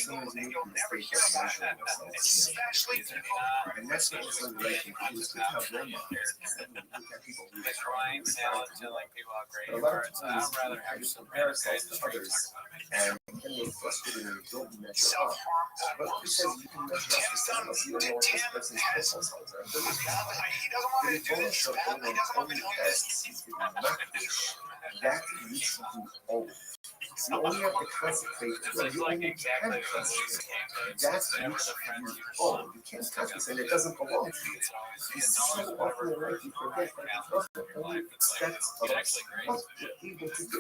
sometimes we make the mistake of measuring ourselves against people. And that's what it's like. It's good to have role models. Look at people who crying salad to like people out but great a lot of cards. times I'd rather have we some compare random guys ourselves just to trying to others, talk about it. and then we're frustrated and we don't measure up. But because you can measure up to someone else, you don't know what this person's profiles are. But if you bonus of anyone only tests is the match, that you should do always. So you only have to concentrate, or you only can concentrate. That's which you own. You can't concentrate, it doesn't belong to you. You so often in life you forget that the husband only expects of us what we're able to do.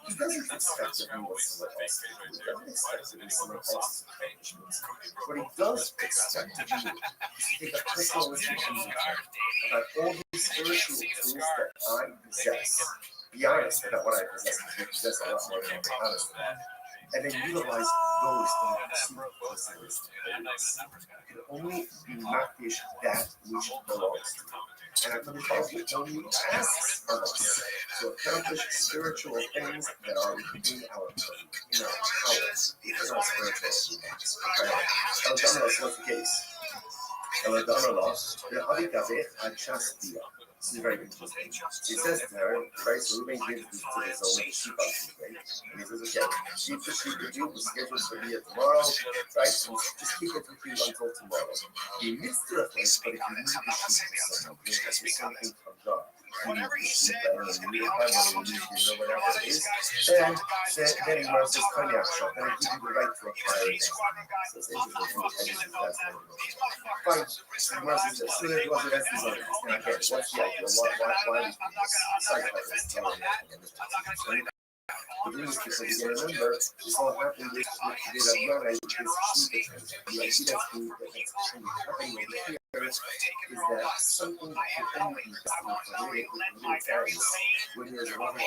He doesn't expect of me what someone else to do. He doesn't expect of me someone else's accomplishments. What he does expect of you is to take a personal responsibility about all these spiritual tools that I possess. Be honest about what I possess, because we possess a lot more than we're honest about. And then utilize those in the pursuit of personal holiness. You can only be makdish that which belongs to you. And HaKadosh Baruch Hu only asks of us to accomplish spiritual things that are within our power, in our spiritual lives. So what's the case? This is very interesting. It says there, right? So Ruben gives this to his own sheep, right? And he says, okay, keep the sheep with you. We're scheduled to be here tomorrow, right? So just keep it with you until tomorrow. He needs to replace, but if you need the sheep for something, if something comes up, whatever he said was going to be whatever it is, then he says, cognac shop, then I give you the right to acquire it. So it's interesting. Fine. Gemara says, as soon as it was the rest is on it. Now, again, what's the idea? Why these psychologists telling us? The reason is because you can remember, this all happened with Rabbi, with this sheep. The idea that's happening over here is that something can only be done when there's a lot of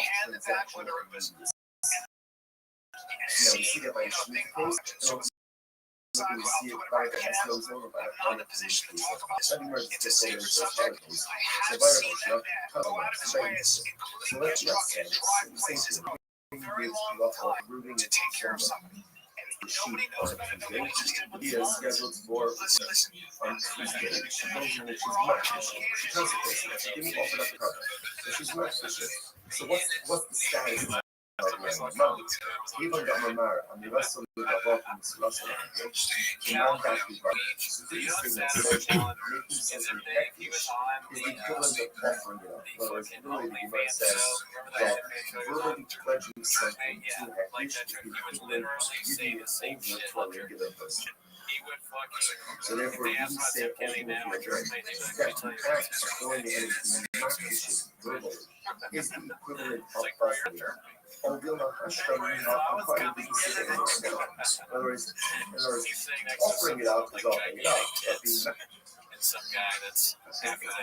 transaction. You see that by a sheep case, and we see it by the Heslo's over by a part of the position. Study merge is just saying there's a lot of things. So, let's say the same thing. Rooting to take care of somebody. The sheep on Tuesday. He is scheduled for on Tuesday. She goes in and she's not. She consecrates it. She didn't offer up the cover. So she's not fishing. So what's the status now? Even the Amar, and the rest of the Rabbi and the Sulasa, cannot that be right. So this thing is making something effective is the equivalent of offering it up. In other words, literally the Gemara says that verbally pledging something to Hektish is the equivalent of giving it over to a regular person. So therefore, you say ultimately that the act of throwing it into Hektish verbally is the equivalent of offering it up. In other words, offering it out is offering it out. But being some guy that's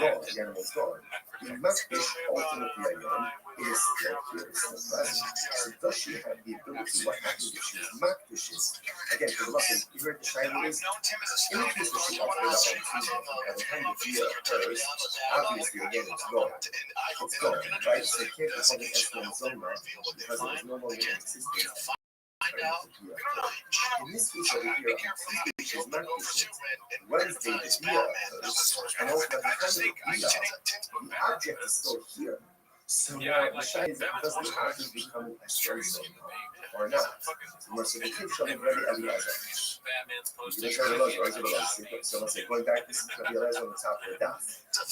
gone, the animal's gone. The makdish ultimately again is still here, is still present. So does she have the ability? What happens if she is makdish? Again, for the lesson, you heard the shiny is in the case that she offered up on Tuesday, by the time the dia occurs, obviously again it's gone. It's gone, right? So it can't become an excellent zona because it was no longer in existence. In this case over here, which is makdish, Wednesday the dia occurs, and also by the time of the dia, the object is still here. So now the shiny is does the object become an excellent zona or not? So the kid shall be very Eliezer. So let's say going back, this is going to be Eliezer on the top of the dot.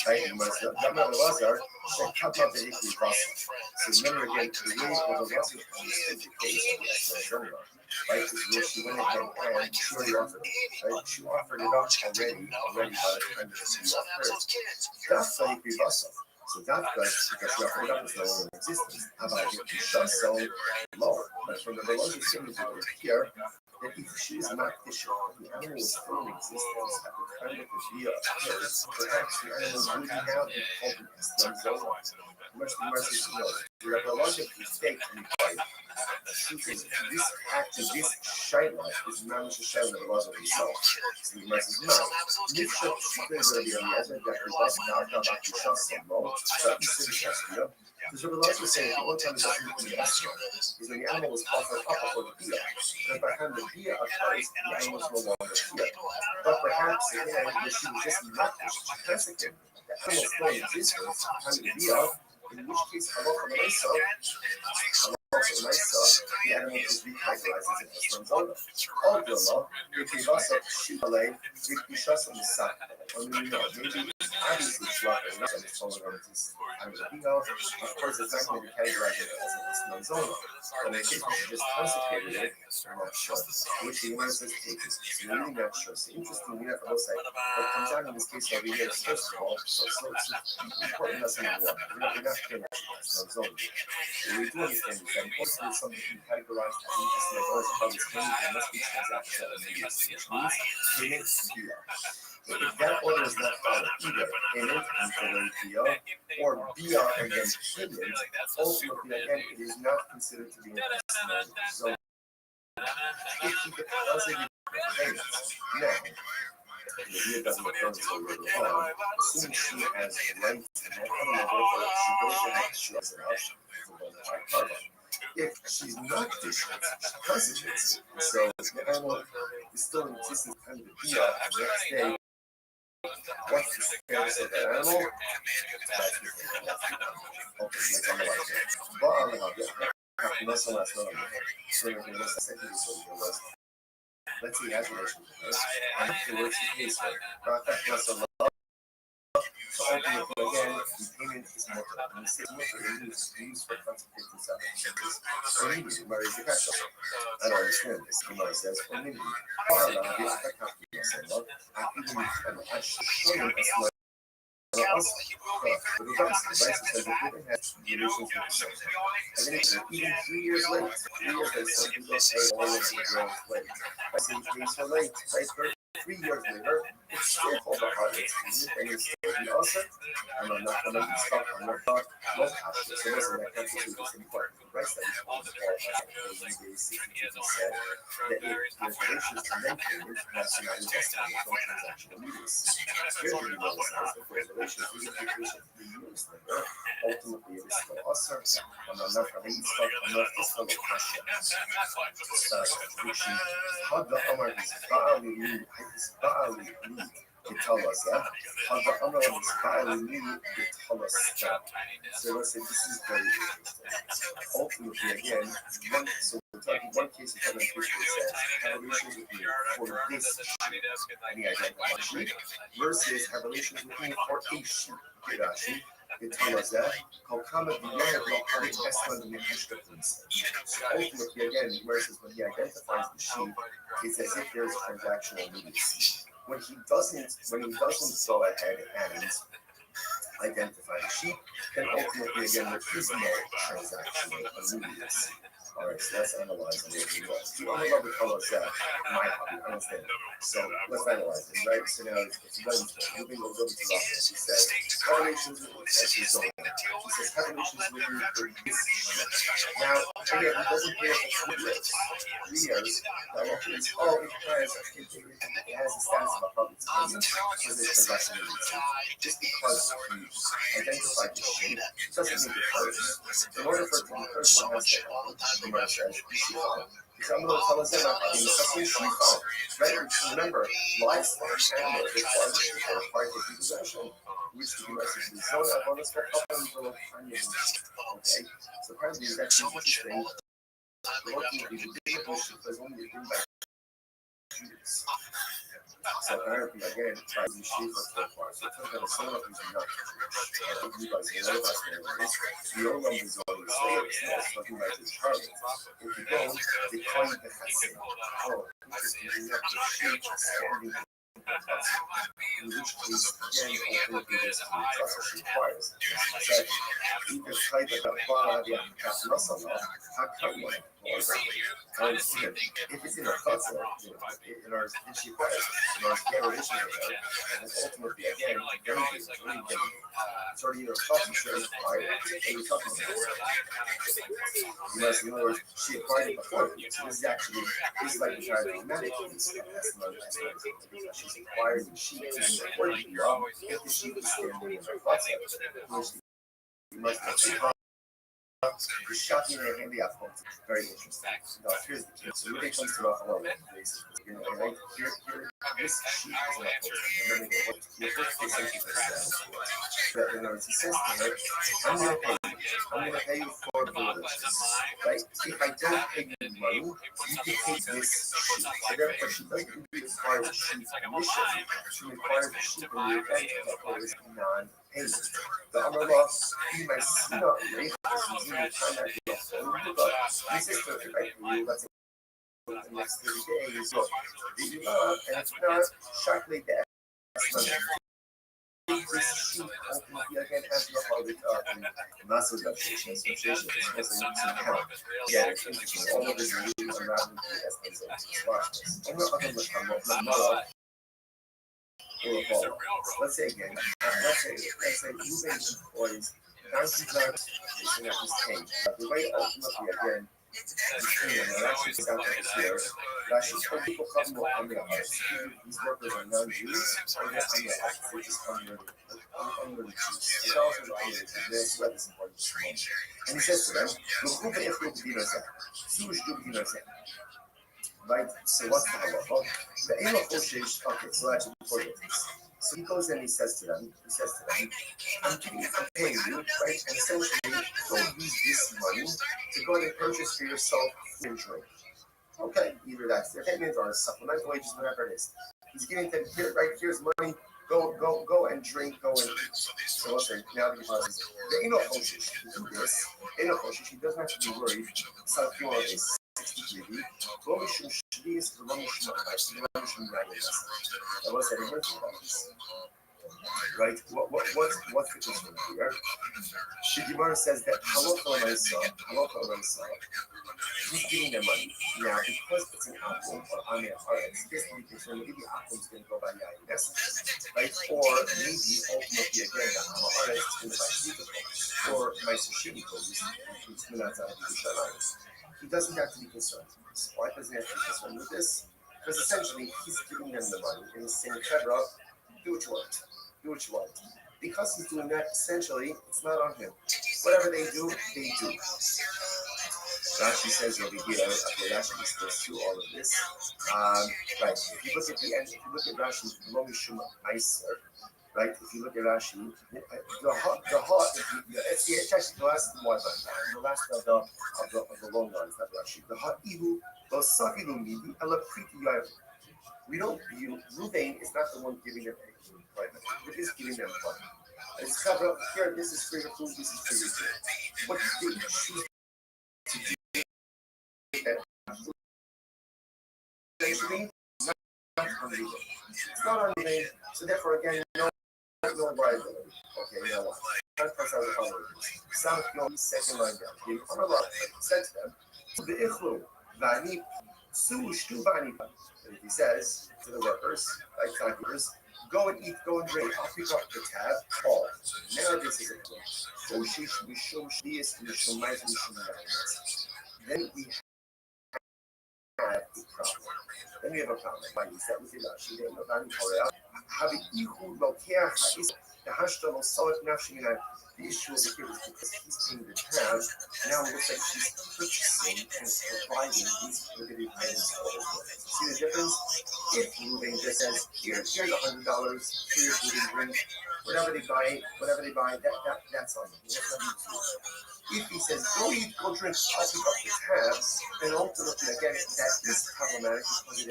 Right? And once the Eliezer said, "Come up the Hikri Vasa." So remember again, the way of the Eliezer understood the case of the Zona, right? Because she went ahead and she already offered it. Right? She offered it up already by the time that she offered it. That's the Hikri Vasa. So that's good because she offered it up as no longer in existence. How about if she does so lower? But from the Eliezer statement over here, that if she is not Tisha, the animal is still in existence at the time that the dia occurs, perhaps the animal wouldn't have been called an Islam zone. Much the mercy to know. The logic mistake can be quite This act of this shaila is not just a shaila of Allah himself. So the Gemara says, no. Nifshat Shukri Rabbi Eliezer, Yakuras, Naka, Bakusha, Sambo, Shakisa, Shashia. Because Rabbi Eliezer was saying, the only time it doesn't become the Esra is when the animal was offered up before the Bia. But by the time the Bia occurs, the animal is no longer Bia. But perhaps, again, if she was just not desiccated, the animal still exists at the time of the Bia, in which case, halacha l'maisa, the animal is recategorized as an Esra Zona. All the law, if we lost a Shibalay, we shut on the side. Or maybe not, maybe obviously it's not enough and it's only going to this time of the Bia. Of course, it's not going to be categorized as an Esra Zona. And in case we should just consecrated it, I'm not sure. Which the Gemara says take it. It's really not sure. So interesting, we have to say what comes out in this case over here is first of all, so it's important lesson number one. We're not clear it's not zone. What we do understand is that important is something to be categorized as an estimate or as part of payment, it must be transactional immediacy, which means payment via. If that order is not followed, either payment and via or via and then payment, ultimately again it is not considered to be an estimate zone. If he deposited payments now, the via doesn't occur until later on, assuming she has rights and that level, she goes ahead, she has an option for one by karma. If she's not distant, she consecrates it. So the animal is still in existence at the time of the via, and the next day, what's the status of that animal? That's the thing. Okay, let's analyze it. Let's see, he has relations with her. And afterwards, he pays her. So ultimately, again, the payment is mutter. When we say mutter, it means used for consecrating sacrifices. So he needs to marry the kasha. I don't understand this. The Gemara says, for me, but regardless, the Bryce says that women have relations with the son. And then even 3 years late, 3 years later, some people say, oh, it's a girl's late. I say, it's so late, right? 3 years later, it's still called a heart disease, and it's still the ulcer. And I'm not going to be stuck on your thought, no passion. So listen, that constitutes this important. The Bryce that is called the said that if there's relations to men payments, that's not investing in transactional immediacy. Here, the Gemara says that there's relations to the patient 3 years later, ultimately it is still ulcer, and I'm not going to be stuck on your thought, no passion. Which had the Omar is Ba'ali Li, is Ba'ali Li, to tell us that. Had the Omar is Ba'ali Li, to tell us that. So let's say this is very interesting. Ultimately, again, we're talking one case of having a case where it says, have relations with me for this sheep, and he identifies sheep, versus have relations with me for a sheep, Rashi. It tells us that. So ultimately, again, versus when he identifies the sheep, it's as if there's transactional immediacy. When he doesn't go ahead and identify the sheep, then ultimately, again, there is no transactional immediacy. All right, so let's analyze it. The only love we call us that, my hobby, I understand. So let's analyze it, right? So now it's Wednesday, moving over to Rothschild. He says, have relations with you as his own. He says, have relations with you for this sheep. Now, again, he doesn't pay us for 3 years. 3 years, now what is, oh, it has the status of a public payment for this transaction. Just because you identified the sheep doesn't mean the purse. In order for it to be purse, one has to have the says, because I'm going to tell us about having something sheep on. Right? Remember, livestock animals require the sheep are required to be possession, which the U.S. is zone of on this for up okay, so apparently it's actually interesting. Ultimately, the difficult sheep is only been by Jews. So apparently, again, tribes and sheep are so far. So it's not a son of who's not Jewish. You guys know about families. The old one is always there. It's not talking about the Charlie. If you don't, they call you the Hassan. Oh, interesting enough, the sheep are standing in which case, again, ultimately, this is the trust she requires. That you can try to get by the Masala, how come you? If it's in a chutzah, in our she acquires in our relationship, and then ultimately again, very good, really good. It's already in our thoughts, it's already acquired. And we're talking about in other words, she acquired it before. So this is actually this is like the entire dramatic piece. That's another because she's acquired the sheep before the law. If the sheep is standing in her thoughts, which you must have the shocking and handy outcomes is very interesting. Now, here's the key. So when it comes to Rothschild, basically, right here, this sheet is not full. Remember, what the first essentially is that in other words, he says to her, I'm going to pay you for the religious. Right? If I don't pay you money, you can take this sheet. So therefore, she doesn't require the sheet initially. She requires the sheet in the event that there is non-payment. The Amallah, he might see not rate. He says to her, if I pay you, let's say, the next 30 days, look, you love, and it's not shockingly that this sheet ultimately again has the hardest massive association count. Yeah, it's interesting. All of this moves around the essence watch this. I'm not going to let's say again, let's say Ruben employs 90 times in his team. The way ultimately again, actually sounds like here, actually some people come more on the hearts. These workers are non-Jews, or they're on the hearts, they're just under the Jews. It's also the under the Jews. That's why this important. And he says to them, right? So what's the halacha? The Elo Oshish, okay, so actually before this. So he goes and he says to them, I'm paying you, right? And essentially, don't use this money to go and purchase for yourself food and drink. Okay, either that's their payment or supplemental wages, whatever it is. He's giving them here, right? Here's money. Go and drink. Go and eat. So let's say now because the Elo Oshish, he doesn't have to be worried. So if you want this. Right? What's the question here? The Gemara says that he's giving them money. Now, because it's an apple or on their heart, it's basically concerned maybe the apple is going to go by Yahinas, right? Or maybe ultimately again, the Amahara is going to buy Shikako, or my Sashimi he doesn't have to be concerned with this. Why doesn't he have to be concerned with this? Because essentially, he's giving them the money and he's saying, Chevra, do what you want. Do what you want. Because he's doing that, essentially, it's not on him. Whatever they do, they do. Rashi says over here, okay, Rashi goes through all of this. Right, if you look at the end, if you look at Rashi, right, if you look at Rashi, it's actually the last one, the last of the long ones that Rashi. The Ha'ihu, Losafilu Midi, Alapriti Yav. We don't view, Ruvain is not the one giving them employment, it is giving them money. It's covered up here, this is for your food, this is for your food. What they choose to do, essentially, not unlegal. It's not unlegal, so therefore, again, no liability. Okay, you know what? South Yom, second line down. The Amar said to them, the Ichlu, Vani, Su, Shtu, Vani. And he says to the workers, like timekeepers, go and eat, go and drink. I'll pick up the tab, all. Now this is a Oshish, Mishum, Shdias, Mishum, Mais, Mishum, then we have a problem. Then we have a problem. Why is that with Rashi? They have Vani Korea. Have it Ihu, Lokeach, is the Hashtal, Solid, Nafshin, the issue of the kid is because he's paying the tab, now it looks like he's purchasing and providing these prohibited items for his work. See the difference? If Ruben just says, here's $100, here's food and drink, whatever they buy, that's on him. That's not you. If he says, go eat, go drink, I'll pick up the tab, then ultimately, again, that is problematic because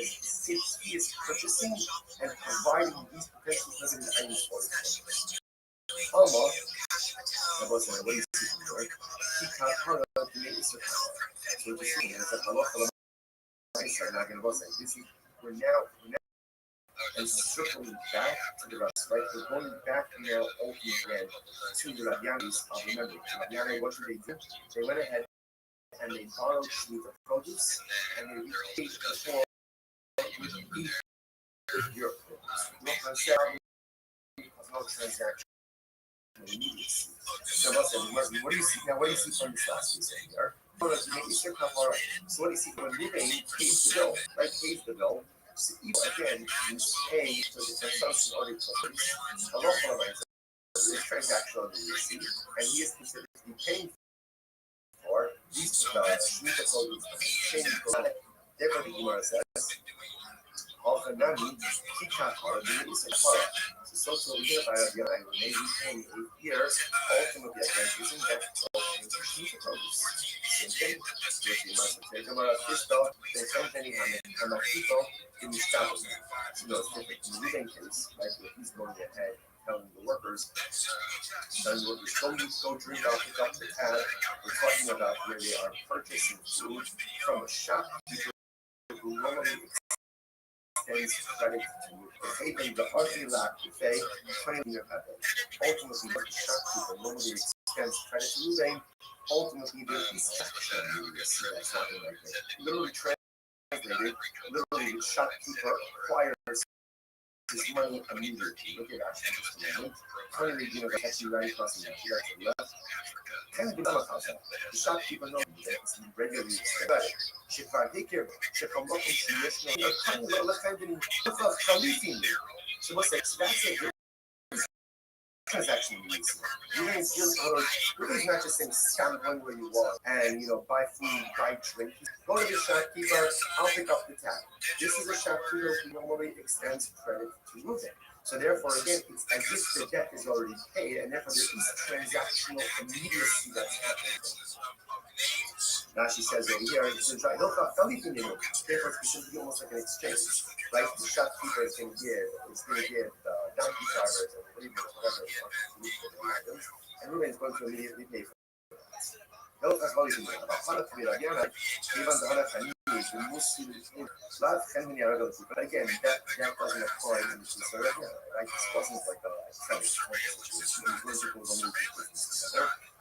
he is purchasing and providing these potential prohibited items for his work. Allah, what do you see from here? He can't hurt the neighbors. So what you see is that Allah are not going to say, this is, we're now and circling back to the rest, right? We're going back now ultimately to the Rabbianis. Remember, the Rabbiani, what did they do? They went ahead and they borrowed the produce and they repaid the poor with your produce. No transaction immediacy. So what do you see now? What do you see from this last piece here? So what do you see when moving pays the bill, right? Pays the bill. So again, you pay for the consumption already took place. A lot of this transactional immediacy, and he is considered to be paying for these Shemitah produce, therefore the Gemara says, Alchanami, Kikakar, the Isakara. So here by Rabbi and maybe paying 8 years, ultimately again, isn't that ultimately Shemitah produce? Same thing, if you must take them out of Christo, then something Hamakito in the Shabbos. So no, it's different. In the living case, like if he's going ahead, telling the workers, go drink out, pick up the tab. We're talking about where they are purchasing food from a shopkeeper who normally extends credit to you. They pay the hardly lack to pay 20 year payment. Ultimately, what the shopkeeper normally extends credit to you, ultimately there is action. That's something like that. Literally translated, literally the shopkeeper acquires his money immediately. Look at actually just a moment. 20 catch you right across the left. Kind of the shopkeeper knows that it's regularly expensive. שכבר הכיר, שכמות שיש לו, כאן לא לכם חליפים. That's a good transaction immediacy. You're going to deal really not just saying stand one where you want and buy food, buy drink. Go to the shopkeeper, I'll pick up the tab. This is a shopkeeper who normally extends credit to moving. So therefore, again, it's as if the debt is already paid, and therefore there is transactional immediacy that's happening. Now she says over here, it's therefore it's going to be almost like an exchange, right? The shopkeeper is going to give donkey drivers and whatever items, and Ruben is going to immediately pay for it. But again, that doesn't apply in this area, right? This wasn't like a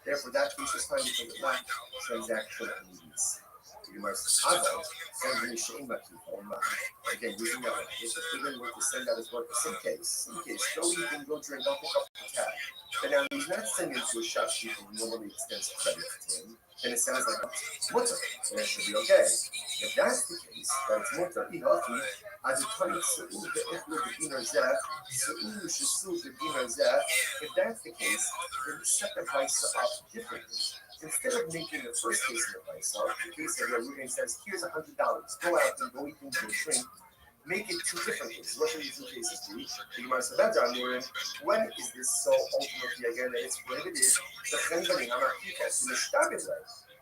therefore, that case is fine because it's not transactional immediacy. Again, using that, if the figure were to send out his work, in case, so you can go drink, I'll pick up the tab. But now he's not sending to a shopkeeper who normally extends credit to him, then it sounds like mutter, and that should be okay. If that's the case, that it's mutter, as a tiny if that's the case, then set the price up differently. Instead of making the first case of the price up, the case of where Ruben says, here's $100, go out and go eat into a drink, make it two different cases. What should these two cases be? When is this so ultimately again that it's prohibited?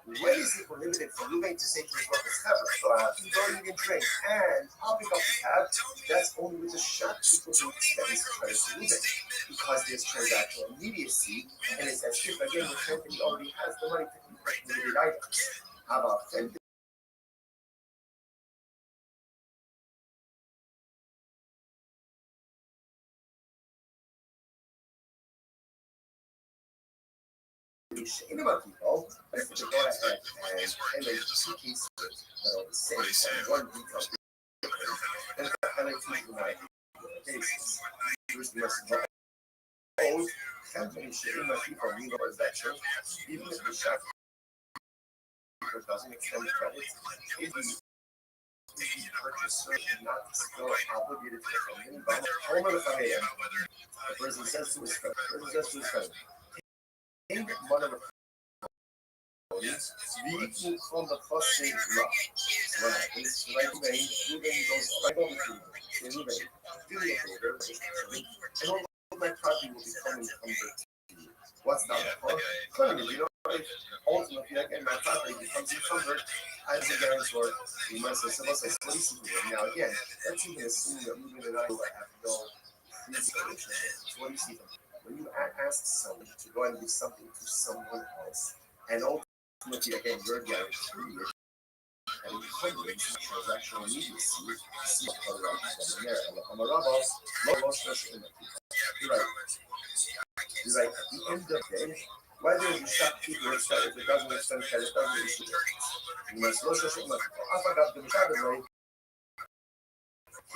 When is it prohibited for Ruben to say to his workers, go out and go eat and drink, and I'll pick up the tab? That's only with the shopkeeper who extends credit to Ruben, because there's transactional immediacy, and it's as if again the company already has the money to convert limited items. How about in about people, but if you go ahead and make two cases that are the same, one detail, and highlight two united cases. Here's the message. Old company should in my people need a transaction, even if the shopkeeper doesn't extend credit, if the purchaser is not still obligated to the company, the person says to his friend, take one of the wie from the first thing right? It's right away, Ruben goes right over to Ruben, do the order, and all of my property will be coming to you. What's that for? Clearly, ultimately, again, my property becomes encumbered as a guarantor. You must say, someone says, what is he doing? Now, again, let's even assume that Ruben and I have no pre-situation. So what do you see from when you ask someone to go and do something to someone else, and ultimately, again, you're guaranteed and encumbrance transactional immediacy, see how right from there. I'm a rabbi, no special in the people. You're right. At the end of the day, whether the shopkeeper extends, if it doesn't extend credit, doesn't issue it. You must look at the people. I forgot the Shabbat,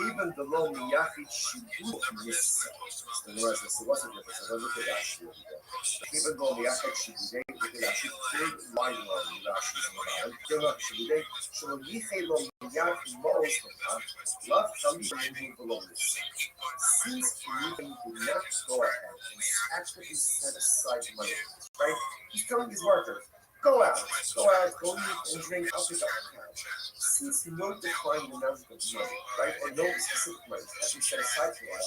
Even the low miyachid shibu miss. The Gemara says, so what's the difference? So look at Rashi over there. Even though miyachid shibu, look at Rashi, third line of Rashi is on the bottom. Shibu, so yichei lo miyachid mo's love comes from below this. Since Reuben did not go ahead and actually set aside money, right? He's telling his workers, go out, go eat and drink, I'll pick up the cash. Since no defined amount of money, right, or no specific money has been set aside for that,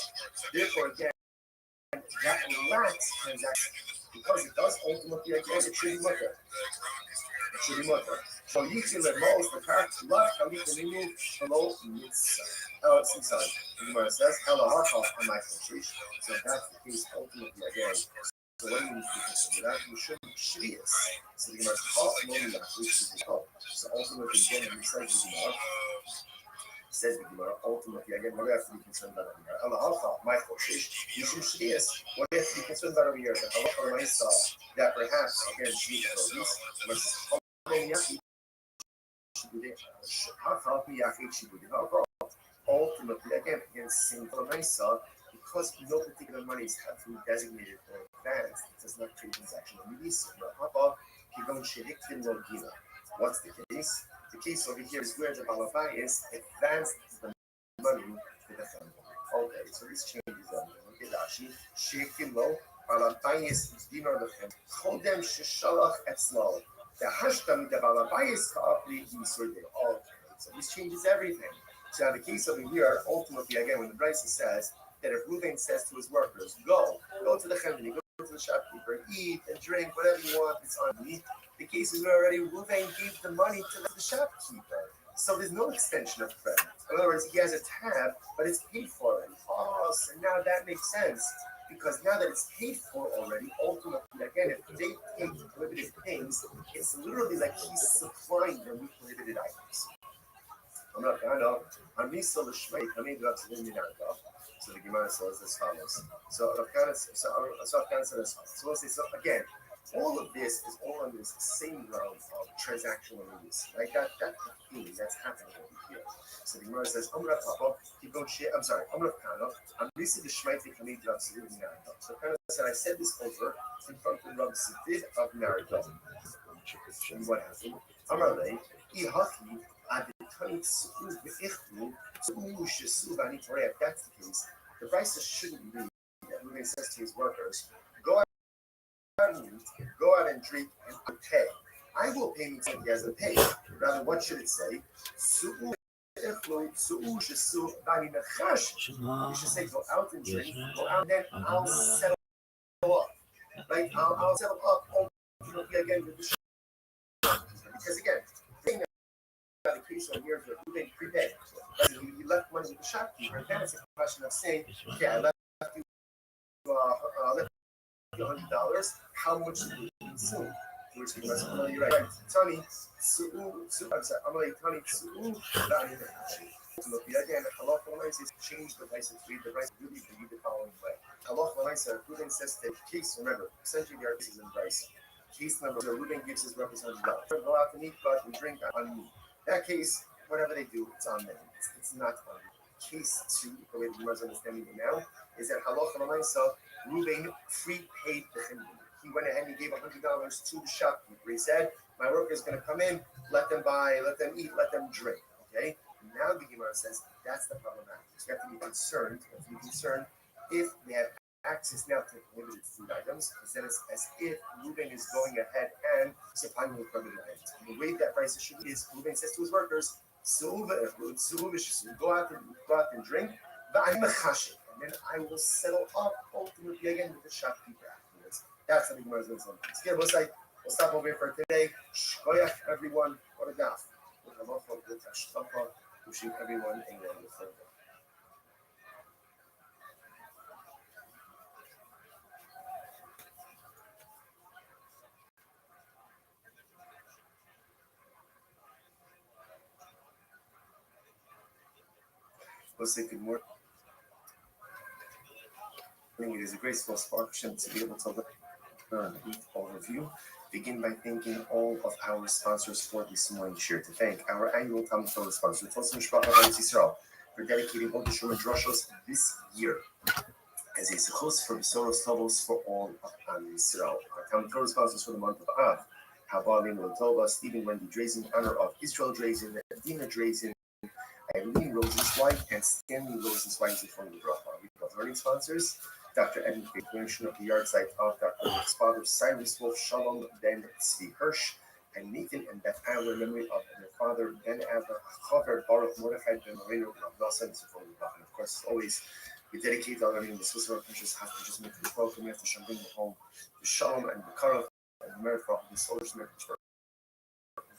therefore again, that lacks transaction. Because it does ultimately again, it should be mutter. It should be mutter. So you can let most the character love Kalikaninu below mitzvah. Sorry. The Gemara says, Elahacha on my country. So that's the case ultimately again. So when you consider that, you should be shvius. So the Gemara says, so ultimately again, he says the Gemara, ultimately again, what do you have to be concerned about over here? Elahacha, my country. You should shvius. What do you have to be concerned about over here? That perhaps again, shvius ultimately, again, single Mesa, because no particular monies have been designated or advanced, it does not create transaction on the East. What's the case? The case over here is where the Balabayas advanced the money to the family. Okay, so this changes on the Rashi. Shekilo, Balabayas is dinar lechem. Chodem sheshalach etzlo. The hashtam the Balabayas ta'apli yisurde. Okay, so this changes everything. So in the case over here, ultimately, again, when the Bryce says that if Reuven says to his workers, go to the chemini, go to the shopkeeper, eat and drink, whatever you want, it's on me. The case is where already Reuven gave the money to the shopkeeper. So there's no extension of credit. In other words, he has a tab, but it's paid for already. Oh, so now that makes sense. Because now that it's paid for already, ultimately, again, if they take prohibited things, it's literally like he's supplying them with prohibited items. I'm not kind of. I'm Misa Lishmei coming up to the Minarka. So the Gemara says as follows. So Afghan says as follows. So we'll say, so again, all of this is all under this same realm of transactional release, right? That's the theme that's happening over here. So the Gemara says, I'm sorry, I'm Misa Lishmei coming up to the Minarka. So kind of said, I said this over in front of Rabbi Sidid of Naraka. And what happened? Amarle, Ihachi. If that's the case, the Brisa shouldn't be that Reuven says to his workers, go out and eat, go out and drink, and pay. I will pay me something he hasn't paid. Rather, what should it say? You should say, go out and drink, go out and then I'll settle up. Right? I'll settle up ultimately again with the shop. Because again, the case on here is Reuven prepaid. You left money with the shopkeeper, and then it's a question of saying, okay, I left you $100. How much did you consume? Which is you're right. Tony, I'm sorry. I'm like Tony. Again, halacha says change the price of food. The price really can be the following way. Halacha says Reuven says that case. Remember, essentially there are cases in price. Case number Reuven gives his representative go out and eat, go out and drink on me. That case, whatever they do, it's on them. It's not on them. Case 2, the way the Gemara is understanding it now, is that halacha l'maisa, Reuven prepaid the chimni. He went ahead and he gave $100 to the shopkeeper. He said, my worker is going to come in, let them buy, let them eat, let them drink. Okay? Now the Gemara says that's the problematic. So you have to be concerned. If they have access now to prohibited food items, because then it's as if Reuven is going ahead and supplying with prohibited items. And the way that price should be is Reuven says to his workers, go out and drink, and then I will settle up ultimately again with the shopkeeper afterwards. That's how the Gemara is going to say. We'll stop over here for today. Shkoyach, everyone. What a daf. Wishing everyone a wonderful day. We'll say good morning. It is a great small sparkship to be able to learn each overview. Begin by thanking all of our sponsors for this morning. Sure to thank our annual Talmud Torah sponsor, Tosim Shpach Rabbi Yisrael, for dedicating all the Shulman Drushos this year as a Sechos for Besoros Tovos for all of Am Yisrael. Our Talmud Torah sponsors for the month of Av. Habalim Lotova, Stephen Wendy Drazen, in honor of Israel Drazen, Dina Drazen, Eileen Rosenzweig, and Stanley Rosenzweig from the Rabbi. We have learning sponsors. Dr. Edmund Recognition of the yard site of Dr. Wolf's father, Cyrus Wolf, Shalom Ben Tzvi Hirsch, and Nathan and Beth Adler, memory of their father, Ben Adler, Chaver Baruch Mordechai Ben Moreno, and Nasa, and from the Rabbi. And of course, as always, we dedicate our learning. The Swiss Road Precious has to just make the welcome. We have to bring home the Shalom and the Karaf and the merit for the solar's merit for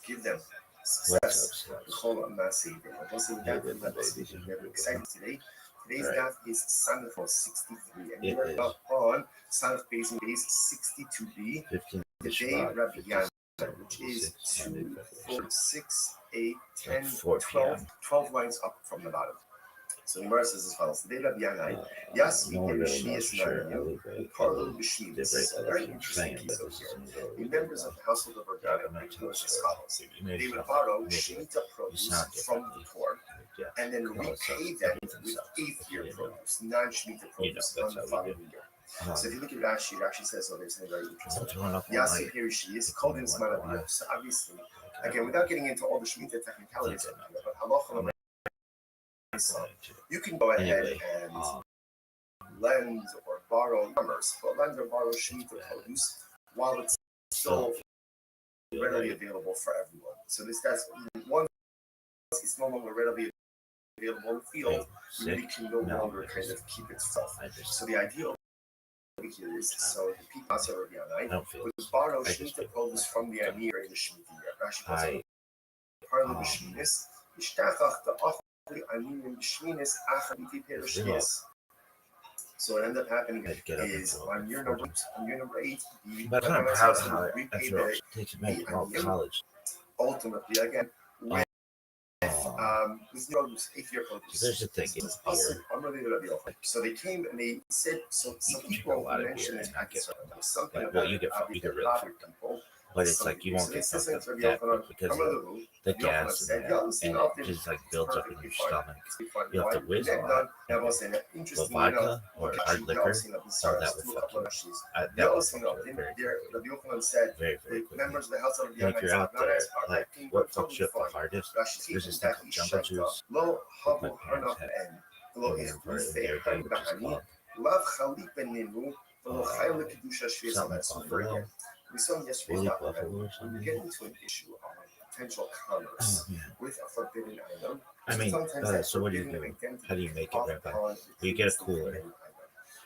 give them success. The whole Amasi. We're excited today. Today's daf is Sanaf 63, and we are up on Sanaf Basin base 62b. The day Rabbi Yan, which is 2, 4, 6, 8, 10, 12 lines up from the bottom. So the Gemara says as follows: the day Rabbi Yanai, Yas Shmias Nanayu, Karlo B'Shmias. Very interesting piece over here. The members of the household of Rabbi do as follows: they would borrow Shemitah produce from the poor, and then repay them with 8th year produce, non-Shemitah produce on the following year. So if you look at Rashi, it actually says, oh, there's something very interesting. Yasi Perishi is called in Smanabiyah. So obviously, again, without getting into all the Shemitah technicalities of it, but halacha, you can go ahead and lend or borrow numbers, but lend or borrow Shemitah produce while it's still readily available for everyone. So that's once it's no longer readily available in the field, you really can no longer kind of keep it self. So the idea over here is, so the people also would borrow Shemitah produce from the Ani during the Shemitah year. Rashi calls it part of the Sheminis. So what ended up happening is on year number 8, but I'm kind of proud how after it takes a minute to college. Ultimately, again, with produce, 8th year produce. There's a thing in here. So they came and they said, so some people mentioned this package, something about you get really people. But it's like you won't get something that quick because of the gas and it just like builds up in your stomach. You have to whiz a lot. But vodka or hard liquor, so that will fuck you. That will fuck you very, very quickly. And if you're out there, like what fucks you up the hardest, there's this thing called jungle juice. My parents had their day, which is called something buffalo. We saw in yesterday's document, when we get into an issue on potential commerce with a forbidden item. I mean, so what do you do? How do you make it, Rabbi? Well, you get a cooler.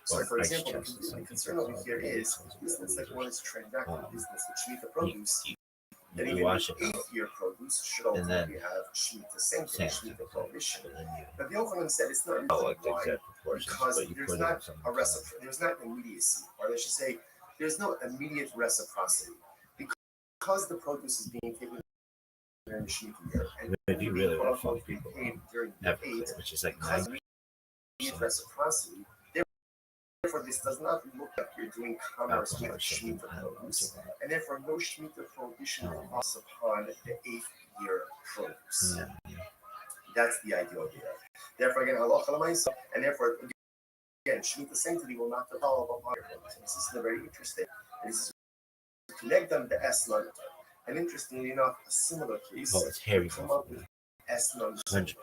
So, for example, the concern over here is business like one is transacting business with Shemitah produce. You wash it out, 8th year produce should ultimately have Shemitah sanctity, Shemitah prohibition. But the Yochanan said it's not really why, because there's not a reciprocity, there's not immediacy, or I should say, there's no immediate reciprocity because the produce is being taken during the Shemitah year, and if you really want to fuck people during the the 8th, which is like immediate reciprocity. Therefore, this does not look like you're doing commerce with Shemitah produce, and therefore no Shemitah prohibition falls upon the 8th year produce. That's the idea here. Therefore, again, halacha l'maisa, and therefore, again, Shemitah sanctity will not develop upon your produce. This is very interesting. And this is to connect them to Esnan. And interestingly enough, a similar case. Oh, it's hairy. Come up with Esnan. Punch.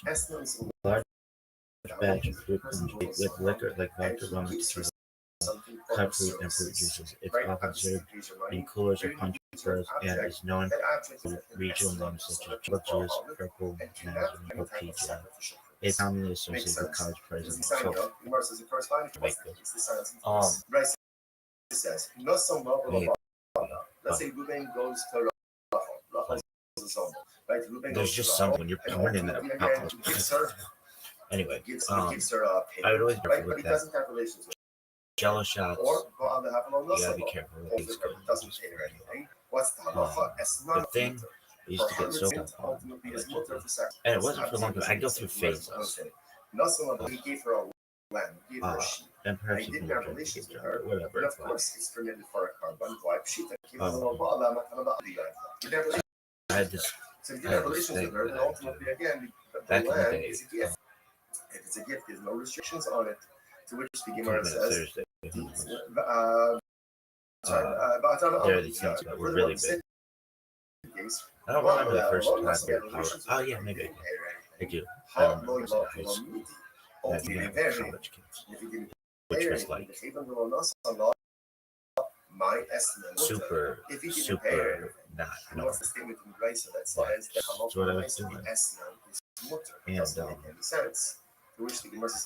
Esnan's large batch of fruit punch with liquor like vodka, rum, and tequila, cut fruit and fruit juices. It's often served in coolers or punch bowls and is known for regional names such as jungle juice, purple, mandarin, or peach. It's commonly associated with college presidents. So, make this. Says, let's say Ruben goes to Rachel. Right? There's just something when you're pouring in that alcohol. Anyway, I would always prefer with that. Jello shots. You gotta be careful with these guys. What's the the thing I used to get so dumb, and it wasn't for long because I go through phases. He gave her a lamb, gave her a sheep. And perhaps he didn't have relations with her, whatever. But of course, it's permitted for a carbon wipe sheep. I had this. So if you didn't have relations with her, then ultimately, again, the back in the lamb day, is a gift. If it's a gift, there's no restrictions on it. To which the Could have Gemara been a says, Thursday. Who knows? there are these things that were really big. I don't remember the first time I heard power. Oh yeah, maybe I do. I do. I remember it was in high school. And I began with college kids, which was like super, super not normal. But that's what I was doing. And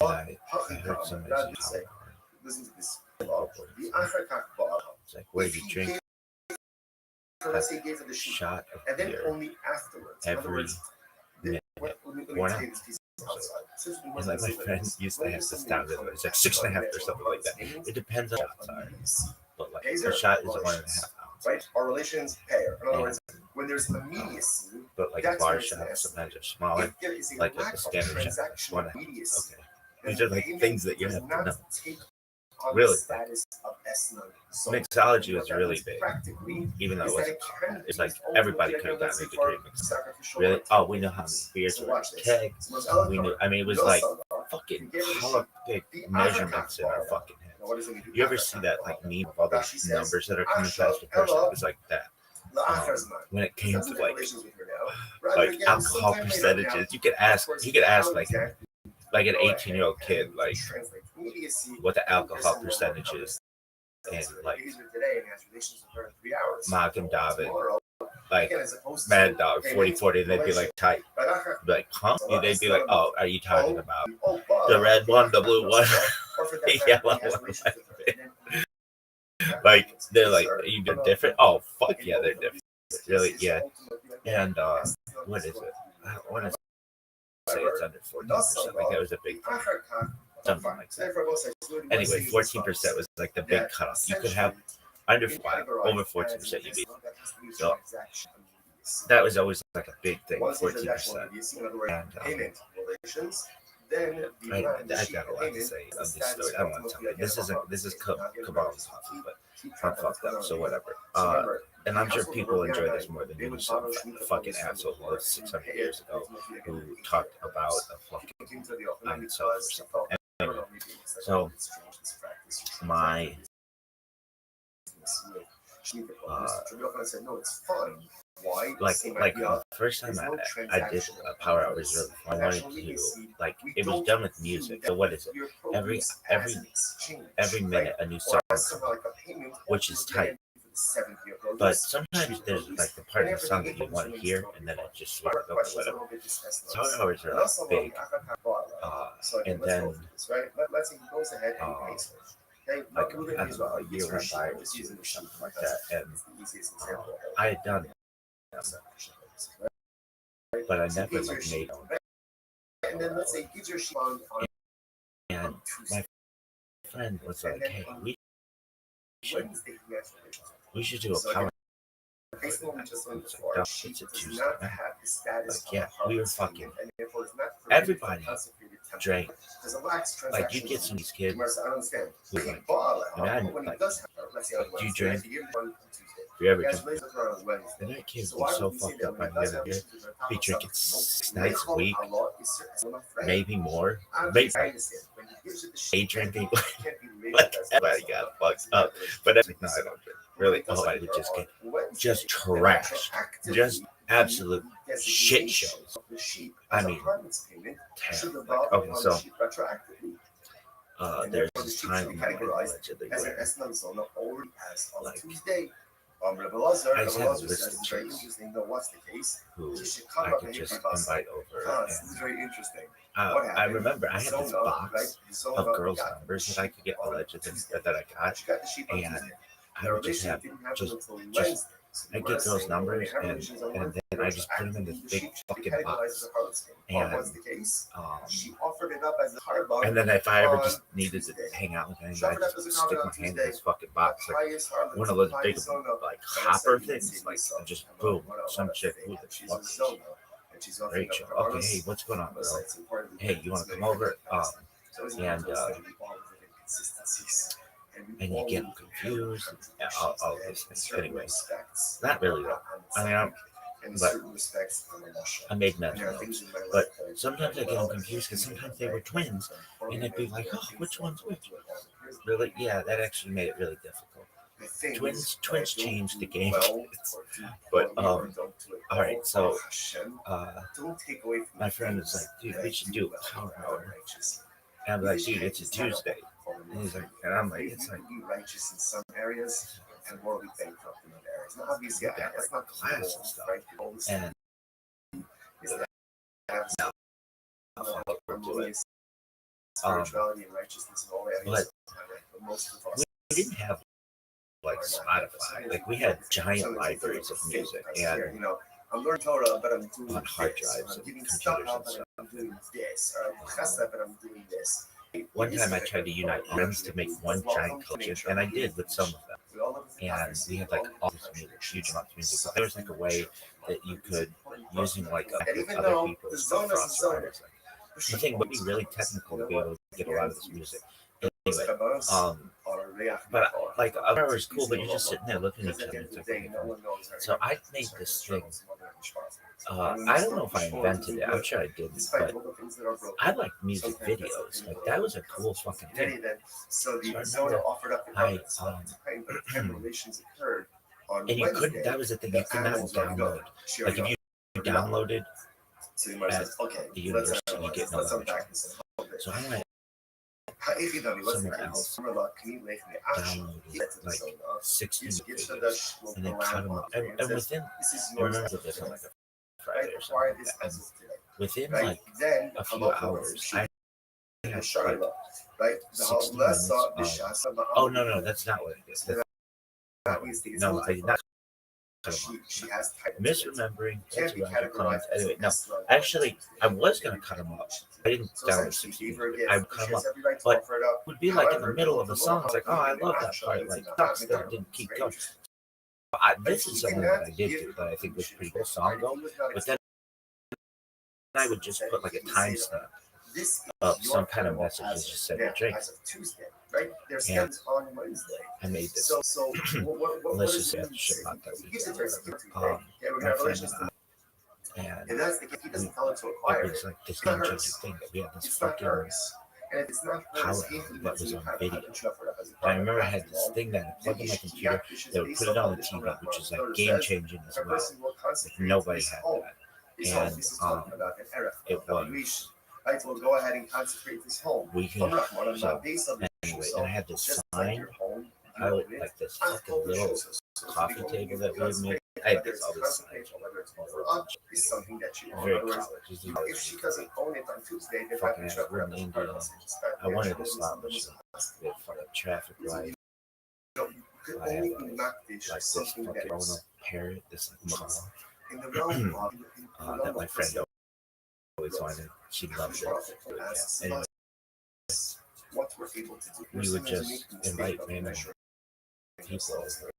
I heard somebody say power. It's like, where you drink a shot of beer every minute, 1 hour. And like my friend used to have this down there, it's like 6.5 or something like that. It depends on shots are. But like a shot is 1.5 ounces. Right? Our relations pair. In other words, when there's immediacy, but like a bar shot sometimes are smaller, like a standard shot, 1.5. Okay. These are like things that you have to know. Really, mixology was really big, even though it wasn't. It's like everybody could have gotten a degree in mixology. Really? Oh, we know how many beers were in a keg. We knew. I mean, it was like fucking color big measurements in our fucking heads. You ever see that like meme of all those numbers that are coming past the person? It was like that. When it came to like alcohol percentages, you could ask like an 18-year-old kid, like what the alcohol percentage is, and like Malcolm David, like Mad Dog 40-40, they'd be like tight, be like, huh? They'd be like, oh, are you talking about the red one, the blue one, the yellow one? Like they're like, are you different? Oh fuck yeah, they're different. Really, yeah. And what is it? I want to say it's under 14%. Like that was a big thing. Something like that. Anyway, 14% was like the big cutoff. You could have under 5, over 14%. You'd be so that was always like a big thing. 14%. And I got a lot to say on this story. I don't want to tell you. This is Kabbalah's coffee, but I'm fucked up, so whatever. And I'm sure people enjoy this more than you. Some fucking asshole who lived 600 years ago who talked about a fucking self or something. Anyway, so my like the first time I did a power hour was really fun. I wanted to like it was done with music. So what is it? Every minute a new song, which is tight. But sometimes there's like the part of the song that you want to hear, and then it just switches over whatever. Power hours are like big, and then like I don't know, a year went by or two or something like that, and I had done them, but I never like made them. And my friend was like, "Hey, we should do a power." It's like, no, it's a Tuesday night. Like, yeah, we were fucking. Everybody drank. Like, you get some of these kids who like, do you drink? Do you ever drink? And that kid was so fucked up by the end of the year. Be drinking 6 nights a week, maybe more, maybe day drinking. Like, everybody got fucked up. But that's like, no, I don't drink. Really, I would just get trashed, just absolute shit shows. I mean, terrible. Like, okay, so there's this time in my life allegedly where, like, I just have a list of chicks who I could just invite over. And I remember I had this box of girls' numbers that I could get allegedly that I got, and I would just have just I get girls' numbers and then I just put them in this big fucking box. And then if I ever just needed to hang out with anyone, I just stick my hand in this fucking box, like one of those big like hopper things, like just boom, some chick, who the fuck is she? Rachel. Okay, hey, what's going on, girl? Hey, you want to come over? And you get confused, all these things. Anyway, not really though. I mean, in But certain respects, I made and mental there are notes. things in my life But that I do sometimes I very get them well, confused because sometimes they right? were twins, Or and I'd be like, there are oh, things which that one's go which? through it happen. Here's the Really, yeah, that actually made it really difficult. things Twins that I don't changed the do game. well, or do But poorly, or don't do it all well. right, so Hashem, uh, don't take away from my the friend was things like, dude, that we I should do do well a power that are hour. righteous. And I'm like, Because dude, it's a is not Tuesday. calling And he's you like, and I'm free. like, You it's like, can be righteous in some areas and morally bankrupt in other areas. Now, obviously, we got that's like not the class goal, and stuff. right? The goal is And to have now, some we'll do it. harmonious spirituality and righteousness in all areas. But most of us We didn't have like Spotify. Like we had giant libraries of music and I'm learning Torah, but I'm doing on hard this. drives I'm and giving computers stuff, and but stuff. I'm doing this. Or I'm chesed, but I'm doing this. One time I tried to unite friends to make one giant collection, and I did with some of them. And we had like all this music, huge amounts of music. But there was like a way that you could, using like other people's frost survivors. Like, the thing would be really technical to be able to get a lot of this music. Anyway, but like a hour is cool, but you're just sitting there looking at each other. It's like, okay, so I made this thing. I don't know if I invented it. I'm sure I didn't, but I like music videos. Like that was a cool fucking thing. So the I zona remember offered up relations occurred on and you Wednesday. couldn't. That was the thing. You could not download. Like if you downloaded so you might at say, okay, the university, you get no let's membership. unpack this. So I went somewhere else, downloaded like 60 videos, and then cut them up. And within, I remember this on like a Friday or something like that. And within like a few hours, I had like 60 minutes of, oh no, that's not what it is. That's not what it is. No, I did not cut them up. Misremembering, that's Roger Clemens. Anyway, no, actually, I was going to cut them up. I didn't download 60 videos. I would cut them up, but it would be like in the middle of a song. It's like, oh, I love that part. Like, sucks that it didn't keep going. This is something that I did do that I think was pretty cool song though. But then I would just put like a timestamp of some kind of message that just said drink. And I made this. Let's just say Shabbat that week. My friend and I. And it was like this game-changing thing that we had this fucking power that was on video. And I remember I had this thing that I plugged in my computer that would put it on the TV, which is like game-changing as well. Like nobody had that. And it was. We'll go ahead and consecrate this home. We can. So, anyway, and I had this sign. I would like this fucking little coffee table that we would make. I had this all this sign. Is something that you Very college. if she doesn't own it on Tuesday, then Fucking we're in India. I wanted to stop this. We had fucking traffic light. I had like this fucking grown-up parrot, this like mama, that my friend always wanted. She loved it. Anyway, we would just invite random people over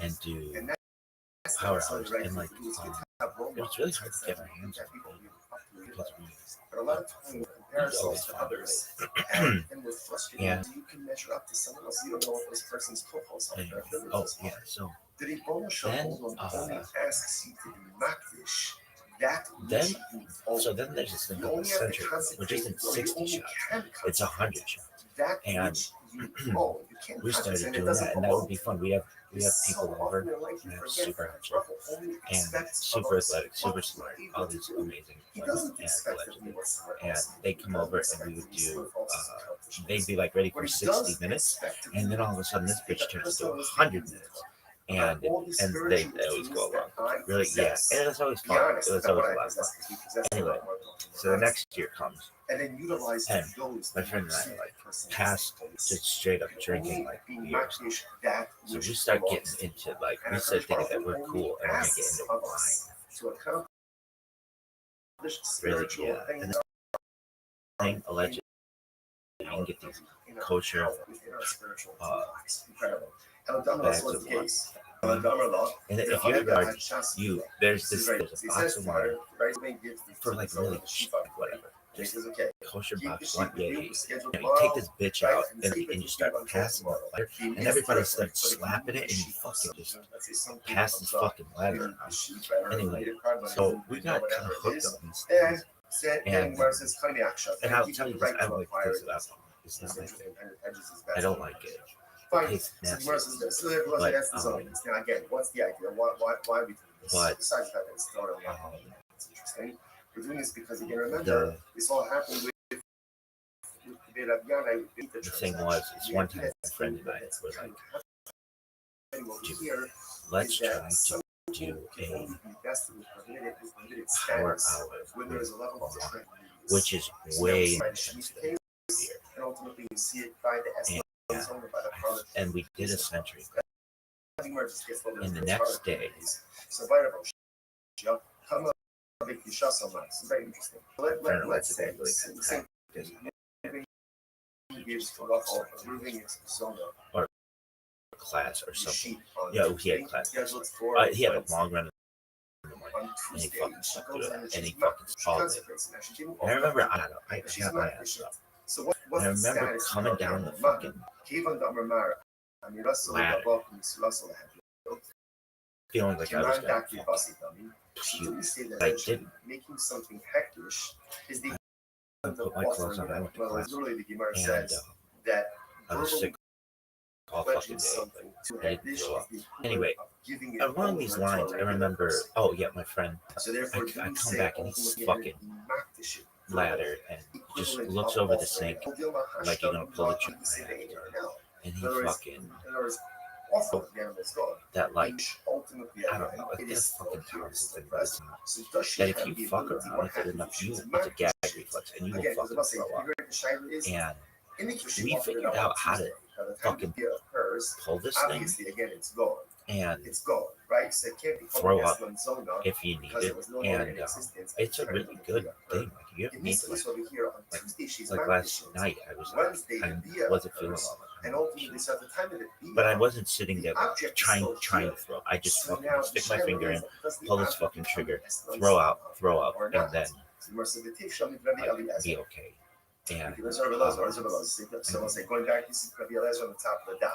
and do power hours, and like it was really hard to get our hands on people because we always found it. And anyway, oh yeah, so then there's this thing called the century, which isn't 60 shots, it's 100 shots. And we started doing that, and that would be fun. We have people over, and have super helpful, and super athletic, super smart, all these amazing friends and legends. And they come over, and we would do. They'd be like ready for 60 minutes, and then all of a sudden, this bitch turns into 100 minutes. And they always go along. Really, yeah. And it was always fun. It was always a lot of fun. Anyway, so the next year comes, and my friend and I like passed just straight up drinking like beers. So we start getting into like we start thinking that we're cool and we're gonna get into wine. Really, yeah. And the thing allegedly you can get these kosher bags of wine. And if you ever there's a box of wine for like really cheap, whatever, just This is okay. kosher Keep the box sheep one. with Yeah, you. you Schedule know, you take this bitch right? out And and, sleep and with you start until passing the tomorrow. fire, If you and miss everybody it, starts but if you slapping move it, the and you sheep or fucking just something, let's say something pass this comes up, fucking ladder the around. sheep better Anyway, the carbon so we is got kind whatever of it hooked is. on these Then things, said and versus kind of action. and I'll tell you this: I don't like to taste of alcohol. It's It's not my interesting, thing. and the edges is I best. don't like it. It Fine. tastes So nasty. Gemara says this. So therefore, But, that's the zone. Now again, what's the idea? Why are we doing this? But, Besides the fact that it's throwing away, it's interesting. We're doing this because again, remember, the this all happened with Rabbi the thing was, it's one time my friend and I were like, here, let's try to do a power hour, when there is a level of strength, which is way intense than beer. and ultimately you see it by the And, essence only by the product. and we did a century. And And the next day, so come up big so much. It's very interesting. Let's say same gives to alcohol, moving it to zona. or class or something. Sheep on Yeah, he had Tuesday, class. scheduled for He had a Wednesday. long run in the morning, On and he Tuesday, fucking she stuck goes to in it, and and he she's fucking not- she called it. consecrates it. Now, she didn't And I remember, offer I don't know, I she's got not my ass Christian. up. So And what's I the remember status coming of down the her? fucking Kevin Damar I mean, Russell ladder, above Russell had feeling like I was Kiman gonna Daki fucking Basi Dami. So puke. we say that I actually didn't. making something heckish is the I put my clothes on, I went to class, literally the Gemara and says that I was sick all pledging fucking day. something to I didn't heckish throw is up. the equivalent Anyway, of giving it along over these to a lines, I regular remember, person. oh yeah, my friend, So therefore, I come say back and he's ultimately fucking the ship ladder and just looks over the sink like you're gonna pull the trigger. And he fucking, in other words, offer the animal's gone. that like, Which ultimately, I don't know, it that is fucking still powerful thing, here, but it's not. so does she That if have you the fuck ability, around what with it happens enough, if she's it's a gag reflex, and you will Again, fucking because throw up. And in the case she we offered it figured on out how to Tuesday, by the time fucking the deal occurs, pull this thing obviously, again, it's gone. and It's gone, right? So it can't be called throw an up Eslan zona if you need because it. it was no longer in And existence. it's a really good thing. Like if you ever In need this to, like, case over here, on like- Tuesday, she's like last night, I was like, Wednesday, I the deal wasn't feeling occurs, well. and ultimately, so at the time of the deal, But I wasn't sitting there the like, object is trying still to here. throw. I just So fucking now stick the my finger in, shadow is that pull this does the fucking object trigger, become throw Eslan out, or and not? then So Mercification with Rabbi like, Eliezer. be okay. And So I'll say, going back, this is Rabbi Eliezer on the top of the daf.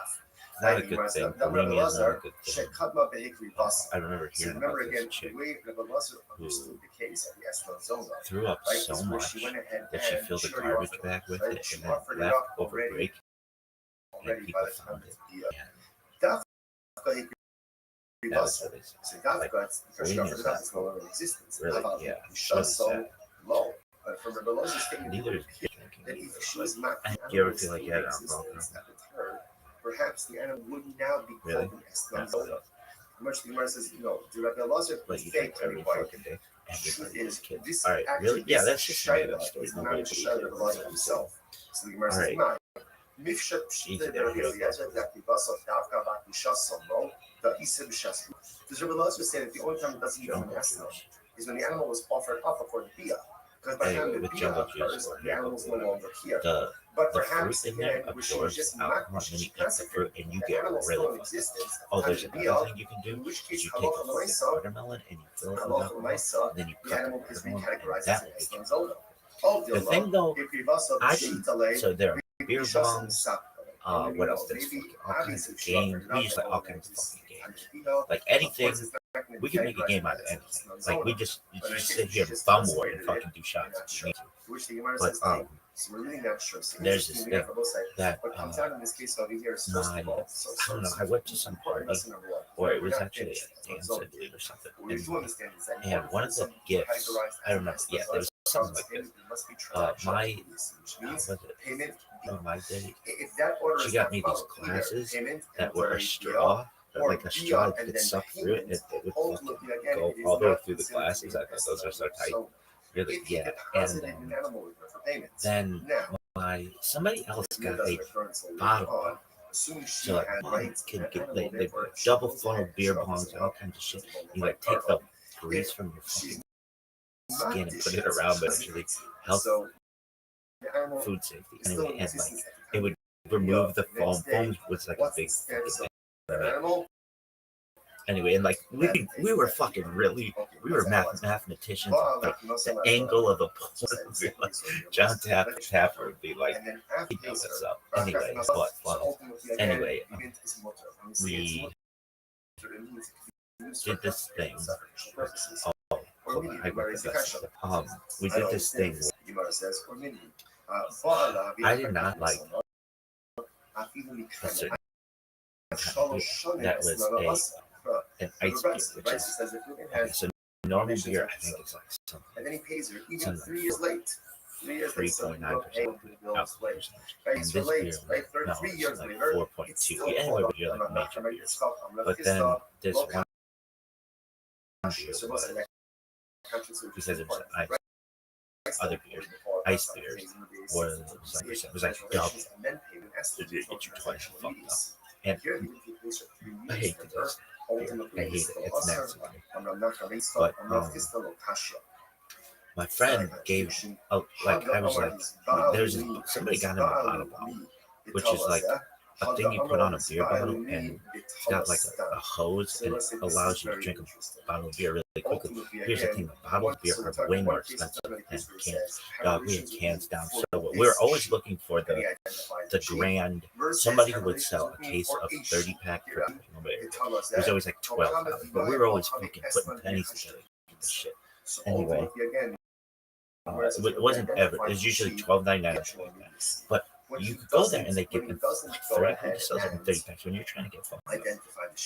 not a good thing. Bulimia is not a good thing. I remember So hearing remember about again, this chick the way Rabbi Eliezer understood the case of the Eslan zona, threw up right, so is where much she went ahead that she and filled the she already garbage offered bag with right? it She and then offered it left up over already, break, and by people the time found of it. the And Dafka that was what they said. So Dafka, Like, because she bulimia offered is it up, not it's no longer in existence. really, How about yeah, the it's really so sad. low? But from Rabbi Eliezer statement, Neither is that drinking if either. she Like, was not and the do you ever animal's feel like you in had an alcohol existence problem? at the time, perhaps the animal would now be Really? called an Eslan Not zona. really. Much the Gemara says, no, the Rabbi Eliezer But is you drink fake every anyway. fucking day. Truth Everybody has is, kids. this All right, actually, really? Yeah, this that's just a made up Shaila story. is Nobody not believes Shaila it. Rabbi Eliezer himself. So the Gemara All says, right. "My mifshat Easy the there, Rabbi here. Eliezer that the basal davka about the shasamo the isem shas." Does Rabbi Eliezer say that the only time it doesn't become an Jungle Eslan juice. is when the animal was offered up according to Bia? Because by the time Anyway, the with Bia jungle juice occurs, or the animal's no whatever, longer here. the But the fruit perhaps in there again, where she was absorbs just alcohol, not and then you eat the consecrated, fruit, and you the get animal's really still in fucked up. existence. Oh, At there's the time another of thing you can Bia, do in which is case, you take a halacha fucking l'maisa, watermelon and you fill it with halacha alcohol, l'maisa, and then you the cut the animal is watermelon, and recategorized that as an will get Eslan you. zona. Oh, The thing though, I didn't. So there are beer bongs. What else? There's fucking all kinds of games. We just like all kinds of fucking games. Like anything, we can make a game out of anything. Like we just sit here and bum war and fucking do shots if we need to. But so we're really not sure. So there's this thing that what comes out in this case over here is my first of all, I don't know. I went to some party, or it was actually a dance, I believe, or something. And one of the gifts, I remember. Yeah, there was something like this. My was it? Oh, my date. She got me these glasses that were a straw, or like a straw that could suck through it, and it would fucking go all the way through the glasses. I thought those are so tight. Really, yeah. And then somebody else got a bottle. So like mom can get like double full of beer bongs and all kinds of shit. You like take the grease from your fucking skin and put it around, but actually health, food safety. Anyway, and like it would remove the foam. Foam was like a big fucking thing. Anyway, and like we were fucking really we were mathematicians. Like the angle of a point would be like John Tapper would be like, he knows what's up. Anyway, but anyway, we did this thing. Oh, hold on, I got the best. We did this thing. I did not like a certain that was an ice beer, which is okay, so normal beer. I think it's like something. And then he pays her even 3 years late. 3.9% alcohol. And this beer, no, it's like 4.2. Yeah, anyway, but you're like major beers. But then this one beer was, because it was ice, other beers, ice beers, it was like double. It get you twice fucked up. And I hate this. I hate it. It's nasty. But my friend gave, like, I was like, there's somebody got him a bottle bottle, which is like a thing you put on a beer bottle, and it's got like a hose, and it allows you to drink a bottle of beer really quickly. Here's the thing: the bottles of beer are way more expensive than cans. We had cans down, so we were always looking for the grand, somebody who would sell a case of 30-pack for it was always like $12, but we were always fucking putting pennies together to get this shit. Anyway, it wasn't ever. It was usually $12.99, but you could go there and they give them like 30. Who sells it in 30 packs when you're trying to get fucked up?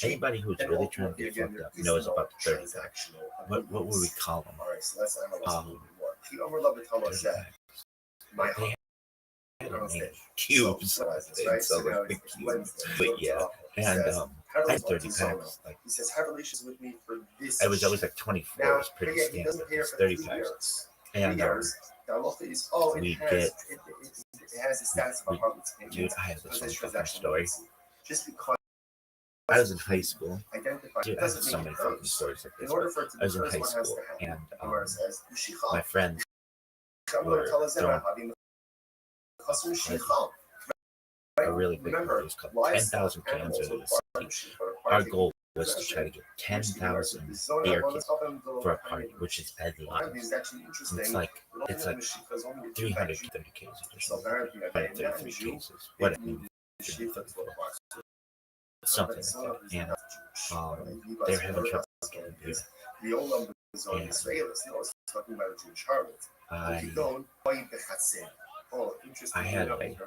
Anybody who's really trying to get fucked up knows about the 30 packs. What would we call them? 30 packs. They had a name. Cubes. They sell like big cubes. But yeah, and I had 30 packs. Like, it was always like 24. It was pretty standard. It was 30 packs. And we get, dude, I have this one fucking story. I was in high school. Dude, I have so many fucking stories like this. I was in high school, and my friends were throwing a really big party. It was called 10,000 cans into the city. Our goal was to try to get 10,000 beer cans for a party, which is a lot. It's like 330 cases or something. 333 cases. What I mean, something like that. And they're having trouble getting beer. And I had a way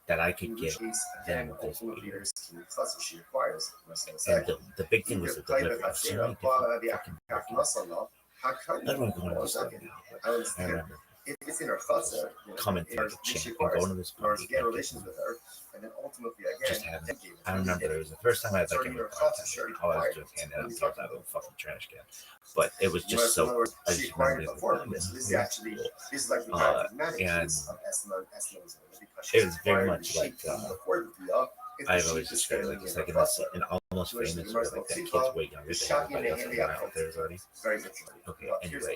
that I could get them this beer. And the big thing was the delivery. So many different fucking I don't want to go into this story now, but I remember coming through the chain and going to this party and just having it. I remember it was the first time I had like a real contact. All I was doing was handing out beers out of a fucking trash can. But it was just so, I just remember it was really cool. And it was very much like, I've always described it like it's like an almost famous where like that kid's way younger than everybody else in out there already. Okay, anyway,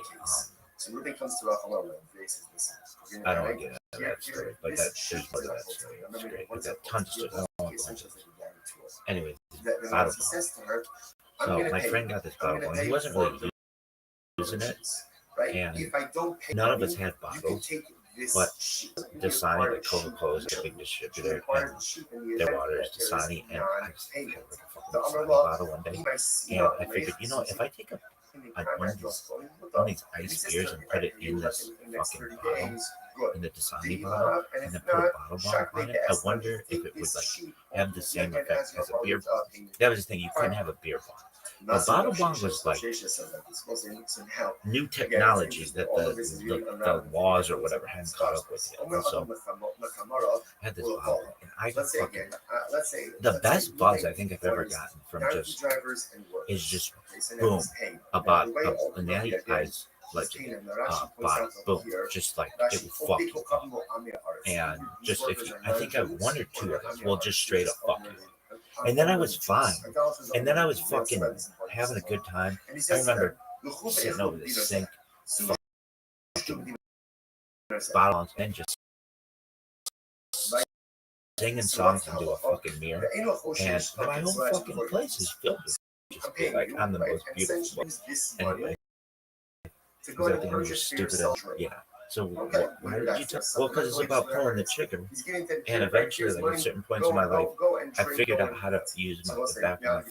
I don't want to get into that story, but there's more to that story. It's great. It's got tons of stories. I don't want to go into it. Anyway, bottle ball. So my friend got this bottle ball, and he wasn't really using it, and none of us had bottles. But Dasani, like Coca-Cola is a big distributor, and their water is Dasani, and I just had like a fucking Dasani bottle one day, and I figured, if I take one of these ice beers and put it in this fucking bottle, in the Dasani bottle, and then put a bottle bottle on it, I wonder if it would like have the same effect as a beer bottle. That was the thing, you couldn't have a beer bottle. The bottle bond was like new technology that the laws or whatever hadn't caught up with yet. So I had this bottle, and I got fucking the best buzz I think I've ever gotten from just boom, about a natty ice legend bottle, boom, just like it would fuck you up. And just I think I one or two of them will just straight up fuck you. And then I was fine. And then I was fucking having a good time. I remember sitting over the sink, fucking bottle and just singing songs into a fucking mirror. And my whole fucking place is filled with just be like, I'm the most beautiful one. Anyway, because I think I'm just stupid. Yeah. So why did you tell? Well, because it's about pulling the trigger. And eventually, like at certain points in my life, I figured out how to use the back of my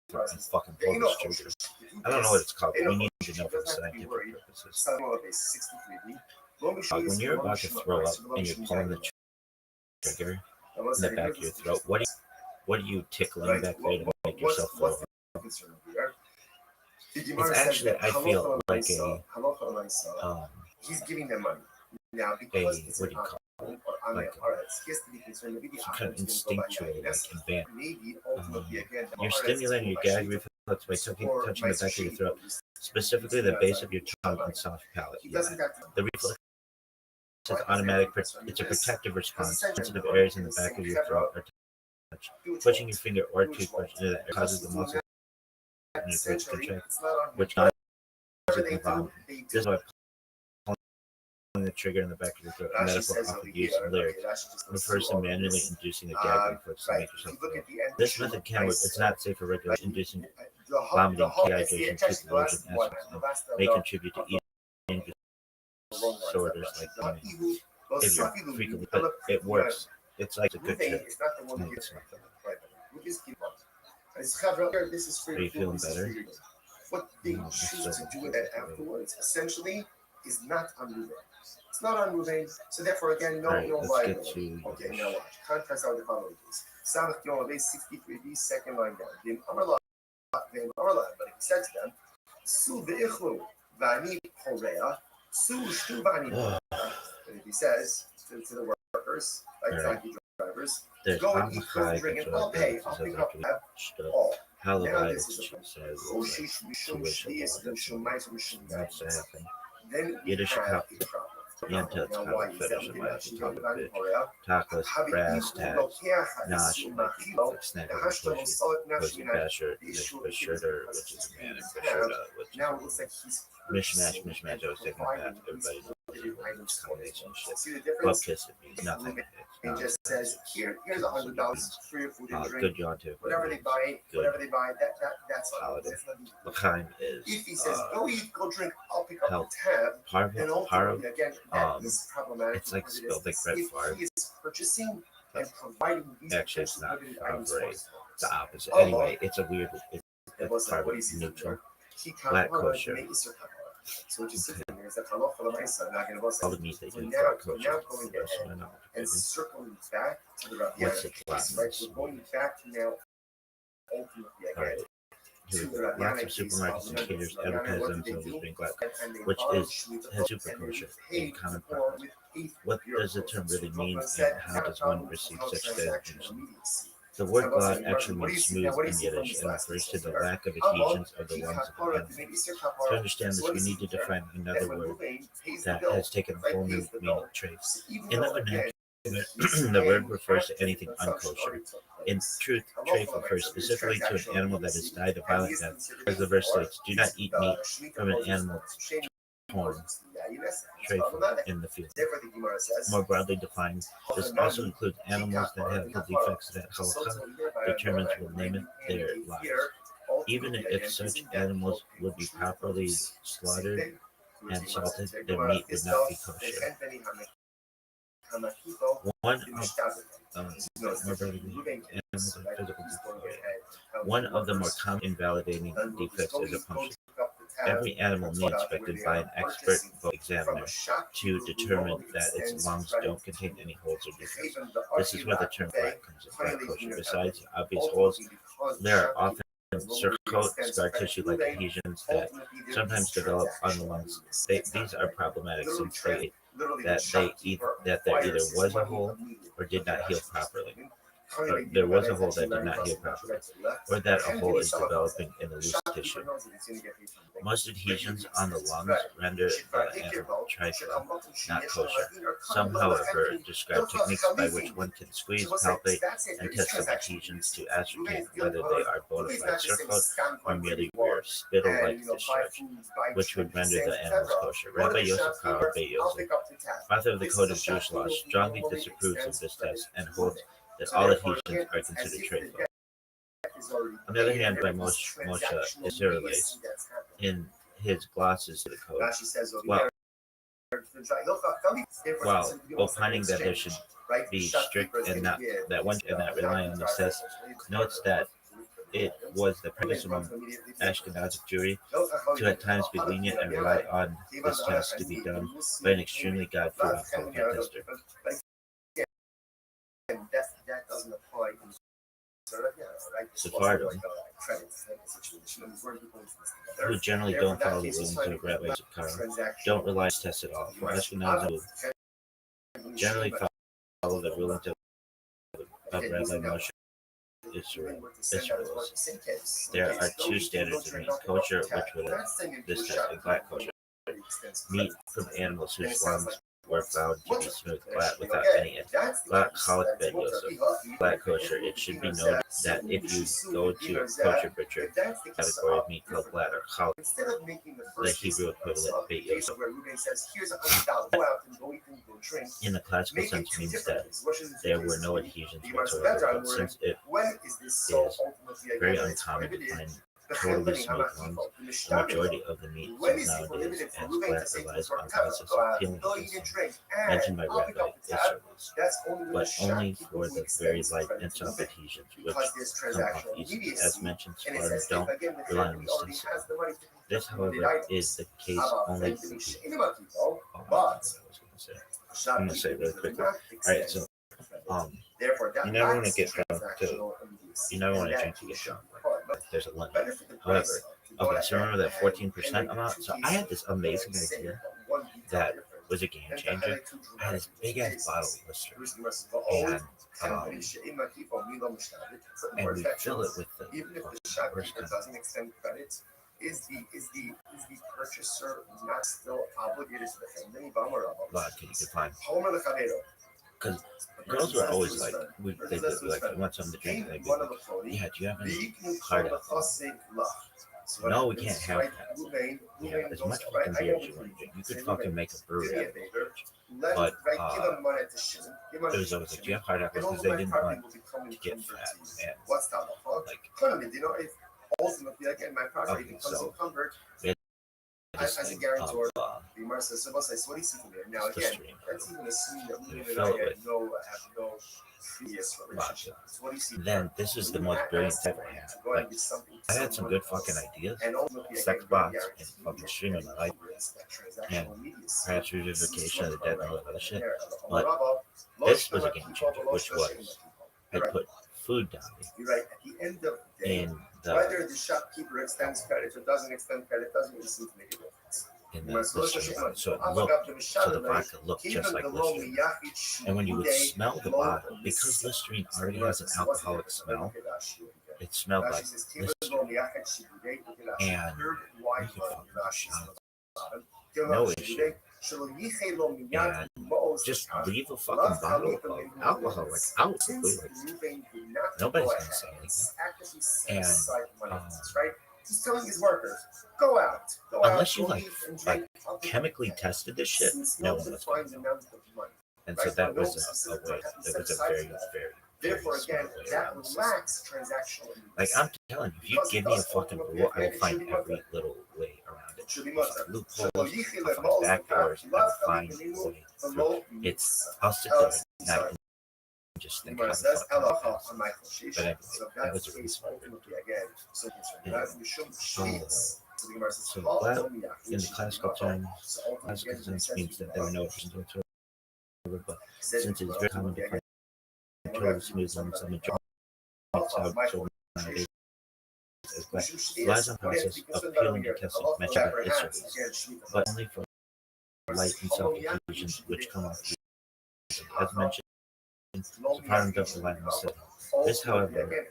foot and fucking pull this trigger. I don't know what it's called, but we need to know for scientific purposes. When you're about to throw up and you're pulling the trigger in the back of your throat, what are you tickling back there to make yourself throw up? It's actually, I feel like he's giving them money. Now, what do you call it? Like kind of instinctual, like advanced. You're stimulating your gag reflex by touching the back of your throat, specifically the base of your tongue and soft palate. Yeah. The reflex is automatic. It's a protective response. Sensitive areas in the back of your throat are touched. Pushing your finger or toothbrush into that causes the muscle in your throat to contract, which causes the vomiting. This is why pulling the trigger in the back of your throat, a metaphor often used in lyrics, refers to manually inducing a gag reflex to make yourself throw up. This method can work. It's not safe for regular inducing vomiting, dehydration, tooth erosion, aspects, and may contribute to eating disorders like vomiting. If you're frequently, but it works. It's like a good trick. No, it's not that. Are you feeling better? What they choose to do with it afterwards, essentially, is not unmoving. It's not unmoving, so therefore, again, no liability. Okay, now watch. Contrast out the following things. Samach Yom 63b, second line down. Vim Amarla, but if he said to them, Su ve'ichlu v'ani horea, Su shtu v'ani horea. And if he says to the workers, like donkey drivers, go and eat, go and drink, and I'll pay. I'll pick up all. How the Now Bible this is says then Yiddish have cup. a problem. Yenta Now, why is that? Tacos, brass tags, nosh, like snack and pushy, pussy basher, bashirter, which is a man, and bashirta, which is now it looks like he's mishmash. I was taking that. Everybody knows combination shit. Well, kiss it means nothing. It just says here's $100 for your food and drink. Good John too. Whatever they buy, that's holiday. all. L'chaim is. If he says go eat, go drink, I'll pick up the tab. And ultimately, again, that is problematic. It's like spelled like Brett Favre. He is purchasing and providing these. Actually, it's not Favre. It's the opposite. Anyway, it's a weird. It's Favre neutral. Black kosher. So what you see here is that halacha l'maisa not going to All the meat they do now for going kosher. and circling back to the Rabbi. What's it? Right, we're going back to now ultimately again. Lots of supermarkets and caterers advertise themselves as being black, which has super kosher in common practice. What does the term really mean, and how does one receive such designation? The word glad actually means smooth in Yiddish and refers to the lack of adhesions of the lungs of the animal. To understand this, we need to define another word that has taken a whole new meaning trace. In the vernacular, the word refers to anything unkosher. In truth, treif refers specifically to an animal that has died a violent death. As the verse states, do not eat meat from an animal torn in the field. More broadly defined, this also includes animals that have the defects that halakha determines will limit their lives. Even if such animals would be properly slaughtered and salted, their meat would not be kosher. One of the more common invalidating defects is a puncture. Every animal needs inspected by an expert examiner to determine that its lungs don't contain any holes or defects. This is where the term black comes in, black kosher. Besides obvious holes, there are often circled scar tissue-like adhesions that sometimes develop on the lungs. These are problematic since there either was a hole or did not heal properly. Or there was a hole that did not heal properly, or that a hole is developing in the loose tissue. Most adhesions on the lungs render the animal trifling, not kosher. Some, however, describe techniques by which one can squeeze, palpate, and test some adhesions to ascertain whether they are bona fide circled or merely mere spittle-like discharge, which would render the animals kosher. Rabbi Yosef Karo Beit Yosef, author of the Code of Jewish Law, strongly disapproves of this test and holds that all adhesions are considered treif. On the other hand, by Moshe Israelites in his glosses to the code, while, while opining that there should be strict and not rely on the test, notes that it was the practice among Ashkenazic Jewry to at times be lenient and rely on this test to be done by an extremely God-fearing qualified tester. Sephardim, who generally don't follow the rulings of Rabbi Zakar, don't rely on this test at all. For Ashkenazim, who generally follow the rulings of Rabbi Moshe Israelis. There are two standards of meat: kosher, which would this test, and glatt kosher. Meat from animals whose lungs were found to be smooth, glatt without any glatt chalik ben Yosef. Glatt kosher. It should be noted that if you go to a kosher butcher, category of meat called glatt or chalik, the Hebrew equivalent bet Yosef. In the classical sense means that there were no adhesions whatsoever, but since it is very uncommon to find totally smooth lungs, the majority of the meat sold nowadays as glatt relies on the process of peeling it, mentioned by Rabbi Israelis, but only for the very light and soft adhesions which come off easily. As mentioned, Sephardim don't rely on this tendency. This, however, is the case only for people. I'm going to say it really quickly. Alright, so you never want to get drunk you never want to drink to get drunk. There's a limit. However, okay, so remember that 14% amount? So I had this amazing idea that was a game changer. I had this big ass bottle of Lister, and we fill it with the worst kind of. Is the purchaser not still obligated to defend any bomb or vodka you could find? Because girls were always like, they did like, I want something to drink. And they'd be like, yeah, do you have any hard alcohol? No, we can't have that. Yeah, as much fucking beer as you want to drink. You could fucking make a brewery out of beer. But it was always like, do you have hard alcohol? Because they didn't want to get fat. And like, ultimately, again, my project becomes encumbered as a guarantor. The Gemara says, so what do you see from there? Now, again, that's even assuming that we have no previous relationship. So what do you see? Then this is the most brilliant type I had. Like, I had some good fucking ideas, sex bots, and fucking streaming my life, and perhaps revivification of the dead and all that other shit. But this was a game changer, which was I put food down in whether the shopkeeper extends credit or doesn't extend credit doesn't really seem to make a difference. In the so the vodka looked just like Listerine. And when you would smell the bottle, because Listerine already has an alcoholic smell, it smelled like Listerine. And you could fucking shot no issue. And just leave a fucking bottle of alcohol like out. Like, nobody's gonna say anything. And he's telling his workers, go out. Unless you like chemically tested this shit, no one was going to know. And so that was a way. That was a very, very. Therefore, again, that lacks transactional. Like I'm telling you, if you give me a fucking rule, I will find every little way around it. Loopholes, I'll find back doors, I'll find a way through. I'll sit there and not even just think how the fuck I'm gonna pass. But anyway, that was a really smart thing to do. So that, in the classical terms, classical sense means that there were no options whatsoever, but since it is very common to find totally smooth lungs on the jaw, so nowadays as well. Relies on process of peeling and testing mentioned by Israelis, but only for light and soft adhesions which come off easily. As mentioned, Sephardim don't rely on the This, however,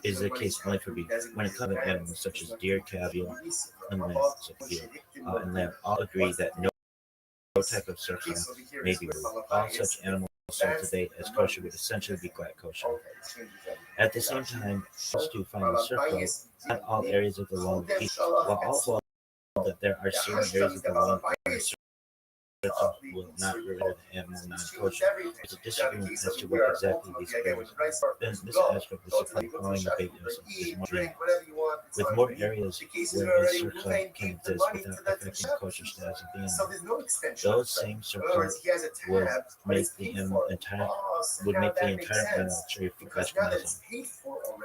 is the case only for beef. When it comes to animals such as deer, cattle, and lamb, all agree that no type of circle may be removed. All such animals sold today as kosher would essentially be glatt kosher. At the same time, those who find the circle not all areas of the loan eat, while all hold that there are certain areas of the loan will not render the animal non-kosher. There's a disagreement as to what exactly these areas are. In this aspect, the supply following the bait is more lenient. With more areas where a circle can exist without affecting kosher status of the animal, those same circles would make the animal entire animal tree for vegetarianism,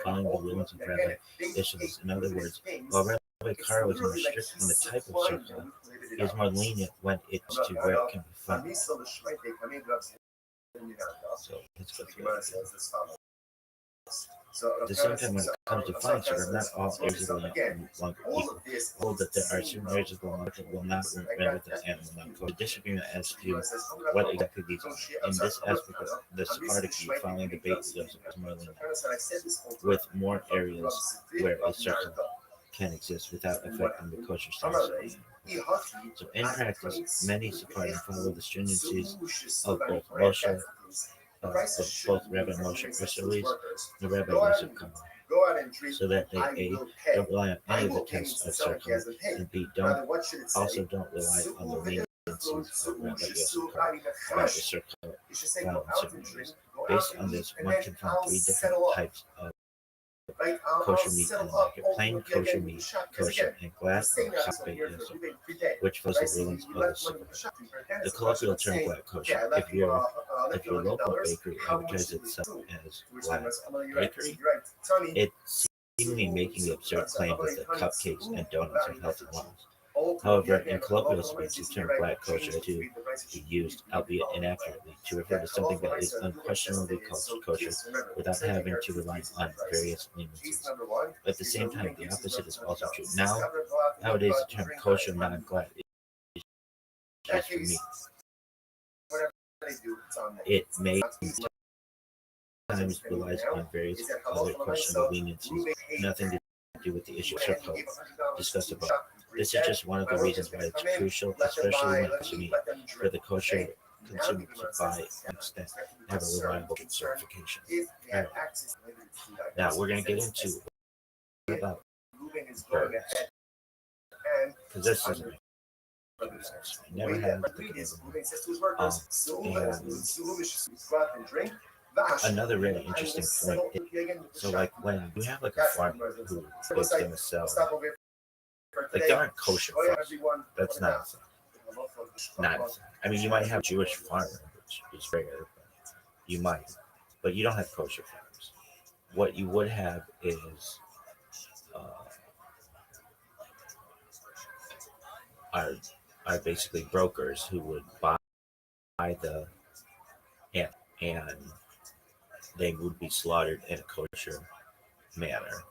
following the rulings of Rabbi issues. In other words, while Rabbi Carr was more strict on the type of circle, he is more lenient when it's to where it can be found. So let's go through it. At the same time, when it comes to finding sugar, not all areas of the land are longer equal. Hold that there are certain areas of the land that will not render the animal non-kosher. The disagreement as to what exactly these are. In this aspect, the Sephardic view following the Beit Yosef is more lenient, with more areas where a circle can exist without affecting the kosher status of the animal. So in practice, many Sephardim follow the stringencies of both Moshe, both Rabbi Moshe Christolis and Rabbi Yosef Kamal, so that they A, don't rely on any of the tests of circle, and B, don't rely on the leniencies of Rabbi Yosef Kamal about the circle found in certain areas. Based on this, one can find three different types of kosher meat in the market: plain kosher meat, kosher, and glatt or chapet Yosef, which was the rulings of the Sukkah. The colloquial term glatt kosher, if your local bakery advertises itself as glatt bakery, it's seemingly making the absurd claim that the cupcakes and donuts are health and wellness. However, in colloquial speech, the term glatt kosher is to be used, albeit inaccurately, to refer to something that is unquestionably kosher without having to rely on various leniencies. But at the same time, the opposite is also true. Nowadays, the term kosher non-glatt is used for meat. It may sometimes relies on various other questionable leniencies, nothing to do with the issue of circle discussed above. This is just one of the reasons why it's crucial, especially when it comes to meat, for the kosher consumer to buy an extent and have a reliable certification. Right. Now we're going to get into what about birds, because this is I never had another really interesting point. So, like when you have like a farmer who is going to sell, like there aren't kosher farms. That's nonsense. Nonsense. I mean, you might have Jewish farmers, which is rare. You might, but you don't have kosher farms. What you would have is are basically brokers who would buy the animal, and they would be slaughtered in a kosher manner.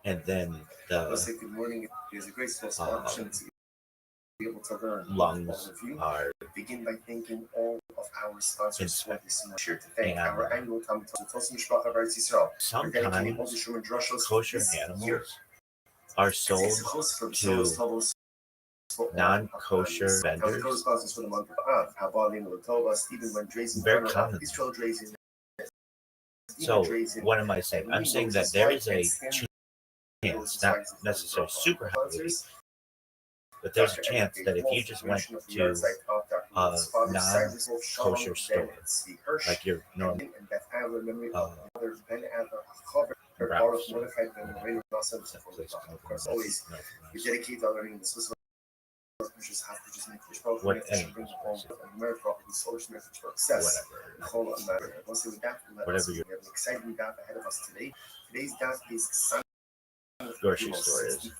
And then the lungs are inspected. And sometimes kosher animals are sold to non-kosher vendors. Very common. So what am I saying? I'm saying that there is a chance, not necessarily super high, but there's a chance that if you just went to a non-kosher store, like your normal whatever your grocery store is,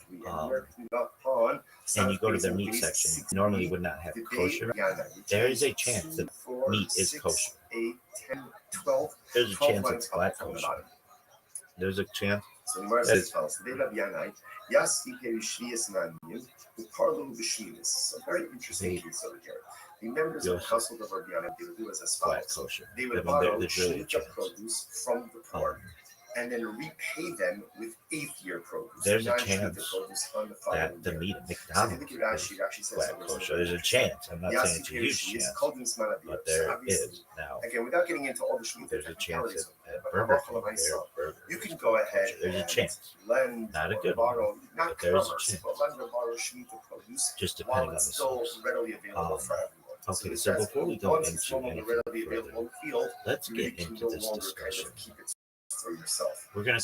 and you go to their meat section, normally would not have kosher. There is a chance that meat is kosher. There's a chance it's glatt kosher. There's a chance. So very interesting case over here. The members of the household of Rabbi do as follows. They would borrow sheet of produce from the poor and then repay them with eighth-year produce. There's a chance that the meat at McDonald's is glatt kosher. There's a chance. I'm not saying it's a huge chance, but there is. Now, again, without getting into all the shmeat, there's a chance that Burger King, you can go ahead. There's a chance. Not a good one, but there's a chance. Just depending on the source. Readily available for everyone. Okay, so before we go into anything further, let's get into this discussion. We're gonna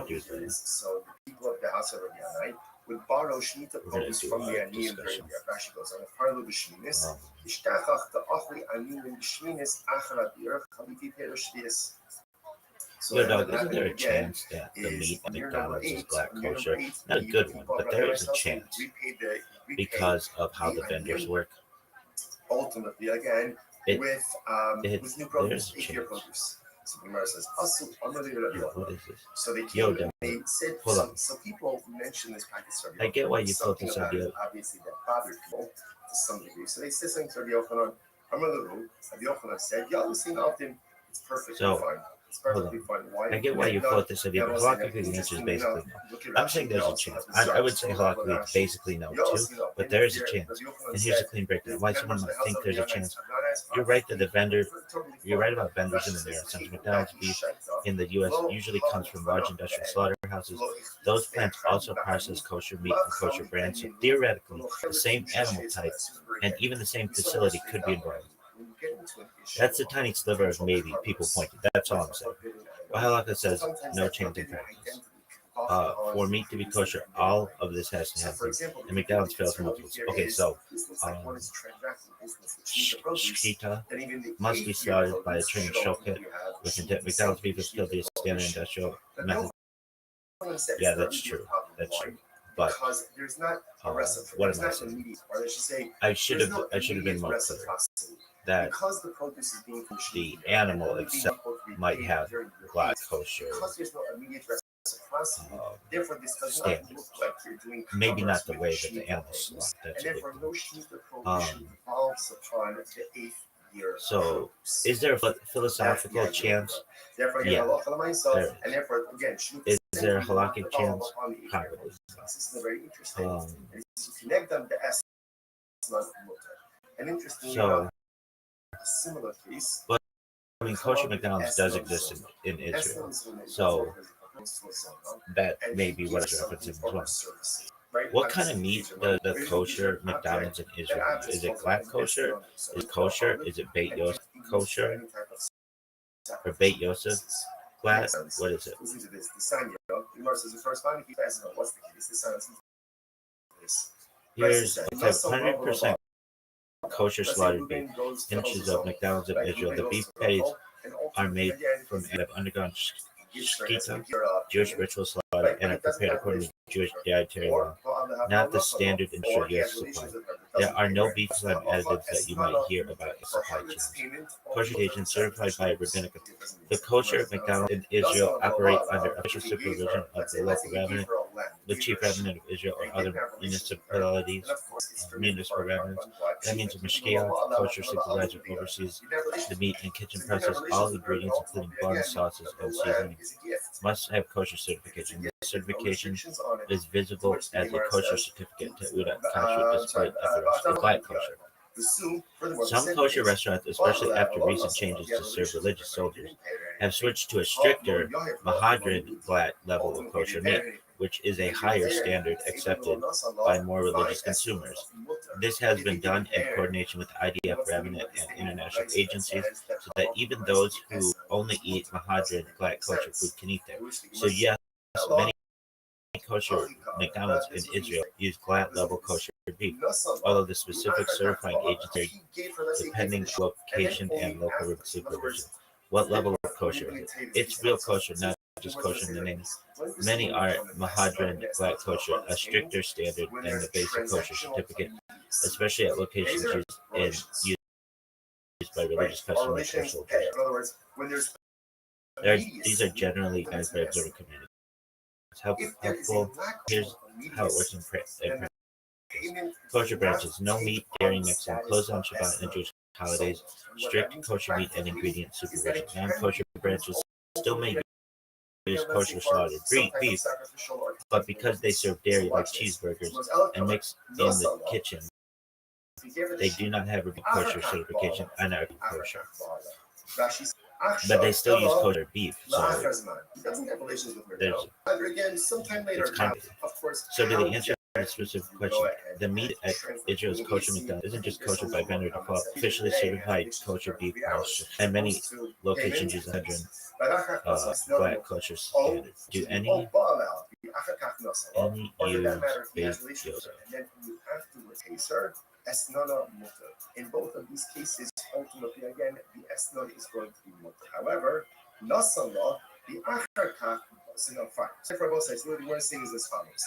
do this. So the people of the house of Rabbi would borrow Shemitah produce from the Aniyim during the Rashi goes on. Farlu b'Shminis, Ishtachach ta'achli Aniyim b'Shminis achar abir chaliti perush shvius. Yo, dog, isn't there a chance that the meat at McDonald's is black kosher? Not a good one, but there is a chance because of how the vendors work. Ultimately, again, with new produce, there's a year chance. produce. So the Gemara says, What is this? so they Yo, came dog, and they said, hold on. so people mention this practice. I get why you felt this something about idea. it, obviously, that bothered people to some degree. So they said something to Rabbi Yochanan. Rabbi Yochanan said, "Y'all seen often. It's perfectly fine. It's perfectly fine. Why? I get why you felt this idea, but halakhically the answer is basically no. I'm saying there's a chance. I would say halakhically it's basically no too, but there is a chance. And here's a clean breakdown. Why someone might think there's a chance. You're right that you're right about vendors in the there. Since McDonald's beef in the U.S. usually comes from large industrial slaughterhouses, those plants also process kosher meat and kosher brands. So theoretically, the same animal type and even the same facility could be involved. That's a tiny sliver of maybe people pointed. That's all I'm saying. Well, halakha says no change in practice. For meat to be kosher, all of this has to happen. And McDonald's fails from multiple. Okay, so shechita must be slaughtered by a trained shochet with intent. McDonald's beef is killed via standard industrial method. Yeah, that's true. That's true. But what am I saying? I should have been more clear that the animal itself might have black kosher standards. Maybe not the way that the animal slaughtered. That's a big thing. So, is there a philosophical chance? Yeah, there is. Is there a halakhic chance? Probably. So, but I mean, kosher McDonald's does exist in Israel, so that may be what it's referencing as well. What kind of meat does the kosher McDonald's in Israel use? Is it black kosher? Is it kosher? Is it Beit Yosef kosher? Or Beit Yosef black? What is it? Here's 100% kosher slaughtered beef. Images of McDonald's in Israel. The beef patties are made from and have undergone shechita, Jewish ritual slaughter, and are prepared according to Jewish dietary law, not the standard industrial US supply. There are no beef slime additives that you might hear about in supply chains. Kosher agents certified by rabbinic. The kosher McDonald's in Israel operate under official supervision of the local rabbinate, the chief rabbinate of Israel, or other municipalities, municipal rabbinates. That means a mashgiach, kosher supervisor, oversees the meat and kitchen process. All ingredients, including butter, sauces, and seasonings, must have kosher certification. The certification is visible as a kosher certificate to Uda Kasher displayed at the restaurant. Black kosher. Some kosher restaurants, especially after recent changes to serve religious soldiers, have switched to a stricter Mahadran black level of kosher meat, which is a higher standard accepted by more religious consumers. This has been done in coordination with IDF, rabbinate, and international agencies, so that even those who only eat Mahadran black kosher food can eat there. So yes, many kosher McDonald's in Israel use black level kosher beef, although the specific certifying agency depending on location and local supervision. What level of kosher is it? It's real kosher, not just kosher in the name. Many are Mahadran black kosher, a stricter standard than the basic kosher certificate, especially at locations used by religious customers or soldiers. These are generally recognized by observant communities. It's helpful. Here's how it works in practice. Kosher branches: no meat, dairy, mixing, closed on Shabbat and Jewish holidays. Strict kosher meat and ingredient supervision. Non-kosher branches still may use kosher slaughtered beef, but because they serve dairy like cheeseburgers and mix in the kitchen, they do not have a kosher certification and are kosher. But they still use kosher beef, so it's complicated. So to the answer a specific question. The meat at Israel's kosher McDonald's isn't just kosher by vendor default, officially certified kosher beef pasture, and many locations use the Hedron black kosher standard. Do any use baked Yosef? In both of these cases, ultimately, again, the esnod is going to be mutter. However, nasallah, the acharkach, fine. So for both sides, what we're saying is as follows: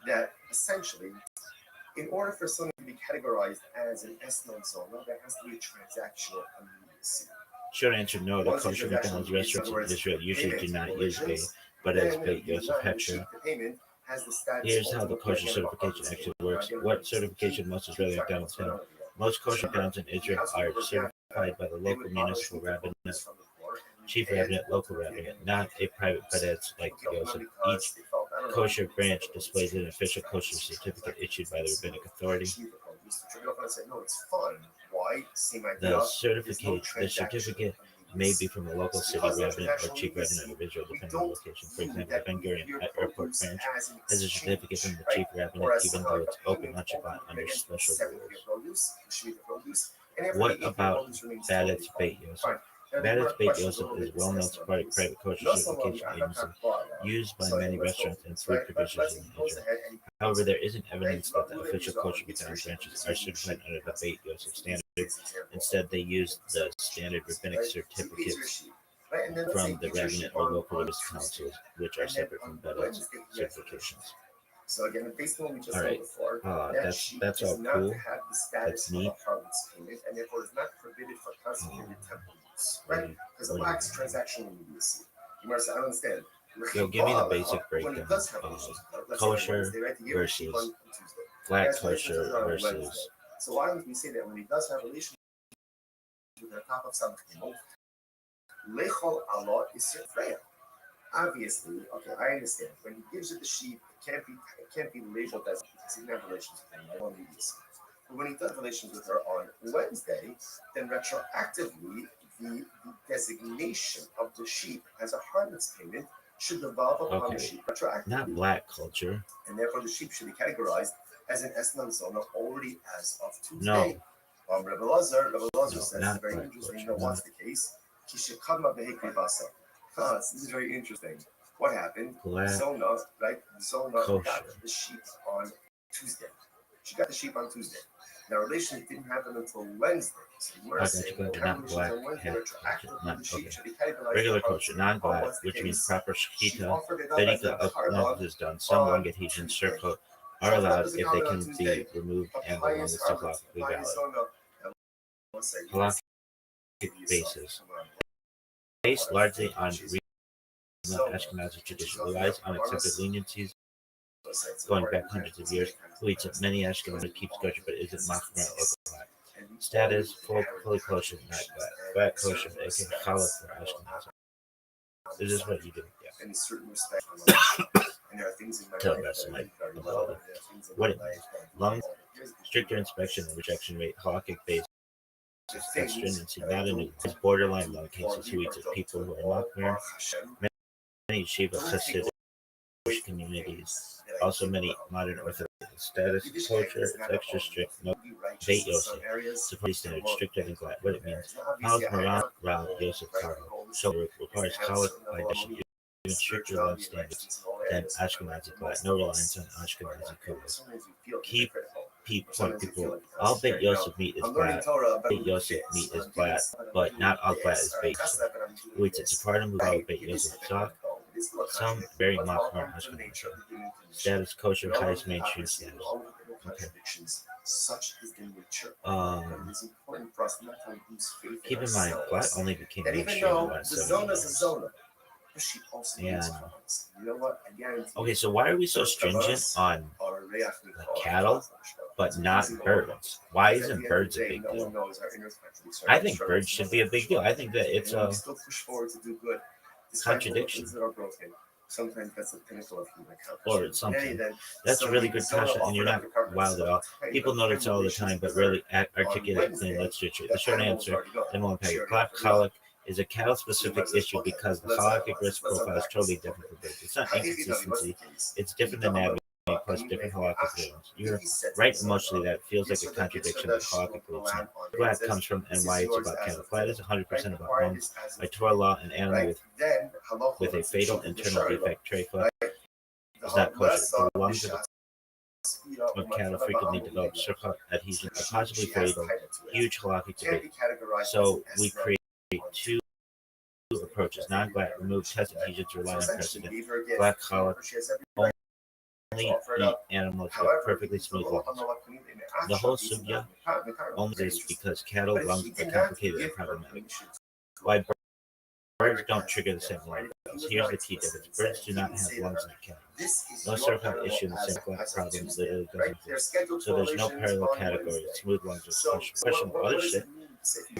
that essentially, in order for something to be categorized as an esnod zona, there has to be a transactional immediacy. Short answer: no. The kosher McDonald's restaurants in Israel usually do not use bait, but as bait Yosef Heksher. Here's how the kosher certification actually works. What certification most Israeli McDonald's have? Most kosher McDonald's in Israel are certified by the local municipal rabbinate, chief rabbinate, local rabbinate, not a private badetz like Yosef. Each kosher branch displays an official kosher certificate issued by the rabbinic authority. The certificate may be from the local city rabbinate or chief rabbinate of Israel, depending on the location. For example, Ben Gurion Airport Branch has a certificate from the chief rabbinate, even though it's open on Shabbat under special rules. What about Badetz Beit Yosef? Badetz Beit Yosef is a well-known Sephardic private kosher certification agency used by many restaurants and food producers in Israel. However, there isn't evidence that the official kosher McDonald's branches are certified under the Beit Yosef standard. Instead, they use the standard rabbinic certificates from the rabbinate or local religious councils, which are separate from Badetz certifications. So again, based on what we just All right. said before, That's all cool. That's neat. And therefore is not forbidden for consecrated temple use, right? Because it lacks transactional immediacy. You must understand. Yo, give me the basic breakdown of kosher versus black kosher versus. So why don't we say that when he does have relations with the top of some lechol Allah is freya. Obviously, okay, I understand. When he gives it the sheep, it can't be labeled as because he didn't have relations with her on immediacy. But when he does relations with her on Wednesday, then retroactively the designation of the sheep as a harvest payment should devolve upon the sheep retroactively. Not black culture. And therefore the sheep should be categorized as an esnan zona already as of Tuesday. No. Rabbi Lazar says very interesting. What's the case? This is very interesting. What happened? Zona, right? Zona got the sheep on Tuesday. She got the sheep on Tuesday. Now, relations didn't happen until Wednesday. So you were saying not black, regular kosher, non-black, which means proper shechita, bedika of is done. Some long adhesions, surcoat are allowed if they can be removed and the longest of halachically valid. Halakhic basis. Based largely on regional Ashkenazi tradition, relies on accepted leniencies going back hundreds of years, leads to many Ashkenazi keeps kosher but isn't machmer or black. Status, fully kosher, not black. Black kosher, aka challah for Ashkenazi. This is what you do. Yeah. In certain respects, Tell the rest of my what it means. Long, stricter inspection and rejection rate, halakhic based stringency, not in his borderline lung cases who eats of people who are machmer. Many Shiva Hasidic communities, also many modern Orthodox status, culture, it's extra strict, no Beit Yosef, Sephardi standard, stricter than black. What it means, How's Moran Rav Yosef Karo, so requires challah by definition, even stricter than standards than Ashkenazi black, no reliance on Ashkenazi codes. Point people, all Beit Yosef meat is black. Beit Yosef meat is black, but not all black is Beit Yosef. Who eats it? Sephardim who follow Beit Yosef soft. Some very machmer Ashkenazi. Status kosher, highest mainstream status. Okay. Keep in mind, black only became mainstream in the last 7 years. And okay, so why are we so stringent on cattle, but not birds? Why isn't birds a big deal? I think birds should be a big deal. I think that it's a contradiction. Sometimes that's the pinnacle of human or something. That's a really good kasha, and you're not wild at all. People notice all the time, but rarely articulate clean literature. The short answer, then we'll unpack it. Black colic is a cattle-specific issue because the halakhic risk profile is totally different for birds. It's not inconsistency. It's different than navigating plus different halakhic rulings. You're right emotionally that it feels like a contradiction, but halakhically it's not. Glad comes from and why it's about cattle. Glad is 100% about lungs. By Torah law, an animal with a fatal internal defect, treifa, is not kosher. The lungs of cattle frequently develop circle adhesion, are possibly fatal. Huge halakhic debate. So we create two approaches. Non-glatt, remove test adhesions, rely on precedent. Glatt halakh, only eat animals with perfectly smooth lungs. The whole sugya only exists because cattle lungs are complicated and problematic. Why birds don't trigger the same alarm bells. Here's the key difference. Birds do not have lungs like cattle. No circumference issue in the same glatt problem literally doesn't exist. So there's no parallel category of smooth lungs or question of other shit.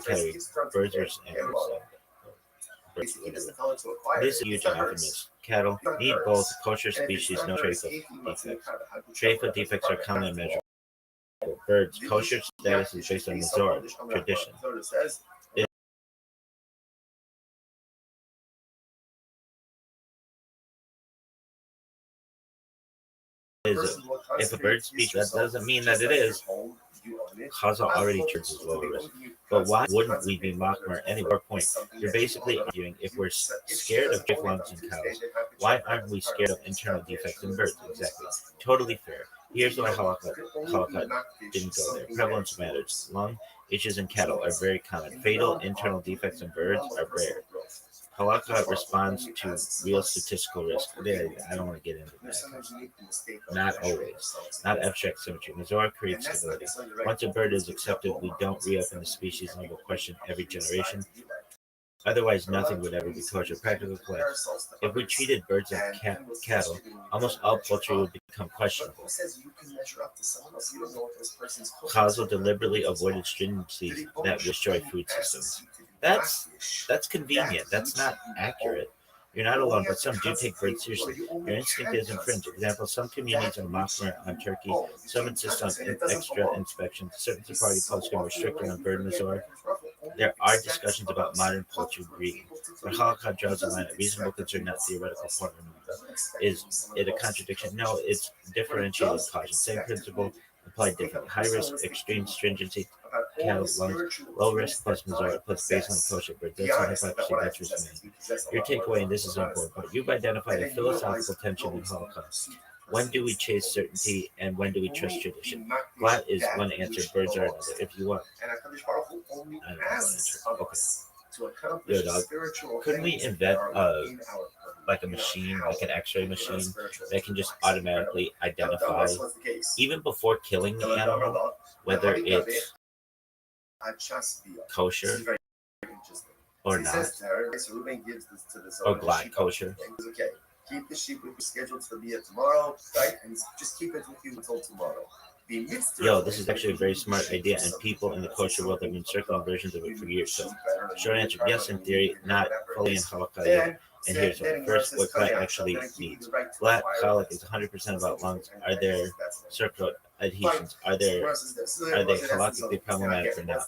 Category birds versus animals. This is a huge and often missed. Cattle need both kosher species, no treifa defects. Treifa defects are common and measurable. Birds' kosher status is based on Mizor, tradition. If a bird speaks, that doesn't mean that it is. Chazal already treats as low risk. But why wouldn't we be machmer any more point? You're basically arguing if we're scared of gift lungs in cows, why aren't we scared of internal defects in birds? Exactly. Totally fair. Here's why halakha didn't go there. Prevalence matters. Lung issues in cattle are very common. Fatal internal defects in birds are rare. Halakha responds to real statistical risk. I don't want to get into that. Not always. Not abstract symmetry. Mizora creates stability. Once a bird is accepted, we don't re-open the species level question every generation. Otherwise, nothing would ever be kosher. Practical class. If we treated birds like cattle, almost all poultry would become questionable. Chazal deliberately avoided stringencies that destroy food systems. That's convenient. That's not accurate. You're not alone, but some do take birds seriously. Your instinct is infringed. Example, some communities are machmer on turkey. Some insist on extra inspections. Certain Sephardi poskim are stricter on bird mizor. There are discussions about modern poultry breeding, but halakha draws the line at reasonable concern, not theoretical point. Is it a contradiction? No, it's differentiated caution. Same principle applied differently. High risk, extreme stringency, cattle lungs, low risk plus Missouri plus baseline kosher bird. That's 25% that's risk. Your takeaway, and this is important, but you've identified a philosophical tension in Holocaust. When do we chase certainty and when do we trust tradition? Glatt is one answer, birds are another. If you want, I don't know one answer. Okay. Yo, dog. Couldn't we invent like a machine, like an X-ray machine, that can just automatically identify, even before killing the animal, whether it's kosher or not, or glatt kosher? Keep the sheep scheduled to be at tomorrow, right? And just keep it with you until tomorrow. Yo, this is actually a very smart idea, and people in the kosher world have been circling versions of it for years. So, short answer, yes, in theory, not fully in halakha yet. And here's what. First, what glatt actually needs. Glatt colic is 100% about lungs. Are there circular adhesions? Are they halakhically problematic or not?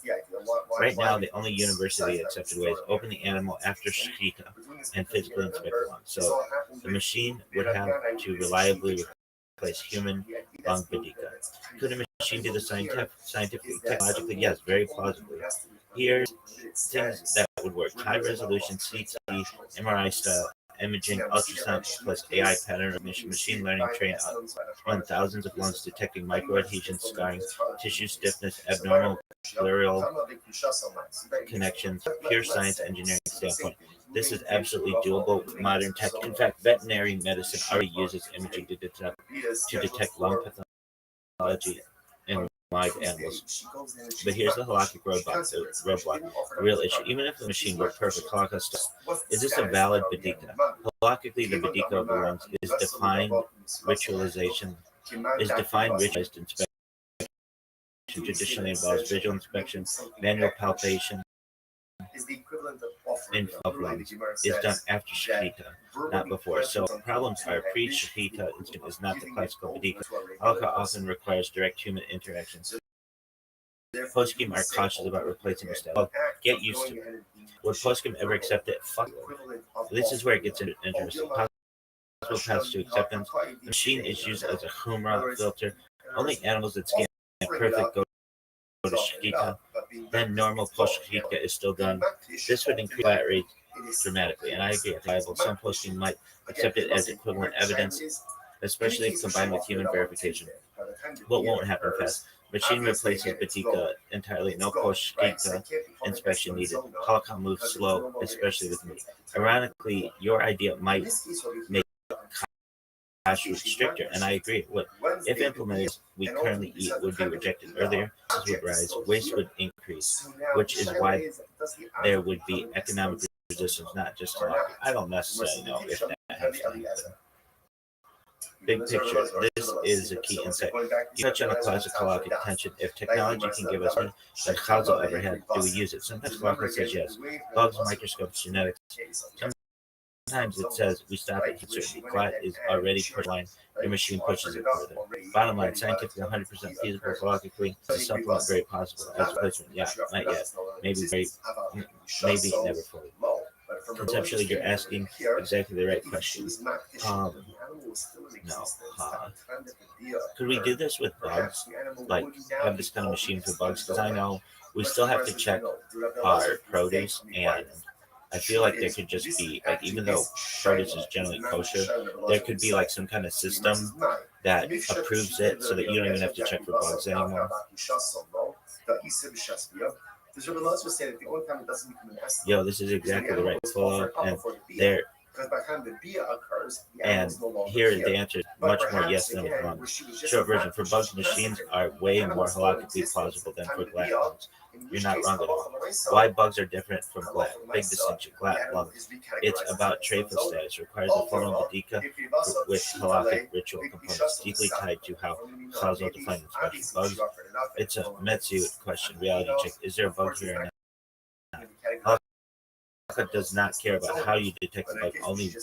Right now, the only university accepted way is open the animal after shechita and physically inspect the lungs. So the machine would have to reliably replace human lung bedika. Could a machine do the scientifically, technologically? Yes, very plausibly. Here's things that would work: high resolution CT, MRI style imaging, ultrasound plus AI pattern recognition, machine learning trained on thousands of lungs, detecting microadhesions, scarring, tissue stiffness, abnormal pleural connections, pure science engineering standpoint. This is absolutely doable with modern tech. In fact, veterinary medicine already uses imaging to detect lung pathology in live animals. But here's the halakhic roadblock, the real issue. Even if the machine were perfect, halakha stuff, is this a valid bedika? Halakhically, the bedika of the lungs is defined ritualized inspection. Traditionally involves visual inspection, manual palpation, of lungs is done after shechita, not before. So problems are pre-shechita instinct is not the classical bedika. Halakha often requires direct human interaction. Poskim are cautious about replacing the style. Well, get used to it. Would poskim ever accept it? Fuck it. This is where it gets interesting. paths to acceptance. The machine is used as a humra filter. Only animals that scan perfect go to Shikita. Then normal post Shikita is still done. This would increase flat rate dramatically, and I agree it's viable. Some posting might accept it as equivalent evidence, especially if combined with human verification. What won't happen fast? Machine replaces Batika entirely, no post-Shikita inspection needed. Qualcomm moves slow, especially with me. Ironically, your idea might make kashrut stricter, and I agree it would. If implemented, we currently eat would be rejected earlier, prices would rise, waste would increase, which is why there would be economic resistance, not just I don't necessarily know if that has to happen. Big picture, this is a key insight. You touch on a classic halakhic tension. If technology can give us money that Chazal ever had, do we use it? Sometimes halakha says yes. Bugs, microscopes, genetics. Sometimes it says we stop at uncertainty. Clot is already pushed line. Your machine pushes it further. Bottom line, scientifically 100% feasible, halakhically, as a supplement, very possible. As a replacement, yeah, not yet. Maybe never fully. Conceptually, you're asking exactly the right question. No. Could we do this with bugs? Like, have this kind of machine for bugs? Because I know we still have to check our produce, and I feel like there could just be, like, even though produce is generally kosher, there could be, like, some kind of system that approves it so that you don't even have to check for bugs anymore. Yo, this is exactly the right flow, and there. And here the answer is much more yes than wrong. Short version, for bugs, machines are way more halakhically plausible than for glass bugs. You're not wrong at all. Why bugs are different from glass? Big distinction. Glass lungs. It's about trophic status. Requires a formal badika with halakhic ritual components deeply tied to how Chazal defined inspection. Bugs. It's a metziut question. Reality check. Is there a bug here or not? Halakha does not care about how you detect the bug, only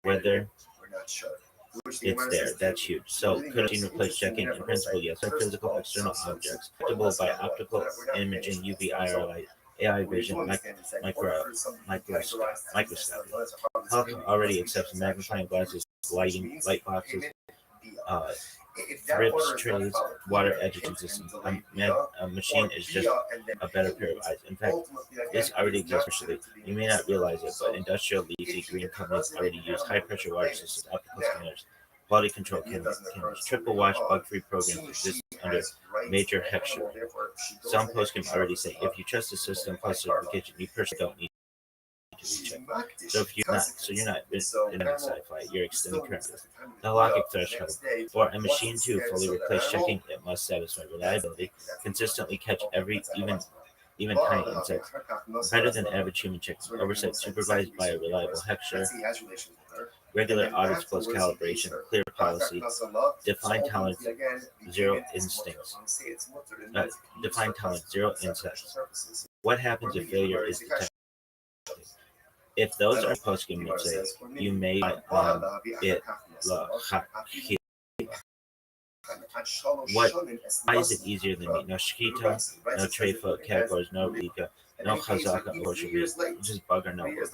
whether it's there. That's huge. So, could a machine replace checking? In principle, yes. Are physical external objects detectable by optical imaging, UV, IR light, AI vision, microscopy? Halakha already accepts magnifying glasses, light boxes, thrips, trays, water editing systems. A machine is just a better pair of eyes. In fact, this already exists commercially. You may not realize it, but industrial leafy green companies already use high-pressure water systems, optical scanners, quality control cameras, triple wash bug-free programs exist under major hechsher. Some postgame already say, if you trust the system plus certification, you personally don't need to recheck. So if you're not in sci-fi, you're extending current. The halakhic threshold. For a machine to fully replace checking, it must satisfy reliability, consistently catch even tiny insects, better than average human checking, oversight supervised by a reliable hechsher, regular audits plus calibration, clear policy, defined tolerance, zero instincts. Defined tolerance, zero insects. What happens if failure is detected? If those are post-game say, you may it why is it easier than me? No Shikita, no Trefa, categories, no Rika, no Chazaka, or just bug or no work.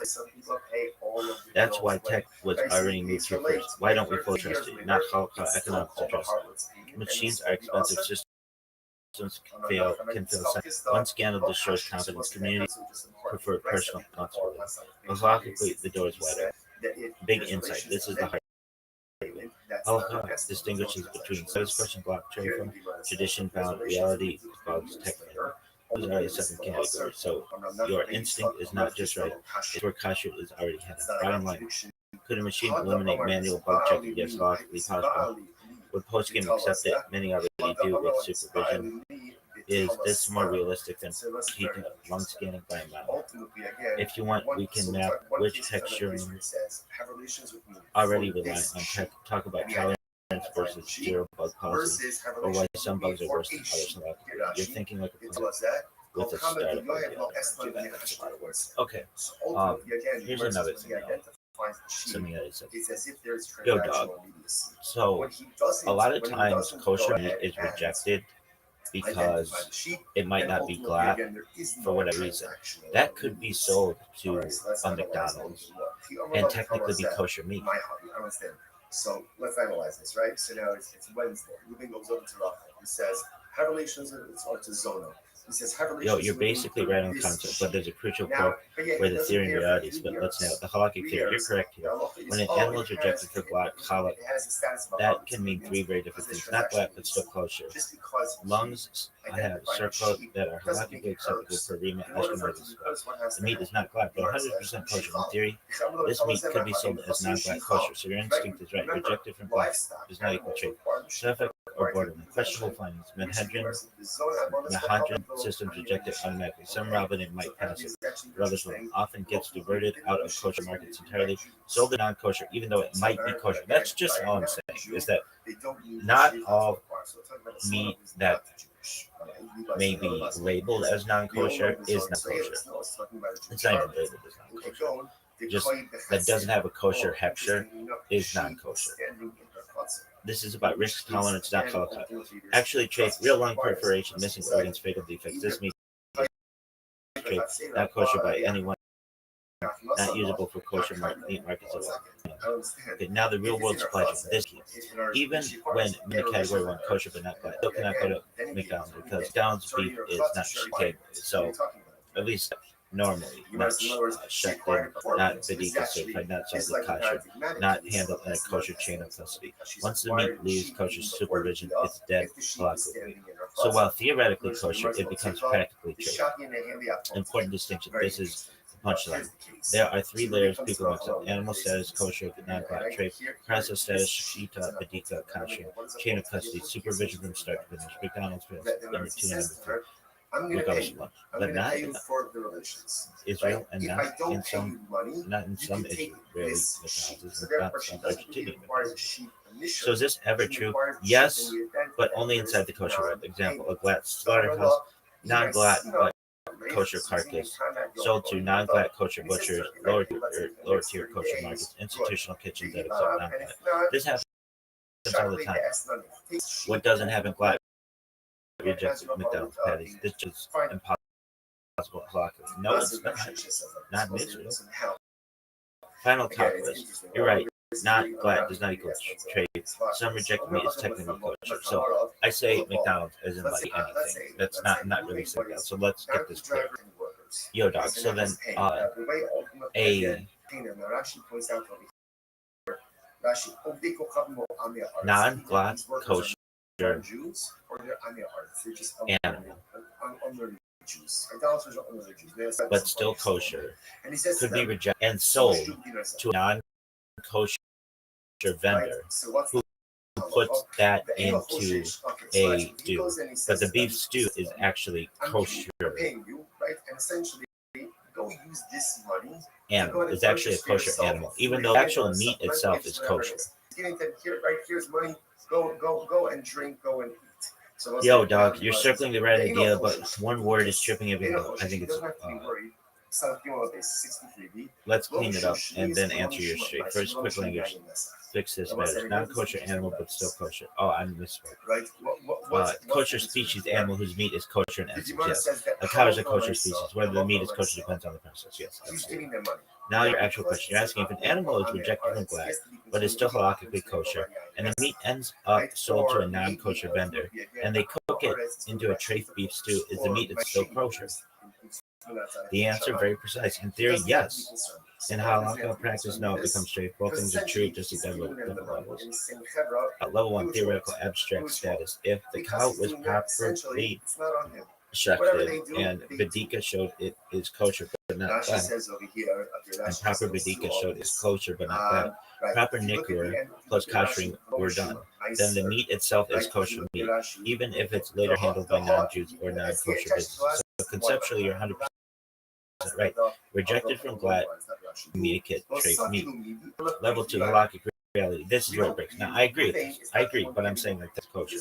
That's why tech was already moved here first. Why don't we fully trust it? Not Halakha economics to trust it. Machines are expensive, systems can fail. One scandal destroys confidence. Community prefer personal responsibility. Philosophically, the door is wide open. Big insight. This is the heart. Halakha distinguishes between satisfaction block trade tradition-bound reality bugs technically. Those are a second category. So your instinct is not just right; it's where kashrut is already headed. Bottom line: could a machine eliminate manual bug checking? Yes, logically possible. Would postgame accept it? Many already do with supervision. Is this more realistic than lung scanning by a mouth? If you want, we can map which texturing already rely on tech. Talk about tolerance versus zero bug policy, or why some bugs are worse than others. You're thinking like a plan with a startup idea. Okay. Here's another thing. Something that is yo dog. So a lot of times kosher meat is rejected because it might not be glatt for whatever reason. That could be sold to a McDonald's and technically be kosher meat. My hobby. I understand. So let's analyze this, right? So now it's Wednesday. Ruben goes over to Rothschild. He says, have relations or to Zono. He says, have relations. You're basically right on concept, but there's a crucial part where the theory and reality split. Let's nail it. The halakhic theory. You're correct here. When an animal is rejected for halak, that can mean three very different things. Not glatt, but still kosher. Lungs have circled that are halakhically acceptable for Rima Ashkenazis. The meat is not glatt, but 100% kosher. In theory, this meat could be sold as non-glatt kosher. So your instinct is right. Rejected from glatt does not equal trade. Suffolk or borderline. Questionable findings. Manhedrin systems rejected automatically. Some rabbinate might pass it. Others will. Often gets diverted out of kosher markets entirely, sold in non-kosher, even though it might be kosher. That's just all I'm saying, is that not all meat that may be labeled as non-kosher is not kosher. It's not even labeled as non-kosher. Just that doesn't have a kosher hechsher is non-kosher. This is about risk tolerance, not halakha. Actually, trace real lung perforation, missing organs, fatal defects. This means not kosher by anyone, not usable for kosher meat markets at all. Okay, now the real world supply chain. This key. Even when in the category 1 kosher but not black, still cannot go to McDonald's because McDonald's beef is not okay. So at least normally not shut in, not Vedika certified, not solely kosher, not handled in a kosher chain of custody. Once the meat leaves kosher supervision, it's dead halakha meat. So while theoretically kosher, it becomes practically trade. Important distinction. This is the punchline. There are 3 layers people mix up: animal status, kosher, non-glatt trade; process status, shita, Vedika, kosher; chain of custody, supervision from start to finish. McDonald's number 2 and number 3. But not in Israel, and not in some Israeli McDonald's, not some Argentinian McDonald's. So is this ever true? Yes, but only inside the kosher world. Example: a glatt slaughterhouse, non-glatt but kosher carcass, sold to non-glatt kosher butchers, lower tier kosher markets, institutional kitchens that accept non-glatt. This happens all the time. What doesn't happen glatt rejected McDonald's patties. This is impossible. No, it's not in Israel. Final calculus. You're right. Not glatt does not equal trade. Some reject meat as technically kosher. So I say McDonald's isn't like anything. That's not really saying that. So let's get this clear. Yo, dog. So then a non-glatt kosher animal, but still kosher, could be rejected and sold to a non-kosher vendor who puts that into a stew. But the beef stew is actually kosher animal. It's actually a kosher animal, even though the actual meat itself is kosher. Here's money. Go and drink. Go and eat. Yo, dog, you're circling the right idea, but one word is tripping everything up. I think it's. Let's clean it up and then answer your straight. First, quick language. Fix this matters. Non-kosher animal, but still kosher. Oh, I misspoke. Kosher species animal whose meat is kosher in essence. Yes. A cow is a kosher species. Whether the meat is kosher depends on the process. Yes. Absolutely. Now your actual question. You're asking if an animal is rejected from glatt, but is still halakhically kosher, and the meat ends up sold to a non-kosher vendor, and they cook it into a treif beef stew, is the meat still kosher? The answer, very precise. In theory, yes. In halakha practice, no, it becomes treif. Both things are true, just at different levels. Level 1, theoretical abstract status. If the cow was properly shechted and Vedika showed it is kosher but not glatt, and proper Vedika showed it's kosher but not glatt, proper nikur plus koshering were done, then the meat itself is kosher meat, even if it's later handled by non-Jews or non-kosher businesses. So conceptually, you're 100% right. Rejected from glatt, meat kit, treif meat. Level 2, halakhic reality. This is where it breaks. Now, I agree with this. I agree, but I'm saying like that's kosher.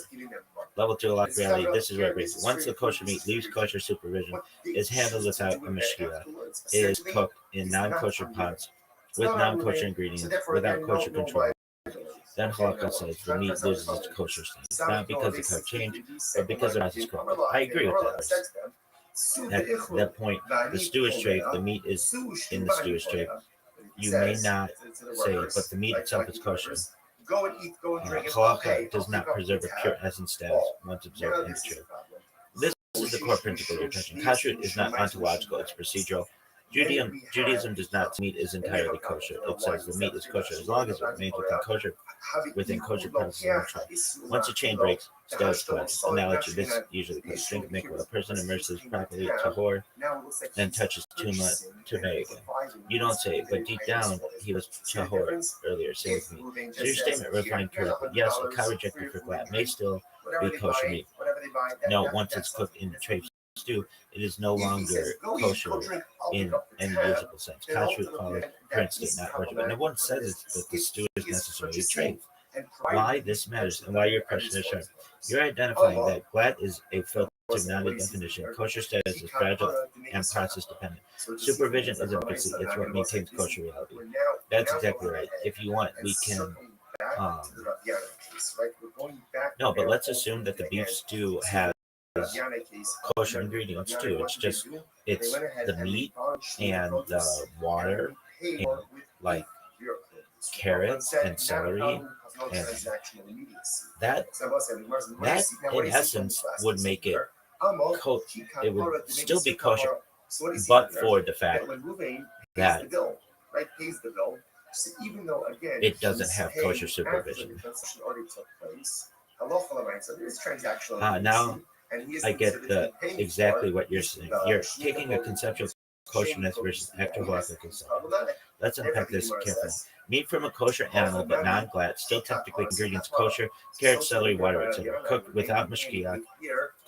Level 2, halakhic reality. This is where it breaks. Once the kosher meat leaves kosher supervision, is handled without a mashkiach, is cooked in non-kosher pots with non-kosher ingredients, without kosher control. Then halakha says the meat loses its kosher status, not because the cow changed, but because the process is corrupted. I agree with that. At that point, the stew is treif, the meat is in the stew is treif. you may not say, but the meat itself is kosher. Go and eat, go and drink. Halakha does not preserve a pure essence status once absorbed into truth. This is the core principle you're touching. Kashrut is not ontological, it's procedural. Judaism does not say meat is entirely kosher. It says the meat is kosher as long as it remains within kosher processes. Once a chain breaks, status collapses. Analogy, this usually occurs. Drink of mikvah. A person immerses properly tahor and touches tuma again. You don't say it, but deep down, he was tahor earlier. Same with me. So your statement refined correctly. Yes, a cow rejected for flat may still be kosher meat. No, once it's cooked in treif stew, it is no longer kosher in any usable sense. Kashrut follows current state, not origin. But no one says that the stew is necessarily treif. Why this matters and why your question is sharp. You're identifying that glad is a filter, not a definition. Kosher status is fragile and process dependent. Supervision is efficacy. It's what maintains kosher reality. That's exactly right. If you want, we can. No, but let's assume that the beef stew has kosher ingredients too. It's the meat and the water and like carrots and celery, and that in essence would make it it would still be kosher, but for the fact that it doesn't have kosher supervision. Now I get exactly what you're saying. You're taking a conceptual kosherness versus actual halakhic conception. Let's unpack this carefully. Meat from a kosher animal, but non-glad, still technically ingredients kosher, carrots, celery, water, etc. Cooked without mashkiach,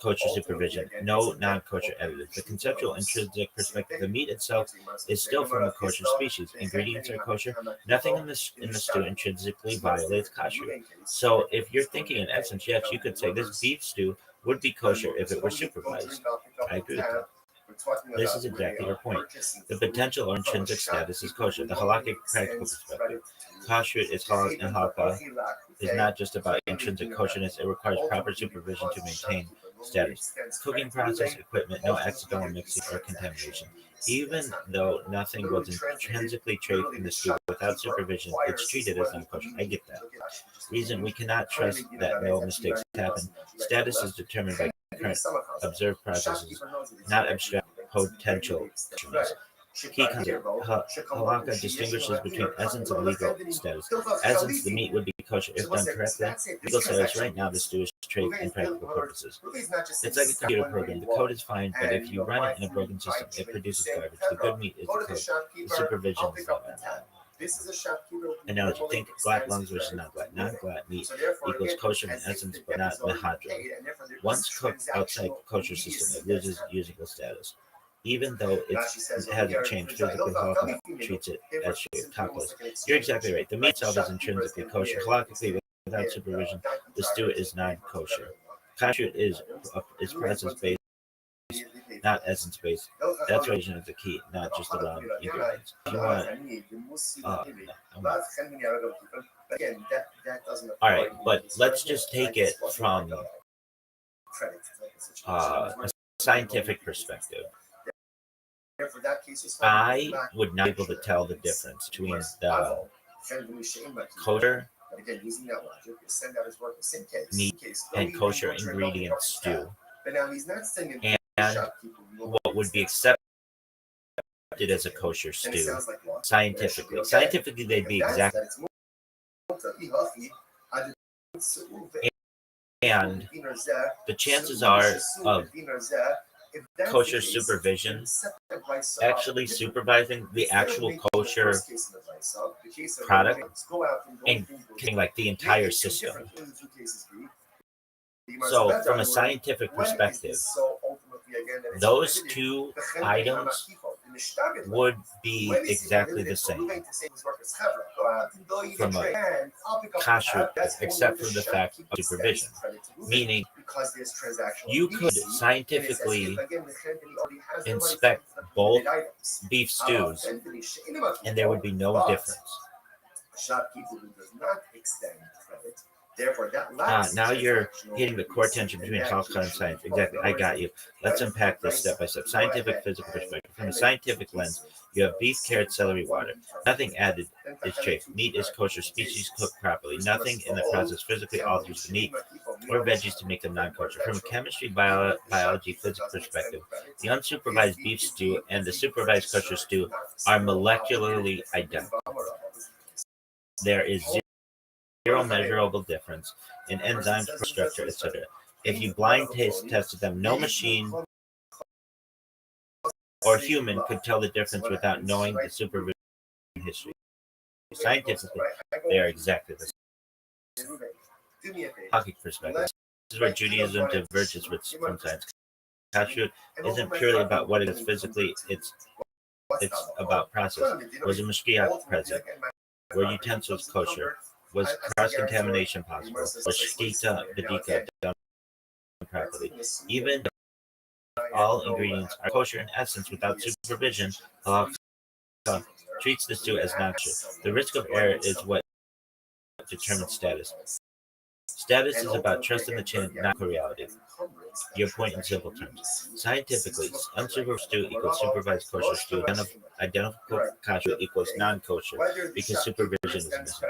kosher supervision, no non-kosher additives. The conceptual intrinsic perspective, the meat itself is still from a kosher species. Ingredients are kosher. Nothing in the stew intrinsically violates kashrut. So if you're thinking in essence, yes, you could say this beef stew would be kosher if it were supervised. I agree with that. This is exactly your point. The potential or intrinsic status is kosher. The halakhic practical perspective. Kashrut is halakha is not just about intrinsic kosherness. It requires proper supervision to maintain status. Cooking process, equipment, no accidental mixing or contamination. Even though nothing was intrinsically treif in the stew without supervision, it's treated as non-kosher. I get that. Reason we cannot trust that no mistakes happen. Status is determined by current observed processes, not abstract potential. Key concept. Halakha distinguishes between essence and legal status. Essence, the meat would be kosher if done correctly. Legal status, right now, the stew is treif in practical purposes. It's like a computer program. The code is fine, but if you run it in a broken system, it produces garbage. The good meat is the code. The supervision is the analogy. Think black lungs versus non-black. Non-black meat equals kosher in essence, but not mehadra. Once cooked outside kosher system, it loses usable status. Even though it hasn't changed physically, halakha treats it as shaved, topless. You're exactly right. The meat itself is intrinsically kosher. Halakhically, without supervision, the stew is non-kosher. Kashrut is process-based, not essence-based. That's why is the key, not just around ingredients. If you want, all right, but let's just take it from a scientific perspective. I would not be able to tell the difference between the kosher meat and kosher ingredient stew and what would be accepted as a kosher stew scientifically. Scientifically, they'd be exactly. And the chances are of kosher supervision actually supervising the actual kosher product and like the entire system. So from a scientific perspective, those two items would be exactly the same from a kashrut, except for the fact of supervision. Meaning, you could scientifically inspect both beef stews, and there would be no difference. Now you're hitting the core tension between halakha and science. Exactly, I got you. Let's unpack this step by step. Scientific, physical perspective. From a scientific lens, you have beef, carrot, celery, water. Nothing added is chaste. Meat is kosher. Species cooked properly. Nothing in the process physically alters the meat or veggies to make them non-kosher. From a chemistry, biology, physics perspective, the unsupervised beef stew and the supervised kosher stew are molecularly identical. There is zero measurable difference in enzymes, structure, etc. If you blind tested them, no machine or human could tell the difference without knowing the supervision history. Scientifically, they are exactly the same. Halachic perspective. This is where Judaism diverges from science. Kashrut isn't purely about what it is physically, it's about process. Was a mashgiach present? Were utensils kosher? Was cross-contamination possible? Was shkita bedika done properly? Even if all ingredients are kosher in essence without supervision, halakha treats the stew as non-kosher. The risk of error is what determines status. Status is about trust in the chain, not reality. Your point in simple terms. Scientifically, unsupervised stew equals supervised kosher stew. Identical kashrut equals non-kosher because supervision is missing.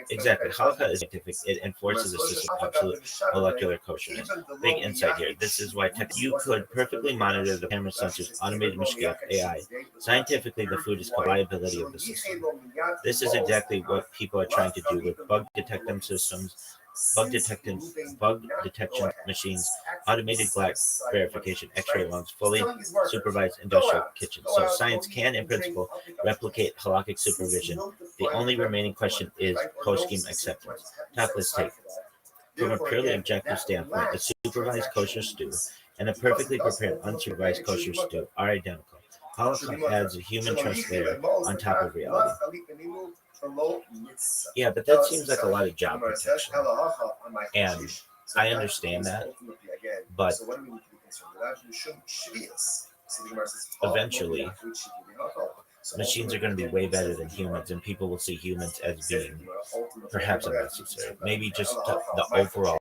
Exactly. Halakha is scientific. It enforces a system of absolute molecular kosher. Big insight here. This is why you could perfectly monitor the camera sensors, automated mashgiach, AI. Scientifically, the food is reliability of the system. This is exactly what people are trying to do with bug detection systems, bug detection machines, automated glass verification, X-ray lungs, fully supervised industrial kitchens. So science can, in principle, replicate halakhic supervision. The only remaining question is post-scheme acceptance. Topless take. From a purely objective standpoint, a supervised kosher stew and a perfectly prepared unsupervised kosher stew are identical. Halakha adds a human trust layer on top of reality. Yeah, but that seems like a lot of job protection. And I understand that, but eventually machines are going to be way better than humans, and people will see humans as being perhaps unnecessary. Maybe just the overall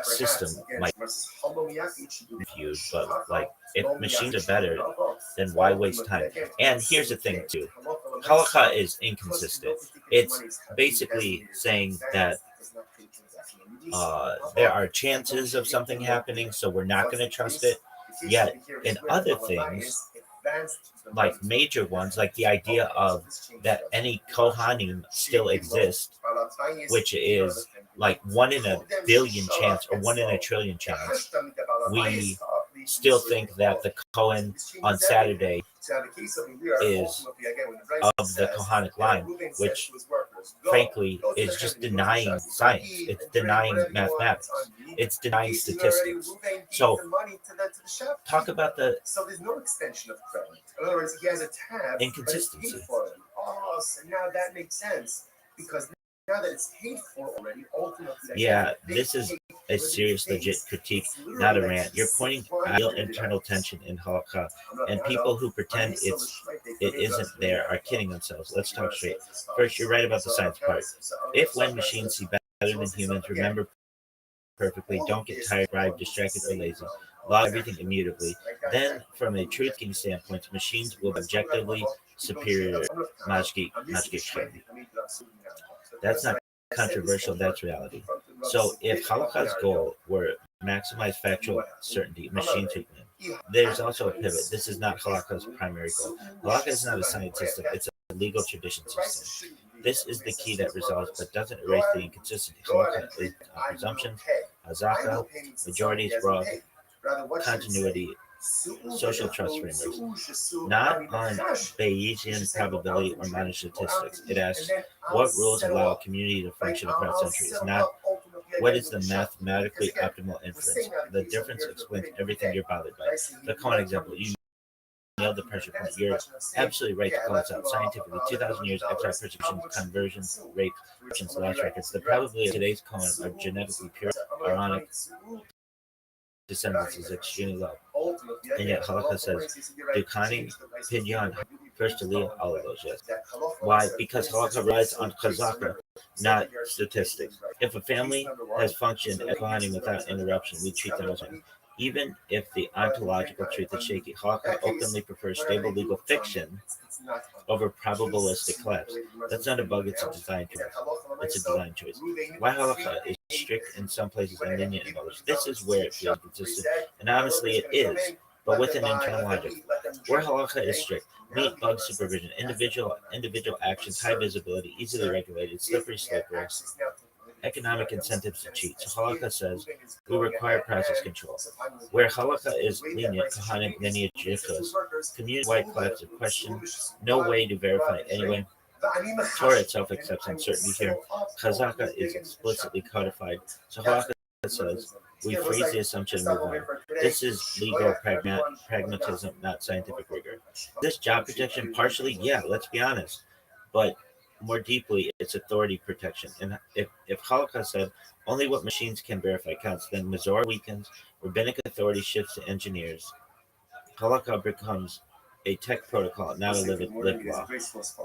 system might be viewed, but like if machines are better, then why waste time? And here's the thing too, halakha is inconsistent. It's basically saying that there are chances of something happening, so we're not going to trust it. Yet in other things, like major ones, like the idea of that any Kohanim still exist, which is like 1 in a billion chance or 1 in a trillion chance, we still think that the Kohen on Saturday is of the Kohanic line, which frankly is just denying science. It's denying mathematics. It's denying statistics. So talk about the inconsistency. Now that makes sense because now that it's paid for already, yeah, this is a serious, legit critique, not a rant. You're pointing out real internal tension in halakha, and people who pretend it isn't there are kidding themselves. Let's talk straight. First, you're right about the science part. If when machines see better than humans, remember perfectly, don't get tired, bribed, distracted, or lazy, log everything immutably, then from a truth-keeping standpoint, machines will be objectively superior. That's not controversial, that's reality. So if halakha's goal were maximize factual certainty, machines would win. There's also a pivot. This is not halakha's primary goal. Halakha is not a science system, it's a legal tradition system. This is the key that resolves but doesn't erase the inconsistency. Halakha is presumptions, hazaka, majorities, rug, continuity, social trust frameworks, not on Bayesian probability or modern statistics. It asks what rules allow a community to function across centuries, not what is the mathematically optimal inference. The difference explains everything you're bothered by. The common example, you nailed the pressure point. You're absolutely right to call this out. Scientifically, 2,000 years after persecutions, conversions, rape, lost records, the probability of today's Cohen are genetically pure, ironic descendants is extremely low. And yet halakha says, Dukani Pidyon First Aliyah, all of those, yes. Why? Because halakha relies on chazaka, not statistics. If a family has functioned as Kohanim without interruption, we treat them as one. Even if the ontological truth is shaky, halakha openly prefers stable legal fiction over probabilistic collapse. That's not a bug, it's a design choice. It's a design choice. Why halakha is strict in some places and lenient in others. This is where it feels consistent, and honestly it is, but with an internal logic. Where halakha is strict, meat bug supervision, individual actions, high visibility, easily regulated, slippery slope rules, economic incentives to cheat. So halakha says we require process control. Where halakha is lenient, Kohanim lineage yichus, community-wide collective question, no way to verify it anyway. Torah itself accepts uncertainty here. Chazaka is explicitly codified. So halakha says we freeze the assumption and move on. This is legal pragmatism, not scientific rigor. This job protection, partially, yeah, let's be honest, but more deeply, it's authority protection. And if halakha said only what machines can verify counts, then Mazor weakens, rabbinic authority shifts to engineers. Halakha becomes a tech protocol, not a lived law.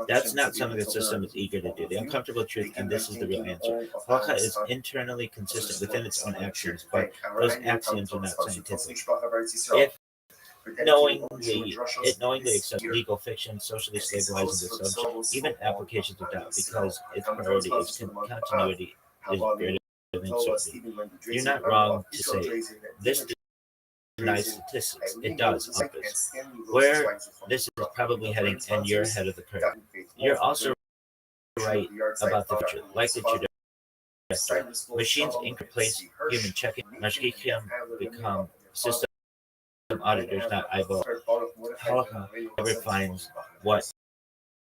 That's not something the system is eager to do. The uncomfortable truth, and this is the real answer. Halakha is internally consistent within its own actions, but those axioms are not scientific. If it knowingly accepts legal fiction, socially stabilizing the subject, even applications of doubt, because its priority is continuity is greater than certainty. You're not wrong to say this denies statistics. It does on purpose. Where this is probably heading, and you're ahead of the curve. You're also right about the future, like the trajectory. Machines replace human checking. Mashgichim become system auditors, not eyeball. Halakha never finds what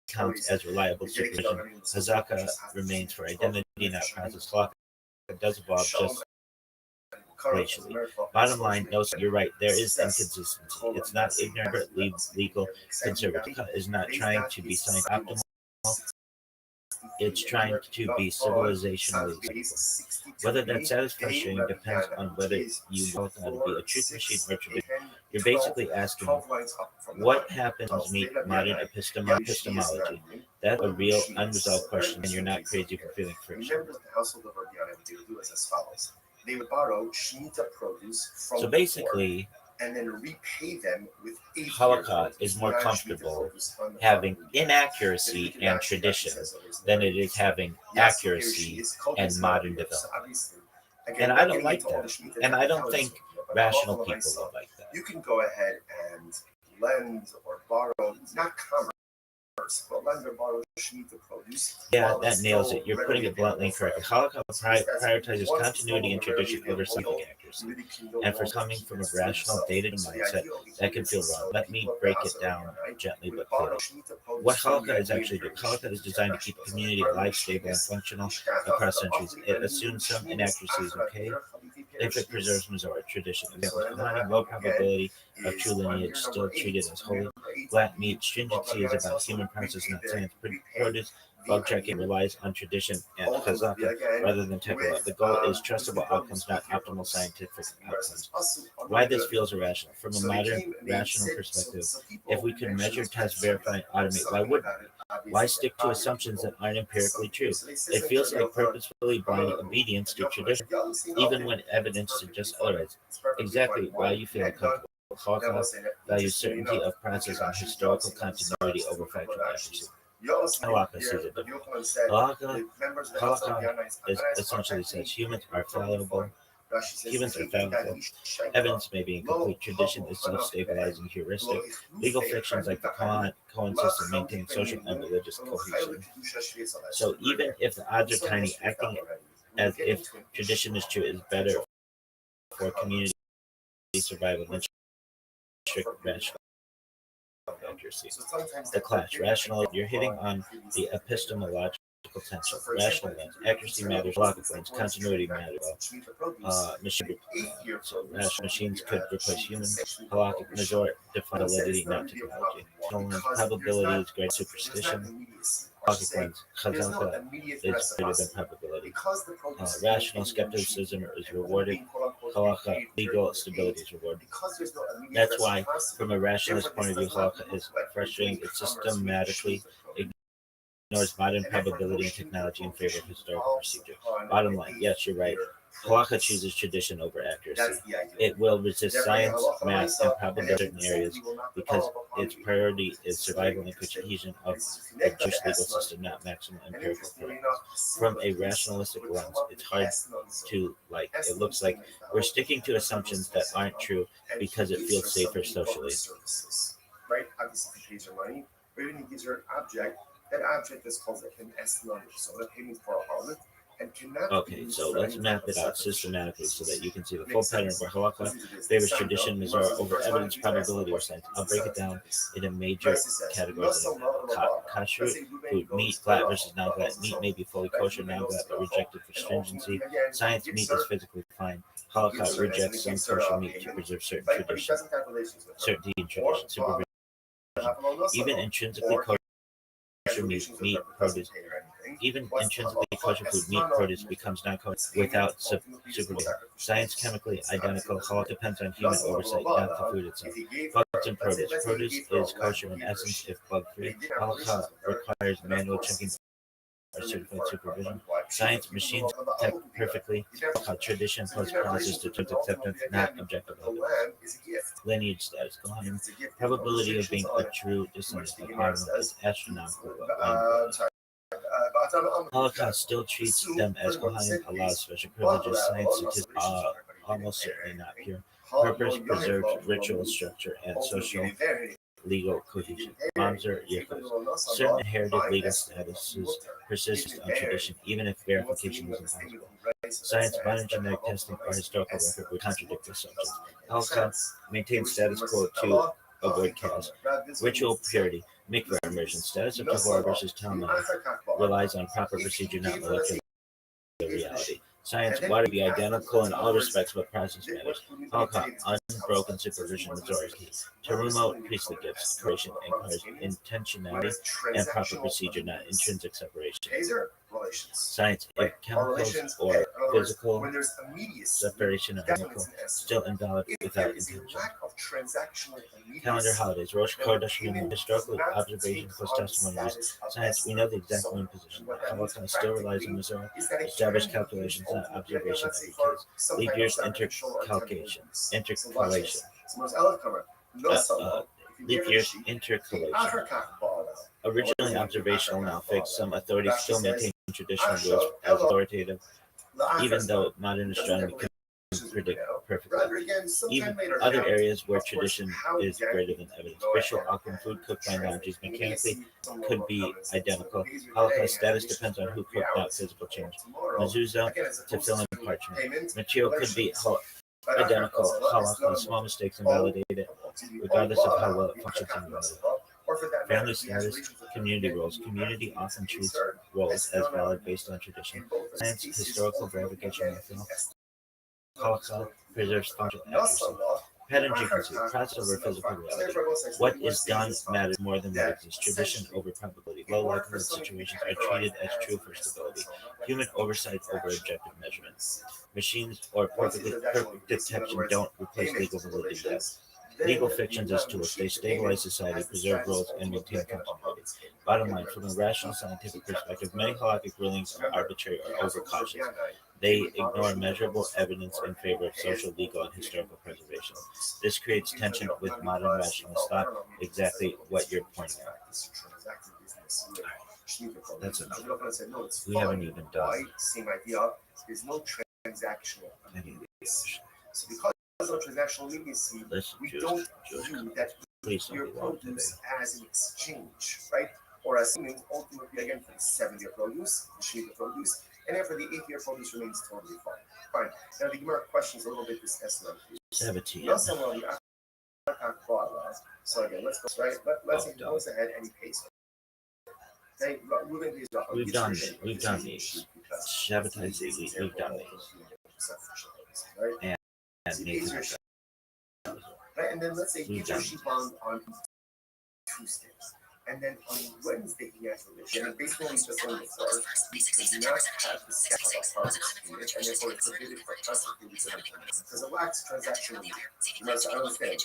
counts as reliable supervision. Hazaka remains for identity, not process. Halakha does evolve just glacially. Bottom line, no, sir, you're right. There is inconsistency. It's not ignorant, legal, conservative. Halakha is not trying to be science optimal. It's trying to be civilizationally acceptable. Whether that satisfaction depends on whether you want to be a truth machine or tradition. You're basically asking what happens to meet modern epistemology. That's a real unresolved question, and you're not crazy for feeling friction. They would borrow Shemitah produce from so basically, and then repay them with halakha is more comfortable having inaccuracy and tradition than it is having accuracy and modern development. And I don't like that. And I don't think rational people would like that. You can go ahead and lend or borrow, not commerce, but lend or borrow Shemitah produce. Yeah, that nails it. You're putting it bluntly and correctly. Halakha prioritizes continuity and tradition over scientific accuracy. And for coming from a rational, data mindset, that can feel wrong. Let me break it down gently but clearly. What halakha is actually doing, halakha is designed to keep a community alive, stable, and functional across centuries. It assumes some inaccuracy is okay if it preserves Mazor tradition. Examples: Kohanim, low probability of true lineage, still treated as holy. Flat meat, stringency is about human process, not science. Produce, bug checking relies on tradition and chazaka rather than technical. The goal is trustable outcomes, not optimal scientific outcomes. Why this feels irrational? From a modern, rational perspective, if we could measure, test, verify, and automate, why wouldn't we? Why stick to assumptions that aren't empirically true? It feels like purposefully blinding obedience to tradition, even when evidence suggests otherwise. Exactly why you feel uncomfortable. Halakha values certainty of process and historical continuity over factual accuracy. Halakha sees it differently. Halakha essentially says humans are fallible. Evidence may be incomplete. Tradition is self-stabilizing heuristic. Legal fictions like the Cohen system maintain social and religious cohesion. So even if the odds are tiny, acting as if tradition is true is better for community survival than strict rational accuracy. The clash, rational, you're hitting on the epistemological tension, rational lens, accuracy matters, logical lens, continuity matters. Machines could replace humans. Halakhic major define validity, not technology. Rational lens, probability is great superstition. Logic lens, chazaka is greater than probability. Rational skepticism is rewarded. Halakha, legal stability is rewarded. That's why, from a rationalist point of view, halakha is frustrating. It systematically ignores modern probability and technology in favor of historical procedure. Bottom line, yes, you're right. Halakha chooses tradition over accuracy. It will resist science, math, and probability in certain areas because its priority is survival and cohesion of the Jewish legal system, not maximum empirical correctness. From a rationalistic lens, it's hard to like. It looks like we're sticking to assumptions that aren't true because it feels safer socially. Right? Obviously, if he pays your money, or even he gives you an object, that object is called an estimate, so the payment for a harlot. Okay, so let's map it out systematically so that you can see the full pattern of where halakha favors tradition, Mizrah over evidence, probability, or science. I'll break it down into major categories. Kashrut, food, meat, glatt versus non-glatt. Meat may be fully kosher, non-glatt, but rejected for stringency. Science, meat is physically fine. Halakha rejects some kosher meat to preserve certain traditions, certainty in tradition, supervision. Even intrinsically kosher meat produce. Even intrinsically kosher food, meat produce becomes non-kosher without supervision. Science chemically identical. Halakha depends on human oversight, not the food itself. Bugs and produce. Produce is kosher in essence if bug-free. Halakha requires manual checking or certified supervision. Science machines detect perfectly. Tradition plus process determines acceptance, not objective evidence. Lineage status. Probability of being a true descendant of Aaron is astronomical. Holocaust still treats them as Kohanim, allows special privileges. Science statistics are almost certainly not pure. Purpose preserves ritual structure and social legal cohesion. Mamzer Yichud. Certain inherited legal statuses persist on tradition, even if verification is impossible. Science, modern genetic testing, or historical record would contradict this assumptions. Holocaust maintains status quo to avoid chaos. Ritual purity. Mikvah immersion. Status of Tahor versus Talmud relies on proper procedure, not molecular reality. Science, water be identical in all respects, but process matters. Holocaust, unbroken supervision, majority. Terumo, priestly gifts, creation, encourage intentionality and proper procedure, not intrinsic separation. Science, if chemicals or physical separation are chemical, still invalid without intention. Calendar holidays, Rosh Chodesh, historical observation plus testimony. Science, we know the exact moon position. Holocaust still relies on Missouri, established calculations, not observation of the case. Leap years, intercalation. Leap years, intercalation. Originally observational, now fixed. Some authorities still maintain traditional rules as authoritative, even though modern astronomy can predict perfectly. Even other areas where tradition is greater than evidence. Ritual alchemy, food cooked by analogies mechanically could be identical. Holocaust status depends on who cooked, not physical change. Mezuzah, tefillin, parchment. Material could be identical. Halakha, small mistakes invalidate it, regardless of how well it functions in reality. Family status, community roles. Community often treats roles as valid based on tradition. Science, historical verification, Halakha preserves functional accuracy. Pattern frequency, process over physical reality. What is done matters more than what exists. Tradition over probability. Low likelihood situations are treated as true for stability. Human oversight over objective measurements. Machines or perfect detection don't replace legal validity yet. Legal fictions as tools, they stabilize society, preserve roles, and maintain continuity. Bottom line, from a rational scientific perspective, many halakhic rulings are arbitrary or overcautious. They ignore measurable evidence in favor of social, legal, and historical preservation. This creates tension with modern rationalist thought, exactly what you're pointing out. That's enough. We haven't even done same idea. There's no transactional immediacy. So because there's no transactional immediacy, we don't view that your produce as an exchange, right? Or as ultimately again for the 7-year produce, the Shemitah produce, and then for the 8-year produce remains totally fine. Now the Gemara questions a little bit this estimate. 17. So again, let's go right. Let's say he goes ahead and he pays. We've done these. Shabbatai Ziggy, we've done these. And Nathan has done those. Right, and then let's say he We've done sheep on Tuesdays. And then on Wednesday he has a relation. And based on what we just learned before, we cannot have the set of harvest period, and therefore it's forbidden for us to do this because a wax transaction. You must understand.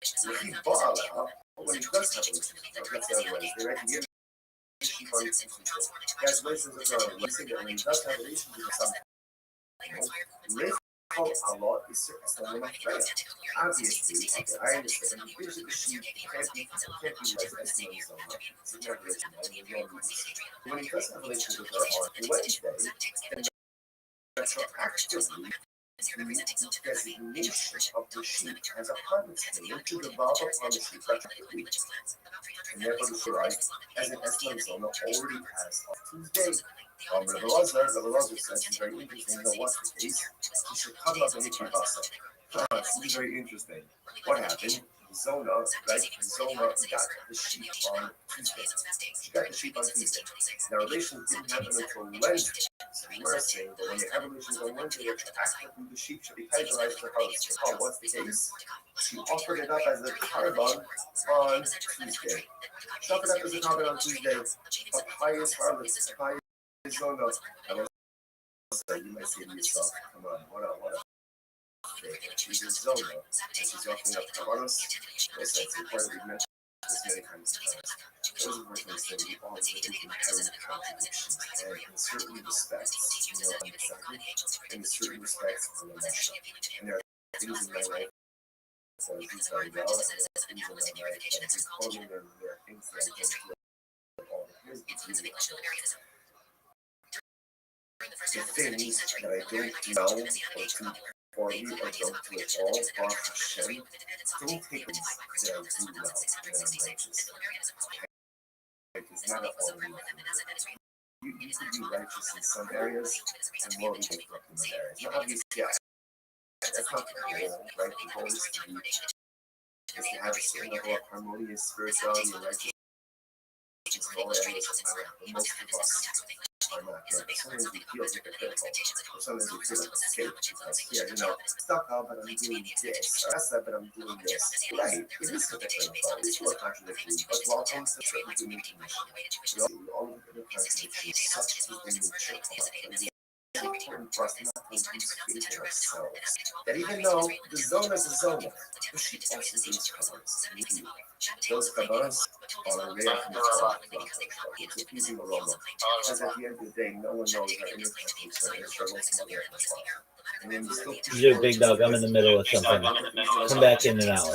If he bought out, but when he does have a relation, let's say on Wednesday, right? He gives sheep on Tuesday. He has relations with her on Wednesday, and when he does have relations with something. Allah is certainly not fair. Obviously, okay, I understand. The picture of the sheep can't be like testimonies on that. It's never written. When he does have relations with her on Wednesday, then retroactively, the designation of the sheep as a harvest payment to develop upon the sheep retroactively. And therefore, the Shirai, as an estimate zone, already passed on Tuesday. Rabbi Rothschild says it's very interesting. You know what's the case? He should come up and hit your basa. This is very interesting. What happened? Zona, right? Zona got the sheep on Tuesday. She got the sheep on Tuesday. Now, relations didn't happen until Wednesday. So we're saying that when you have relations on Wednesday, actively the sheep should be categorized for harvesting. Oh, what's the case? She offered it up as a carbon on Tuesday. She offered it up as a carbon on Tuesday. But highest harvest, highest zona. I was saying, you might say to yourself, come on, what up? She's in zona. She's offering up carbonos. Yes, that's important. We've mentioned this many times. Those are working saying we all live in inherent contradictions. And in certain respects, in certain respects, I'm a mess up. And there are things in my life that I do very well, and there are things in my life that I do poorly, and there are things that I don't do at all. Here's the beauty. The things that I don't do well or do poorly or don't do at all, Baruch Hashem, don't take things that I do well and I'm righteous. It's not all you can be righteous in some areas and morally bankrupt in other areas. Now, obviously, that's not the goal, right? The goal is to have a certain level of harmonious spirituality and righteousness in all areas of my life. But most of us are not there. Sometimes we feel hypocritical. Sometimes we feel like a fake because here, stuck out, but I'm doing this. Or that's that, but I'm doing this. Right, it is hypocritical. It's more contradictory. But while it comes to certain human condition, we all look at the contradiction. Such is the nature of it. It's important for us not to lose faith in ourselves. That even though the zona is a zona, the sheep also gives covenants. Those covenants are rare from the top. It's a pleasing aroma. Because at the end of the day, no one knows our inner conflicts or inner struggles and other things. And then we still You're big dog. I'm in the middle of something. Come back in an hour.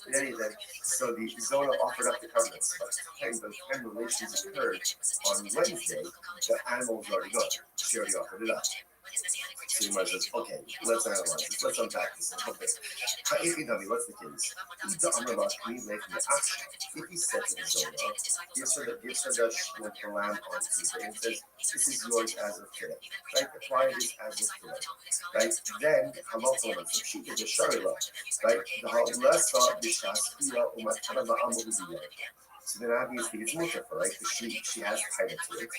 In any event, so the zona offered up the covenants, but the time relations occurred on Wednesday, the animal was already gone. She already offered it up. So you might say, okay, let's analyze this. Let's unpack this a little bit. If you tell me what's the case, if he said to the zona, gives her the lamb on Tuesday and says, this is yours as of today, right? Apply this as of today, right? Then, so she gives a sharila, right? The less thought, so then obviously it's mutter, right? Because she has title to it. It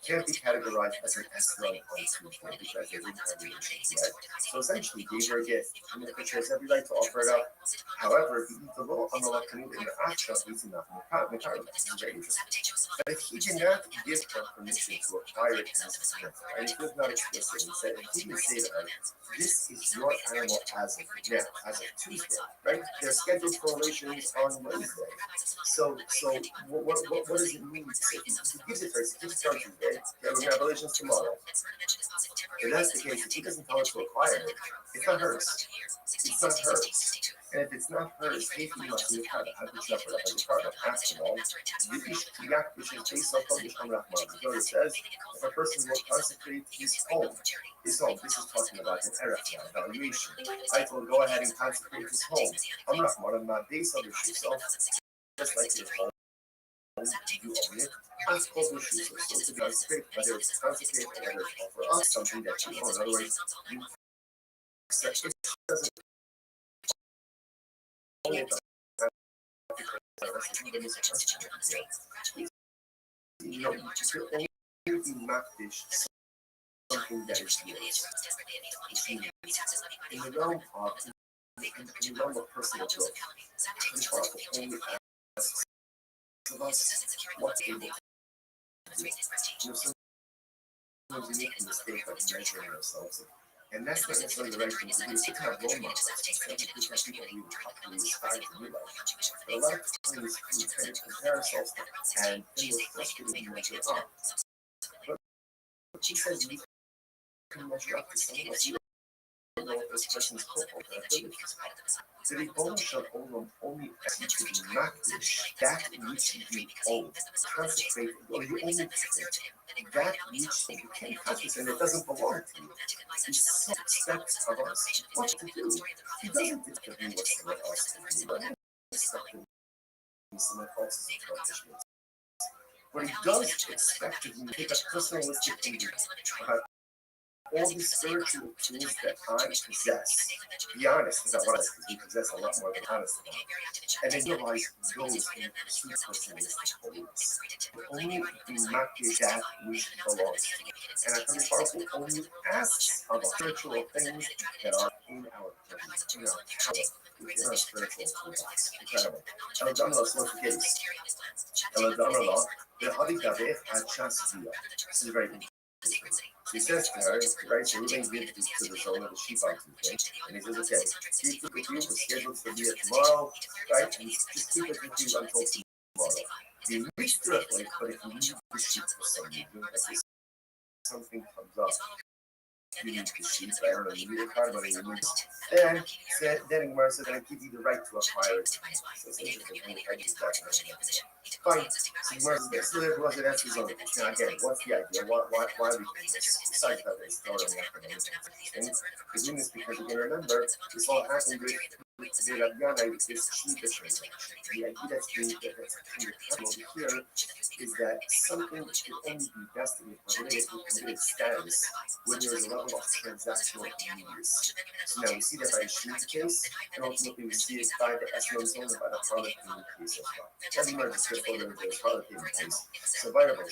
can't be categorized as an esrog on Tuesday because they didn't have relations yet. So essentially gave her a gift. And the picture has every right to offer it up. However, if you eat the law on the Lakanut in the Aksha, he's enough in the Karma. This is very interesting. But if he did not give her permission to acquire it as a gift, and it was not explicit, he said, if he didn't say to her, this is your animal as of now, as of Tuesday, right? They're scheduled for relations on Wednesday. So what does it mean? He gives it first. He gives it on Tuesday. We're going to have relations tomorrow. If that's the case, if he doesn't tell her to acquire it, it's not hers. It's not hers. And if it's not hers, he must be a carbon. How could you offer it up as a carbon? After all, which is based on Kodesh Hamrachman. The Torah says, if a person will consecrate his home, this is talking about an erev, evaluation. I will go ahead and consecrate his home. Hamrachman, and not based on the yourself, just like your home. You own it. Ask Kodesh Yusuf. So to be consecrated, whether it's consecrated or whether it's for us, something that you own. Otherwise, you accept it doesn't something that is yours. In the realm of personal growth, this article only asks of us what's able to do. Sometimes we make a mistake of measuring ourselves, and that's not necessarily the right thing to do. It's to have role models, because people who properly aspire to do that. But a lot of times we tend to compare ourselves and then we're frustrated and measure up. But she says we can measure up to someone else. You don't know if this person's hopeful for abilities. So the goal shall only execute in practice that which you own. Consecrate, or you only that which you can practice, and it doesn't belong to you. He expects of us what to do. He doesn't expect me what someone else to do. But he expects someone else's accomplishments. What he does expect of me to take a personalistic inventory about all the spiritual tools that I possess. Be honest about what I because we possess a lot more than honest about. And then realize those in pursuit of personalistic holiness. Only do not give that which belongs to you. And I think the only asks of spiritual things that are in our presence, in our power, in our spiritual toolbox. Incredible. Eladamala, so what's the case? Eladamala, the Hadikabeh had chance to be. This is very interesting. She says to her, right, so we're going to give this to the zone of the sheep on Tuesday. And he says, okay, keep it with you, we're scheduled to be here tomorrow, right? And just keep it with you until tomorrow. You reach directly, but if you need the sheep for some reason, like something comes up, you need the sheep, I don't know, you need a card, but you need then Gemara says, I give you the right to acquire it. So it's interesting, I use that fine. So Gemara says, so there was an answer zone. Now again, what's the idea? Why are we doing this? Besides that, it's not only academic. We're doing this because you can remember, this all happened with the Rabbi, with this sheep transaction. The idea that's being over here is that something should only be vested in permitted status when there is a level of transactional immediacy. So now we see that by the sheep case, and ultimately we see it by the escrow zone and by the harlot payment case as well. As you just go further into the harlot payment case. So by the way,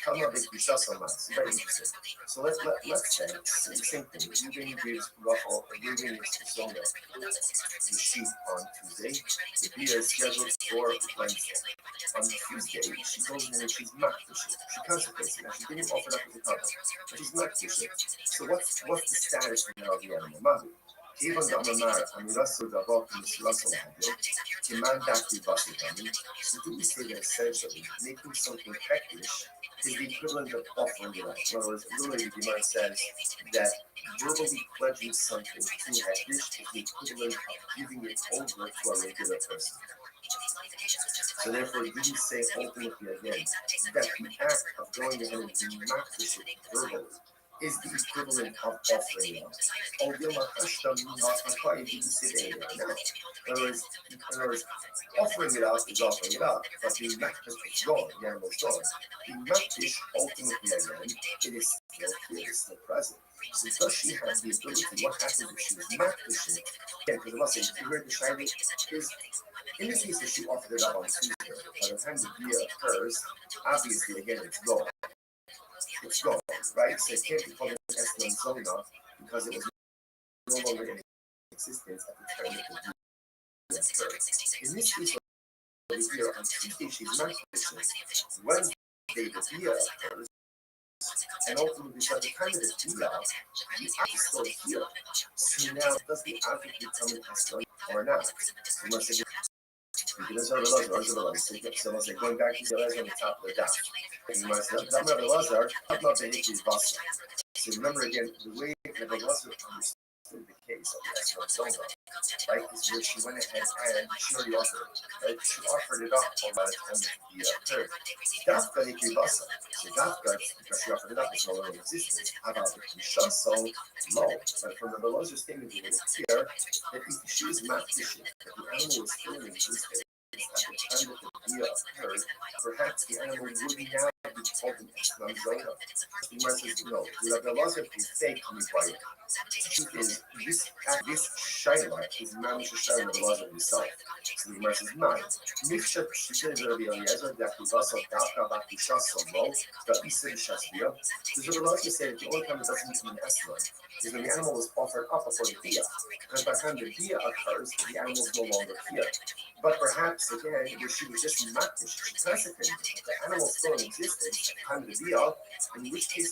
come up with Bishas Hamas. Very interesting. So let's say the same thing. Ruben gives Rachel, Ruben gives Zona the sheep on Tuesday. The beer is scheduled for Wednesday. On Tuesday, she goes in and she's not the sheep. She consecrates it. Now she didn't offer it up as a cover, but she's not the sheep. So what's the status now of the animal? Mahu. Even the Amamara, Amirasu Dabok, and Shirasu Mahadio, demand that we bust it on. So do we say that essentially making something hectish is the equivalent of offering it up? In other words, literally the Gemara says that verbally pledging something to hectish is the equivalent of giving it over to a regular person. So therefore, do we say ultimately again that the act of going ahead and doing makdish verbally is the equivalent of offering it up? Or in other words, offering it out is offering it up, but the makdish is gone, the animal is gone. The makdish ultimately again, it is still here, it's still present. So does she have the ability? What happens if she was makdishing? Again, because I must say, you heard the shiny is in the case that she offered it up on Tuesday, by the time the dia occurs, obviously again it's gone. It's gone, right? So it can't be called an Eslan Zona because it was no longer in existence at the time that the dia occurred. In this case, the dia on Tuesday she's not Christian. Wednesday the dia occurs, and ultimately by the time of the dia, the object is still here. So now does the object become an Eslan or not? We must say, because Rabbi Lazar, so let's say going back to the Lazar on the top of the dot. You must have Rabbi Lazar, not the Hikis Basa. So remember again, the way Rabbi Lazar understood the case of the Esron Zona, right, is where she went ahead and she already offered it, right? She offered it up on by the time of the third. Dafka Hikis Basa. So Dafka, because she offered it up, it's no longer in existence. How about the Kisha? So low. But from Rabbi Lazar's statement, it is clear that if she is not fishing, that the animal is still in existence, at the time that the dia occurred, perhaps the animal would now be called an Islam Zona. The Gemara says, no, Rabbi Elazar is saying Kamibayah. The truth is, this Shaila is Mamish Shaila of Elazar himself. So the Gemara says, nine. Mifshat Shishir Rabbi Eliezer, Dakubasa, Daka, Bakusha, Somo, the Isa Shasbia. Does Rabbi Elazar say that the only time it doesn't need to be an Eslan is when the animal was offered up before the Bia? And by the time the Bia occurs, the animal is no longer here. But perhaps, again, where she was just makdish, she consecrated the animal still in existence at the time of the Bia, in which case,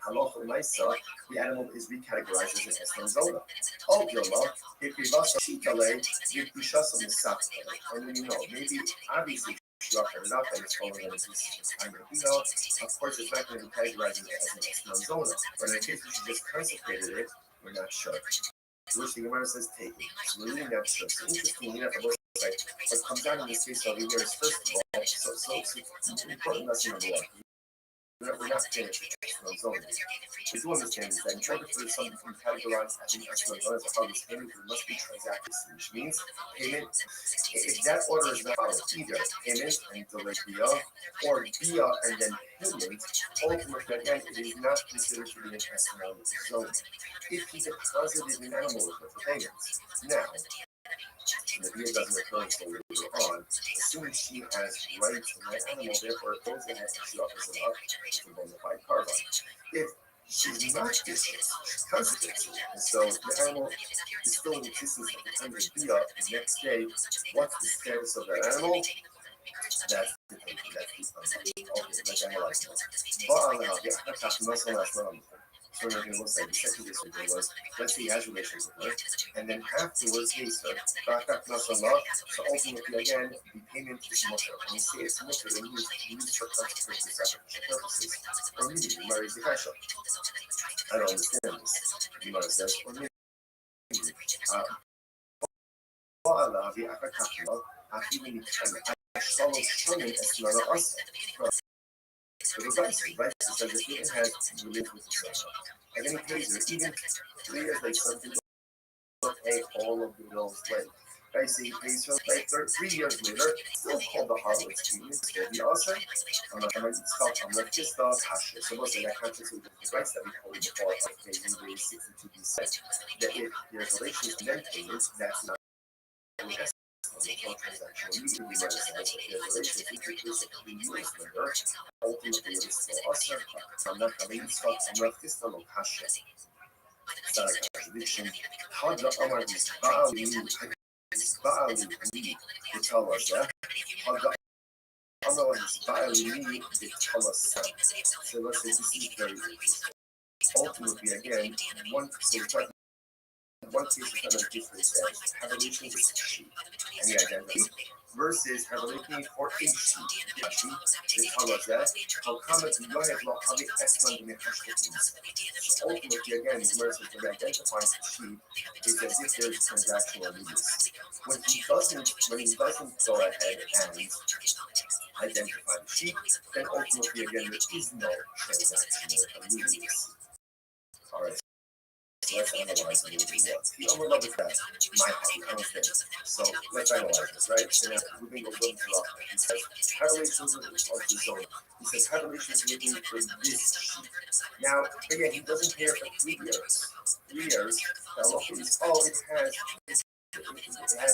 Halacha Maisa, the animal is recategorized as an Eslan Zona. All Yola, Hikivasa Shikale, Yikushasa Misakale. And then maybe obviously she offered it up and it's falling on this time of Bia. Of course, it's not going to be categorized as an Eslan Zona. But in the case where she just consecrated it, we're not sure. Which the Gemara says take it. It's really not sure. So interestingly enough, what comes out in this case over here is first of all, so important lesson number one. We're not finished with Zona. We do understand is that in order for something to be categorized as an Eslan Zona as a harvest payment, there must be transactions, which means payment. If that order is not followed, either payment and delay Bia, or Bia and then payment, ultimately again, it is not considered to be an Eslan Zona. If he deposited an animal with her for payments, now, the Bia doesn't occur until later on, assuming she has rights to that animal, therefore it goes ahead and she offers it up to bona fide carbon. If she's not dishing, she's consecrated, and so the animal is still in existence at the time of the Bia, the next day, what's the status of that animal? That's the thing, okay, let's analyze it. So what it looks like, the second disorder was, let's say he has relations with her, and then afterwards he said, so ultimately again, the payment is mutter. When we say it's mutter, it means for consecration purposes, or maybe the Gemara is the kasha. I don't understand this. The Gemara says, or maybe, so the Rabbi says that he has religion with himself. And then he pays her, even 3 years later, some people don't pay all of the bills later. Right, so he pays her later, 3 years later, still called the harlot scheme. So the also, I'm not going to stop, I'm not just the hasher. So most of that contracts with the rights that we call the before of paying the 62%. That if there's relations and then payments, that's not an transaction. Usually, what is that? If there's relations, if it's a 3 years later, ultimately it is still us. I'm not going to stop, I'm not just the hasher. It's not a contradiction. How the Amar is Ba'ali, they tell us that. How the Amar is Ba'ali, they tell us that. So let's say this is very interesting. Ultimately, again, one case is kind of different as have a relationship with sheep and the identity versus have a relationship for a sheep. They tell us that. How come it's not as well how they excellent in the hashtags. So ultimately, again, versus when they identify the sheep is as if there's transactional immediacy. When he doesn't go ahead and identify the sheep, then ultimately, again, there is no transactional immediacy. All right. Let's analyze it a little bit more. The only level that my hobby, I understand. So let's analyze this, right? And then we're going to go a little bit off. He says, have relations with the zone. He says, have relations with me for this sheep. Now, again, he doesn't care for 3 years. 3 years, now look, it has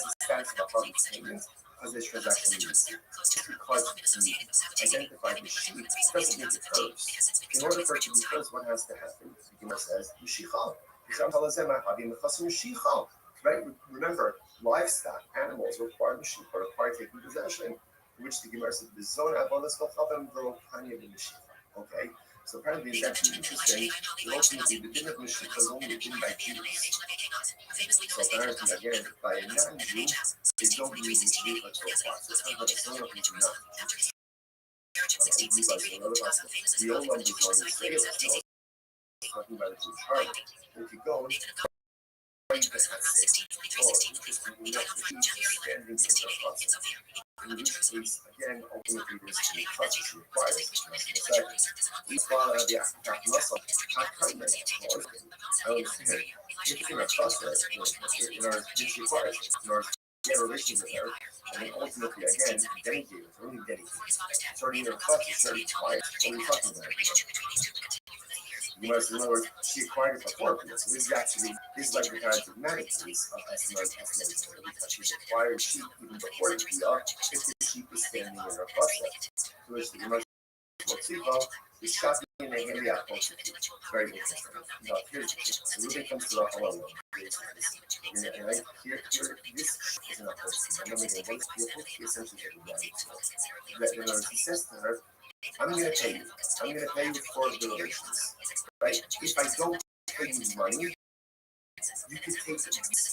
the status of a public statement because there's transaction needs. Because he identified the sheep, it doesn't make it hers. In order for it to be hers, what has to happen? The Gemara says, Yishichal. Right? Remember, livestock, animals require mashich, or require taking possession, which the Gemara said, the zone okay, so apparently it's actually interesting. Ultimately, the din of mashich is only given by Jews. So apparently, again, by a non-Jew, they don't believe in mashich so far. So it's not that the zone of Jews not. The old one is going to say it. Talking about the Jewish heart. If you go, interestingly enough, the Jews standing in the process. In which case, again, ultimately, there's the process requires we follow the African muscle. How come that? I understand. If you're in a process, in our dish requires, in our get a relationship with her, and then ultimately, again, dedicated, really dedicated. Starting your thoughts, you start quiet. What are you talking about? You must remember, she acquired it before, so this is actually, this is like the kind of manic case of estimating, because she's acquired sheep even before the Piyah, if the sheep is standing in her cluster. To which the Gemara is shocking and they hand me out very interesting. Now, here's the case. So when it comes to the halal, and I hear this is not person. I know when they want to be essentially that he says to her, I'm going to pay you. I'm going to pay you for the relations. Right? If I don't pay you money, you can take the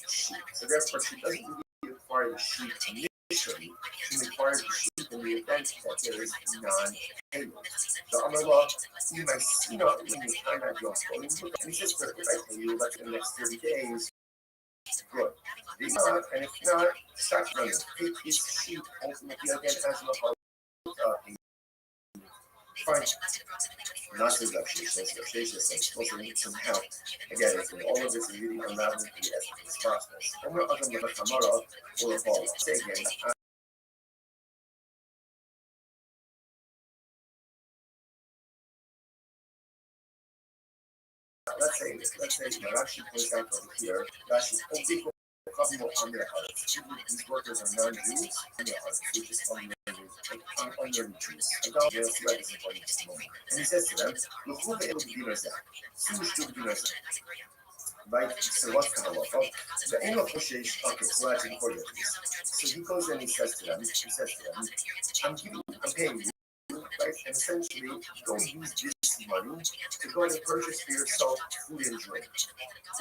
sheep. So therefore, she doesn't really acquire the sheep initially. She acquires the sheep in the event that there is non-payment. So Amallah, you might see not in the time at your phone, and he says, if I pay you like in the next 30 days, good. If not, and if not, start running. Take his sheep ultimately again as a fine. Not to Rothschild, also need some help. Again, all of this is really unraveling the essence of this process. And we're other than the Kamara or the Paul. Say again, let's say, Rashi points out over here, Rashi, these workers are non-Jews, and they are just under Jews. And he says to them, right? So what's the halacha? The Eno Hoshesh, okay, so that's important. So he goes and he says to them, I'm paying you. Right? And essentially, go use this money to go and purchase for yourself food and drink.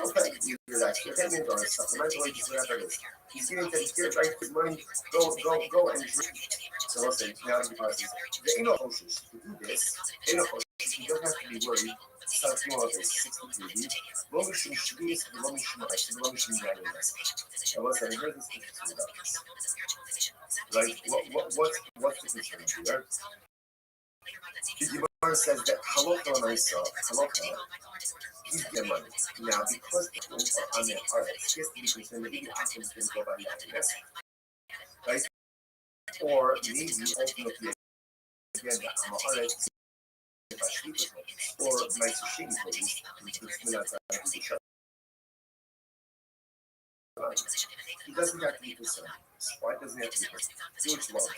Okay, either that's your payment or supplemental wages, whatever it is. He's getting that right his money, go and drink. So let's say now because the Eno Hoshish, to do this, Eno Hoshish, he doesn't have to be worried. Start feeling like it's 63. Lomishim Shvius, Lomishim Ice, Lomishim Yanis. And let's say, here's this interesting about this. Right? What's the concern here? The Gemara says that halacha and halacha, he's their money. Now, because the people are on their heart, he has to be concerned that even Akim can go by that. Right? Or maybe ultimately, again, that Amaret, or my Sushini, please, he doesn't have to be concerned. Why doesn't he have to be concerned? Do what you want.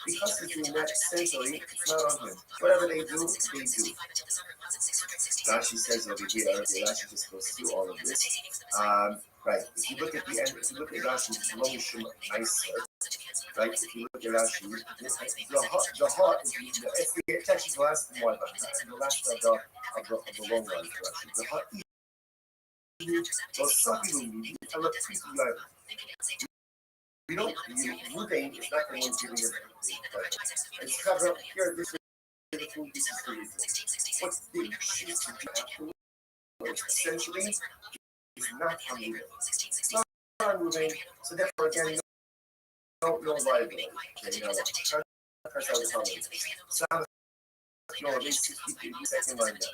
Because he's doing that, essentially, it's not on him. Whatever they do, they do. Rashi says over here, Rashi just goes through all of this. Right, if you look at the end, if you look at Rashi's Lomishim Nicer, right, if you look at Rashi, the heart, it's actually the last one, the last of the long run for Rashi. The heart, those some people need, we don't, Ruvain is not the one giving it. It's covered up here, this is the food, this is the reason. What's the sheets to do afterwards, essentially, is not unmoving. It's not unmoving, so therefore, again, no liability. Okay, you know what? Press out the comment. Sound, no, at least 60 seconds line down.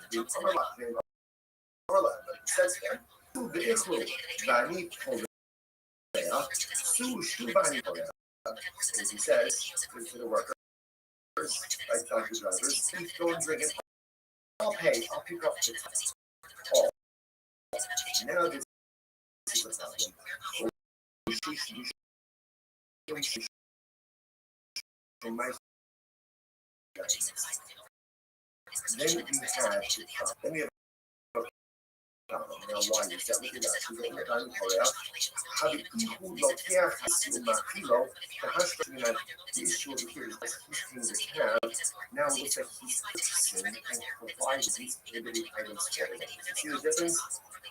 But it says there, the Ichlu, Bani, as he says to the workers, right, the drivers, please go and drink it. I'll pay. I'll pick up the all. Now this is a problem. Then we have now, why is that? Look at that. She's in the dining Korea. Habihu Lokia Hasu Makilo, the husband that the issue over here is that he's paying the cab. Now it looks like he's purchasing and providing these prohibited items for them. See the difference?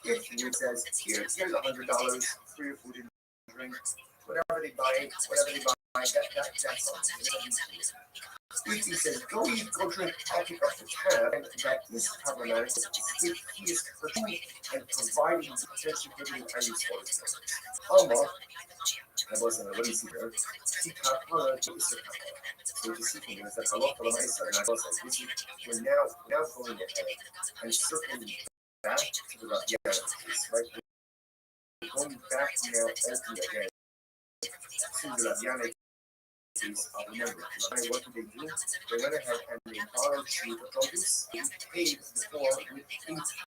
If he says, here's $100 for your food and drink, whatever they buy, that's all. If he says, go eat, go drink, I'll pick up the tab, and that is problematic if he is pursuing and providing potential prohibited items for his customers. Alma, I wasn't a see here, Sikapara to Isakapara. So what you see here is that Allah for the Maisa, and I was like, this is, we're now going ahead and circling back to the Rabbi case, right? We're going back now, opening again. Remember, what did they do? They went ahead and they borrowed cheap produce and paid the poor with interest.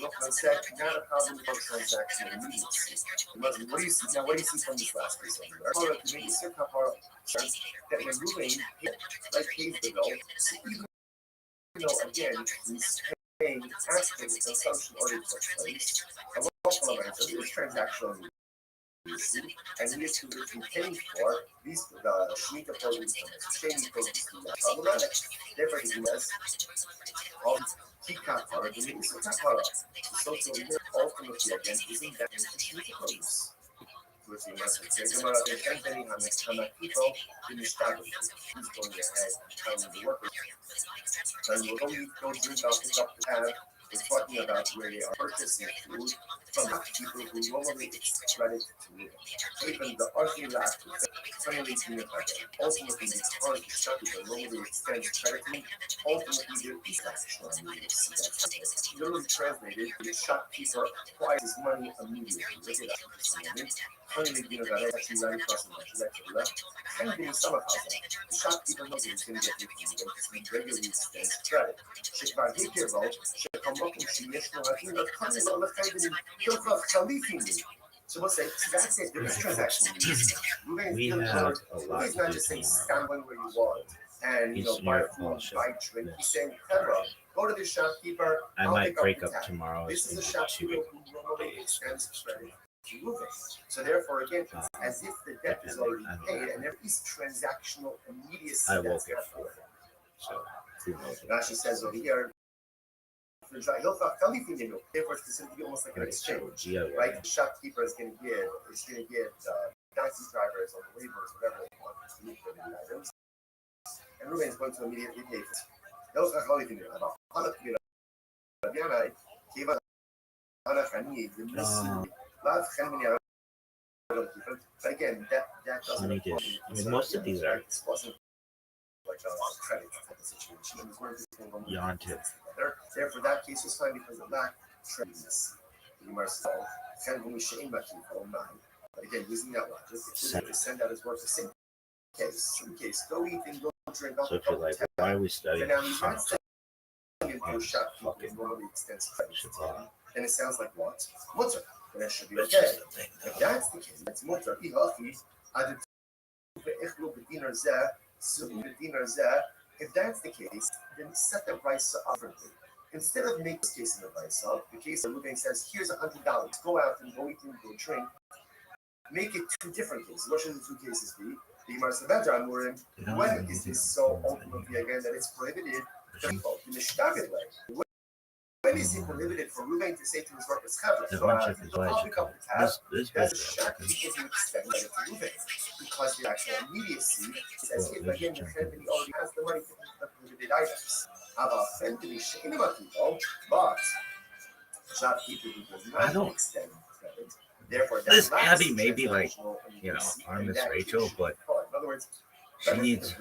Look, I said, not a problem with transactional immediacy. What do you see? Now, what do you see from this last piece over there? That when moving, like pays the bill, even though, again, he's paying after the consumption order took place, a local amount of this transactional immediacy, and he is to be paid for these Shemitah produce from exchange produce to that problematic. Therefore, he has all Kikapara, the name is Kapara. Social ultimately again isn't that Shemitah produce. Which he must have taken about the campaign on the people in the establishment. He's going ahead and telling the workers. And we'll go drink off the cup to have. We're talking about where they are purchasing food from people who normally credit to live. Even the Orthodox finally doing it like that. Ultimately, because the shopkeeper normally extends credit to me, ultimately there is actual immediacy. That's literally translated, the shopkeeper acquires his money immediately. Look at that. Finally, that's actually very personal. She's actually left. And being some of us, the shopkeeper knows he's going to get your money because he regularly extends credit. Shekvar Hikirvo, Shekamokim Shiyeshno Hatina, Kanil Alefedin, Hilchach Khalifini. So we'll say, so that's it. There is transaction. We have a lot He's not just saying, stand where you want and, buy food, buy drink. He's saying, go to the shopkeeper. I might break up tomorrow. This is a shopkeeper who normally extends credit. Moving. So therefore, again, it's as if the debt is already paid, and there is transactional immediacy. I will get for it. So Rashi says over here, therefore it's considered to be almost like an exchange, right? The shopkeeper is going to give taxi drivers or laborers, whatever they want, to move for the items, and Reuben is going to immediately pay for it. But again, that doesn't apply. Most of these are This wasn't like a credit type of situation. It was where people were yarn tip. Therefore, that case was fine because of that trendiness. But again, using that logic, if send out his work the same case, go eat and go drink. So if you're like, why are we studying? Now he's not studying into a shop normally extends credit. And it sounds like what? Mutter. And that should be okay. If that's the case, it's mutter. If that's the case, then set the price differently. Instead of making this case in the price up, the case of Ruben says, here's $100. Go out and go eat and go drink. Make it two different cases. What should the two cases be? When is this so ultimately again that it's prohibited? In the Shtagid way. When is it prohibited for Ruben to say to his workers, I'll pick up the tab, that's a shopkeeper who extends it to Ruben. Because the actual immediacy is as if again the company already has the money to eat the prohibited items. But shopkeeper who does not extend credit, therefore this Abby may be like, on Miss Rachel, but in other words, she needs to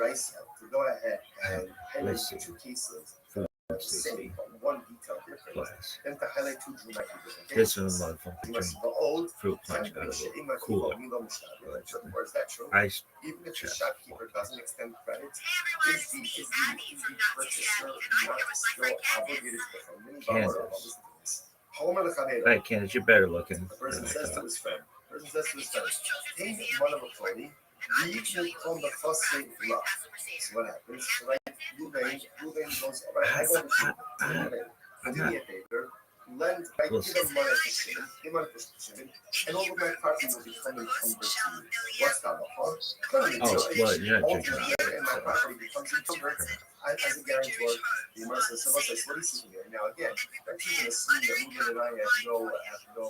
go ahead and highlight two cases. Same, one detail difference. Then to highlight two dramatic different cases. This one motherfucker fruit punch out of it. Cool. Is that true? Ice. Even if the shopkeeper doesn't extend credit, is the purchaser not still obligated to perform? Right, Candace, you're better looking. The person says to his friend, take one of a phony, leave you on the first thing love. So what happens? Right? Ruben goes, right, I go to Ruben, do me a favor, lend, right, give him money to shimon, and all of my property will become encumbered to you. What's that about? Ultimately, and my property becomes encumbered as a guarantor. The Mercer says, what do you see here? Now again, let's even assume that Ruben and I have no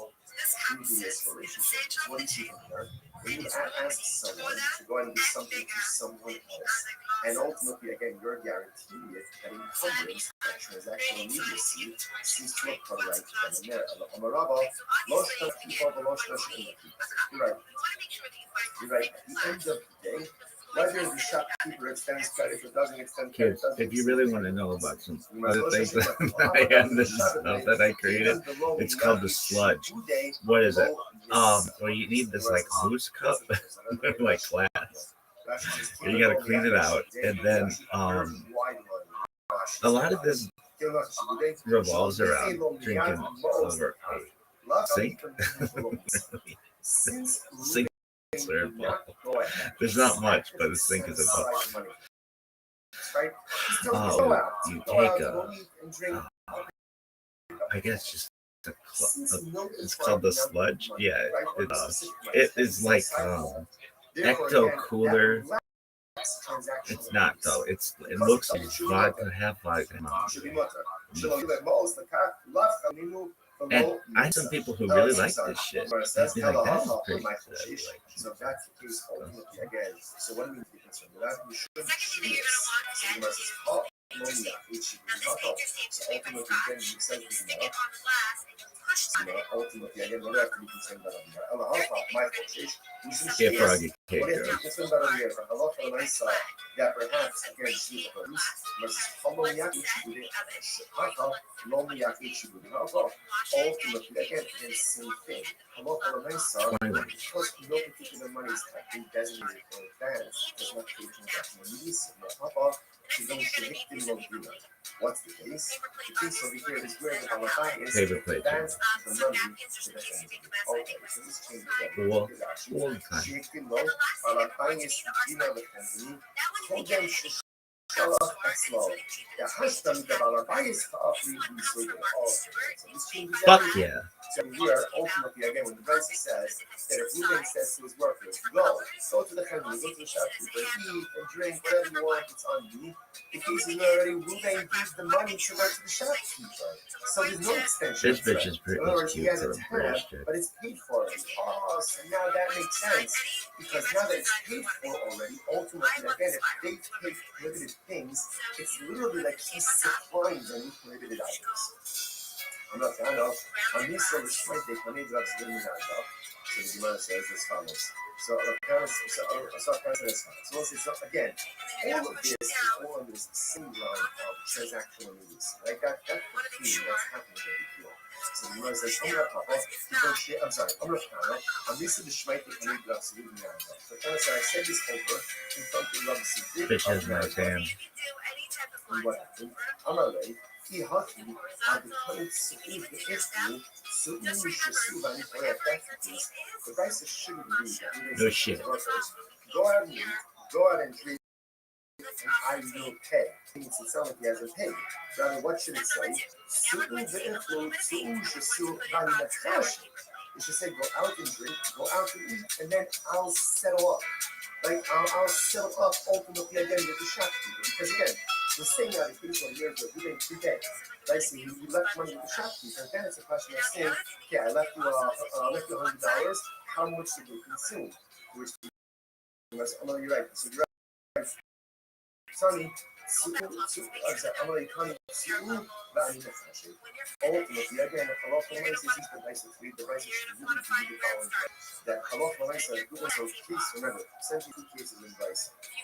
previous relationship. What do you see from here? When you ask someone to go and do something to someone else, and ultimately, again, you're guaranteed that encumbrance, that transactional immediacy, seems to occur right then and there. You're right. You're right. At the end of the day, whether the shopkeeper extends credit or doesn't extend credit. If you really want to know about some other things that I have, this stuff that I created, it's called the sludge. What is it? Well, you need this like loose cup, like glass. You gotta clean it out, and then a lot of this revolves around drinking over a sink. Sink is their involved. There's not much, but the sink is involved. You take I guess just it's called the sludge. Yeah, it is like ecto cooler. It's not though. It looks like vodka, half vodka. And I have some people who really like this shit. I'd be like, that is pretty good. So that's the case ultimately again. So what do we think concerned with that? We shouldn't choose. So the verse is hot, ammonia, which is not hot. So ultimately again, we said ultimately again, what do I have to be concerned about? Allah Alpha, my coach, yeah, froggy cake. What if you're concerned about over here? Allah for the nice side, that perhaps again, see the verse versus ammonia, which you would ammonia, which you would ultimately again, it's the same thing. Allah for the nice side, because no particular money is being designated for advance, does not take transaction release, what's the case? The case over here is where the Rabbi is advanced the money to the family. Okay, so this changes that. Well, Rabbi is the family. Hold them Shalach Aslo. The husband of Rabbi is fuck yeah. So here, ultimately, again, when the verse says that if Reuben says to his workers, go to the family, go to the shopkeeper, eat and drink whatever you want, it's on you. The case is already Reuben gives the money to go to the shopkeeper. So there's no extension. This bitch is pretty he has a tab, but it's paid for. Oh, so now that makes sense. Because now that it's paid for already, ultimately, again, if they pay prohibited things, it's literally like he's supplying them with prohibited items. I'm not kind of. On these service, might take money drugs in the hand up. So the Gemara says as follows. So again, all of this is all under the same line of transactional release. Right? That's the theme that's happening there. So the Gemara says, I'm sorry, I'm not kind of. On this is the Shmite take money drugs in the hand up. So kind of I said this over in front of Rabbi. Bitch has my fan. What happened? I'm not late. He huffed me at the point so if the issue, so you should sue by the effectiveness. The prices shouldn't be that no shit. Go out and drink, and I will pay. It sounds like he hasn't paid. Rather, what should it say? It should say, go out and drink, go out and eat, and then I'll settle up. Like, I'll settle up ultimately again with the shopkeeper. Because again, we're saying that the case of years that we didn't prepay. Right? So you left money with the shopkeeper, and then it's a question of saying, okay, I left you $100. How much did you consume? Which oh, you're right. So you're right. Sonny, ultimately, again, Allah is the basically the basis should really be the following. That Allah says, please remember, essentially two cases in vice.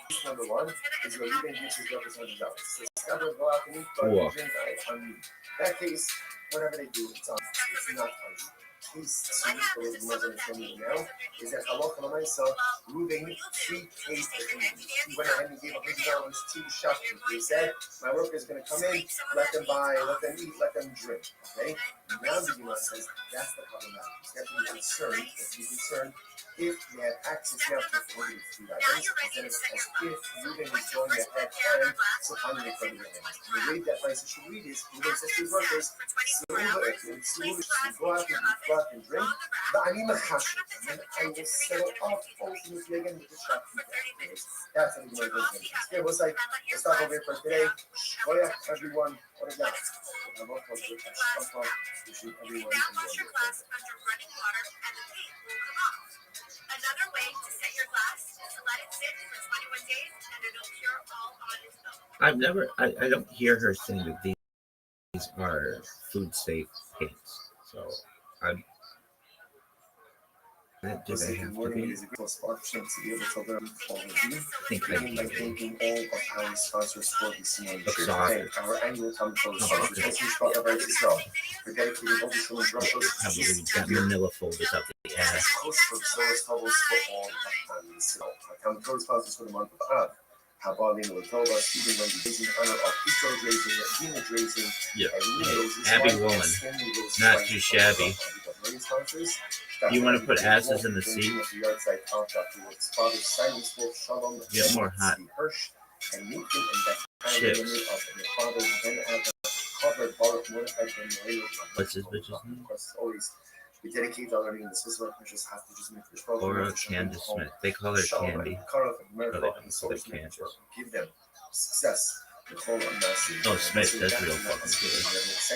Case number one is where you didn't use your $100. So it's got to go out and eat, but drink on you. That case, whatever they do, it's on. It's not on you. Case two, for the Muslim family now, is that Allah Reuben prepaid the family. He went ahead and gave $100 to the shopkeeper. He said, my worker is going to come in, let them buy, let them eat, let them drink. Okay? Now the Gemara says that's the problematic. You have to be concerned if you have access now to prohibited food items, then it's as if Reuben is going ahead and supplying the prohibited items. And the way that price should read is Reuben says to his workers, go out and drink, but I need my cash. And then I will settle up ultimately again with the shopkeeper. That's how the Gemara goes in. Okay, let's stop over here for today. Shkoyach, everyone. What is that? Everyone Wash your glass under running water and the paint will come off. Another way to set your glass is to let it sit for 21 days and it'll cure all on its own. I don't hear her saying that these are food safe paints. So do they have to be? I think I do. Thanking all of our sponsors for this morning. Our annual time close. We're dedicating all the children's I believe that manila folders out there. Yeah. Host for Soros Tovos Football and Snow. Account corresponds for the month of Av. Habalin Latoba, Stephen Wendy Grazing, honor of Israel Grazing, Dina Grazing, Yeah. Hey, Abby Woolen. Not too shabby. You want to put asses in the seat? Get more hot. Chips. What's his bitch's name? We dedicate our learning in the Swiss Archers have to just make this program. Laura Candace Smith. They call her Candy. Oh, they don't call her Candace. Give them success. Oh, Smith, that's real fucking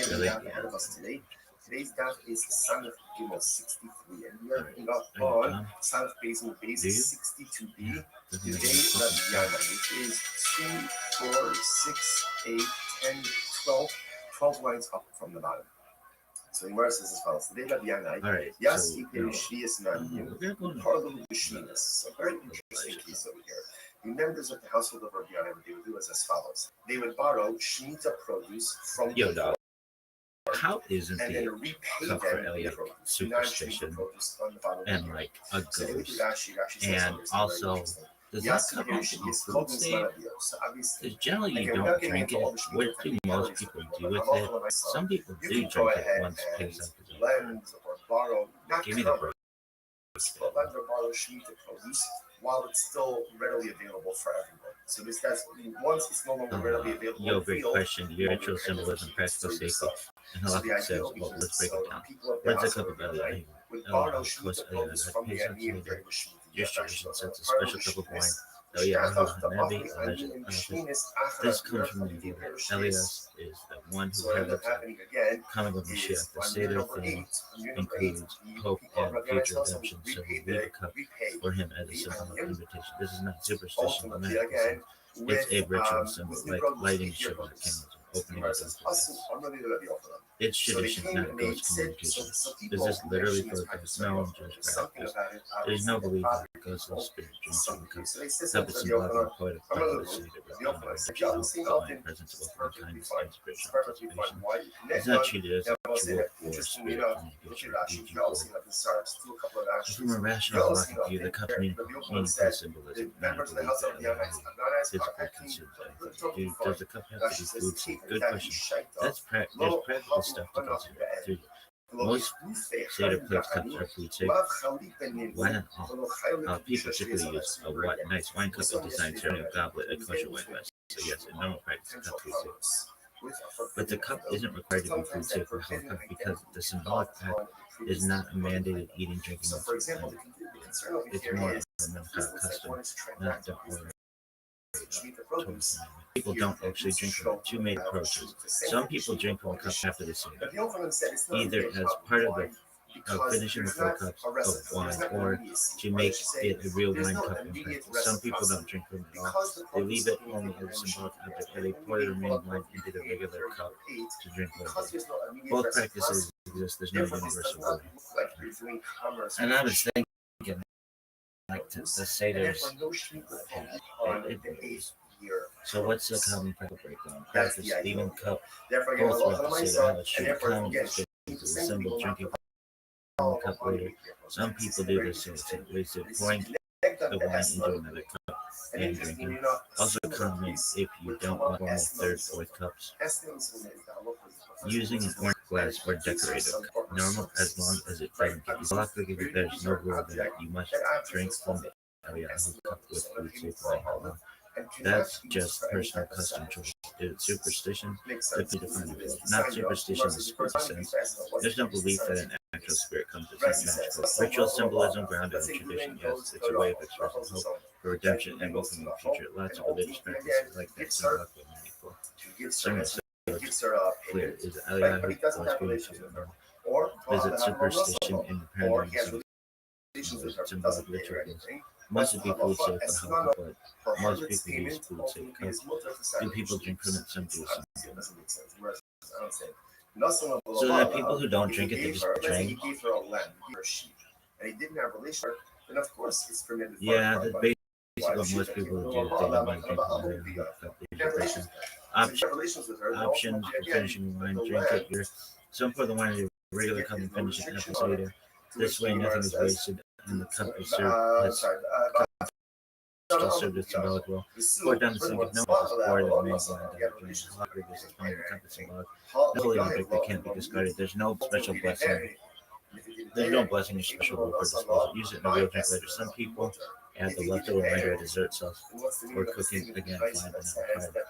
good. Really? Ahead of us today. Today's daf is Samach Gimel 63, and we are picking up on Samach Basin base 62b. Today, Rabbi Yana, which is 2, 4, 6, 8, 10, 12 lines up from the bottom. So the Gemara says as follows: Today, Rabbi Yana, Alright, yes, so you can Shvius Nanyu, Parlo B'Shvius. So very interesting case over here. The members of the household of Rabbi Yana, what they would do is as follows: they would borrow Shemitah produce from Yo, dog. How isn't and then the repay cup them for with Elliot produce. superstition Produce on the bottom of and the year. like a So they would do ghost? that. She actually says And something very also, interesting. does Yes, that cup you have to she be is food called safe? So obviously, Because generally you again, don't without getting drink into it. all the What Shemitah do technicalities most people of do it, with I'm not it? calling myself. Some people You do can go drink it ahead once it and pays out the lend or borrow, not Give me the cover, break. but lend or borrow Shemitah produce while it's still readily available for everyone. So that's once it's no longer readily available. Yo, in the great field, question. Your ritual symbolism, practical safety, and halakhic says, well, let's break it down. What's a cup of Elliot? Of course, Elliot. That pays out to me. Your tradition sets a special cup of wine. Elliot, Nebi, alleged. This comes from the idea that Elias is the one who heralds the coming of Mashiach. The Seder theme includes hope and future redemption, so we leave a cup for him as a symbol of invitation. This is not superstition, the magical sense. It's a ritual symbol, like lighting Shabbat candles or opening a door for guests. It's tradition, not ghost communication. Is this literally for a ghost? No, I'm just practice. There's no belief that a ghost of spirit drinks from the cup. Cup is symbolic of the poetic part of the Seder, divine presence of open kindness and spiritual anticipation. It's not treated as a ritual or spirit communication, e.g. From a rational halachic view, the cup meaningful symbolism, not a belief that Elliot physically consumes anything. Does the cup have to be food safe? Good question. There's practical stuff to consider. Most Seder plate cups are food safe. Why not all? People typically use a nice wine cup is designed to a goblet, a kosher wine glass. So yes, in normal practice, the cup is safe. But the cup isn't required to be food safe for halakha because the symbolic act is not a mandated eating, drinking, and food. It's more of a mincha custom, not or people don't actually drink from it. Two main approaches. Some people drink from a cup after the Seder, either as part of finishing the 4 cups of wine or to make it a real wine cup in practice. Some people don't drink from it at all. They leave it only as a symbolic object, or they pour the remaining wine into the regular cup to drink later. Both practices exist. There's no universal rule. And I was thinking, like the Seder's, so what's the common practical breakdown? Practice leaving cup both throughout the Seder, how it's treated commonly as a symbol drinking from the cup later. Some people do this in ways of pouring the wine into another cup and drinking. Also common if you don't want formal 3rd, 4th cups. Using an orange glass or decorative cup. Normal as long as it doesn't get used. Luckily, there's no rule that you must drink from the Eliyahu cup with food safe wine. That's just personal custom choice. It's superstition that be defined as well. Not superstition in the spiritual sense. There's no belief that an actual spirit comes to magical. Ritual symbolism grounded in tradition, yes, it's a way of expressing hope for redemption and welcoming the future. Lots of religious practices like that symbolically meaningful. Sermon so clear. Is Eliyahu spiritual? Is it superstition in the paradigm of symbolic rituals? Most people would say for halakha, but most people use food safe cups. Do people drink from it? Some do, some don't. So that people who don't drink it, they just drink. Yeah, that's basically what most people would do if they don't want to drink from the Options for finishing wine, drink it. Some pour the wine in a regular cup and finish it after Seder. This way, nothing is wasted, and the cup is served still served its symbolic role. Pour down the sink if no one is poured and made blind down the drain. However, this is finding the cup is symbolic. No holy object that can't be discarded. There's no special blessing. There's no blessing or special rule for disposal. Use it in a real drink later. Some people add the leftover wine to a dessert sauce or cooking again, fine but not required.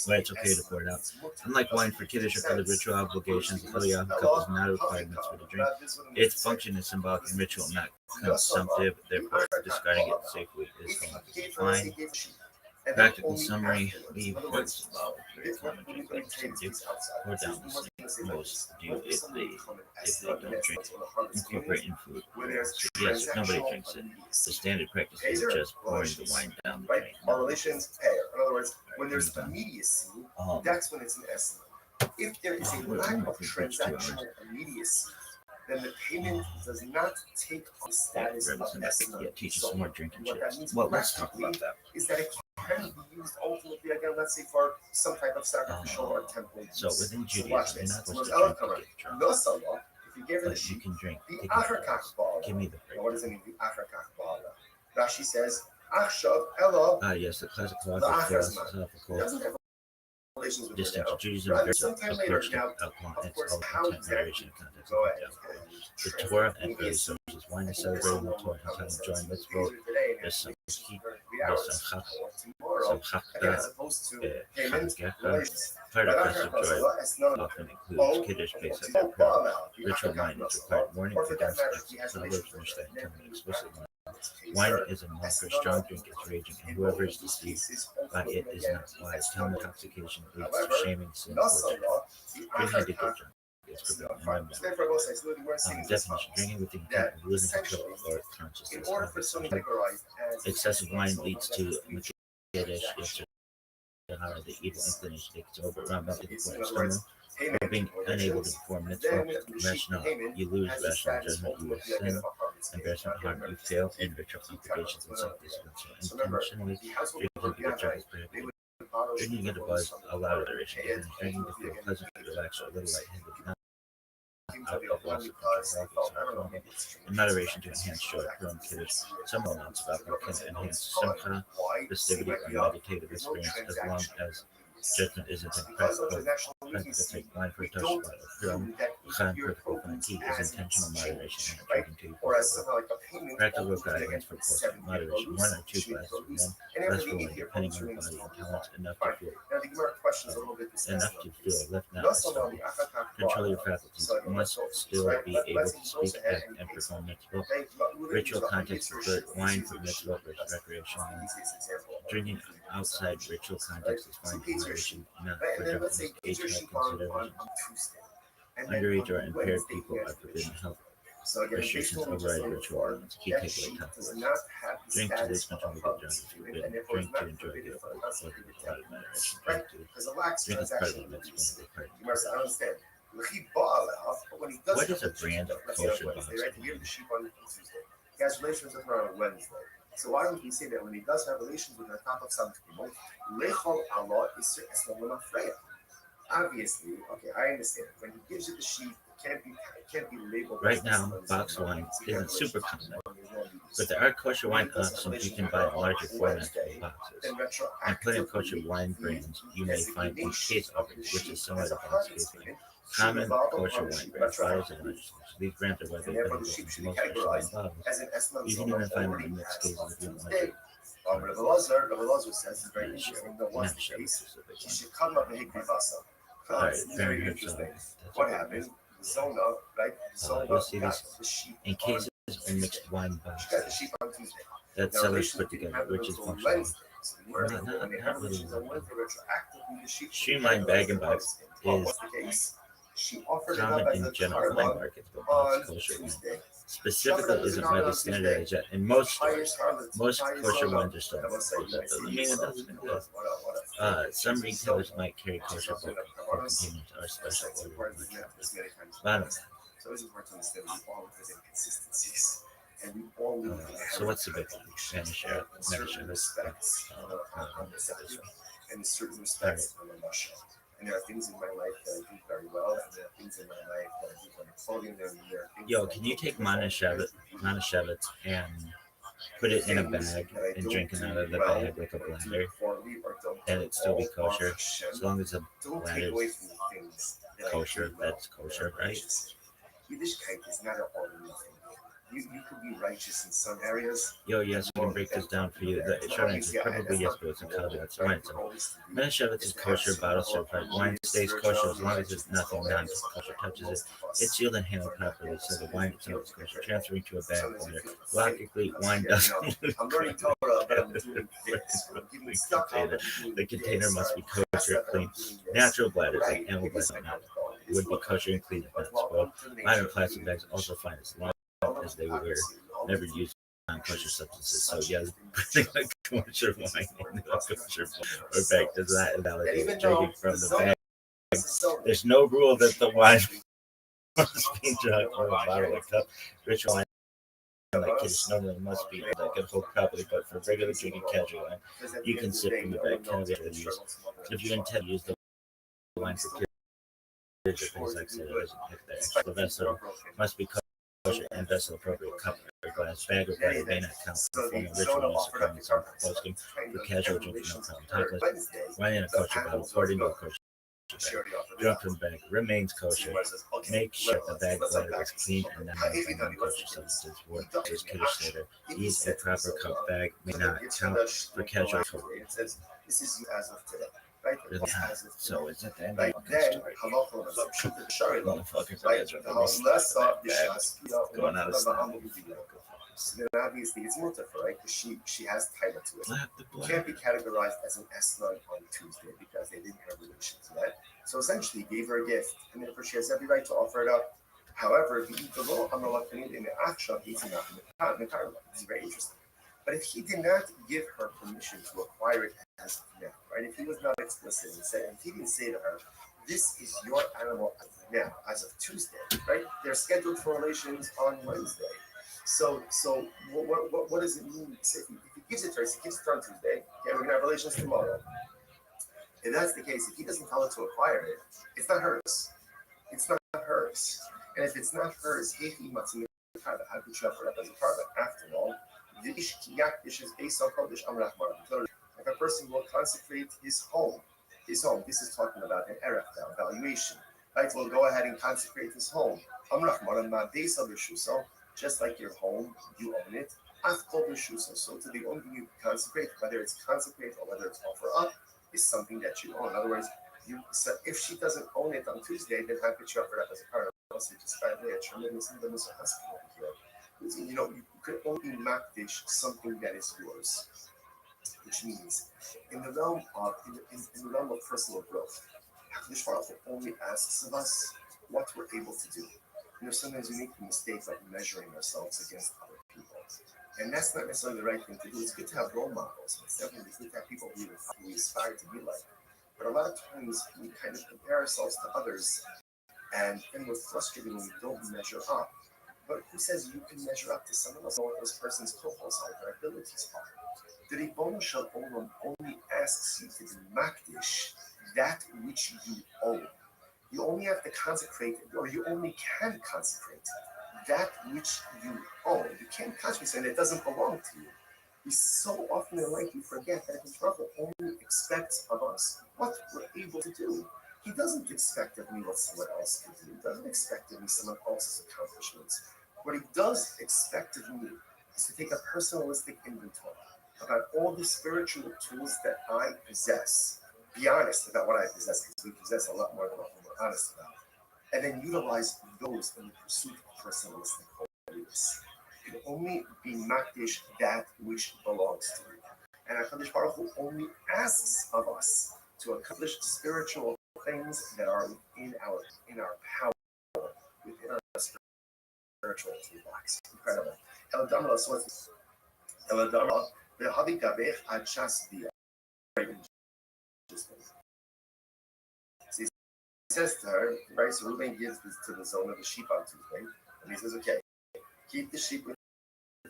Why it's okay to pour it out. Unlike wine for kiddush or other ritual obligations, the Holy cup is not a required mitzvah to drink. Its function is symbolic and ritual, not consumptive. Therefore, discarding it safely is going to be fine. Practical summary: leave words about very common drink like some do. Pour down the sink. Most do if they don't drink. Incorporate in food. So yes, if nobody drinks it, the standard practice is just pouring the wine down the drain. Our relations pair. In other words, when there's immediacy, that's when it's an estimate. If there is a lack of transactional immediacy, then the payment does not take on the status of estimate. Yeah, teach us some more drinking checks. Well, let's talk about that. Is that it can be used ultimately again, let's say for some type of sacrificial or temple use. So within Judaism, watch you're this. not supposed to drink to get drunk, No salah, if you give her the but you sheep, can drink. the Take it from achrakach us. ba'ala. Give me the Now, what break. does it mean, the achrakach ba'ala? Rashi says, achshav ela. Yes, the classic The philosophical doesn't have relations with distinction. her Judaism now. varies Sometime approach later, to now, alcohol of and its course, all how content, moderation, and context go of ahead. alcohol. The Torah and early sources. Wine is celebrated in the Torah and time enjoying mitzvot. There's some heat, there's some chakta, As opposed to chagagecha. Part of festive joy often includes kiddush, pesach, and purim. Ritual wine is required morning for dance acts. Proverbs Mishnah tell me explicitly. Wine is a monk or strong drink is raging, and whoever is deceived by it is not wise. Tell intoxication leads to shaming sin for drinking to get drunk is forbidden in my mind. Definition: drinking with the intent of losing control or consciousness. Excessive wine leads to kiddush, the evil inclination takes over. Rambam to the point of stomach, or being unable to perform mitzvah. Rational: you lose rational judgment, you will sin. Embarrassment, harm, you fail in ritual obligations and self-discipline. So intentionally drinking to get drunk is prohibited. Drinking to get a buzz, allow moderation. Drinking to feel pleasant, relaxed, or a little lightheaded, not out of loss of control. In moderation to enhance joy, purim, kiddush. Some amounts of alcohol can enhance simcha, festivity, and meditative experience, as long as judgment isn't practical. Take wine for a touch spot of purim. Critical for heat is intentional moderation and drinking to practical guidelines for portion moderation. 1 or 2 glasses for men, less for women, depending on your body and talents. Enough to feel left out and stomach. Control your faculties. You must still be able to speak, act, and perform mitzvot. Ritual context for wine for mitzvot versus recreational wine. Drinking outside ritual context is fine for moderation, not for drunkenness. Age health considerations. Underage or impaired people are forbidden health restrictions override ritual elements. Key takeaway top words. Drink to lose control to get drunk is forbidden. Drink to enjoy good food is required moderation. Drink is part of the mitzvah required. What is a brand of kosher box? He has relations with her on Wednesday. So why don't we say that when he does have relations with her top of some people, lechol Allah is freya. Obviously, okay, I understand. When he gives you the sheep, it can't be labeled. Right now, box wine isn't super common, but there are kosher wine options you can buy in larger formats of boxes. And plenty of kosher wine brands you may find in case offerings, which is similar to box casing. Common kosher wine brands, bottles and large. These brands are widely available in most kosher wine bottles. You can even find them in mixed cases if you don't like it. Rabbi Lazar says it's very interesting. That was the case. He should come up and hit it's very interesting. What happened? Zona, right? You'll see this in cases or mixed wine boxes that sellers put together, which is functional. Not really. Streamlined bag and box is common in general wine markets, but box kosher wine specifically isn't widely standardized yet. In most stores, most kosher wines are still that doesn't mean it doesn't exist. Some retailers might carry kosher bulk or containers or special order wine. So it's important to understand we all live in consistencies, and we all live so what's the big one? Share this. and certain respects on Russia. And there are things in my life that I do very well, and there are things in my life that I do very poorly. And there are things Yo, can you take Manischewitz and put it in a bag and drink it out of the bag like a bladder, and it still be kosher, as long as the bladder's kosher? That's kosher, right? Yiddishkeit is not an all or nothing. You could be righteous in some areas. Yo, yes, we can break this down for you. The short answer is probably yes, but it's a caveat. So, right, so Manischewitz is kosher, bottle certified. Wine stays kosher as long as there's nothing non-kosher touches it. It's sealed and handled properly, so the wine itself is kosher. Transferring to a bag of water. Logically, wine doesn't lose The container must be kosher, clean. Natural bladders, like animal bladders, would be kosher and clean if not spoiled. Minor plastic bags also fine as long as they were never used non-kosher substances. So yeah, putting a kosher wine in a kosher or bag does not invalidate drinking from the bag. There's no rule that the wine must be drunk from a bottle or cup. Ritual wine like Kiddush normally must be like a whole properly, but for regular drinking casual wine, you can sip from the bag. Caveat to use. If you intend to use the wine for Kiddush or things like that, it doesn't pick there. The vessel must be kosher and vessel appropriate. Cup or glass, bag or bladder may not count for formal ritual use or comments on posting. For casual drinking, no problem. Wine in a kosher bottle, poured into a kosher bag. Drunk from bag remains kosher. Make sure the bag bladder is clean and not by non-kosher substances. Word is Kiddush later. Use a proper cup bag may not count for casual drinking. This is as of today. Right? So it's at the end of the story. Motherfuckers, going out of style. Then obviously it's mutter, right? Because she has title to it. It can't be categorized as an S9 on Tuesday because they didn't have relations yet. So essentially, he gave her a gift, and therefore she has every right to offer it up. However, the law in the action is not in the car. It's very interesting. But if he did not give her permission to acquire it as of now, right? If he was not explicit and said, if he didn't say to her, this is your animal as of now, as of Tuesday, right? They're scheduled for relations on Wednesday. So what does it mean? If he gives it to her, he gives it to her on Tuesday, okay, we're gonna have relations tomorrow. If that's the case, if he doesn't tell her to acquire it, it's not hers. It's not hers. And if it's not hers, how could you have it up as a carbon? After all, if a person will consecrate his home, this is talking about an erech valuation, right? We'll go ahead and consecrate his home. Just like your home, you own it. So to the only thing you consecrate, whether it's consecrate or whether it's offer up, is something that you own. In other words, so if she doesn't own it on Tuesday, then how could you offer it up as a part of it? Just by the way, a tremendous you know, you could only makdish something that is yours, which means in the realm of personal growth, Hakadosh Baruch Hu only asks of us what we're able to do. You know, sometimes we make the mistake of measuring ourselves against other people, and that's not necessarily the right thing to do. It's good to have role models. It's definitely good to have people we aspire to be like. But a lot of times we kind of compare ourselves to others, and we're frustrated when we don't measure up. But who says you can measure up to someone else? Know what those person's profiles are, their abilities are. The Ribbon Shel Olam only asks you to do makdish that which you own. You only have to consecrate, or you only can consecrate that which you own. You can't consecrate something that doesn't belong to you. We so often in life we forget that the Torah only expects of us what we're able to do. He doesn't expect of me what someone else can do. He doesn't expect of me someone else's accomplishments. What he does expect of me is to take a personalistic inventory about all the spiritual tools that I possess. Be honest about what I possess, because we possess a lot more than what we're honest about. And then utilize those in the pursuit of personalistic holiness. You can only be makdish that which belongs to you. And HaKadosh Baruch Hu only asks of us to accomplish spiritual things that are in our power, within our spiritual toolbox. Incredible. Eladamra, so what's Eladamra? Ve'havi gavech ad shas bia. He says to her, right? So Reuben gives this to the zone of the sheep on Tuesday, and he says, "Okay, keep the sheep with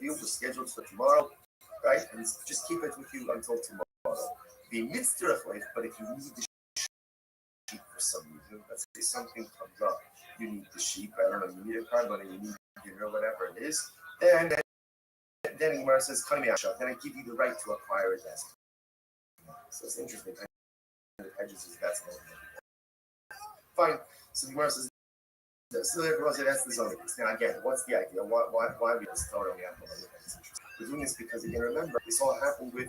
you. We're scheduled for tomorrow, right? And just keep it with you until tomorrow. The mitzvah, but if you need the sheep for some reason. Let's say something comes up. You need the sheep. I don't know. You need a car money. You need dinner, whatever it is. Then Gemara says, "Come here, then I give you the right to acquire it as." So it's interesting. Hedges is that's fine. So the Gemara says, "So everyone says that's the zoning piece." Now again, what's the idea? Why we just throw it on the apple? We're doing this because again, remember, this all happened with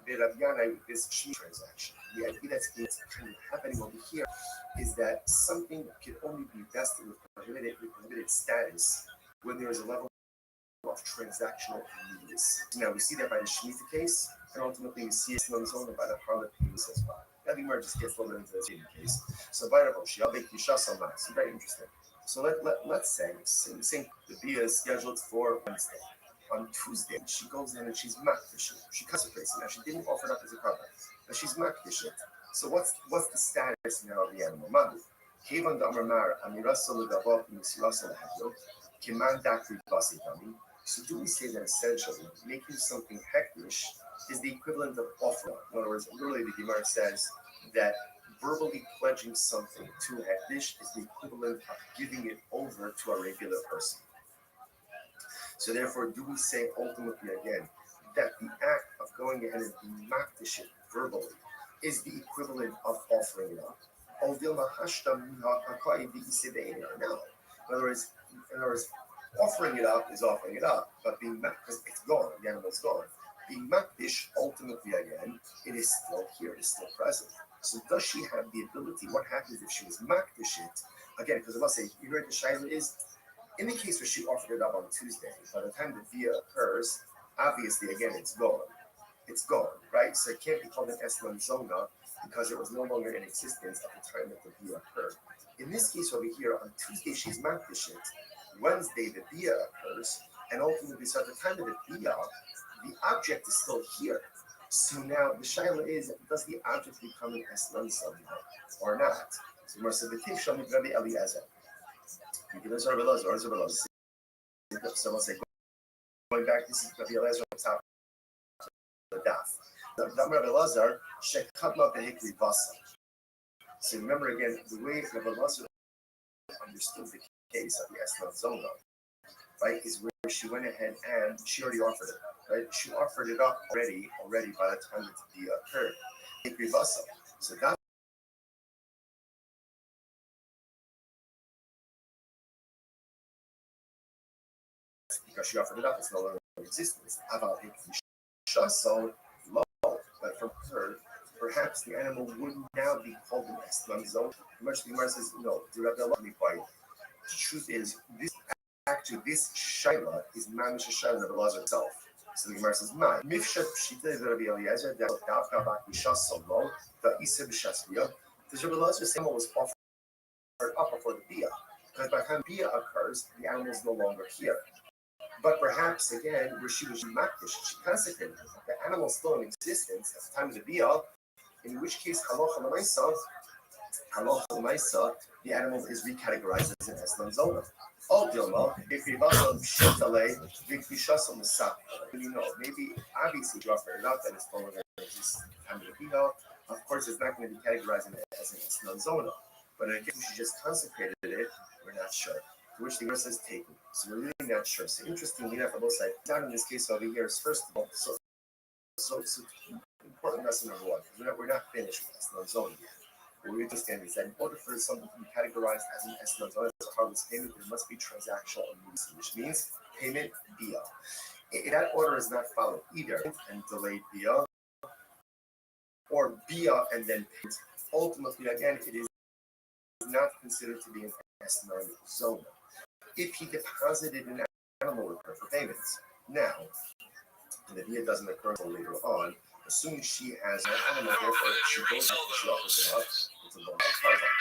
the Rabbi with this sheep transaction. The idea that's kind of happening over here is that something can only be vested with prohibited status when there is a level of transactional needs. Now we see that by the Shemitah case, and ultimately we see it on its own by the Harlot case as well. That Gemara just gets a little bit into the same case. So by the Rothschild, they so very interesting. So let's say the Bia is scheduled for Wednesday. On Tuesday, she goes in and she's makdish. She consecrates it. Now she didn't offer it up as a korban, but she's makdish it. So what's the status now of the animal? Madu. Kevan da'amar amirasol legavot misirasol lehadyo kiman dakri basidami. So do we say that essentially making something hektish is the equivalent of offering? In other words, literally the Gemara says that verbally pledging something to hektish is the equivalent of giving it over to a regular person. So therefore, do we say ultimately again that the act of going ahead and being makdish it verbally is the equivalent of offering it up? No. In other words, offering it up is offering it up, but being because it's gone, the animal's gone. Being makdish, ultimately again, it is still here, it is still present. So does she have the ability? What happens if she was makdish it? Again, because I must say, you heard the shaila is, in the case where she offered it up on Tuesday, by the time the via occurs, obviously, again, it's gone. It's gone, right? So it can't be called an Eslan Zona because it was no longer in existence at the time that the via occurred. In this case over here, on Tuesday, she's makdish it. Wednesday, the via occurs. And ultimately, so at the time of the via, the object is still here. So now the shaila is, does the object become an Eslan Zona or not? So we're saying, Rabbi Eliezer. So we'll say, going back, this is Rabbi Eliezer on top of the daf. Rabbi Eliezer, shekatma behikri vasa. So remember again, the way Rabbi Eliezer understood the case of the Eslan Zona, right, is where she went ahead and she already offered it, right? She offered it up already by the time that the occurred. Hikri vasa. So that because she offered it up, it's no longer in existence. About so low, but from her, perhaps the animal would now be called an Eslan Zone. Much the Gemara says, no, the Rabbi Allah be quiet. The truth is, this shaila is mamish shaila of Allah himself. So the Gemara says, "My mifshat pshita Rabbi Eliezer that davka bak b'shas solo the isa b'shasvia." The Rabbi Eliezer animal was offered up before the bia, because by the time bia occurs, the animal is no longer here. But perhaps again, where she was makdish, she consecrated it. The animal is still in existence at the time of the bia, in which case halacha l'maisa, the animal is recategorized as an Eslan Zona. All Dilma, if you know, maybe obviously you offer it up and it's no longer exists at the time of the bia. Of course, it's not going to be categorized as an Eslan Zona. But in case she just consecrated it, we're not sure. To which the Gemara says taken. So we're really not sure. So interestingly enough, on both sides, down in this case over here is first of all, so important lesson number one, because we're not finished with Eslan Zona yet. What we understand is that in order for something to be categorized as an Eslan Zona, as a harvest payment, there must be transactional immediacy, which means payment bia. That order is not followed either, and delayed bia, or bia and then payment. Ultimately, again, it is not considered to be an Eslan Zona. If he deposited an animal repair for payments. Now, and the bia doesn't occur until later on, assuming she has an animal, therefore she goes up and she offers it up, it's a low carbon.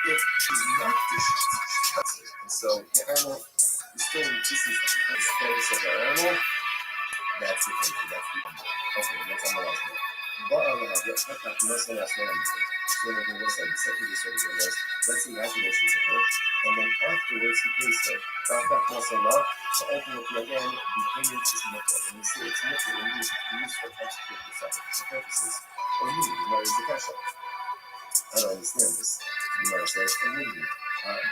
If she's not dishes, and so the animal is still in existence at the status of the animal, that's the thing, that's the number. Okay, that's on the last one. But let's say accusations of her, and then afterwards he pays her. So ultimately again, the payment is nipple. And we say it's nipple, it means to use for executing the sacrificial purposes. Or meaning, what is the kasha? I don't understand this. Gemara says,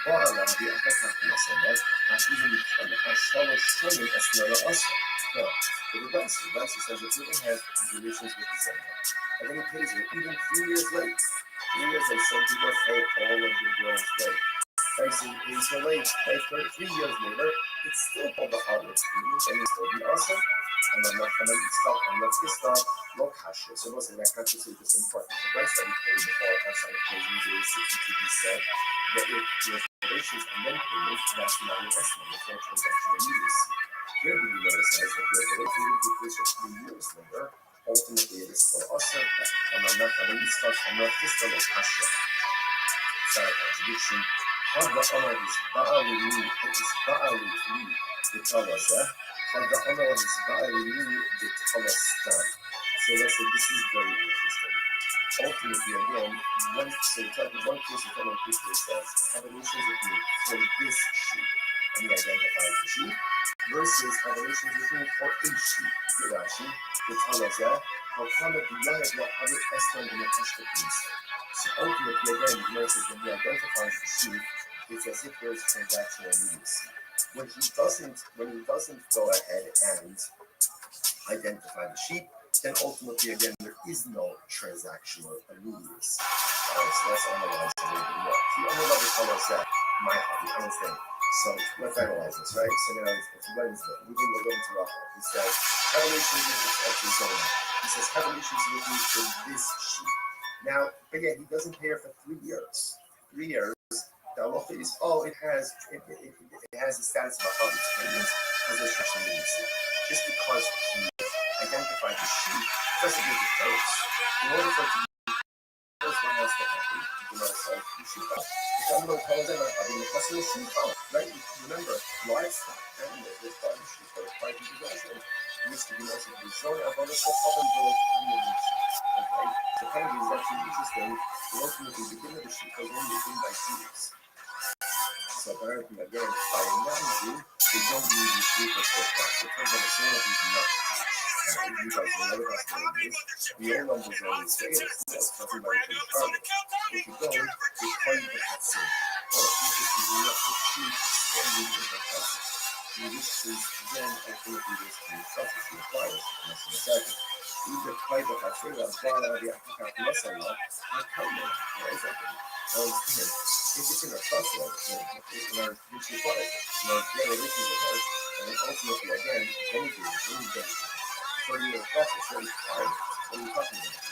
Ba'ala bi'atakat masala, even Ashalosh Shonim Asnara Asa. No, the Rashi says if you have relations with the Zayna, and then he pays her even 3 years late. 3 years late, some people pay all of your bills late. Right, so he pays her late, right, 3 years later, it's still called the hardest payment, and it's still be awesome. And I'm not going to stop, and let's get started. No kasha. So listen, that kasha is just important. The price that we paid before outside of closing is 62 said that if there's relations and then payment, that's not an estimate. It's not transaction immediacy. Here the Gemara says that there's a relationship with which of 3 years later, ultimately it is still awesome. And I'm not going to start, I'm not just going to kasha. It's not a contradiction. Hadda Amar is Ba'ali Li, it is Ba'ali Li, the Talazah. Hadda Amar is Ba'ali Li, the Talastan. So listen, this is very interesting. Ultimately, again, one case of one people says, have relations with me for this sheep, and he identifies the sheep, versus have relations with me for a sheep. Rashi, the Talazah, Hakama B'Yayat La'avet Estan B'Nefashtakim. So ultimately, again, notice when he identifies the sheep, it's as if there's transactional immediacy. When he doesn't go ahead and identify the sheep, then ultimately, again, there is no transactional immediacy. So let's analyze a little bit more. The other color is that my hobby, understand. So let's analyze this, right? So now it's Wednesday. We can go into Rothschild. He says, have relations with this actually zone. He says, have relations with me for this sheep. Now, again, he doesn't pay her for 3 years. 3 years. The halacha is, it has the status of a hobby payment, has a restriction immediacy. Just because he identified the sheep doesn't make it first. In order for it to be first, one has to happen. You know, so you should go. If I'm going to tell them having the customer sheep on, right? Remember, livestock, animals, they're part of the sheep, they're part of the devotion. It used to be also the zone of other stuff, okay? So kind of is actually interesting. Ultimately, the beginning of the sheep goes only within by series. So apparently, again, by analogy, they don't need the sheep or so far. So it turns out the same of these nuts. You guys know what else there is. The old one was always there. That's talking about the target. If you go, they call you the Hatsim. Or if you see enough of sheep standing in the Hatsim. In which case, then, ultimately, this can be such requires in a second. Either play the Hatsim, or the Attack Masala, or Kalman, or something. If it's in a process, which requires the other issues of ours, and ultimately, again, anything is really good. So you're a process, what is required? What are you talking about?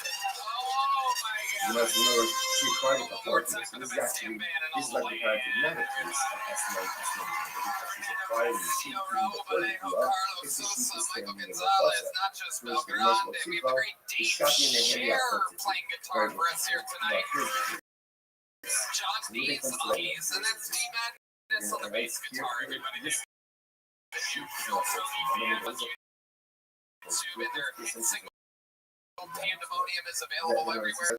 She required it before. So this is actually, this is like the paradigmatic case of estimate, because she's required the sheep even before the PR, if the sheep is standing in the process. Whereas the muscle of Siva is shot in the handy activity. Very interesting. John needs these, and that's D-Madness on the bass guitar, everybody. Shoot, zoom in there. Single pandemonium is available everywhere.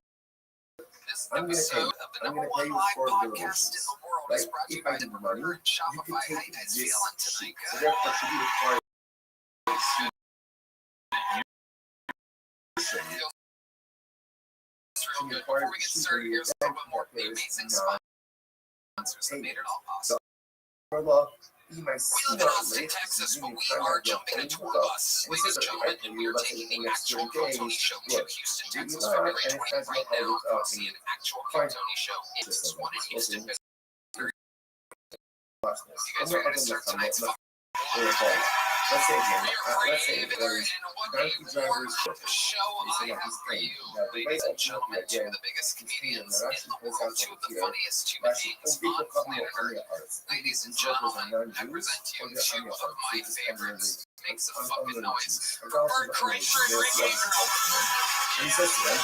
This episode of the number one live podcast in the world is brought to you by the Burger and Shopify. How you guys feeling tonight, guys? Real good. Before we get started, here's a little bit more of the amazing sponsors that made it all possible. We live in Austin, Texas, but we are jumping a tour bus. Ladies and gentlemen, and we are taking the actual Carl Tony Show to Houston, Texas, February 20th. Right now, come see an actual Carl Tony Show. It's this one in Houston. You guys are going to start tonight's fun. Let's say again, let's say donkey drivers show lineup for you. Ladies and gentlemen, two of the biggest comedians in the world, two of the funniest human beings on planet Earth. Ladies and gentlemen, I present to you two of my favorites. Make some fucking noise for Bert Kreischer and Ricky. And he says to them,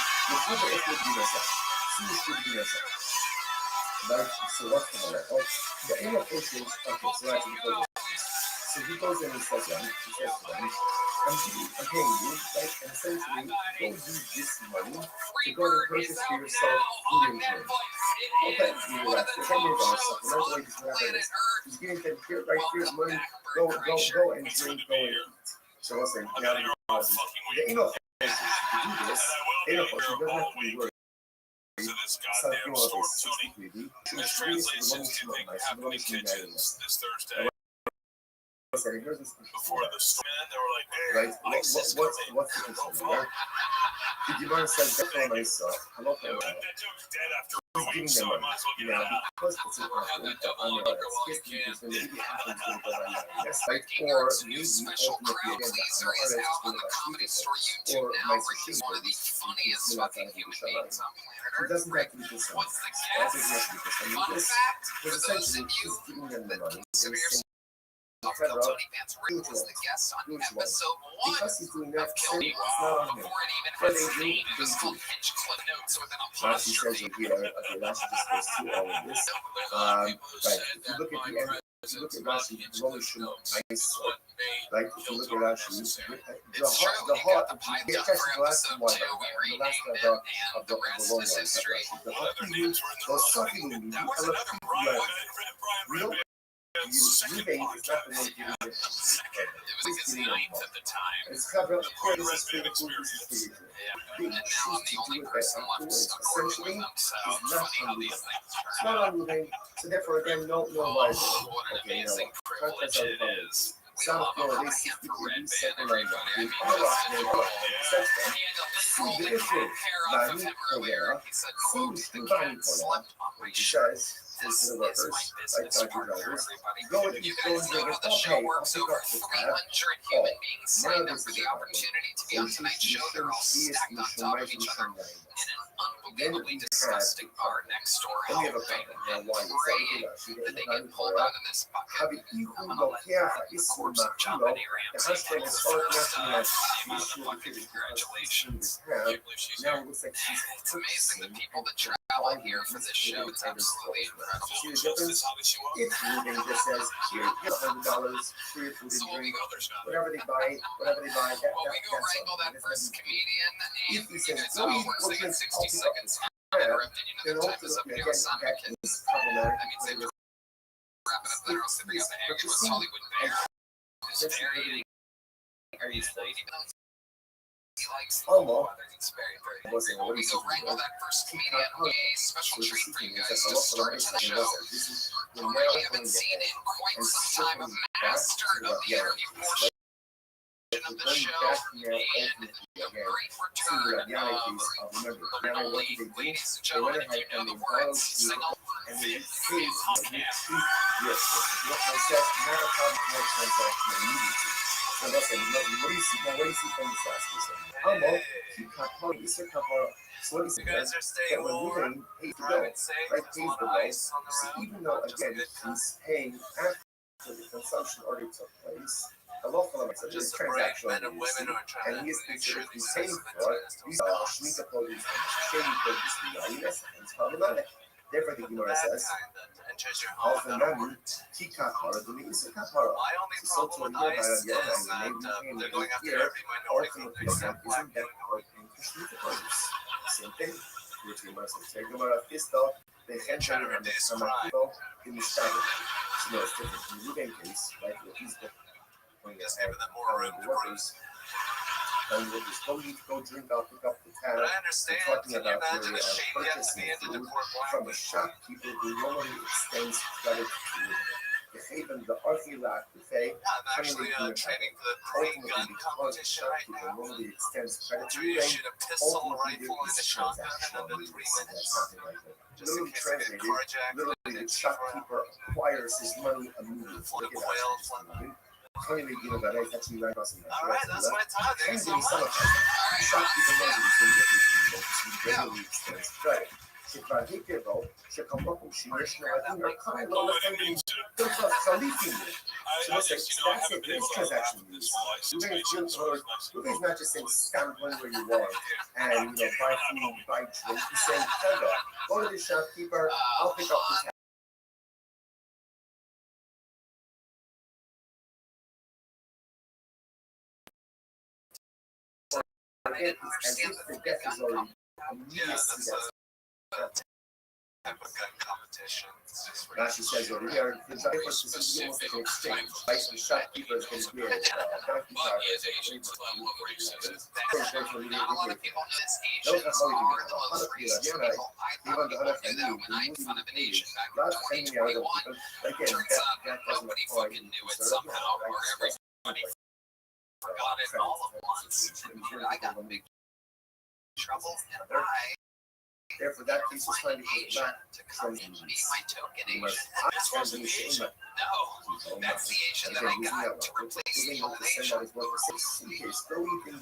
so what's the matter? The annual patient, okay, so that's important. So he goes in and says to them, I'm paying you, right? And essentially, go use this money to go and purchase for yourself food and drink. Okay, you relax. It's $10 supplemental wages, whatever it is. He's giving them here, right here's money. Go and drink, go and eat. So listen, now the annual patient, to do this, annual patient doesn't have to be worried this goddamn storm, Tony. This translation to think happening kitchens this Thursday. Before the storm, they were like, hey, ICE is coming. What's the concern, right? The Gemara says that for myself. I'm not going to That joke's dead after a He's week, giving so them I might as well get it money. out. Because it's an athlete on the other. It's going to be Yes, like for me, Special crowd pleaser is out on the Comedy Store YouTube now, ranking one of the funniest fucking human beings on planet It Earth. doesn't have to be this one. What's the That doesn't have guess? to be this one. Fun This fact, for is those of essentially you he's giving them the that money. consider yourself Kill Tony Pants, Rick was the guest on episode 1 Because he's doing of that, Kill it's not on him. before it even But had they its do, name. It was they called do. Pinch Clip Notes with an Rashi says apostrophe. it here, okay, Rashi just goes through all of this. Right, if you look at the end, if you look at Rashi, the Roman should nice, like, if you look at Rashi, It's true, the he heart, got the pipe the down actually for the last episode one, 2. We the last renamed one it, and of the the rest long is one, history. the What other names were in the those run? sucking That was another Brian Redband. Second Ruben is not the one podcast. giving it. Second, it was his ninth at the time. It's covered The Brian Redband experience. And now I'm the only person left supporting with them, so it's funny how these things It's turn not out. unmoving, so therefore again, no Oh, lies. what an amazing privilege it is. We love him. I'm a fan for Redband, everybody. I mean, listen, he had a literal literal hair off of him earlier. He said, quote, the cat slept on my shirt. This is my business part for everybody. You guys know how the show works. Over 300 human beings signed up for the opportunity to be on tonight's show. They're all stacked on top of each other in an unbelievably disgusting bar next door, hoping and praying that they get pulled out of this bucket. I'm gonna let the corpse of John Benet Ramsey take the first motherfucking congratulations. Can you believe she's here? It's amazing the people that travel here for this show. It's absolutely incredible. See the difference? It's Ruben just says, here, here's $100 for your food So and when we drink. go, there's not. Whatever they buy, that, Well, we go that's wrangle all. that first comedian, If and he you says, guys go know eat, we're go singing drink, 60 I'll pick up seconds. the tab. Interrupted, you know, Then the time is up. ultimately, We do again, a Sonic that Kids. is problematic. That means they were wrapping up the house, they bring out the egg. It was Hollywood Bear. It's very eating. Are you eating those? He likes the Almost. weather. It's very, very. Wasn't Well, what we he go said, wrangle right? that first comedian. A special treat for you guys to start the show. When Tony, we haven't seen in quite some time a master of the interview portion of the show, and a great return of the lonely, ladies and gentlemen, if you know the words, single, fit, So listen, what do you see from this last piece? So what he You guys says, are staying warm. Private safe, there's a lot of ice on the road. even though again he's paying after the consumption already took place, a lot of them are Just just the brave men transactional, and women who are trying and to he is make sure considered to be these paying specimens for are it. still These stocks. Shemitah produce and shady produce and it's problematic. Therefore, the The Gemara bad says, kind that enters your "All home for without a money, warrant. kika para the isa kapara." My only So problem with to ICE is the other that hand, they're going after here, every minority group ultimately, except black isn't that people. part in Shemitah produce? Same thing. Which we must say, Gemara Fisto, the Henshana and the Samakito in the Shabbat. So no, it's different from the Ruben case, right? Where he's the when Just giving them more room to breathe. and with this don't need to go drink, I'll pick up the tab. But I understand. Talking Can you about imagine where a shady at the purchasing end of the food court from a black? shopkeeper who normally extends credit to the haven, the Archilak, the Fay. I'm actually training for the pre-gun competition right now. Normally extends credit to Do you the shoot a pistol, a rifle, and a shotgun in under 3 minutes? Just in case I get carjacked. Literally, the shopkeeper acquires his money immediately. Flip a whale, flip a- All right, that's my time. Thank you so much. All right. Shopkeeper knows Yeah. he's going to get his money. Regularly extends credit. שכבר הכירו, שכמוך הוא שימש נועדים לקחת לא לכם דווקא חליפים. So that's it, it's transaction use. Ruben's not just saying stand one where you are and buy food, buy drink. He's saying, go to the shopkeeper, I'll pick up the tab. I didn't understand the death is already Yeah, that's a type of gun competition. It's just Rashi says over here, the difference is almost like an exchange. Right? The shopkeeper is going to be a But he is Asian's level of racism. a lot of people know this Asians are the most racist people. I thought people knew that when I made fun of an Asian back in 2021. Turns out nobody fucking knew it somehow, or everybody forgot it all at once. And I got in big trouble, and I Therefore, that case was trying to get Asian back to come and be my token Asian. This wasn't the Asian. No, that's the Asian that I got to replace the old Asian.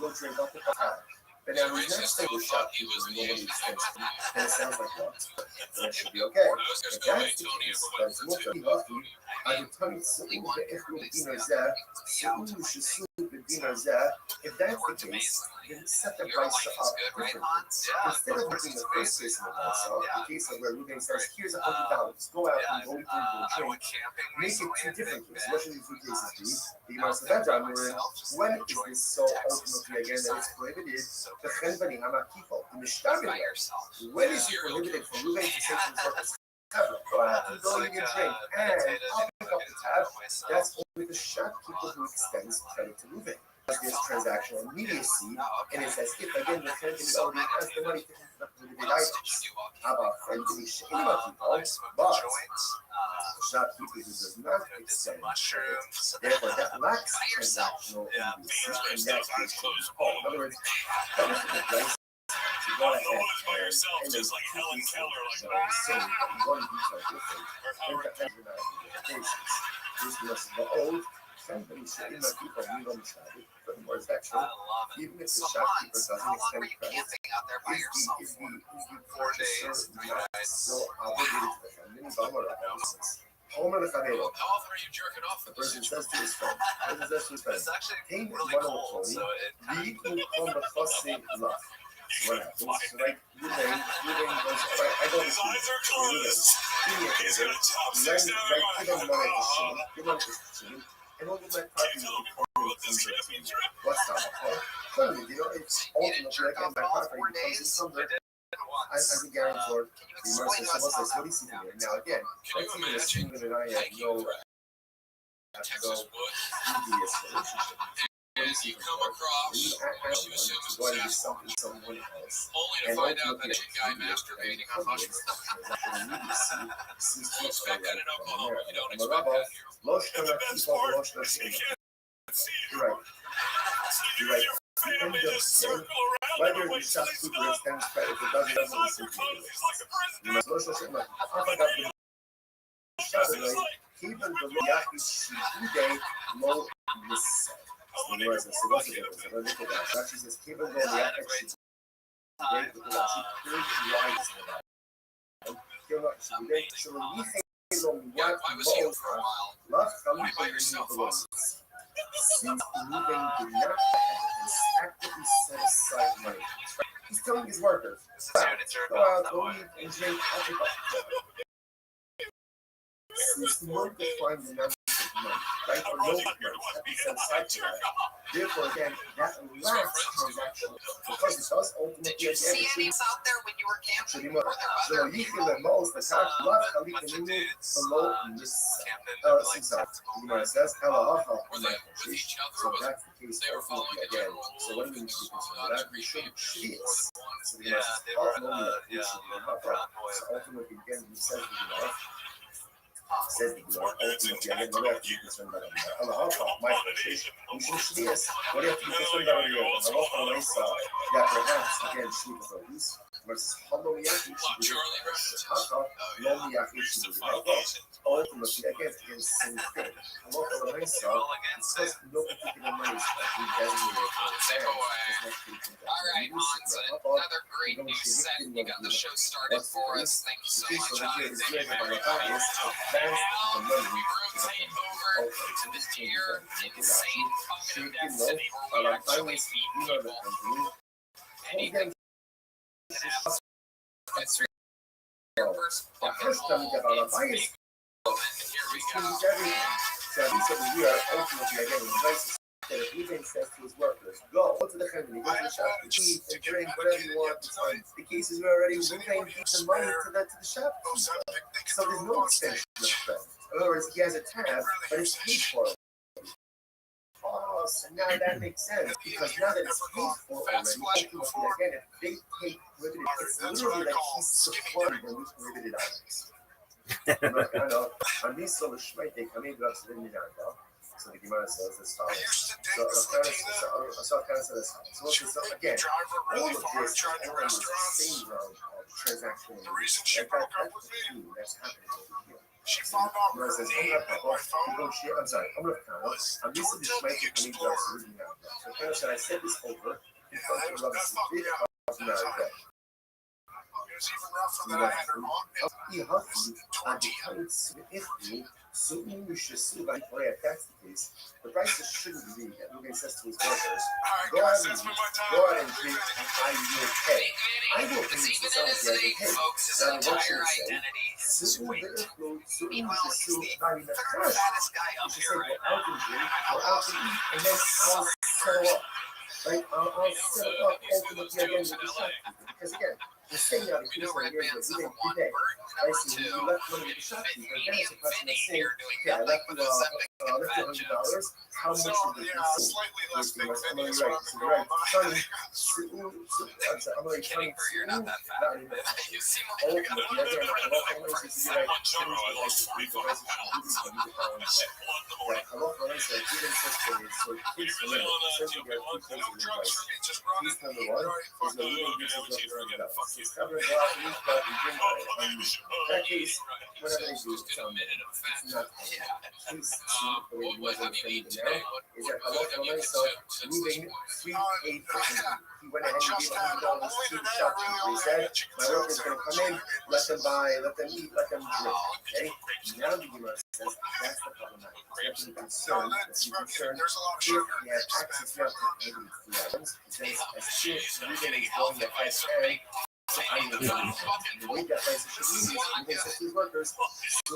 Go drink up the time. But now he's not saying the shop he was normally expensive. And it sounds like that. So that should be okay. If that's the case, that's more than lucky. I can tell you something that if you're being there, if that's the case, then set the Your price life up is good, right, differently. Hans? Yeah, Instead of looking at the first case of the price up, the case of where Ruben says, here's $100, go out and go through I the went drink. camping Make it recently. two different cases. What should these two cases be? The Out amount of there that by time myself, just when is enjoying this so Texas ultimately again that it's countryside. prohibited? So The Chenbani Hamakiko in the by Shtabila. yourself. When is it prohibited for Ruben to say to his workers, go out and go in your drink and I'll pick up the tab. That's only the shopkeeper who extends credit to Ruben. There's transactional immediacy, and it's as if again the Chenbani already has the money to pick up prohibited items. How about friendly Shema people? But the shopkeeper who does not extend mushrooms. therefore that lacks By yourself. transactional Yeah, immediacy, and stuff, that's eyes closed. in other words, that is the place to go ahead Always by and yourself, and just like Helen Keller, like, so one detail different, or and Howard. that is not limitations. This was the old somebody said in my people we don't stop it. Furthermore, is that I true? love it. Even if the So shopkeeper Hans, doesn't how long were extend you credit, camping out there by yourself is for? the 4 days, purchaser 3 not nights. still obligated to the family? Homer Lechavero. How often are you jerking off The with this person says to his friend, the person says to his friend, It's actually Hey, really one cold, so it kind we come the fussy love. So what happens? So like Ruben goes, right, I go to His school. eyes are So Ruben, closed. give me a He's favor. gonna top Then, 6 down like, there give him money to going, shoot. Give money to shoot. And we'll get my Can property you tell me report more about from this the camping team. trip? What's that? Suddenly, you know, it's you didn't ultimately jerk again off my all property 4 becomes days? encumbered. I As a guarantor, Can you the explain Marcel to us how says, that what is he went doing? down? Now again, Can you let's imagine assume that I have hiking no through Texas woods previous relationship. What and is he you come across what you assume is going to a do Sasquatch, something someone else? only to And find out ultimately, that it's a guy masturbating on mushrooms? You expect that in Oklahoma. You don't expect that here. And the best part is you can't see it. You're right. So you and your family just circle around Whether him the when he sleeps shopkeeper up. extends credit or His doesn't eyes listen are to closed. you. He's like a prison. You must also say, look, I forgot the Shabbos, even the Yachi Shibude Lo Nisset. So the word says, so what's the difference? So look at that. Rashi says, even though the Yachi Shibude, the Rashi could rise to that. So when we say Yeah, I was healed for a while. love Why by yourself, Hans? since Ruben did not actively set aside money, he's telling his workers, This is here to jerk go off out, that go way. eat and drink, I'll pick up. Since no one could find the number of money, right, or no money that be set aside to that, therefore again, that lacks transactional, because it does ultimately Did you see any out there when you were camping? Were there other people? Bunch of dudes camping that were like tactical, right? Were they with each other? So Was that's the case. they were following a again. general So rule? what do we need to Just consider? not That every should ship be more than one. So Yeah, they were, yeah, so ultimately again, we said says the Gemara, ultimately again, what do you have to be concerned about? Allah, my quotation. We should yes. What do you have to be concerned about here? Allah, that perhaps again, Shliach Rodis versus Halomiyaki Charlie ultimately again, it's the same thing. Allah, because no particular money is actually designated for Take away. All right, Hans, another great new set. You got the show started for us. Thank you so much, Hans. Thank you, everybody. Now we rotate over to the dear, insane pocket of destiny where we actually feed people. Anything can happen. It's your first fucking hole. It's big. And here we go. So we are ultimately again in places that if Ruben says to his workers, go to the company, go to the shop, eat and drink, whatever you want. The case is already Ruben gives the money to the shop. So there's no extension of credit. In other words, he has a tab, but it's paid for. So now that makes sense because now that it's paid for already, again, if they pay prohibited, it's literally like he's supplying the prohibited items. I know. On these sort of shmite, they come in to us in the So the Gemara says this follows. So again, all of this is the same transaction. The reason she broke up with me, that's happening over here. she found out her name on my phone. I'm sorry. I'm used to this shmite coming to us in the So I said this over. That fucked me up. It was even rougher than I had her mom. That's the case. The prices shouldn't be that Ruben says to his workers, Alright, go guys, out that's been my and time. drink and I will pay. I will pay It's you even some in of his the name, pay. folks. His Now, what should entire I say? identity is weight. Meanwhile, He's the third fattest guy up here right now. Go out and drink, and then I'll settle up. Right? I'll settle up ultimately again with the shopkeeper. Because again, we're saying out of We know here Red years Band's ago, number we one. didn't Bert, I number see two. you left money with the Fit shopkeeper. Vinny Then it's a and question Vinny of saying, here doing yeah, I that left like with Ozempic and $100. fat jokes. How much So, did yeah, it consume? slightly less big I'm Vinny gonna is be what right. I've been So going you're right. by. I'm gonna Kidding, Bert, you're not that fat. Not even. You seem like you got a Ultimately, pretty again, good price. I lost 45 pounds. No drugs for me, just run it. Fuck the That case, whatever they do, it's not What have you eaten now today? is that Allah so moving 3 8 he went ahead and gave $100 to the shopkeeper. He said, my workers are going to come in, let them buy, let them eat, let them drink. Okay? Now the Gemara says that's the problematic. You have to be concerned. There's a lot of If sugar. you have access to the items, then as soon as everything is going the price and so I will the way that price should be, you can say to his workers, go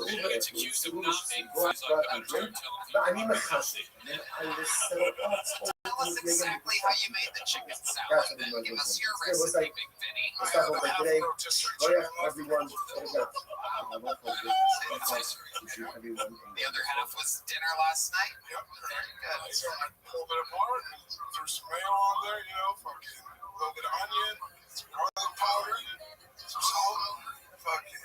and drink, but I need my coffee. And then I will settle up. Tell us exactly how you made the chicken salad. Then give us your It was like, recipe, Big Vinny. let's talk about like today. Oh yeah, everyone, what is that? The other half was dinner last night. Very good. I pulled it apart and threw some mayo on there, fucking a little bit of onion, some garlic powder, some salt, fucking.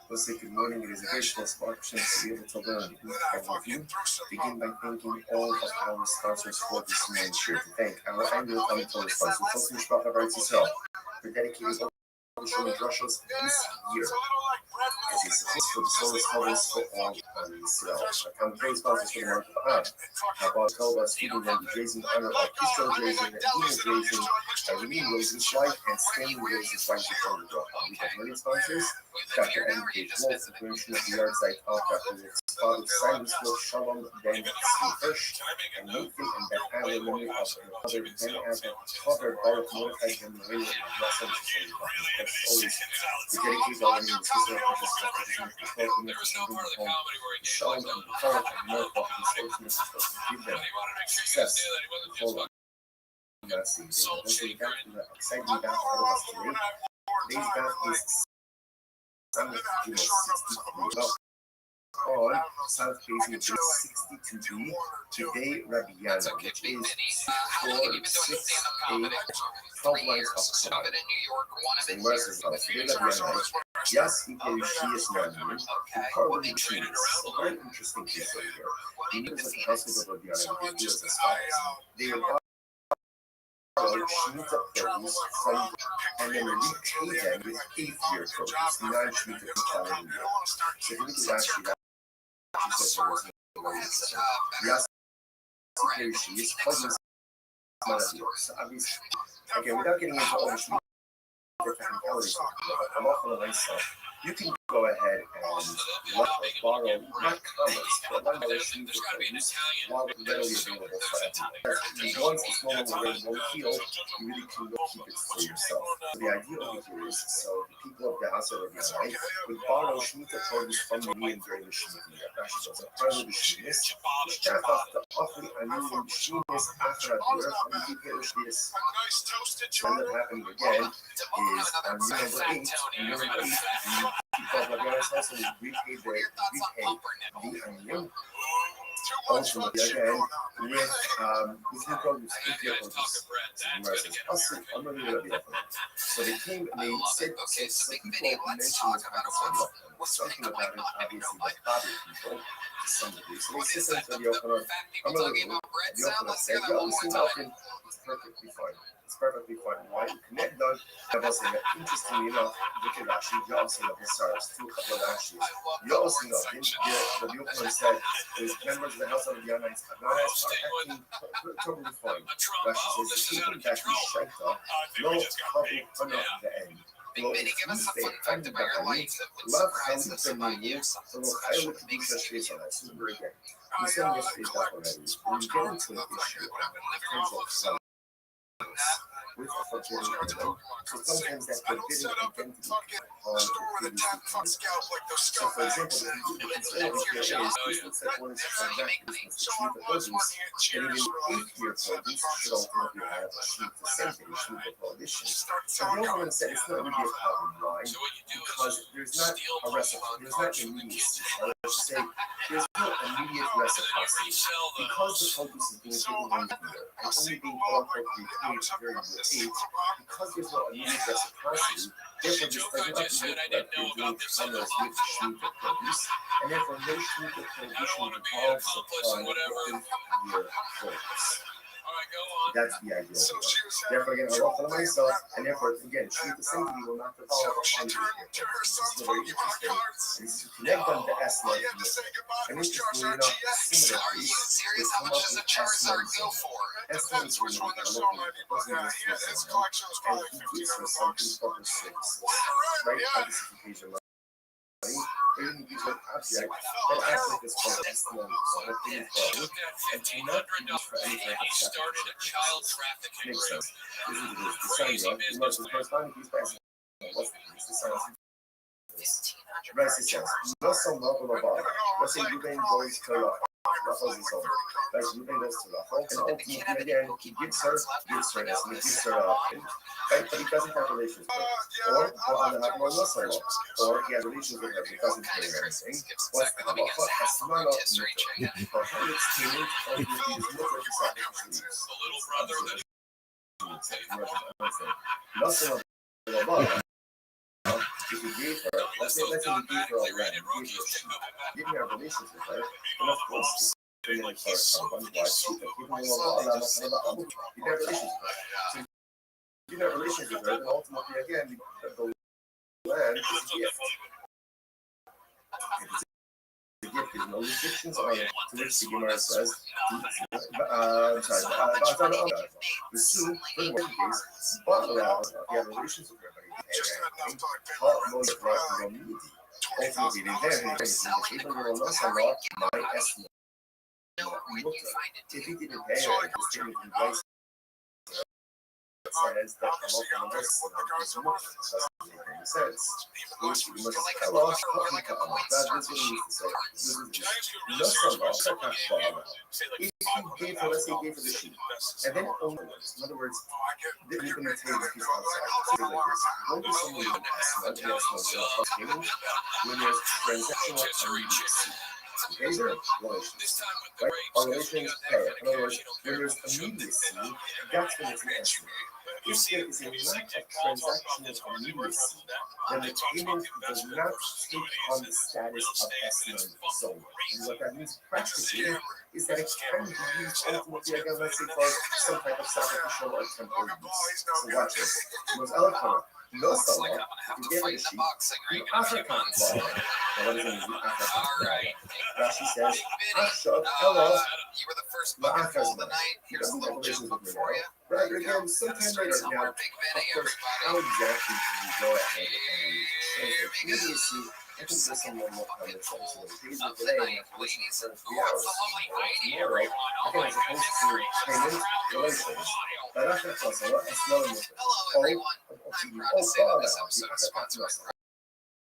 Let's say good morning. It is a great satisfaction to be able to learn with you. Begin by thanking all of our sponsors for this morning. Sure to thank our annual commentator sponsor, Tosin Mishpacha Baritz Yisrael, for dedicating all the showing drushos this year. As is for the solar covers for all Yisrael. Our commentator sponsors for the month of Av. About Toba, Stephen Wendy Drazen, honor of Kishore Drazen, Dina Drazen, Irene Rosen's wife, and Stanley Rosen's wife, Victoria Brock. We have many sponsors. Dr. Eddie Page Wolf, information of the yard site of Dr. Rick's father, Simon's Wolf, Shalom, Ben Steve Hirsch, and Nathan and Beth Adler, memory of their mother, Ben Adler, covered Baruch Mordechai, and Maria, and Russell, as always, we dedicate all our means to the There was no part of the comedy where he gave Shalom, and Baruch, and Norfolk, and Station is supposed to give them he wanted to make sure you guys success. knew that he wasn't just Hold on. fucking Let's see. soul shaker. Exciting back for us today. Today's back is Sunday, June 63. On South Facing 62B, today Rabbi That's Yana, okay, which Big is Vinny. How long have you been doing 4, 6, stand-up 8, comedy? 12 3 lines years. of Started in New York, one of and it where's here. his house? Today Rabbi Yana, yes, he can she is not new. Okay. Part They of the traded is around a very lot. interesting piece over here. What do The you news of the mean? household of Rabbi Yana So I is just, as follows. They are Shemitah produce from, and then repay them with 8-year produce, 9 Shemitah per calendar year. So if you look at that, she says there was no yes, she is cousins not of yours. So obviously, again, without getting into all the Shemitah technicalities, you can go ahead and borrow, not commas, but $1 Shemitah produce while readily available for everyone. Once it's no longer available in field, you really can go keep it for yourself. So the idea over here is, so the people of the house of Rabbi would borrow Shemitah produce from the Yom during the Shemitah year. Rashi says, part of the Shemitah, the staff of the offering a new Shemitah after a year, and you get the Shemitah. What ended up happening again is on year number 8, the people of Rabbi's house would repay the onion ultimately again with new produce, with your produce. I'm not going to be open. So they came and they said, so people mentioned what's talking about it, obviously, the Bible people to some degree. So they said to the opener, I'm not going to the opener said, yeah, listen, Malcolm, it's perfectly fine. It's perfectly fine. Why you connect them? I was saying that interestingly enough, look at Rashi, you also know the stars, two couple of Rashis. You also know the opener said there's members of the house of the Yanites are acting totally fine. Rashi says, the people that he shaita, no couple are not the end. Maybe give us a fun fact about your life that would surprise us about you, something special that makes us feel super again. We said yesterday that already. When you get into an issue with a forbidden element, so sometimes that forbidden identity so for example, if this looks like one is a transaction business to achieve the produce, then even eighth-year produce should ultimately have achieved the same thing, achieved the prohibition. So the opener said it's not really a problem. Why? Because there's not a reciprocity, there's not immediacy. I would say there's no immediate reciprocity. Because the produce is being taken one year and only being quote-unquote repaid during the age, because there's no immediate reciprocity, therefore this does not look like they're doing commerce with shooter produce, and therefore no shooter prohibition involves upon the fifth-year produce. That's the idea. Therefore, again, I walk for myself, and therefore, again, shoot the same thing will not develop upon the fifth-year produce. This is very interesting. And this is to connect them to S-Love. And interestingly enough, similarly, they come up with S-Love. S-Love is really a local person and he gives us something for her services. Right? On this occasion, even these are object, that aspect is called S-Love. So that thing is called, and to not be used for any type of sacrifice. Makes sense. This is the Sanya, the most corresponding piece by S-Love. What's the piece? The Sanya. Right, it says, no some level of bother. Let's say Ruben goes to Ruffles and so on. Like Ruben goes to Ruffles, and ultimately again, he gives her, yes, and he gives her right? But he doesn't have relations with her. Or on the other one, or he has relations with her, but doesn't pay her anything. What's the halacha? Asmano mutter. For her, it's teenage, or he is mutter to sacrifice leaves. Nothing of the bother. If you gave her, let's say you gave her a land, you gave her a sheep, you didn't have relations with her, then of course, you didn't have relations with her. So you didn't have relations with her, then ultimately, again, the land is a gift. It's a gift, there's no restrictions on it, to which the Gemara says, the Sue, for the working case, but around, if you have relations with her, ultimately, even though Allah Salah might estimate if he didn't pay her, the statement in place says that Allah from the rest doesn't make any sense. Which we must tell us that this is what he needs to say. If he gave her, let's say he gave her the sheep, and then only in other words, you're going to take this piece outside. When you say you when there's transactional immediacy. Okay, there are relations, right? Our relations pair. In other words, when there's immediacy, that's when it's an estimate. If there is a lack of transactional immediacy, then the payment does not take on the status of estimate zone. And what that means practically is that it can be used ultimately, again, let's say for some type of sacrificial or temporary use. So watch this. It was eloquent. No salah, if you get a sheep, the African salah. Now what does it mean, the African? Rashi says, Ashad Allah, Ma'afazma. He doesn't have relations with me now. Rather, again, sometime later now, of course, how exactly do you go ahead and show the immediacy? I think there's some more comments on so the days of today and relations for 3 hours tomorrow, again, as opposed to payment relations. But after Salah, it's not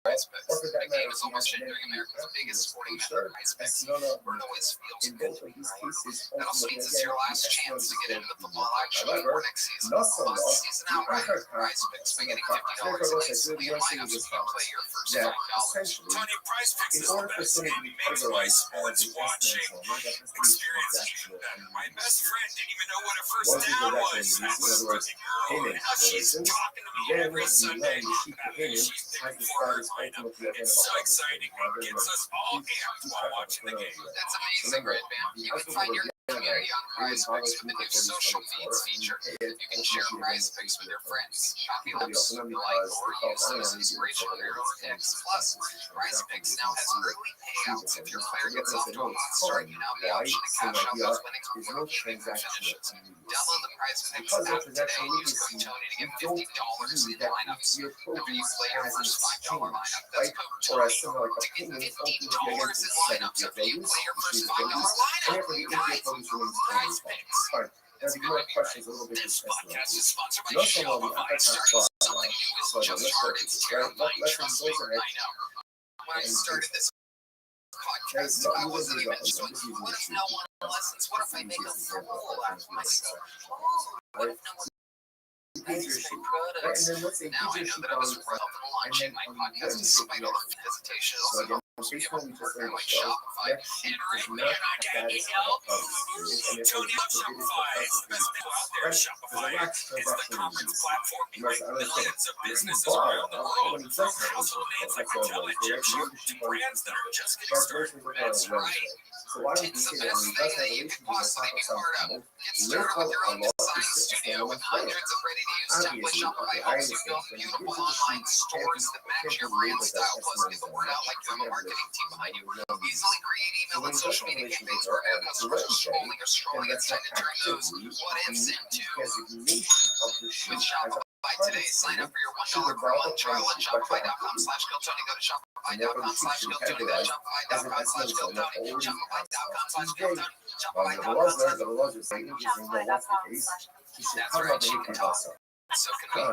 a Prize Picks. The game is almost entering America's biggest sporting event, Prize Picks. Bruno always feels good to be right. That also means it's your last chance to get into the football action for next season. Close the season out right with Prize Picks by getting $50 instantly in lineups when you play your first $5. Tony, Prize Picks is the best game. It makes my sports watching experience even better. My best friend didn't even know what a first down was. That's the girl, and now she's talking to me every Sunday. That means she's picking for her lineup. It's so exciting. It gets us all amped while watching the game. That's amazing, Red Band. You can find your community on Prize Picks with the new social feeds feature. You can share Prize Picks with your friends, copy links, like, or use them as inspiration for your own picks. Plus, Prize Picks now has early payouts if your player gets off to a hot start. You now have the option to cash out those winnings before the game even finishes. Download the Prize Picks app today. Use code Tony to get $50 in lineups. When you play your first $5 lineup, that's code Tony to get $50 in lineups after you play your first $5 lineup. Guys, Prize Picks. There's more questions a little bit. This podcast is sponsored by Shopify. Starting something new is just hard. It's terrifying. Trust me, I know. When I started this podcast, I wasn't even sure. What if no one listens? What if I make a fool out of myself? What if no one listens? Now I know that I was wrong in launching my podcast despite all the hesitation. Also, be able to program like Shopify and earn man on that Tony loves Shopify. It's the best deal out there. Shopify is the conference platform behind millions of businesses around the world. From household names like Mattel and Gymshark to brands that are just getting started. That's right. It's the best thing that you could possibly be part of. Get started with your own design studio with hundreds of ready-to-use templates. Shopify helps you build beautiful online stores that match your brand style. Plus, get the word out like you have a marketing team behind you. Easily create email and social media campaigns where your customers are scrolling or scrolling and trying to turn those what ifs into. With Shopify today, sign up for your $1 per month trial at Shopify.com/GoTony. Go to Shopify.com/GoTony. Go to Shopify.com/GoTony. Shopify.com/GoTony. That's right, you can talk. So can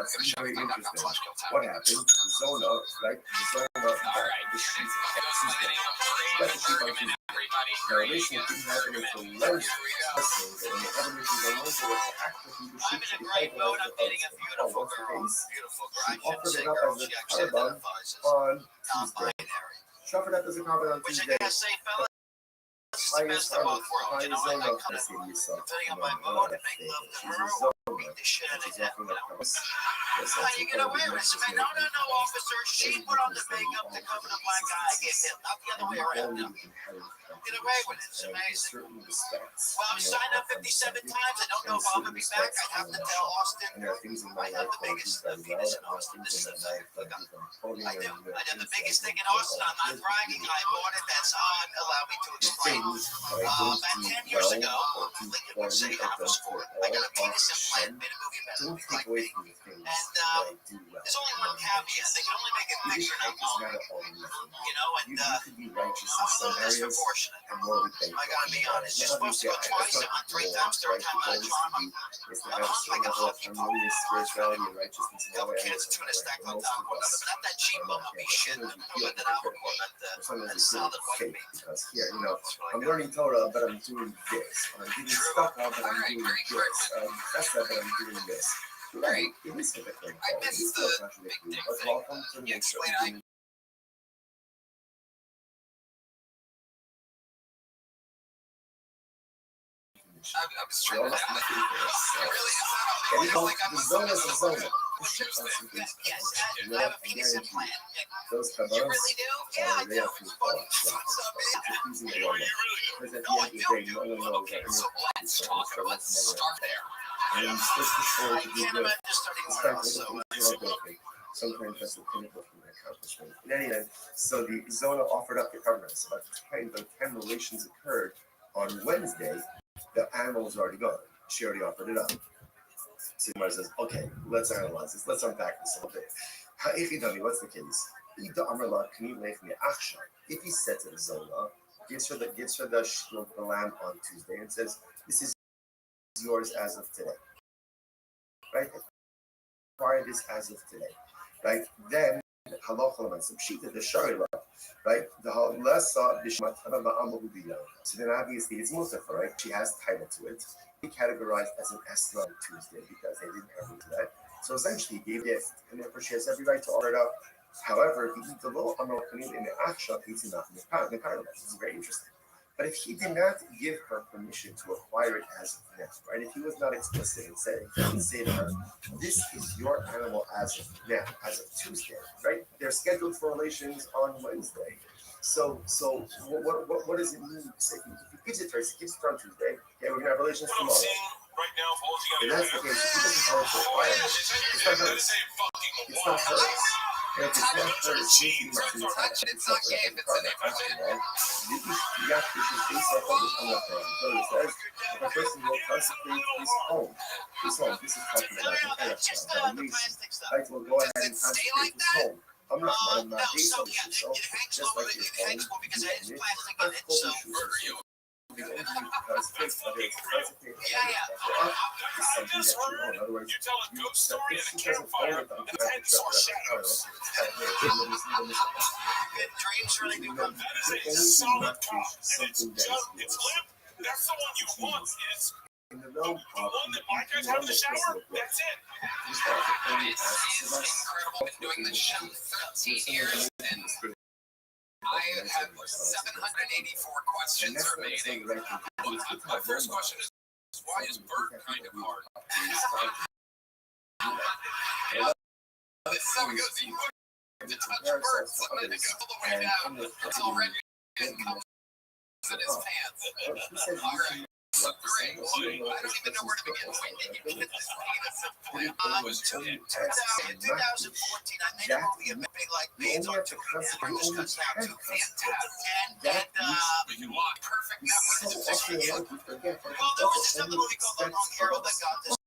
we go to Shopify.com/GoTony. What happened? Zona, right? Zona. All right, everybody. Narration didn't happen until Wednesday. I'm in a great mood. I'm dating a beautiful girl. Beautiful girl. I shouldn't say girl. She actually identifies as non-binary. Shuffled up as a comment on Which I Tuesday. gotta say, fellas, it's the best of both worlds. You know, I like kind of depending on my mood and make love to her or beat the shit out of him. How you get away with it, man? No, officer. She put on the makeup to cover the black eye. Get hit, not the other way around. No. Get away with it. It's amazing. Well, I've signed up 57 times. I don't know if I'll ever be back. I'd have to tell Austin. I have the biggest penis in Austin. This is a fact. Look, I do. I have the biggest thing in Austin. I'm not bragging. I bought it. That's odd. Allow me to explain. About 10 years ago, Lincoln would say half was for it. I got a penis implant, made a movie about it. Like me. And there's only one caveat. They can only make it bigger, not longer. You know, and I'm a little disproportionate. I gotta be honest. You're supposed to go twice. I went 3 times. Third time I had trauma. I hung like a hockey ball. Couple kids, it's gonna stack on top of one another. But not that cheap bumblebee shit. I went to Albuquerque, not the solid white meat. Because here, you know, I'm learning Torah, but I'm doing this. I'm getting stuck up, but I'm doing this. That's that, but I'm doing this. Right. It is typically. I missed the big dick thing. Can you explain? I was trying to have it really not like I'm a zona. Yes, I have a penis implant. Those You really do? Yeah, I do. No, I don't. Okay, so let's talk. Let's start there. And switch the story I to be can't good. imagine starting where else. So Sometimes that's the pinnacle from the accomplishment. In any event, so the Zona offered up the governance. About the 10 relations occurred on Wednesday. The animal was already gone. She already offered it up. So Mar says, okay, let's analyze this. Let's unpack this a little bit. What's the case? If he said to the Zona, gives her the lamb on Tuesday and says, this is yours as of today. Right? Acquire this as of today. Right? Then halacha l'maaseh pshita the shaila, right? The halasa b'shmatana ba'amu b'diyah. So then obviously it's mutacha, right? She has title to it. He categorized as an Esther on Tuesday because they didn't have room to that. So essentially he gave it, and therefore she has every right to order it up. However, if he eats the little amalkanim in the aksha, he's not in the carnival. This is very interesting. But if he did not give her permission to acquire it as of now, right? If he was not explicit and said, he didn't say to her, this is your animal as of now, as of Tuesday, right? They're scheduled for relations on Wednesday. So what does it mean? If he gives it to her, he gives it to her on Tuesday, okay, we're gonna have relations tomorrow. Right now, If that's the case, if he doesn't tell her to acquire it, it's not hers. It's not hers. And if it's not hers, she's not touch it. It's okay if it's an image. The Yakish is based off of this Halacha. So it says, if a person will consecrate his home, this is talking about the Eretz, right? Will go ahead and consecrate his home. I'm not based on this, so just like your home, the only consecrate, whether it's consecrate or is something that you own. In other words, if she doesn't own it, I'm trying to shut that out. dreams really become Something that is that's the one you want. It's in the realm the one that my guys have in the shower. That's it. It's incredible. Been doing this show 13 years, and I have 784 questions remaining. My first question is, why is Bert kind of hard? It's so good. You to touch Bert, something that goes all the way down. It's already in his pants. All right. So great. I don't even know where to begin. When did you get this penis implant? It was in 2014. I made a movie of big like beans on two hamburgers cuts out to fantastic. And you want perfect network. Well, there was just a movie called The Long Hero that got this.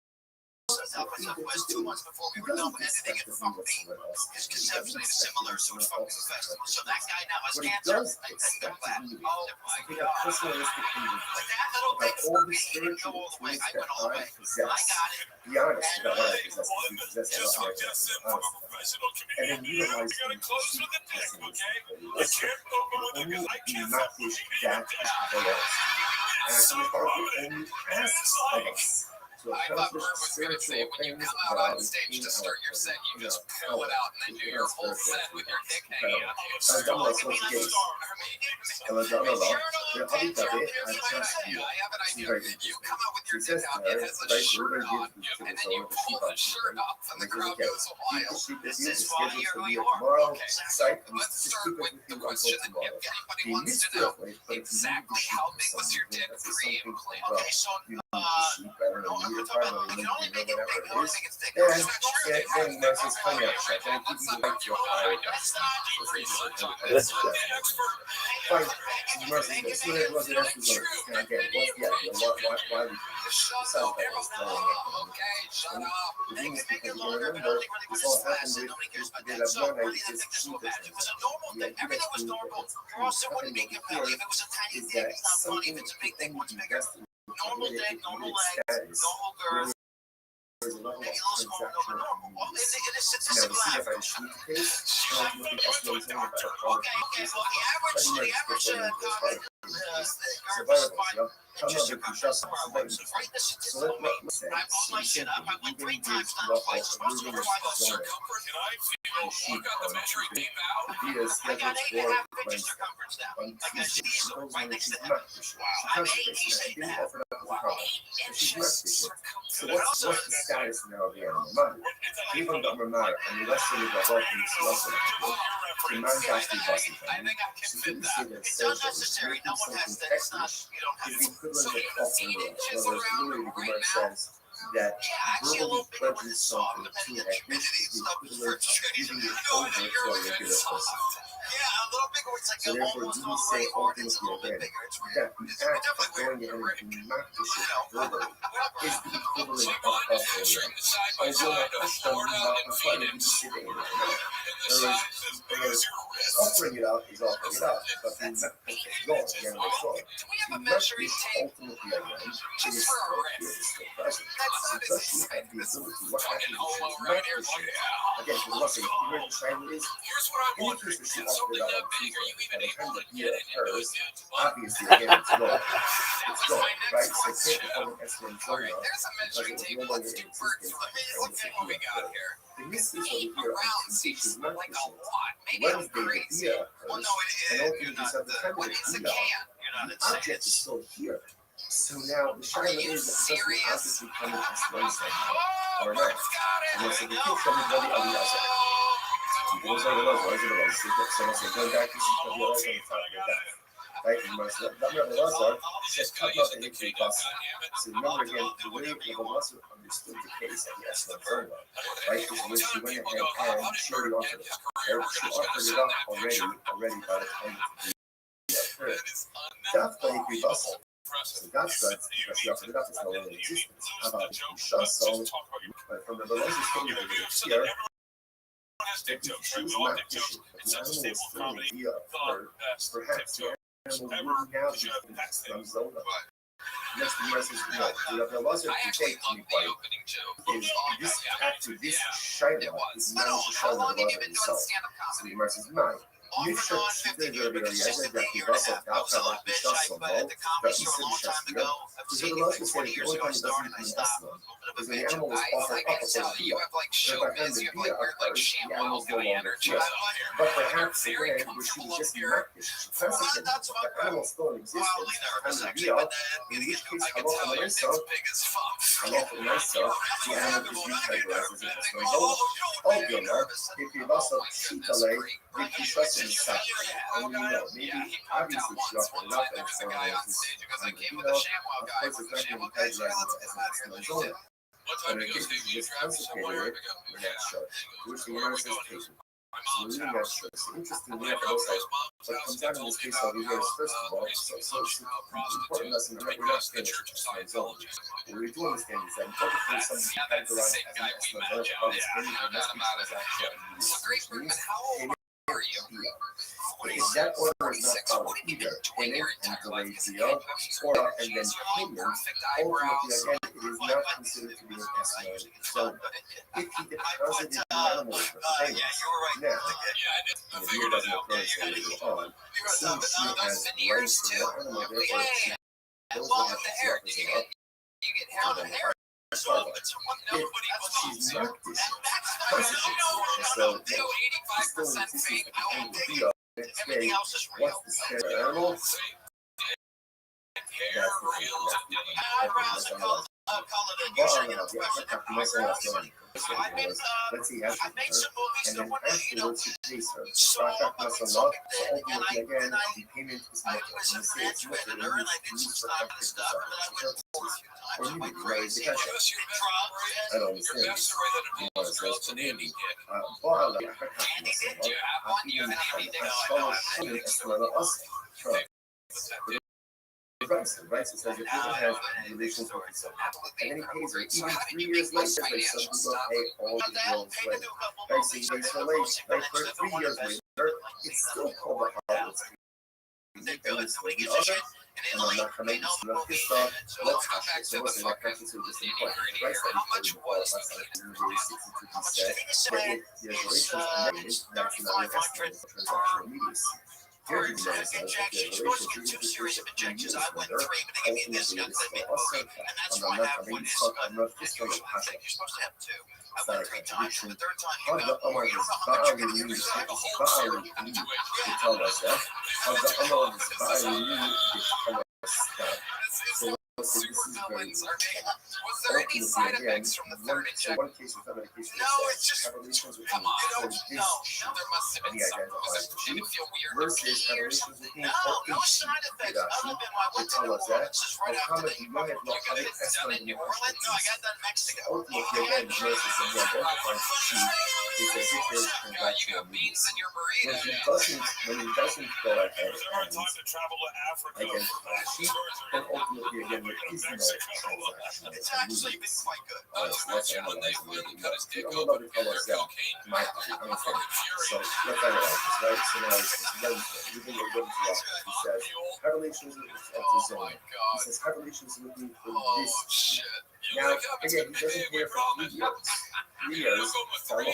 South by Southwest 2 months before we were done with editing it. Funky is conceptually similar to a funky festival. So that guy now has cancer. Oh my god! But that little bit for me didn't go all the way. I went all the way. I got it. Be honest about what I possess. Just like Justin from a professional comedian. We gotta close to the deck, okay? I can't open with it because I can't stop pushing it down. It's so prominent. It's like. I thought Bert was going to say, when you come out on stage to start your set, you just pull it out and then do your whole set with your dick hanging out. It's so like a star. I have an idea. You come out with your dick out, it has a shirt on, and then you pull the shirt off, and the crowd goes wild. This is why you're who you are. Okay, let's start with the question that if anybody wants to know, exactly how big was your dick pre-implant? Okay, so we can only make it big. The only thing it's thick. That's not true. Then it's coming up. That's not true. Fine. As soon as it has to go, again, what's the idea? Why we shut up. Okay, shut up. They can make it longer, but I don't think we're going to discuss it. Nobody cares about that. So why do you think this so bad? It was a normal thing. Everything was normal. Or else it wouldn't be compelling. If it was a tiny thing, it's not funny. If it's a big thing, what's bigger? Normal dick, normal legs, normal girth. Maybe a little smaller, normal. Well, it is statistical average. Okay, well, the average just your conscious right? This is I blow my shit up. I went 3 times, not twice. Supposed to go by circumference. You got the measuring tape out. I got 8.5 inches circumference now. Like a diesel right next to him. Wow, I'm 8 feet 8.5. Wow, 8 inches circumference. So what's the status now of the animal? Even though we're not, and the rest of the whole thing is also the man has to be busted. I think I can fit that. It's unnecessary. No one has to. It's not. You don't have to. So even 8 inches around right now. That actually a little bigger when it's soft, depending on the humidity and stuff. Fertility, you know, when you're good soft. Yeah, a little bigger. It's like almost all the way forward. It's a little bit bigger. It's weird. It's definitely weird. Is the equivalent of offering it out is offering it out, but then going, Do we have a measuring tape just for a riff. That's not as sick as fucking homo right here. Again, for the lesson, where the shine is, Here's what I wonder. If something that big, are you even able to get it into those dudes? obviously, again, it's gone. It's gone, right? So I can't become an excellent Alright, donor. there's a measuring tape. Let's do birds. Let's see what we got here. In this case 8 over here, round I'm teaching seats, not like a Christians. lot. Maybe I'm Wednesday, the crazy. Dia Well, occurs, no, and you're opening not this up the time what of is the a Dia. can? You're not The insane. object is still here. So now the Are shadow you is does the serious? object become an S1 somehow Oh, or not? Bert's got it. And so the two from the other side. Those are the ones. So let's say going back to the other on the top of that. Right? And most of the other are just cut out the entry bus. So remember again, the way the Velocity understood the case of the S1 formula, right? Is when she went ahead and she already offered it. Right? She offered it up already by the time it occurred. That's the entry bus. So that's because she offered it up, it's no longer in existence. How about so, but from the Velocity story that is here, she's not fishing. The animal is still in the occurred. Perhaps the animal would now be in some zone. Next to yours is the Velocity I to actually take love me the by opening joke. is this actually this Shiloh is But not the how Shiloh long have you of been doing himself. stand-up So comedy? the Mars is mine. Off and Mixture on, she 50 did years, earlier, but yeah, consistently that a year the and a Russell half. I was a little got bitch. just I some at the comedy store a long time ago. I was so the taking Russell like said 20 the years only ago. I time it started doesn't and I become stopped. Eslam A is bit of a when the bitch. animal was I offered can up tell for you have like But by the time showbiz. the You have like Dia weird like occurs, the ShamWow animal's no guy longer energy. here. But perhaps very again, which comfortable was up just here. miraculous. Consequently, That's the about animal still in existence. wildly nervous And the actually, Dia, but in which case, I can Halacha tell your Mesa, thing's big as fuck. Halacha Mesa, the animal is recategorized as a Eslam zone. Obviously, if you lost a Chitale, if you trust in the Sat, and you know, maybe obviously she offered it up and so on as this, and you know, of course it's not going to be categorized as an Eslam zone. But in case you just consecrated it, we're not sure. Which the United States patient. So we're really not sure. So interestingly enough, also, what comes out in this case over here is first of all, so it's an important lesson that we're not finished with Islam zone. What we do understand is that in order for something to be categorized as an Islam zone, it's any must be transaction and if that order is not followed either, payment and delayed deal, or and then payment, ultimately again, it is not considered to be an Islam zone. If he deposited the animal for payment, now, and the deal doesn't occur until later on, since she has rights in the animal, therefore she knows what happens to represent up, and then the if she's not fishing, consequently, so she's still in existence at the end of the deal. Next day, what's the spare animal? That's the thing. That's the thing. Let's see, after her, and then afterwards she pays her. So ultimately again, the payment is mutter. When you say it's mutter, it is used for practical purposes. Or you need to raise the cash. I don't understand this. You know, it says community. Ba'ala, right? So it says if you have relations with yourself, and then he pays her even 3 years later, like some people pay all the bills later. Right? So he pays her late, like for 3 years later, it's still called a harvest. And it's the other, and I'm not coming to the fifth stuff. Let's actually, so let's say that comes into this important price that he paid last night, in the 62 that the relations are negative, that's not an estimate of transactional immediacy. Here he says that the relations are two series of objectives. I went through and this got them in book, and that's why I have one is I'm not just going to pass it. You're supposed to have two. I went 3 times, and the third time you got more. You don't know how much you're going to use. The whole time you to tell us that. Of the Allah is so this is very was there any side effects from the third injection? One case with other cases. No, it's just come on. No, there must have been some. Did it feel weird? Versus revelations with me. No side effects other than I went to New Orleans just right after that. You got it done in New Orleans? No, I got done in Mexico. Ultimately, again, the nurses have identified it's as if there's transactional needs. When he doesn't go ahead and identify the sheep, then ultimately again there is no transactional needs. So let's analyze a little bit more. The Allah tells us my so let's analyze this, right? So now it's using a good philosophy. He says, have relations of the zone. He says, have relations with me for this sheep. Now, again, he doesn't care for 3 years. 3 years, so it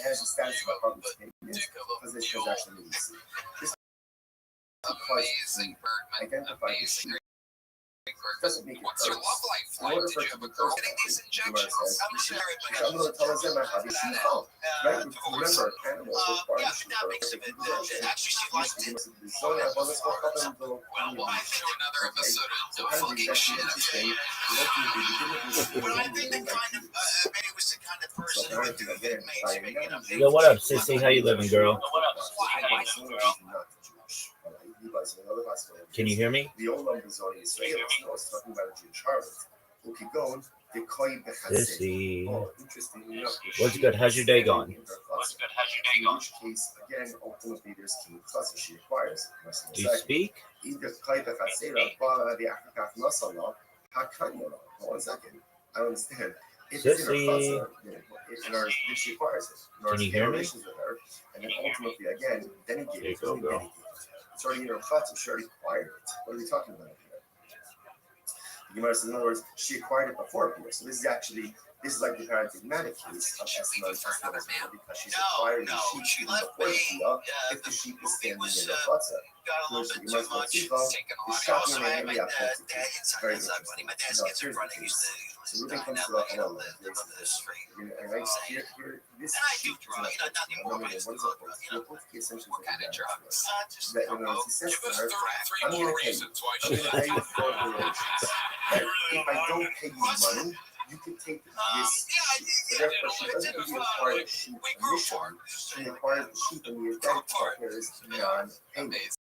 has the status of a public statement because it's transactional needs. This because we identify the sheep doesn't make it first. In order for it to be first, Gemara says, right? Remember, animals require the sheep for reproduction. Yo, what up, sissy? How you living, girl? Can you hear me? The old one was only Israel. I was talking about a Jew, Charlotte. Who keep going? Sissy. Oh, interesting enough. What's good? How's your day going? In which case, again, ultimately, there's two classes she acquires. Do you speak? One second. I don't understand. If Sissy. in our, she acquires it. Can you hear me? With her, and then ultimately, again, then it There you go, girl. It's already in her chatzah. She already acquired it. What are we talking about here? The Gemara says, in other words, she acquired it before Pia. So this is like the paradigmatic case of Esma because she's acquired the sheep before Pia if the sheep is standing in the chatzah. Which the Gemara says, is shocking and very interesting. So Ruben comes to the halal. And right here, this sheep is not what is it? Essentially, that he says to her, I'm going to pay you. I'm going to pay you for relations. If I don't pay you money, you can take this sheep. So therefore, she doesn't really acquire the sheep initially. She acquires the sheep and the event there is non-payment.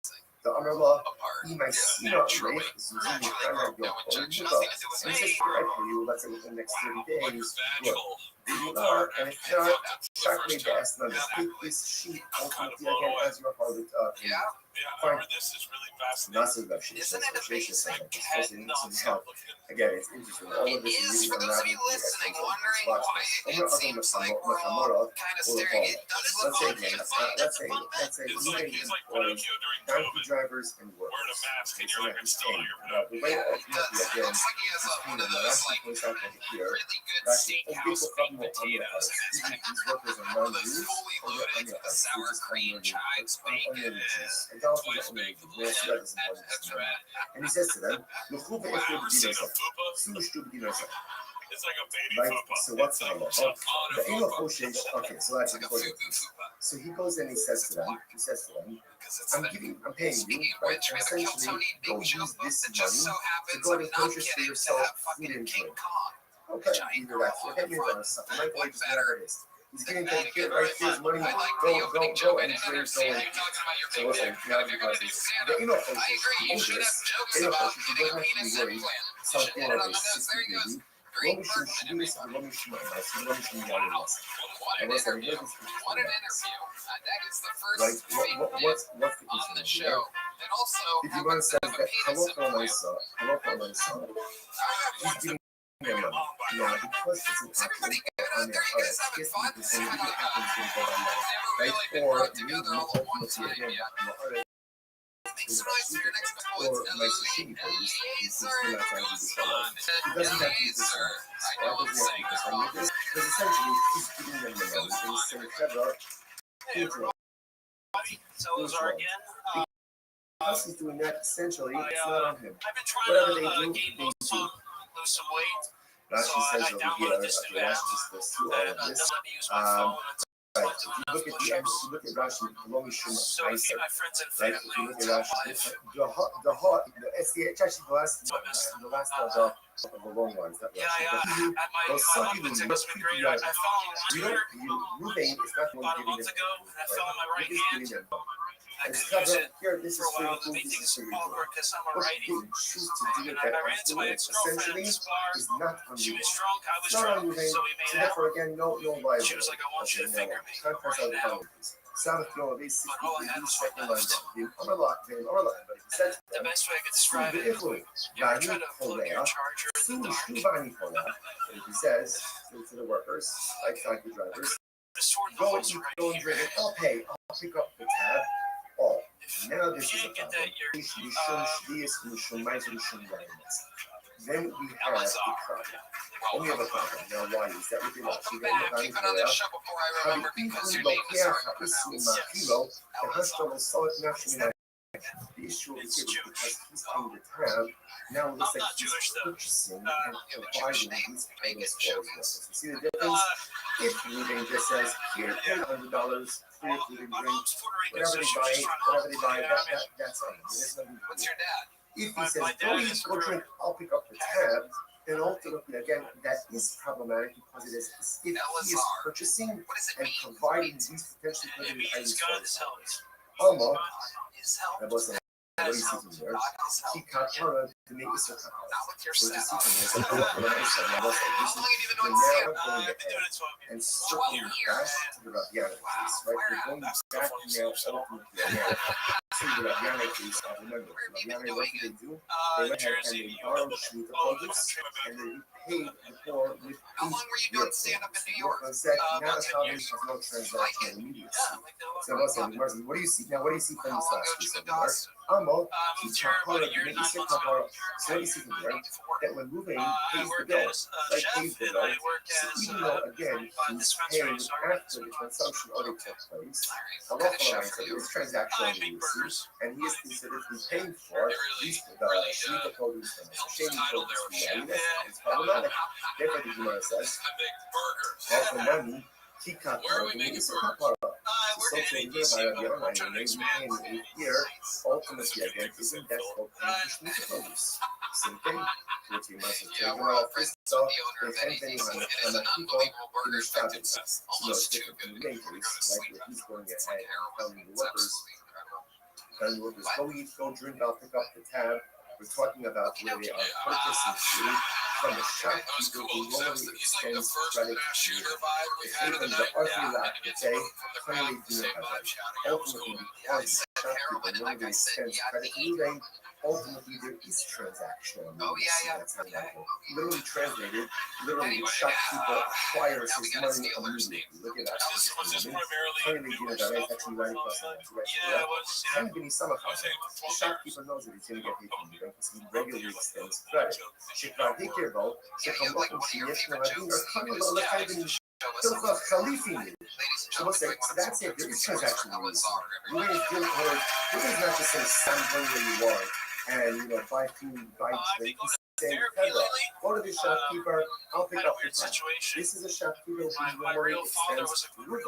The Amrullah, Imaisina, Zuzini, Kana, Yoko, and he says, I pay you, let's say within the next 30 days, look, you are, and if not, Shakme Gas, take this sheep, ultimately again, as your harlot, fine. This is really fascinating. Massive again, it's interesting. All of this is for those of you listening, wondering why it seems like we're all kind of staring at let's say donkey drivers and workers. And you're like, I'm still on your The way ultimately again, looks like he has one of those like really good steakhouse potatoes, and it's kind of covered with one of those fully loaded sour cream chives, bacon, that's right. and he says to them, Wow, ever seen a fupa? It's like a baby right? fupa. So what's the halal? It's a fupa. Okay, so that's Like a important. fupa. So he goes in and he says to them, I'm paying you, right? And essentially, go use this money to go and purchase for yourself food and drink. Okay, either that's okay, maybe that's something like whatever it is. He's getting paid here, right? Here's money. Go and drink, go and so listen, now because the inofficial should be worried. Something like this, what we should do is what we should and what's the right? What's the issue here? If you want to say that hello, he's giving them money. Now, because it's an action on their heart, it's something that happens in the right? Or maybe ultimately again, or makes a shitty police, he's not trying to be followed. He doesn't have to use this one. Why does he have to use this? Because essentially, he's giving them the money, and he's saying, Fedra, So those are again. because he's doing that, essentially, it's not on him. I've been trying Whatever to they do, gain they lose do. some weight. Rashi says over here, okay, Rashi just goes through all of this. Right, if you look at the end, if you look at Rashi, Kolomi Shum Meiser, right, if you look at Rashi, it's actually the last of the long ones that Yeah, at my Olympics, it must have been great. I fell on my shoulder Ruvain is not about a month ago, and I fell on my right hand. I couldn't use it for a while. The main thing is awkward because I'm a righty. And I ran into my ex-girlfriend at this bar. She was drunk, I was drunk, so we made out. She was like, I want you to finger me right now. But all I had was one left. The best way I could describe it, you ever try to plug your charger in the dark? He says to the workers, like factory drivers, go and eat, go and drink it. I'll pay. I'll pick up the tab. Oh, now this is a problem. Then we have a problem. We have a problem. Now, why is that? We Welcome back. Keep it on this show before I remember because your name is hard to pronounce. The issue is because he's paying the tab. Now it looks like he's purchasing and providing these payments for his workers. You see the difference? If Ruben just says, here, $100 for your food and drink, whatever they buy, that's on him. What's your dad? If he says, go eat, go drink, I'll pick up the tab, then ultimately, again, that is problematic because it is if he is purchasing and providing these potentially prohibited items for his house. Alma, that wasn't what do you see from there? He cut her to make this a cut. Not with your set. And circling back to the Rabbi case, right? We're going back now to the Rabbi case. Remember, Rabbi, what did they do? They went ahead and they borrowed Shemitah produce and they paid the poor with How long were you doing stand up in New York? Now that's how there's no transaction immediacy. So what do you see now? What do you see from this last piece? Amo, so what do you see from there? That when moving, pays the bill, like pays the bill. So even though again he's paying after the consumption already took place, halacha is transactional immediacy, and he is considered to be paying for these Shemitah produce and shady produce. It's problematic. Therefore, the Gemara says, that the money he cut out and it's a kapara. So to the Rabbi and maybe paying a year, ultimately again, isn't that called Shemitah produce? Same thing. Which you must have taken off first. So if anything on the people in the status, so it's different from the main case, like where he's going ahead and telling the workers, go eat, go drink, I'll pick up the tab. We're talking about where they are purchasing food from the shopkeeper who normally extends credit to you. If they can the ugly lack to say, clearly do it ultimately because the shopkeeper normally extends credit to you, then ultimately there is transaction. That's how that literally translated, literally the shopkeeper acquires his money immediately. Look at that. Clearly do it that actually right across the line. And give me some of it. The shopkeeper knows that he's going to get paid from you because he regularly extends credit. שכבר הכירו, שכמובן שיש נוהגים רחבים לא לחייבים תוך חליפים. So that's it. There is transaction rules. We're not just saying stand where you are and buy food, buy drink. Say, go to the shopkeeper. I'll pick up the tab. This is a shopkeeper who normally extends through it.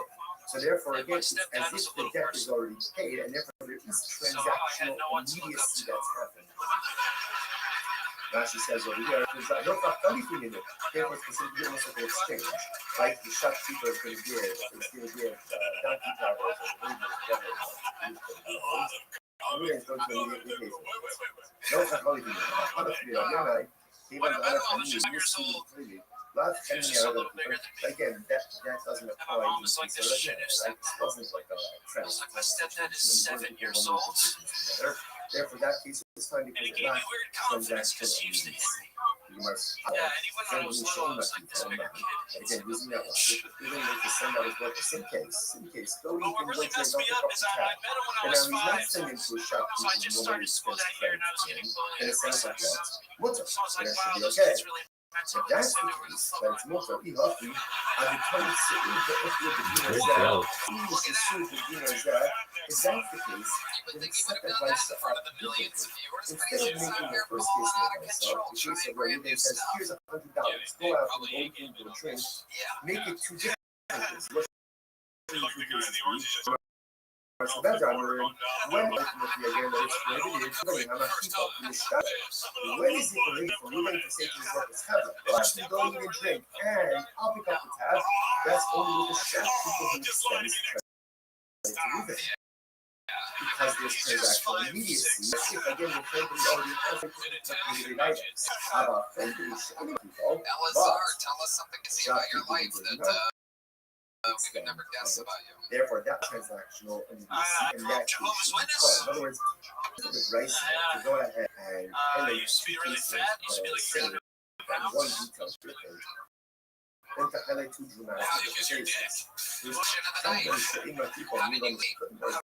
So therefore, again, it's as if the debt is already paid, and therefore there is transactional immediacy that's happening. Rashi says over here, there's no anything in it. Therefore, it's considered almost like an exchange. Like the shopkeeper is going to give donkey drivers or laborers, no anything. Again, that doesn't apply. Almost like the shit is. Wasn't like a trend. It's like my stepdad is 7 years old. Therefore, that case is fine because it gave me weird confidence because he used to hit me. Yeah, and even when I was little, I was like this bigger kid. Again, using that one. Even if the send out his work, in case, go But what really messed me up is I met him when I was 5. So I just started school that year and I was getting bullied at recess. So I was like, wow, this kid's really if that's the case, that it's more for healthy, I become sitting the if that's the case, then accept advice to our differently. Instead of making the first case of myself, the case of where Ruben says, here's $100, go out and go into a drink, make it 2 different things. So that's under when ultimately again that it's prohibited when when is it prohibited for women to say to his workers, have well actually go eat and drink and I'll pick up the tab. That's only with the shopkeeper who extends credit to women. Because there's transactional immediacy. If again the company already has a prohibited items. How about frankly showing people, tell us something to see about your life that we could never guess about you. Therefore, that transactional immediacy and that Jehovah's Witness. in other words, the rights to go ahead and Used to be really fat. Used to be like 300 pounds. one detail and to highlight two dramatic How you kiss your dick. there's Bullshit of the night. something that people How did need you on leave?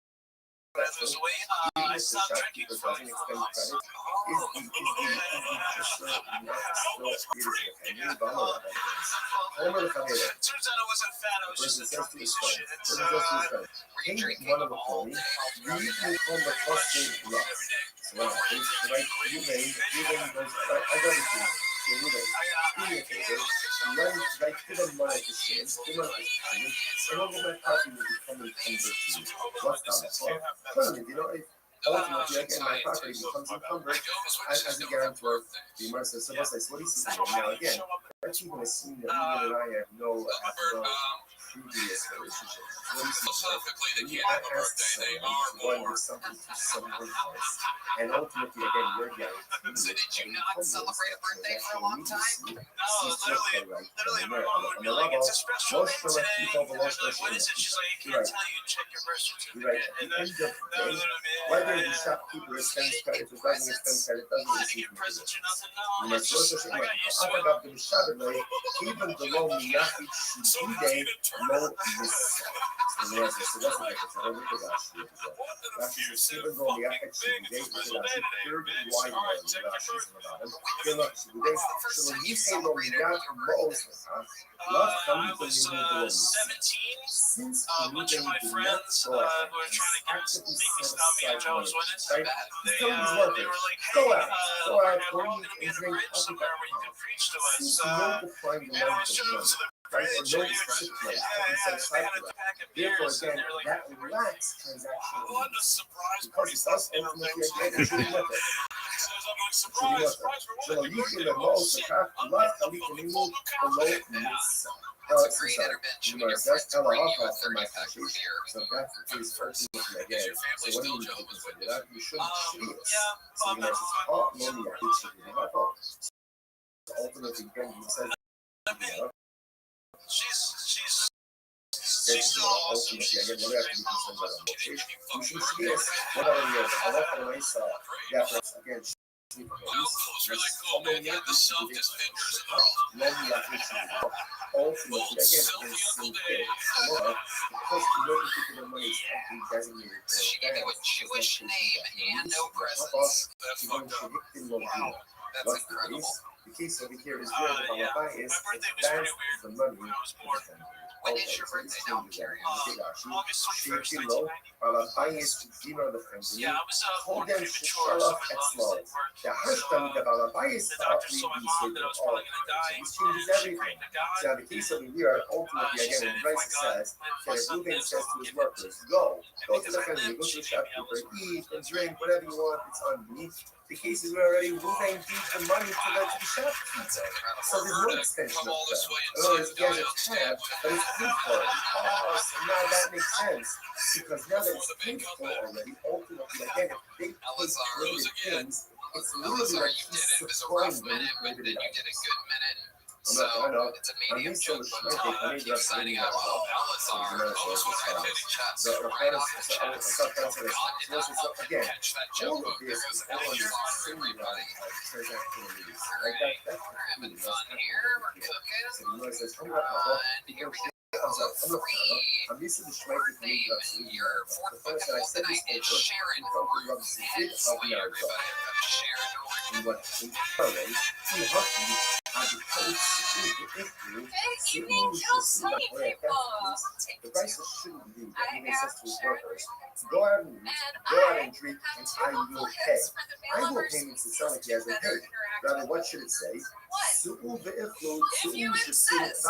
When I lose weight, I stopped drinking for like 4 months. Turns out I wasn't fat. I was just a drunk piece of shit. Were you drinking all day? Ultimately, again, my property becomes encumbered as a guarantor. The mercy so what do you see now again? Let's even assume that Megan and I have no previous relationship. What do you see? Philosophically, they When can't you have a ask birthday. They someone are to go and do more. something to someone else, and ultimately, again, you're guaranteed. So did you not celebrate a birthday for a long time? No, literally, my mom would be like, "It's a special day today." And I'd be like, "What is it?" She's like, "I can't tell you. Check your birth certificate." And then that was literally Whether the shopkeeper extends credit or doesn't extend credit doesn't I didn't receive get presents or nothing. No, you must also say, I got used to it. أعتقد بالشابه even below Miyaki Shide no miss. So there's a suggestion that it's a little bit of actually. That's even though Miyaki Shide is actually third wide one that she's about him. Feel like Shide, so when you say no Miyaki most I was 17. since A bunch of my friends who were trying to make me stop being a Jehovah's Witness, they were like, "Hey, we're all going to be at a bridge somewhere where you can preach to us." And I was drove to the bridge, and they had a pack of beers, and they were like, that lacks transactional. "What a surprise Because party!" it's us And ultimately everything's again, like, so I'm like, "Surprise, surprise for so what? you can the most have left how we can remove below miss. That's a great intervention when your friends are bringing you a 30-pack of beer. So that's the case first again. Is your family So when still you Jehovah's do Witness? that, you shouldn't cheat us. Yeah, So you know, it's all money I should be helpful. So ultimately, again, you said, she's still awesome. She's again, what have to be concerned about motivation. You should cheat us. Whatever it is, I love how nice, yeah, again, It's really cool, man. You have the softest fingers in the world. ultimately, again, She gave you a Jewish name and no presents. That's fucked up. That's incredible. The case over here is where the Yeah. Rabbi is My birthday was pretty weird the money. when I was born. When is your birthday? No, I'm curious. August 21st, Shekilo, 1990. Rabbi is dinner the family. Yeah, I was born Hoden premature, Shushala so my lungs Etzlo. didn't work. The Hashtam the Rabbi is The doctor told my mom that I was probably going to die. These changes She everything. prayed to God. So the case of the year, ultimately, She again, said, when "If Bryce my God, says, if my that son Reuben lives, says I'll to his give him workers, go to because the I family, lived, go to she the gave me all shopkeeper, this eat and drink, whatever you want, it's on me. The case is where already Reuben gives the money to the shopkeeper. So there's no extension Come of all this that. way In other words, inside he has the a tab, but it's paid for. Oh, so now that makes sense. Because now that it's paid for already, ultimately, again, if big creative things, it's literally like You did he's it. It was a supplying rough them minute, but with then you did a good minute. So I know. it's a I'm medium used to joke, the but schmecking, keep signing up. Elazar, those were heavy chats So the right premise, off the so chest. so that's God did not help you again. catch that All joke. of There this goes is all Elazar, this everybody. transactional needs. Like Great. that's We're having the fun here. We're cooking. So you know, it says, I'm Here we go. Three. I'm used to the schmecking Name your fourth book of tonight is Sharon. Head swing, everybody. I'm Sharon over here. And what in parallel, he helped me as a evening, Chelsea people. The price shouldn't be that he says to his workers, go out and drink, and I will pay. I will pay means to sound like he hasn't paid. Rather, what should it say? If you insist.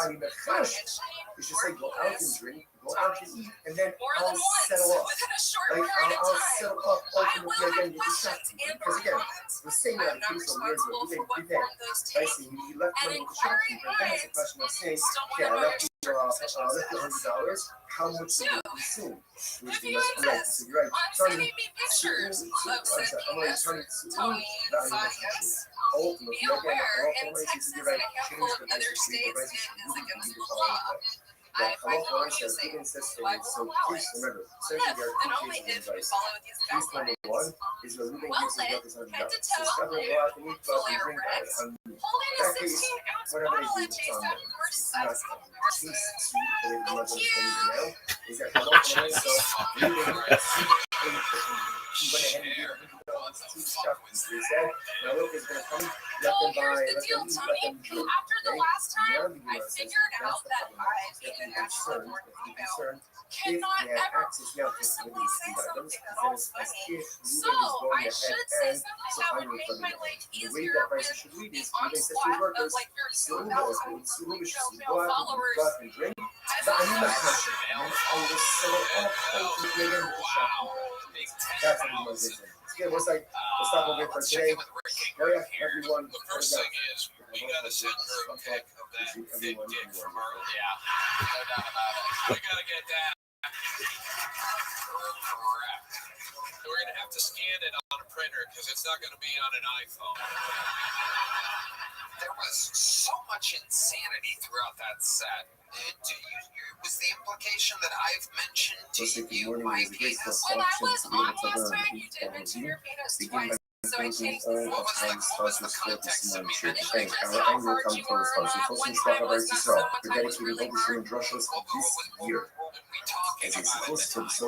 You should say, go out and drink, go out and eat, and then More I'll than once, settle up. within a short Like, period of I'll time. settle up I ultimately will again have with the shop. questions and Because again, requirements. the same I am amount of not case of years ago, responsible he for what did form those that. take. He left An money with the inquiry shopkeeper, then it's a finds question of saying, someone okay, I of left our you circumcision $100, says. how much did Two, you consume? if you insist on sending me pictures of said penis, Tony Zayas, be aware in Texas and a handful of other states it is against the law. I find no amusing, so I will allow it. If and only if you follow these guidelines. Well lit, head to toe, fully erect, holding a 16-ounce bottle adjacent for sex intercourse. Thank you. Jesus fucking Christ. Share. What the fuck was that? Well, here's the deal, Tony. After the last time, I figured out that I, being a natural born female, cannot ever possibly say something at all funny. So I should say something that would make my life easier with the onslaught of like 32,000 male followers. As I Wow. Big That's Ten what house. Yeah, what's like, let's stop over for Let's check today. in with Rick Oh yeah, here. everyone. The first thing is we gotta send her a pic of that thick dick from earlier. Yeah, no doubt about it. We gotta get that. Correct. We're gonna have to scan it on a printer because it's not gonna be on an iPhone. There was so much insanity throughout that set. Was the implication that I've mentioned to you my penis? When I was on last time, you did mention your penis twice, so I changed the What was the context of me mentioning just how hard you were on that one time was not so, one time was really hard. We talking As about it's it. supposed to Which the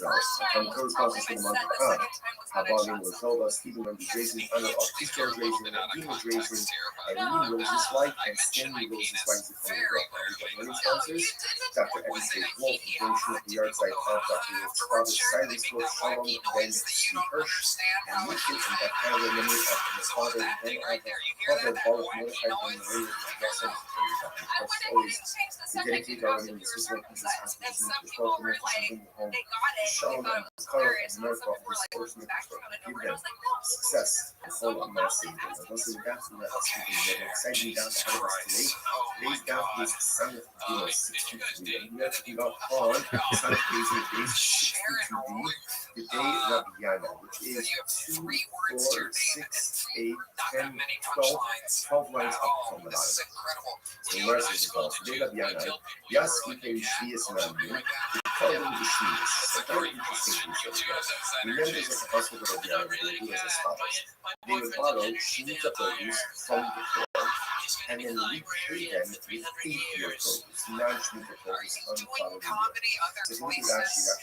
first time was probably my set, the second time was when I shot something. Hugely loaded out of context here, but I mentioned my penis very rarely. No, you didn't. Was it a hee-hee-ha? Did we go ha-ha afterwards? Sure, did they make that wacky noise that you don't understand how it So was that thing right there, you hear that wacky noise? No. I went ahead and changed the subject and asked if you were circumcised, and some people were like, they got it, and they thought it was hilarious, and then some people were like, back out of nowhere, and I was like, no. Success. So what mostly has to do with Jesus Christ. Oh my God. Did you guys date? Sharon Ruth. The day Rabbi You have is 3 words to your name and not that many 12 punchlines. 12 lines Oh, from the this is bottom. incredible. So You Mars and I is spoke called to Today you. Rabbi I tell people you Yes, were we like can a cat see or something like that. Colin is That's a great question. You two have those energies. Members of the House of I really do got as it. follows. My David boyfriend's Barlow an energy shoots up vampire. from the floor He's going and to be then the repay librarian them for with 300 8 year years. codes, non-Shmita Are codes, you doing unfollowed. comedy other So places?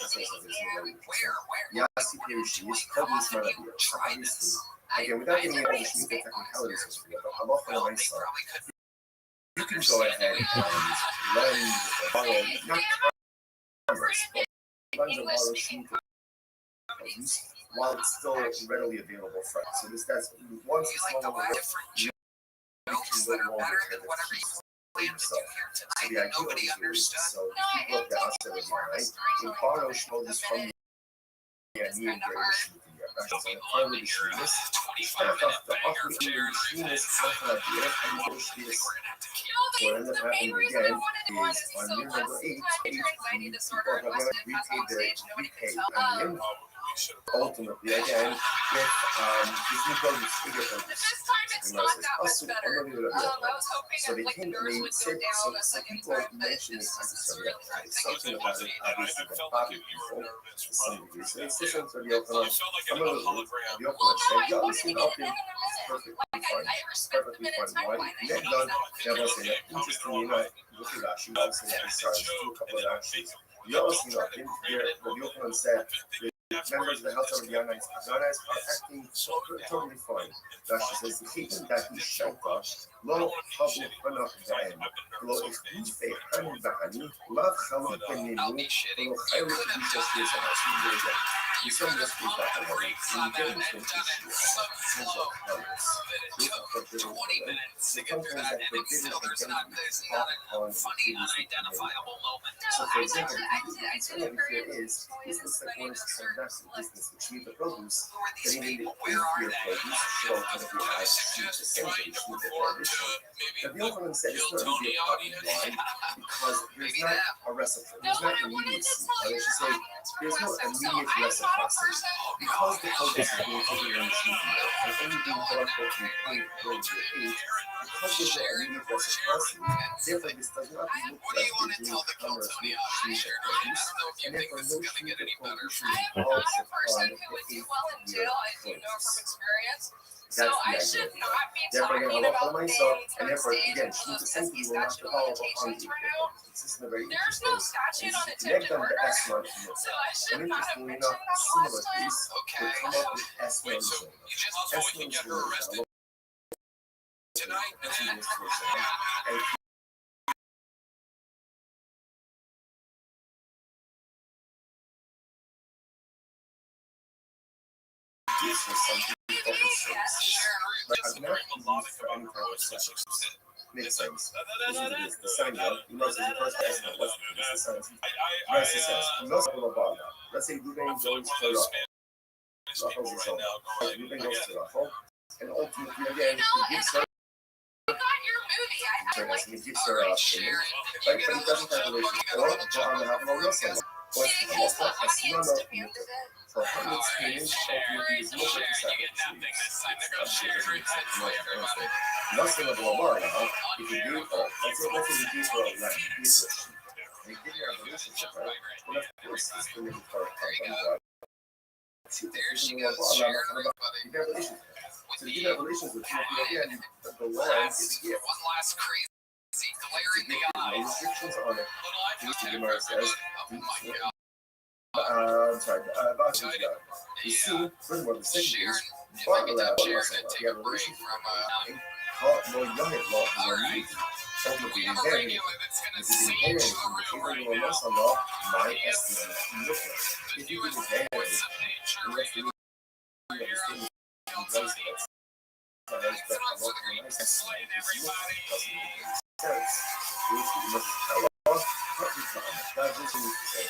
Where? Yasi Perushi is Kogus Maravilla. Try this. Again, without I getting learned into this the big technicalities years of ago. it, but Halacha Well, they Lamaisa, probably couldn't you can go ahead and lend, borrow, not farmers, but lend or borrow Shmita codes while it's still readily available for us. So that's once you it's like no the longer different jokes that are better than whatever you planned to do here tonight that nobody understood. So people of the Asher of my in Barno showed this from the new version. We love that you're a 25-minute banger chair event. So what ends up happening again is on year number 8, ultimately again with this new program figure But this time it's not that much better. I was hoping so that like the nerves would go down a second time, but this is really hard. something about it obviously that felt bothered like you were people nervous. to some degree. So it's just sort of You felt like some in of a the hologram. the Well, no, I said, wanted to get up it in a minute. perfectly Like fine. I respect the Perfectly minute fine. Why? timeline. I Then hate done. that. Now was saying, interestingly enough, look at Rashi, obviously that starts to do a couple of actions. You also know, in here, when Yochanan said, members of the House of Zionites are acting totally fine. Rashi says, "Chitin dahi shaita lo habu hanach ba'em lo ichufei hani ba'ani lav chalut beninu lo chaylut b'shashir sanasim." We saw this week that already. Engagement issues of comments. We have forbidden them. Sometimes that forbidden identity on funny, unidentifiable moment. So, for example, the concern over here is looks like one is transacting business, which means the produce, getting in the inferior produce, should all kind of be nice to the same thing, to the tradition. But the overman said it's not really a problem. Why? Because there's not a recipe, there's not immediacy. I should say, there's no immediate reciprocity. Because the focus is being taken on the media and only being brought up in point during the age, because there's no immediate reciprocity, therefore this does not look like the doing commerce with Shisha produce, and therefore no Shisha prohibition involves supply the 8th year produce. That's the idea. Therefore, again, Allah for myself, and therefore, again, Shmita Senki will not follow up on the This is a very interesting. Connect on the S1 and interestingly enough, a similar piece will come up with S1 S1 this was something open services, but I'm not used for any type of service. Makes sense. This is the sign up. You know, the first person that was the sign. Right, it says, let's say Ruben goes to Rachel. Rachel is home. Ruben goes to Rachel, and ultimately, again, he gives her. He gives her a payment, right? But he doesn't have a relationship. Or John will have no real son. Or it's not a small for hundreds of payments, ultimately is no sacrifice. Nothing of Lamar now, if you do, let's say you do for a land, you do for a sheep. And you give your relationship, right? Well, of course, it's going to be for a God. There she goes, sharing everybody. You have relations. So you have relations with people, again, the land is a gift. One last crazy glare in the eye. No restrictions on it. The Gemara says, I'm sorry, you see, furthermore, the second is, but allowed you have a relationship more young at law than you need. Some of the inheritance, if you inherit from the Hebrew law, some law, my estimate, if you can inherit, and that's the reason that the state is in place, but I expect a lot of nice estimate is not doesn't make any sense. You must tell us what we can. That's what you need to say.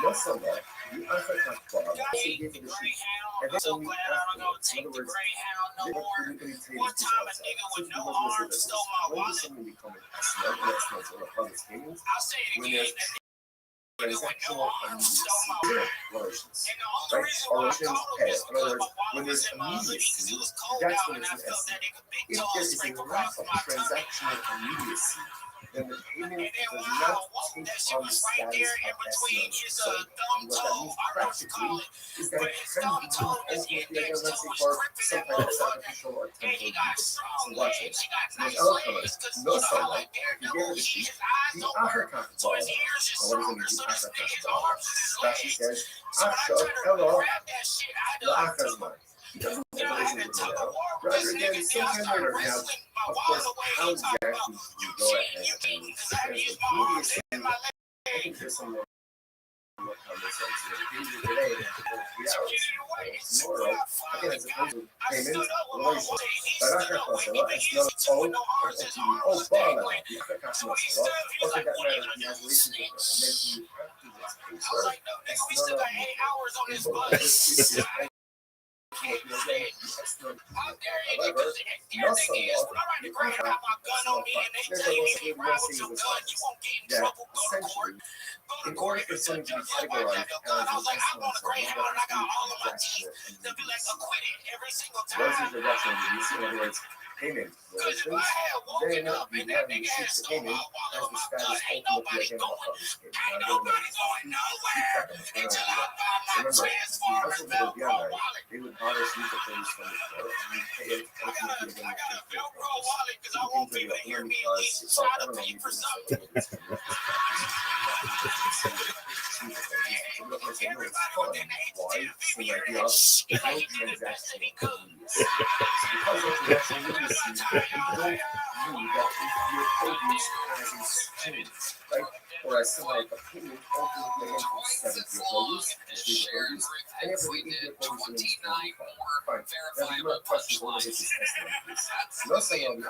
Masala, the African bar, they gave the sheep, and then only afterwards, in other words, they were physically trained to outside. So the Muslim said that when does something become an Islam, or public statement, when there's transactional immediacy, relations, right? Or relations pay. In other words, when there's immediacy, that's when it's an estimate. If there is a lack of transactional immediacy, then the payment does not take on the status of estimate. So what that means practically is that it can be used ultimately, again, let's say for some kind of sacrificial or temple use. So watch it. So there's other comments. No sunlight, you get the sheep, the African ball. Now what does it mean, the African ball? Rashi says, Asha, hello, the African. He doesn't have relations with her now. Rather, again, sometime later now, of course, how exactly you go ahead and there's immediacy. I think there's some more conversations today and for 3 hours. Tomorrow, again, it's opposed to payment, relations. But I can't pass a lot. It's not Bala, the African Masala. Or for that matter, he has relations with her. And then you have to this case. It's not a however, not so long, you can have some there's also one thing that essentially, in order for something to be categorized as an excellence or what is the reduction of immediacy? In other words, payment relations, then the land receives the payment as the status ultimately again of this payment. Now, again, remember, because of the Rabbi, they would bother you to pay from the floor, and you pay it ultimately again with the floor. Because it's all, I don't know, you can say it's fun. Why? So like you have no transactional immediacy. Because of transactional immediacy, you don't view that if your produce has exchange, right? Or as something like a payment ultimately again from 7 to your produce, receive the produce, and if you eat your produce in this fine. Now the real question is what is this estimate piece? Not saying on the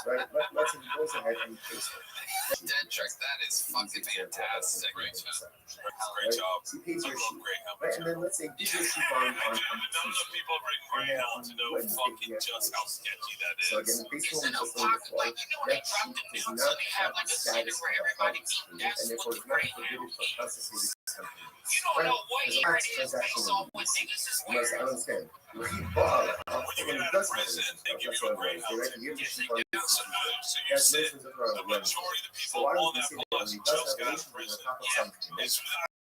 right? Let's impose ahead and paste it. Dead check, that is fucking fantastic. Great job. So pays your sheet, Great help. right? And then let's say give your sheet on Tuesday. People bring right now to know fucking just how sketchy that is. So again, based on the flow, that sheet does not have the status of the product screen, and therefore is not forbidden for classified companies. Right? There's a tax transaction in these. You must understand. If you bought when it does have this, that's what I'm saying. They like to give the sheet on that's relations that are on the run. So why would we say that when it does have relations on the top of something?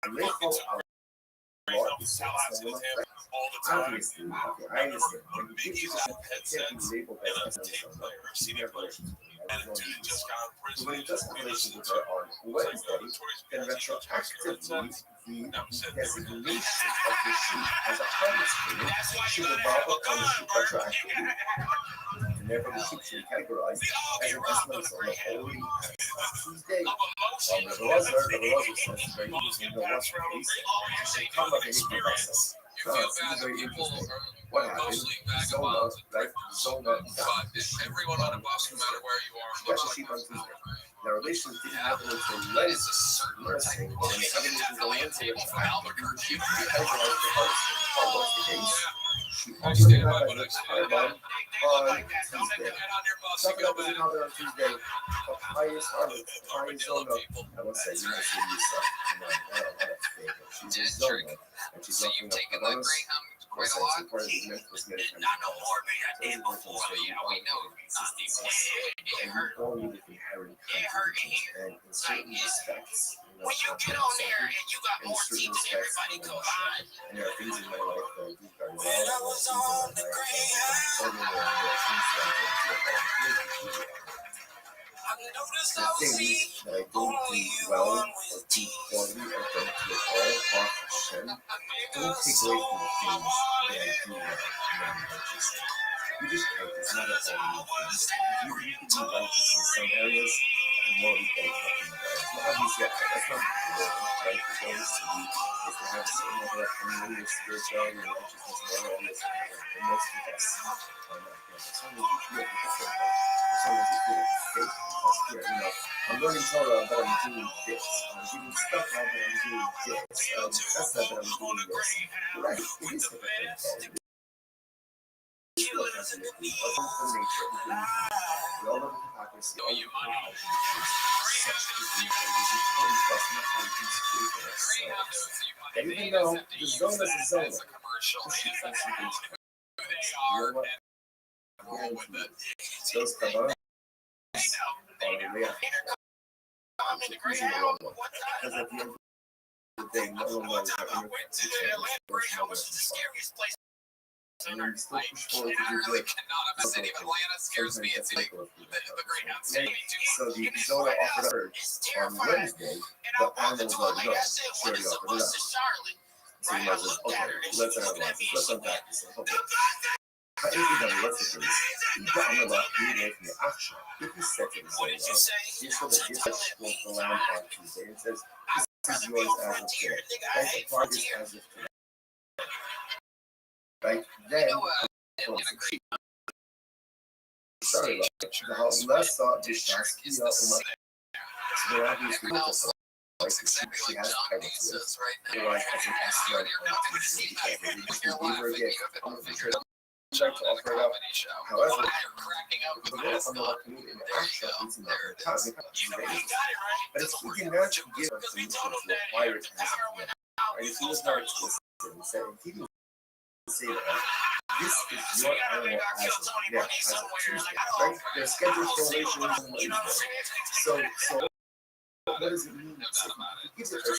The label our law is so obviously, okay, I understand. When you give you the sheet, it can't be labeled as senior relations. So when it does have relations with her on Wednesday, then retroactively, the designation of the sheet as a private screen should evolve on the sheet retroactively. And therefore, the sheet should be categorized as an estimate on the already passed Tuesday. Nevertheless, says very easy to know what's the case. It should come up any process. It's very interesting. What happened? Zona, right? Zona got everyone on a bus, no matter where you are, got the sheep on Tuesday. Now, relations didn't happen until Wednesday. When they haven't until Wednesday, it's Albuquerque. What's the case? She actually got by the carbon on Tuesday. Something up was another on Tuesday. Highest Zona. I won't say you might say you suck. Come on, what a fake. She's in Zona. And she's looking up bananas. Quite a lot. Not no more, but I did before. Yeah, we know. And you all need inherent contradictions, and in certain respects, when you get on there and you got more teams than everybody combined. And there are things in my life that I do very well. And there are things in my life that I do the things that I don't do well or do poorly or don't do at all, off Hashem, don't take away from the things that I do well non-righteously. You just can't. It's not a all things. You can be righteous in some areas and morally bankrupt in others. Well, obviously, that's not the goal, right? The goal is to have a certain level of community of spirituality and righteousness in all areas. And most of us are not there. As long as you feel like it's a as long as you feel like it's faith. Because here, I'm learning Torah, but I'm doing this. I'm doing stuff now, but I'm doing this. That's not that I'm doing this. Right? It is hypocritical. And even though the zone is a zone, those kabbalah are the way because at the end of the day, no one knows how to make the change. And then still push forward to do good. So the Zona offered on Wednesday, but animals like, no, she already offered it up. So you might as well, okay, let's analyze this, let's unpack this. Okay. If let's say he got on the left, he made from the action. If he said to the Zona, he said that this will go around on Tuesday and says, this is yours as of today. Right? The progress as of today. Right? Then, sorry about that. The house less thought this task he also might. So they're obviously like she has title to it. Otherwise, as an estimate on Tuesday, because they gave her a gift. I'm not sure to offer it up. However, the role on the community in the action is in the time. But it's we can naturally give a solution to acquire it as of now. Right? If he was not explicit and said, if he didn't say that this is your animal as of now, as of Tuesday, right? They're scheduled for relations on Wednesday. So what does it mean? So he gives it for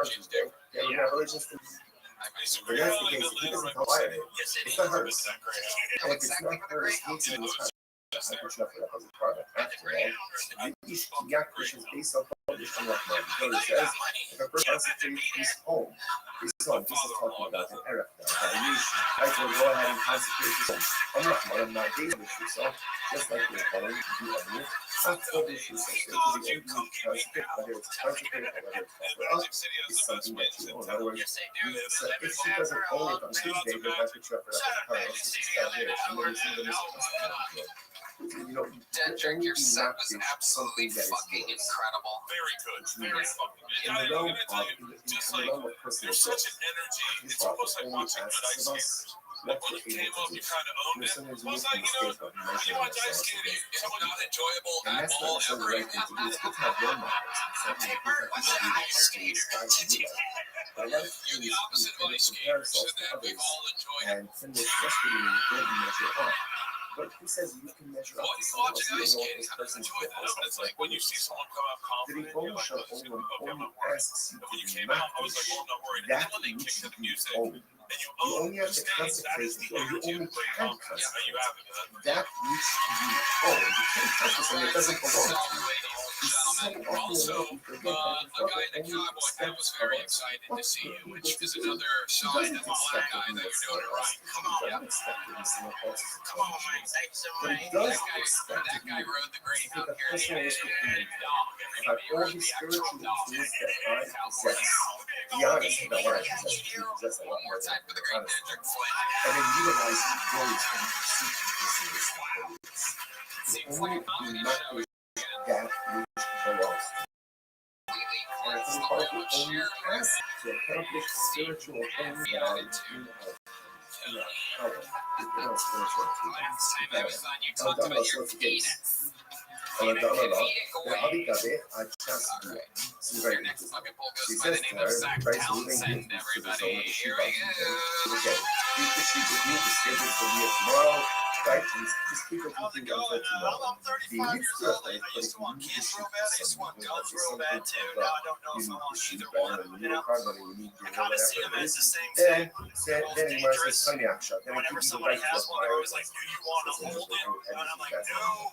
Tuesday. Yeah, you have relations to. But that's the case. If he doesn't acquire it, it's not hers. And if it's not hers, he needs to be as a product. After all, which is based on published on it says, if a person consecrates his home, this is talking about an Arab variation. Right, so go ahead and consecrate his home. I'm not dating with yourself, just like you're following the other. Not publish yourself. So it could be consecrate, whether it's consecrated or whether it's offered up, is something that you own. In other words, if she doesn't own it on Tuesday, then that picture of her as a car, so she's not there. She never seen the missing. You know, Dead Jerk, your set was absolutely fucking incredible. Very good. Very fucking good. in the realm of personal There's growth, such an energy. this It's almost like only watching asks good ice of us skaters. what When we're you came able up, to you do. kind of owned it. Sometimes I we was make like, the mistake of measuring Watch ice ourselves skating. against It's others. not enjoyable And at that's not all necessarily ever. the right thing to do. It's good to have role models. It's Hey, something Bert, that what's people an can ice skater? inspire to do that. But a lot of You're the things opposite of we ice compare skaters, ourselves and to that we've others all enjoyed it. and tend to estimate and measure up. But who says you can measure up While to you're someone else? watching You ice don't know what skating, this I don't person's enjoy that. fitness But is it's like when you see someone come out The confident, you're Rebone like, Shop oh, it's gonna only be okay, I'm not asks worried. you And when you to came out, I was like, well, I'm not worried. And that then when they which kicked to the you music, own. and you You own only the have to stage, that is consecrate, the or you energy only of great can confidence that you consecrate have in that. that which you own. You can't purchase it, it doesn't belong to you. It's so often Also, that we forget that a guy in a the Father cowboy hat only was expects very of us excited to what see we're you, able which to is do. another He sign doesn't of a black expect guy of that us you're doing it right. Come on, he doesn't expect of us someone else's Come on, man. accomplishments. Thanks so But much. he does That expect guy of you rode the to grave take out a here. personal risk with him about all the spiritual tools that I possess. Be honest about what I possess. You possess a lot One more more than time for the great honest. Dead Jerk Flynn. And then utilize those in pursuit of this holiness. Seems Only like a comedy not show. with that which belongs to you. And I think part of the only task to accomplish spiritual things that are in our power is in our spiritual activities. That was fun. You Ang talked dama about sa your tigays. penis. Ang dama ba? Feeding Na away. abi gabi at chasbu. Your next bucket pull She goes by the says to name of her, Zach right, so we're Townsend, going to give this to the everybody. zone of Here Shiva. we go. Okay, keep the sheep with you, the schedule for me tomorrow. Right, just keep it How's with it you going? until tomorrow. I'm 35 years old. I used to want kids real bad. I used to want guns real bad too. Now I don't know if I want either one. You know, I kind of see them as the same thing. Then he wears his cognac shot. Then Whenever somebody has one, they're always like, "Do you want to hold it?" And I'm like, "No."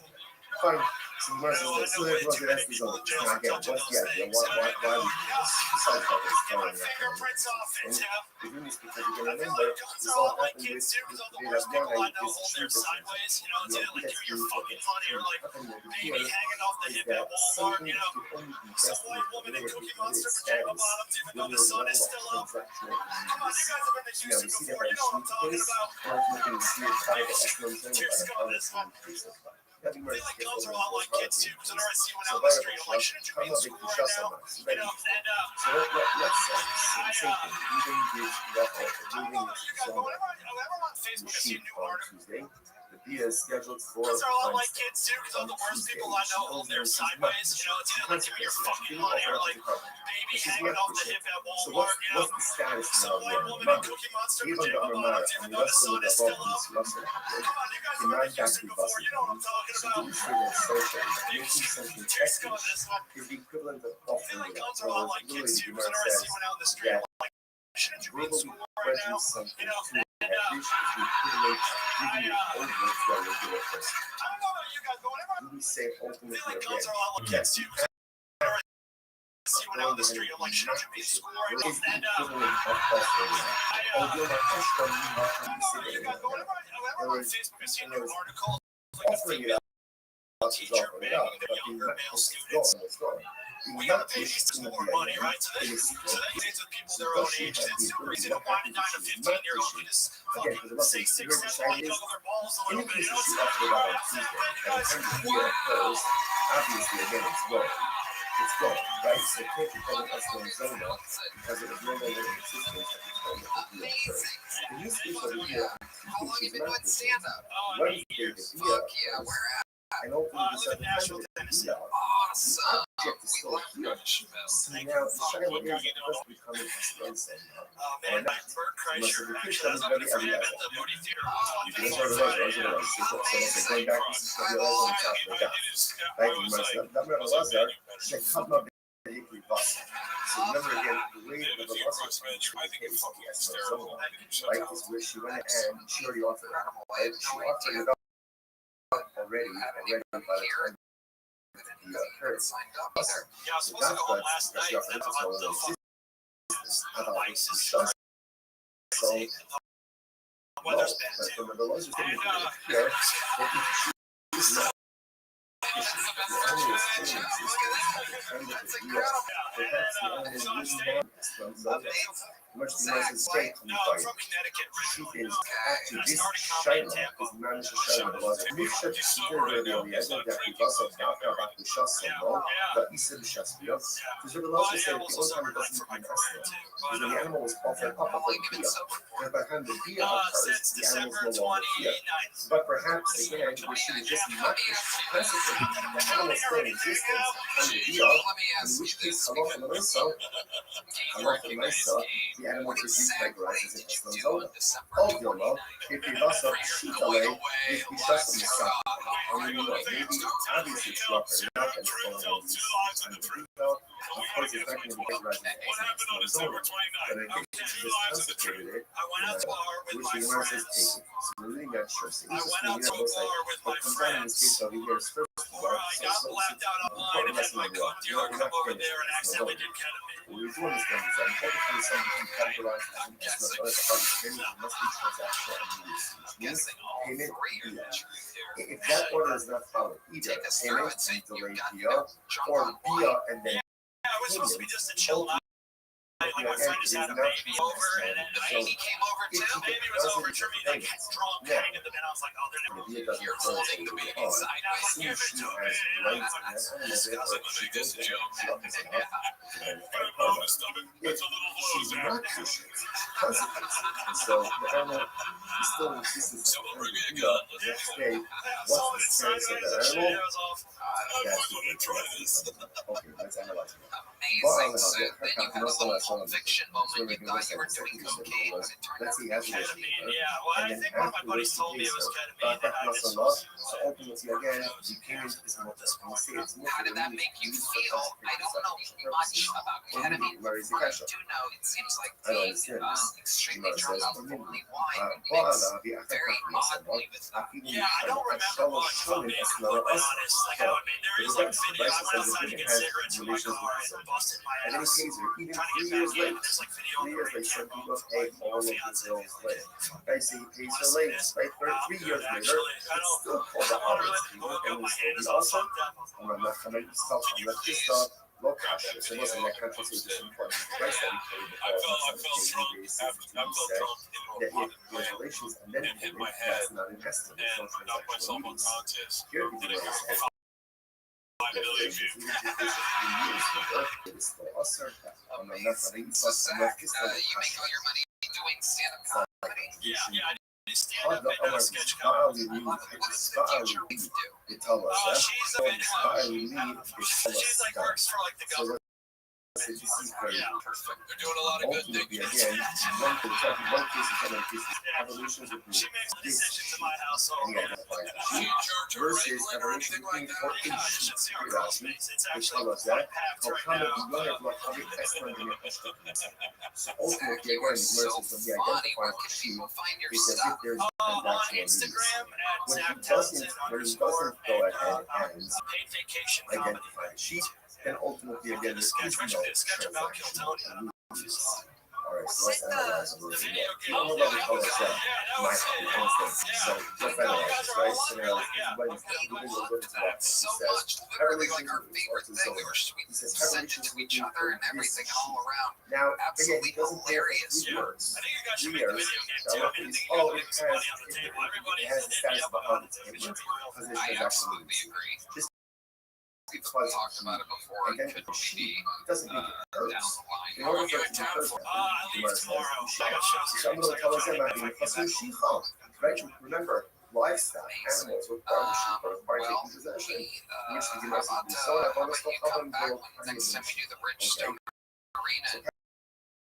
Fine. So he wears his so there was the rest is on. Now again, what's the idea? Why we do this? Besides that, it's Get my totally fingerprints off it, Tim. we're doing this because I you can feel remember like guns this are all all like happened kids too, because all the with worst people I one know hold is theirs sideways, you know, to like give your fucking money or like baby here hanging off the is hip that at Walmart, something you that know. could only be Some best white woman in Cookie Monster status pajama bottoms, even though the sun is still up. transactional Come on, you guys have been to you know, Houston we see before, that you know what I'm talking case, about. or looking to see it by the explosion Cheers, by go the this one. I feel That'd be like guns are a lot like kids too, because whenever I see one So out in the street, I'm like, shouldn't you be in school right now? You know, and So let's say same thing. Even with that I don't know about you guys, but whenever I'm on Facebook, I see a new article. Tuesday, the BIA is scheduled for Guns are a lot like Wednesday. kids too, because all the worst people I know hold theirs sideways. You know, it's either like give me your fucking money or like baby hanging off the hip at So Walmart. You know, what's the status some now? white woman in Cookie Monster pajama bottoms, even though the sun is still up. Come on, you guys have been to Houston before, you know what I'm talking So about. demonstrating social, making something Cheers, go ethnic this one. is the equivalent of I feel like guns are a lot like kids too, because whenever I see one out in the street, I'm like, shouldn't you be in school right now? You know, and which is the equivalent giving it over to a regular person. I don't know about you guys, but whenever Do we say I ultimately feel like again? guns are a lot like kids too, because whenever I see one out in the street, I'm like, shouldn't you be in school right now? Is the And equivalent of hustling. Although my first from you not I don't know about you guys, but whenever I'm on Facebook, I see a new article, like a offering it female up, teacher begging their younger male students, we gotta pay these kids more money, right? So they dates with people their own age. It's super easy to wine and dine a 15-year-old who just fucking say 6 cents while you juggle their balls a little bit. You know, it's not obviously again it's gone, right? So it can't become an excellent zone now because it was no longer in existence at the time that the deal occurred. In this case over here, How long you been doing stand-up? Wednesday, the Fuck yeah, we're at and hopefully I this live in Nashville, Tennessee. awesome. object is still here. So now the shadow is supposed to be coming to space Man, Bert Kreischer actually has something for him at the movie theater. you can sort of realize going back to some of the top of the gap. Right, you must have done it was there. She cut my baby bus. So remember again, the way that the bus was right, is where she went and she already offered it. Right? She offered it up already by the time the occurs. Yeah, I was supposed to go home last night, and I'm on the fucking device is So, the weather's bad too. the laws are And, here. Much the most escape from the no, I'm fight. from Connecticut She originally. is actually I this started comedy in Shiloh Tampa. is managed to Shiloh was a mixture de teoria da privação da para puxação da isso de chassia. Because the laws say the old time doesn't mean us. Because the animal was often up for beer. And by hand the beer occurs, the animals no longer fear. But perhaps again, we should just not classically the animal still in existence and the beer, in which case the animal is recategorized as an excellent zona. Oviola, if we lost a sheet away, if we shut them aside, or maybe obviously it's rougher, not that it's going on the retail, of course it's not going to be categorized as an excellent zona. But I think it's just concentrated it, which the universe is taking. So we're really not sure. So it's just really not looks like what comes down in this case over here is first of all, so blacked out online and my coke dealer come over there and accidentally did ketamine. What we're doing is going to be technically something you categorize as an excellent zona, the hardest payment must be transactional and immediacy, which means payment via. If that order is not followed, either payment and delayed via, or via and then Yeah, it was supposed to be just a chill night. Like my friend just had a baby over, and then he came over too. Baby was over to me, like drunk, hanging in the bed. I was like, oh, they're never here holding the baby inside. I was give it to me. I was like, she gets a joke. Oh, my stomach gets a little low, Zach. So the animal is still in existence. So we'll bring me a gun. What's the status of the animal? I'm not going to try this. Okay, let's analyze it. Amazing. So then you had a little Pulp Fiction moment. You thought you were doing cocaine, but it turned out Let's see, as it is. ketamine. Yeah, well, I think one of my buddies told me it was ketamine, and I just So ultimately, again, the payment is more how did that make you feel? I don't know much about ketamine, but from what I do know, it seems like being extremely drunk off only wine mixed very oddly with that. yeah, I don't remember much, if I'm being completely honest. Like, I mean, there is like video. I went outside to get cigarettes from my car and busted my and then ass. he pays her even Trying to 3 get years back in, late. and there's like video 3 years late, some people pay all of the fiance bills late. Right, so he pays her late, right? 3 years later, it's still called the holidays. And we also, I'm not going to stop, I'm not just low cash. So it wasn't that country, so it's just important. The price that we paid before, I felt drunk. I felt drunk that if there's relations and then and hit my head that's not an estimate. It's and not knocked myself transactional. unconscious. Here we And it go. cost me 5 million views. So Zach, you make all your money doing stand-up comedy. Yeah, I did stand up and sketch comedy. What does the teacher do? They tell us that. She's a she's like works for like the government. Yeah, Perfect. They're doing a lot of good things. Again, one case is other cases, evolutions of She makes the decisions in my household. Do you charge her versus rent or evolution anything like that? between God, it's just zero curiosity, cost base. It's which actually tell us that unpacked how right kind of now. one of what public excellent in your So Zach, ultimately, you are again, so versus when the funny. Where identifier can she people find your is as if stuff? there's On transactional Instagram at When Zach he Townsend doesn't underscore go and ahead and paid vacation comedy. identify the sheet, then ultimately again The there sketch, is we no actually did a sketch about Kill transactional. Tony. I don't know if you saw it. Alright, so let's analyze a little The bit video more. game. I don't know what we call Yeah, this that my was thing. So let's analyze, right? Scenario, everybody's moving a little bit to that. He So says, much, literally like our favorite thing. We He says, sent it to each other and everything all around. now, again, Absolutely he doesn't play hilarious. three words. I think you guys should 3 make the years. video game So too. I what mean, is, you guys oh, leave it some money on the has, table. Everybody it has hit the me status up of about the it. It should be real. because I it's absolutely agree. Just We've because talked about it before. It could be doesn't make it down hurts. the line. In order for it to hurt, I leave tomorrow. I got shows to so I'm do, so going I to tell gotta us try to about get the back sushi home, right? Remember, livestock, animals were part of the sheep or part Well, taking possession. we, Which the how US about is so that how almost about you all come come back and when next time we do the Bridgestone Arena in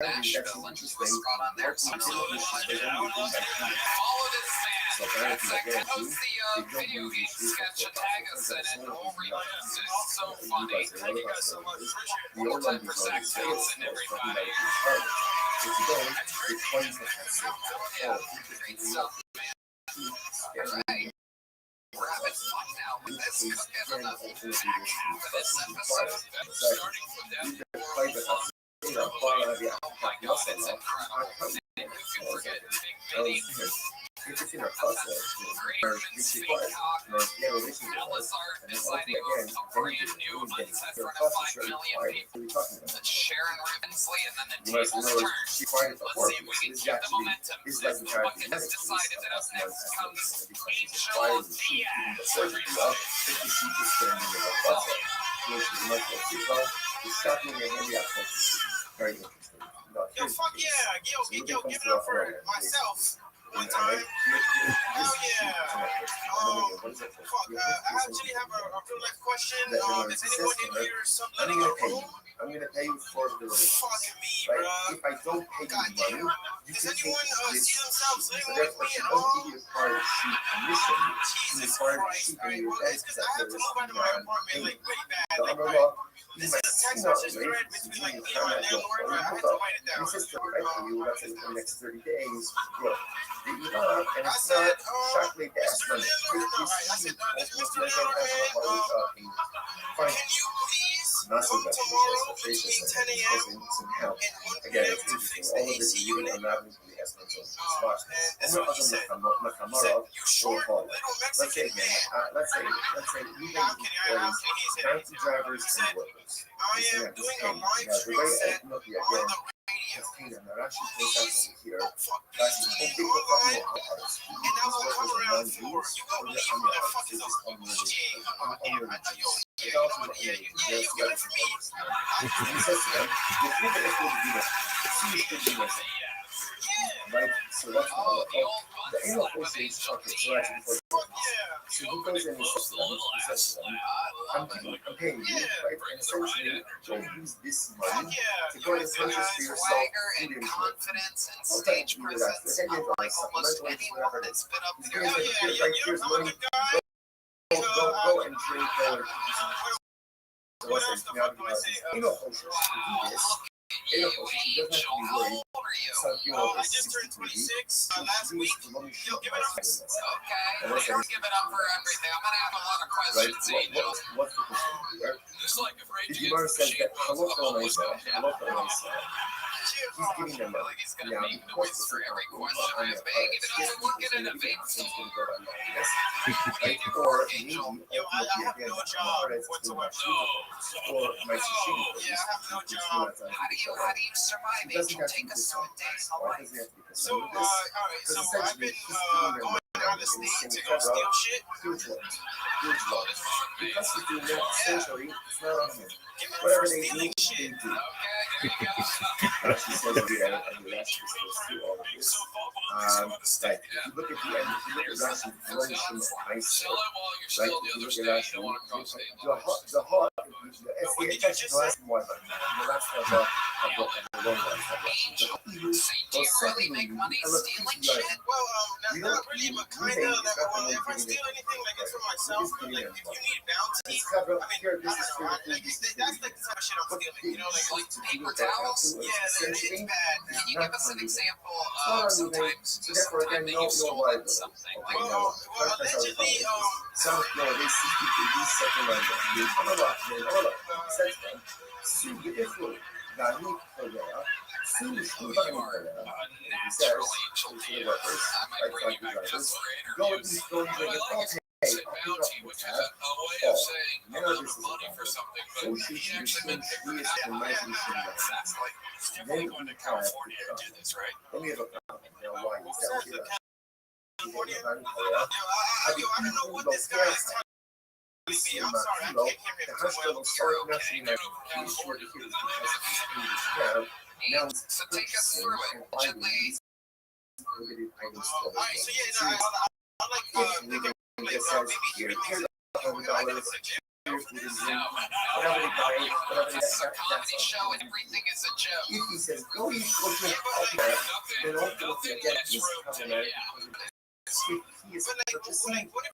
That's Nashville and do a interesting. spot on there sometime. Absolutely. Yeah, I would love to do that. Follow this man. So That's apparently, like again, post the video game sketch and tag us in it. We'll repost it. It's so funny. Thank you guys so much. Appreciate it. The old Time one for is Zach always Townsend, everybody. If you don't, it's one that has Yeah, great stuff, man. All right. We're having fun Let's cook it on the for this episode. Starting from that oh my god, it's incredible. And who can forget Big Vinny? It's in our process. Elizard deciding a brand new mindset for 5 million people. Then Sharon Rivensley and then the tables turn. Let's see if we can keep the momentum. This bucket has decided that up next comes Angel Diaz, everybody. Very interesting. Yo, fuck yeah. Yo, give it up for myself. One time. Hell yeah. Fuck. I actually have a real life question. Is anyone in here subletting a room? I'm gonna pay you for the room. Fuck me, Right? bro. If I don't pay God you money, damn. you Does can anyone take see this. themselves So living with therefore, me she at doesn't all? give you a part of sheet commission. She Jesus requires Christ. sheet Alright, in your well, bank it's because I have to move out of my apartment like really bad. So Like, I'm right. gonna This is a text message thread between like me and my landlord, but I had to write it down. This is the right for you. Let's say in the next 30 days. Look, you know, and I it's said, not shockingly best Mr. money. Landlord, I said, this is Mr. Landlord, Fine. can you please Not so come bad. tomorrow between 10 a.m. Some help. and 1 Again, p.m. it's to interesting. fix the All of this AC is really unit? unraveling from the essence of And that's what he said. He said, you short little Let's say, Mexican man. let's say, you Yeah, I'm kidding. I'm kidding. He said, taxi drivers he said, and workers. I am doing a live stream set on the radio. Oh, fuck me, online, and I will come around for you. You won't believe who the fuck is up. Yeah, you got it for me. Right? So that's Oh, the old the bun anal slap of process Angel is Diaz. Fuck yeah. So You who open goes and in and close the little ass slap. I love it. I'm paying you, Yeah. right? And Brings the right essentially, energy. don't use this Fuck money yeah. to go and purchase for yourself Swagger food and and confidence and Okay, stage you do that. presence, Then you unlike go almost supplemental, anyone whatever. that's been up He's there. gonna Hell say, yeah. "Here, right, here's I'm a money. good guy. Go and drink. What else the fuck do I say? You know, Hosha, Wow, do this. look at you, Angel. How old are you? So if you know, I just turned 26 last week. Yo, give it up. Okay, we don't give it up for everything. I'm gonna have a lot of questions, Angel. What's the procedure? Just like if Ray Did James you notice that machine was hello for always Lisa? on Hello for Lisa. I He's giving them feel like he's gonna now, make noise for every question I ask. Hey, even though I'm working in a vape salon. What do you do for work, Angel? Yo, I have no job whatsoever. Or my sashimi. Yeah, I have no job. How do you survive, Angel? Take us through a day in the life. So, alright, so I've been going down the state to go steal shit. Huge one. Huge Oh, one. this wrong me. Because he's doing that essentially, it's not on him. Give it up Whatever for they do, stealing they shit. do. Okay, there you go. She says, yeah, and the rest is supposed to do all of this. Like, if you look at the end, if you look at Rashi, Rashi is nice. Chill it while you're Right? still If the you other look state. at You don't want to cross state lines. the heart, it's the last one, but the last of the long one. Angel, so do you really make money stealing shit? Well, not really, but kinda. Well, if I steal anything, like it's for myself. But like, if you need bounty, I mean, I don't know. Like, that's like the type of shit I'm stealing. You know, Like paper towels? yeah, it's bad. Can you give us an example of sometimes just the time that you've stolen something? Like, Well, allegedly, oh, you are a natural Angel Diaz. I might bring you back just for interviews. But I like it. Say bounty, which is a way of saying amount of money for something, but he actually meant paper towels. Exactly. He's definitely going to California to do this, right? California. Yo, I don't know what this guy is telling me. I'm sorry, I can't hear him too well. You're okay. Get over California. So take us through it gently. Alright, so yeah, I like thinking like maybe hearing music. I think it's a gym. No, this is a comedy show and everything is a joke. If he says, go eat, Nothing lets room to, yeah. But like, what if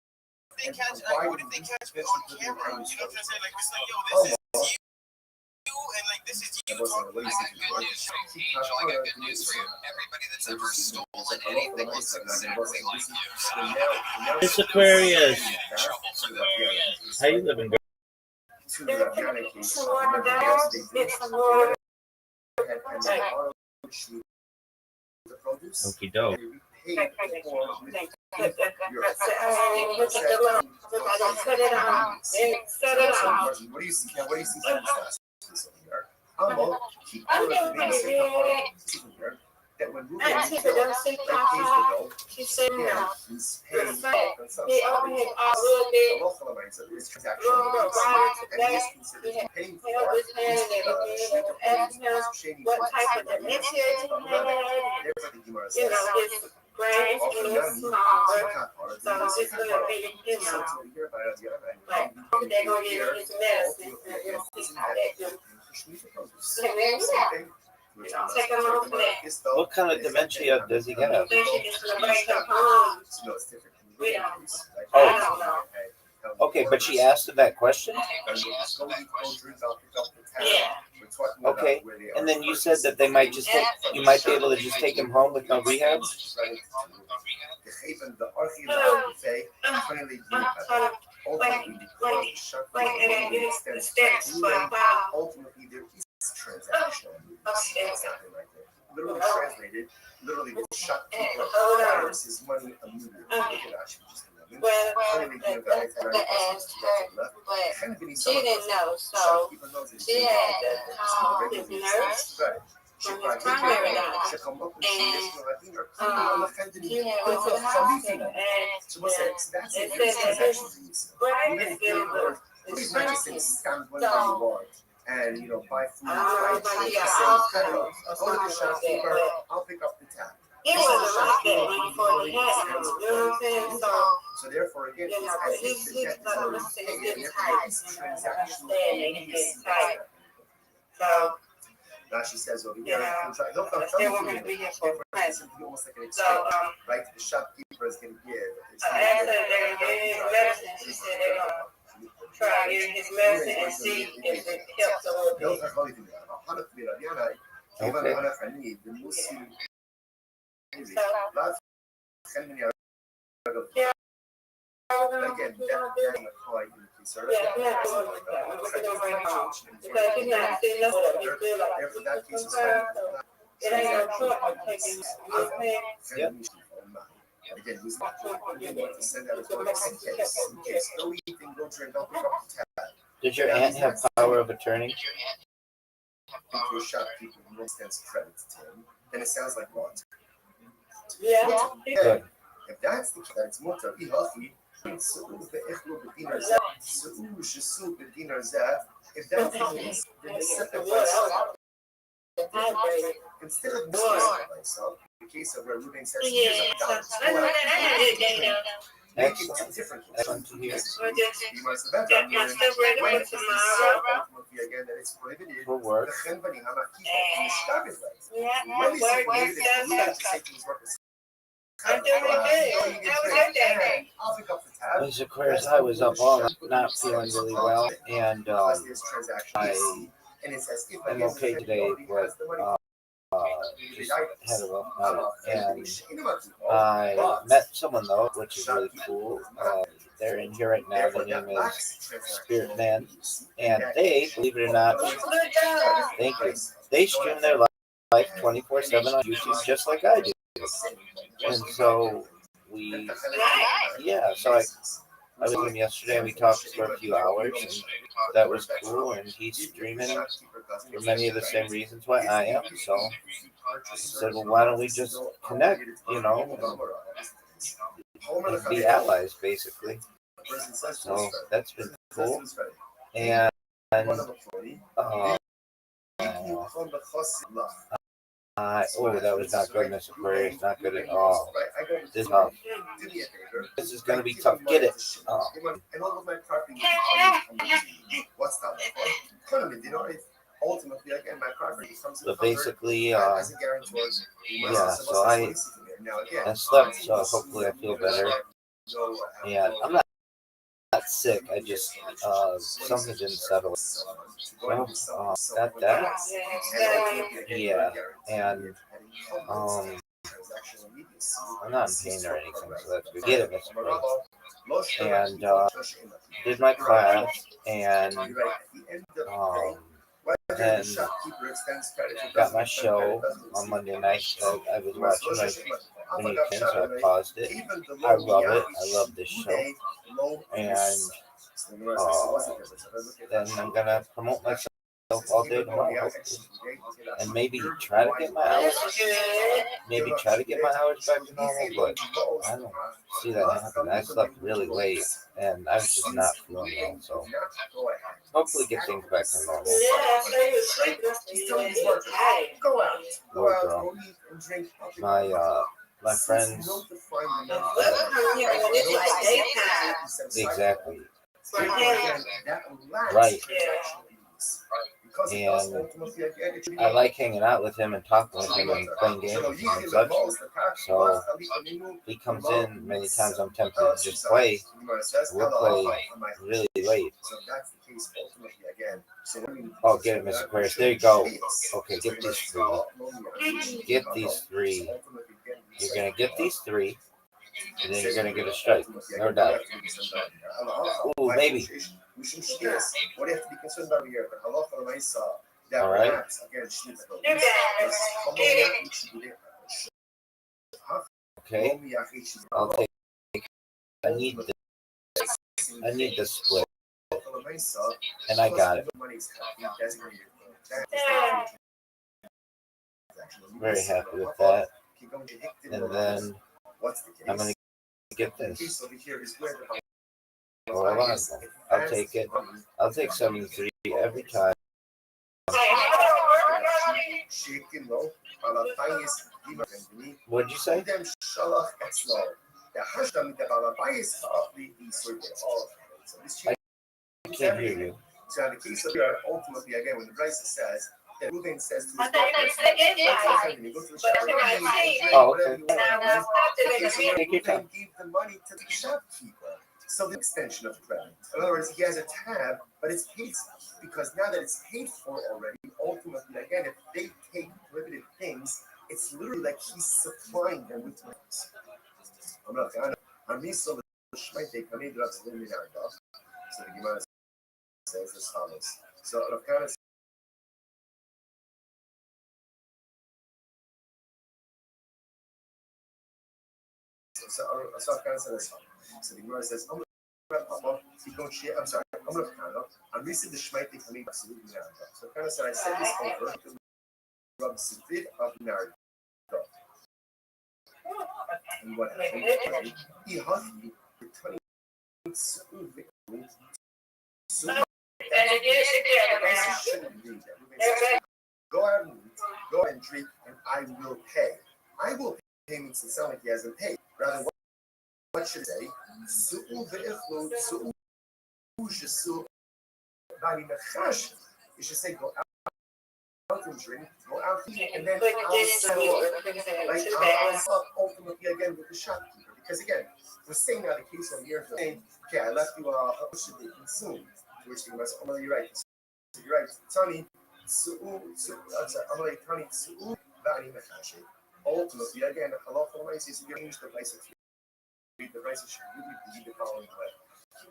they catch? Like, what if they catch me on camera? You know what I'm saying? Like, it's like, yo, this is you, and like, this is you talking. I got good news for you, Angel. I got good news for you. Everybody that's ever stolen anything looks exactly like you. So, It's Aquarius. trouble for them. How you living? To the Rabbi case, it's the water and the produce. Okie doke. Look at the look. I don't set it out. Set it out. What do you see? What do you see? That when Ruben she said no. He's paying he only had a little bit. This transaction paying for asking him what type of dementia he had. You know, his brain is smaller, so it's gonna be, you know, like they're gonna give him his medicine and we'll see how that goes. Take a little bit. What kind of dementia does he have? Then she gets to break up home. We don't know. I don't know. Okay, but she asked him that question? Yeah. Okay, and then you said that they might just take, you might be able to just take him home with no rehab? Like, and then you just the steps for a while. Ultimately, there is transaction. Something like that. Literally translated, literally will shut people viruses money immediately. Well, the asked her, but she didn't know, so she had to call his nurse from his primary doctor, and he had went to the hospital, and they said that his brain is getting shrinking, so and buy food, but he got hospital or something like that, I'll pick up the tab. It wasn't like that before he had it, you know what I'm saying? So therefore, again, You know, it's he's getting tight, understanding and getting tight. So, now she says over you here, know, they were going to be here for present. almost like an So, exchange, right? The shopkeeper is going to give. after they're getting his medicine, she said they're going to try getting his medicine and see if it helps a little bit. So, yeah. Again, it ain't no point of taking Again, he's not to send out a in case no eating, no drink, don't pick up the tab. Did your aunt have power of attorney? Into a shopkeeper who extends credit to him, then it sounds like what? Yeah. Good. If that's the case, it's mutter, if that's the case, then the second instead of myself, in the case of where Ruben says, here's a dollar, make it different. Excellent to hear. Again, that it's prohibited. For work. When is it prohibited for Ruben to say to his workers, I'm doing good. How was your day? I'll pick up the tab. As Aquarius, I was up all night, not feeling really well, and I'm okay today, but just had a rough night. And I met someone though, which is really cool. They're in here right now. Their name is Spirit Man, and they, believe it or not, thank you. They stream their life 24/7 on YouTube, just like I do. And so so I was with him yesterday and we talked for a few hours, and that was cool. And he's streaming for many of the same reasons why I am. So I said, well, why don't we just connect, and be allies, basically. So that's been cool. And that was not good, Miss Aquarius. Not good at all. This is going to be tough. Get it. Ultimately, again, my property comes So basically, as a guarantor. so I slept, so hopefully I feel better. And I'm not sick. I just something didn't settle. Well, got that. Yeah, and I'm not in pain or anything, so that's good. Get it, Mr. Prince. and did my class, and then got my show on Monday night. I was watching like Venetian, so I paused it. I love it. I love this show, and then I'm gonna promote myself all day tomorrow, hopefully. And maybe try to get my hours. Maybe try to get my hours back to normal, but I don't see that happen. I slept really late, and I was just not feeling well. So hopefully get things back to normal. Lord, girl. My friends. Exactly. Right. And I like hanging out with him and talking with him and playing games with him and such. So he comes in many times. I'm tempted to just play. We'll play really late. Oh, get it, Mr. Aquarius. There you go. Okay, get these three. Get these three. You're going to get these three. And then you're going to get a strike. No doubt. Ooh, maybe. All right. Okay. I'll take. I need the split. And I got it. Very happy with that. And then I'm going to get this. Hold on. I'll take it. I'll take 73 every time. What'd you say? I can't hear you. So in the case of here, ultimately, again, when the Brisa says that Reuven says to his Reuven gave the money to the shopkeeper. So the extension of credit. In other words, he has a tab, but it's paid because now that it's paid for already, ultimately, again, if they take prohibited things, it's literally like he's supplying them with things. So the Gemara says as follows. So Rav Kana says as follows. So the Gemara says, I'm sorry, I'm Rav Kana. I'm recently the Shmaiti Kamei absolutely now. So Kana said, I said this over to Rabbi Sivid of Nardo. And what happened? He huffed returning go out and drink, and I will pay. I will pay means to sound like he hasn't paid. Rather, what should it say? You should say go out and drink, go out and then I'll settle up ultimately again with the shopkeeper. Because again, we're saying now the case of here saying, okay, I left you how should they consume? To which the must you're right. So you're right. Tani, ultimately again, halacha is to change the place of read the rice should really be the following way.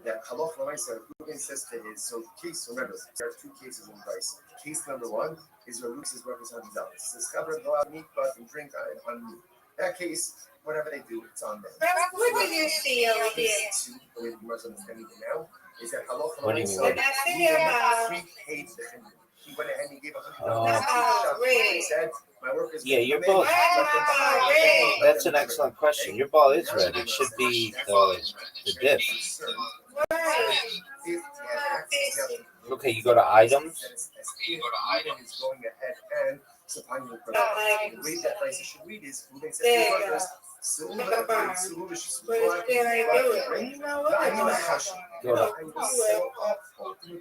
That halacha l'maisa Reuven says to his so case. Remember, there are two cases in rice. Case number one is where Luke says representing dollars. It says cover go out meat but and drink on meat. That case, whatever they do, it's on them. What do you see over here? The way the Muslims understand it now is that halacha What do you l'maisa prepaid the chimney. He went ahead and he gave $100. He said, "My workers." Yeah, your ball. That's an excellent question. Your ball is red. It should be the diff. Okay, you go to items. You go to items. Going ahead and supplying the product. The way that price should read is moving to workers.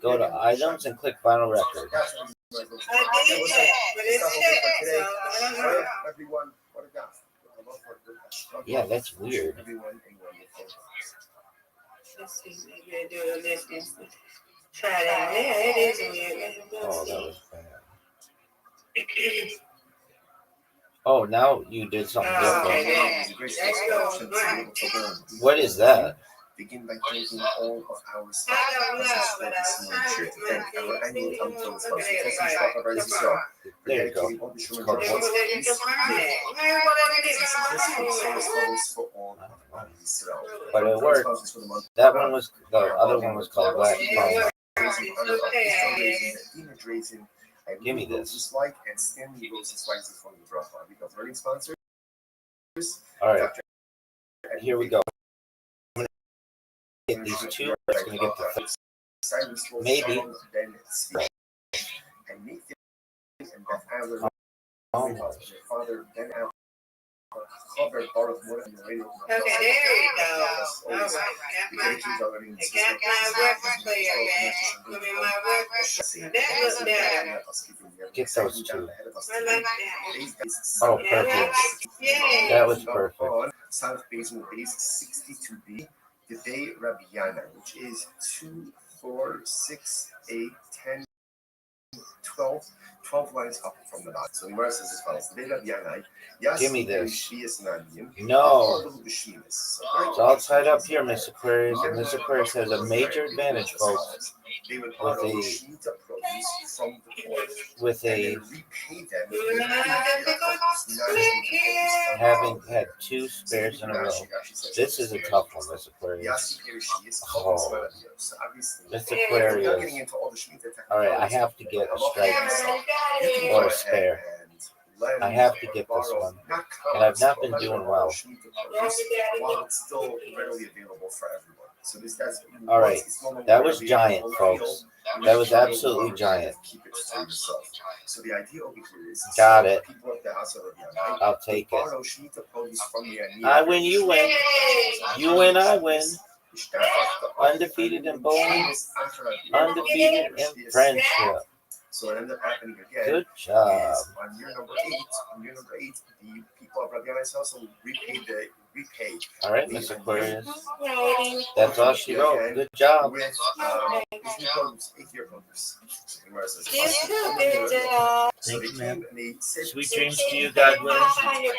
Go to items and click final record. I did that, but it's shit. So everyone, what a gosh. Yeah, that's weird. Let's see, maybe I do it this instant. Try that. Yeah, it is weird. Oh, that was bad. Oh, now you did something different. Okay, What is that? Begin by thanking all of our sponsors for this year to thank our annual campaign sponsors. There you go. It's called but it worked. That one was the other one was called Black Palm. Give me this. All right. Here we go. I'm gonna get these two. I'm gonna get the maybe. Almost. Okay, there you go. All right. Got my reference player, yeah. Give me my reference. That looks better. Get those two. I like that. Oh, perfect. Yeah. That was perfect. South Basement Base 62B, the day Rabbi, which is 2, 4, 6, 8, 10, 12 lines up from the dot. So the verse says as follows: Give me this. No. It's all tied up here, Miss Aquarius, and Miss Aquarius has a major advantage, folks. With a having had two spares in a row. This is a tough one, Miss Aquarius. Oh, Miss Aquarius. All right, I have to get a strike or a spare. I have to get this one, and I've not been doing well. All right, that was giant, folks. That was absolutely giant. Got it. I'll take it. I win, you win. You win, I win. Undefeated in bowling, undefeated in friendship. So it ended up happening again. Good job. On year number eight, the people of Rabbi also repaid. All right, Miss Aquarius. That's all she wrote. Good job. With 8-year programs. Thank you, ma'am. Sweet dreams to you, God willing.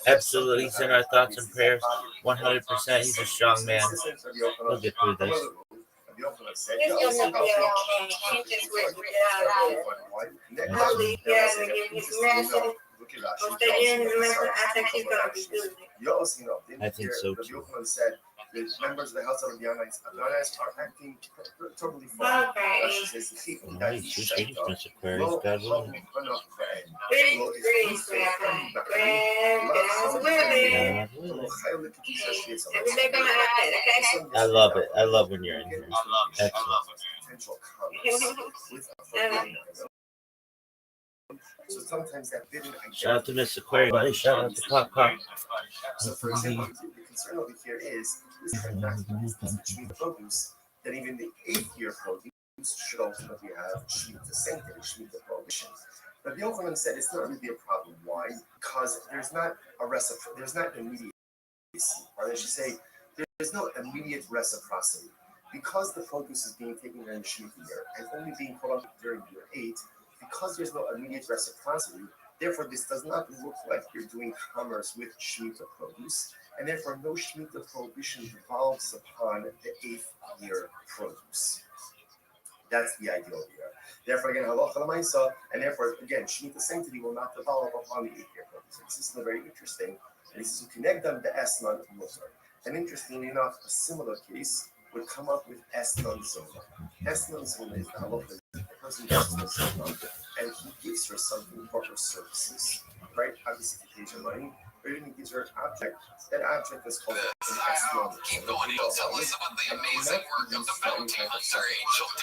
Absolutely. He's in our thoughts and prayers. 100%. He's a strong man. We'll get through this. I think so too. The members of the House of Rabbi are acting totally fine. Nice. Sweet dreams, Miss Aquarius. God willing. I love it. I love when you're in here. Excellent. So sometimes that shout out to Miss Aquarius, buddy. Shout out to Pop Pop. So for example, the concern over here is produce that even the 8-year produce should ultimately have Shemitah sanctity, Shemitah prohibition. But the Yochanan said it's not really a problem. Why? Because there's not immediacy, or I should say, there's no immediate reciprocity. Because the produce is being taken during the Shemitah year and only being put up during year 8, because there's no immediate reciprocity, therefore this does not look like you're doing commerce with Shemitah produce, and therefore no Shemitah prohibition devolves upon the 8th-year produce. That's the ideal here. Therefore, again, halacha l'maisa, and therefore, again, Shemitah sanctity will not develop upon the 8th-year produce. This is very interesting. And this is ukinegdam be'esnan mutar. And interestingly enough, a similar case would come up with esnan zona. Esnan zona is the halacha. The person gets the zona, and he gives her something for her services, right? Obviously, he pays her money, or even he gives her an object. That object is called an esnan. Keep going, and tell us about the amazing work of the bounty hunter, Angel D.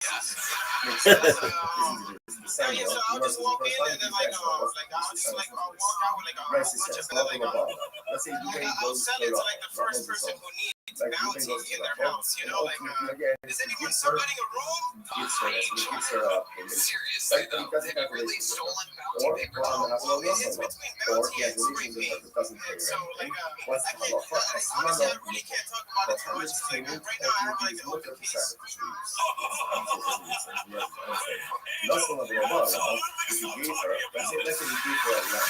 Makes sense. This is the same one. I'll just walk in and then I'll just walk out with a bunch of Let's say you I'll sell it to the first person who needs bounty in their house, is anyone providing a room? Seriously though, did he really stolen bounty paper towels? Well, it's between bounty and spray paint. So I honestly I really can't talk about it too much because right now I have an open case. Nothing of the above. If you gave her, let's say you gave her a lamb,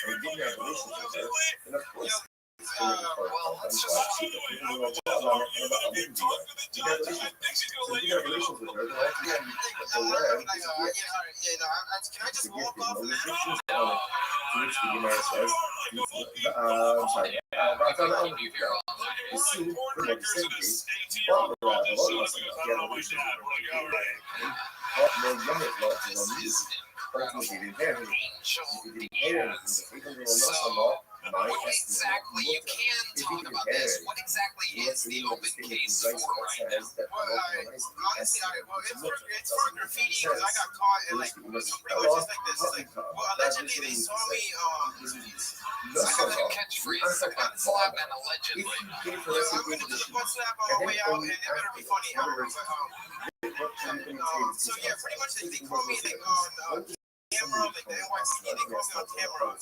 and you gave her a relationship, then of course Well, let's just talk with her. I would tell her, you talk to the judge. I think she's gonna let you go. Can I just walk off now? To which the Gemara says, sorry, the scene from what he said is, while the Rabbi was What exactly, you can talk about this. What exactly is the open case for right now? Honestly, it's for graffiti because I got caught in like, so pretty much it's like this. It's like, well, allegedly they saw me, so I got a catchphrase, a butt slap and allegedly. I'm gonna do the butt slap on the way out and it better be funny. So yeah, pretty much they call me like on camera, like the NYC, they call me on camera.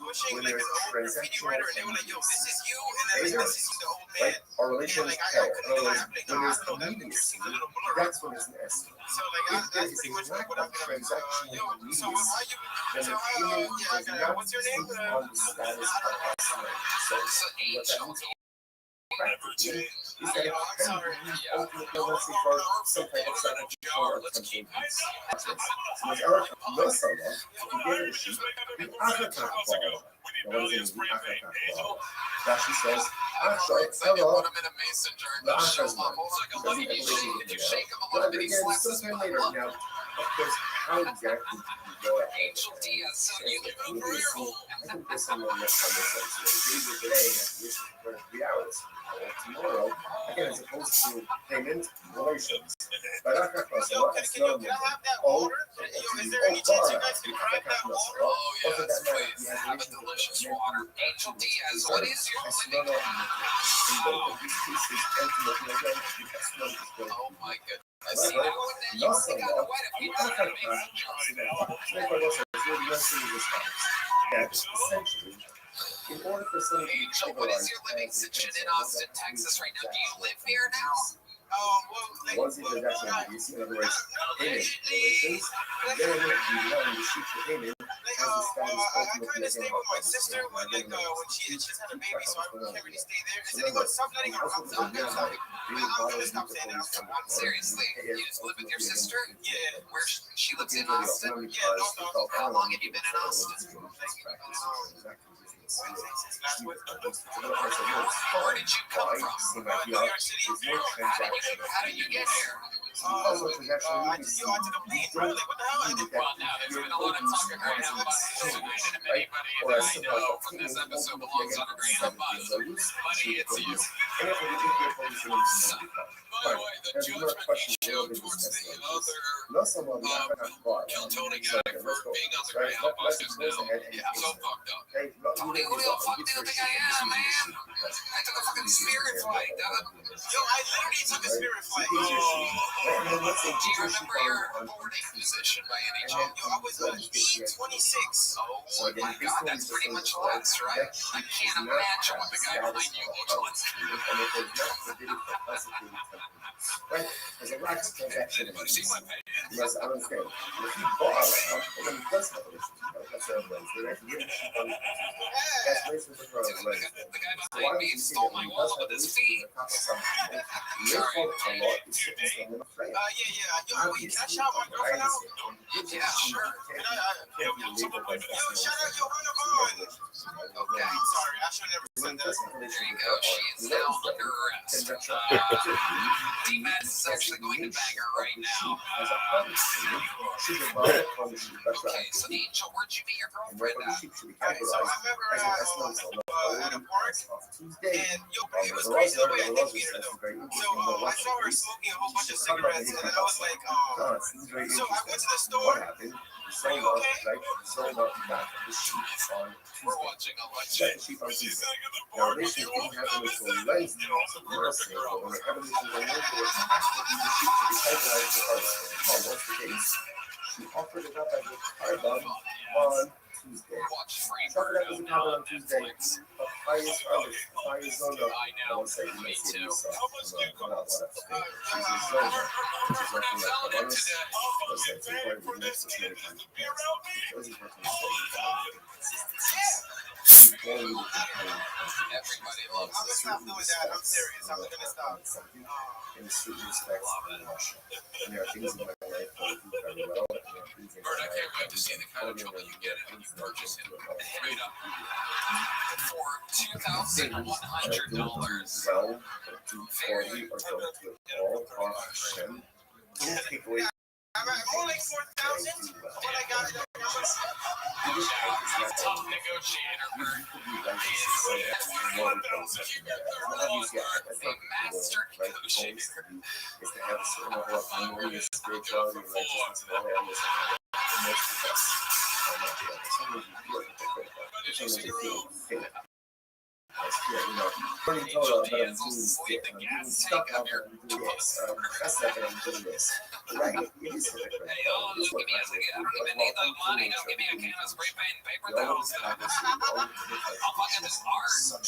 Pushing like an old graffiti writer, and they were like, "Yo, this is you," and then like, "This is the old man." our relations Like I couldn't deny it. Like, I know that picture seemed a little blurry. that's when it's an S. So like that's pretty much like what I'm doing. Yo, so why you? So yeah, I got. What's your name? So Angel. Is that I'm sorry. for some type of strategy or Let's keep was Erica knows someone who gave it a sheet, the African ball. What is the African ball? That she says, hello. Put him in a mason jar and just show up. It's like a lucky sheet. If you shake him a little bit, he slaps his butt. Later now, of course, how exactly do you go ahead? Angel Diaz, son, you live out for your home. I think there's someone that's on this side. Today, I have to listen for 3 hours. Tomorrow, again, as opposed to payment relations. But I can't cross a lot. It's not Can I have that water? Is there any chance you guys can grab that water? Oh, yes, please. Have a delicious water. Angel Diaz, what is your living? Oh, my goodness. I see now and then you only got to wait a few minutes to make Essentially, in order for someone to be Angel, what is your living situation in Austin, Texas right now? Do you live here now? once it is actually released, in other words, payment relations, then you want to shoot the payment. I kind of stay with my sister when she just had a baby, so I can't really stay there. Is anyone subletting our house? I'm gonna stop saying that. Seriously, you just live with your sister? Yeah. Where she lives in Austin? Yeah, no. How long have you been in Austin? Where did you come from? New York City? How did you get here? I took a plane, bro. Like, what the hell? Well, now, there's been a lot of talk right now about anybody that I know from this episode belongs on a grain of mud. Buddy, it's you. By the way, the judgment he showed towards the other Kiltony guy for being on the grain of mud is now, so fucked up. Tony, who the fuck do you think I am, man? I took a fucking spirit flight. Yo, I literally took a spirit flight. Do you remember your boarding position by any chance? Yo, I was E26. Oh my god, that's pretty much less, right? I can't imagine what the guy behind you looks like. Right? There's a lot of transaction. Anybody see my pay? Yes, I understand. If you bought and then he does have a relationship, that's a Wednesday, right? That's basically the Wednesday. The guy behind me stole my wallet with his feet. Your fault a lot is sitting on the frame. Yo, wait, can I shout my girlfriend out? Yeah, sure. Yo, shout out your Runabon. Okay, sorry, I should have never said that. There you go, she is now under arrest. D-Maz is actually going to bang her right now. Okay, so Angel, where'd you meet your girlfriend at? Alright, so I met her at a park, and yo, it was crazy the way I did meet her though. So I saw her smoking a whole bunch of cigarettes, and I was like, so I went to the store. Are you okay? We're watching a lecture. She's saying in the park, when you walk down the set, you know, the girls and girls. She offered it up as a carbon on Tuesday. Watch free Offered up as a carbon on Tuesday. Netflix. Highest on the I know, me too. How much do you cost? Remember telling him today, I'll fucking pay for this kid to be around me? Everybody loves I'm gonna stop doing that. I'm serious. I'm gonna stop. In certain respects, and there are things in my life that I do very well, and there are things in my Bert, I life can't wait that to see the kind of trouble you get in when you purchase it straight up for $2,100. well, or do poorly, or don't do it all, or Hashem, don't take away. I'm only 4,000. What I got? Tough negotiator, Bert. Master negotiator. Is to have a certain level of harmonious spirituality, righteousness, and all areas of my life. And most of us are not doing that. Some of you feel hypocritical. Some of you feel fake. Burning Torah, but I'm doing stuff out there, I'm doing this. That's not that I'm doing this. Right, it is hypocritical. Hey, oh, look at me. I don't even need the money. Just give me a can of spray paint and paper towels. I'll fucking just art.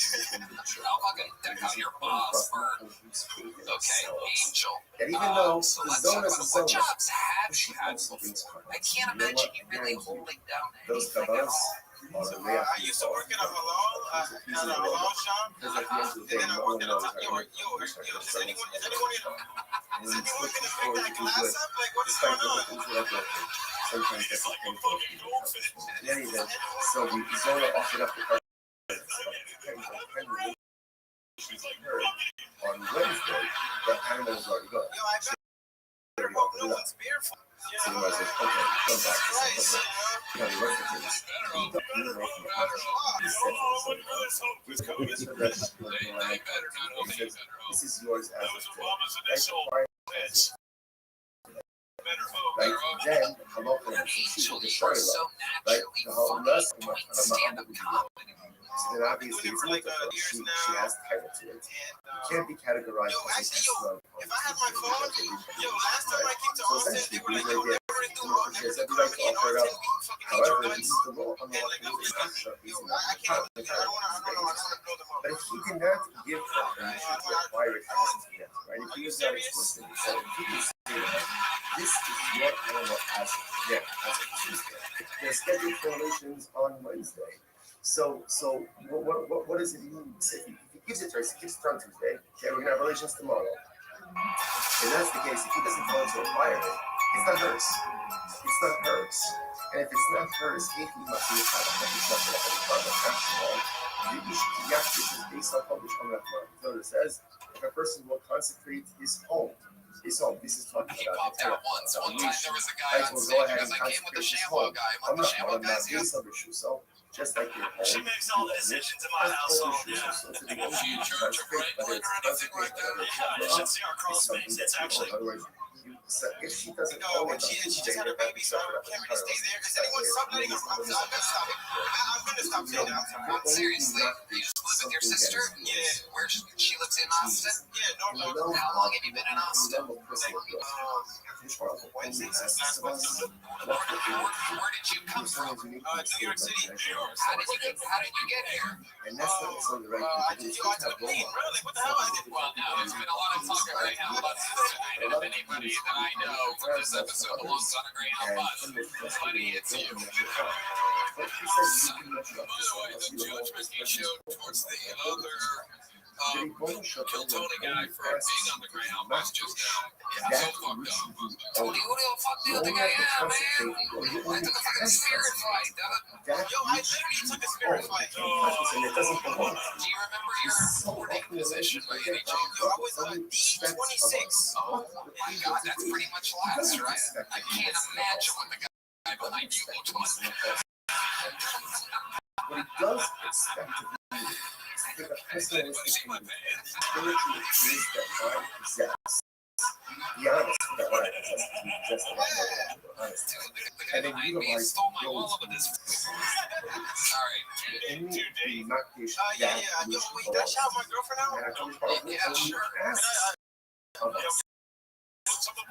I'll fucking deck out your boss, Bert. Okay, Angel. And even though So the let's talk Zonas about is what Zonas, jobs have she you had also brings before? karma. I can't imagine you really holding down Those anything at kabbalas all. are the way I used to work at a halal shop. Because at the end of the And day, then I no one worked at a knows top. how Is anyone gonna pick that class up? Like, what is going on? sometimes that's a painful thing. In any event, so the Zona offered up the question on Wednesday, the animals already gone. Yo, I better hope no one's beer for. So the was like, okay, come back. You have the work to do. This is yours as of today. Right? Then, come up with Angel, the you are so right? naturally The whole funny. rest Doing stand-up comedy. so then obviously it's like she has title to it. It can't be categorized as an S1. If I had my phone, last time I came to So Austin, essentially, they were like, these yo, are never the do all, never do comedy in Austin, we fucking hate your however, guys. this is the law on the And like, I can't, I don't wanna blow them up. but if he cannot give her permission to acquire it as his gift, right? If he was not explicit, he said, if he can say that this is your animal as a gift, as a Tuesday. They're scheduled for relations on Wednesday. So what does it mean? If he gives it to her, he gives it on Tuesday. Okay, we're gonna have relations tomorrow. If that's the case, if he doesn't tell her to acquire it, it's not hers. It's not hers. And if it's not hers, he must be a product that is not going to have a product after all. Which is based on published so it says, if a person will consecrate his home, this is talking He about popped out once. One time there was a guy on stage because I came with the ShamWow guy. I'm the ShamWow guy's here. So just like your home, She makes all the decisions in my household, yeah. Is she in charge of Franklin or anything like that? Yeah, you should see our crawl space. It's actually. If she doesn't No, own and it, she just had her baby, so I can't really stay there. Is anyone subletting her rooms? I'm gonna stop it. I'm gonna stop saying that. Seriously, you just live with your sister? Yeah. Where she lives in Austin? Yeah, no. How long have you been in Austin? Wednesdays. Where did you come from? New York City. How did you get here? And that's not necessarily the right I thing to do. took a plane. Really? What the hell? I did. Well, now there's been a lot of talk right now about this tonight, and if anybody that I know from this episode belongs on a Greyhound bus, buddy, it's you. But he says you can Otherwise, the judgment he showed towards the other Bill Tony guy for being on the Greyhound bus just now. Yeah, so fucked up. Tony, who the fuck the other guy? Yeah, man. I took a fucking spirit flight. Yo, I literally took a spirit flight. and it doesn't belong. Do you remember your boarding position by any chance? Yo, I was D26. Oh my god, that's pretty much last, right? I can't imagine what the guy behind you looked like. What he does expect to be is a pessimistic spiritual truth that I possess. Be honest about what I possess. Just honest. And then you stole my wallet with this. Sorry. And you do not dish Yeah. Yo, wait, that shot my girlfriend out? Yeah, sure.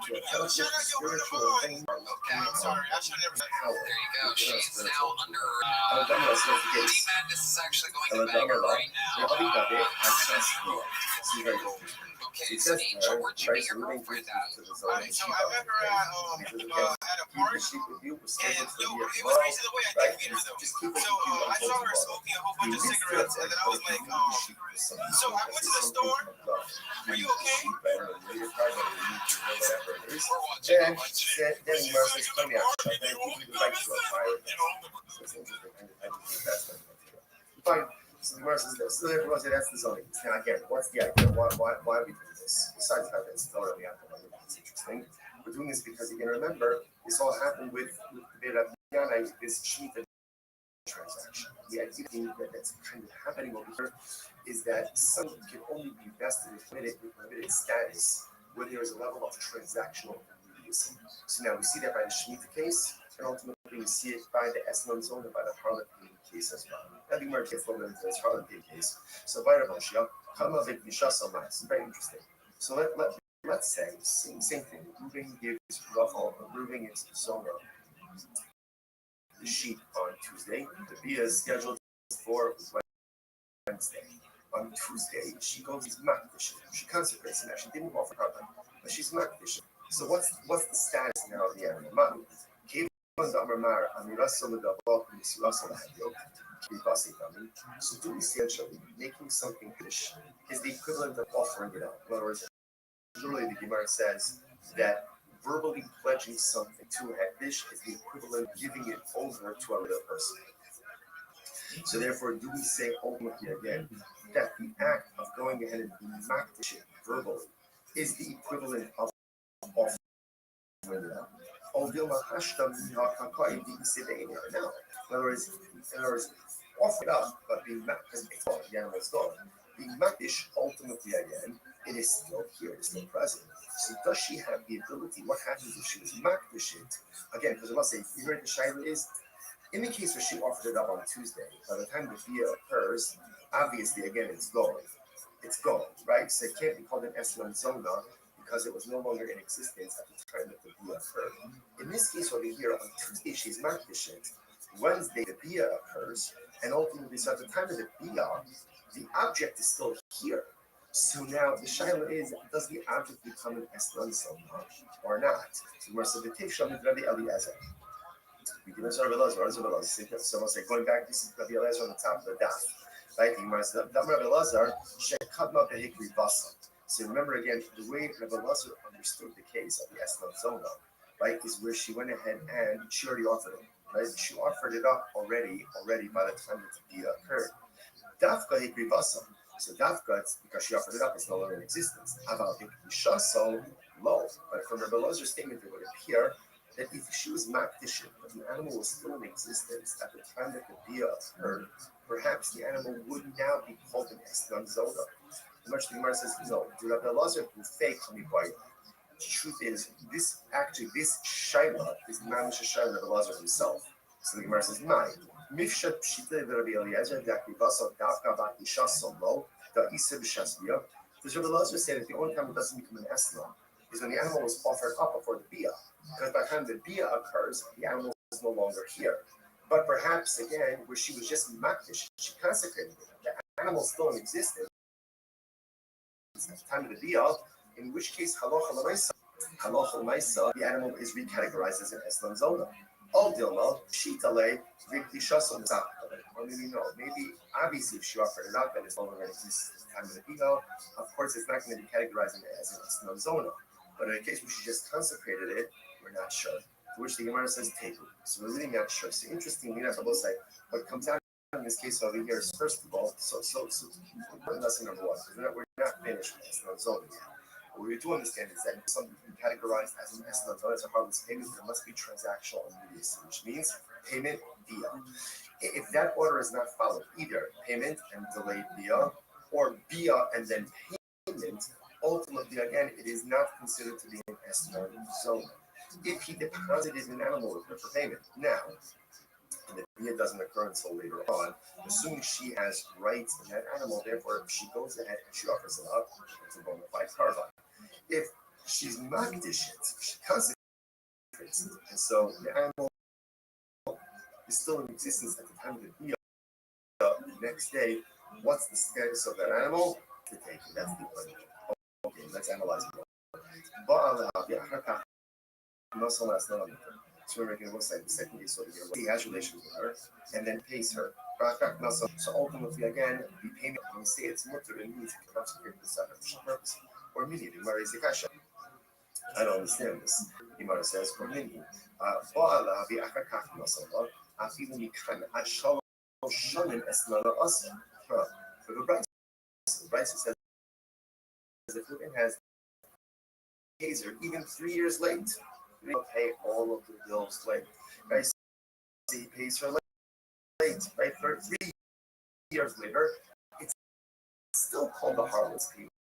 to a healthy spiritual thing. Okay, I'm sorry. I should never. Power. There you go. She's now under. Alabama is not the Money case. Madness is actually going to bang her right now. Okay, so Angel, where'd you meet your girlfriend at? So I met her at a party, and it was crazy the way I did meet her though. So I saw her smoking a whole bunch of cigarettes, and then I was like, so I went to the store. Are you okay? Then Gemara says, "Come here." I think he would like to acquire it. So it's interesting. I think that's fine. So the Gemara says, so everyone says that's the zoning. Now again, what's the idea? Why are we doing this? Besides the fact that it's totally out there, it's interesting. We're doing this because you can remember this all happened with the Rabbi, this Shemitah transaction. The idea that's kind of happening over here is that something can only be vested with limited status when there is a level of transactional immediacy. So now we see that by the Shemitah case, and ultimately we see it by the Eslan zone and by the Harlot case as well. I think Mark gets a little bit into this Harlot case. So by the Moshe, Kama Vik Nishasa, very interesting. So let's say same thing. Reuben gives Reuben gives Zona the sheep on Tuesday. The Bia is scheduled for Wednesday. On Tuesday, she goes to Makdish. She consecrates it. Now, she didn't offer carbon, but she's Makdish. So what's the status now of the animal? So do we essentially making something fish is the equivalent of offering it up. In other words, literally the Gemara says that verbally pledging something to a dish is the equivalent of giving it over to another person. So therefore, do we say ultimately again that the act of going ahead and being makdish verbally is the equivalent of offering it up? No. In other words, offer it up, but being because it's gone, the animal's gone. Being makdish ultimately again, it is still here, it's still present. So does she have the ability? What happens if she was makdish it? Again, because I must say, you heard the shaila is, in the case where she offered it up on Tuesday, by the time the bia occurs, obviously again it's gone. It's gone, right? So it can't be called an Eslan Zona because it was no longer in existence at the time that the bia occurred. In this case over here, on Tuesday she's makdish it. Wednesday the bia occurs, and ultimately, so at the time of the bia, the object is still here. So now the shaila is, does the object become an Eslan Zona or not? So we're subjective Shamit Rabbi Eliezer. We give us our Elazar. So we'll say, going back, this is Rabbi Elazar on the top of the daf. Right? Rabbi Elazar, Shekadma Behikri Basa. So remember again, the way Rabbi Elazar understood the case of the Eslan Zona, right, is where she went ahead and she already offered it. Right? She offered it up already by the time that the bia occurred. Dafka Hikri Basa. So Dafka, it's because she offered it up, it's no longer in existence. About Hikri so low. But from Rabbi Elazar's statement, it would appear that if she was makdish, but the animal was still in existence at the time that the bia occurred, perhaps the animal would now be called an Eslan Zona. Much the Gemara says, no, the Rabbi Elazar who fake Chamibai. The truth is, this shaila is mamish a shaila of Rabbi Elazar himself. So the Gemara says, mine. Mifshat pshita Rabbi Eliezer dakivasa davka bat isha solo da isa b'shasbia. Does Rabbi Elazar say that the only time it doesn't become an Eslan is when the animal was offered up before the bia? Because by the time the bia occurs, the animal is no longer here. But perhaps again, where she was just makdish, she consecrated it. The animal is still in existence at the time of the bia, in which case halacha l'maisa, the animal is recategorized as an Eslan Zona. All dilma, shitale, vikdishas on the top of it. Or maybe no, maybe obviously if she offered it up and it's no longer in existence at the time of the bia, of course it's not going to be categorized as an Eslan Zona. But in a case where she just consecrated it, we're not sure. To which the Gemara says teku. So we're really not sure. So interestingly enough, I will say what comes out in this case over here is first of all, so lesson number one, because we're not finished with Eslan Zona yet. What we do understand is that something can be categorized as an Eslan Zona as a harvest payment, there must be transactional immediacy, which means payment via. If that order is not followed, either payment and delayed via, or via and then payment, ultimately, again, it is not considered to be an Eslan Zona. If he deposited an animal with her for payment, now, and the bia doesn't occur until later on, assuming she has rights in that animal, therefore, if she goes ahead and she offers it up, it's a bona fide carbon. If she's magdishit, she consecrates it. And so the animal is still in existence at the time of the bia. The next day, what's the status of that animal? To take it. That's the one. Okay, let's analyze it. So we're making it look like the second day, so he has relations with her and then pays her. So ultimately, again, the payment, when we say it's mutter, it means it comes here for the sacrificial purpose. Or mini, the Gemara is kasha. I don't understand this. The Gemara says, or mini. For the Bryce says, if the woman has pays her even 3 years late, he'll pay all of the bills late. Right? So he pays her late, right? 3 years later, it's still called the harmless payment,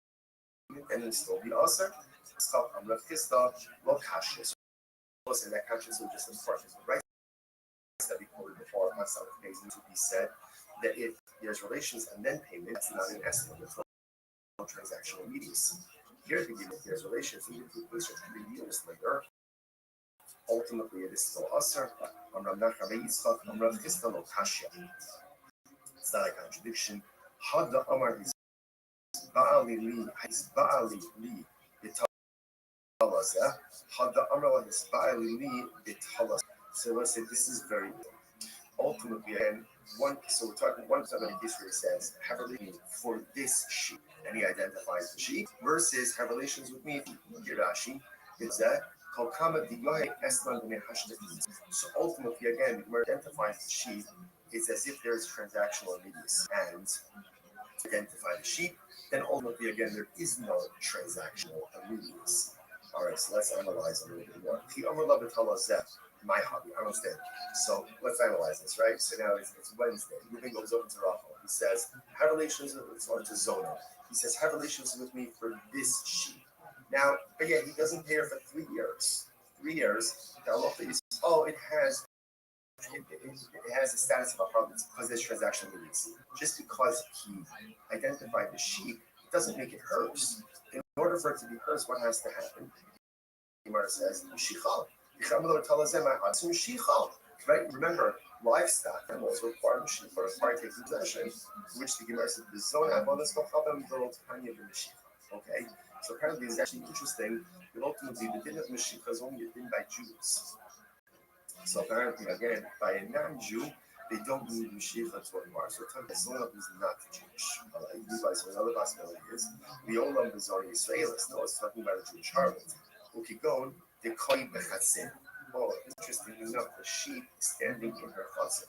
and it'll still be usher. Stop. I'm left kissed off. Look, hashes. Listen, that conscience is just important, right? That we quoted before, on some occasions, to be said that if there's relations and then payment, it's not an estimate. It's no transactional immediacy. Here, if there's relations, even if it 3 years later, ultimately it is still usher. It's not a contradiction. Hadda Amar is Ba'ali li bitalazah. Hadda Amar is Ba'ali li bitalazah. So let's say this is very ultimately, and so we're talking one time in a case where it says have a relationship for this sheep, and he identifies the sheep, versus have relations with me, Girashi, it's that so ultimately, again, where it identifies the sheep, it's as if there's transactional immediacy, and identify the sheep, then ultimately, again, there is no transactional immediacy. All right, so let's analyze a little bit more. My hobby, I understand. So let's analyze this, right? So now it's Wednesday. Ruben goes over to Rothschild. He says, have relations with to Zona. He says, have relations with me for this sheep. Now, again, he doesn't pay her for 3 years. 3 years. Now, it has the status of a problem because there's transactional immediacy. Just because he identified the sheep, it doesn't make it hers. In order for it to be hers, what has to happen? Gemara says, right? Remember, livestock animals require machine for required taking possession, which the Gemara said, okay? So apparently it's actually interesting that ultimately the din of Mashiach is only a din by Jews. So apparently, again, by a non-Jew, they don't need Mashiach to anymore. So Tzonah is not Jewish. So another possibility is the Olam Bizarre Israelis. No, it's talking about a Jewish harlot. Ukigon, the Koi Bechatzin. Oh, interestingly enough, the sheep is standing in her chatzah.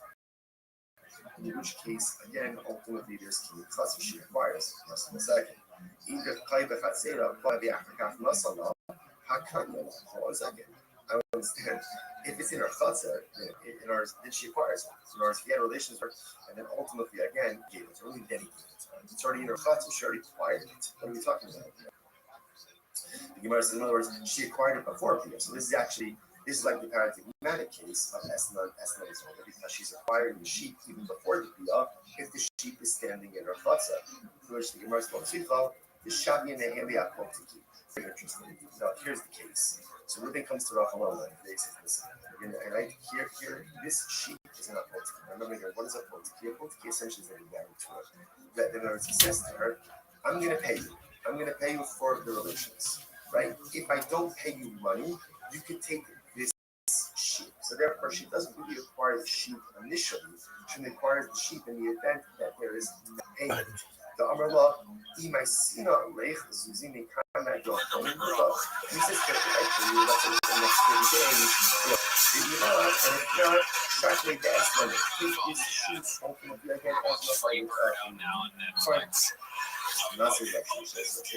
In which case, again, ultimately there's Kiyut chatzah she requires. Just in a second. Either Koi Bechatzera, but the Afrikaf Masala, Hakanya, hold on a second. I don't understand. If it's in her chatzah, then she acquires it. In other words, if he had relations with her, and then ultimately, again, gave it. It's really dedicated. It's already in her chatzah, she already acquired it. What are we talking about? The Gemara says, in other words, she acquired it before Pia. So this is like the paradigmatic case of Esna Zona, because she's acquiring the sheep even before the Pia, if the sheep is standing in her chatzah. For which the Gemara says, the Shabi and the Heli Akotiki. Very interesting. Now, here's the case. So Ruben comes to Rachel and they say, listen, and here, this sheep is an apotiki. Remember here, what is apotiki? Apotiki essentially is a guarantee. That in other words, he says to her, I'm going to pay you. I'm going to pay you for the relations, right? If I don't pay you money, you can take this sheep. So therefore, she doesn't really acquire the sheep initially. She acquires the sheep in the event that there is no payment. The Amrullah, Imaisina Lech, Zuzini Kana Dor. He says, get it right for you, that's in the next 30 days. If you not, and if not, exactly the estimate. This sheep ultimately again also free bird out now on Netflix. not so that sheep,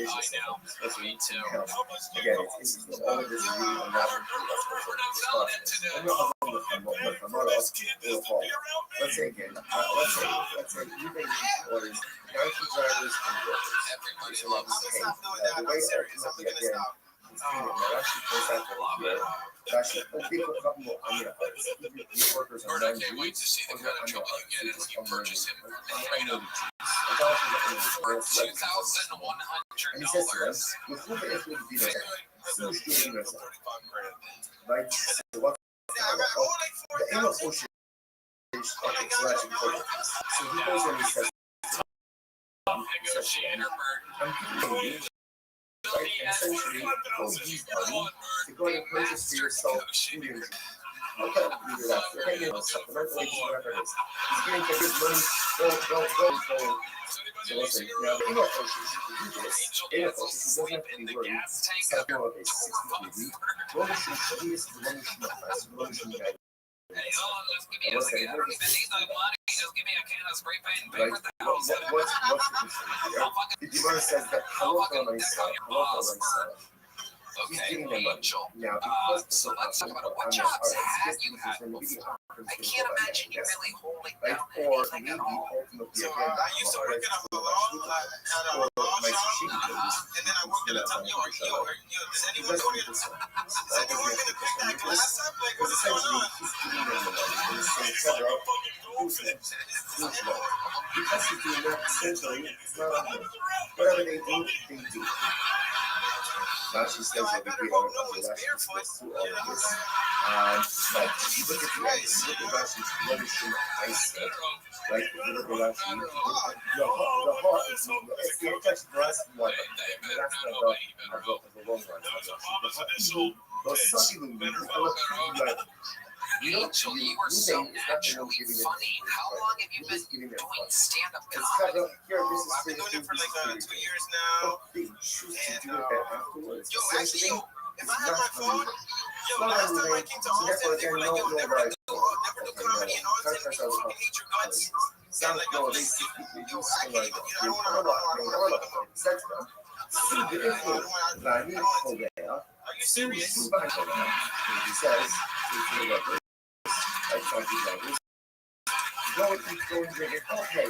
That's me too. Again, it's interesting. All of this is really not let's say again, let's say you make orders, donkey drivers and workers. Everybody loves The way ultimately again, Rashi points out over here. Rashi, people come more Amir artists. These workers are Bert, I can't wait to see the kind of trouble you get if you purchase him straight up. For $2,100. And he says to them, with who the F would be there? Right? So what? The aim of Ocean is selection program. So he goes and he says, I'm giving you, right, essentially, all these money to go and purchase for yourself food and drink. Okay, leave it after. Okay, you know, supplemental, whatever it is. He's getting to his money, go. So listen, now the aim of Ocean is to do this. Aim of Ocean doesn't have to be worried. Something of a 60 degree. One should be this, one should not pass, one should not. Right? What's the Gemara says that he's giving them money. Now, because let's talk about what jobs have you had before? I can't imagine you really holding down anything at all. So I used to work in a halal, at a halal shop, and then I worked in a does anyone work in the cook that glass up? Like, what's going on? because he's doing that, essentially, it's not on him. Whatever they do. Rashi says over here, Rashi goes through all of this. But if you look at Rashi's flourishing eyesight, right? If you look at Rashi, the heart is it's the touch breast one. That's the long run. Angel, you are so naturally funny. How long have you been doing stand-up comedy? I've been doing it for like 2 years now. And actually, if I had my phone, last time I came to Austin, they were like, never do comedy in Austin because you hate your guts. And like, I'm just, I don't want to Are you serious? He says, I try to do like this. Go and keep going drinking. Okay,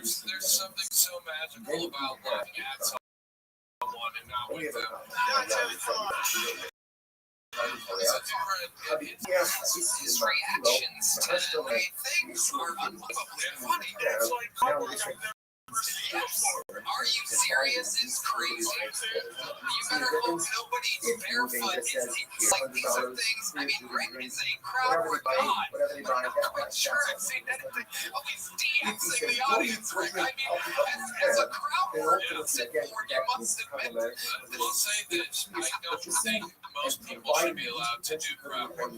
There's something so magical about laughing at someone and not with them. His reactions to the way things are unbelievably funny. Are you serious? It's crazy. You better hope nobody's barefoot and seems like these are things. I mean, Rick is a crowd for God. I'm not quite sure I've seen anything of these dancing the audience, Rick. I mean, as a crowd worker, you must admit. I'll say this. I don't think most people should be allowed to do crowd work.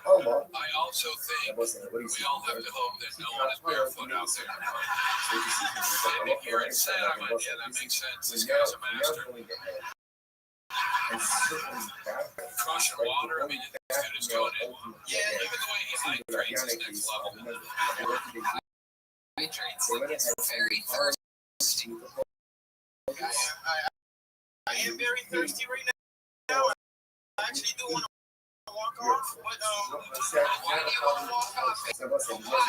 But I also think we all have to hope that no one is barefoot out there. Maybe here in San, I went, yeah, that makes sense. This guy's a master. Crushing water, I mean, this dude is going in. Yeah, even the way he hydrates is next level. Hydrates like it's very thirsty. I am very thirsty right now. I actually do want to walk off, but why do you want to walk off? Why?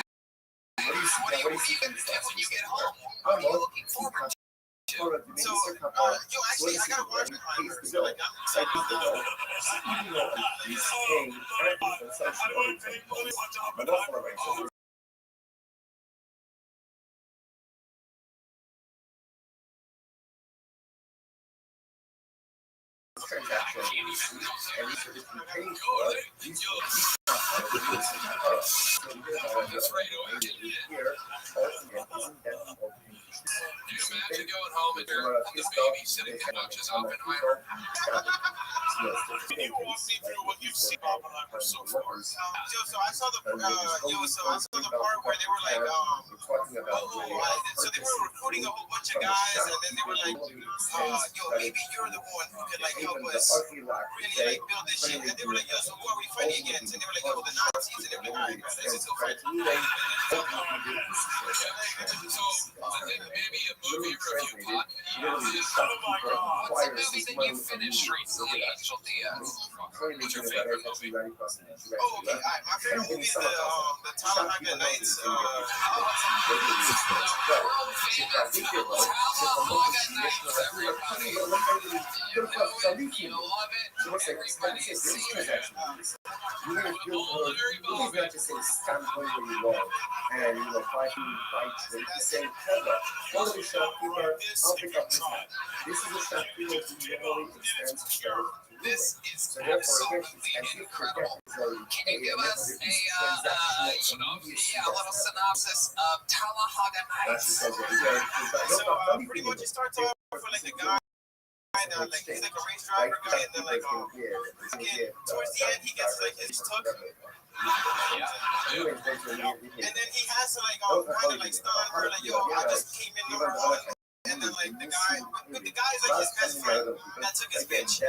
What do you even do when you get home? What are you looking forward to? So, actually, I got a watch behind her, so like, transaction and these are different paying for it. Do you imagine going home and the baby sitting there watches Oppenheimer? Can you walk me through what you've seen Oppenheimer so far? So I saw the part where they were like, so they were recruiting a whole bunch of guys, and then they were like, maybe you're the one who could like help us really like build this shit. And they were like, so who are we fighting against? And they were like, the Nazis. And they were like, this is so fight. maybe a movie review pod. What's a movie that you finished recently, Angel Diaz? What's your favorite movie? Oh, okay. My favorite movie is the Talahaka Nights. World famous Talahaka Nights, everybody. You know it, you love it, everybody see it. You're gonna feel good. It's not just say stand where you are and fight the same cover. Go to the shopkeeper, I'll pick up this hat. This is a shopkeeper who generally extends himself. This is So therefore, absolutely incredible. Can you give us a little synopsis of Talahaka Nights? So pretty much it starts off with like the guy. Like he's like a race driver guy, and then like towards the end he gets like his took, and then he has to like kind of like stunt or like I just came in number one, and then like the guy is like his best friend that took his bitch.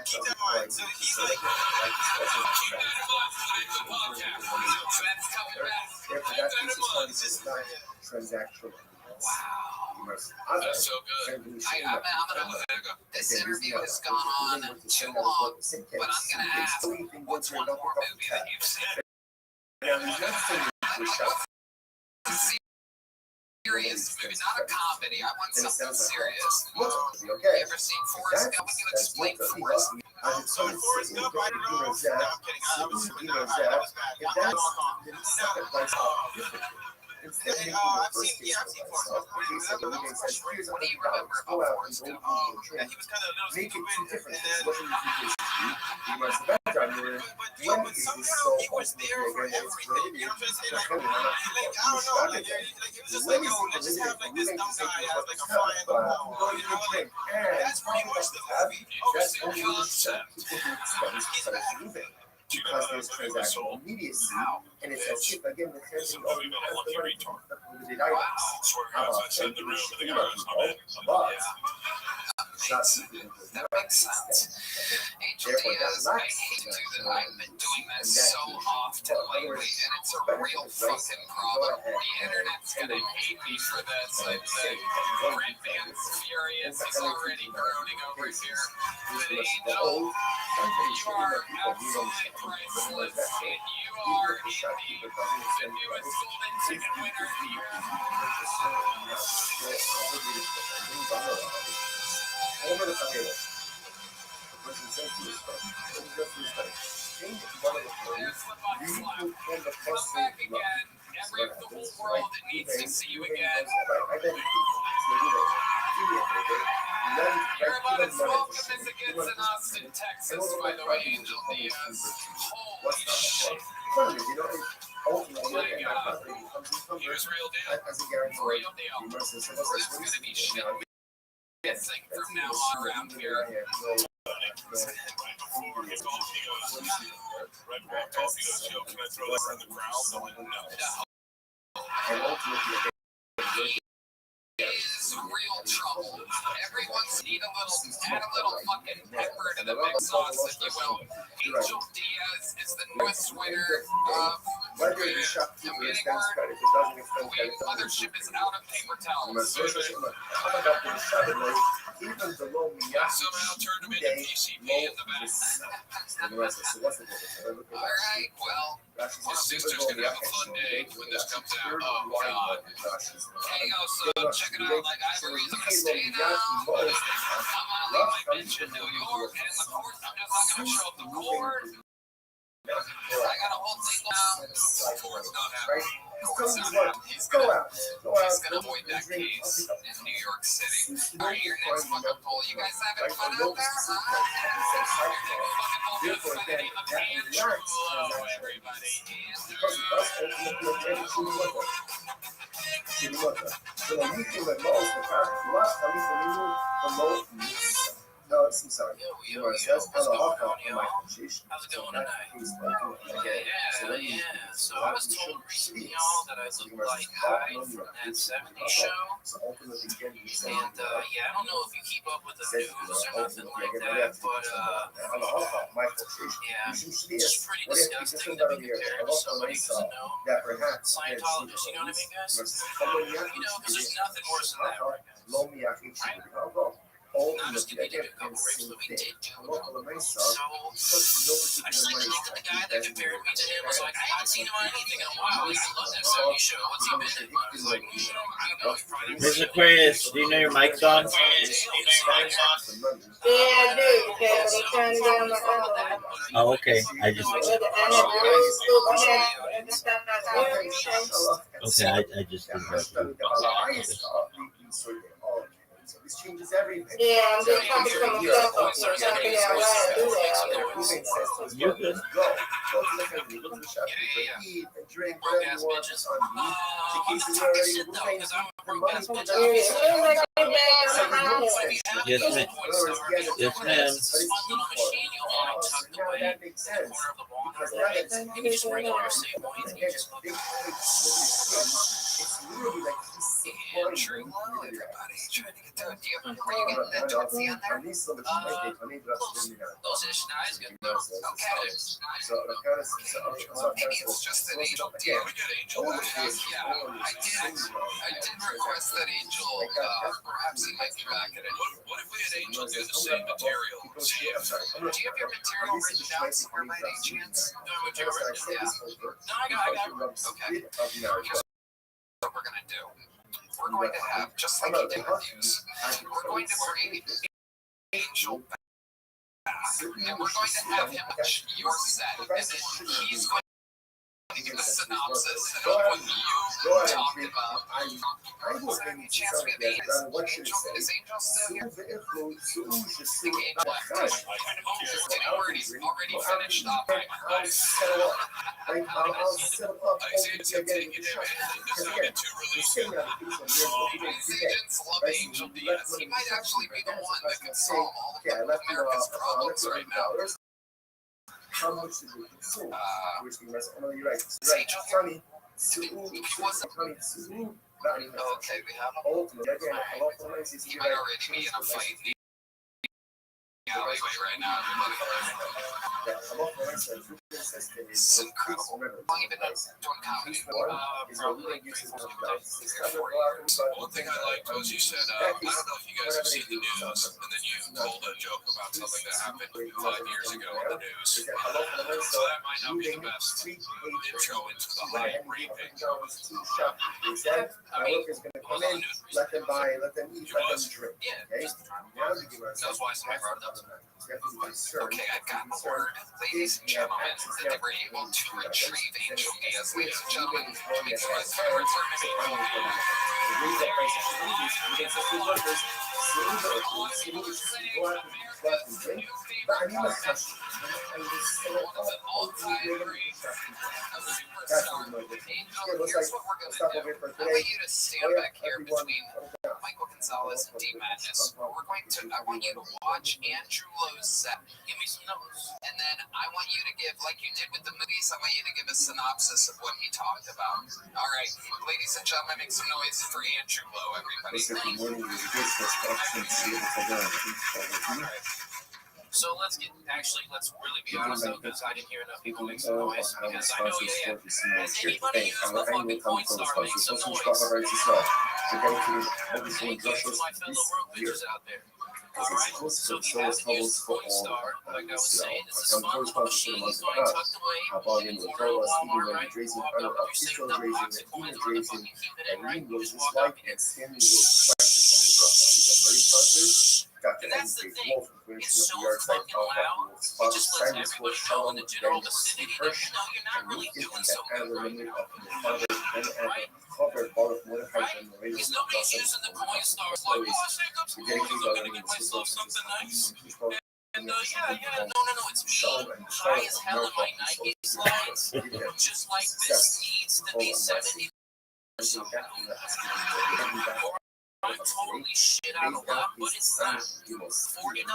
Keep that in mind. So he's like. Transactional. Wow. That's so good. I'm gonna this interview has gone on too long, but I'm gonna ask, what's one more movie that you've seen? Serious movie, not a comedy. I want something serious. You ever seen Forrest Gump? Can you explain Forrest Gump? So Forrest Gump, I don't know. No, I'm kidding. That was bad. I've seen Forrest Gump. What do you remember about Forrest Gump? That he was kind of a little stupid, and then but somehow he was there for everything. You know what I'm trying to say? Like I don't know, like he was just like, yo, let's just have like this dumb guy as like a fly in the wall. You know, like that's pretty much the movie. Interesting concept. Because there's transactional immediacy, and it's as if again the person already has the right to the items. That makes sense. Angel Diaz, I hate to do that. I've been doing that so often lately, and it's a real fucking problem. The internet's gonna hate me for this. I'd say Red Band's furious. He's already groaning over here. But Angel, you are absolutely priceless, and you are indeed the newest golden ticket winner here. Come back again. The whole world needs to see you again. You're about as welcome as it gets in Austin, Texas, by the way, Angel Diaz. Holy shit. My God. He was real deal. Real deal. There's gonna be shit missing from now on around here. Is real trouble. Everyone's need a little fucking pepper to the mix sauce, if you will. Angel Diaz is the newest winner of I'm getting word the mothership is out of paper towels. Somehow turned him into PCP in the back. Alright, well, my sister's gonna have a fun day when this comes out. Oh god. Hey, also, check it out, like Ivory's gonna stay now. I'm gonna leave my bitch in New York, and the court, I'm just not gonna show up to court. I got a whole thing now. Court's not happening. Court's not happening. He's gonna avoid that case in New York City. Alright, your next fucking poll. You guys having fun out there? Your next fucking poll gonna be the pantry. Hello, everybody. No, sorry. Yo, What's what's going on, my y'all? conversation. How's it So going that tonight? is like again. So let me So I was told recently, y'all, that I look like Hyde from that 70s show. So ultimately again you say And yeah, I don't know if you keep up with the news or nothing like that, but my conversation. yeah, You should it's pretty disgusting to be compared to somebody who's a known that perhaps Scientologist, you know what I mean, guys? You know, because there's nothing worse than that right now. Not just we did a couple rapes, but we did do a couple rapes. So I just like to think that the guy that compared me to him was like, I haven't seen him on anything in a while. Like, I love that 70s show. What's he been in? I was like, you know, I don't know. He probably Miss Aquarius, do you know your mic's on? Yeah, I do. Okay, but I'm trying to get on my other one. Oh, okay. I just Okay, I just didn't So this changes everything. yeah, I'm just trying to come up with trying to figure out why I do that. You're good. Go to the country, go to the shop, eat and drink whatever you want just on me. I'm gonna talk this shit though, because I'm a broke ass bitch. Yeah, as soon as I get back on the house, Yes, ma'am. Yes, ma'am. This fun little machine you hold like tucked away That makes in the sense. corner of the wall, Because right? that And you just bring all your save points and you just look. it's literally like Yeah, true. Hello, everybody. Trying to get to it. Were you getting that Tootsie on there? Those ish nice, good though. Okay. Maybe it's just an angel. Do you get angel? Yeah, I did request that angel perhaps in my track. What if we had angel do the same material? Do you have your material written down somewhere by any chance? No, I got it. Okay. What we're gonna do? We're going to have, just like he did reviews, we're going to bring Angel back, and we're going to have him watch your set, and then he's going to give a synopsis of what you talked about. Was there any chance we had Angel still here? The game left. Didn't worry, he's already finished up. These agents love Angel Diaz. He might actually be the one that could solve all of America's problems right now. How much did we consume? You're right. Angel Sunny. Okay, we have him. He might already be in a fight. Alleyway right now. It's incredible. Long even doing comedy. Probably like 3 or 4 years. One thing I liked was you said, I don't know if you guys have seen the news, and then you told a joke about something that happened 5 years ago in the news. So that might not be the best intro into the high raping. I mean, Let them buy, let them eat, let them drink. yeah, Okay? Now we give that's why somebody brought it up. Okay, I got the word, ladies and gentlemen, that they were able to retrieve Angel Diaz. Ladies and gentlemen, it's my favorite Here's what we're gonna do. I want you to stand back here between Michael Gonzalez and D Madness. I want you to watch Andrew Lowe's set. Give me some notes. And then I want you to give, like you did with the movies, I want you to give a synopsis of what he talked about. All right, ladies and gentlemen, make some noise for Andrew Lowe, everybody. All right. So let's really be honest though, because I didn't hear enough people make some noise. Because I know, has anybody used the fucking Coinstar make some noise? Thank you to my fellow world bitches out there. Alright, so if you haven't used Coinstar, like I was saying, it's a fun little machine going tucked away in the corner of Walmart, right? Walk up with your saved up box of coins, motherfucking keep it in, right? You just walk up here. And that's the thing. It's so fucking loud. It just lets everybody know in the general vicinity that you're not really doing so good right now. Right? Because nobody's using the Coinstar. It's like, oh, I saved up some coins. I'm gonna get myself something nice. And no, it's me, high as hell in my Nike slides. Just like this needs to be 70. Right? totally shit out of luck, but it's not $40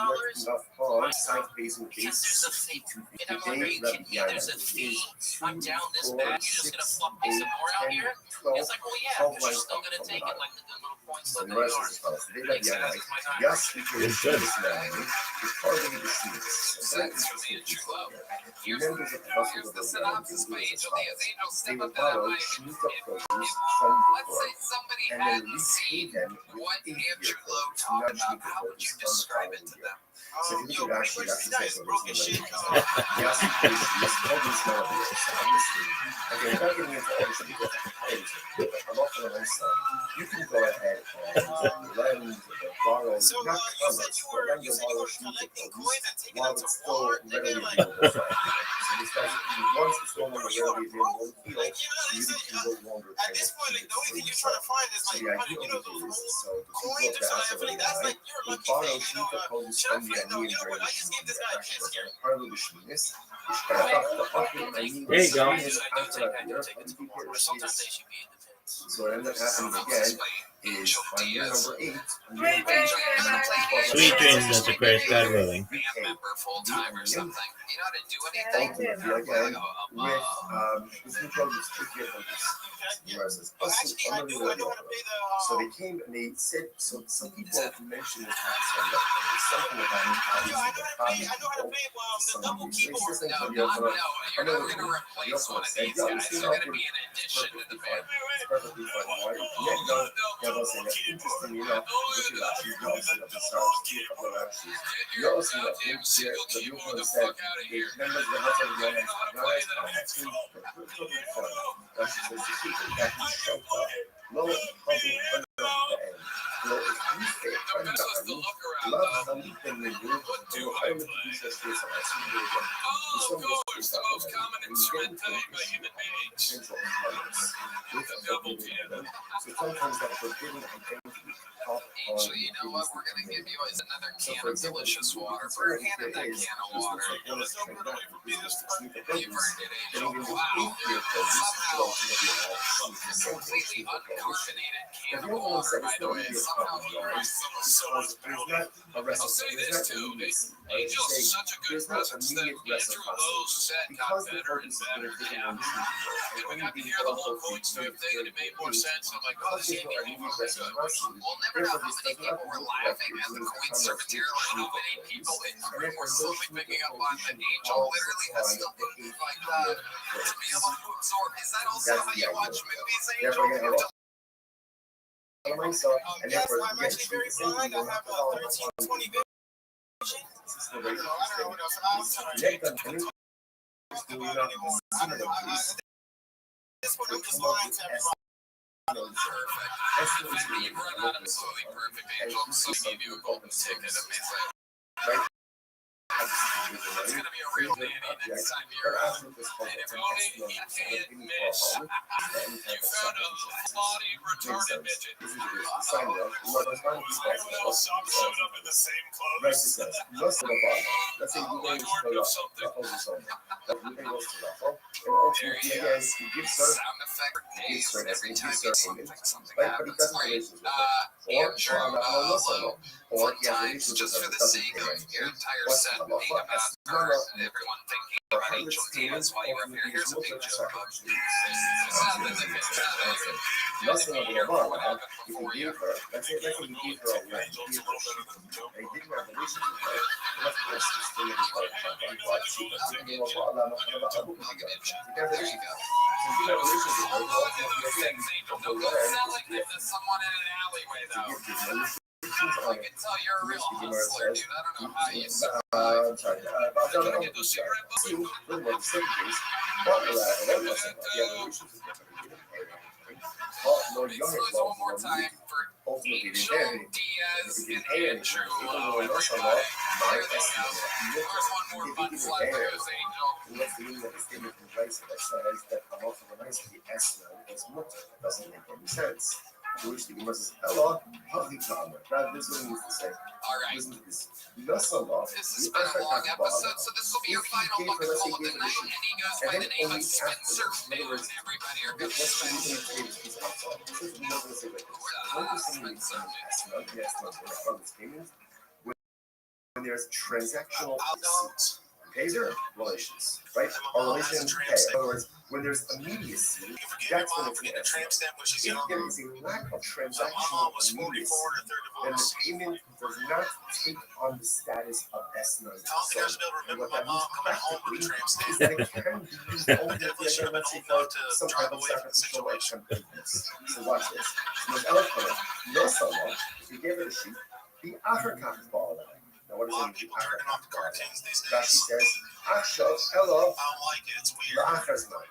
because there's a fee. And I'm like, are you kidding me? There's a fee. I'm down this bad. You're just gonna flop me some more out here? It's like, well, yeah, because you're still gonna take it like the little points like they are. Makes sense. It's my time. It's good. That's for me a true love. Here's the synopsis page. Angels step up to that mic. Let's say somebody hadn't seen what Andrew Lowe talked about. How would you describe it to them? Yo, Chris, you guys broke as shit. You can go ahead and lend, borrow, So, not you said you were collecting coins and taking them to Walmart, nigga? Like, once it's no longer readily available in the like, field, you you said, can no longer at this point, like, the only thing you're trying to find is, like, those old coins or something. I feel like that's, like, your lucky thing, you know? Should I feel like, no, you know what? I just gave this guy a kiss here. There you go. I do take it to the Walmart. Sometimes they should be in defense. So what ends up happening again is on year number 8, Sweet dreams, Mr. Chris. God willing. Band member full time or something. You know how to do anything? again, with this new program, it's trickier for this. Actually, I do want to pay the. So they came and they said, so some people have mentioned the tax on that. Something about Yo, I know how to pay the double keyboard. No, you're not going to replace one of these guys. They're going to be an addition to the band. it's perfectly fine. Why? Yeah, but saying that's interesting enough. Look at that. You also have the stars. A couple of actions. You also have the new one said the members of the House of the Alliance are not actually totally fine. That's just the secret that he showed up. Low probably under the end. Low is useful. This was the look around, Love though. something new. What do I play? Of course, the most common instrument played by human beings. The double piano. So sometimes that forbidden identity pop on Angel, you know what? We're going to give you is another can of delicious water. For a hand of that can of water. You've earned it, Angel. Wow. Completely uncarbonated can of water, by the way. Somehow you are I'll say this too. Angel's such a good presence that Andrew Lowe's set got better and better. Yeah. And we got to hear the whole coin strip thing and it made more sense. I'm like, oh, this can't be any more good. We'll never know how many people were laughing as the coin strip material and how many people in the room were slowly picking up on the Angel literally has stuff to move like that to be able to absorb. Is that also how you watch movies, Angel? myself, and Yes, therefore I'm actually very blind. I have a 1320 vision. I don't know what else. I was trying to Let them talk about it anymore. I don't know. At this point, I'm just lying to everybody. Perfect. You've run out of absolutely perfect, Angel. So give you a golden ticket. Amazing. It's going to be a real dandy next time you're out. And if only he can't admit you found a body retarded midget. Some showed up in the same clothes. Let's say you Like ordered of something. There he is. Sound effect for days. Every time something happens. Great. Andrew Lowe, sometimes just for the sake of your entire set being about her and everyone thinking about Angel Diaz while you're up here. Here's a big joke. It's not that they missed out on it. You have to be here for what happened before you. Let's say you gave her a ring. They didn't have a relationship with her. But of course, it's still in the part of the but she was doing what Allah knows about Abu Bakr. They have a relationship. So you have a relationship with her. Don't do those things, Angel. Don't go selling them to someone in an alleyway, though. I can tell you're a real hustler, dude. I don't know how you Can I get those cigarette butts? Let's do it one more time for Angel Diaz and Andrew. Everybody. There's one more button slap for us, Angel. What's the meaning of the statement in place that says that I'm also the nice the S now because mutter doesn't make any sense. Jewish the Gemara says, Ella, Hachikama. Rabbi, this is what he needs to say. All right. Listen to this. Nasallah, This has been a long episode, so this will be your final book of the night, and he goes by the name of Spencer Moon. Everybody are going to Spencer. When there's transactional Pazer relations, right? Or relations pay. In other words, when there's immediacy, that's when it's an If there is a lack of transactional immediacy, then the payment does not take on the status of S9. And what that means practically is that it can be used only again, let's say, for some type of sacrificial like completeness. So watch this. So with eloquent, no someone, if you give it a sheet, the African ball. Now, what A lot of does it people mean? turning off the cartoons these Rashi days. says, Achshav, hello, I don't like it. It's weird. la'achazman.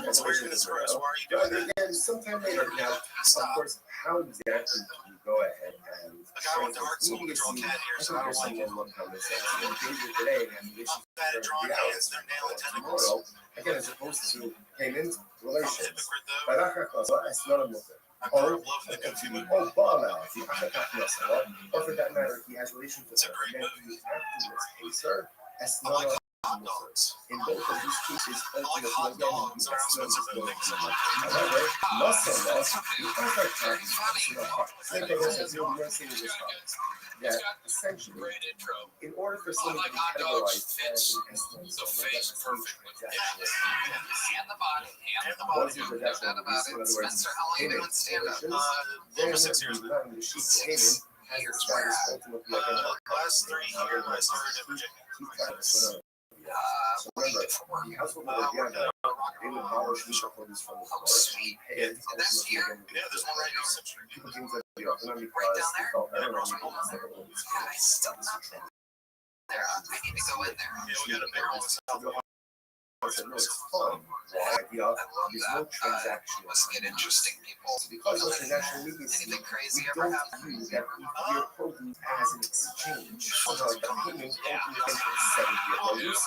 It's weird and it's gross. Why are you doing that? Again, sometime later. Now, of course, how exactly do you go ahead and A guy with the heart soul control cat here, so I don't like it. look on this today and the issues Bad at drawing hands, they're nailing tentacles. tomorrow, again, as opposed to payment I'm a relations. hypocrite though. Barachakasa, it's not a mutter. I'm part of love for the goofy movie. Or Bala, if you have a Kaknasa, or for that matter, if he has relations with It's a her, great and then movie. he afterwards pays her, as I not like a hot mutter. dogs. In both of these cases, I like hot dogs. Or else Spencer Moon thinks I'm like however, Muslim the other part same thing as you're nursing this heart. That essentially, Great intro. in order for I something to like be hot dogs categorized fits as an the face perfectly. exactly. And the body. And the Once body. you No doubt about it. Spencer, how long you doing stand-up? then over 6 years. the sheet payment has its status ultimately Last 3 years I started in Virginia. So remember, the household of Indiana, they would abolish legal produce from the Oh, sweet. and Oh, that's here? Yeah, there's one right now. people think that the economic Right down there? I I still not been there. I need to go in there. Yeah, we got a big one. said, no, it's fun. Why? There's no transaction. Must get interesting people. Because of transactional immediacy, Anything crazy we ever don't happen? view that your produce as an exchange. So the payment ultimately for 7-year produce,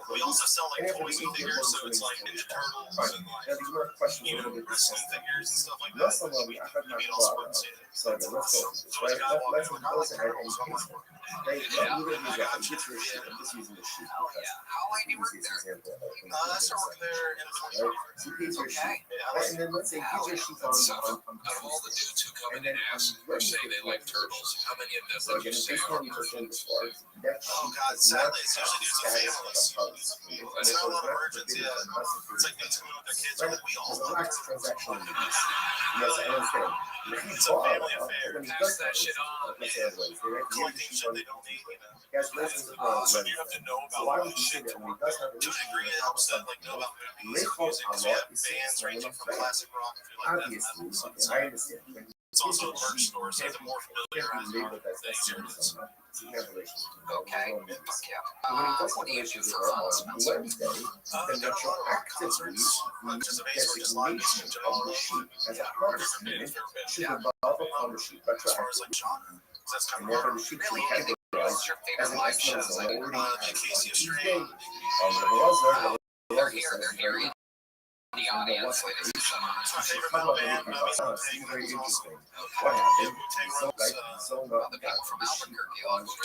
We also sell like toys and figures, so it's like Ninja Turtles and Now, like these are questions a even little bit wrestling discussed. figures and stuff like that. Last one, we have You mean not all brought sports, up. yeah. So again, let's go with this, So there's a right? guy walking Let's like, I go like ahead and turtles, I'm paste like, it. Hey, we're going to use that. I'm just using the sheet Oh because yeah. How long do you work this there? example. I started working there in Right? So he pays your sheet. Okay. Yeah, Right? And then let's say he gives your sheet on Out of all the Tuesday. dudes who come And in and then ask or say they like turtles, how many of them So would again, you say based are on what you said virgins? before, that Oh sheet God, does sadly, not it's have usually dudes with status families. of hubs. It's not a lot of virgins, yeah. It's like dudes coming with their kids, or like we all Because it love lacks turtles. transactional needs. Yes, I understand. It's a family affair. Pass that shit on, Collecting shit they don't need, you know. Yes, lessons as well. So you have to know So about why all would this you say shit that to when he does have a a degree it helps that like know about movies and music, because we have bands ranging from classic rock to like death obviously, metal. So okay, it's, I understand. When it's also a merch store, so the more familiar you you are, label that the easier it is. Okay. Fuck yeah. When he does What do you do for on fun, Spencer? Wednesday, Got then a lot of rock actively concerts, just a base or just live music in general. of the sheet as a Yeah, harvest different bands, unit favorite bands. should evolve upon the sheet As far as retroactively. like genre, 'cause that's kind And of therefore hard. the sheet Really? should be Anything categorized what's your as favorite an live excellent shows? Like, already The Acacia Strain. they're here. They're here in the audience, ladies and gentlemen. It's my favorite metal band, but I mean, Wu-Tang very was awesome. interesting. What happened? Wu-Tang So, runs, Well, the people from Albuquerque all go to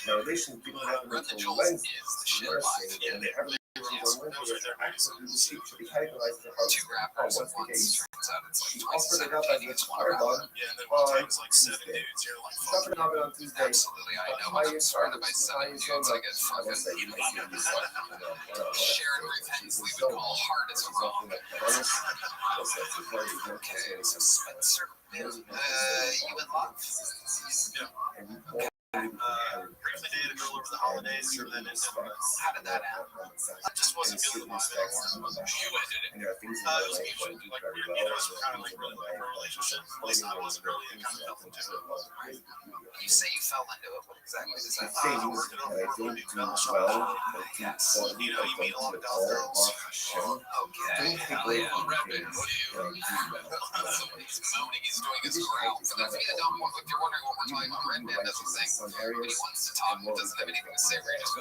Now, relations people have Run the until Jewels Wednesday. is the shit Nursing, live. and they have relations on Wednesday. Actually, the sheet should be categorized as a harvest. Two rappers Once at the once. case, Turns out it's she like twice as offered it up as entertaining a as one fire rapper. bun Yeah, and then Wu-Tang was like 7 dudes. You're like, fuck. Dropping out on Tuesday. Absolutely, I know. When I'm surrounded by 7 dudes, I get I will say fucking you might see this stuff, you know, whatever. shared repentance we would call hard as a rock. Okay, so Spencer, you in love? Briefly dated a girl over the holidays, and then ended with How did that happen? I just wasn't feeling the vibe anymore. You ended it. And there are things in It my was life mutual. that I do Like, very neither of well. us were kind of like really looking for a relationship. At least I wasn't really. It kind of felt into it. You say you fell into it. What exactly does that things mean? that I don't do well, Yes. You know, you meet a lot of golf girls. Okay. Hell yeah. Rabbi, what do you? He's moaning. He's doing his growl. For those of you that don't, if you're wondering what we're talking about, Red Man doesn't sing. When he wants to talk, he doesn't have anything to say. We're just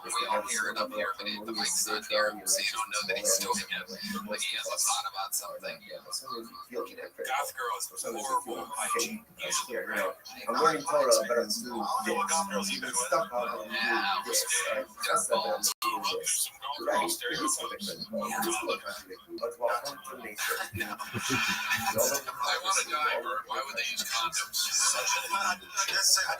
we all hear it up here, but the mic's not here, so you don't know that he's doing it. Like he has a thought about something. Goth girl is horrible. I'm learning Torah, but I'm doing Oh, what goth girls you been with? stuff out of Yeah, this. That's not that I'm doing this. Right, it is fiction. But welcome to nature. I want to die, Bert. Why would they use condoms? I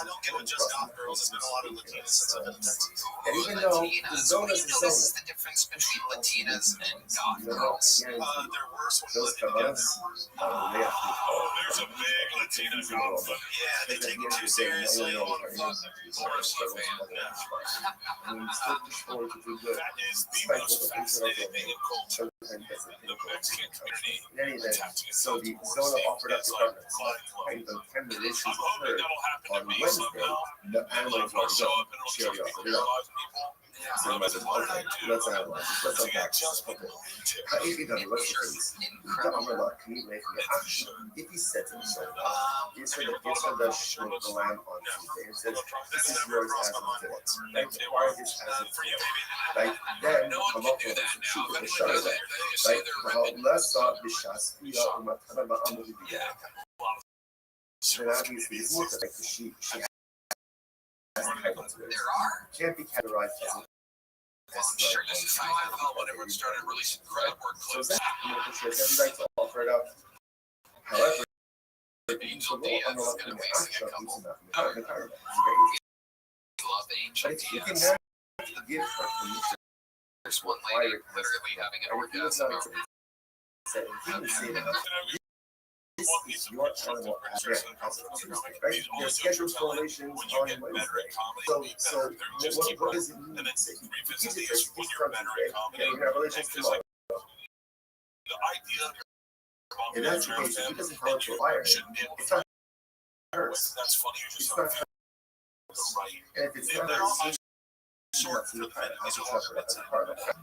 don't get it. Just goth girls. It's been a lot of Latinas since I've been in Texas. And even though the Latinas. zone What do is you a know this zone, is the difference between Latinas and goth you know, girls? They're worse when those living together. cabas, they have to Oh, there's a big Latina goth. Yeah, they take it too seriously. A lot of fun. Morrissey fan. and we still push forward to do good. That is the Despite most what the things that are fascinating thing in culture. and that's the thing. The Mexican community. In any event, so the zona offered up departments. And the 10 relations I'm hoping occurred that'll happen to on me Wednesday. somehow. The And animals like, I'll are show done. up and She it'll already just offered it up. realize people. So I said, okay, let's analyze it. Let's unpack this. Okay. If he doesn't, what's the case? The umbrella can you make the action? If he said to himself, gives her the shit the lamb on Tuesday and says, this is yours as of today. Like, why is this as of today? Like, then, No one I'm can up do for that it. now. Shoot the Eventually, shot they of that. say Like, they're how ripping. let's start the shots. We are on my kind of under the Yeah. then obviously it's more like the she has titles to it. There are. Can't be categorized as Sure, this is how I felt when everyone started releasing crowd work so clips. that every right to offer it up. However, Angel the Diaz law is going to be mixing a couple. But Love Angel if you can Diaz. never give her permission, There's one lady literally having an and if he was orgasm not over said, he would say that this is your animal right? There's scheduled correlations when you on get better Wednesday. at comedy. So Just keep what running. does it mean? And then Say, revisit keep it these when you're better at comedy. and you have relations Because tomorrow. the idea of And that's the case. If he doesn't call it to a fire, shouldn't be able it's to. not hers. That's funny. You It's just not sort hers. of right. And if it's They're not all hers, short for the pen. These are all that's that's a part of it.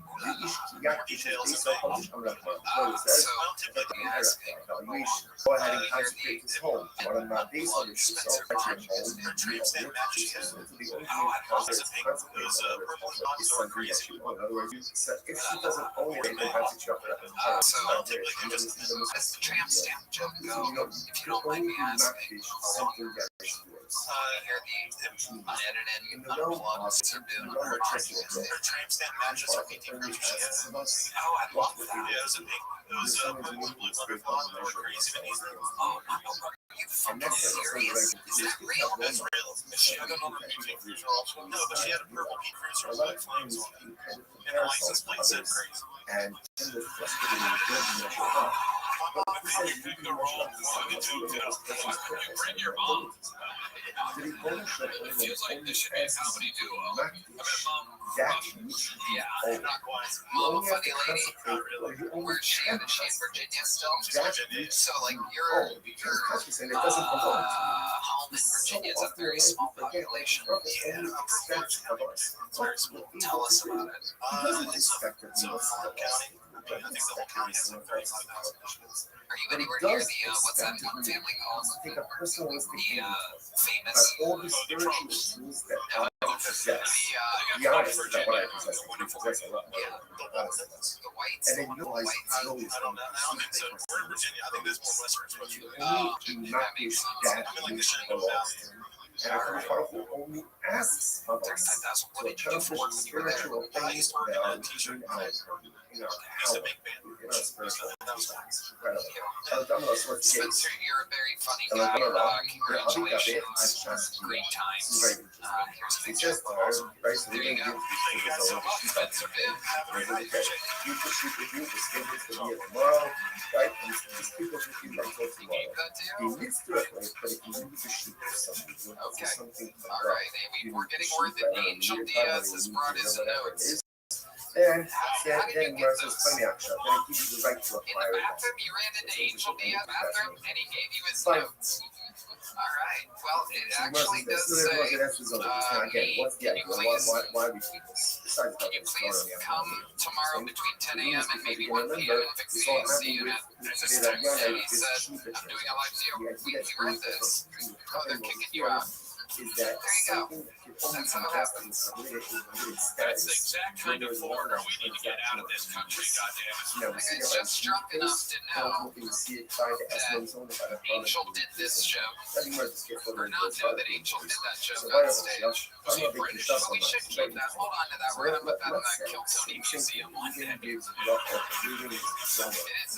more details It's about published on the what it says. So, Evaluation. Go ahead and consecrate his home. What I'm not based on is yourself, but your home. her tramp stamp matches his. The only Oh, I cause doesn't make those purple dots is so something crazy. that you own. In other words, if she doesn't own it, then that's what you offer up as a part. So, I'll typically just that's the tramp stamp joke You go. know, If you don't mind me asking, something that is yours. hear the unedited, unplugged, subdued, Her tramp stamp matches her painting creature she has. Oh, I love that. Yeah, it was a big, it was a blue butterfly that were crazy and he's Oh, are you fucking serious? Is that real? That's real. She had another painting cruiser also. No, but she had a purple pea cruiser with like flames on it. And the license plate said crazy. And in the frustrating measure up. If you pick the wrong magnitude, you bring your mom. It feels like this should be a comedy duo. I bet mom. Yeah, I'm not quite. Mom, a funny lady. Where's she at? Is she in Virginia still? So, like, your home in Virginia is a very small population. Yeah, Tell us about it. It's a farm county. I think the whole county has like 35,000 populations. Are you anywhere near the, what's that family called? Take a personalistic The, famous, all the spiritual tools that I possess. Be the, honest about what I possess. I possess a lot. yeah, Honestly. the whites. And then you realize it's always I don't think so. We're in Virginia. I think there's more Western supposed to be. only do not be that I'm in like the which Shenandoah belongs Valley. to him. And our Father who only asks of us 35,000. What to did you do for work when you were there? spiritual I things used to work that in are a t-shirt in place. our It's a power, big band. in our spiritual That was facts. incredible. I'm gonna sort of Spencer, you're a very funny And guy. I'm gonna Congratulations. just Great times. very Here's the It's just hard, right? So There we you can go. give Thank you guys so much, Spencer Bibb. Have a great night. Appreciate it. you for super you for schedules to be here tomorrow, right? And just people who feel like You till gave tomorrow. that He too? needs to do it, right? But if you need to shoot for something, Okay. something All right, Amy. We're getting word that Angel Diaz has brought his notes. And How did then you get says, those? "Funny action." Then it gives you the right to In the acquire it. bathroom, you ran into Angel Diaz bathroom and he gave you his Fine. notes. All right. Well, it So actually does say, that's the zone. Again, what's the can you idea? please, Why we do this? Besides can you please come tomorrow between 10 a.m. and maybe 1 p.m. and fix the AC unit? There's this text and he said, I'm doing a live video. We read this. Oh, they're kicking you out. Is that There you go. something that can only That's be how it happens. That's the exact kind of foreigner we need to get out of this country, goddammit. I guess just drunk enough to know that Angel did this show, or not know that Angel did that joke on stage. Was he British? But we should keep that. Hold on to that. We're gonna put that in the Kill Tony Museum one day. It is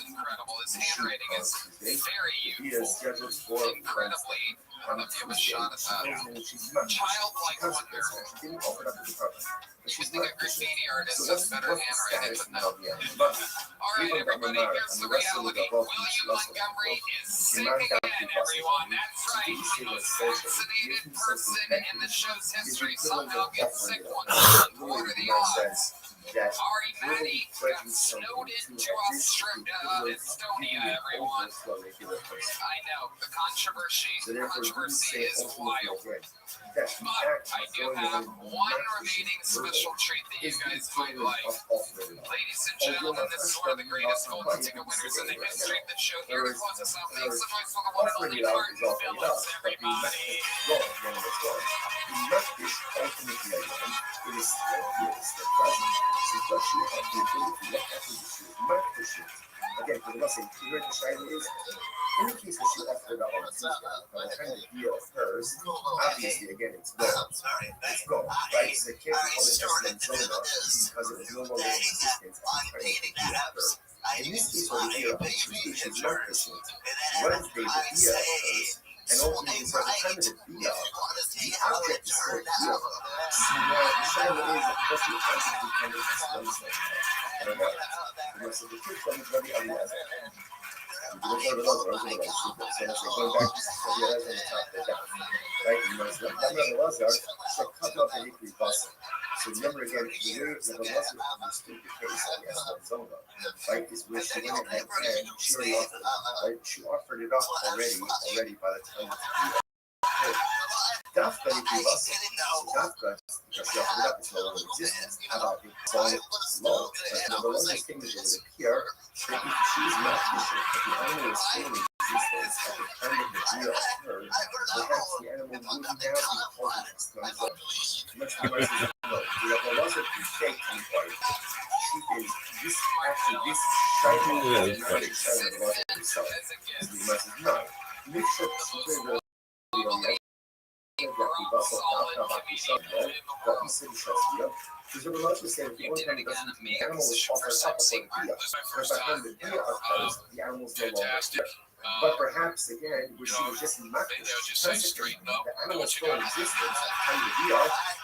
incredible. His handwriting is very youthful. Incredibly. I'll give a shot at that. Childlike wonder. Choosing a graffiti artist has better handwriting, but no. Alright, everybody, here's the reality. William Montgomery is sick again, everyone. That's right. The most vaccinated person in the show's history somehow gets sick once a month. What are the odds? Ari Maddie got snowed into Estonia, everyone. I know, the controversy is wild. But I do have one remaining special treat that you guys might like. Ladies and gentlemen, this is one of the greatest golden ticket winners in the history of the show. Here to close us out, makes the noise for the one and only Martin Phillips, everybody. Again, for the lesson, here the shine is in the case that she offered up on Tuesday, by the time the deal occurs, obviously, again, it's gone. It's gone, right? So they can't call it Zona because it was no longer in existence at the time the deal occurred. In this case, when the deal occurs, Tuesday she's not fishing. Wednesday, the deal occurs. And ultimately, so at the time of the deal, the object is still here. So now the shine is that because the object is kind of exposed. I don't know. So the truth from very otherwise. Going back to the other on the top of the down. Right? You must have the Lazar, so cut off the hickory bustle. So remember again, the way that the Lazar understood the case of the Zona, right, is where she went ahead and she offered, right? She offered it up already by the time of the deal. Dafka hickory bustle. Dafka, because she offered it up, it's no longer existence. How about the solid law? But the Lazar thing is it would appear that if she's not fishing, if the animal is still in existence at the time of the deal occurred, perhaps the animal would now be called much more no. The Lazar is fake and white. She is this actually this shiny is not a shiny of the Lazar itself. The must is not. Make sure she could because the Lazar said the only time the animal was offered up upon the deal occurs, the animal's no longer here. But perhaps again, which she was just not the animal still in existence at the time of the deal,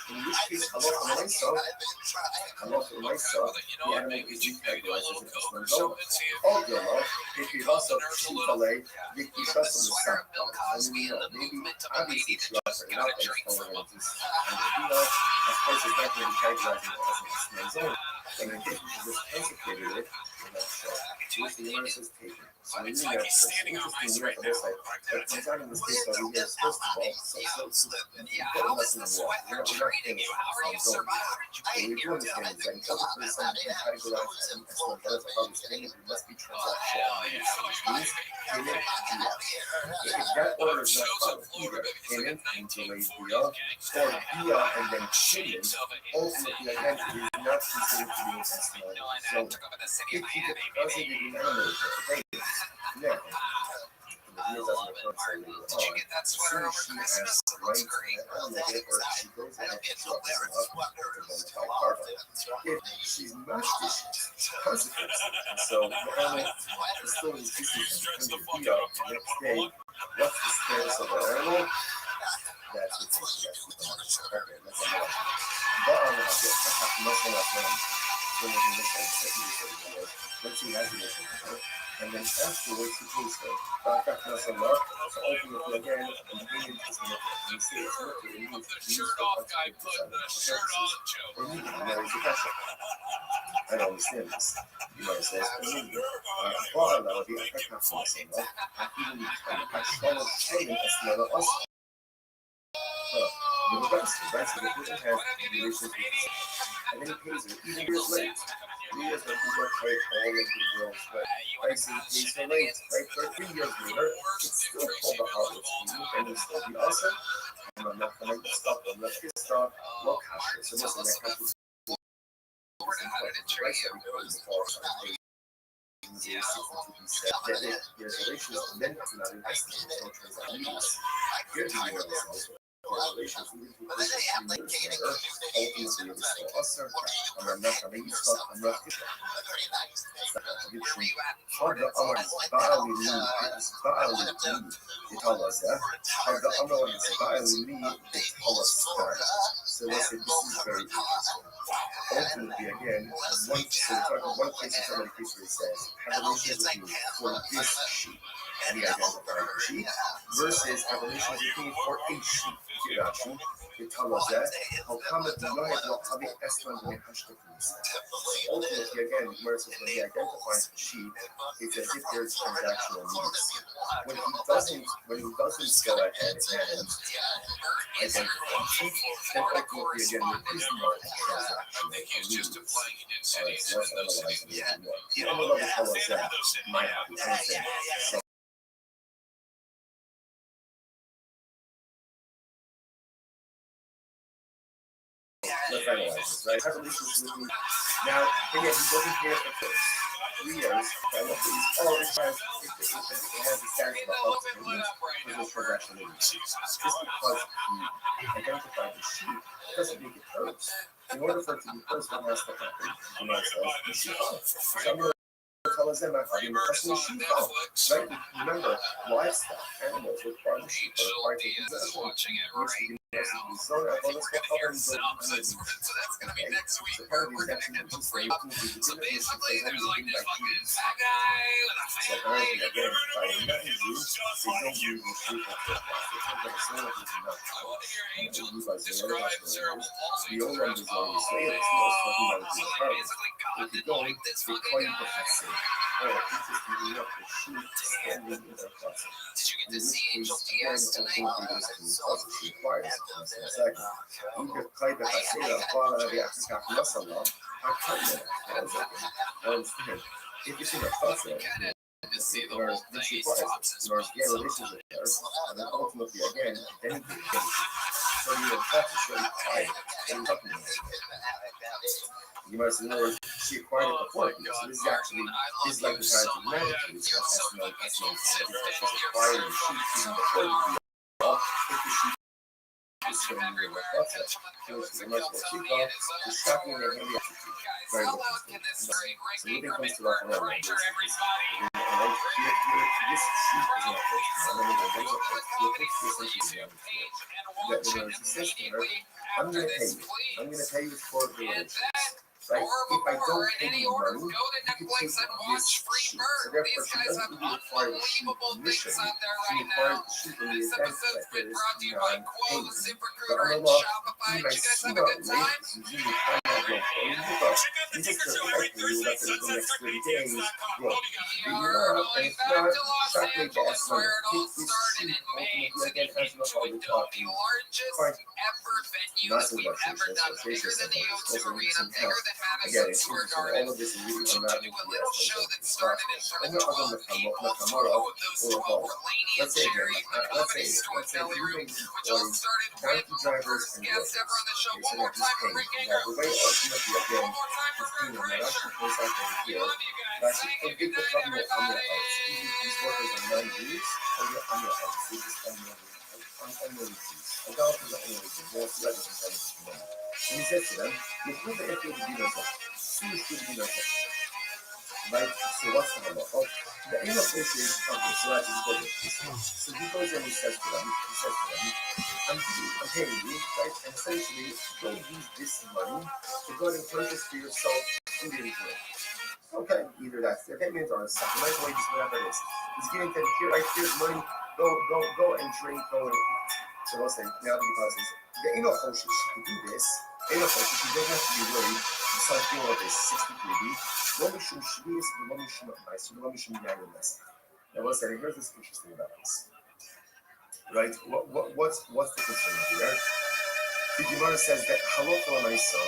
in which case, the animal is recategorized as a Muslim zone. Although, if you also Chick-fil-A, the Kishas on the south, maybe obviously she offered it up and told her that this kind of deal, of course, it's not going to be categorized as a Muslim zone. And in addition, she just consecrated it in that show. Which the universe is taken. So we need that interesting unit on this side. But comes out in this case that we get first of all, so How is the sweater treating you? How are you surviving? we do understand is that in order for something to categorize as an excellent as a public standard, it must be transactional. If that order is not followed, either payment into a deal, or deal and then payment, ultimately again it is not considered to be an estimate. So if he doesn't even animate it, now, Did you get that sweater over Christmas? It looks great. if she's not consequence, so the animal is still in existence and the next day, what's the status of the animal? That's the thing. Okay, that's the one. But I'm going to get nothing else on. So we're going to look at the second let's see how it is. And then afterwards, he takes it. But so ultimately, again, and bringing this in you see it's The shirt off guy put the shirt on, Joe. Or you can know it's a I don't understand this. You know, says, Ba'ala Rabbi Akakaf Masala, Akivu Hashama Sholim Esmela Os. The Rabbi, right? So the person has relations with his, and then he pays her even years late. 3 years later, he got paid all of the girls, right? So he pays her late, right? 3 years later, it's still called the harvest season, and it's still the also. I'm not going to stop them. Let's get started. Look, so listen, that country. Right, so we go to the fall. There's relations, and then it's not investing. There's no transactions. Here's the relations. Relations, even if you push it 3 years later, ultimately it's still usher. I'm not going to stop. I'm not going to هذا أمر بالي لي يتخلص هذا أمر بالي لي يتخلص. So let's say this is very interesting. Ultimately, again, one case in somebody case where it says have a relationship with me for this sheep, and he identified the sheep, versus have a relationship with me for a sheep. Ultimately, again, where it says when he identifies the sheep, it's as if there's transactional needs. When he doesn't go ahead and identify the sheep, then ultimately again there is no transaction. Just to play, he did say let's analyze this more. The other level tells us that my understanding. Let's analyze this, right? Now, again, he wasn't here for 3 years. I love these. Oh, it has the status of a house for this transaction. Just because he identified the sheep doesn't make it hers. In order for it to be hers, one has to happen. You might say, the sheep. So I'm going to tell us that my husband personally sheep. Right? Remember, livestock, animals require the sheep, require to possession, which we so that's going to be next week. So basically, there's like this fucking fat guy with a family. Angels describe cerebral palsy to basically God didn't like this fucking guy. Did you get to see Angel Diaz tonight? If you see the to see the whole thing, he stops his mouth sometimes. And then ultimately, again, then he so you touch is really quiet. And talking about it. You must know she acquired it before. So this is actually is like the kind of humanity. It's acquiring the sheep even before the deal. If the sheep is showing you what process, so it's much more cheaper. It's shocking and heavy. Very interesting. So when it comes to that one, this sheep is not I'm going to pay you for the relations. Right? If I don't pay you money, you can take this sheep. So therefore, she doesn't even require the sheep initially. She requires the sheep in the event that there is non-payment. But Allah, you might see that late, you find out your payment with us. You just expect you that in the next 30 days, grow. And if not, shock me gas money. Take this sheep ultimately again as the Holy talking. Fine. Not so much association. Again, it's all of this is really from that and the other Nakamura or let's say even donkey drivers and workers. So that he's paying. Now the way ultimately again is paying them. That actually goes out over here. Actually, forget the problem with on your house. Even if these workers are non-Jews, or you're on your house, they just unwilling Jews. Adults are unwilling Jews. More so that doesn't tell you to know. And he says to them, you prove the if you would be yourself. See if you would be yourself. Right? So what's the number? Oh, the aim of this is, okay, so that's his budget. So he goes and he says to them, I'm paying you, right? And essentially, go use this money to go and purchase for yourself food and drink. Okay, either that's their payment or supplemental wages, whatever it is. He's giving them here, right? Here's money. Go and drink, go and eat. So let's say now because the ain't no function she can do this. Ain't no function she doesn't have to be worried. something like a 60 kb. Lo mishum shvius, lo mishum ma'aser, lo mishum yayin ma'aser. Now, what's that? Here's what's interesting about this. Right? What's the concern here? The Gemara says that halacha l'maisa,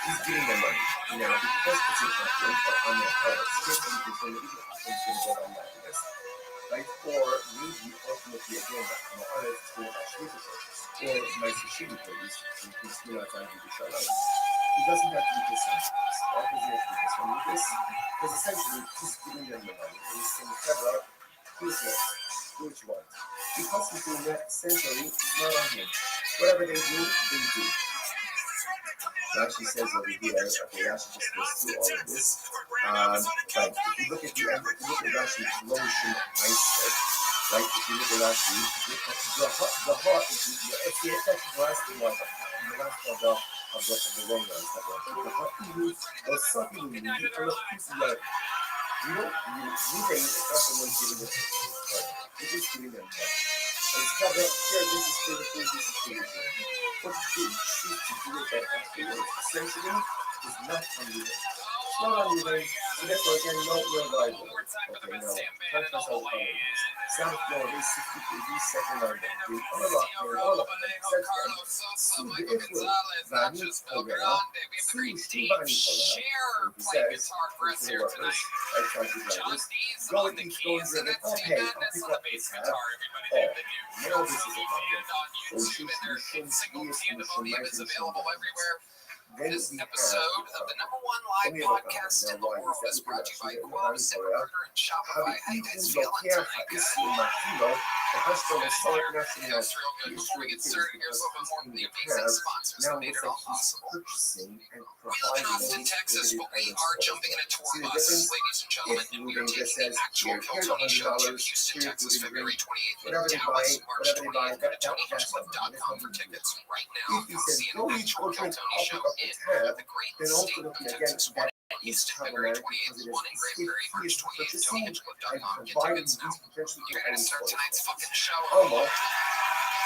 he's giving them money. Now, because it's an action on their hearts, here's what you can say, even if it's going to go on that list. Right? Or maybe ultimately again, the other is going to actually or Maisa Shini please, because you know time to be shut out. He doesn't have to be concerned with this. Why does he have to be concerned with this? Because essentially he's giving them the money. And he's saying, Hebra, here's what? Do what you want. Because he's doing that, essentially, it's not on him. Whatever they do, they do. Rashi says over here, okay, Rashi just goes through all of this. Right, if you look at the end, if you look at Rashi, Loishim Meister, right, if you look at Rashi, the heart is it's the effect of the last one, the last of the wrong ones, the heart is or something you need to look at that. You don't, you think it's not the one giving it to you, it is giving them money. It's not that, here, this is for the food, this is for the food. What you choose to do with that afterwards, essentially, is not unleading. It's not unleading, so therefore, again, no liable. Okay, now, time to solve the problem. Sound floor, this 60 kb, second line, the other lock, so the if will, Vani Pogera, Sui Shivani Pogera, he says, for workers, I try to do this, go and each go and driven, okay, I'll pick up this tab, now this is a problem. Available everywhere. This episode of the #1 live podcast in the world is brought to you by Quo, ZipRecruiter, and Shopify. How you guys feeling tonight, guys? Feels real good. Before we get started, here's a little bit more from the amazing sponsors that made it all possible. We live in Austin, Texas, but we are jumping in a tour bus, ladies and gentlemen, and we are taking the actual Kill Tony show to Houston, Texas, February 28th in Dallas, March 20th. Go to TonyHatchcliff.com for tickets right now. Come see an actual Kill Tony show in the great state of Texas. One in Houston, February 28th, one in Granbury, March 28th. TonyHatchcliff.com. Get tickets now. You're going to start tonight's fucking show.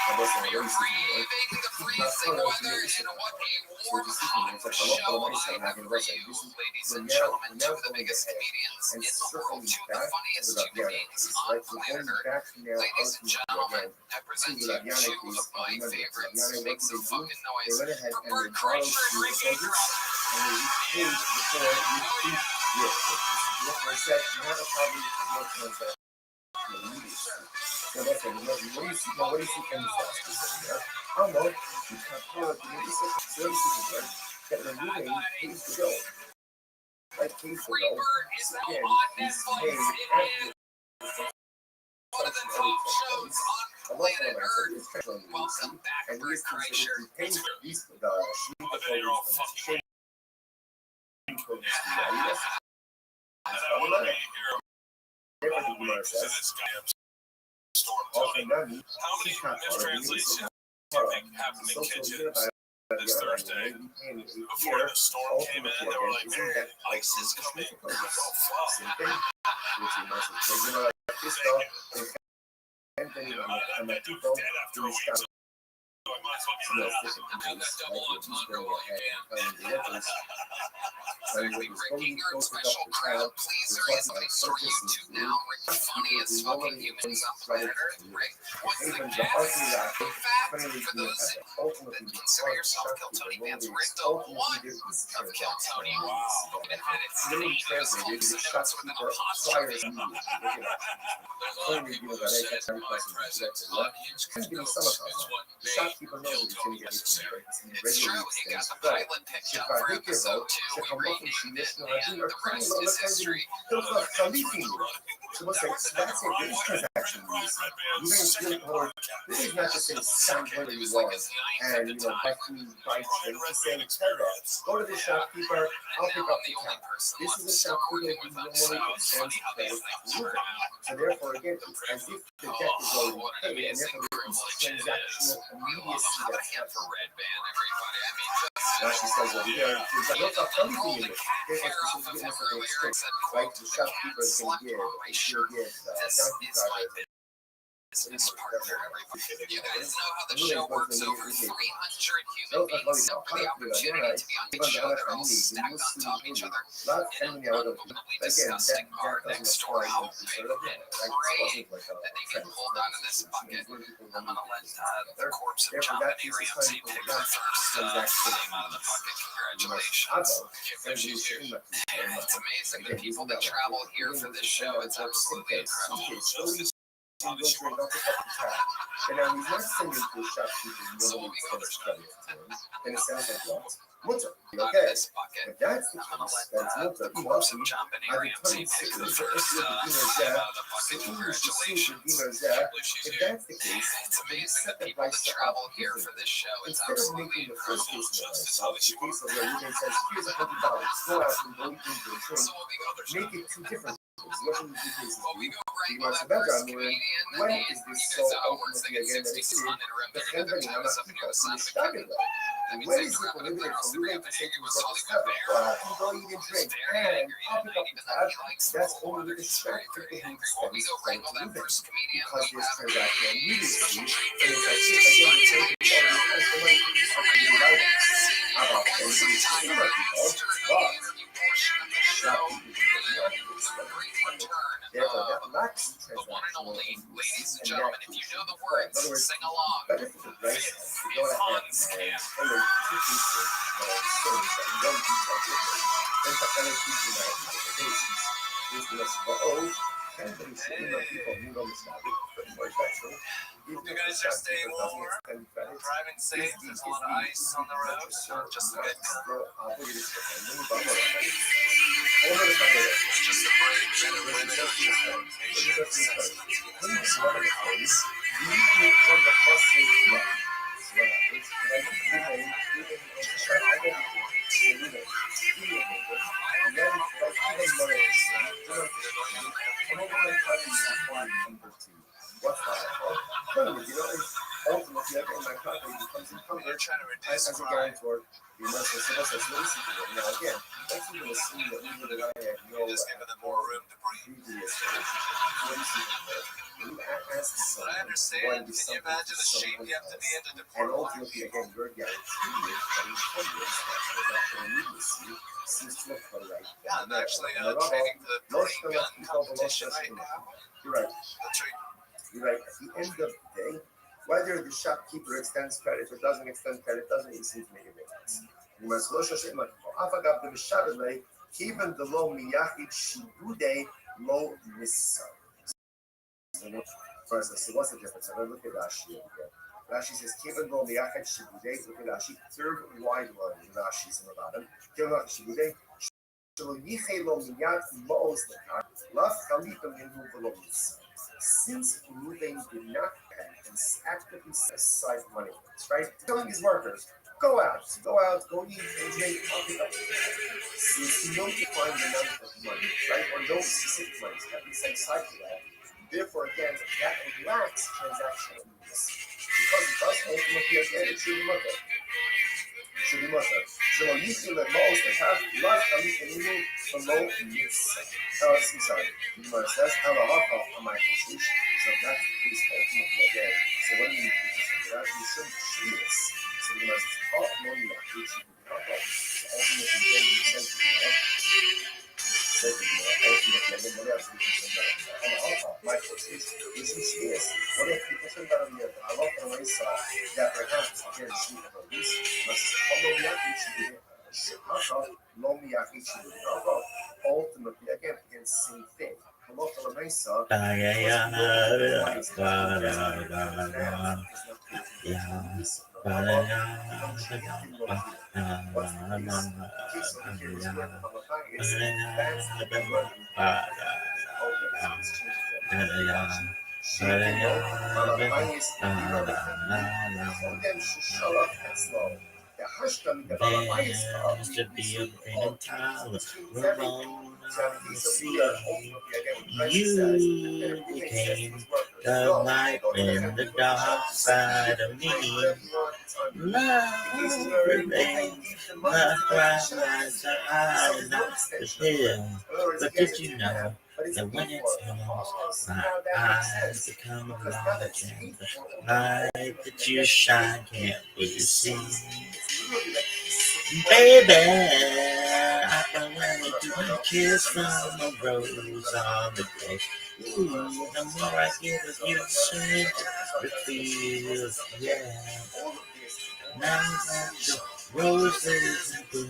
We are braving the freezing weather in what a warm, hot show I have for you, ladies and gentlemen. Two of the biggest comedians in the world, two of the funniest human beings on planet Earth. Ladies and gentlemen, I present to you two of my favorites. Make some fucking noise for Bert Kreischer and Ricky So that's what you see from this there. How much you can call it the services there that are moving pays the bill. Like pays the bill. Again, he's paying after one of the top shows on planet Earth. Welcome back, Bert Kreischer. How many mistranslations do you think happened in kitchens this Thursday? Before the storm came in, they were like, "Hey, ice is coming." Oh, fuck. I might as well get that double entendre while you can. Exactly, Ricky, you're a special crowd pleaser. Is my story YouTube now? Rick, the funniest fucking humans on planet Earth. Rick, what's the guess? Fact, for those that consider yourself Kill Tony fans, Rick, the one of Kill Tony. Wow. And it's dangerous folks and notes with an apostrophe. People have said my presence on Hinge Notes is what made Kill Tony necessary. It's true, he got the pilot picked up for episode 2, we renamed it, and the rest is history. So what's that? So that's it. This transaction this is not just a sound where you was and buy food, buy drinks, and saying go to the shopkeeper, I'll pick up the tab. This is a shopkeeper who normally extends credit to you. So therefore, again, it's as if the debt is already paid, and therefore there's transactional immediacy that's happening. Now she says over here, look up everything in it. Therefore, she's giving us a little straight. Right? The shopkeeper is going to give, This is like This partner. You guys know how the show works. Over 300 human beings up for the opportunity to be on the show. They're all stacked on top of each other in an unbelievably disgusting bar next door. Hoping and praying that they can hold on to this bucket. I'm gonna let the corpse of John and Ramsey pick the first name out of the bucket. Congratulations. It's amazing the people that travel here for this show. It's absolutely incredible. And now he's not sending to a shopkeeper, nobody's going to study it to him. And it sounds like what? Mutter. Okay. If that's the case, that's mutter. He wants him. I would tell you if that's the case, it's amazing the people that travel here for this show. It's absolutely the first case in the case of where Ruben says, here's $100, go out and go into a drink, make it two different. What do you think is you must have background where when is this so ultimately again that it's the company I'm not people started with. When is it prohibited for Ruben to say to his workers, well, I can go eat and drink and I'll pick up the tab. That's only with respect to the who spends credit to Ruben because there's transaction immediacy and it's like shit again the same thing all the money for creating items. How about sending consumer people, but therefore, that lacks transactional ladies and gentlemen, if you know the words, sing along. Better for the price to go ahead and follow two pieces of stories that don't do something and to other people that have applications. This was for and the people who know this topic, pretty much that's true. You guys are staying warm, driving safe, there's a lot of ice on the road, so just a bit. Just a brave men and women of ultimately, again, my property becomes encumbered as a guarantor. You must have said now again, let's even assume that we would have no just giving them more room to breathe. But I understand. Can you imagine the shape you have to be in to deport and ultimately, again, your guarantee that encumbrance seems to occur right now. I'm actually training for the gun competition right now. You're right. You're right. At the end of the day, whether the shopkeeper extends credit or doesn't extend credit doesn't even seem to make a difference. You must go show like Afagab the Mishabele, even the low miyachid shibude low missa. First, let's see what's the difference. I'm going to look at Rashi again. Rashi says, Kevin low miyachid shibude, look at Rashi, third wide line in Rashi's in the bottom. Kevin low shibude, shalo yiche low miyad mo's the car, love kalita minhu velo missa. Since Ruben did not and actively set aside money, right? Telling his workers, go out, go eat and drink, I'll pick up. Since you don't define the amount of money, right? Or no specific money have been set aside for that. Therefore, again, that lacks transactional needs. Because it does ultimately again, it should be mutter. So you feel that most the half life coming from you below this. I'm sorry. You must that's how the alcohol on my message. So that's the case ultimately again. So when you do this, you should see this. So you must talk more like you should be alcohol. So ultimately then you said to me, ultimately then what else we can say about on the alcohol, my message. You should see this. What if you can say about the I love the way so that perhaps again see the police must ultimately again same thing. There should be a green tower, you became the light in the dark side of me. Love remains the bright lights are high enough to hill. But did you know And when it snows, my eyes become large, and the light that you shine can't be seen. Baby, I can only do a kiss from a rose on the grave. Ooh, the more I get of you, the sweeter it feels, yeah. Now that the roses are blue,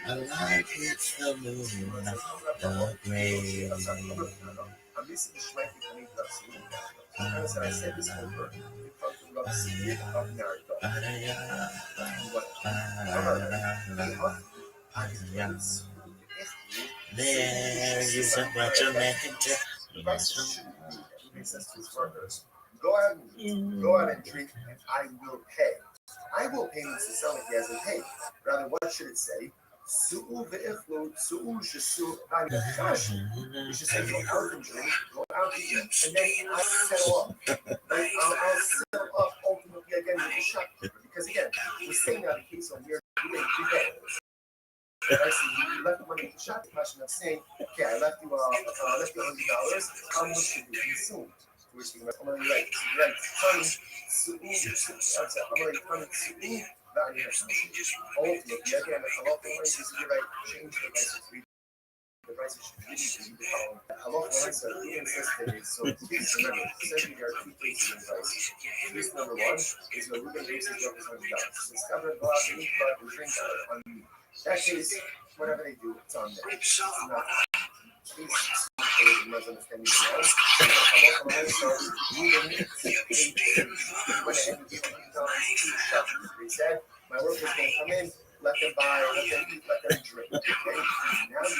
a light hits the moon of the grave. There is a bunch of men can Go ahead and drink, and I will pay. I will pay means to sound like he hasn't paid. Rather, what should it say? Su'u ve'iflu, su'u jesu v'anichashi. You should say, go out and drink, go out and eat, and then I'll settle up. Right? I'll settle up ultimately again with the shopkeeper. Because again, we're saying that in case of weird, we didn't pay. Right? So you left the money at the shop, the question of saying, okay, I left you $100. How much should you consume? Which I'm going to write, honey, su'u, I'm going to write, honey, su'u, ultimately, again, halacha lines is you write, change the prices. The prices should really be the following. Halacha lines are really insisted. So please remember, essentially there are two cases in price. Case number one is where Ruben gives his $100. So it's covered, go out and eat, but and drink on me. That case, whatever they do, it's on them. It's not. Please must understand me now. Halacha lines are Ruben went ahead and gave $100 to the shop. They said, my workers going to come in, let them buy, let them eat, let them drink. Okay? Now you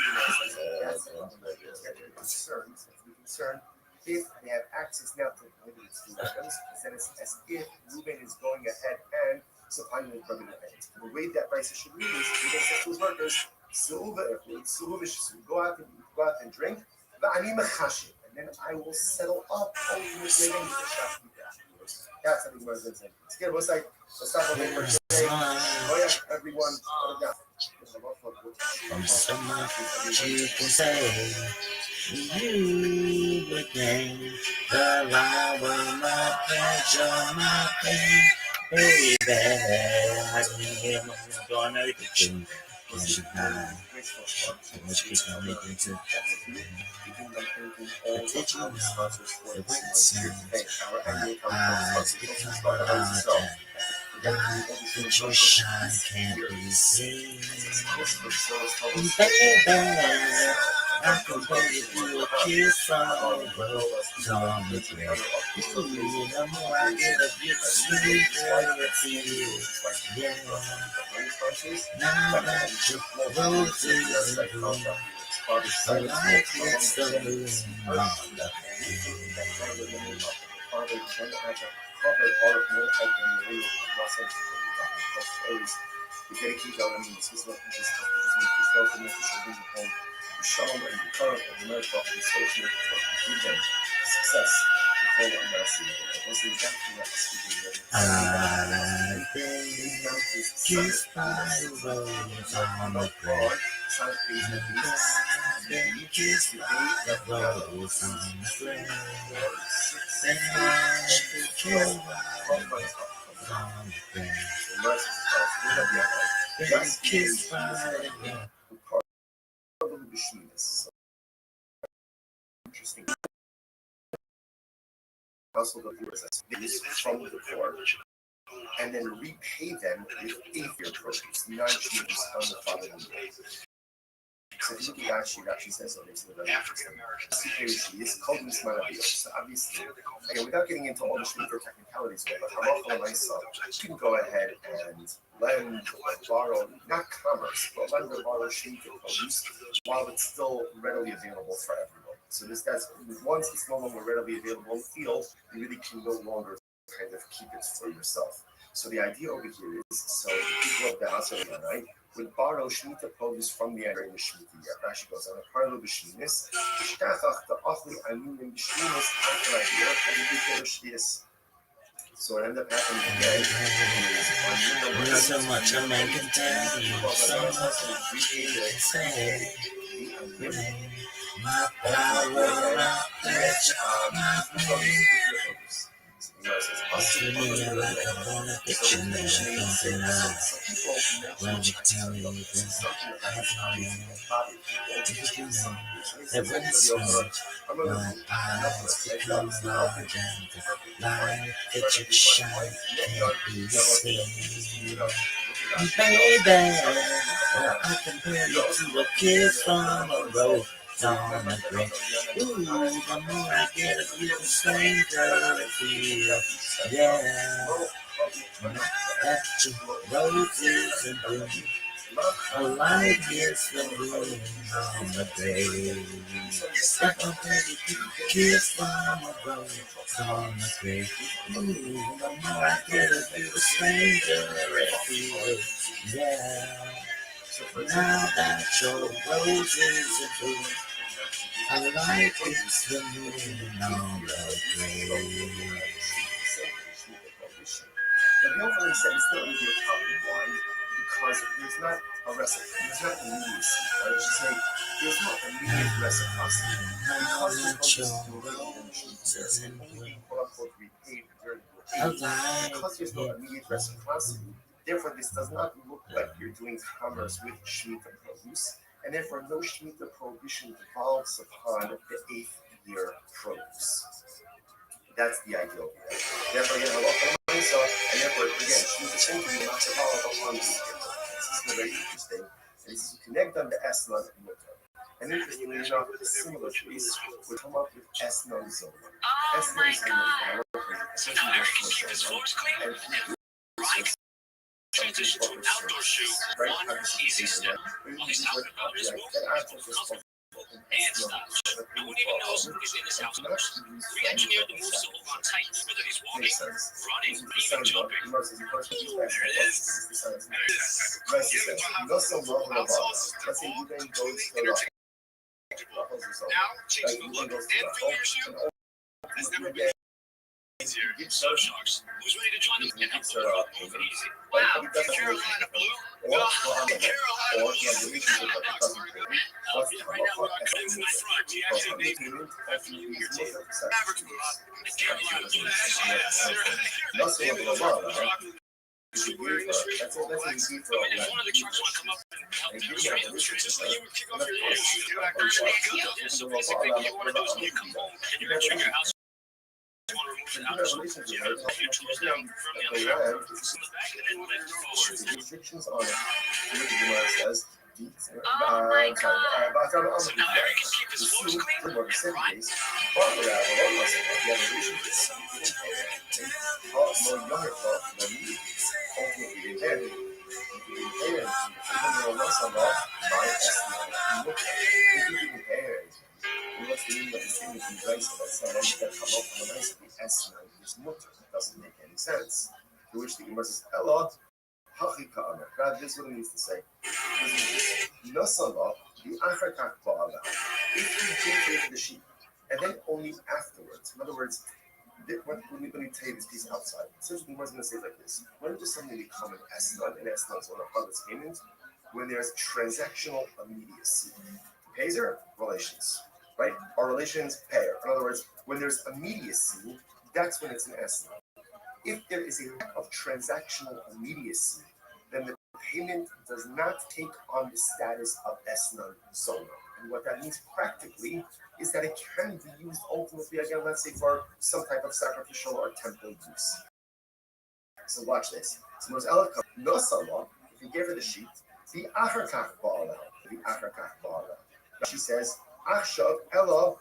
have to be concerned if they have access now to limited food items, then it's as if Ruben is going ahead and supplying them from the event. The way that price should read is Ruben says to his workers, go out and drink, and then I will settle up ultimately the shopkeeper. That's how the Gemara is saying. Let's get what's like. Let's stop over here today. Oh yeah, everyone. So much you can say. You became the love of my pleasure, my pain, baby. I can hear my going to the kitchen. Much keep on making to. But did you know that when it snows, my eyes become large and light that you shine can't be seen? Baby, I can give you a kiss from a rose on the grave. Ooh, the more I get of you, the sweeter it feels. Yeah. Now that your roses are bloom, the light hits the moon on the I've been kissed by a rose on the grave. I've been kissed by a rose on the grave. Then I became on the grave. Been kissed by a rose. Interesting. Household of viewers from the poor, and then repay them with atheist produce, non-Jews on the following day. So if you look at Rashi says so. African American is called Mismarabi. So obviously, again, without getting into all the shmita technicalities, but halacha l'maisa, you can go ahead and lend or borrow, not commerce, but lend or borrow shmita produce while it's still readily available for everyone. So that's once it's no longer readily available in the field, you really can no longer kind of keep it for yourself. So the idea over here is, so the people of the house of the night would borrow Shemitah produce from the area in the Shemitah year. Rashi goes on, a parlo b'shminis, b'shtachach ta'achli anunim b'shminis after a year, and you do the shvius. So what ended up happening again is, Not so much a man can tell you, so much you can say. my power, I pledge all my faith. To me, I like a ball of fiction that I don't deny. When you tell me this, I tell you, because you know that when it's snow, my eyes become large and the light that you shine can't be seen. Baby, well, I compare you to a kiss from a rose on a grave. Ooh, the more I get of you, the stranger I feel. Yeah, that your roses and bloom. A light hits the moon on the grave. Step up and you kiss from a rose on the grave. Ooh, the more I get of you, the stranger I feel. Yeah, now that your roses are blue, a light hits the moon on the grave. The Bill said it's not really a topic wine because there's not a recipe, there's not immediacy. I would just say there's no immediate reciprocity. Because there's no quote unquote repaid during your age, because there's no immediate reciprocity, therefore this does not look like you're doing commerce with Shemitah produce, and therefore no Shemitah prohibition devolves upon the 8th year produce. That's the ideal. Therefore, again, so, and therefore, again, she's essentially not to follow up on this. This is very interesting. And this is to connect on the Esnan and Mutter. And interestingly enough, a similar case would come up with Esnan Zona. Esnan Zona. So now Eric can keep his floors clean, and Ryan can transition to an outdoor shoe. One easy step. While he's out and about his move, and stops. No one even knows he's in his house first. Re-engineered the move so on tight, whether he's walking, running, even jumping. There it is. Now, changing the look and feel your shoe has never been easier. So Sharks, who's ready to join them and help the world move it easy? Wow, Carolina Blue? Well, Carolina Blue is right now we're on Clinton front. He actually made your team. Average move up. And Carolina Blue. Wearing the street. When one of the trucks want to come up and help demonstrate the street, just like you would kick off your shoes. So basically what you want to do is when you come home and you're entering your house, you want to remove the house. You have your tools down from the other side. In the back and then let it fall. Restrictions on it. Says, oh my God. So now Eric can keep his floors clean and Ryan. Doesn't make any sense. To which the Gemara says, Ella, God, this is what it means to say. Nasala, the Achakak Ba'ala. If you take care of the sheep, and then only afterwards, in other words, let me tell you this piece outside. Essentially, the Gemara is going to say it like this: when does something become an esnan? An esnan is one of harvest payments when there's transactional immediacy. Payer relations, right? Our relations payer. In other words, when there's immediacy, that's when it's an esnan. If there is a lack of transactional immediacy, then the payment does not take on the status of esnan zona. And what that means practically is that it can be used ultimately, again, let's say for some type of sacrificial or temple use. So watch this. So if you gave her the sheep, the acharkach ba'ala, the acharkach ba'ala. She says, Achshav elo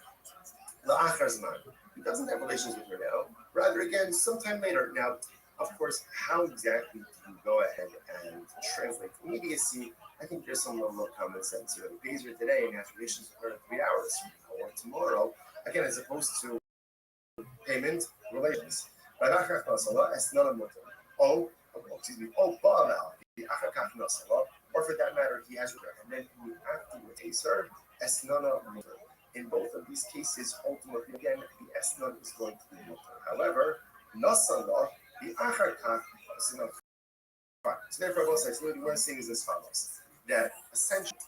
la'achar zman. He doesn't have relations with her now. Rather, again, sometime later. Now, of course, how exactly do you go ahead and translate immediacy? I think there's some level of common sense. You know, he pays her today and has relations with her in 3 hours or tomorrow. Again, as opposed to payment relations. Oh, excuse me. Oh, Baal, the Achakach Nasala, or for that matter, he has her, and then he afterwards pays her Esnana Mutter. In both of these cases, ultimately, again, the Esnan is going to be Mutter. However, Nasala, the Achakach is not. So therefore, both sides, what we're saying is as follows: that essentially,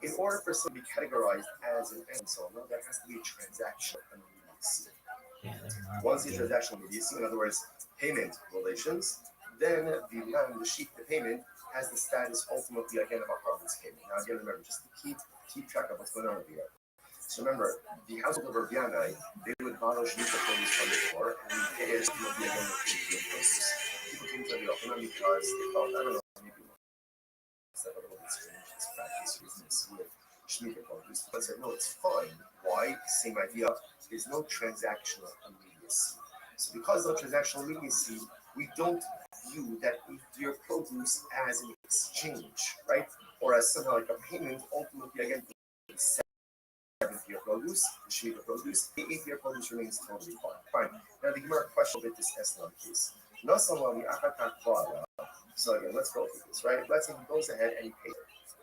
in order for something to be categorized as an zona, there has to be a transactional immediacy. Once the transactional immediacy, in other words, payment relations, then the sheep, the payment, has the status ultimately again of a harvest payment. Now again, remember, just to keep track of what's going on over here. So remember, the household of Rabbi, they would borrow shemitah produce from the poor, and the payers would be again the produce. People came to the Yochanan because they felt, I don't know, maybe it's a little bit strange, this practice business with shemitah produce. But said, no, it's fine. Why? Same idea. There's no transactional immediacy. So because of transactional immediacy, we don't view that your produce as an exchange, right? Or as somehow like a payment, ultimately again, the 7th-year produce, the shemitah produce, the 8th-year produce remains totally fine. Now the Gemara question with this Eslam case. So again, let's go through this, right? Let's say he goes ahead and he pays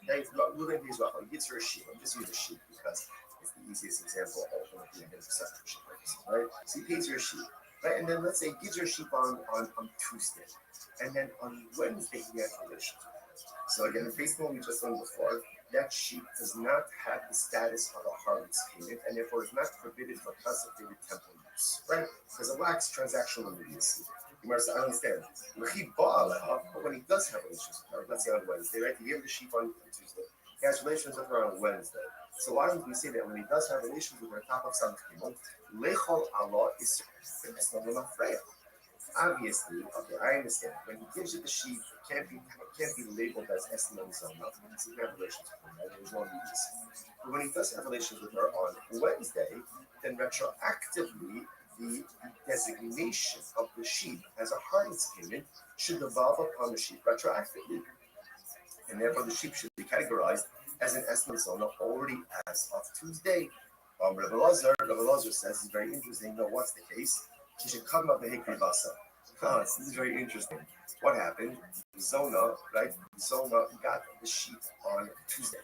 her. Now we're going to use Rothschild. He gets her a sheep. I'm just using a sheep because it's the easiest example ultimately against perception, right? So he pays her a sheep. Right, and then let's say he gives her a sheep on Tuesday, and then on Wednesday he has relations with her. So again, based on what we just learned before, that sheep does not have the status of a harvest payment, and therefore is not forbidden for consecrated temple use, right? Because it lacks transactional immediacy. You must understand. But when he does have relations with her, let's say on Wednesday, right? He gave the sheep on Tuesday. He has relations with her on Wednesday. So why don't we say that when he does have relations with her on top of some people, Lechol Allah is obviously, okay, I understand. When he gives you the sheep, it can't be labeled as Eslam Zona. He doesn't have relations with her, right? There's no immediacy. But when he does have relations with her on Wednesday, then retroactively, the designation of the sheep as a harvest payment should devolve upon the sheep retroactively. And therefore, the sheep should be categorized as an Eslam Zona already as of Tuesday. Rabbi Lazar says it's very interesting. No, what's the case? She should come up the Hikri Basa. This is very interesting. What happened? Zona, right? Zona got the sheep on Tuesday.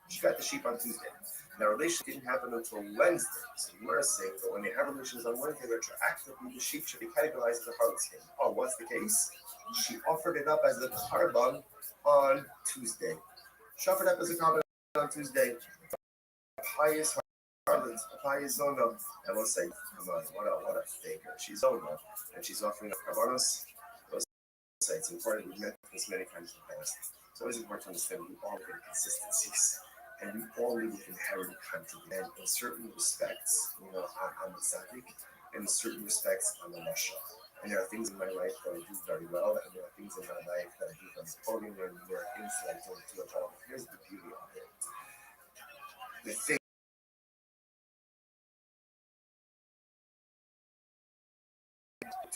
She got the sheep on Tuesday. Now, relations didn't happen until Wednesday. So you were saying that when they have relations on Wednesday, retroactively, the sheep should be categorized as a harvest payment. Oh, what's the case? She offered it up as a carbon on Tuesday. She offered up as a carbon on Tuesday. Pious Zona, I will say, come on, what a faker. She's Zona, and she's offering up carbonos. It's important. We've met this many times in the past. It's always important to understand we all have inconsistencies, and we all live with inherent contradiction. And in certain respects, I'm a tzaddik, and in certain respects, I'm a rasha. And there are things in my life that I do very well, and there are things in my life that I do very poorly, and there are things that I don't do at all. But here's the beauty of it. The thing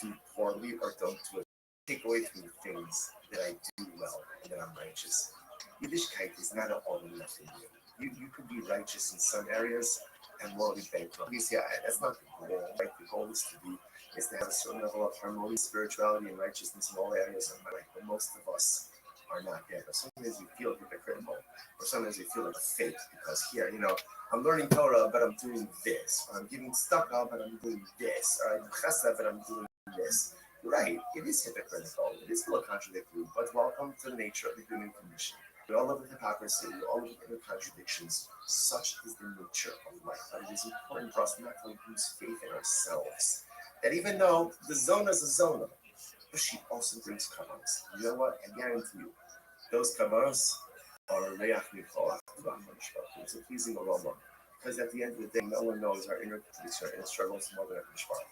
do poorly or don't do it. Take away from the things that I do well and that I'm righteous. Yiddishkeit is not an all or nothing. You could be righteous in some areas and morally bankrupt. That's not the goal. Right? The goal is to have a certain level of harmony, spirituality, and righteousness in all areas of my life. But most of us are not there. But sometimes we feel hypocritical, or sometimes we feel like a fake because here, I'm learning Torah, but I'm doing this. Or I'm giving tzedakah, but I'm doing this. Or I'm chesed, but I'm doing this. Right, it is hypocritical. It is still contradictory, but welcome to the nature of the human condition. With all of the hypocrisy, all of the contradictions, such is the nature of life. But it is important for us not to lose faith in ourselves. That even though the zona is a zona, but she also brings kavanas. You know what? I guarantee you, those kavanas are a reach mikol. It's a pleasing aroma. Because at the end of the day, no one knows our inner contradiction, our inner struggles more than a mishpach.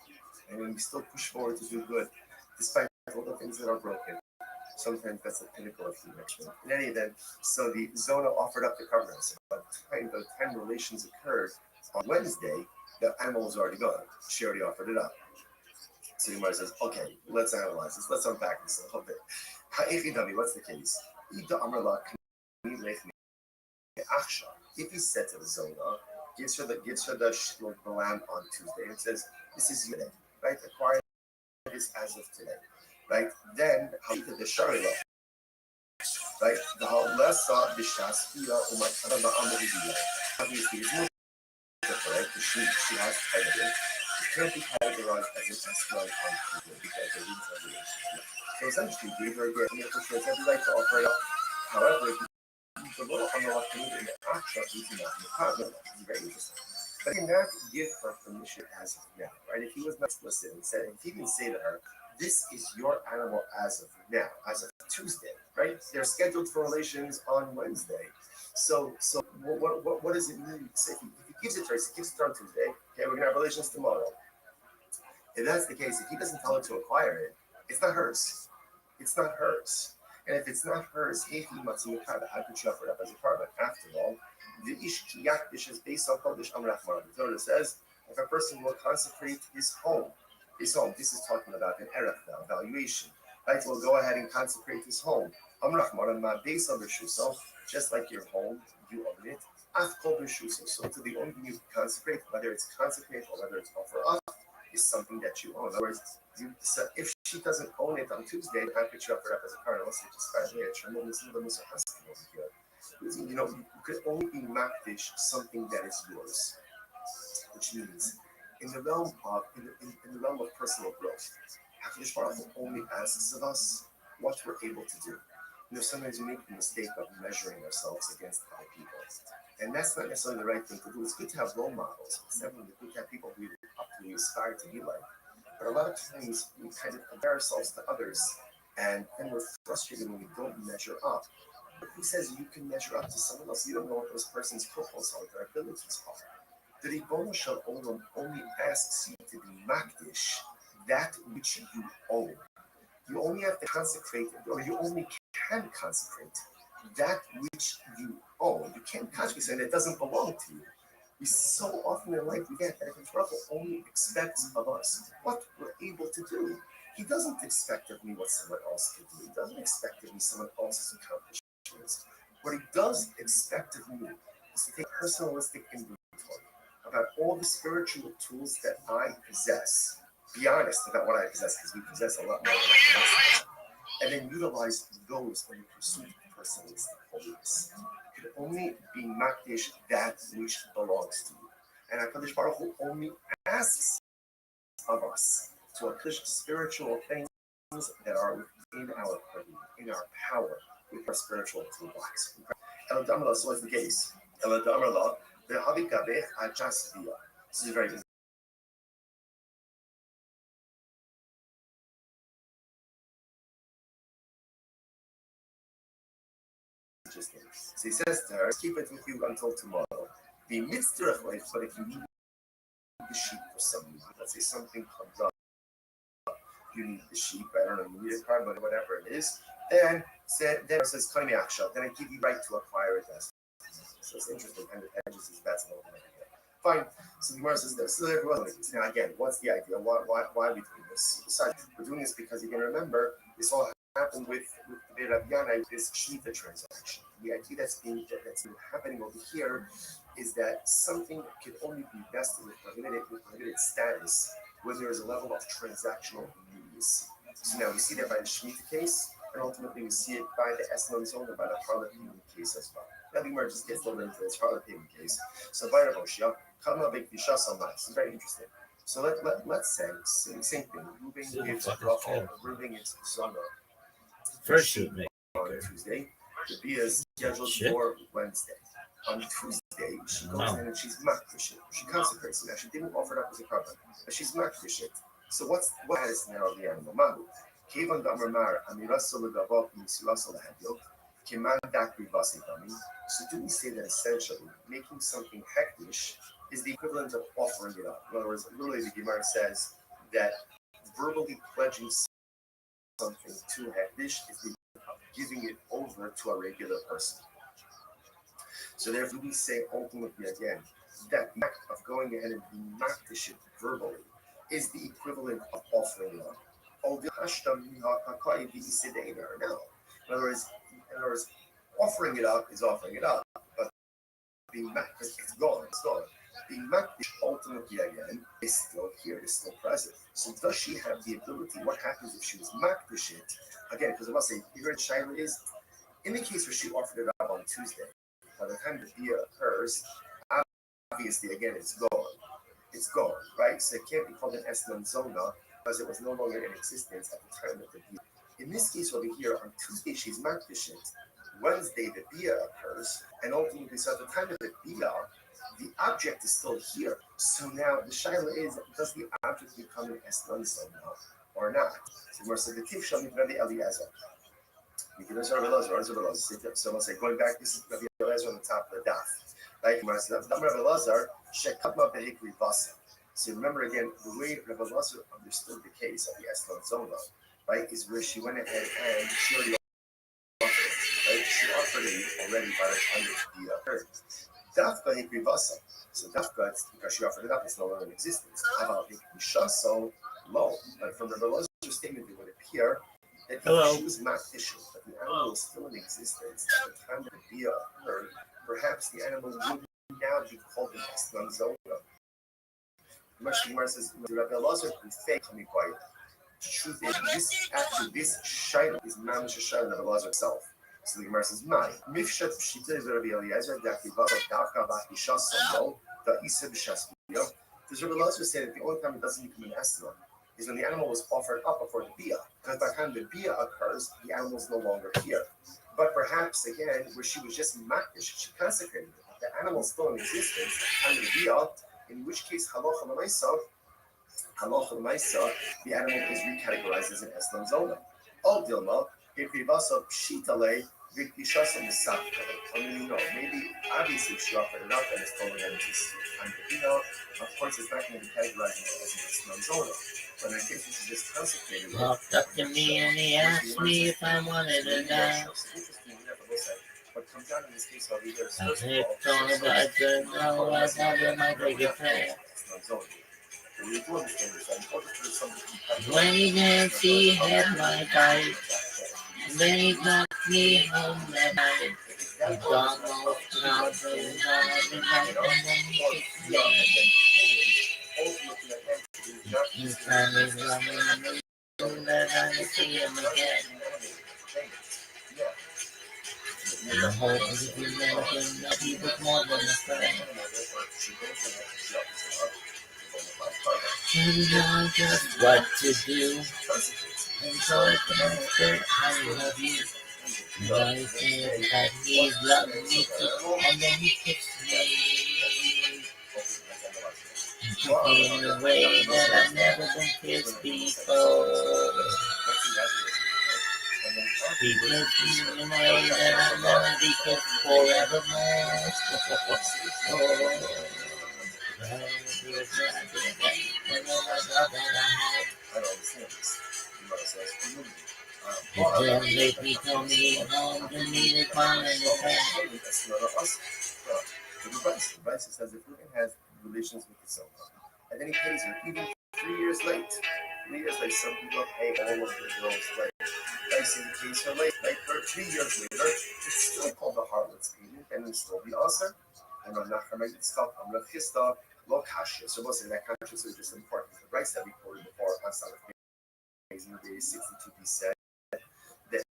And when we still push forward to do good, despite all the things that are broken, sometimes that's the pinnacle of human. In any event, so the zona offered up the covenants. By the time relations occurred on Wednesday, the animal was already gone. She already offered it up. So Yomar says, okay, let's analyze this. Let's unpack this a little bit. What's the case? If he said to the zona, gives her the lamb on Tuesday and says, this is your day. Right, acquire this as of today, right? Then how to the sharila, right? The halasa b'shaskia umatzara ba'amridiya. Obviously, it's not right because she has title. It can't be categorized as an escalon on Tuesday because there isn't a relationship. So essentially, gave her again, for sure, it's every right to offer it up. However, very interesting. But he did not give her permission as of now, right? If he was not explicit and said, if he didn't say to her, this is your animal as of now, as of Tuesday, right? They're scheduled for relations on Wednesday. So what does it mean? So if he gives it to her, he gives it to her on Tuesday. Okay, we're gonna have relations tomorrow. If that's the case, if he doesn't tell her to acquire it, it's not hers. It's not hers. And if it's not hers, how could you offer it up as a carbon? After all, the Ish is based on Kodesh Amrachman. The Torah says, if a person will consecrate his home, this is talking about an erech now, valuation. Right? Will go ahead and consecrate his home. Amrachman, based on the Shuso, just like your home, you own it. So to the only thing you consecrate, whether it's consecrate or whether it's offer up, is something that you own. In other words, so if she doesn't own it on Tuesday, how could you offer it up as a card unless you just find it? You know, you could only be makdish something that is yours, which means in the realm of in the realm of personal growth, Hakadosh Baruch Hu only asks of us what we're able to do. You know, sometimes we make the mistake of measuring ourselves against other people, and that's not necessarily the right thing to do. It's good to have role models. It's definitely good to have people we look up to, we aspire to be like. But a lot of times we kind of compare ourselves to others, and then we're frustrated when we don't measure up. But who says you can measure up to someone else? You don't know what those person's profiles are, their abilities are. The Ribono Shel Olam only asks you to be makdish that which you own. You only have to consecrate, or you only can consecrate that which you own. You can't consecrate something that doesn't belong to you. We so often in life we get that Rabbi only expects of us what we're able to do. He doesn't expect of me what someone else can do. He doesn't expect of me someone else's accomplishments. What he does expect of me is to take personalistic inventory about all the spiritual tools that I possess. Be honest about what I possess, because we possess a lot more than I possess. And then utilize those in the pursuit of personalistic holiness. You can only be makdish that which belongs to you. And HaKadosh Baruch Hu only asks of us to accomplish spiritual things that are within our purview, in our power, with our spiritual toolbox. El Damla, so is the case. El Damla, the Habikabeh Ajasvia. This is very interesting. So he says to her, keep it with you until tomorrow. The mitzvah, but if you need the sheep for some reason, let's say something comes up, you need the sheep, I don't know, you need a car, but whatever it is, then it says, Kami Aksha, then I give you right to acquire it as. So it's interesting, and the edges is that's an open idea. Fine. So the Gemara says this. So everyone, now again, what's the idea? Why are we doing this? Besides, we're doing this because you can remember this all happened with the Rabbi this Shmita transaction. The idea that's been happening over here is that something can only be vested with prohibited status when there is a level of transactional immediacy. So now we see that by the Shemitah case, and ultimately we see it by the Esmon zone and by the Harlot payment case as well. Now the Gemara just gets a little into this Harlot payment case. So by Rav Hoshia, Kama Big Bishas on This is very interesting. So let's say same thing. Moving into Rachel, moving into Zona. First shoot on Tuesday. The Bia is scheduled for Wednesday. On Tuesday, she goes in and she's makdish it. She consecrates it. Now, she didn't offer it up as a carbon, but she's makdish it. So what is now the animal mahu? Kevan damar amirasol legavot misurasol lehadyot keman dakri vasidami. So do we say that essentially making something hektish is the equivalent of offering it up? In other words, literally the Gemara says that verbally pledging something to hektish is the giving it over to a regular person. So therefore we say ultimately again, that act of going ahead and being makdish it verbally is the equivalent of offering it up. No. In other words, offering it up is offering it up, but being makdish, it's gone. Being makdish ultimately again is still here, is still present. So does she have the ability? What happens if she was makdish it? Again, because I must say, here in Shaila is, in the case where she offered it up on Tuesday, by the time the bia occurs, obviously, again, it's gone. It's gone, right? So it can't be called an Eslan Zona because it was no longer in existence at the time of the bia. In this case over here, on Tuesday, she's makdish it. Wednesday, the Bia occurs, and ultimately, so at the time of the Bia, the object is still here. So now the shaila is, does the object become an Eslan Zona or not? So we're saying the Tiv Shamit Rabbi Eliezer. So let's say going back, this is Rabbi Eliezer on the top of the daf. Right? Rabbi Eliezer, Shekatma Behikri Vasa. So remember again, the way Rabbi Eliezer understood the case of the Eslan Zona, right, is where she went ahead and she already offered it. Right? She offered it already by the time of the occurred. Dafka Hikri Vasa. So Dafka, because she offered it up, it's no longer in existence. About Hikri Shaso, low. But from Rabbi Eliezer statement, it would appear that she was not issued, but the animal was still in existence at the time that the Bia occurred. Perhaps the animal would now be called an Eslan Zona. Gemara says, Rabbi Elazar can fake to me quiet. The truth is, this shayla is mamish a shayla of Elazar himself. So the Gemara says, "My mifshat pshita is Rabbi Eliezer dakivasa davka b'isha solo the isa b'shasmiyo." Does Rabbi Elazar say that the only time it doesn't become an eslan is when the animal was offered up before the bia? Because by the time the bia occurs, the animal is no longer here. But perhaps again, where she was just makish, she consecrated it. The animal is still in existence at the time of the bia. In which case, halacha l'maisa, the animal is recategorized as an eslam zona. Al dilma, hikrivasa pshitale, vikishasa misakale. I mean, maybe obviously she offered it up and it's totally empty. Of course, it's not going to be categorized as an eslam zona. But in case this is just consecrated, walked up to me and he asked me if I wanted a nap. What comes out in this case over here is I picked on it, I said no, I thought it might take a plan. When he danced, he had my bite. Then he took me home that night. He almost knocked me down every night, and then he kissed me. Each time he's running, that I see him again. The whole of the legend that he was more than a friend. He knows just what to do, and so I can say I love you. And I said that he loved me too, and then he kissed me. He took me in a way that I've never been kissed before. He kissed me in a way that I'll never be kissed forevermore. It just make me come home to me to find the past. The Rabbi says if a woman has relations with the Zohar, and then he pays her even 3 years late. 3 years late, some people pay all of their bills late. I see the case her late, like for 3 years later, it's still called the harlot's payment, and it's still the answer. And I'm not going to stop. I'm not going to stop. Lo kasha. So most of that conscience is just important. The rights that we quoted before on Sabbath days in the day 62 said that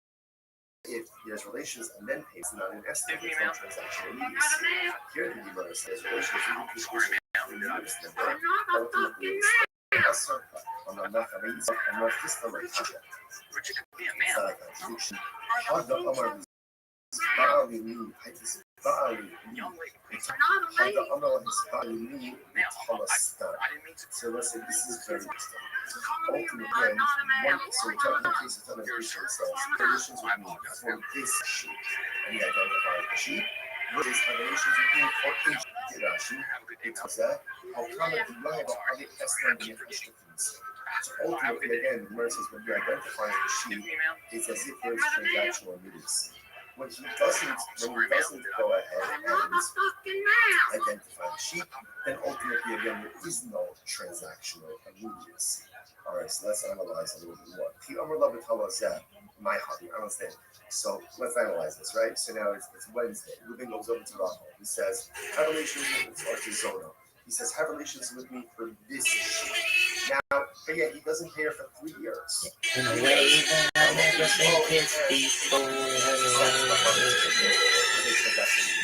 if there's relations and then pays, not an estimate, there's no transaction immediacy. Here the Gemara says relations even ultimately it's I'm not going to stop my contract. It's not a contradiction. So let's say this is very interesting. Ultimately, so we talk in cases of Christian says, relations with me for this sheep, and he identified the sheep, versus relations with me for each sheep. It tells that, how come it denied about other estimated restrictions. So ultimately, again, the Gemara says when you identify the sheep, it's as if there's transactional immediacy. When he doesn't go ahead and identify the sheep, then ultimately again there is no transactional immediacy. All right, so let's analyze a little bit more. My hobby, I understand. So let's analyze this, right? So now it's Wednesday. Ruben goes over to Rothschild. He says, have relations with me, or to Zono. He says, have relations with me for this sheep. Now, but yeah, he doesn't pay her for 3 years. In a way that I've never been kissed before.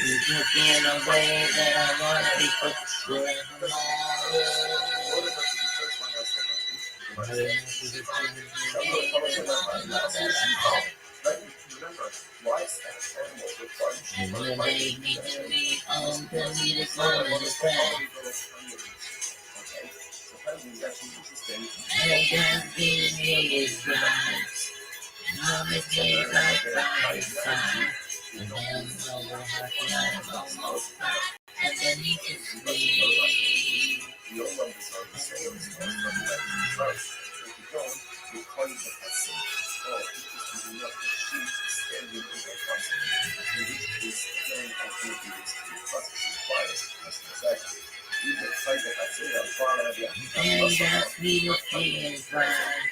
You took me in a way that I want to be kissed forevermore. Remember, livestock animals with farms. And then they need to be on the meat is all in the sky. Okay, so honey is actually interesting. And that baby is right. Mom is made like Einstein. And then over her I'm almost back. And then he is me. Your numbers are the same as most of the trust. If you don't, you'll call you the person. Or if you do not, the sheep standing in their front. In which case, again, activities to the process requires customization. You can fight the Hatzera, far of the And that's me to is right.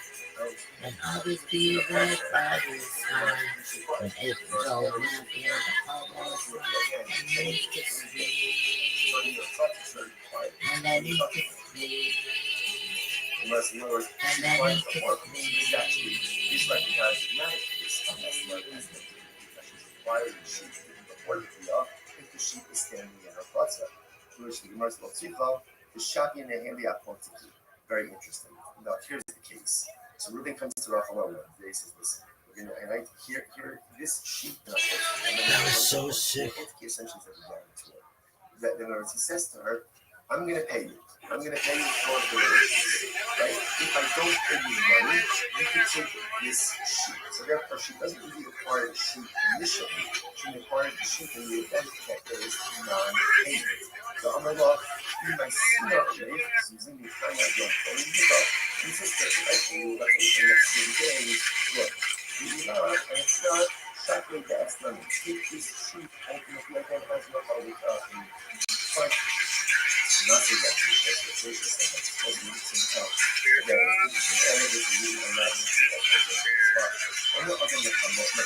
And always be right by his side. And if you don't have him, almost right. And then he gets me. And then he gets me. Unless in other words, And then he the work is actually is recognized in that case, unless the other aspect of the she's required the sheep to do the work if the sheep is standing in her plaza. To which the Gemara says, the shapi and the handy apotiki. Very interesting. Now here's the case. So Reuben comes to Rachel one day. He says, "Listen, we're gonna and here this sheep." That was so sick. Essentially, that in other words, he says to her, "I'm gonna pay you. I'm gonna pay you for the right? If I don't pay you money, you can take this sheep." So therefore, she doesn't really acquire the sheep initially. She acquires the sheep in the event that there is non-payment. So Amallah, you might see our way, using the time of your phone, and says that I pay you, but in the next 3 days, look, you do not, and it's not exactly that's money. Take this sheep, ultimately, I don't have no public fine. Not to get you, that's the social thing, that's what you need to know. Again, this is all of this really emergency of the spot. I'm not going to come up,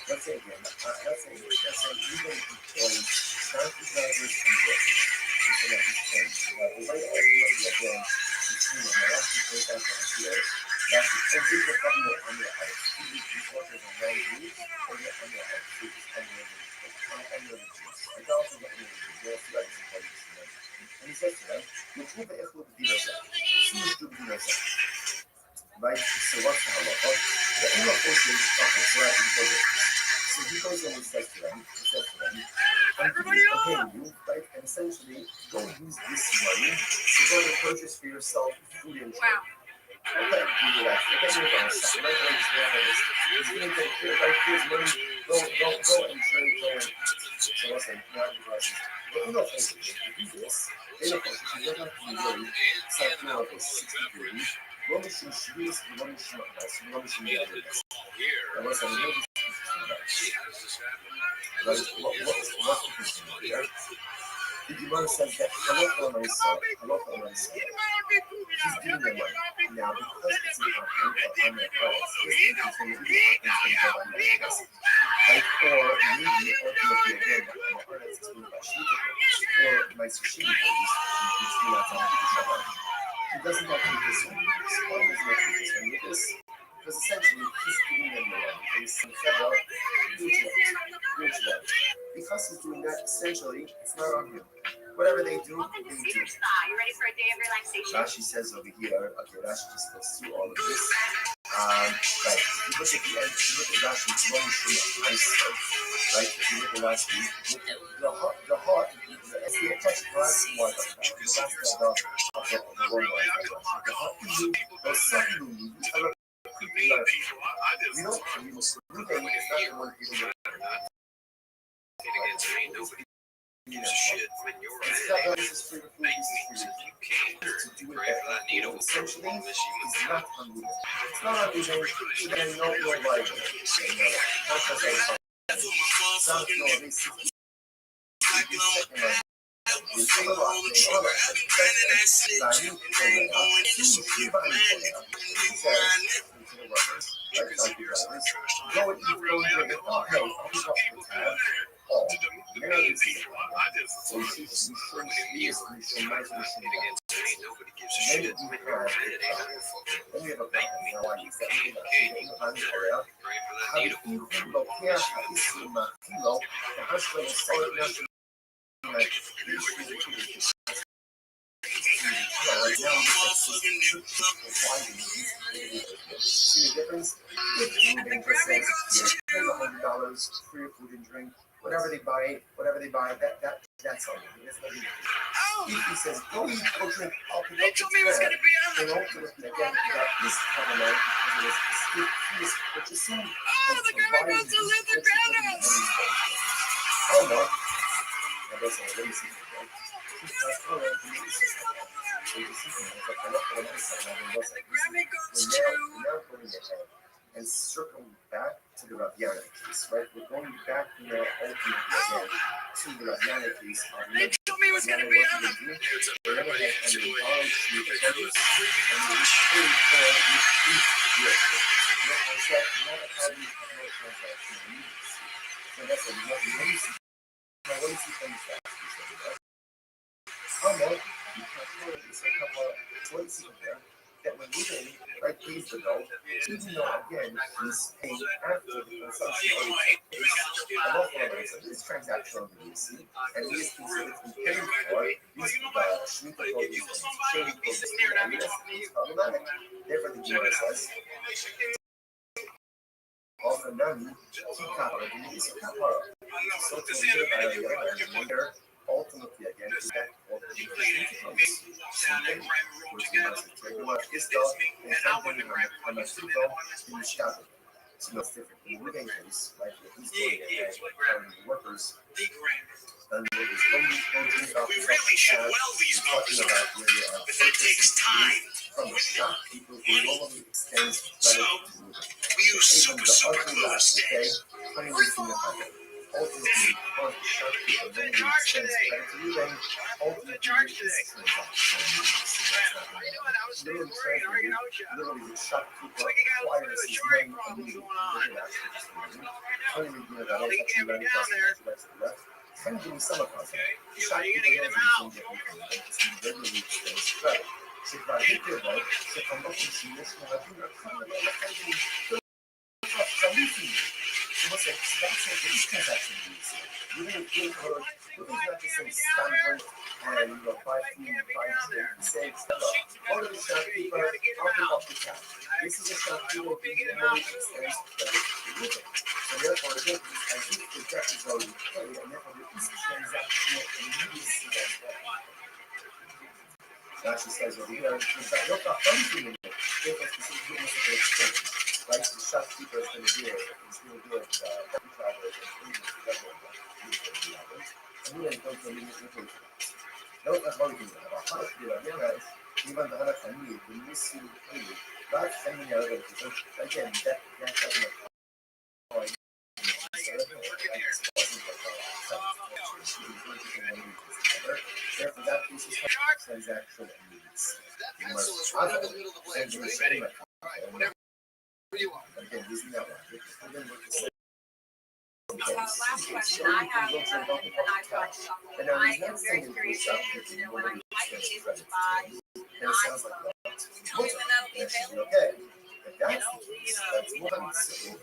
let's say again, let's say even employees, transport drivers and workers. So that is changed. The way I feel the again, between the last people that are here, that's every government on your house. Even if workers are very weak, or you're on your house, which is under the juice. I don't also get any of the juice, that is important to them. And he says to them, look who the echlo b'dirasa. See you do b'dirasa. Right? So what's the halacha? The end of course is okay, so I can put it. So he goes and he says to them, I'm paying you, right? And essentially, go use this money to go and purchase for yourself food and drink. Okay, you do that. Okay, you're going to stop. Right now, he's going to take care of his money. Go and drink. So what's that? Not the prices. But you know, if you do this, they don't think you don't have to be worried. It's like, you know, like 60 degrees. What was some sweetest and what was some nice? What was some other nice? And what's that? What was right? What's the question here? The Gemara says that halacha l'maisa, he's giving them money. Now, because it's an on their price, this is going to be right? Or maybe ultimately again, on the price is going to be or my sushi place, it's still not on the Shabbat. He doesn't have to do this one. Why does he have to do this one with this? Because essentially, he's giving them the money. And he's saying, huge love. Because he's doing that, essentially, it's not on him. Whatever they do, they do. You ready for a day of relaxation? Rashi says over here, okay, Rashi just goes through all of this. Right, if you look at the end, if you look at Rashi, it's one nice stuff. Right, if you look at Rashi, the heart, as the attached glass was the one was the heart, the second we don't use the name is not the one people shit when you're this is free you can't to do it that needle essentially is not unlegal. It's not unlegal, then no liability. See the difference? If Ruben just says, here's $100 for your food and drink, whatever they buy, that's on you. That's nothing. If he says, go eat, go drink, I'll pick They up told the me it was tab, going to be on then the. ultimately, again, you got this covenant because it is he is purchasing. Oh, the grandma goes to live the grandmas. Oh no. That doesn't really see it, right? Because, oh, the news is like that. So you see them, but I don't know what else I know. Grammy goes We're now going ahead and circling back to the Rabbi case, right? We're going back now ultimately again to the Rabbi case. They told me it was going to be on the. We're going ahead and we borrowed the credits and we paid for it with each year. So not a problem of no transaction needs. So that's what we see. Now, what is he from the facts? Oh no, you can't do it. It's a couple of choices in there that when Ruben right pays the bill, even though again he's paying after the consumption already takes place. A local evidence of this transactional release, and he is considered to be paying for these Shemitah produce and shady produce is problematic. Therefore, the Gemara says, often none, kikapara, the release of kapara. So to be by the other hand, later, ultimately again, is that all the Shemitah produce. Which is regular Ista and something on the Suto in the Shabbat. So that's different. In the Ruben case, right, where he's going ahead and hiring the workers, and there's We really should well these numbers up, but that takes time. from the shop people who normally extends So, credit to Ruben. we use super glue sticks. Ultimately, one of the shop people normally extends credit to Ruben. Ultimately, this transaction. Literally, the shopkeeper acquires his money immediately. Only you know that all that's running across the left. Kind of give me some across that. The shopkeeper knows that he can get me from it. He regularly extends credit. שכבר היטב, שכמות שיש להבין רק כמה לחלוטין חליפים. Você that's this transaction needs. You're going to not just some standard and you know, 5 say all of the shopkeeper, I'll pick up the tab. This is a shopkeeper who normally extends credit to Ruben. So therefore, again, I think the debt is already paid, and therefore there is transactional immediacy that's there. Actually says over here, look how funny it is. Therefore, specifically, almost like an exchange. Right? The shopkeeper is going to do it. He's going to do it. Travelers and agents together. And then it comes to me with the لو أخبرك أن حرف بلادنا إيمان هذا خميل بالنسبة لي بعد خميل هذا الكتاب لكن ده يحتاج Therefore, that piece is transactional needs. You must send you a statement. Again, using that one. Last question I have, and I talked And now I he's am not very saying curious that to know when I'm liking to buy, and it sounds like that. tell me when that'll be And she's available. okay. If that's the case, that's one simple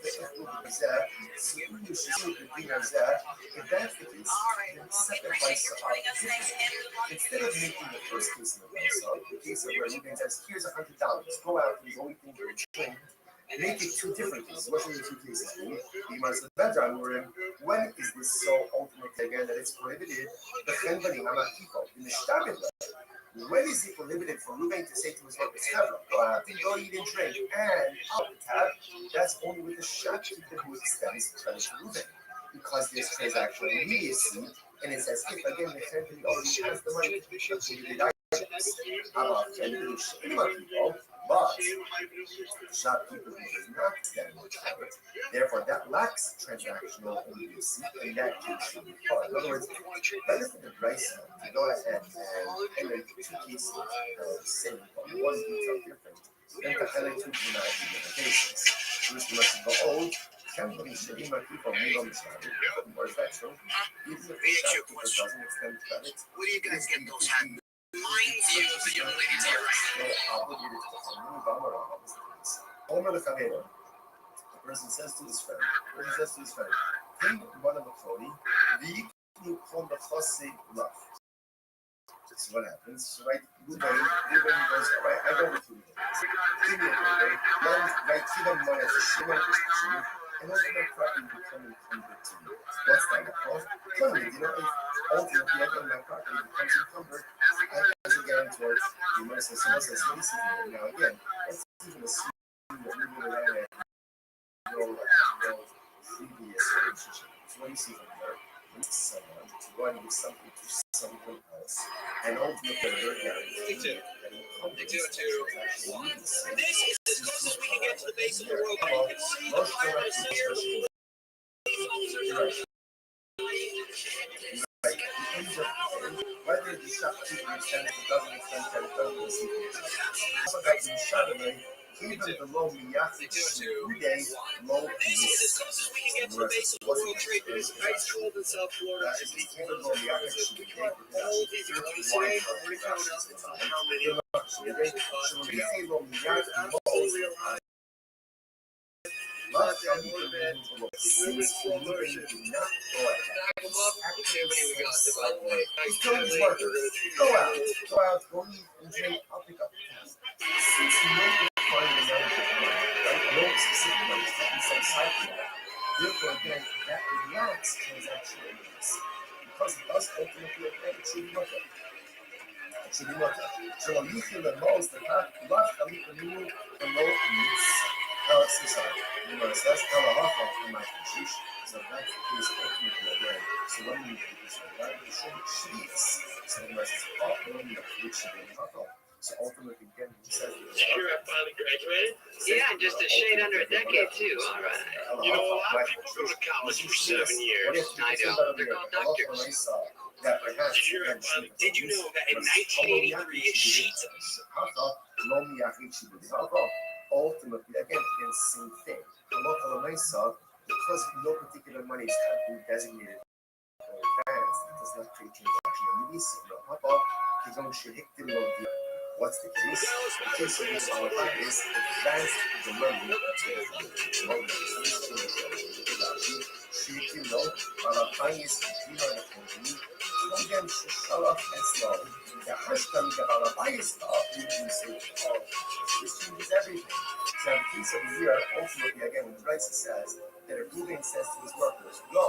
if that's the case, then set the price up. Instead of making the first case in the price up, the case of where Ruben says, here's $100, go out and go eat your drink, make it two different cases. What are the two cases? You must have better on when is this so ultimate again that it's prohibited? The Chenbani Hamakiko in the Shtabit. When is it prohibited for Ruben to say to his workers, go out and go eat and drink and out the tab? That's only with the shopkeeper who extends credit to Ruben. Because there's transactional immediacy, and it says if again the Chenbani already has the money to distribute items. About Chenbani people, but the shopkeeper who does not extend credit, therefore that lacks transactional immediacy, and that case should be part. In other words, let us take a price to go ahead and make two cases the same, but one detail different, then to highlight two different cases. Which must go old. Chenbani Shadima people move on the side. Or is that true? Even if the shopkeeper doesn't extend credit, What do you guys get those hats? Reminds you of the young lady to your right. The person says to his friend, King one of the Choli, the from the Chossi love. So what happens? So right, Ruben goes, all right, I go with you. Give me a favor. Right, see them money as a shimmer, and then the property become incumbent to me. What's that called? Funding, if ultimately I get my property becomes encumbered, as a guarantor, you must have someone says, what is it? Now again, let's even assume that we would have had no previous relationship. So what do you see from there? Someone to go and do something to someone else, and ultimately they're guaranteed This is as close as we can get to the base of the world. You can see the fire stairs. Whether the shopkeeper extends the doesn't extend that doesn't see also got some Chardonnay, even the low Miyaki day, low This is as close as we can get to the base of the World Trade Center. Ice cold in South Florida. As the cold cold is today, we found out how many Go out, go eat and drink, I'll pick up the tab. Since you know the fund the manager money, right? No specific money, some side for that. Therefore, again, that relaxed transaction release. Because it does ultimately affect it should be looked at. So when you feel the most, the love coming from you, the low meets society. You know, so that's kind of awful for my constitution. So that's the case ultimately again. So when you do this, right, you should cheese. So the rest is all when you which should be awful. So ultimately, again, he says, Sure, I finally graduated. Yeah, just a shade under a decade, too. All right. You know, a lot of people go to college for 7 years. I know. They're called doctors. Did you know that in 1983, sheets ultimately, again, the same thing. Because no particular money is designated for advance, it does not create transaction release. What's the case? The case of this all time is advance the money to the money. Again, shut off and slow. The hashtag the highest off you can say, oh, this changes everything. So in the case of the year, ultimately, again, when Rabbi says that a Ruben says to his workers, go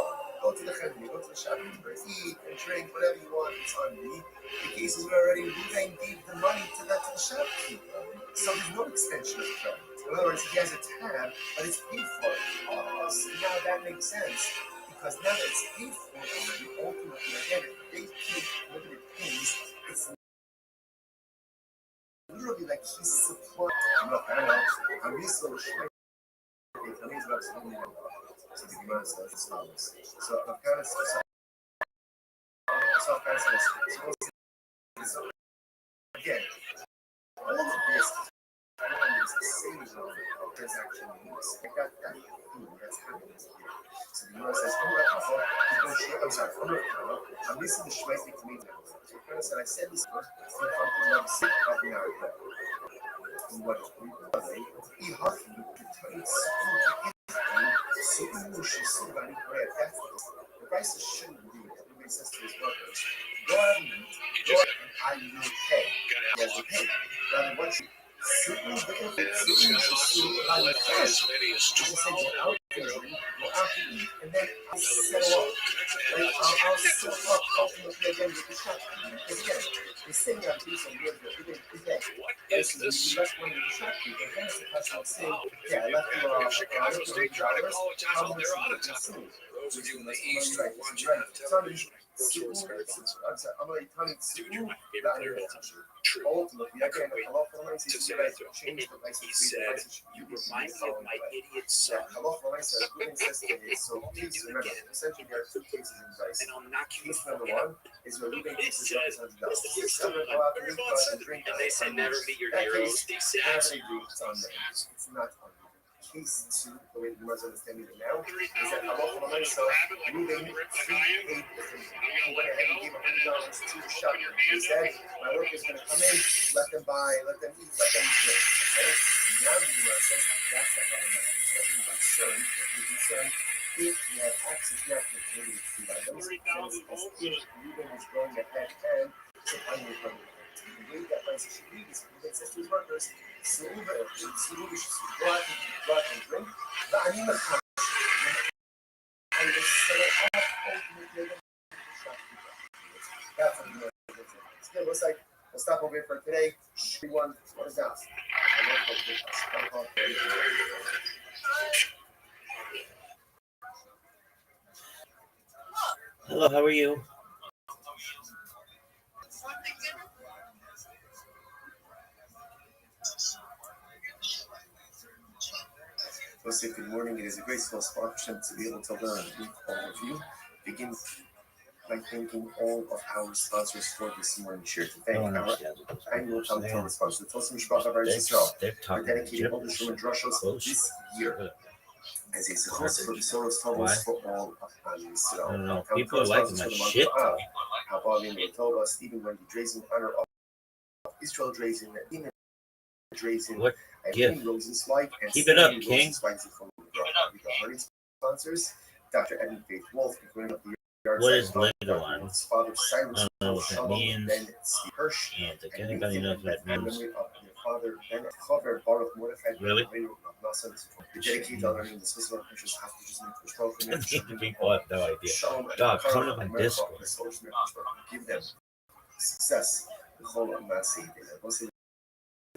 to the chedri, go to the shopkeeper, eat and drink, whatever you want, it's on me. The case is where already Ruben gave the money to the shopkeeper. So there's no extension of credit. In other words, he has a tab, but it's paid for. Oh, so now that makes sense. Because now that it's paid for already, ultimately, again, if they take limited things, it's literally like he's supplying. I'm really so sure. So the Gemara says as follows. So again, all of this is the same transaction needs. I got that thing that's happening here. So the Gemara says, I'm missing the Shmei to me now. So the Gemara said, I said this first, it's the fucking love sick of the hour. And what he huffed me to tell you the prices shouldn't be. Everybody says to his workers, go out and eat, and I will pay. He has to pay. Rather, what you certainly how you cash. Just say, go out to eat, and then I'll settle up. I'll settle up ultimately again with the shop. Because again, the thing I'm doing some work is that you left money in the shop, and then the customer will say, yeah, I left you $100. How much did you consume? Those of you in the East Right. who want you to tell me I'm sorry, I'm like telling you, ultimately, I can't wait. He said, "You remind me of my idiot son. So please remember, essentially there are two cases in Vice. And I'll knock you Case number one is where Ruben It cases says, $100. go out and Drink, and they say never meet your that heroes. case, He I says, agree, it's on them. It's not on you. Case two, the way the Muslims understand it now, is that Allah so Ruben prepaid the thing. He went ahead and gave $100 to the shop. He said, my workers going to come in, let them buy, let them eat, let them drink. Okay? Now the Gemara says, that's not how the matter. So be concerned, if you have access now to the food items, as if Ruben was going ahead and supplying your says to his workers, go out and drink. And they set it up ultimately. That's what it looks like. We'll stop over here for today. Everyone, what is that? Hello, how are you? We'll say good morning. It is a great satisfaction to be able to learn with all of you. Begin by thanking all of our sponsors for this morning's share. To thank our annual Talmud sponsors, the Tosim Mishpacha Bar Yisrael, for dedicating all the Shuman Drushos this year as a zechus for the Soros Tovos for all of Yisrael. I don't know. People are liking my shit. Habavim Yotova, Stephen Wendy Drazen, honor of Israel Drazen, Ina Drazen, What gift? Rosenzweig, and Keep it up, King. Sponsors, Dr. Edmund Faith Wolf, and of the what is later on? Father Cyrus, I don't know what that means. Ben Hirsch, I don't think anybody knows what it means. Father Ben Chover, Baruch Mordechai, Really? The dedicated to learning the Swiss precious passages in People have no idea. Dog, come to my Discord. Give them success. The whole of Massey.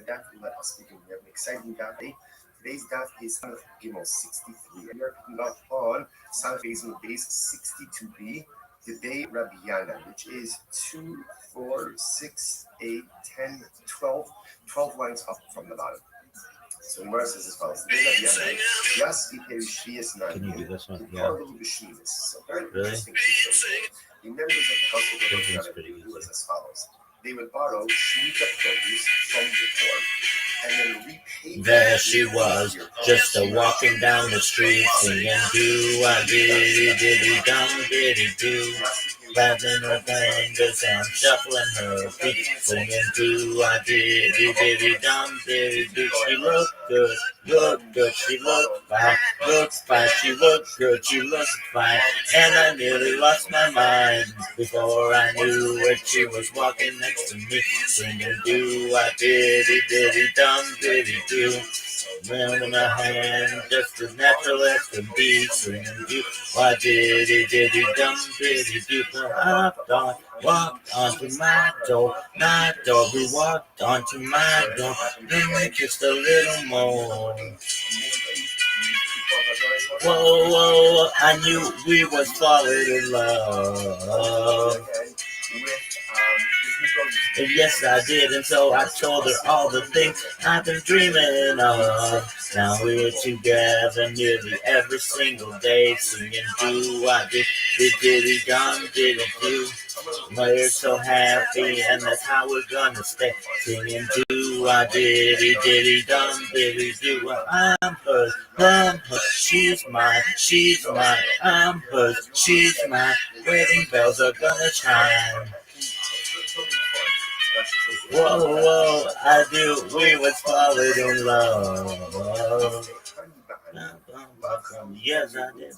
That let us begin. We have an exciting day. Today's daf is Sanaf Gimel 63. We are picking up on Sanaf Gimel base 62b. Today, Rabbi Yana, which is 2, 4, 6, 8, 10, 12 lines up from the bottom. So the Gemara says as follows: Today, Rabbi Yana, Yas Ipei Shvius Nine. Can you do this one? Yeah. So very Really? interesting. The members of the household of Rabbi Yana do as follows. They would borrow Shemitah produce from the poor and then repay. There she was, just a walking down the street, singing do-a-diddy-diddy dum diddy do, clapping her fingers and shuffling her feet, singing do-a-diddy-diddy dum diddy do. She looked good, she looked fine, she looked good, she looked fine, and I nearly lost my mind before I knew it. She was walking next to me, singing do-a-diddy-diddy dum diddy do. With my hand, just as natural as can be, singing do-a-diddy-diddy dum diddy do. Walked onto my door, we walked onto my door, then we kissed a little more. Whoa, I knew we was falling in love. And yes, I did, and so I told her all the things I've been dreaming of. Now we're together nearly every single day, singing do-a-diddy dum diddy do. We're so happy, and that's how we're gonna stay, singing do-a-diddy dum diddy do. I'm hers, she's mine, I'm hers, she's mine. Wedding bells are gonna chime. Whoa, I knew we was falling in love. Yes, I did.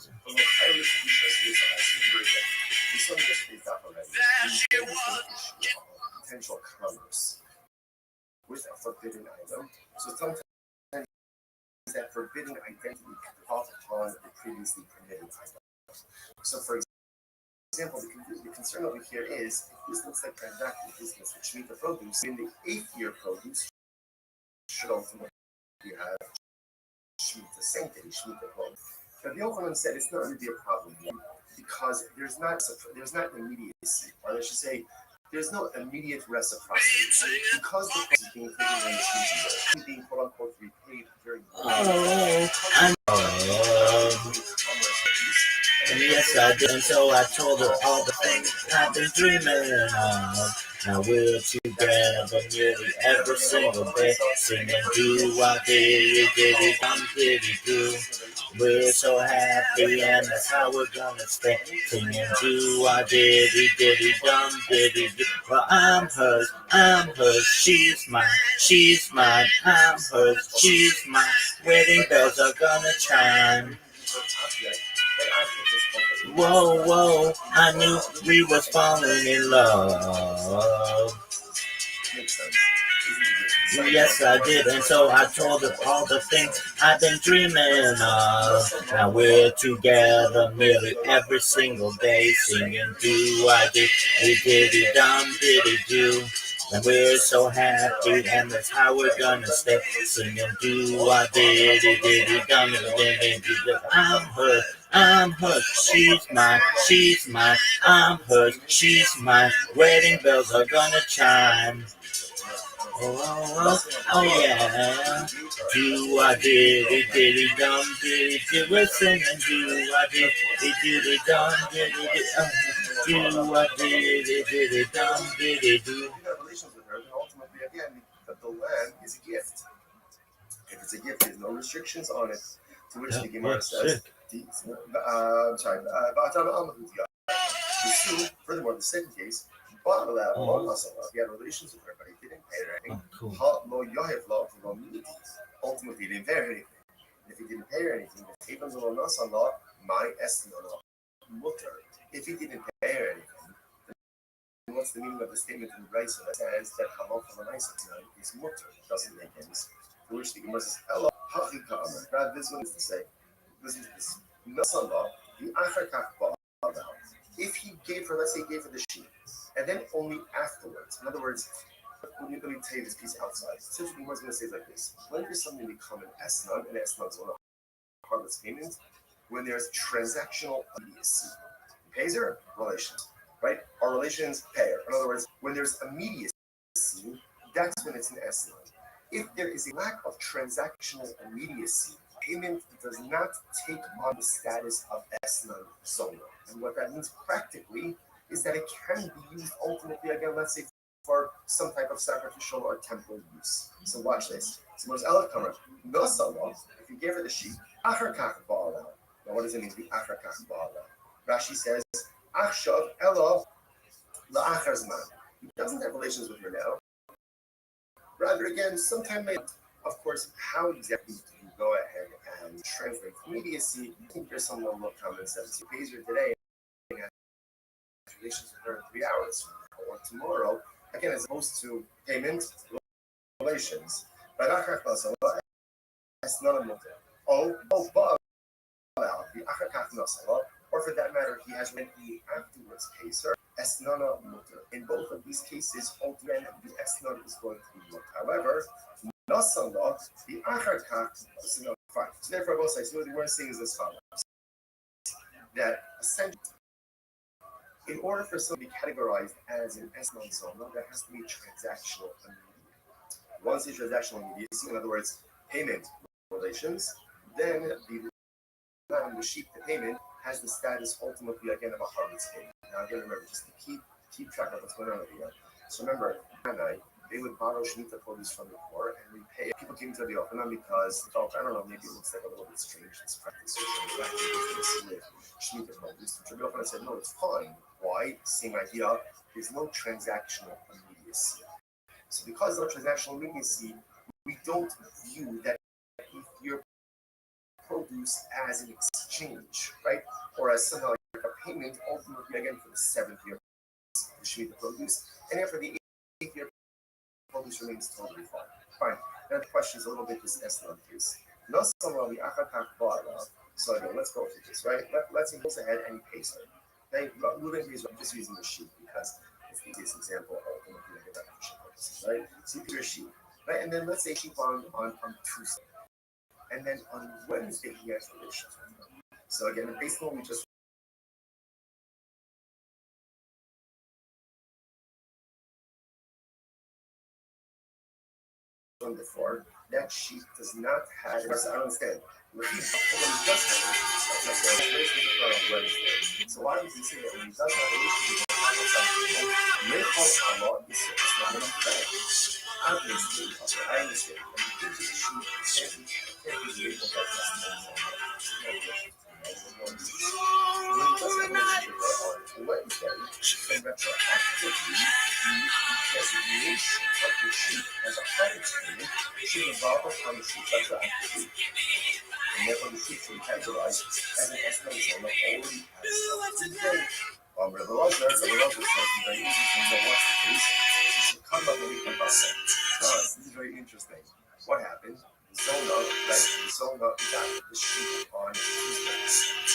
Potential commerce with a forbidden item. So sometimes that forbidden identity can fall upon the previously permitted item. So for example, the concern over here is if this looks like transacting business with Shemitah produce, in the 8th year produce should ultimately have Shemitah sanctity, Shemitah produce. But the Yochanan said it's not really a problem because there's not immediacy, or I should say, there's no immediate reciprocity because the price is being taken in the Shemitah, being quote unquote repaid during the I know. And yes, I did, and so I told her all the things I've been dreaming of. Now we're together nearly every single day, singing do-a-diddy dum diddy do. We're so happy, and that's how we're gonna stay, singing do-a-diddy dum diddy do. Well, I'm hers, she's mine, I'm hers, she's mine. Wedding bells are gonna chime. Whoa, I knew we was falling in love. Makes sense. Is Yes, I did. And so I told her all the things I've been dreaming of. Now we're together nearly every single day, singing do I diddy dum diddy do. And we're so happy, and that's how we're gonna stay, singing do I diddy dum diddy do. I'm hers, she's mine, I'm hers, she's mine. Wedding bells are gonna chime. Oh yeah. Do I diddy dum diddy do. We're singing do I diddy dum diddy do. Do I diddy dum diddy do. You have relations with her, then ultimately, again, the land is a gift. If it's a gift, there's no restrictions on it. To which the Gemara says, furthermore, the second case, he had relations with her, but he didn't pay her anything. Ultimately, he didn't pay her anything. If he didn't pay her anything, if he didn't pay her anything, then what's the meaning of the statement in the Brisa that says that halal from an is mutter? It doesn't make any sense. To which the Gemara says, hello, God, this one is to say, listen to this. If he gave her, let's say he gave her the sheep, and then only afterwards, in other words, let me tell you this piece outside. Essentially, what's going to say is like this: when does something become an esnan, and esnan is one of harmless payment, when there's transactional immediacy. He pays her, relations, right? Our relations pay her. In other words, when there's immediacy, that's when it's an esnan. If there is a lack of transactional immediacy, payment does not take on the status of esnan zona. And what that means practically is that it can be used ultimately, again, let's say, for some type of sacrificial or temple use. So watch this. So if you gave her the sheep, now what does it mean to be Rashi says, he doesn't have relations with her now. Rather, again, sometime later. Of course, how exactly do you go ahead and translate immediacy? I think there's some level of common sense. He pays her today and has relations with her in 3 hours or tomorrow. Again, as opposed to payment relations. Or for that matter, he has when he afterwards pays her. Esnana mutter. In both of these cases, again, the esnana is going to be mutter. However, Nasallah, the achar fine. So therefore, both sides. So what we're saying is as follows: that essentially, in order for something to be categorized as an esnan zona, there has to be transactional immediacy. Once the transactional immediacy, in other words, payment relations, then the sheep, the payment, has the status ultimately again of a harvest payment. Now again, remember, just to keep track of what's going on over here. So remember, they would borrow Shemitah produce from the poor and repay. People came to the Yochanan because they felt, I don't know, maybe it looks like a little bit strange, this practice with Shemitah produce. So the Yochanan said, no, it's fine. Why? Same idea. There's no transactional immediacy. So because there's no transactional immediacy, we don't view that if your produce as an exchange, right? Or as somehow like a payment ultimately again for the 7th year of the Shemitah produce. And after the 8th year produce remains totally fine. Fine. Now the question is a little bit this Eslan case. So again, let's go through this, right? Let's say he goes ahead and he pays her. Now, Reuben pays her. I'm just using the sheep because it's the easiest example of purposes, right? So you pay your sheep, right? And then let's say sheep on Tuesday. And then on Wednesday he has relations with her. So again, based on what we just before, that sheep does not have, I don't understand. When he does have a Wednesday. So why does he say that when he does have a relationship it's not enough bad? Obviously, I understand. When he gives the sheep, can't be able to when he does have a relationship on Wednesday, then retroactively, the designation of the sheep as a harvest payment should evolve upon the sheep retroactively. And therefore, the sheep should be categorized as an estimation that already has today. Rabbi Rothschild says, very easy to know what's the case. You should come up with a Because this is very interesting. What happened? Zona, right? Zona got the sheep on Tuesday.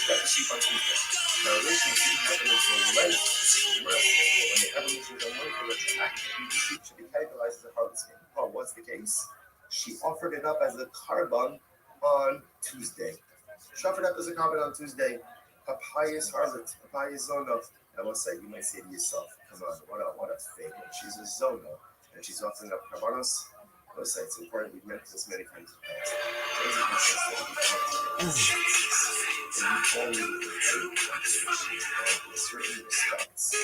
Got the sheep on Tuesday. Now, originally, she happened until Wednesday. When the evolution of Wednesday retroactively, the sheep should be categorized as a harvesting. Oh, what's the case? She offered it up as a carbon on Tuesday. She offered up as a carbon on Tuesday. A pious harlot, a pious zona. I will say, you might say to yourself, come on, what a fake. She's a zona, and she's offering up carbonos. I will say, it's important, we've mentioned this many times in the past. There's a difference that we in certain respects, in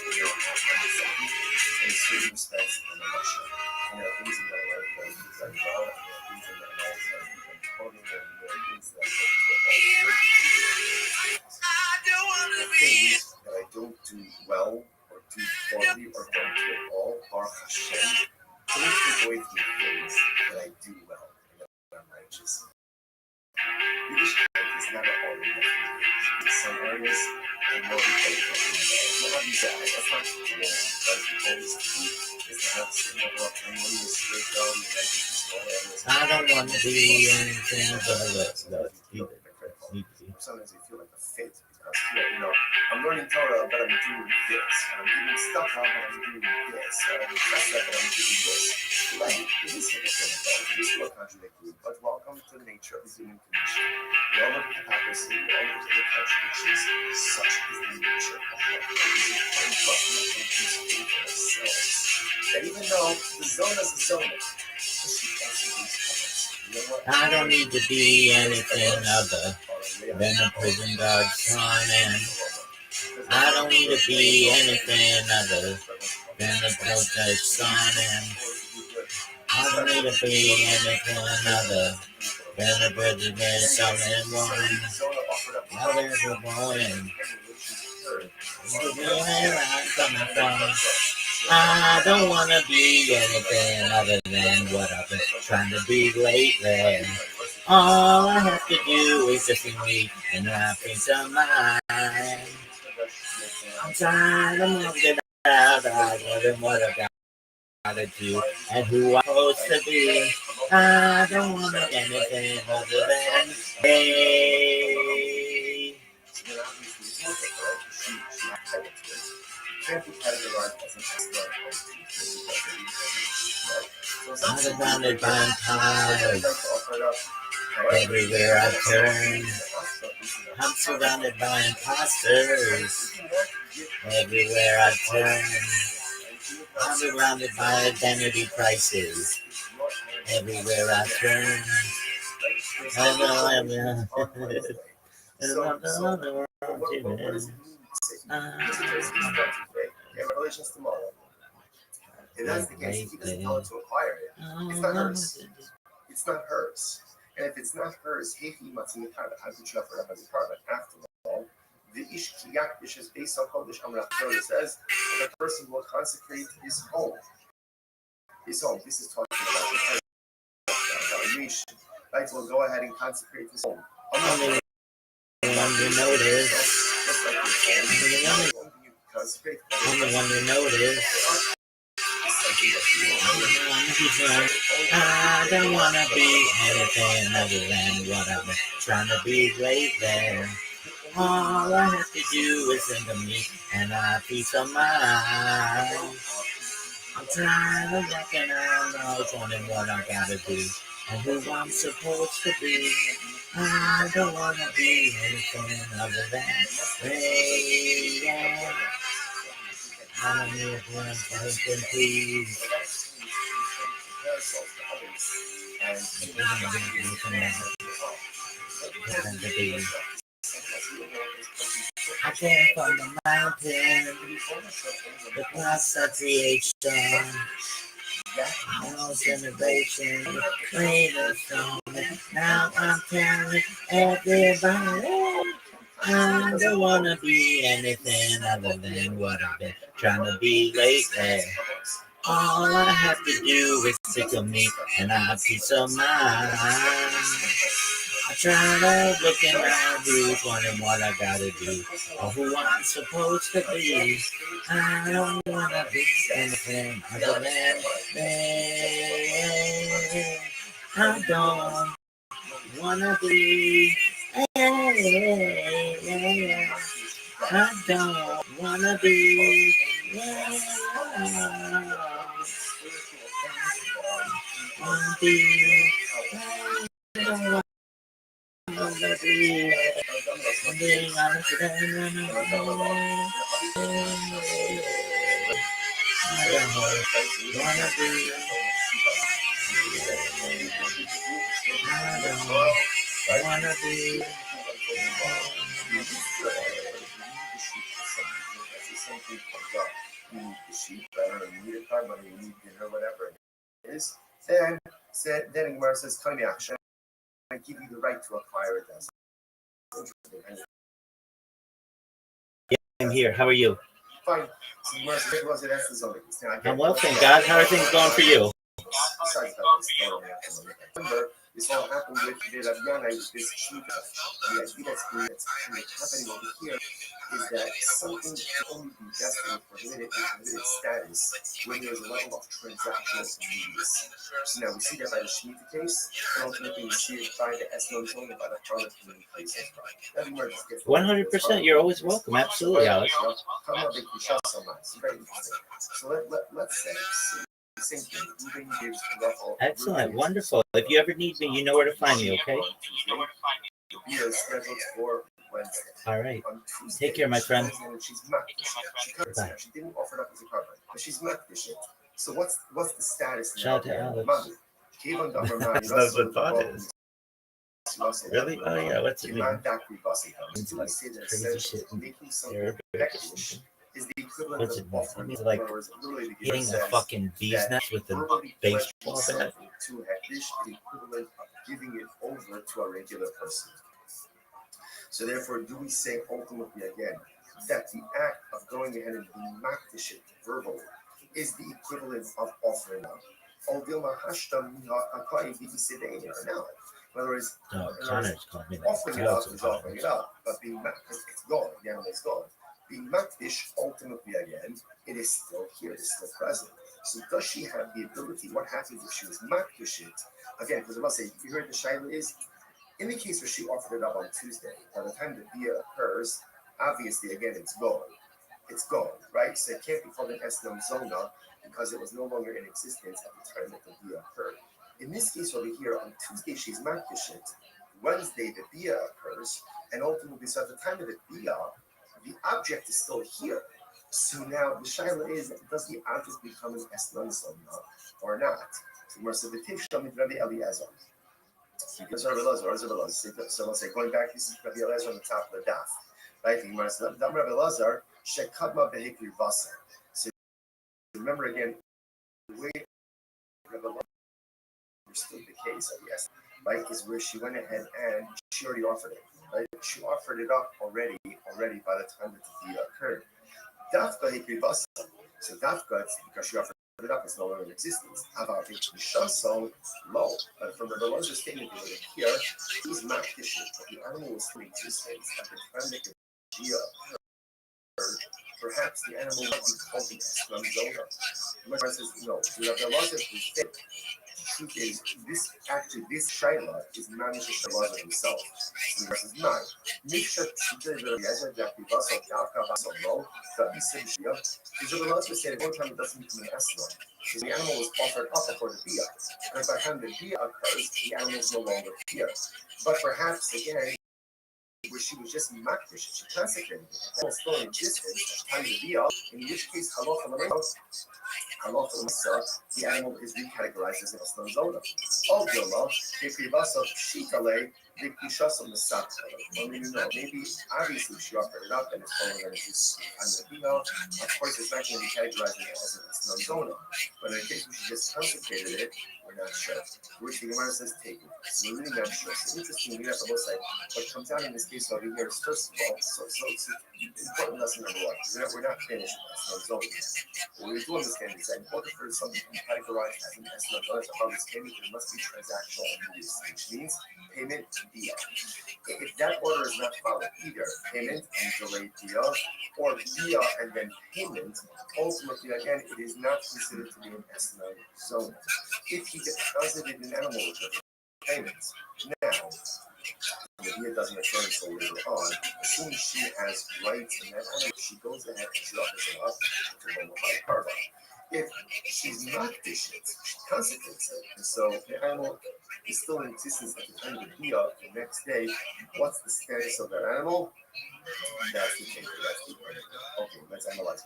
certain respects, on the Russia. And there are things in my life that I've done well, and there are things in my life that I've been quoting, and there are things that I don't do well, or do poorly, or don't do at all, Baruch Hashem, don't take away from the things that I do well, and that I'm righteous. Yiddishkeit is never always in some areas, and more because of what have you said? That's not cool. That's always key. It's to have certain level of harmony, straight down, and righteousness in all areas. I don't want to be anything but Sometimes you feel like a fit because I'm learning Torah, but I'm doing this. I'm giving stuff out, but I'm doing this. I'm dressed up, but I'm doing this. Right? It is hypocritical. It is still contradictory. But welcome to the nature of the human condition. We all look at hypocrisy. We all look at the contradictions. Such is the nature of life. It is important for us to make these things for ourselves. And even though the zona is a zona, I don't need to be anything other than a prison guard son, and I don't need to be anything other than a protest son, and I don't need to be anything other than a president son and one. Now there's a morning. Where I'm coming from. I don't want to be anything other than what I've been trying to be lately. All I have to do is just be me and have peace of mind. I'm tired of moving out. I know what I gotta do and who I'm supposed to be. I don't want to be anything other than hey. I'm surrounded by empires everywhere I turn. I'm surrounded by imposters everywhere I turn. I'm surrounded by identity crises everywhere I turn. I know I'm Revelations tomorrow. If that's the case, he doesn't tell it to acquire it. It's not hers. It's not hers. And if it's not hers, how could you have her as a carbon? After all, the Ish Kiyak, which is based on Kodesh Amrach Torah, says that a person will consecrate his home. His home. This is talking about the evaluation. Right? Will go ahead and consecrate his home. Only one you notice. Only one you notice. I don't want to be anything other than what I've been trying to be lately. All I have to do is think of me and I have peace of mind. I'm tired of walking around always wondering what I gotta do and who I'm supposed to be. I don't want to be anything other than hey, yeah. I don't need one person, please. I came from the mountain, the process of creation, no generation, greater stone. Now I'm telling everybody, I don't want to be anything other than what I've been trying to be lately. All I have to do is think of me and I have peace of mind. Trying to looking around, who's wondering what I gotta do, or who I'm supposed to be. I don't wanna be anything other than me. I don't wanna be. I don't wanna be. Wanna be. I don't wanna be. Being honest with wanna be. I wanna be. Something comes up, you need the sheep, I don't know, you need a car money, you need dinner, whatever it is. Then Gemara says, "Come here, action. I give you the right to acquire it." That's interesting. Yeah, I'm here. How are you? Fine. So Gemara says, "Was it as the zoning?" I'm well, thank God. How are things going for you? Besides that, remember, this all happened with the Rabbi with this sheep. The idea that's happening over here is that something can only be destined for limited status when there's a level of transactional immediacy. So now we see that by the Shemitah case, and ultimately we see it by the Esnon zone and by the Harlot community case as well. 100%. You're always welcome. Absolutely, Alex. So very interesting. So let's say. Same thing. Excellent. Wonderful. If you ever need me, you know where to find me, okay? The beer is scheduled for Wednesday. All right. On Tuesday, Take care, my friend. She's Bye. She didn't offer it up as a carbon, but she's makdishit. So what's the status now? Shout out to Alex. That's what thought is. Really? Oh yeah. What's it mean? It's like crazy shit in Arabic. Is the equivalent What's of it mean? offering, It means like hitting a fucking bee's nest with a baseball bat. To hektish is the equivalent of giving it over to a regular person. So therefore, do we say ultimately again that the act of going ahead and being makdish it verbally is the equivalent of offering up? Now, in other words, Connor's called me offering it up is offering it up, but being makdish, it's gone. The animal is gone. Being makdish, ultimately again, it is still here, it is still present. So does she have the ability? What happens if she was makdish it? Again, because I must say, you heard the shaila is, in the case where she offered it up on Tuesday, by the time the bia occurs, obviously, again, it's gone. It's gone, right? So it can't be called an esnam zona because it was no longer in existence at the time that the bia occurred. In this case over here, on Tuesday, she's makdish it. Wednesday, the bia occurs, and ultimately, so at the time of the bia, the object is still here. So now the shaila is, does the object become an esnam zona or not? So we're saying Rabbi Eliezer. Because Rabbi Eliezer, so let's say going back, this is Rabbi Eliezer on the top of the daf, right? Rabbi Eliezer shekadma behikri vasa. So remember again, the way Rabbi Eliezer understood the case, I guess, right, is where she went ahead and she already offered it, right? She offered it up already by the time that the deal occurred. Dafka hikri vasa. So dafka, because she offered it up, is no longer in existence. About it, so low. But from the Eliezer statement here, he's makdish it, but the animal was still in existence at the time that the deal occurred. Perhaps the animal might be called the esnam zona. The says no. So Rabbi Eliezer is the truth is, this shaila is managed to Eliezer himself. So the says no. Misha Tita Eliezer Jackie Vassal Dafka Vassal Lo. That is Shia. Because the Eliezer said one time it doesn't become an esnam. So the animal was offered up before the bia. And by the time the bia occurs, the animal is no longer here. But perhaps again, where she was just makdish, she consecrated it. That was still in existence at the time of the bia, in which case the animal is recategorized as an esnam zona. Of Yoma, Kekrivasa Shitale, Vikishasam the Sakta. Maybe obviously she offered it up and it's falling under this kind of bia. Of course, it's not going to be categorized as an esnam zona. But in the case where she just consecrated it, we're not sure. Which the Gemara says take it. So we're really not sure. So interesting, we have to both say what comes out in this case over here is first of all, so important lesson number one. We're not finished with esnam zona. What we do understand is that in order for something to be categorized as an esnam zona, as a harvest payment, there must be transactional immediacy, which means payment dia. If that order is not followed, either payment and delayed dia, or dia and then payment, ultimately, again, it is not considered to be an estimate zone. If he deposited an animal with her payments, now, the dia doesn't occur until later on. As soon as she has rights in that animal, she goes ahead and she offers it up to Bonafide Karva. If she's not patient, she consecrates it. And so the animal is still in existence at the time of the dia. The next day, what's the status of that animal? That's the thing. That's the point. Okay, let's analyze it.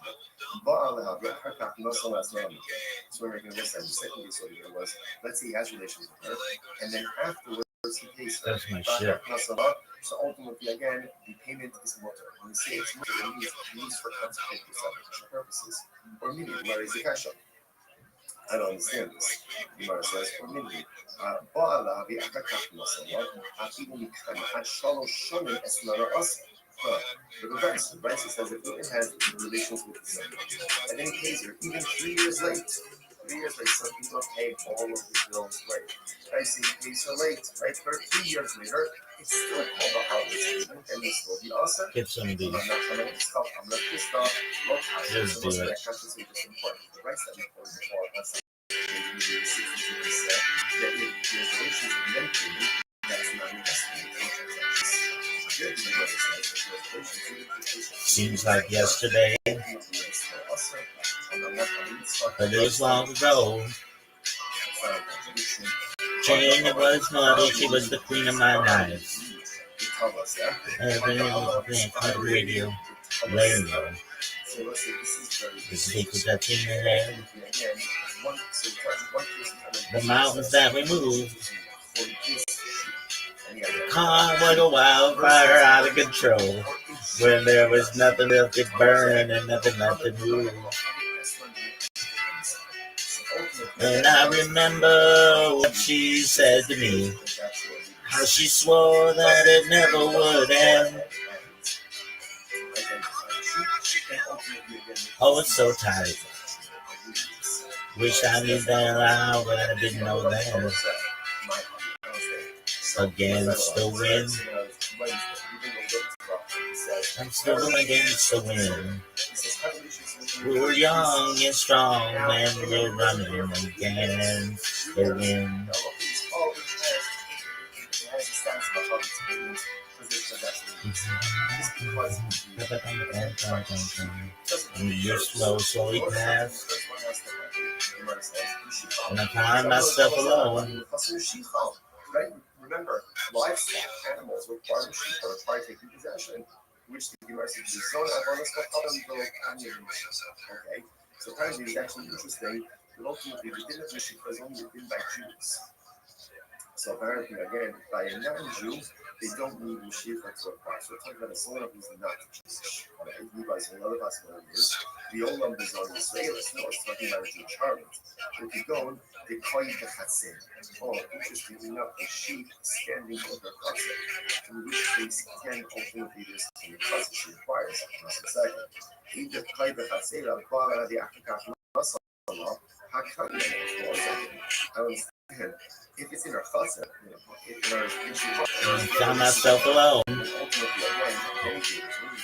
So we're making this time. The second case over here was, let's say he has relations with her, and then afterwards he pays her. That's my shit. So ultimately, again, the payment is mutter. When we say it's mutter, it means used for consecrated sacrificial purposes, or meaning where is the cash up? I don't understand this. The Gemara says, or meaning, Ba'ala v'achakach masala, even mikan ad shalosh shonim esnara us. The reverse, right? It says if Putin has relations with his son, and then he pays her even 3 years late. 3 years late, some people pay all of his bills late. Right? So he pays her late, right? 3 years later, it's still called a holiday season, and it's still the awesome. Get some of these. I'm not coming to stop. I'm not pissed off. Look, Just do it. That's important. The rights that we quoted before, that's 62%. That if there's relations and then payment, that's not an estimate. Seems like yesterday, but it was long ago. Jane was naughty, she was the queen of my knives. Everything on the radio, laying low. The secret that's in the head. The mountains that we moved. Calm like a wildfire out of control. When there was nothing left to burn and nothing left to move. And I remember what she said to me. How she swore that it never would end. Oh, it's so tight. Wish I knew that I would have didn't know then. Against the wind. I'm still against the wind. We're young and strong and we're running against the wind. And you're slowly pass. And I find myself alone. Right? Remember, livestock animals require sheep or require taking possession, which the Gemara says is so okay. So apparently it's actually interesting that ultimately the din of the sheep is only written by Jews. So apparently, again, by a non-Jew, they don't need Mashiach to apply. So we're talking about a someone who's not Jewish. Right? Levi's another possibility is the Olam Bazar Israelis. No, it's talking about a Jewish harlot. If you go, they call you the Chatzin. Oh, interestingly enough, a sheep standing over a Chatzin, in which case can ultimately this to the Chatzin she requires. That's the second. If the Kai the Chatzin, the Akakach Masala, Hakan, I understand. If it's in our thoughts, Found myself alone.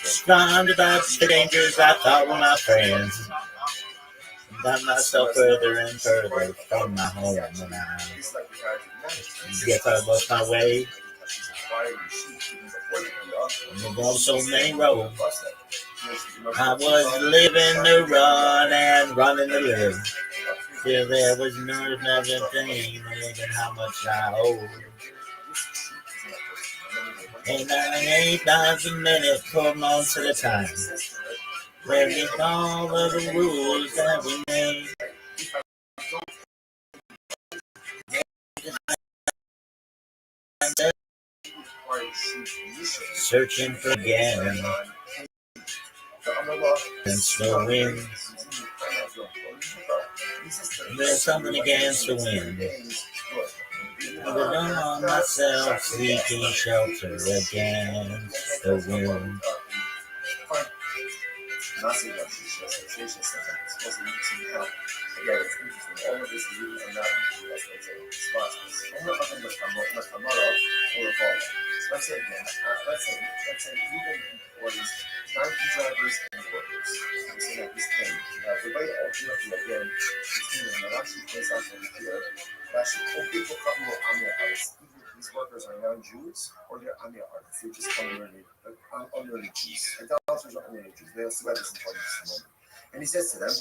Surrounded by the dangers I thought were my friends. Got myself further and further from my home when I guess I lost my way. And on so many roads. I was living to run and running to live. Till there was nothing thinking how much I owed. And 98,000 minutes for months at a time. Breaking all of the rules that we made. Searching for again. And still win. There's something against the wind. I was on myself seeking shelter against the wind. Again, it's interesting. All of this is really not process. Let's say again, let's say Ruben employs donkey drivers and workers. Let's say that he's paying. Now, the way ultimately again, Rashi plays out over here. Rashi, people come on their arts. Either these workers are non-Jews or they're on their arts. They're just unlearned Jews. Idolaters are unlearned Jews. They'll see why this is important in a moment. And he says to them,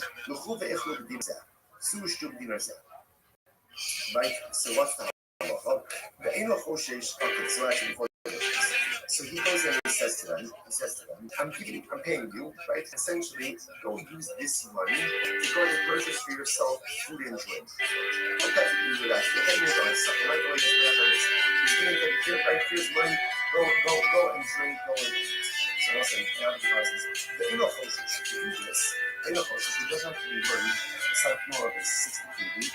right? So what's the halacha? Okay, so actually before so he goes in and he says to them, I'm paying you, right? Essentially, go use this money to go and purchase for yourself food and drink. Okay, you do that. Okay, you're going to suffer. Right away, here's money. Go and drink, go and eat. So also, now he rises. The Enochoshish, to do this, he doesn't have to be worried. It's like more of a 60-day.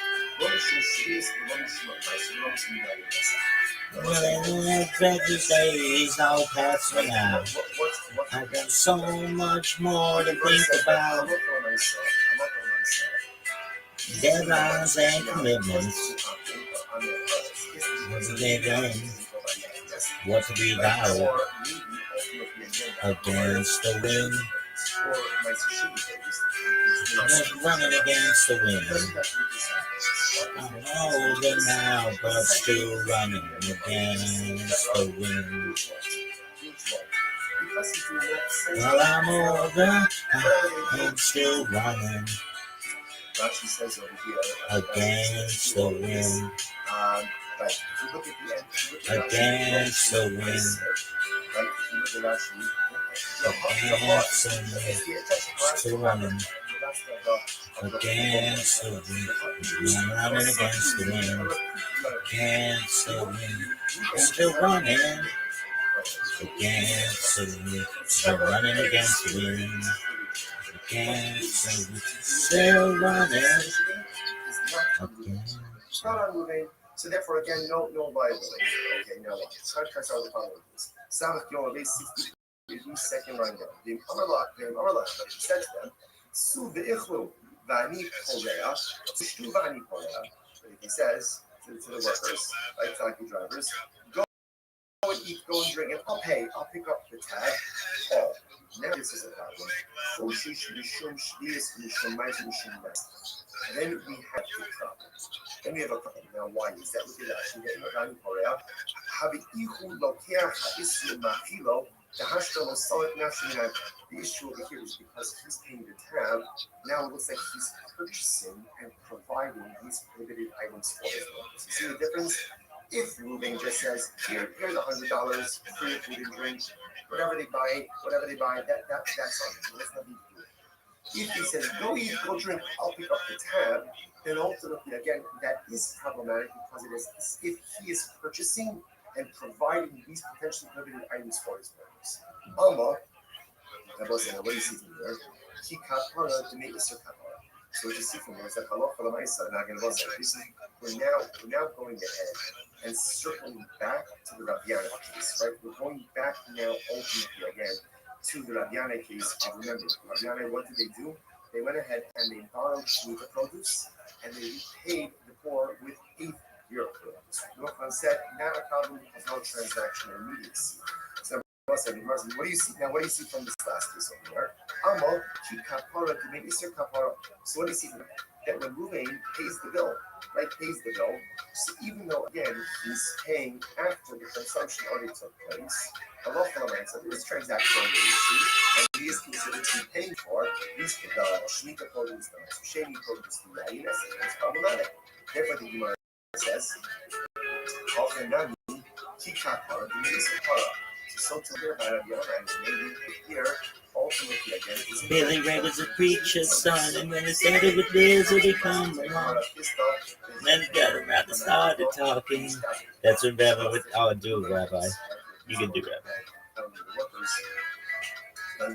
Precious days all passing out. I got so much more to think about. Deadlines and commitments. Living what to be about against the wind. Running against the wind. I'm older now, but still running against the wind. Well, I'm older, I'm still running against the wind. Against the wind. Against the wind. Still running against the wind. I'm running against the wind. Against the wind. Still running against the wind. Still running against the wind. Against the wind. Still running against. So therefore, again, no liability. Okay, now contracts are the following. Samach Yom 60 second line down. The Amarlach, like he said to them, Su ve'ichlu v'ani poleah, Shtu v'ani poleah. He says to the workers, like donkey drivers, go and eat, go and drink, and I'll pick up the tab. Oh, now this is a problem. And then we have a problem. Now, why is that? Look at that. The issue over here is because he's paying the tab. Now it looks like he's purchasing and providing these prohibited items for his workers. See the difference? If Ruben just says, here's $100, free food and drink, whatever they buy, that's on him. That's nothing to do with it. If he says, go eat, go drink, I'll pick up the tab, then ultimately, again, that is problematic because it is if he is purchasing and providing these potentially prohibited items for his workers. Alma, what do you see from there? So what you see from there is that we're now going ahead and circling back to the Rabbi case, right? We're going back now ultimately again to the Rabbi case. And remember, Rabbi, what did they do? They went ahead and they borrowed the produce and they repaid the poor with 8 year produce. Rothschild said, not a problem because no transaction immediacy. So what do you see now? What do you see from this last case over here? So what do you see from that? That when Ruvain pays the bill, right? So even though again he's paying after the consumption already took place, Allah so there is transaction immediacy, and he is considered to be paying for these Shemitah produce, the Sheni produce, the Yayiness, and it's problematic. Therefore, the Gemara says, so to hear about it, and maybe here, ultimately again, Billy Ray was a preacher's son, and when he started with this, it would come along. Then he got around and started talking. That's what Rabbi would do, Rabbi. You can do Rabbi.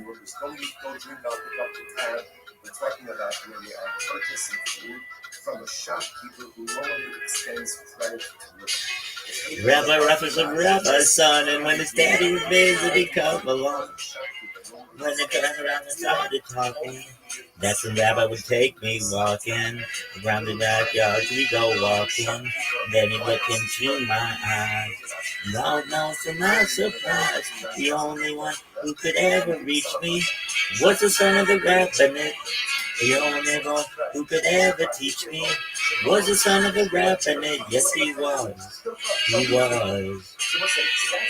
Workers go drink, I'll pick up the tab. We're talking about when they are purchasing food from a shopkeeper who normally extends credit to you. Rabbi Ruffles a Rabbi's son, and when his daddy was busy, he come along. When they got around and started talking, that's when Rabbi would take me walking around the backyard. We go walking Then he looked into my eyes. Lord knows I'm not surprised. The only one who could ever reach me was the son of the rabbinate. The only one who could ever teach me was the son of a rabbinate. Yes, he was. He was.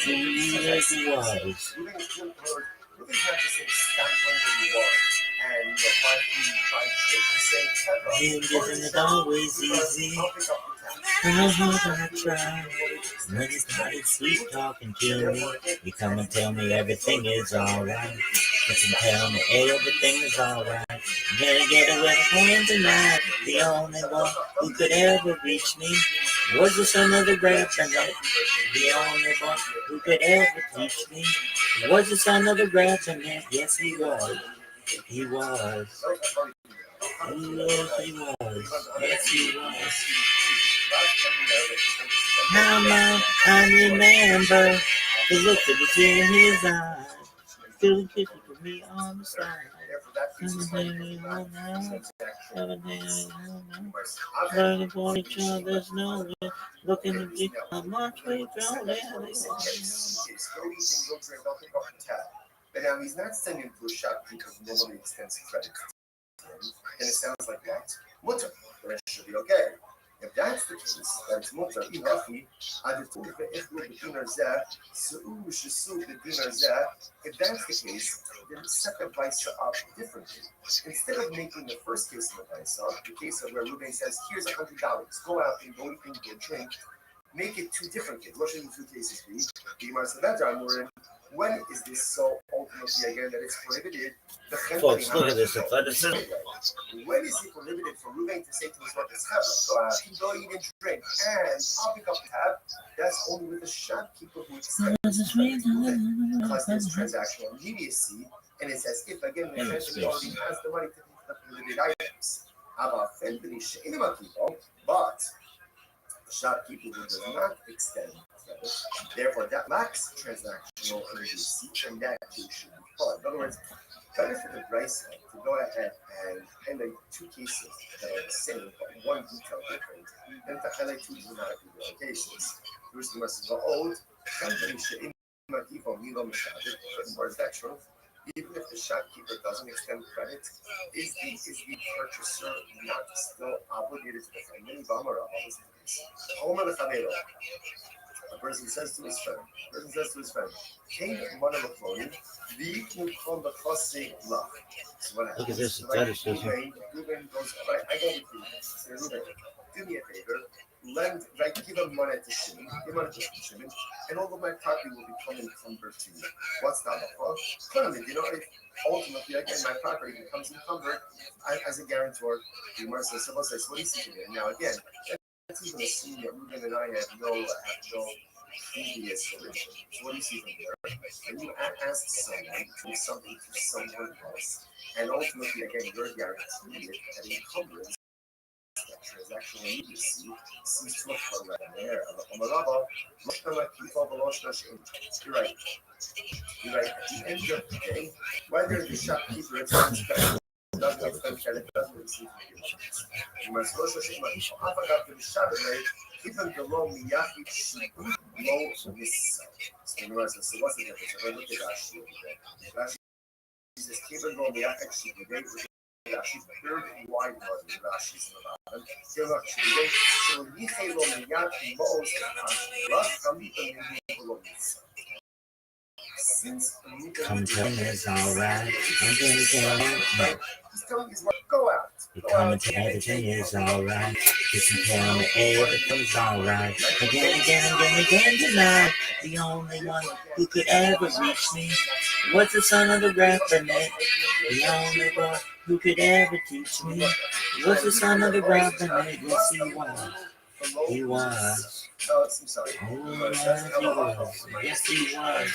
Yes, he was. Him isn't it always easy? How hard I try. When he started sweet talking to me, you come and tell me everything is alright. You can tell me everything is alright. I'm gonna get away from him tonight. The only one who could ever reach me was the son of the rabbinate. The only one who could ever teach me was the son of the rabbinate. Yes, he was. He was. Yes, he was. Yes, he was. Now I remember the look that was in his eyes. Still kissing for me on the side. Looking for each other's knowledge. Looking to see how much we grow. But now he's not sending to a shop because nobody extends credit. And it sounds like that. Mutter, the rest should be okay. If that's the case, then it's mutter. If that's the case, then set the vice up differently. Instead of making the first case of the vice up, the case of where Ruben says, here's $100, go out and go eat and get drink, make it two different cases. What should the two cases be? When is this so ultimately again that it's prohibited? Folks, look at this athleticism. When is it prohibited for Ruben to say to his workers, go out, go eat and drink, and I'll pick up the tab? That's only with the shopkeeper who accepts because there's transactional immediacy, and it's as if again the merchant already has the money to pick up prohibited items. But the shopkeeper who does not extend credit, therefore that lacks transactional immediacy, and that too should be followed. In other words, better for the price to go ahead and highlight two cases that are the same, but one detail different, than to highlight two dramatically different cases. First, the message of old, or is that true? Even if the shopkeeper doesn't extend credit, is the purchaser not still obligated to defend him? A person says to his friend, Look at this athleticism. Ruben goes, I go with you. Ruben, do me a favor. Give him money to Shimon, and all of my property will become encumbered to you. What's that about? If ultimately, again, my property becomes encumbered as a guarantor, the Gemara says, what do you see here? Now, again, let's even assume that Ruben and I have no previous relation. So what do you see from there? And you ask someone to do something to someone else, and ultimately, again, you're guaranteed that encumbrance, that transactional immediacy, seems to occur right there. You're right. At the end of the day, whether the shopkeeper extends credit, doesn't extend credit, doesn't receive communications. You must also say, even the law miyachid shibu lo missa. So what's the difference? If I look at Rashi, Rashi says, even though miyachid shibu, Rashi's very wide one in Rashi's in the bottom. So yichei lo miyachid mo'os lo missa. Come tell me it's alright. I'm gonna tell you. Go out. You come and tell me everything is alright. You can tell me everything's alright. Again tonight. The only one who could ever reach me was the son of the rabbinate. The only one who could ever teach me was the son of the rabbinate. Yes, he was. He was. I'm sorry. Oh, yes, he was. Yes, he was.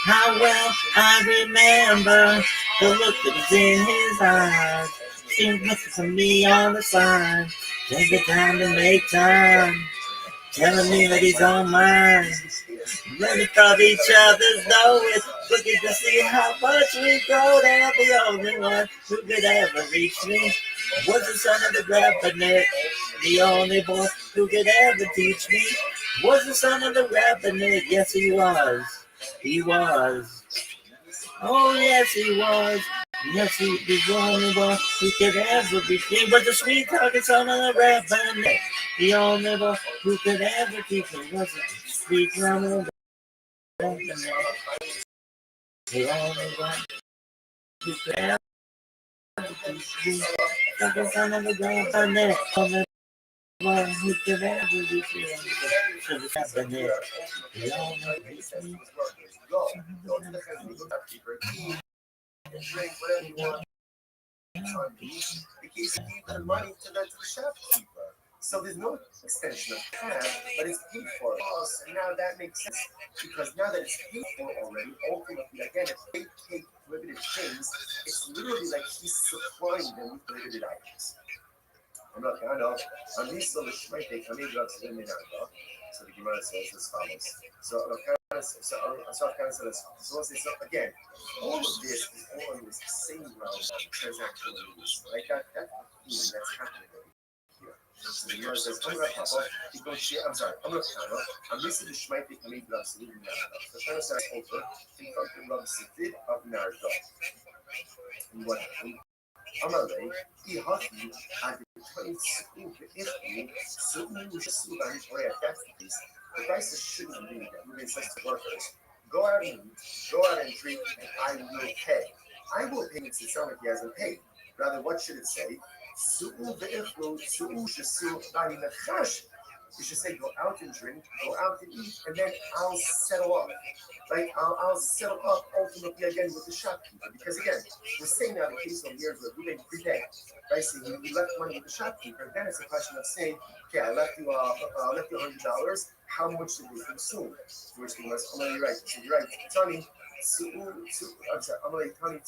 How well I remember the look that was in his eyes. He was looking for me on the side. Take the time to make time. Telling me that he's on mine. Running from each other's nose. Looking to see how much we grow. They're the only one who could ever reach me was the son of the rabbinate. The only boy who could ever teach me was the son of the rabbinate. Yes, he was. He was. Oh, yes, he was. Yes, he was the only one who could ever be free. Was the sweet talking son of the rabbinate. The only boy who could ever teach me was the sweet son of the rabbinate. The only one who could ever teach me was the son of the rabbinate. The only one who could ever teach me was the rabbinate. The only one who could Drink whatever you want. Because you give the money to the shopkeeper. So there's no extension of time, but it's paid for us. And now that makes sense because now that it's paid for already, ultimately, again, if they take limited things, it's literally like he's supplying them with limited items. I'm not kind of. On these so the Shmite come in drugs in Minanga. So the Gemara says as follows. So again, all of this is all in this same realm of transactional news. Like that's happening here. So the Gemara says, I'm sorry, I'm not kind of. I'm missing the Shmite come in drugs in Minanga. The Shmite says over. Think of the love Sidid of Nardo. And what happened? Amalei, Ihati, and the 20 that's the piece. The prices shouldn't be that. Moving says to workers, go out and eat, go out and drink, and I will pay. I will pay. It sounds like he hasn't paid. Rather, what should it say? You should say, go out and drink, go out and eat, and then I'll settle up. Right? I'll settle up ultimately again with the shopkeeper. Because again, we're saying now the case of years where we made prepaid. Right? So you left money with the shopkeeper, and then it's a question of saying, okay, I left you $100. How much did we consume? Which thing was, I'm you're right. So you're right. Tony, I'm sorry, I'm like Tony,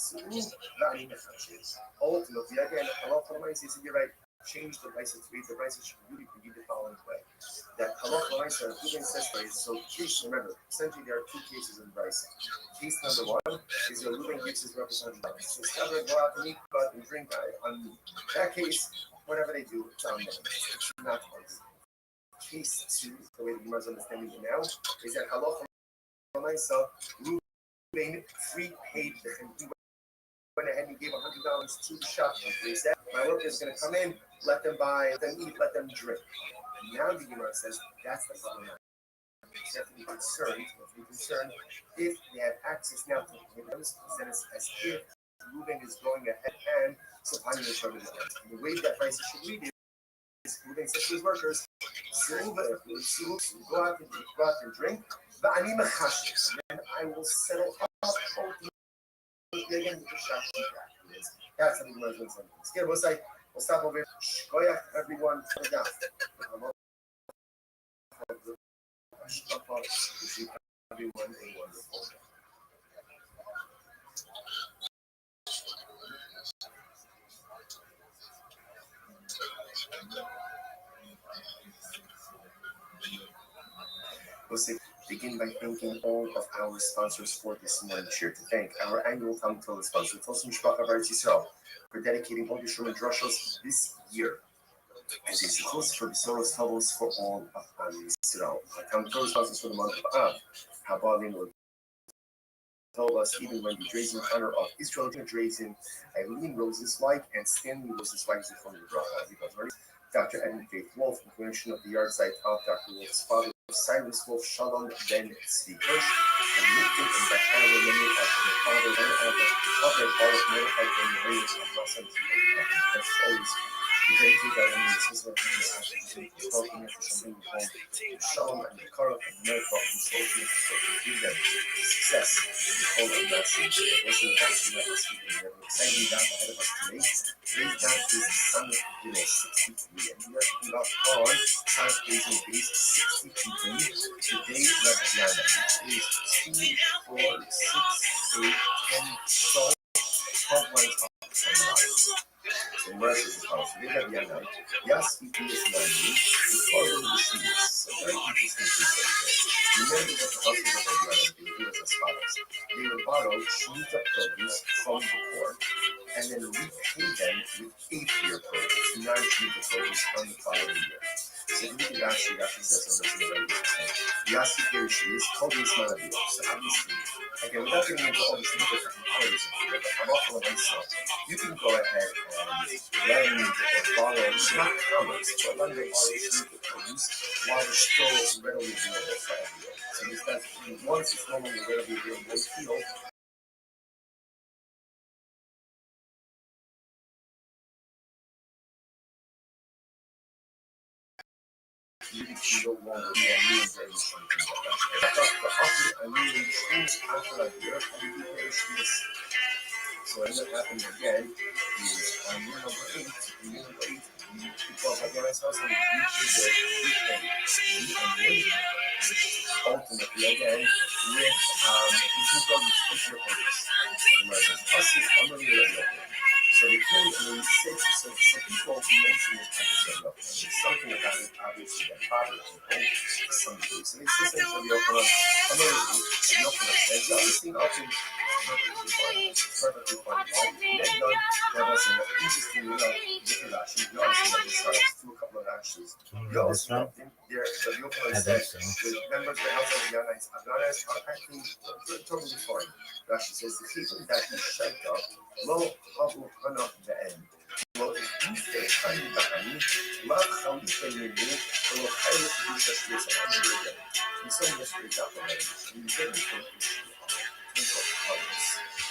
ultimately, again, Allah says, you're right. Change the license rate. The license should really be the following way. That halacha la'isa, Ruben says, so case, remember, essentially there are two cases in Bryson. Case number one is where Ruben gives his representative. So Scabra go out and eat, go out and drink. On that case, whatever they do, it's on them. It's not on them. Case two, the way the Gemara is understanding it now, is that halacha la'isa, Ruben prepaid the Chintu. Went ahead and gave $100 to the shopkeeper. He said, my worker is going to come in, let them buy, let them eat, let them drink. Now the Gemara says that's the problem. You have to be concerned. If they have access now to the items, then it's as if Reuben is going ahead and supplying the service. And the way that price should read is Reuben says to his workers, go out and drink, but I need my hashish. Then I will settle up again with the shopkeeper. That's how the Gemara is going to say. We'll stop over here. Shkoyach, everyone, down. Everyone, a wonderful day. We'll begin by thanking all of our sponsors for this morning. Cheer to thank our annual Talmud Torah sponsor, Tosim Shpach of Eretz Yisrael, for dedicating all the Sherman Drushos this year. And this is close for the Soros Tavos for all of Am Yisrael. Our Talmud Torah sponsors for the month of Av, Habalin will told us even when the Drazin honor of Israel Drazin, Eileen Rosenzweig and Stanley Rosenzweig is from the Bracha. Dr. Edmund Faith Wolf, information of the yard site of Dr. Wolf's father, Cyrus Wolf, Shalom Ben Tzvi Hirsch, and Newton and Bacana memory of the father of their father, notified them the radius of Los Angeles. As always, we thank you that in this is what we talking after something home. Shalom and the Karl and miracle and social give them success. All of that seems to be also the best thing that was speaking. We're excited about ahead of us today. Today's down is the sun of July 63, and we are picking up on South Asian base 62B. Today, Rabbi Yana, which is 2, 4, 6, 8, 10, 12 lines up from the line. So mercy is the house. Today, Rabbi Yana, yes, we do this money, we call them the seeds. So very interesting things. Remember that the houses of Rabbi Yana do here as follows. They will borrow Shemitah produce from the poor, and then repay them with 8-year produce, 9-year produce on the following year. So if you look at Rashi says something that's very interesting. Yasi Kirishi is called this man of the So obviously, again, without getting into all these little technicalities of it, but I'm also an myself. You can go ahead and lend or borrow not commerce, but lend or borrow legal things while it's still readily available for everyone. So this that's once it's no longer readily available, you know, you can no longer be a new very something like that. But often a new change after a year, and you can this. So what happened again is on year number 8, in year number 8, people have organized us and we ultimately again with this is what we special purpose. So they came and we said so people mentioned this type of stuff. There's something about it obviously that bothers people to some degree. So they say things for the open up. I'm going to the open up says, yeah, this thing up in perfectly fine. Then done, there was an interesting different actions. You also have this do a couple of actions. You also have there, the open up said, with members of the House of the United States are acting totally fine. Rashi says the people that he shaped up low Habu Hana the end. Low is tiny Bahani, Ma Khalifa Yindi, or Haile to be such as a in some mysteries out there. You didn't think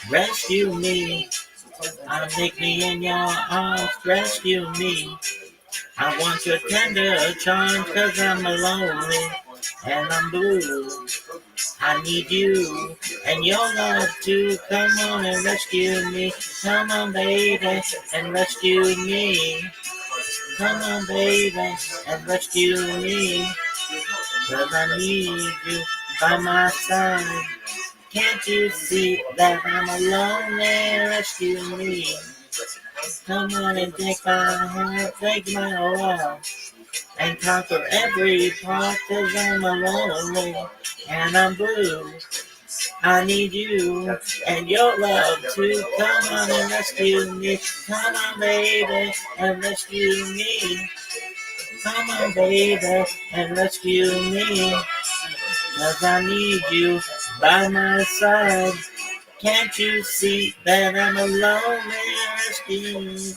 Rescue me. Take me in your arms. Rescue me. I want your tender charms cause I'm lonely and I'm blue. I need you and your love to come on and rescue me. Come on, baby, and rescue me. Come on, baby, and rescue me. Cause I need you by my side. Can't you see that I'm alone and rescue me? Come on and take my hand, take my love, and conquer every part, cause I'm lonely and I'm blue. I need you and your love to come on and rescue me. Come on, baby, and rescue me. Come on, baby, and rescue me. Cause I need you by my side. Can't you see that I'm alone and rescue?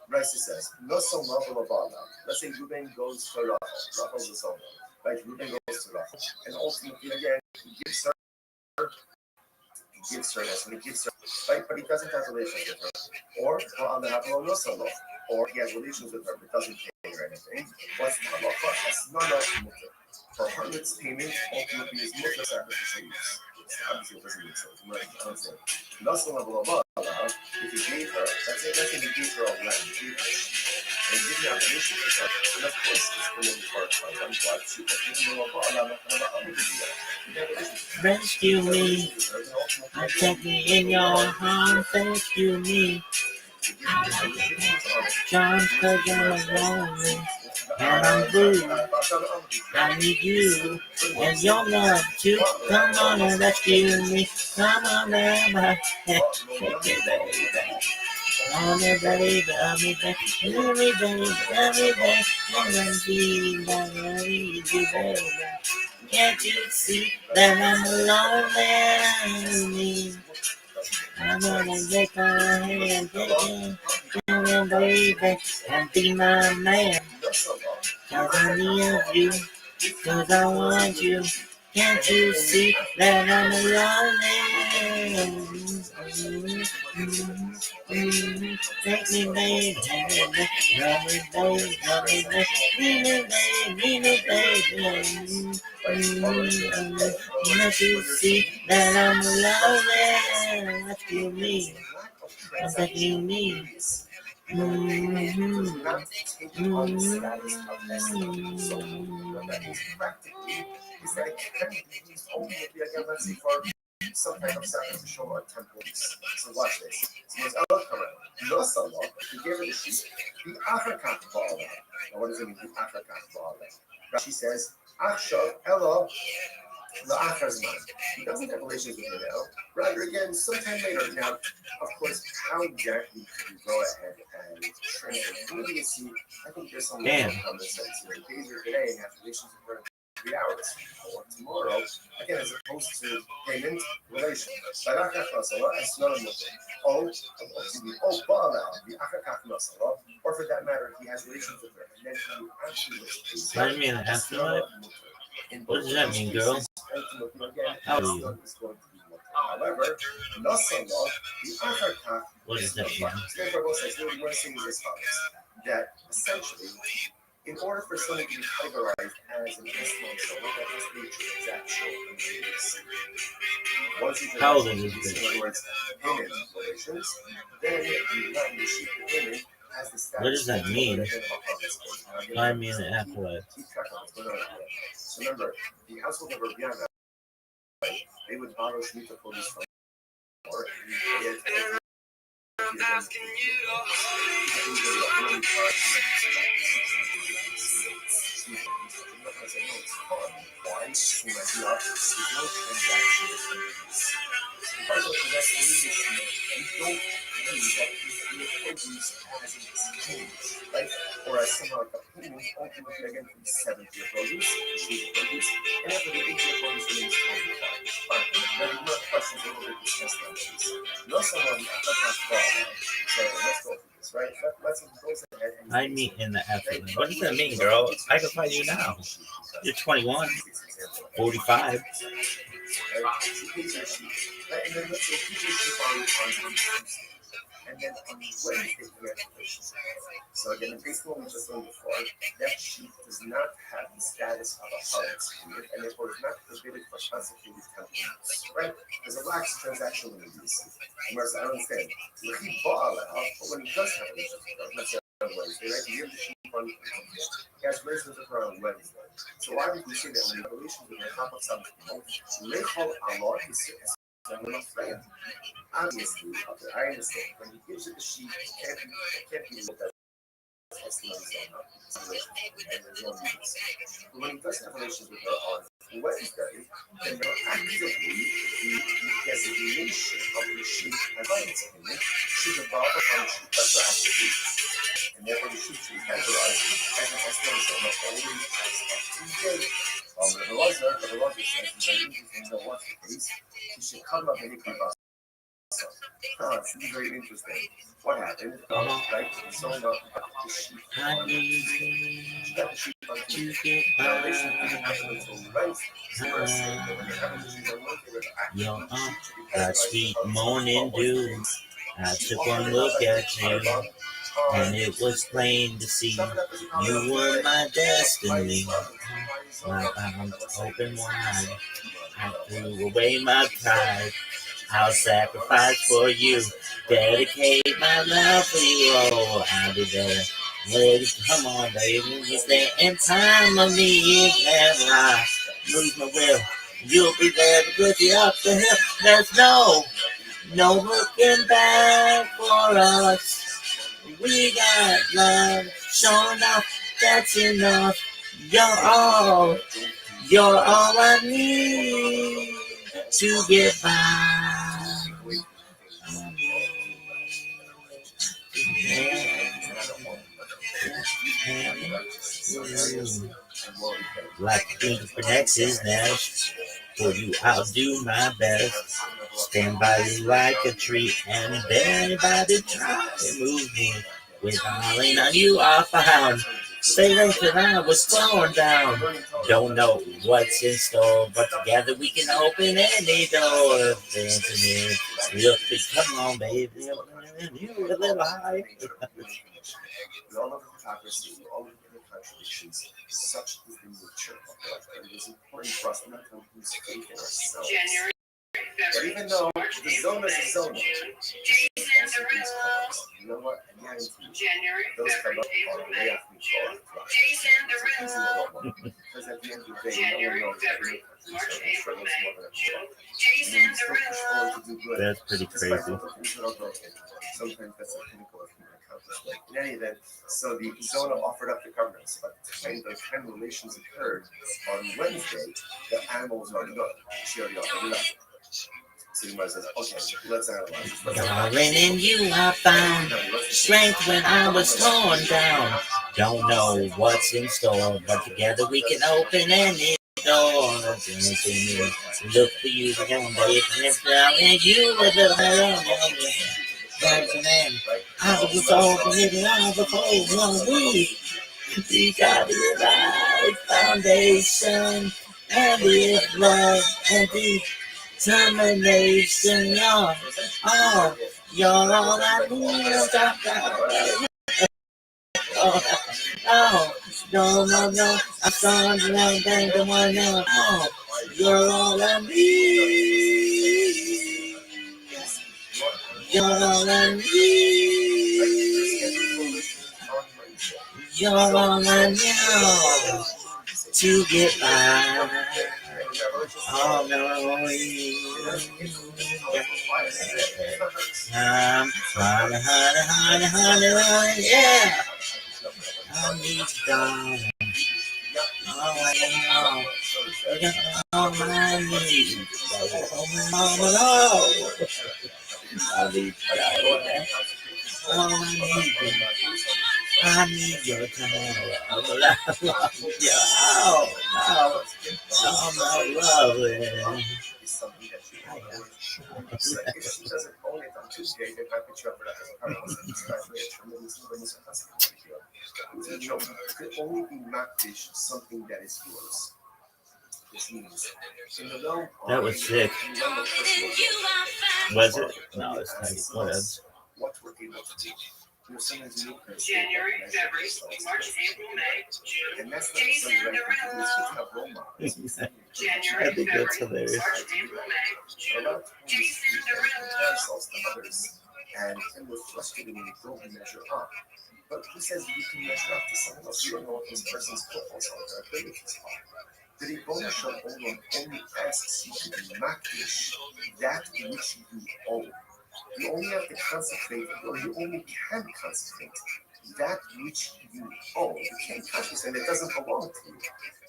Rice says, not so level of Allah. Let's say Ruben goes to Rachel. Rachel's a son. Right? Ruben goes to Rachel. And ultimately, again, he gives her this, and he gives her, right? But he doesn't have relations with her. Or, on the level, no so love. Or he has relations with her, but doesn't pay her anything. What's the halacha? That's not a mutter. For her, its payment ultimately is mutter sacrificial use. Obviously, it doesn't make sense. Right? Understand? That's the level of Allah. If you gave her, let's say you gave her a land, you gave her a sheep, and you didn't have a relationship with her, and of course, it's going to be part of one blood, sheep, but even though Allah, you have a relationship. Rescue me, take me in your arms, rescue me. John, cause I'm lonely and I'm blue. I need you and your love to come on and rescue me. Come on, baby. Oh, me, baby, oh, me, baby, oh, me, baby, oh, me, baby, I need you, baby. Can't you see that I'm lonely? I'm gonna take my hand, come on, baby, and be my man. Cause I need you, cause I want you. Can't you see that I'm lonely? Take me, baby, love me, baby, love me, baby. Can't you see that I'm lonely? Rescue me, rescue me. some kind of sacrificial or temple. So watch this. So it's Allah correct. No salah, he gave her the sheep. The Afrikat Ba'ala. Now what does it mean, the Afrikat Ba'ala? She says, Achshav Ella the Achazman. He doesn't have relations with her now. Rather, again, sometime later. Now, of course, how exactly can you go ahead and train her? Really, you see, I think there's some common sense. You know, days are today and have relations with her 3 hours or tomorrow, again, as opposed to payment relation. But Achakasala, as not a Muslim. Bala, the Achakasala, or for that matter, he has relations with her, and then he actually was Find me an afterlife? What does that mean, girl? How are you? However, Nasala, the Achakasala, What does that mean? We're saying as follows, that essentially, in order for someone to be categorized as an Islam soul, that has to be transactional in How old is this bitch? In other words, payment relations, then the sheep payment has the status. What does that mean? Find me an afterlife. Keep track of what's going on here. So remember, the household of Rabbi, they would borrow Shemitah produce from or I'm asking you right? Or as somehow like a payment ultimately again from 7th year produce, produce, and after the 8th year produce remains 25. Fine. Now the more questions a little bit discussed on this. No someone so let's go through this, right? Let's go ahead and Find me in the afterlife. What does that mean, girl? I can find you now. You're 21, 45. and then let's say sheep on and then on Wednesday we have fish. So again, based on what we just learned before, that sheep does not have the status of a harvest period, and therefore is not prohibited for consecrated temple use, right? There's a lax transactional use. Whereas I understand, but when he does have a relationship, let's say on Wednesday, right? You give the sheep on he has relations with her on Wednesday. So why would we say that when you have relations with her, top of something, Lechol Allah is obviously, okay, I understand. When he gives it the sheep, it can't be looked at as testimony. But when he does have relations with her on Wednesday, then actively the designation of the sheep as payment should evolve upon the sheep retroactively. And therefore the sheep should be categorized as an estimation of only as of 2 days. The Rothschild says, that if what's the case, he should come up and give us. This is very interesting. What happened? Right? So the sheep. She got the sheep on Tuesday. That sweet morning dew. I took one look at you, and it was plain to see you were my destiny. My arms open wide. I threw away my pride. I'll sacrifice for you, dedicate my love for you. Oh, I'll be there. Lady, come on, baby. You stay in time of me, and I lose my will. You'll be there to put you up the hill. There's no looking back for us. We got love, sure enough, that's enough. You're all I need to get by. Like King protects his nest, for you I'll do my best. Stand by you like a tree, and if anybody try to move me, with darling on you I found. Stay late till I was slowing down. Don't know what's in store, but together we can open any door. Dancing in, look, come on, baby. You're a little high. All of the hypocrisy, all of the contradictions, such is the nature of life. And it is important for us not to lose faith in ourselves. But even though the zone is a zone, you know what? I guarantee you, those come up on the way after you fall. Because at the end of the day, no one knows that real country struggles more than a That's pretty crazy. Sometimes that's a pinnacle of human accomplishment. In any event, so the Zona offered up the governance, but the time relations occurred on Wednesday, the animals are done. She already offered it up. So the mother says, okay, let's analyze this. Darling, in you I found strength when I was torn down. Don't know what's in store, but together we can open any door. Look for you to one day, if down and you with the man. I was so living on the whole 1 week. We got the right foundation, and with love and determination, you're all I need. No, I'm starting to thank the one now. You're all I need. You're all I need. You're all I know to get by. Oh no, honey, yeah. I need you, darling. Oh, all I need. I need you. I need your time. Oh, my lovely. So if she doesn't own it on Tuesday, they might put you up for that. You could only be matfish something that is yours. This means that was sick. Was it? No, it's not. What else? What we're able to do. January, February, March, April, May, June, December, January, I think that's February, hilarious. March, April, May, June, December. And we're frustrated when we don't measure up. But who says you can measure up to someone else? You don't know what this person's goals are, their abilities are. The Ribbon Shel Olam only asks you to match that which you own. You only have to consecrate, or you only can consecrate that which you own. You can't consecrate, and it doesn't belong to you.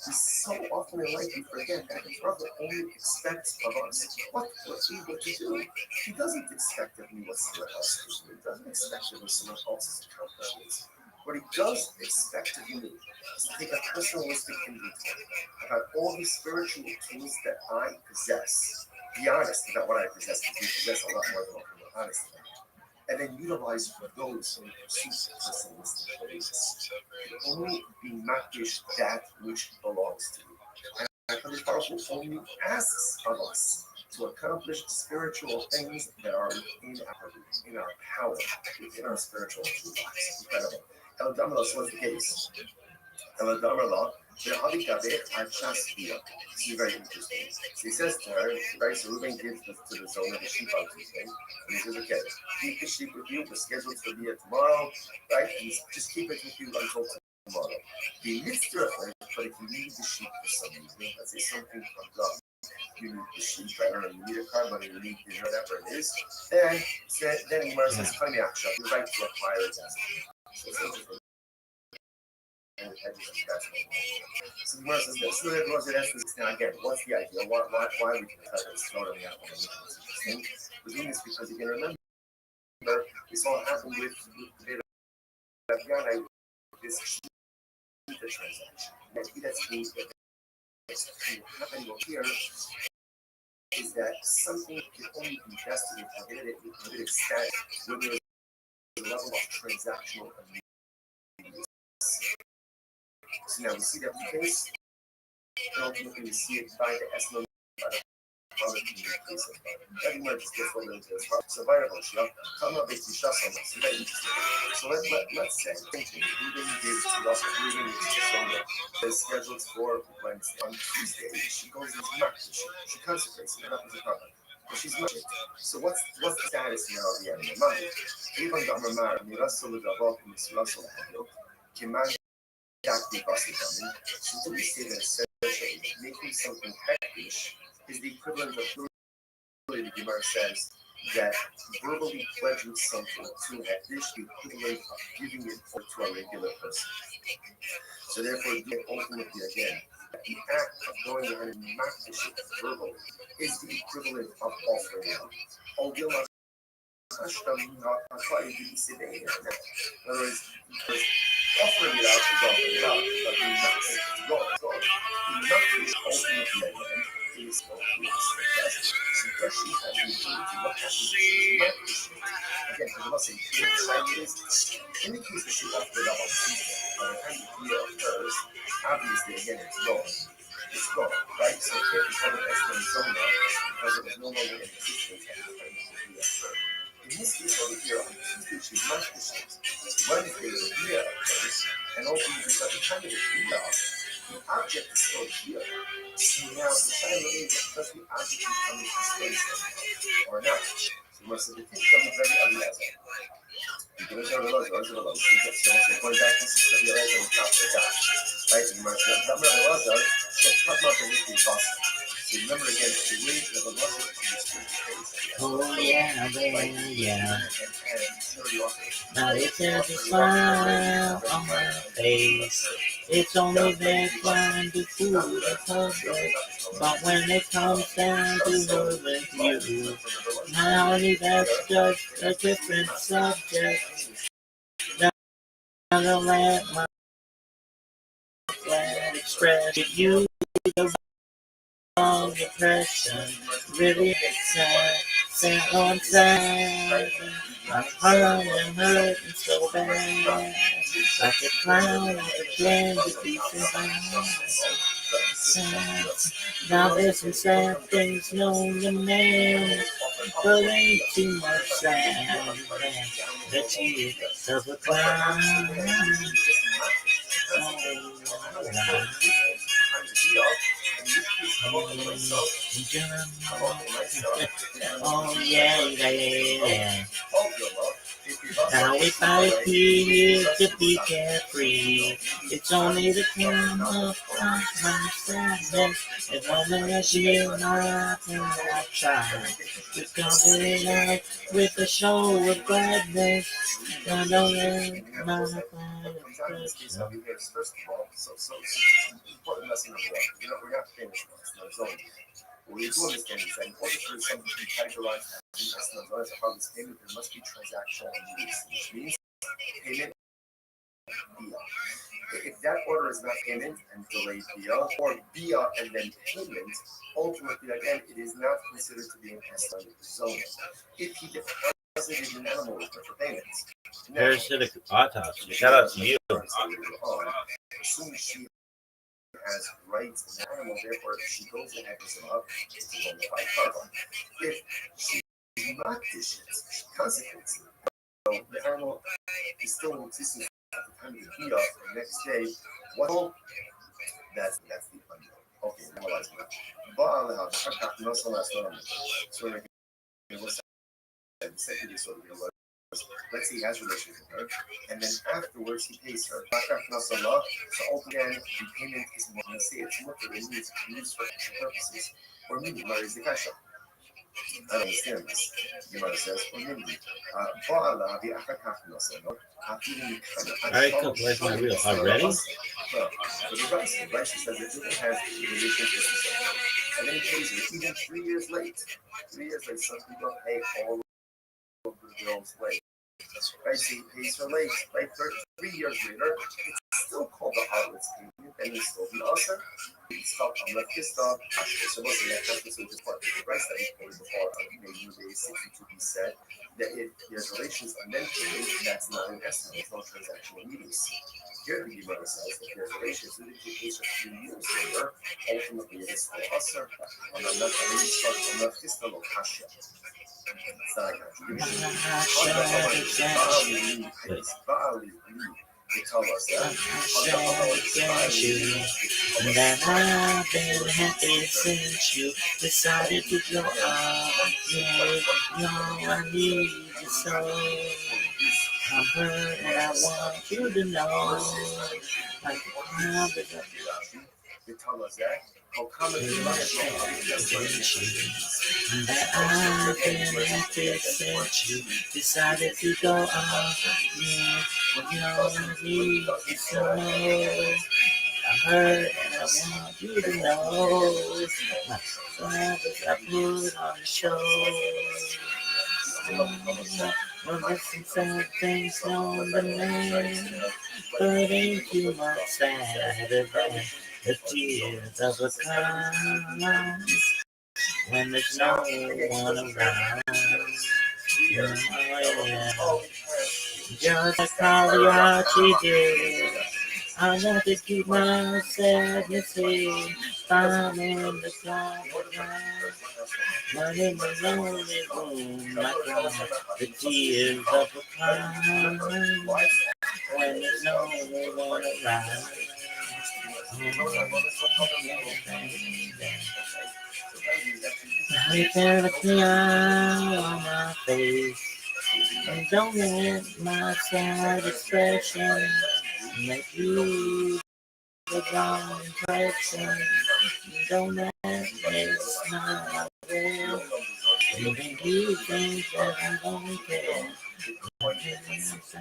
We so often in life we forget that the brother only expects of us what we're able to do. He doesn't expect of me what someone else is doing. He doesn't expect of me someone else's accomplishments. What he does expect of me is to take a personalistic inventory about all the spiritual tools that I possess. Be honest about what I possess, because we possess a lot more than what we're honest about. And then utilize those in pursuit of personalistic holiness. Only be matdish that which belongs to you. And HaKadosh Baruch Hu only asks of us to accomplish spiritual things that are in our power, within our spiritual lives. Incredible. El Damalos was the case. El Damalos, this is very interesting. So he says to her, right, so Reuben gives this to the Zona the sheep on Tuesday. And he says, okay, keep the sheep with you. We're scheduled to be here tomorrow, right? And just keep it with you until tomorrow. He needs to reflect, but if you need the sheep for some reason, let's say something comes up, you need the sheep, I don't know, you need a car, but you need whatever it is, then Gemara says, come here, you're right to acquire it. So it's interesting. So the Gemara says this. So everyone says, now again, what's the idea? Why are we throwing the apple? We're doing this because you can remember this all happened with Rabbi, this transaction. That's happening here is that something can only be invested in a limited extent when there is a level of transactional immediacy. So now we see that case, and ultimately we see it by the estimate by the public communication. Everyone just gets rolled into this. So variable, come up with the shots on this. So let's say, Ruben gives to us, Ruben is scheduled for Wednesday. On Tuesday, she goes into practice. She consecrates it. That happens in public. But she's not. So what's the status now of the animal? Even the Amar, Mirasul Davok, Mirasul Hadil, Kiman. So we say that essentially making something heckish is the equivalent of the Gemara says that verbally pledging something to an dish the equivalent of giving it to a regular person. So therefore, ultimately again, the act of going ahead and makdish verbally is the equivalent of offering it. Although in other words, offering it out is offering it out, but the makdish is God. The makdish ultimately again is what is the question of the ability, what happens to makdish it. Again, we must say, in the case that she offered it up on Tuesday, by the time the deal occurs, obviously again it's gone. It's gone, right? So it can't become an excellent zona because it was no longer in existence at the time that the deal occurred. In this case over here, on Tuesday she makdish it. Wednesday the deal occurs, and ultimately by the time of the deal, the object is still here. So now the shadow is, does the object become expensive or not? So we must have the thing comes very obvious. Because going back to the right? And so remember again, the way that the Oh yeah, baby, yeah. Now if there's a smile on my face, it's only that fun to fool the public. But when it comes down to loving you, now that's just a different subject. Now I'll let my glad express to you the wrong impression. Really sad on sad. I'm hurting so bad. Like a clown, like a plan to be sad. Now there's some sad things known to man, but ain't too much sad. The tears of a clown. Oh yeah. Now if I appear to be carefree, it's only the time of my sadness. As long as you're not, I try to cover it up with a show of gladness. I don't let my pride express. First of all, so important lesson number one. We're not finished with this zone. What we do understand is that in order for something to be categorized as an as a harvest payment, there must be transactional immediacy, which means payment via. If that order is not payment and delayed via, or via and then payment, ultimately again it is not considered to be an escalated zone. If he deposited an animal with for payments. Here's to the autopsy. Shout out to you. As soon as she has rights in the animal, therefore if she goes and hangs him up, it's a bona fide karma. If she is not dishes, she consecrates him. So the animal is still in existence at the time of the heat off the next day. What? That's the unknown. Okay, analyze that. So let's say he has relations with her, and then afterwards he pays her. So again, the payment is more, let's say it's more for used for extra purposes, or maybe marries the kasha. I don't understand this. Gemara says, or maybe Alright, come, where's my reel? Already? So the Rashi says that it has relations with himself. And then he pays her even 3 years late. 3 years late, some people pay all of the bills late. Right, so he pays her late. Right, 3 years later, it's still called the harlot's payment, and it's still the usher. It's called Amlekista. So what's the next episode? Just part of the rest that we quoted before, maybe day 62 said that if there's relations and then payment, that's not an estimate, it's not transactional immediacy. Here the Gemara says that there's relations that if you pay her 2 years later, ultimately it is the usher. And I'm not going to start Amlekista lo kasha. And that I've been happy since you decided to go up. Yeah, no, I need you so. I'm hurt and I want you to know. Like, they tell us that how common it is that I've been active since you decided to go on. Yeah, you know me, so I heard and I want you to know. So I put on the show. Well, listen, some things on the man, but ain't too much sad about the tears of a clown when there's no one around. Yeah, just like Pagliacci did. I want to keep my sadness in, I'm in the cloud. But in the lonely room, I cry the tears of a clown when there's no one around. I turn a smile on my face and don't let my sad expression make you the wrong impression. Don't let me smile well. Even you think that I don't care. What can I say?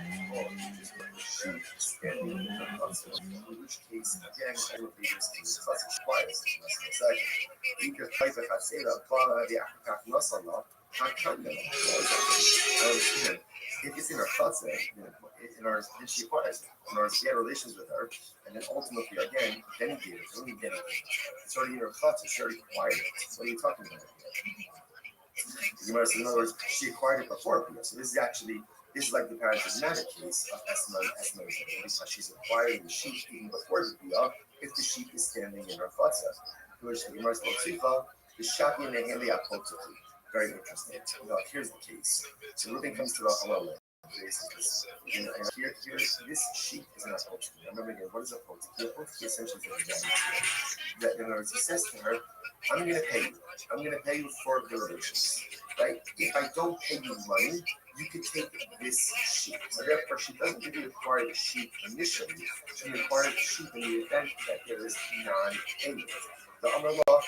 in which case, again, I would be risking such twice in a second. Because type of Haseda, Bala, the Akak Nasala, Hakanda. If it's in our thoughts, in our she acquires, in our relations with her, and then ultimately again, denigrated, it's only denigrated. It's already in her thoughts, it's already acquired it. What are you talking about? In other words, she acquired it before Pia. So this is like the paradigmatic case of Esma, because she's acquiring the sheep even before the Pia, if the sheep is standing in her thoughts. Which the Gemara says, the Shaki and the Heli Apotiki. Very interesting. Now, here's the case. So Reuben comes to Rachel. And here, this sheep is an apotiki. Remember again, what is apotiki? Apotiki essentially is that in other words, he says to her, I'm going to pay you. I'm going to pay you for the relations. Right? If I don't pay you money, you could take this sheep. So therefore, she doesn't really acquire the sheep initially. She acquires the sheep in the event that there is non-payment. The Amrullah,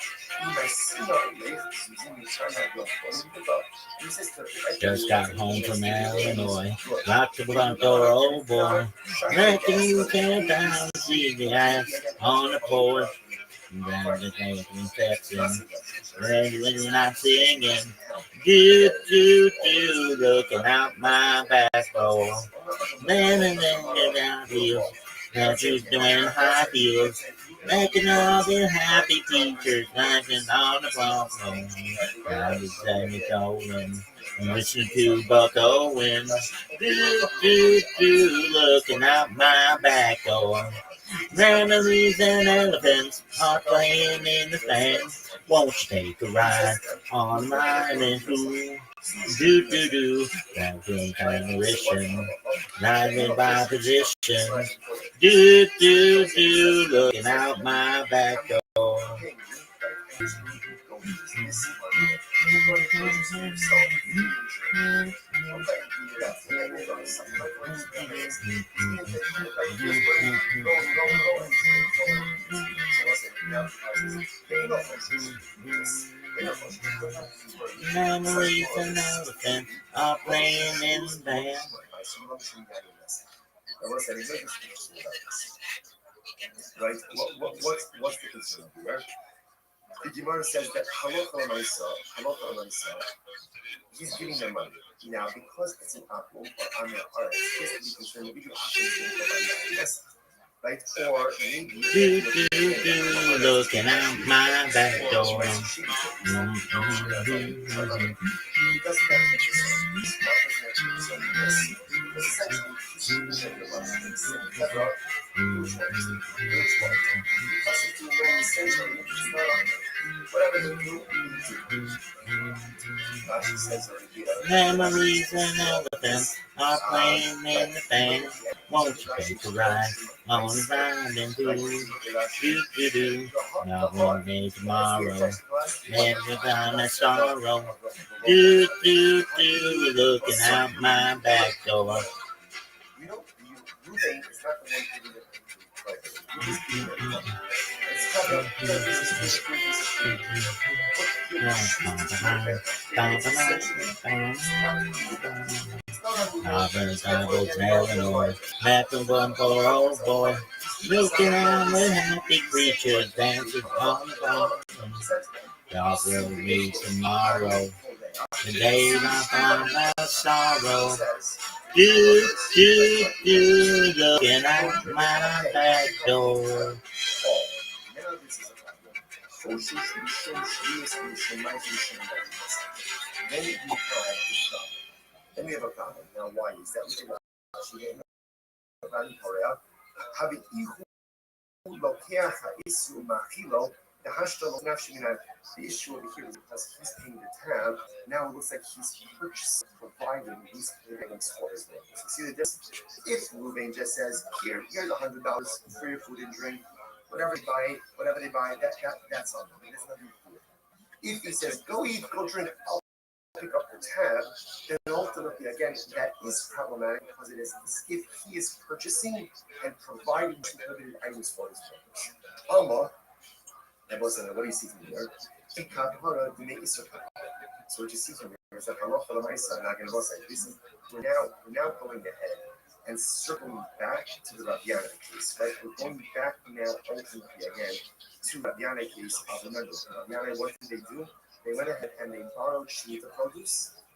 just got home from Illinois. Locked the Bronco, oh boy. Making you tear down, see the ass on the porch. Then the thing infection. When you're not singing, do, looking out my back door. Then down heels, now she's doing high heels. Making all the happy teachers knocking on the phone. Now you say me going, listen to Buck Owen. Do, looking out my back door. Memories and elephants are playing in the sand. Won't you take a ride on mine and who? Do, that being coalition, riding by position. Do, looking out my back door. Memories and elephants are playing in the band. Right? What's the concern here? The Gemara says that halacha l'maisa, he's giving them money. Now, because it's an apple or on their heart, he has to be concerned that we do apples right? Or maybe Do, looking out my back door. Memories and elephants are playing in the band. Won't you take a ride on the ride and do. Not one day tomorrow, never gonna sorrow. Do, looking out my back door. Laughing one poor old boy, looking around with happy creatures dancing on the ground. God will meet tomorrow, the day I find my sorrow. Looking at my back door. Then we have a problem. Now, why is that? The issue over here is because he's paying the tab. Now it looks like he's purchasing, providing these payments for his workers. You see the difference? If Ruvain just says, here's $100 for your food and drink, whatever they buy, that's on them. It has nothing to do with it. If he says, go eat, go drink, I'll pick up the tab, then ultimately, again, that is problematic because it is if he is purchasing and providing prohibited items for his workers. What do you see from here? So what you see from here is that we're now going ahead and circling back to the Rabbi case, right? We're going back now ultimately again to Rabbi case of remember, Rabbi, what did they do? They went ahead and they borrowed Shemitah produce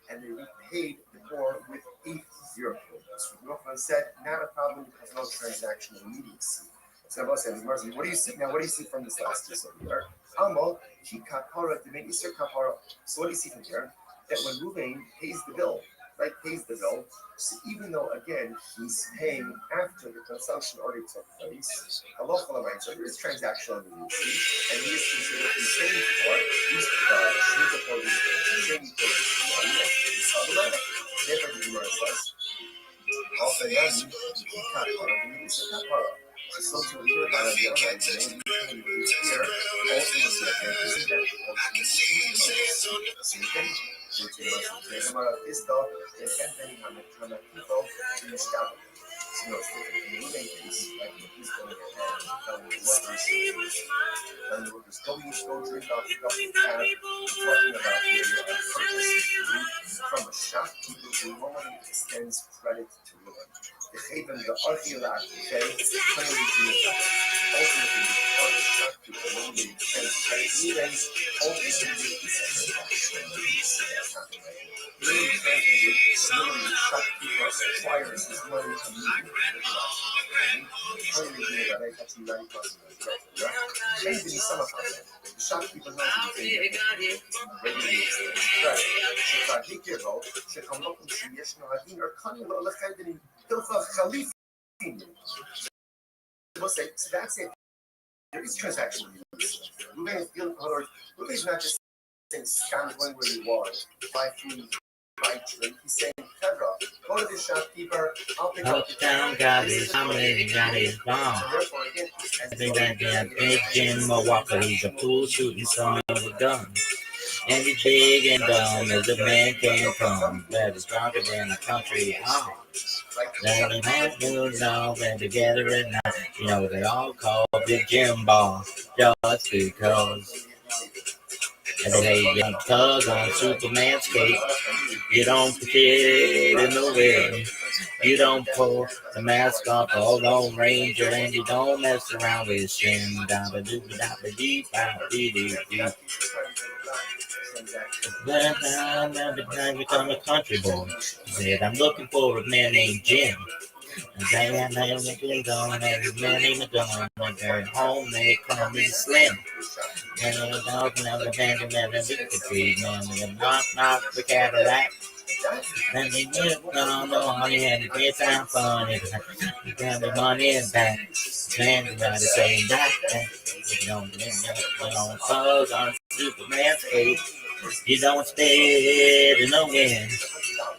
and they repaid the poor with 8 year produce. Rothschild said, not a problem because no transactional immediacy. So what do you see now? What do you see from this last piece over here? So what do you see from here? That when Ruvain pays the bill, right, so even though again he's paying after the consumption already took place, so there is transactional immediacy, and he is considered paying for these Shemitah produce, therefore the Gemara says, something here about the other hand, here, from a shopkeeper who normally extends credit to ruin. The Chaven, the Archilach, okay, ultimately, the shopkeeper normally extends credit to ruin, ultimately, the shopkeeper acquires his money immediately. The shopkeeper knows regularly so that's it. There is transaction. Ruvain is not just saying scan going where you want, buy food, buy drink. He's saying, go to the shopkeeper, I'll pick up the down, got his family, got his bomb. I think that big Jim Walker, he's a pool shooting son of a gun. And he's big and dumb as a man can come. That is stronger than a country arm. Let him have news on and together at night. You know, they all call Big Jim Ball just because. And they young tug on Superman's cape. You don't fit in the way. You don't pull the mask off the Lone Ranger, and you don't mess around with Shin. Then I become a country boy. He said, I'm looking for a man named Jim. And they had my own going, and his man named McGowan. When they're home, they call me Slim. And they're talking of the band and then the tree, man, and knock the Cadillac. Then they get on the money and it gets out funny. You got the money in back. Man, you gotta say that. You don't fuzz on Superman's cape. You don't spit in the wind.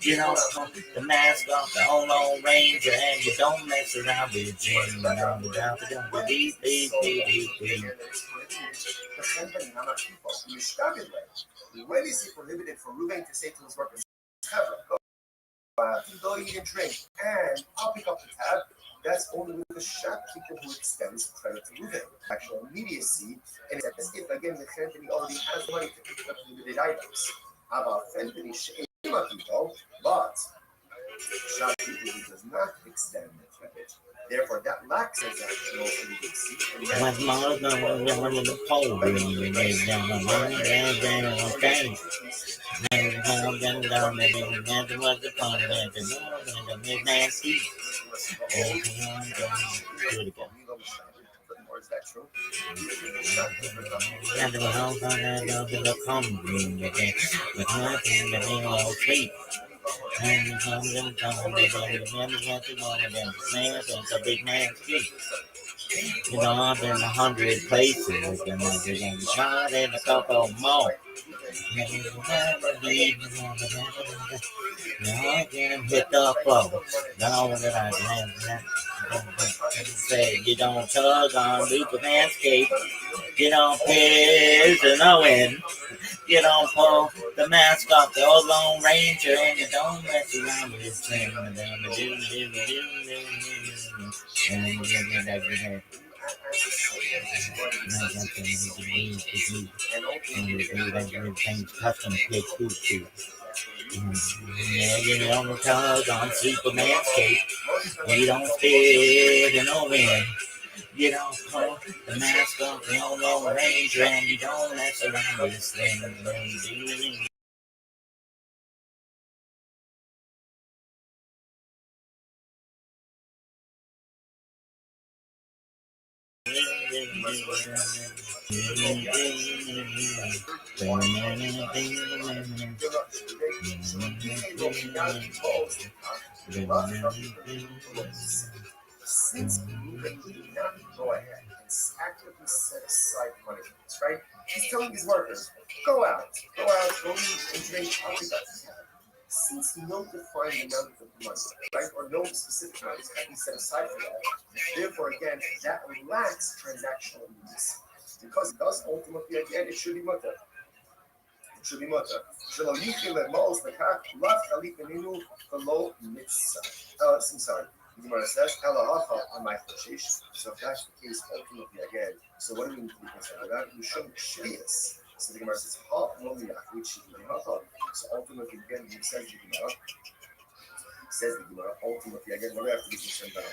You don't put the mask off the Lone Ranger, and you don't mess around with Jim. When is it prohibited for Ruvain to say to his workers, go eat and drink, and I'll pick up the tab? That's only with the shopkeeper who extends credit to Reuven. Actual immediacy, and it's as if again the company already has money to pick up limited items. About company people, but shopkeeper who does not extend the credit. Therefore, that lacks transactional immediacy. What's more than the pole being down the line, okay. Was the fun of the midnight seat. Do it again. Is that true? And the house on that the common again. With nothing but they all sleep. And the common come, they don't remember what they want to do. Man, it's a big man's street. You know, I've been 100 places, and I've been shot in a couple more. Now I can hit the floor. Now that I can say, you don't tug on Superman's cape. You don't piss and no wind. You don't pull the mask off the old Lone Ranger, and you don't mess around with his thing. Custom fit too. Yeah, you don't tug on Superman's cape. You don't spit in no wind. You don't pull the mask off the old Lone Ranger, and you don't mess around with his thing. Since Reuben did not go ahead and actively set aside money for this, right? He's telling his workers, go out, go eat and drink, I'll be back to have. Since no defined amount of money, right, or no specific amount is having set aside for that, therefore, again, that lacks transactional needs. Because it does ultimately, again, it should be mutter. It should be mutter. I'm sorry. The Gemara says, on my flesh. So if that's the case, ultimately again, so what do we need to be concerned about? We shouldn't shvius. So the Gemara says, so ultimately again, it says the Gemara, ultimately again, what do we have to be concerned about?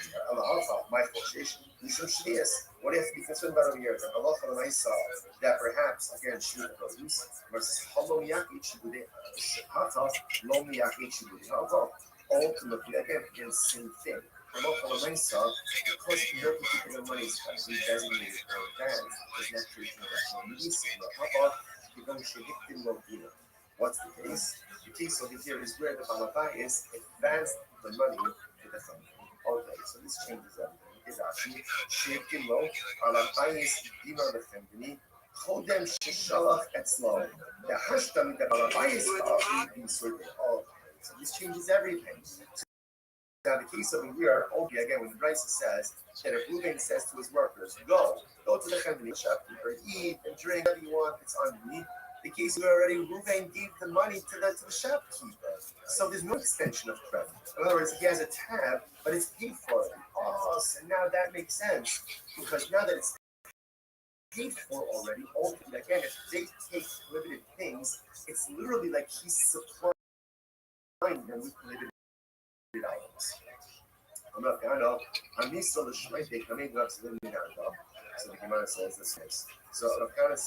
My flesh. We shouldn't shvius. What do you have to be concerned about over here? That perhaps again, shoot produce versus ultimately again, same thing. Because your particular money is actually designated for advance, is naturally transactional. What's the case? The case over here is where the Rabbi is advanced the money to the fund. Okay, so this changes everything. It's actually shaking low. Rabbi is Dima the Fembini. Chodem Shishalach Etzlo. The Hashtam the Rabbi is okay, so this changes everything. Now, the case over here, again, when the Bryce says that if Reuben says to his workers, go to the Chandani shopkeeper, eat and drink whatever you want, it's on me. The case where already Reuben gave the money to the shopkeeper. So there's no extension of credit. In other words, he has a tab, but it's paid for it. Oh, so now that makes sense. Because now that it's paid for already, ultimately, again, if they take limited things, it's literally like he's supplying them with limited items. I'm not going to. I'm still the Shmite coming up to the Minarva. So the Gemara says this is. So I'm kind of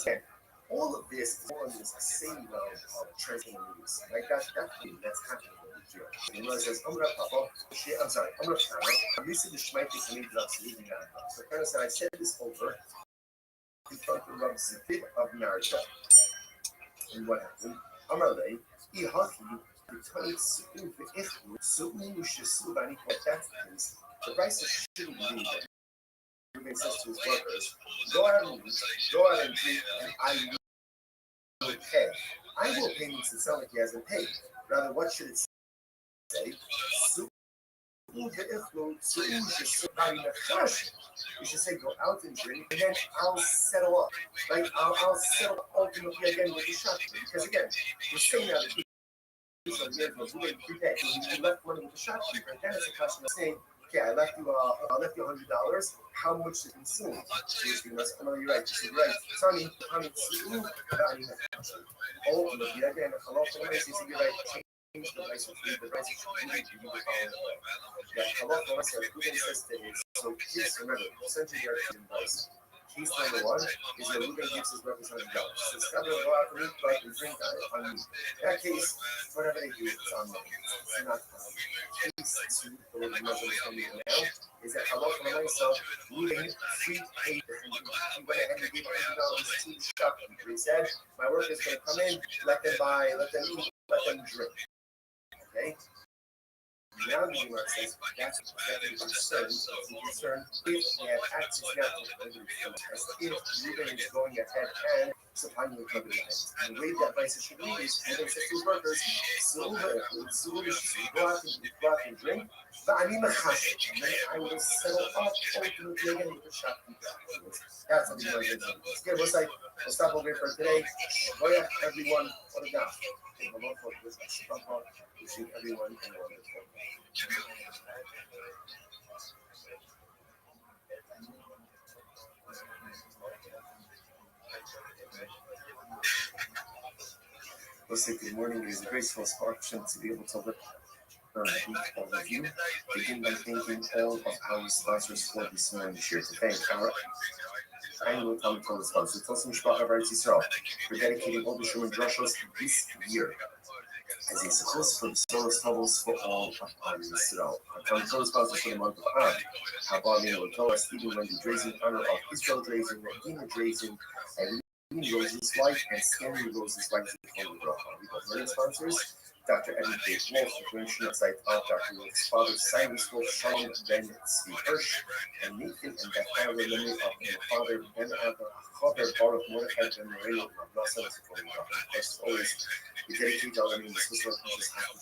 saying all of this is on this same level of transforming news. Like that's happening over here. The Gemara says, I'm sorry, I'm used to the Shmite coming up to the Minarva. So kind of said, I said this over in front of Rabbi of Narita. And what happened? Amarle, Ihaki. Because the price shouldn't be that. Reuben says to his workers, go out and drink, and I will pay. I will pay means it sounds like he hasn't paid. Rather, what should it say? You should say, go out and drink, and then I'll settle up. Right? I'll settle up ultimately again with the shopkeeper. Because again, we're saying that. So he left money with the shopkeeper, and then it's a question of saying, okay, I left you $100. How much to consume? So you're right. You're right. Tony, ultimately, again, you're right. Change the price of food. The price of food so please remember, essentially there are two prices. Case number one is that Ruben gives his representative God. So it's not going to go out for meat, but we drink on meat. In that case, whatever they do, it's on them. It's not case two, the way the Muslims is coming now, is that halal for myself, Ruben prepaid the food. He went ahead and gave $100 to the shopkeeper. He said, my workers going to come in, let them buy, let them eat, let them drink. Okay? Now the Gemara says that's concern if they have access now to as if Reuben is going ahead and supplying the covered lands. And the way that vice should read is Reuben says to his workers, go out and drink, but I need my chashish, and then I will settle up ultimately again with the shopkeeper. That's what the Gemara says. Okay, we'll stop over here for today. Shkoyach, everyone, what a gosh. Wishing everyone a wonderful day. Let's say good morning. It is a graceful fortune to be able to look all of you. Begin by thanking all of our sponsors for this morning's share. To thank our annual Talmud Torah sponsor, Tosim Shpach of Eretz Yisrael, for dedicating all the Shuman Drushos this year as a support for the Soros Tovos for all of Am Yisrael. Our Talmud Torah sponsor for the month of Av, Habani Lotoa, Stephen Wendy Drazen, in honor of Israel Drazen, Dina Drazen, and Rose's wife and Stanley Rose's wife. We got learning sponsors. Dr. Eddie J. Wolf, the international site of Dr. Wolf's father, Cyrus Wolf, Shalom Ben Tzvi Hirsch, and Nathan and Beth Tyler Lemmy of their father, Ben Chaber Baruch Mordechai Ben Moreno, of Nasa, supporting Dr. As always, we dedicate our learning in the Swiss Rock, which is half the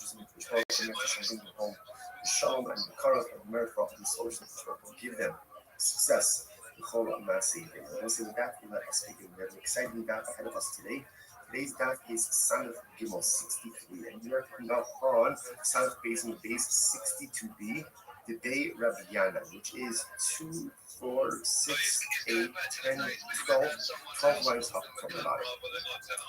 Shalom and home, the Shalom and the Karach and merit for the source of the work will give them success. The whole of Massey. And also with that, we let us begin. We have an exciting daf ahead of us today. Today's daf is Sanaf Gimel 63, and we are talking about on Sanaf Basin base 62b, the day Rabbi Yana, which is 2, 4, 6, 8, 10, 12 lines up from the bottom.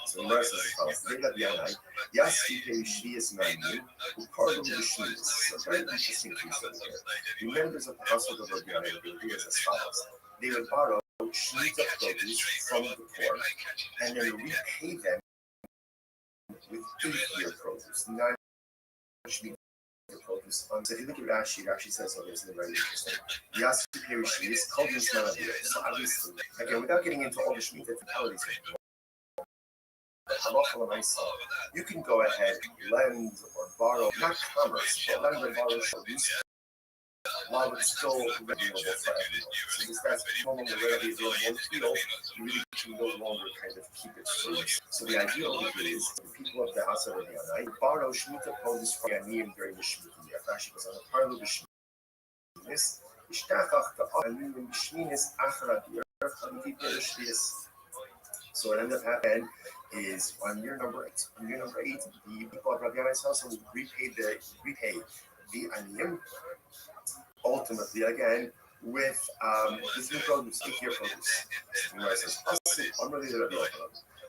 So the verse is as follows: Today Rabbi Yana, Yasi Shvius Manu, who pardoned the Shvius. So very interesting piece over here. The members of the household of Rabbi Yana will do as follows. They would borrow sheets of produce from the poor and then repay them with 8-year produce, 9 sheets of produce. So if you look at Rashi, it actually says something very interesting. Yasi Perishi is called this melody. So obviously, again, without getting into all the sheets and fatalities, you can go ahead, lend or borrow, not commerce, but lend or borrow produce while it's still available for everyone. So this that's no longer readily available in the field, you really can no longer kind of keep it free. So the idea of it is the people of the house of Rabbi Yana borrow Shemitah produce from Yaniyim during the Shemitah year. Rashi goes on the part of the Shemitah. So what ended up happening is on year number 8, the people of Rabbi Yana's household repay the Aniyim. Ultimately, again, with this new produce, 8-year produce.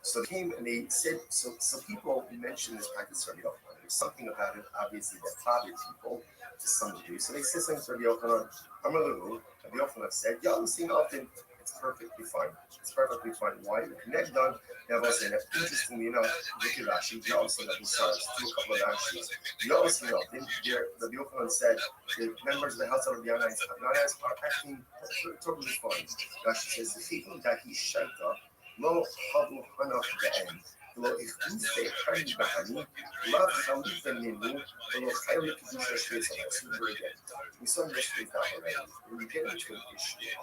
So they came and they said, so people mentioned this practice to Rabbi Yochanan. There's something about it, obviously, that bothered people to some degree. So they said something to Rabbi Yochanan. Rabbi Yochanan said, yeah, I'm seeing often, it's perfectly fine. It's perfectly fine. Why? You connect done. Interestingly enough, look at Rashi. You also know these stars, do a couple of Rashis. You also know, Rabbi Yochanan said, the members of the house of Rabbi Yana are acting totally fine. Rashi says, the people that he shaita, lo habu hanach be'en, lo ichdufe hani b'hani, la chalife minu, lo chayli kedusha shvesa. Let's remember again. We saw in this week already. When you get into an issue,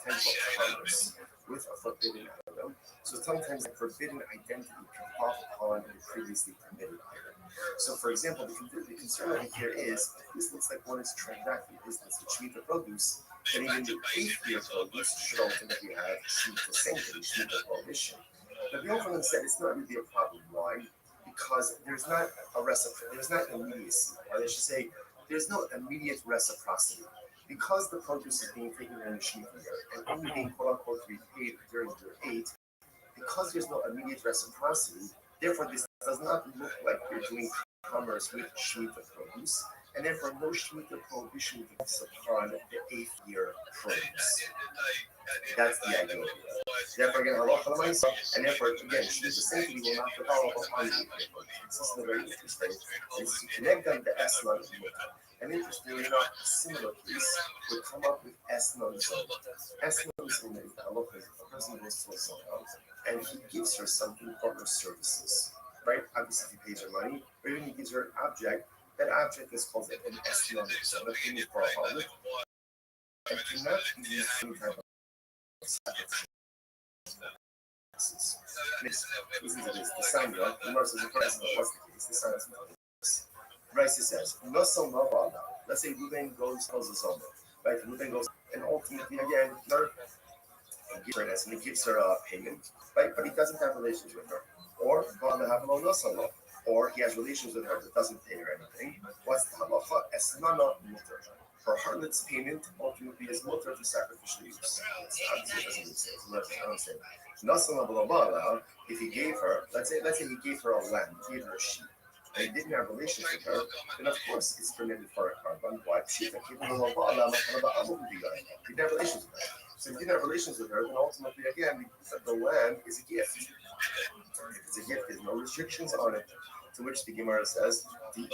potential commerce with a forbidden item, so sometimes the forbidden identity can pop upon the previously permitted item. So, for example, the concern over here is this looks like one is transacting business with Shemitah produce, and even the 8-year produce should ultimately have Shemitah sanctity, Shemitah prohibition. But the Yochanan said it's not really a problem. Why? Because there's not a reciprocity, there's not immediacy, or they should say there's no immediate reciprocity. because the produce is being taken in the Shemitah year and only being quote unquote to be paid during year 8, because there's no immediate reciprocity, therefore this does not look like you're doing commerce with Shemitah produce, and therefore no Shemitah prohibition is upon the 8th year produce. That's the idea. Therefore, again, halacha l'maisa, and therefore, again, Shemitah sanctity will not develop upon the 8th year produce. This is very interesting. Is to connect them to Eslan and Mutar. And interestingly enough, a similar case would come up with Eslan Zon. Eslan Zon is the halacha is if a person goes to a Zon and he gives her something for her services, right? Obviously, if he pays her money, or even he gives her an object, that object is called an Eslan Zon, a payment for a holiday. And cannot be used any type of sacrifice. Listen to this. The sign, right? The Gemara says, what's the case? The sign is Rice says, let's say Ruben goes a Zoma, right? Ruben goes, and ultimately, again, he gives her a payment, right? But he doesn't have relations with her. Or, or he has relations with her but doesn't pay her anything. What's the halacha? Esnana mutter. For harlot's payment, ultimately, is mutter for sacrificial use. Obviously, it doesn't make sense. I don't say if he gave her, let's say he gave her a lamb, he gave her a sheep, and he didn't have relations with her, then of course it's permitted for a carbon. Why? He didn't have relations with her. So if he didn't have relations with her, then ultimately, again, the lamb is a gift. If it's a gift, there's no restrictions on it. To which the Gemara says, the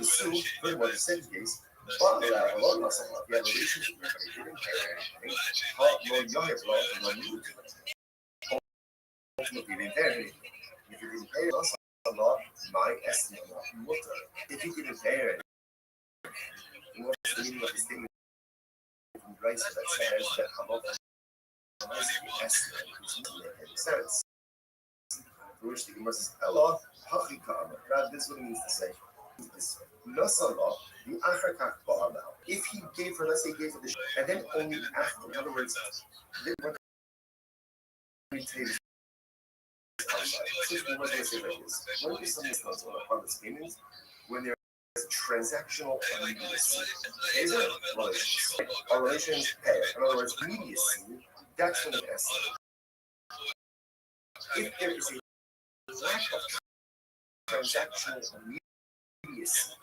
Sue, pretty much the same case. But he had relations with her, but he didn't pay her anything. Ultimately, he didn't pay her anything. If he didn't pay her, my estimate mutter. If he didn't pay her anything, what's the meaning of the statement from Rice that says that Hamot estimate is not making any sense? To which the Gemara says, Ella, Hachika, rather, this is what it means to say. If he gave her, let's say he gave her the and then only after, in other words, when something comes on a part of this payment, when there is transactional immediacy, is it relations? Our relations pay. In other words, immediacy, that's when it has. If there is a lack of transactional immediacy,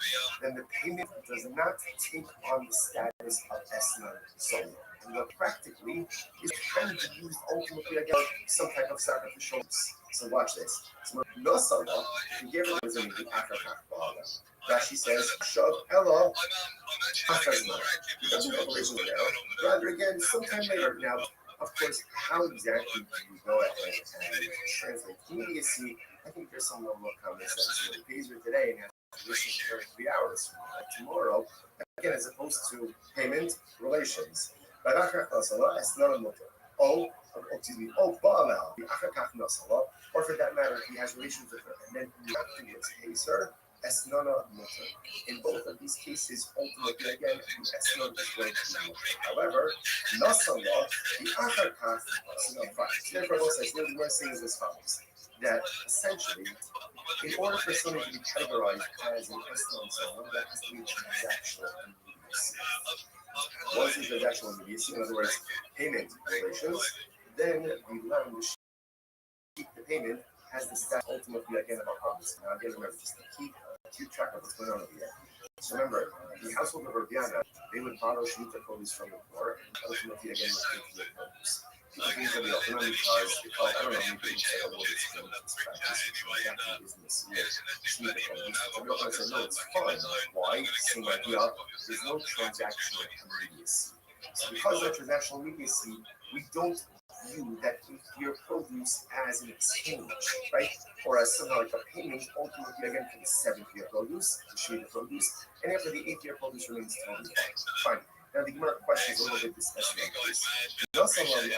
then the payment does not take on the status of Esnan Solo. And what practically is can be used ultimately against some type of sacrificial use. So watch this. So no Solo, if you give it in the Akakak Rashi says, Shav Ella Akazman. He doesn't have relations now. Rather again, sometime later. Now, of course, how exactly do you go ahead and translate immediacy? I think there's some level of common sense. It pays her today and has relations for 3 hours tomorrow. Again, as opposed to payment relations. Or for that matter, he has relations with her and then afterwards pays her. In both of these cases, ultimately again, the Esnana is going to be mutter. However, Nasala, the Achakach, therefore, what we're saying is as follows: that essentially, in order for something to be categorized as an Esnana zone, that has to be transactional immediacy. Once it's transactional immediacy, in other words, payment relations, then the land will keep the payment has the stat ultimately again of a harvest. Now again, remember, just to keep track of what's going on over here. So remember, the household of Rabbi, they would borrow Shemitah produce from the poor, and ultimately again would take the produce. People think that we often because I don't know, maybe it's a little bit of this practice, exactly business with Shemitah produce. And we're going to say, no, it's fine. Why? Same idea. There's no transactional immediacy. So because of transactional immediacy, we don't view that your produce as an exchange, right? Or as somehow like a payment, ultimately again for the 7th year produce, the Shemitah produce, and after the 8th year produce remains totally fine. Now the Gemara questions a little bit this estimate. So again,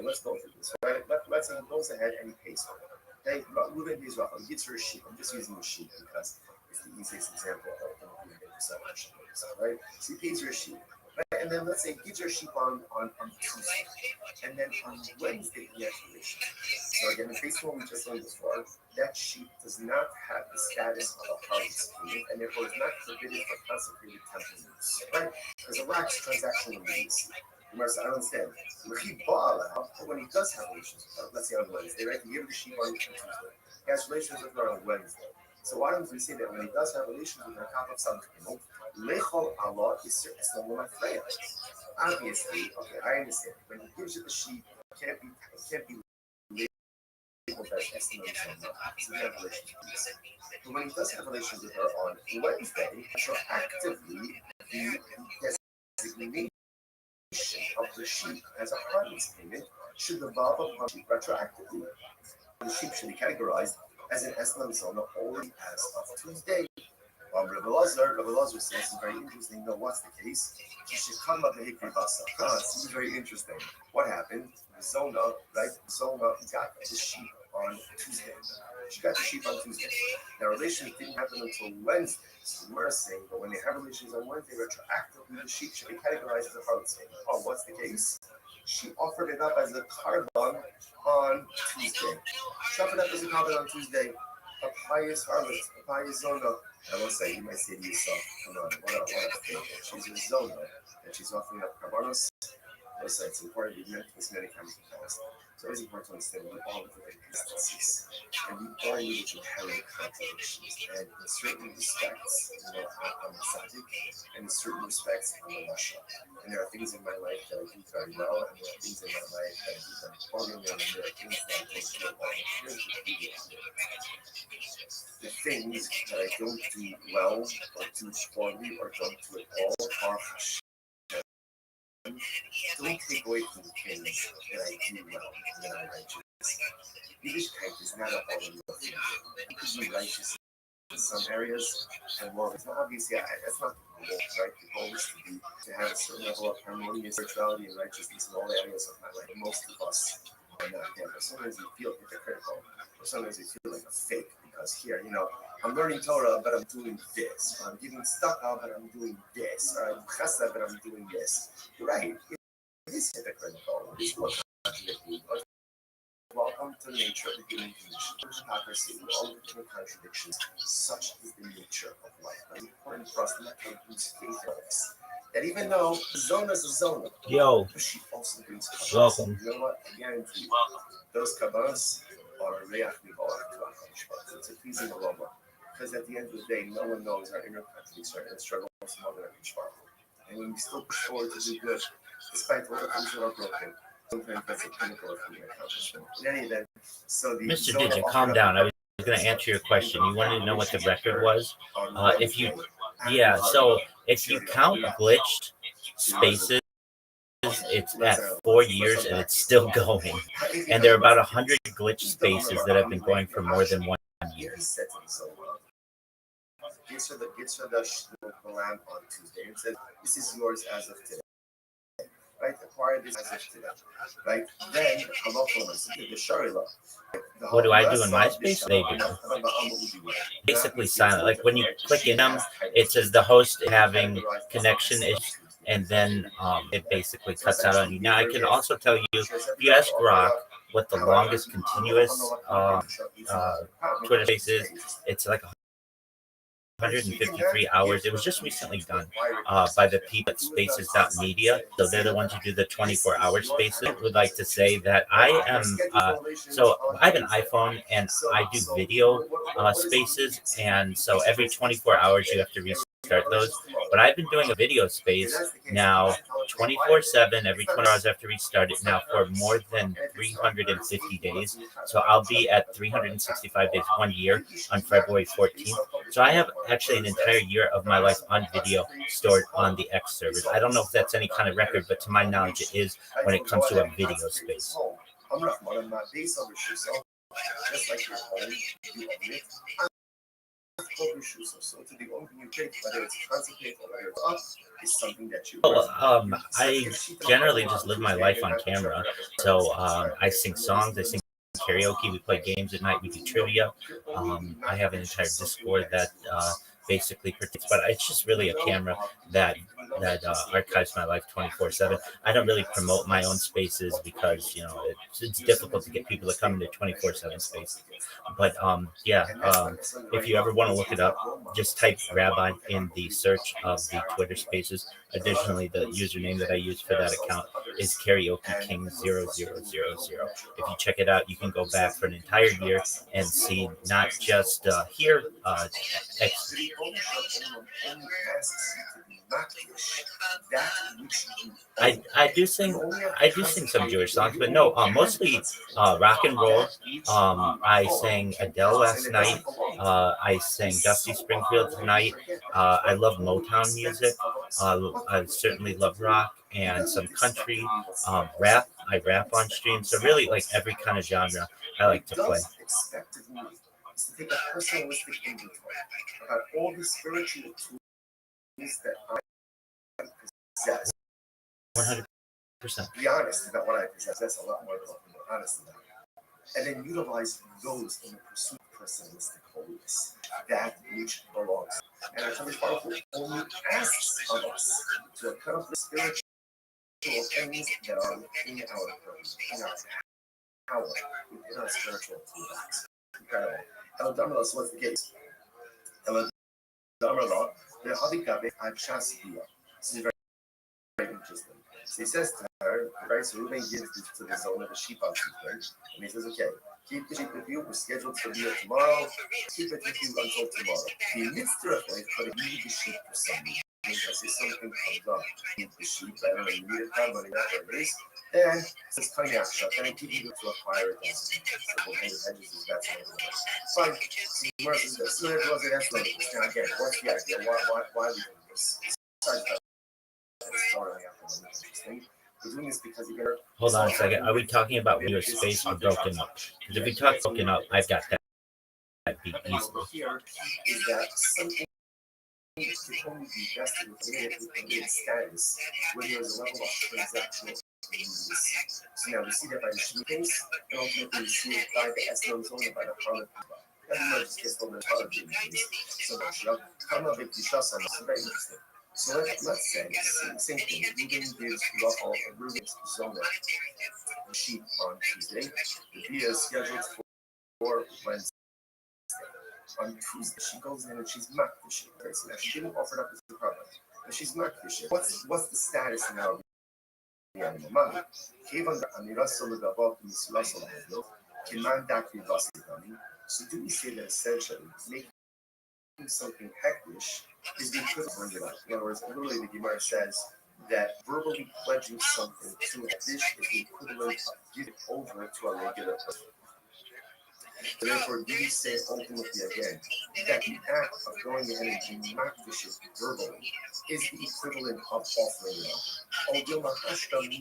let's go through this. Right? Let's say he goes ahead and he pays for it. Okay, Ruben pays Rothschild. He gets her a sheep. I'm just using the sheep because it's the easiest example of ultimately getting the salvation. Right? So he pays her a sheep. Right? And then let's say get your sheep on Tuesday. And then on Wednesday he has relations. So again, based on what we just learned before, that sheep does not have the status of a harvest payment, and therefore is not forbidden for consecrated temple use. Right? Because a lax transactional use. I don't understand. But when he does have relations with her, let's say on Wednesday, right? He gave the sheep on Tuesday. He has relations with her on Wednesday. So why don't we say that when he does have relations with her, top of some Lechol Allah is Freya. Obviously, okay, I understand. When he gives you the sheep, it can't be labeled as estimation. So we have relations with her. But when he does have relations with her on Wednesday, retroactively, the designation of the sheep as a harvest payment should devolve upon the sheep retroactively. The sheep should be categorized as an Eslam Zona only as of Tuesday. Rabbi Lazar says it's very interesting. No, what's the case? She should come up the Hikri Basa. This is very interesting. What happened? Zona, right? Zona got the sheep on Tuesday. She got the sheep on Tuesday. Now, relations didn't happen until Wednesday. So we're saying that when they have relations on Wednesday, retroactively, the sheep should be categorized as a harvest payment. Oh, what's the case? She offered it up as a carbon on Tuesday. She offered it up as a carbon on Tuesday. A pious harlot, a pious zona. I will say, you might say to yourself, come on, what a thing. She's a zona, and she's offering up carbonos. I will say, it's important, we've mentioned this many times in the past. It's always important to understand we all live in instances, and we all live in inherent contradictions. And in certain respects, I'm a tzaddik, and in certain respects, I'm a rasha. And there are things in my life that I do very well, and there are things in my life that I do very poorly, and there are things that I don't do well. The things that I don't do well, or do poorly, or don't do at all are Hashem. Don't take away from the things that I do well and that I'm righteous. Yiddishkeit is not a all-in-one thing. You can be righteous in some areas, and well, it's not obviously, that's not the goal, right? The goal is to have a certain level of harmonious spirituality and righteousness in all areas of my life. Most of us are not there, but sometimes you feel hypocritical, or sometimes you feel like a fake, because here, I'm learning Torah, but I'm doing this. Or I'm giving tzedakah, but I'm doing this. Or I'm chesed, but I'm doing this. You're right. It is hypocritical. It is contradicting. But welcome to the nature of the human condition. Hypocrisy, all the different contradictions. Such is the nature of life. It's important for us not to lose faith in us. That even though Zona is a Zona, she also brings kabbalas. Welcome. You know what? I guarantee you, those kabbalas are reach mivolach to HaKadosh. It's a pleasing aroma. Because at the end of the day, no one knows our inner contradictions and struggles more than HaKadosh. And when we still push forward to do good, despite all the things that are broken, sometimes that's a pinnacle of human accomplishment. In any event, so the Mr. Digit, calm down. I was going to answer your question. You wanted to know what the record was? If you count glitched spaces, it's at 4 years and it's still going. And there are about 100 glitched spaces that have been going for more than 1 year. Gives her the lamp on Tuesday and says, "This is yours as of today." Right? Acquire this as of today. Right? Then the Sharila. What do I do in MySpace? They do. Basically silent. Like when you click in them, it says the host having connection issues, and then it basically cuts out on you. Now I can also tell you, if you ask Grok what the longest continuous Twitter space is, it's like 153 hours. It was just recently done by the people at spaces.media. So they're the ones who do the 24-hour spaces. I would like to say that I am, so I have an iPhone and I do video spaces. And so every 24 hours you have to restart those. But I've been doing a video space now 24/7. Every 20 hours I have to restart it now for more than 350 days. So I'll be at 365 days, 1 year on February 14th. So I have actually an entire year of my life on video stored on the X servers. I don't know if that's any kind of record, but to my knowledge, it is when it comes to a video space. Just like your home, you own it. So to the only thing you take, whether it's concentrate or whether it's up, is something that you. I generally just live my life on camera. So I sing songs, I sing karaoke, we play games at night, we do trivia. I have an entire Discord that basically protects. But it's just really a camera that archives my life 24/7. I don't really promote my own spaces because it's difficult to get people to come into 24/7 spaces. But if you ever want to look it up, just type Rabbi in the search of the Twitter Spaces. Additionally, the username that I use for that account is Karaoke King 0000. If you check it out, you can go back for an entire year and see not just hear I do sing some Jewish songs, but no, mostly rock and roll. I sang Adele last night. I sang Dusty Springfield tonight. I love Motown music. I certainly love rock and some country, rap. I rap on stream, so really like every kind of genre I like to play. To take a personalistic inventory about all the spiritual tools that I possess. 100%. Be honest about what I possess. That's a lot more than I'm honest about. And then utilize those in the pursuit of personalistic holiness, that which belongs. And our Heavenly Father only asks of us to accomplish spiritual things that are within our purpose, in our power, within our spiritual toolbox. Incredible. El Damarla, so what's the case? El Damarla, the Hadikabe Achasbiya. This is very interesting. So he says to her, right? So Reuben gives this to the zone of the sheep on Tuesday, and he says, okay, keep the sheep with you. We're scheduled to be here tomorrow. Keep it with you until tomorrow. He admits to it, like, but he needs the sheep for something. Because if something comes up, need the sheep, I don't know, you need it, time, money, whatever it is, then it's coming out shut. Then keep you to acquire it. Fine. So as soon as it was an excellent, now again, what's the idea? Why are we doing this? We're doing this because you better. Hold on a second. Are we talking about your space or broken up? Because if we talk broken up, I've got that beat easily. Here is that something can only be vested with immediate status when there is a level of transactional use. So now we see that by the sheep case, and ultimately we see it by the S-known zone and by the harlot. That just gets over the harlot being used so much. Karma big discuss on this, very interesting. So let's say the same thing. Reuben gives Reuben's zone the sheep on Tuesday. The Bia is scheduled for Wednesday. On Tuesday, she goes in and she's makdishing. Okay, so now she didn't offer it up as a problem, but she's makdishing. What's the status now? So do we say that essentially making something hektish is the equivalent of it? In other words, literally the Gemara says that verbally pledging something to hektish is the equivalent of giving over to a regular person. So therefore, do we say ultimately again that the act of going ahead and being makdish verbally is the equivalent of offering it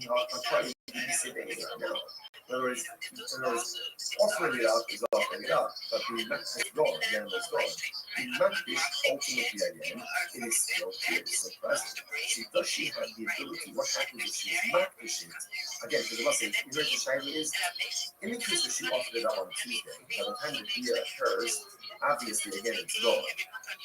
up? No. In other words, offering it up is offering it up, but being makdish is gone, the animal is gone. Being makdish ultimately again, it is still here, it's still present. So does she have the ability? What happens if she is makdish? Again, because the lesson, the shaila is, in the case that she offered it up on Tuesday, by the time the Bia occurs, obviously, again, it's gone.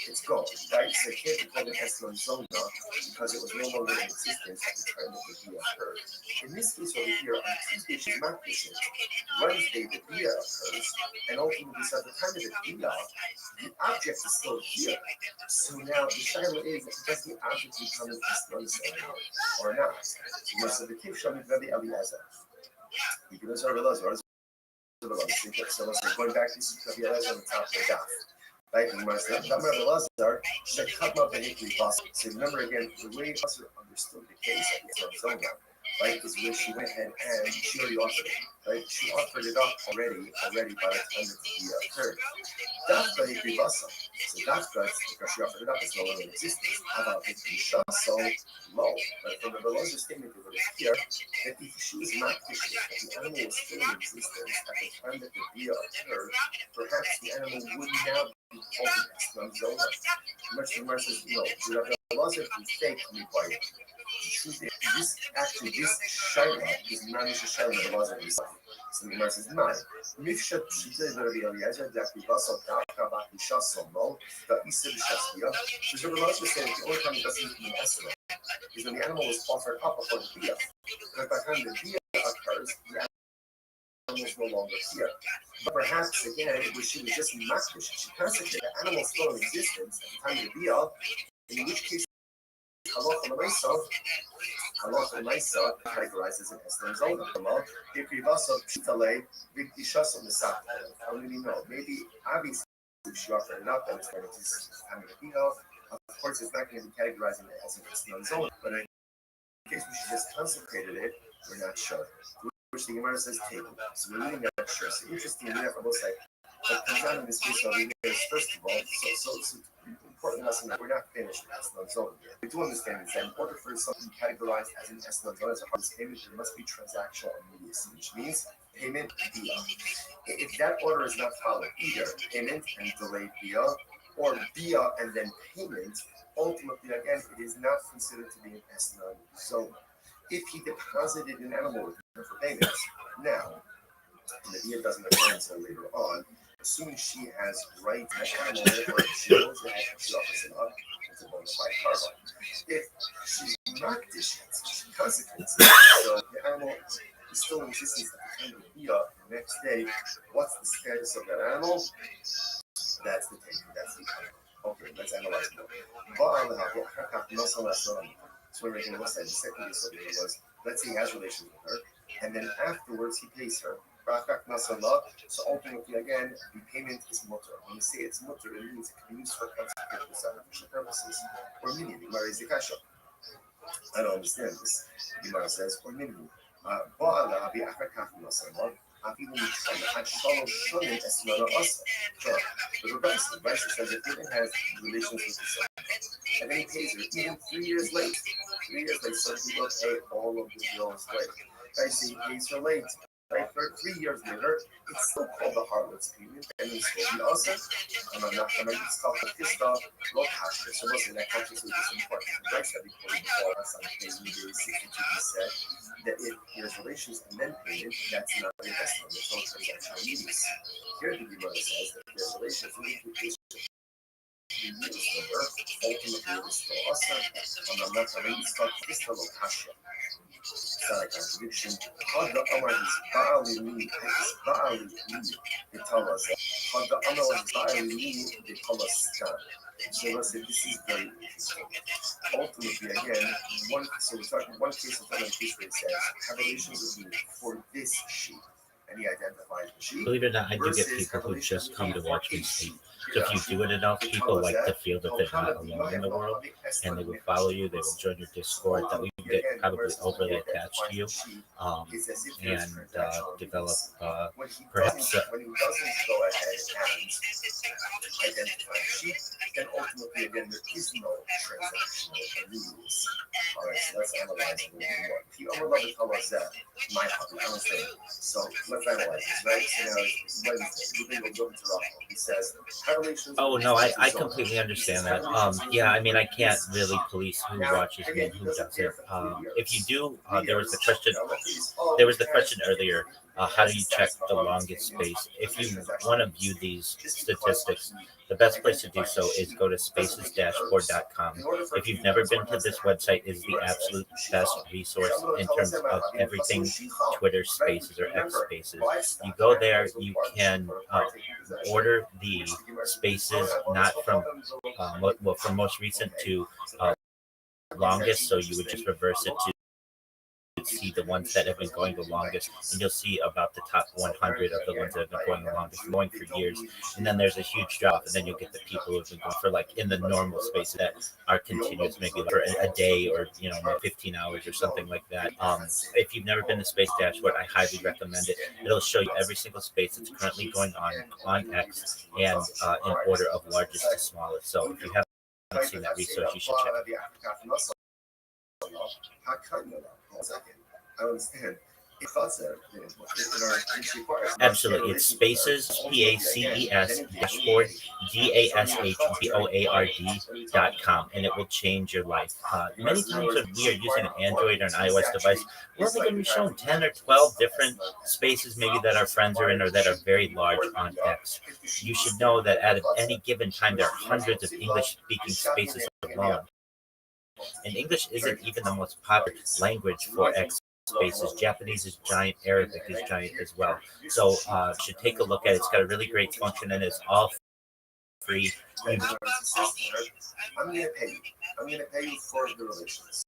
It's gone, right? So it can't be called an Eslan Zona because it was no longer in existence at the time that the Bia occurred. In this case over here, on Tuesday, she's not fishing. Wednesday, the Bia occurs, and ultimately, so at the time of the Bia, the object is still here. So now the shaila is, does the object become an Eslan Zona or not? So the Kiv Shamit Rabbi Eliezer. You can also realize so let's say going back to Rabbi Eliezer on the top of the daf. Right? And Rabbi Eliezer said, so remember again, the way Eliezer understood the case of Zona, right, is where she went ahead and she already offered it. Right? She offered it up already by the time that the occurred. Dafka Hikri Basa. So Dafka, because she offered it up, it's no longer in existence. About Hikri so low. But from the Eliezer statement over here, that if she was not fishing, that the animal was still in existence at the time that the Bia occurred, perhaps the animal would now be called an Zona. Much the Gemara says, no, the Eliezer can fake me by it. This shaila is not a shaila of Eliezer himself. So the Gemara says, "Nine. Mifshat pshita v'Rabbi Eliezer da'kivasa da'ka ba'isha somo da'isa b'shastia." So the Gemara is saying the only time it doesn't mean esrog is when the animal was offered up before the bia. Because by the time the bia occurs, the animal is no longer here. But perhaps again, when she was just makdish, she consecrated the animal still in existence at the time of the bia, in which case halacha l'maisa categorized as an esrog zona. Da'kivasa pshitale v'ishasa misakta. How do we know? Maybe obviously if she offered it up, then it's going to exist at the time of the bia. Of course, it's not going to be categorizing it as an esrog zona, but in case we should just consecrated it, we're not sure. Which the Gemara says table. So we're really not sure. So interestingly enough, I will say, what comes out in this case over here is, first of all, so important lesson that we're not finished with esrog zone yet. We do understand is that in order for something to be categorized as an esrog zone, as a harvest payment, there must be transactional immediacy, which means payment via. If that order is not followed, either payment and delayed via, or via and then payment, ultimately, again, it is not considered to be an esrog zone. If he deposited an animal with her for payments, now, and the via doesn't occur until later on, assuming she has right to that animal, or she knows that she offers it up, it's a bona fide carbon. If she's not dished, she consecrates it, so the animal is still in existence at the time of the via. The next day, what's the status of that animal? That's the taking, that's the animal. Okay, let's analyze more. So we're making a list. The second disobedience was, let's say he has relations with her, and then afterwards he pays her. So ultimately, again, the payment is mutter. When you say it's mutter, it means it can be used for sacrificial purposes. Or meaning, the Gemara is the kasha. I don't understand this. The Gemara says, or meaning, but regardless, the Rashi says if Reuben has relations with his son, and then he pays her, even 3 years late, so he will pay all of the bills late. Right, so he pays her late. Right, 3 years later, it's still called the harlot's payment, and it's still the also. And I'm not going to stop with this stuff. Rothschild. So listen, that conscious is important. The Rashi said before he called us on page 62, he said that if there's relations and then payment, that's not an investment. There's no transactional needs. Here the Gemara says that if there's relations and implications, ultimately it's still also. And I'm not going to stop with this fellow kasha. It's not a contradiction. Had the Amar is Ba'ali me, they tell us that. Had the Amar is Ba'ali me, they tell us that. So let's say this is very interesting. Ultimately, again, one case of time in case where it says, have relations with me for this sheep. And he identifies the sheep. Believe it or not, I do get people who just come to watch me speak. So if you do it enough, people like to feel that they're not alone in the world, and they will follow you. They will join your Discord. That we get probably overly attached to you, and develop perhaps. When he doesn't go ahead and identify sheep, then ultimately again there is no transactional immediacy. All right, so let's analyze it a little more. If you overlove color that, my copy, I don't think. So let's analyze this, right? So now it's Wednesday. Moving over to Rothschild. He says. Oh no, I completely understand that. Yeah, I mean I can't really police who watches me and who doesn't. If you do, there was the question. There was the question earlier. How do you check the longest space? If you want to view these statistics, the best place to do so is go to spaces-board.com. If you've never been to this website, is the absolute best resource in terms of everything Twitter Spaces or X Spaces. You go there, you can order the spaces not from from most recent to longest. So you would just reverse it to see the ones that have been going the longest, and you'll see about the top 100 of the ones that have been going the longest, going for years. And then there's a huge drop, and then you'll get the people who've been going for like in the normal space that are continuous, maybe for a day or 15 hours or something like that. If you've never been to Space Dashboard, I highly recommend it. It'll show you every single space that's currently going on X and in order of largest to smallest. So if you haven't seen that resource, you should check it. I don't understand. Absolutely. It's spaces, PACES dashboard, DASHBOARD.com, and it will change your life. Many times when we are using an Android or an iOS device, we're only going to be shown 10 or 12 different spaces, maybe that our friends are in or that are very large on X. You should know that at any given time, there are hundreds of English speaking spaces alone. And English isn't even the most popular language for X spaces. Japanese is giant, Arabic is giant as well. So you should take a look at it. It's got a really great function and it's all free. I'm going to pay you. I'm going to pay you for the relations,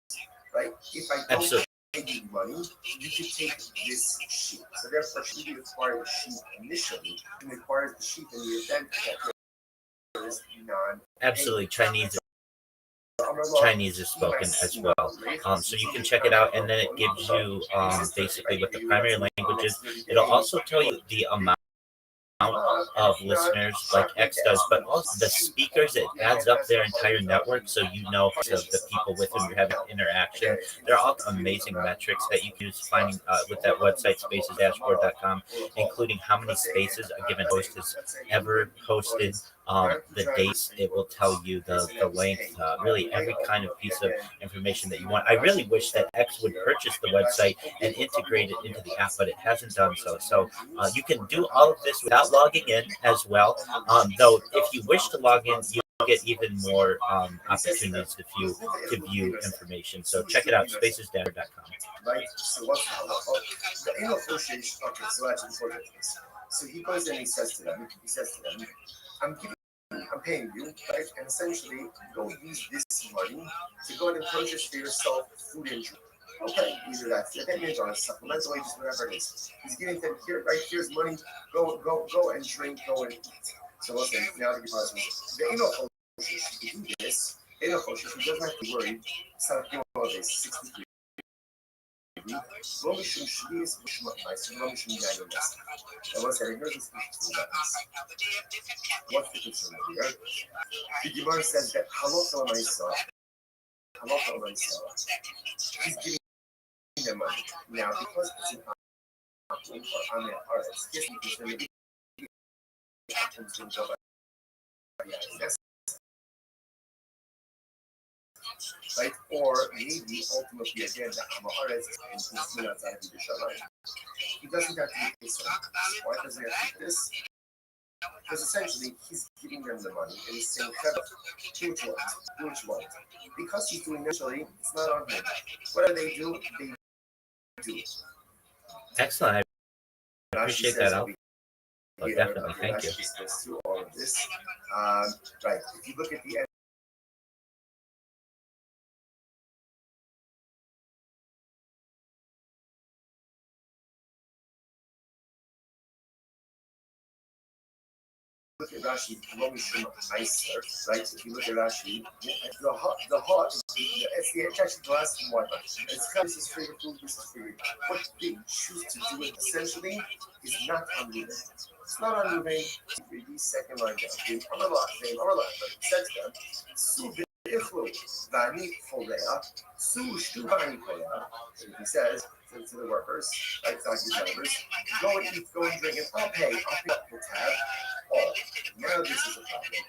right? If I don't Absolutely. pay you money, you can take this sheet. So therefore, should you acquire the sheet initially, and acquire the sheet in the event that there is non. Absolutely. Chinese is spoken as well. So you can check it out, and then it gives you basically what the primary language is. It'll also tell you the amount of listeners like X does, but also the speakers. It adds up their entire network, so you know the people with whom you're having interaction. There are all amazing metrics that you can use finding with that website, spacesdashboard.com, including how many spaces a given host has ever hosted, the dates. It will tell you the length, really every kind of piece of information that you want. I really wish that X would purchase the website and integrate it into the app, but it hasn't done so. So you can do all of this without logging in as well. Though if you wish to log in, you get even more opportunities to view information. So check it out, spacesdashboard.com. Right? So what's the halacha? The in association. Okay, so that's important. So he goes and he says to them, I'm paying you, right? And essentially, go use this money to go and purchase for yourself food and drink. Okay, either that's it, or a supplemental wages, whatever it is. He's giving them here, right? Here's money. Go and drink, go and eat. So listen, now the process. The Eno Choshesh, if you do this, Eno Choshesh, he doesn't have to worry. It's not like this 63. לא משום שביעס משום מייסר, לא משום יין ומייסר. אבל אני heard this what's the concern here? The Gemara says that halacha l'maisa, he's giving them money. Now, because it's an option or on their artist, yes, he's going to be right? Or maybe ultimately again the Amaharetz and Sina Zahavi B'Shamayim. He doesn't have to do this one. Why doesn't he have to do this? Because essentially he's giving them the money and he's saying, do what you want. Because he's doing initially, it's not on him. What do? They do. Excellent. I appreciate that. Definitely. Thank you. Through all of this. Right. If you look at the end. Look at Rashi, right? If you look at Rashi, the heart, it's actually the last one. It's this is favorite food, this is favorite. What they choose to do it essentially is not unmoving. It's not unmoving. Read the second line down. They are alive, but it says them. Su v'ichlu v'ani chorea, su shtu v'ani chorea. He says to the workers, right, not his members, go and eat, go and drink, and I'll pick up the tab. Oh, now this is a problem.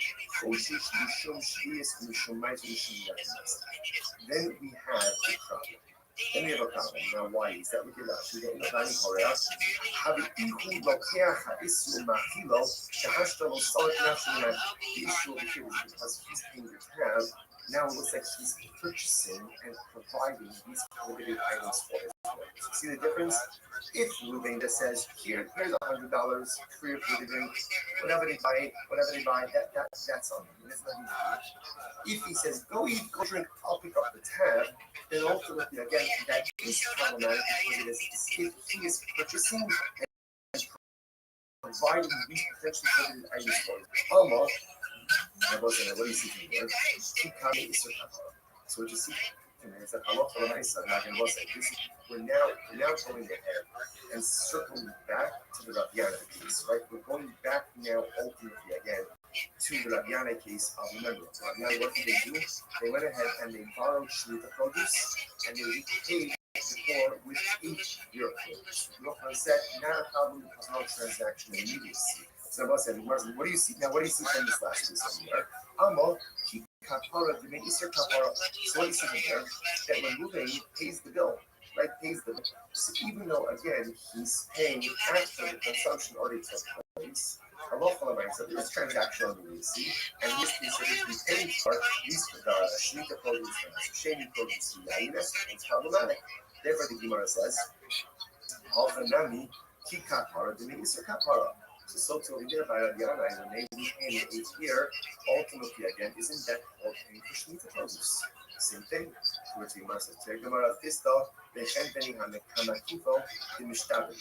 Then we have a problem. Now, why is that? We did actually get in the dining hall. The issue over here is because he's paying the tab. Now it looks like he's purchasing and providing these prohibited items for his work. See the difference? If Ruben just says, here's $100 for your food and drink, whatever they buy, that's on him. It's not easy. If he says, go eat, go drink, I'll pick up the tab, then ultimately, again, that is problematic because if he is purchasing and providing these potentially prohibited items for his almost. What do you see here? So what you see is that we're now going ahead and circling back to the Rabbi case, right? We're going back now ultimately again to the Rabbi case of remember. Rabbi, what did they do? They went ahead and they borrowed the produce and they repaid the before with 8 euros. Rothschild said, not a problem because no transaction immediacy. So Rabbi said, what do you see now? What do you see from this last piece of here? Amo, ki kapara, the Isser kapara. So what do you see from here? That when moving, pays the bill, right? Pays the bill. So even though again he's paying after the consumption already took place, so this transactional immediacy, and this piece of it is paying for these Shemitah produce, Sheni produce, it's problematic. Therefore, the Gemara says, Alchanami, ki kapara, the Isser kapara. So to here by Yana, when they be paying the 8th year, ultimately again, isn't that called paying for Shemitah produce? Same thing. Which we must have taken out of this though, the Shentani Hamakifo, the Mishtabin.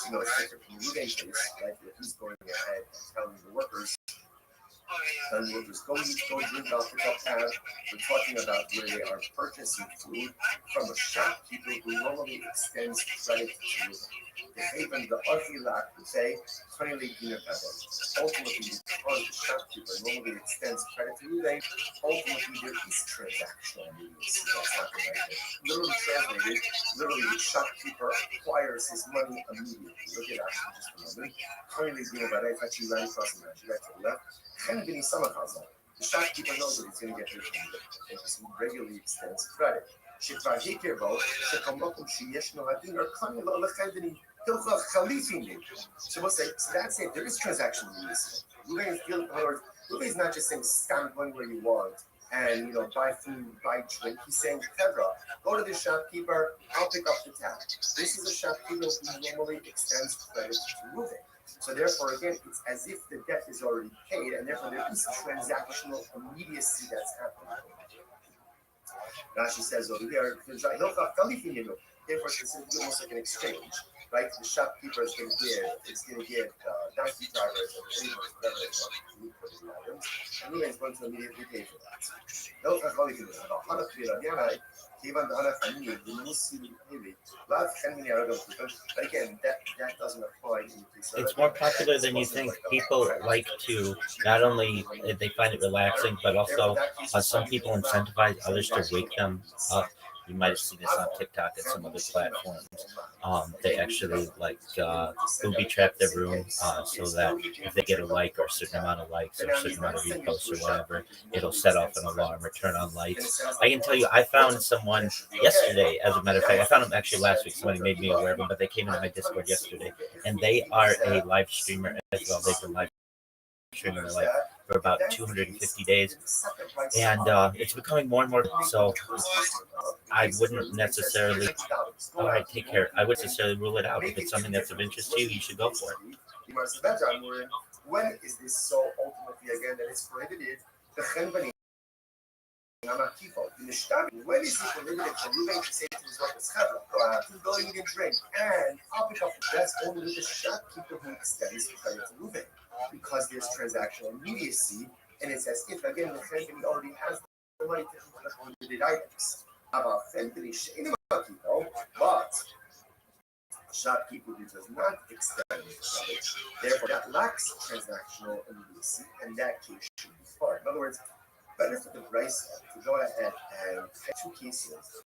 You know, it's different from the Ruben case, right? Where he's going ahead and telling the workers, go eat, go drink, I'll pick up tab. We're talking about where they are purchasing food from a shopkeeper who normally extends credit to them. Even the Archilak would say, ultimately, because the shopkeeper normally extends credit to you, ultimately there is transactional immediacy. That's not the right thing. Literally translated, the shopkeeper acquires his money immediately. Look at actually just a moment. Currently, it's actually right across the match, right to the left. The shopkeeper knows that he's going to get his money because he regularly extends credit. So we'll say, so that's it. There is transactional immediacy. In other words, Rabbi is not just saying stand where you want and buy food, buy drink. He's saying, Pedro, go to the shopkeeper, I'll pick up the tab. This is a shopkeeper who normally extends credit to moving. So therefore, again, it's as if the debt is already paid, and therefore there is transactional immediacy that's happening. Rashi says over here, therefore it's almost like an exchange, right? The shopkeeper is going to give donkey drivers and laborers, whatever they want, food for the items, and he is going to immediately pay for that. But again, that doesn't apply in It's more popular than you think. People like to not only they find it relaxing, but also some people incentivize others to wake them up. You might have seen this on TikTok and some other platforms. They actually booby trap their room so that if they get a like or a certain amount of likes or a certain amount of reposts or whatever, it'll set off an alarm or turn on lights. I can tell you, I found someone yesterday, as a matter of fact. I found them actually last week. Somebody made me aware of them, but they came into my Discord yesterday, and they are a live streamer as well. They've been live streaming for about 250 days, and it's becoming more and more so. I wouldn't necessarily, all right, take care. I wouldn't necessarily rule it out. If it's something that's of interest to you, you should go for it. When is this so ultimately again that it's prohibited? When is it prohibited for Ruben to say to his workers, go eat and drink, and I'll pick up? That's only with the shopkeeper who extends credit to Ruben, because there's transactional immediacy, and it's as if again the company already has the money to put the prohibited items. But a shopkeeper who does not extend credit, therefore that lacks transactional immediacy, and that case should be barred. In other words, better for the price to go ahead and two cases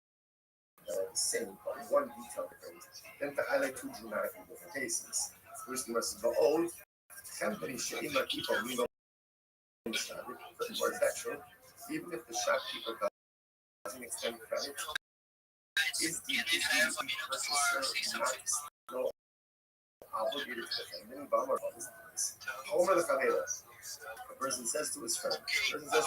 that are the same, but one detail different, than to highlight two dramatically different cases. First, the rest of the old company should even keep on legal. Is that true? Even if the shopkeeper doesn't extend credit, is the purchaser not still obligated to defend any bum or other things? Homer the Chavela. A person says to his friend, "Bring one of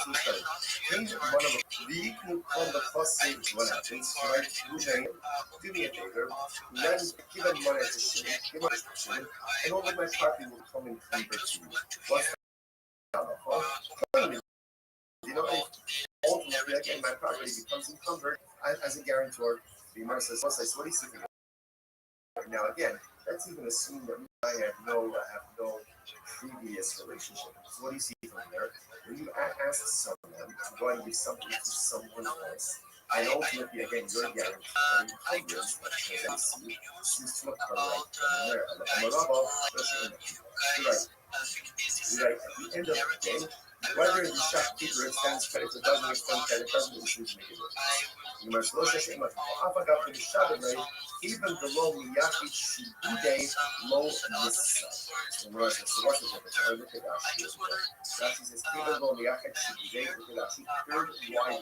the from the cost savings what happens, right? Do me a favor, then give him money to shilling, give him a shilling, and all of my property will come and convert to you." What's that? Ultimately, again, my property becomes encumbered as a guarantor. The Gemara says, "What do you see?" Now, again, that's even assuming that I have no previous relationship. So, what do you see from there? When you ask someone to go and give something to someone else, and ultimately, again, your guarantee encumbrance that seems to occur right there. You're right. At the end of the day, whether the shopkeeper extends credit or doesn't extend credit doesn't seem to make a difference. even the low miyachid shibude low nissa. So what's the difference? Look at Rashi. Rashi says even low miyachid shibude. Look at Rashi. Third wide word.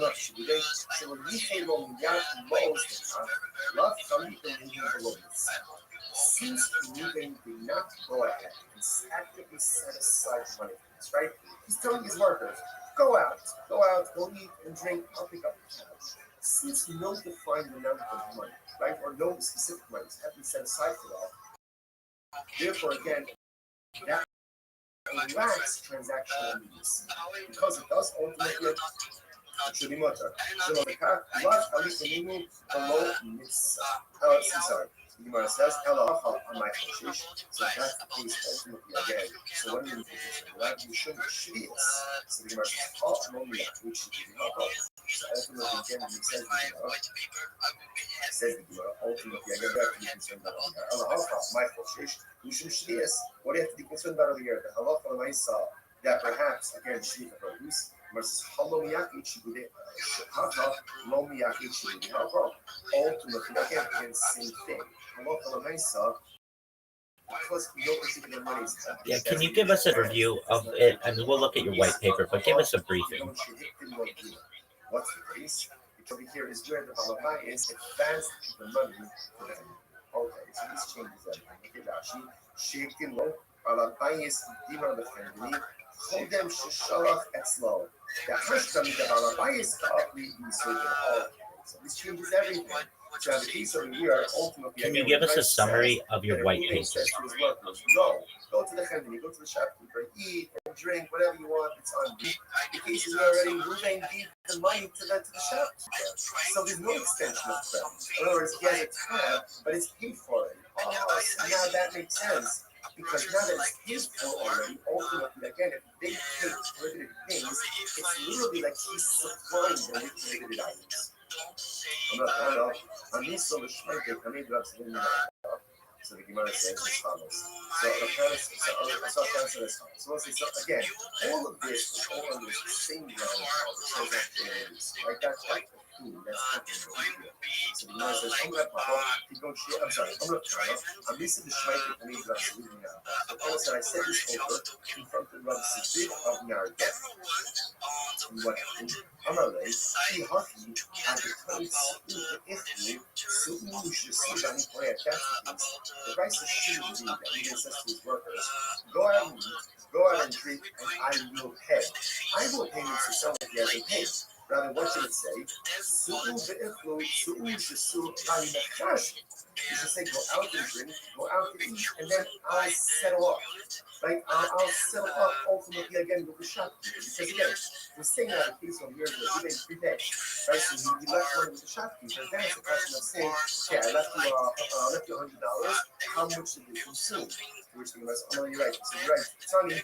Rashi says. So when we say low miyachid low nissa, love somebody below nissa. Since Reuben did not go ahead and actively set aside money for this, right? He's telling his workers, go out, go eat and drink, I'll pick up the cash. Since no defined amount of money, right, or no specific money have been set aside for that, therefore, again, that lacks transactional needs. Because it does ultimately should be mutter. So the car, love, Alishanimu, below mitzvah. Sorry. The Gemara says, Elacha on my Hashish. So that's the case ultimately again. So when you that you shouldn't shitty. So the Gemara says, Hot Momia, which should be not hot. So ultimately again, he says the Gemara, ultimately again, that you concerned about over here. Elacha, my Hashish, you shouldn't shitty. What do you have to be concerned about over here? The halacha on Isa, that perhaps, again, shitty produce. Versus Halomiyaki Chibude Hata, Lomiyaki Chibude Hata. Ultimately, again, same thing. Because no particular money is. Yeah, can you give us a review of it? And we'll look at your white paper, but give us a briefing. What's the case? Over here is where the halakha is advanced the money for them. Okay, so this changes everything. Look at Rashi. Sheikin lo, halakha is dinar b'chendini. Chodem sheshalach etzlo. The hashtam the halakha is ta'akli b'yisodin. So this changes everything. So the case over here, ultimately, can you give us a summary of your white paper? Go to the chendini, go to the shopkeeper, eat and drink whatever you want. It's on you. The case is already moving the money to the shopkeeper. So there's no extension of credit. In other words, he has a tab, but it's paid for it. Oh, so now that makes sense. Because now that it's paid for already, ultimately, again, if they take prohibited things, it's literally like he's supplying them with prohibited items. So the Gemara says as follows. So again, all of this is all on the same ground of transactions. Right? That's like the food. That's happening here. So the Gemara says, I'm missing the Shmaitik and Maybe that's leaving out. So Paul said, I said this over in front of Rabbi Siddiq of Narga. And what happened? Amalei, he hockey at the time so you should see that he played the price of shoes that he says to his workers, go out and eat, go out and drink, and I will pay. I will pay you to sell if he hasn't paid. Rather, what should it say? You should say, go out and drink, go out and eat, and then I'll settle up. Right? I'll settle up ultimately again with the shopkeeper. Because again, we're saying that the case over here is that you didn't prepay. Right? So you left money with the shopkeeper. Then it's a question of saying, yeah, I left you $100. How much did you consume? Which the rest, you're right. So you're right. Tani,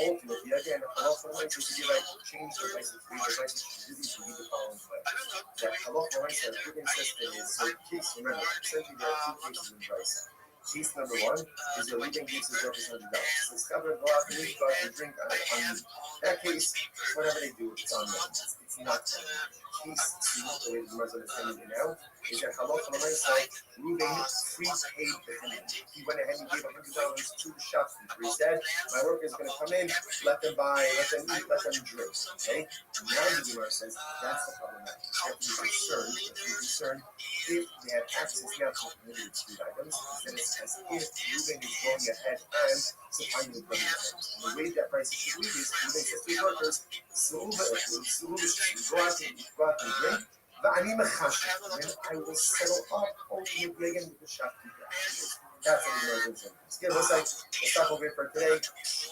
ultimately, again, halacha l'maisa should be like change the license fee. The license should be the following way. That halacha l'maisa, Reuben says that is so. Case, remember, essentially there are two cases in Brisa. Case number one is that Reuben gives his workers $100. So it's covered. Go out and eat, go out and drink. That case, whatever they do, it's on them. It's not on them. Case two, the way the Gemara is understanding it now, is that halacha l'maisa, Reuben prepaid the payment. He went ahead and gave $100 to the shopkeeper. He said, my workers are going to come in, let them buy, let them eat, let them drink. Okay? Now the Gemara says, that's the problem. You have to be concerned if they have access now to prohibited food items, then it's as if Reuben is going ahead and supplying the prohibited items. And the way that price should read is, Reuben says to his workers, go out and drink, but I need a chash, and I will settle up ultimately again with the shopkeeper. That's what the Gemara says. Again, let's stop over here for today.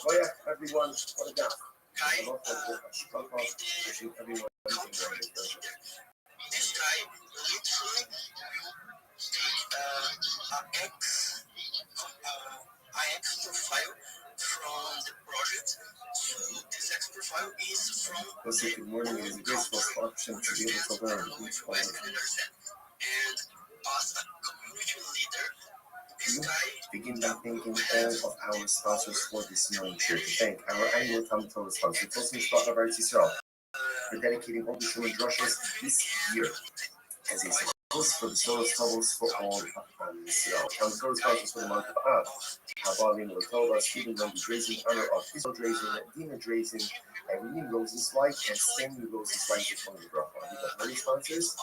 Goya, everyone, what a down. Everyone, This guy literally X profile from the project. So this X profile is from let's say good morning. It is a great option to be able to learn. I can understand. And as a community leader, to begin by thanking all of our sponsors for this morning share. To thank our annual Talmud Torah sponsor, Tosin Mishpacha Eretz Yisrael, for dedicating all the Shulman Drushes this year as a support for the Soros Troubles for all Yisrael. Talmud Torah sponsors for the month of Av, Habalim Latova, Stephen Wendy Drazen, honor of Israel Drazen, Dina Drazen, Irene Rosenzweig, and Stanley Rosenzweig is one of the Rabbi sponsors.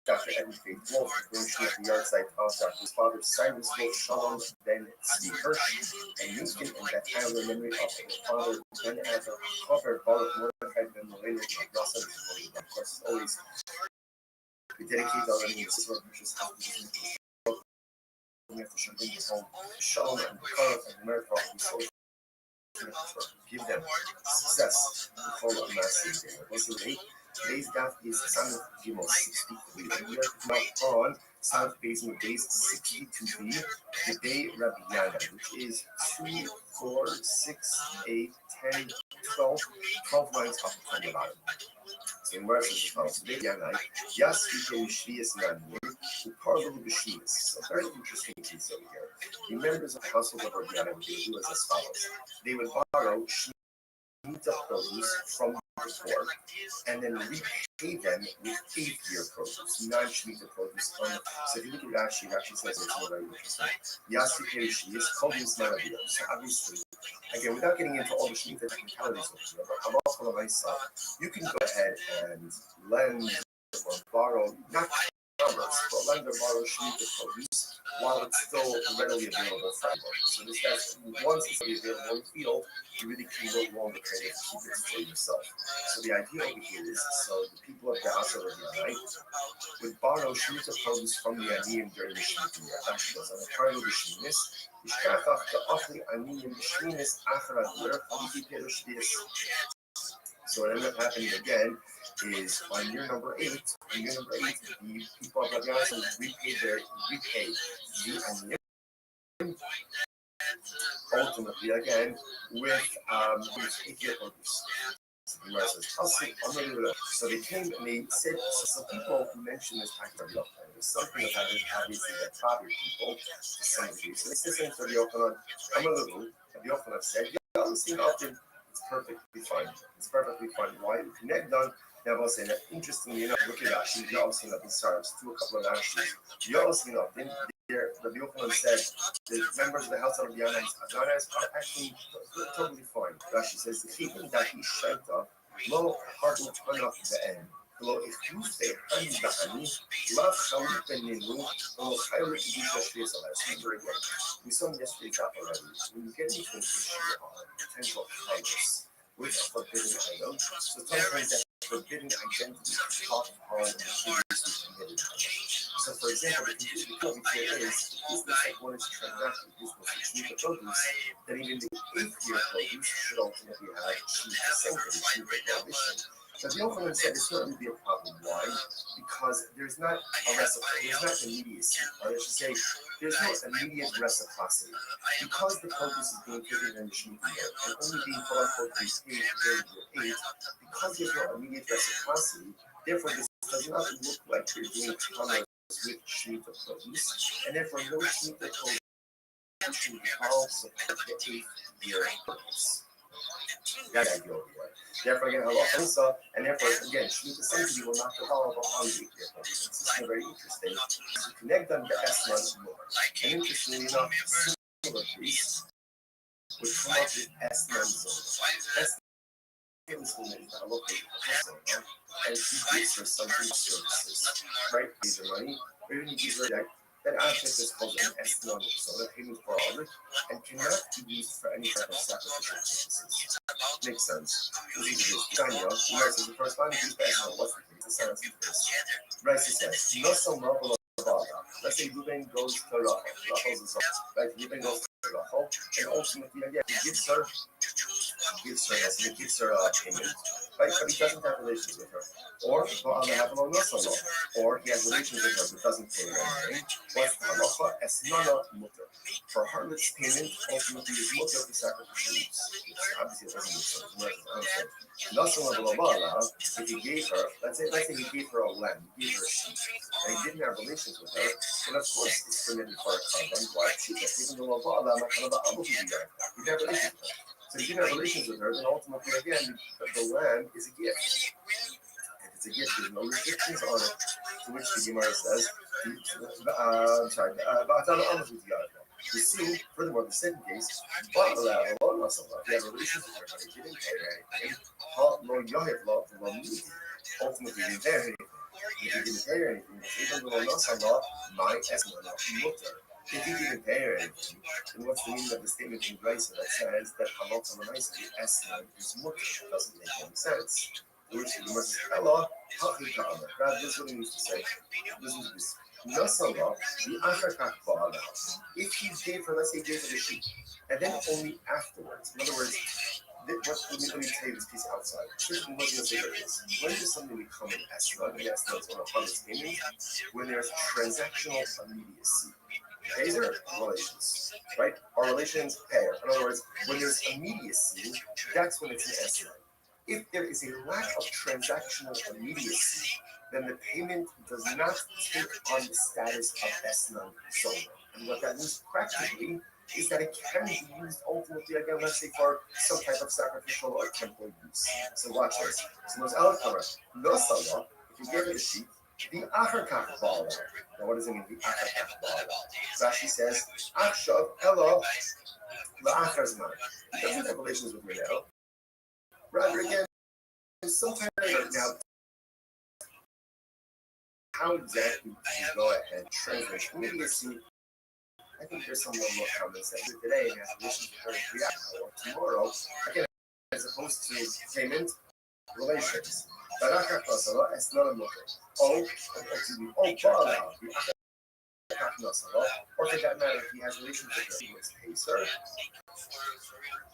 Dr. Edward Faith Wolf, information at the yard site of Dr. Father Cyrus Wolf, Shalom Ben Tzvi Hirsch, and Yuskin and Beth Tyler, memory of their father Ben Adler, Hover, Baruch Mordechai Ben Moreno, Rasa, of course, as always, we dedicate our enemies to our precious happiness. We have to show them home, Shalom and Baruch and Miracle, and so give them success in the whole of Massey. Also, today's daf is Samach Gimel 63. We are on South Basement Days 62b, the day Rabbi Yana, which is 2, 4, 6, 8, 10, 12 lines up from the bottom. So in verses as follows. Today Yana, Yas Vike Shvias Nani, Uparlu B'Shvias. So very interesting piece over here. The members of the household of Rabbi Yana would do as follows. They would borrow Shemitah produce from the poor, and then repay them with 8-year produce, non-Shemitah produce. So if you look at Rashi says it's very interesting. Yasi Perishi is called this Maravilla. So obviously, again, without getting into all the Shemitah technicalities of here, but I'm also on myself, you can go ahead and lend or borrow, not numbers, but lend or borrow Shemitah produce while it's still readily available for everyone. So this guy's, once it's available in the field, you really can no longer trade it to keep it for yourself. So the idea over here is, so the people of the house of Rabbi would borrow Shemitah produce from the Aniyim during the Shemitah year. Rashi goes on the part of the Shemitah, Yishkachach the Achli Aniyim Shemitah Achar Adir Chalifi Perush Dis. So what ended up happening again is on year number 8, the people of Rabbi would repay the Aniyim. Ultimately, again, with 8-year produce. So they came and they said, so people mentioned this package of Yochanan. It was something that obviously that bothered people to some degree. So they said something to Yochanan. Yochanan said, yeah, listen, often it's perfectly fine. It's perfectly fine. Why? You connect done. Now, I'll say that interestingly enough, look at Rashi. You also know these stars, to a couple of Rashis. You also know, Rabbi Yochanan said the members of the house of Rabbi Yana are actually totally fine. Rashi says the chitim that he shenta lo hardu tanach ve'en lo ichus ve'han ba'ani lav chalut beninu lo chayru kedusha shvias alas. We saw yesterday talk already. When you get into an issue on potential commerce with a forbidden item, so sometimes that forbidden identity is taught on the previously committed item. So, for example, the confusion is like one is transaction business, which need to produce, then even the 8-year produce should ultimately have the same thing, prohibition. But the Yochanan said it's not really a problem. Why? Because there's not a reciprocity, there's not immediacy, or I should say, there's no immediate reciprocity. Because the produce is being taken in the Shemitah year and only being quote unquote repaid during year 8, because there's no immediate reciprocity, therefore this does not look like you're doing commerce with Shemitah produce, and therefore no Shemitah produce should all support the 8-year produce. That's the idea over here. Therefore, again, halacha, and therefore, again, Shemitah essentially will not develop on the 8-year produce. This is very interesting. To connect them to S1 more. And interestingly enough, similar trees would come up with S9 zone. S9 is a local zone, and she gives her some good services, right? Gives her money, or even gives her that aspect is called an S9 zone, a payment for all, and cannot be used for any type of sacrificial purposes. Makes sense. This is Daniel, who writes as the first line, he's back on what's the case. The sentence is this. Rice says, no some level of Bala. Let's say Ruben goes to Rachel. Rachel's a son. Right? Ruben goes to Rachel, and ultimately, again, he gives her a payment. right? But he doesn't have relations with her. Or Ba'al Me'avlo Nasalah, or he has relations with her but doesn't pay her anything. What's Halacha Esnana Mutter? For harlot's payment, ultimately is mutter for sacrificial use. Obviously, it doesn't make sense. Nasalah Ba'ala, if he gave her, let's say he gave her a lamb, he gave her a sheep, and he didn't have relations with her, then of course it's permitted for a carbon. Why? Even though Ba'ala, he didn't have relations with her. So if you didn't have relations with her, then ultimately, again, the lamb is a gift. If it's a gift, there's no restrictions on it. To which the Gemara says, we see, furthermore, the second case, if he had relations with her, but he didn't pay her anything, ultimately he didn't pay her anything. If he didn't pay her anything, if he didn't pay her anything, then what's the meaning of the statement in Brisa that says that Halot Amanaisa, the Esnan, is mutter? It doesn't make any sense. To which the Gemara says, Allah, God, this is what he needs to say. Listen to this. Nasalah, the Achakach Ba'ala. If he gave her, let's say he gave her the sheep, and then only afterwards, in other words, let me tell you this piece outside. When does something become an esrog? An esrog is one of harvest payment when there's transactional immediacy. Pays her relations, right? Our relations pay her. In other words, when there's immediacy, that's when it's an esrog. If there is a lack of transactional immediacy, then the payment does not take on the status of esrog solar. And what that means practically is that it can be used ultimately, again, let's say for some type of sacrificial or temple use. So watch this. So there's Elikara, Nasalah, if you give it a sheep, the Achakach Ba'ala. Now what does it mean, the Achakach Ba'ala? Rashi says, Achshav Elo La'achazman. He doesn't have relations with me now. Rather, again, sometime later now, how exactly do you go ahead and translate immediacy? I think there's some more comments that today has relations with her or tomorrow, again, as opposed to payment relations. Baraka Nasala is not a mutter. Ba'ala, or for that matter, if he has relations with her, he pays her.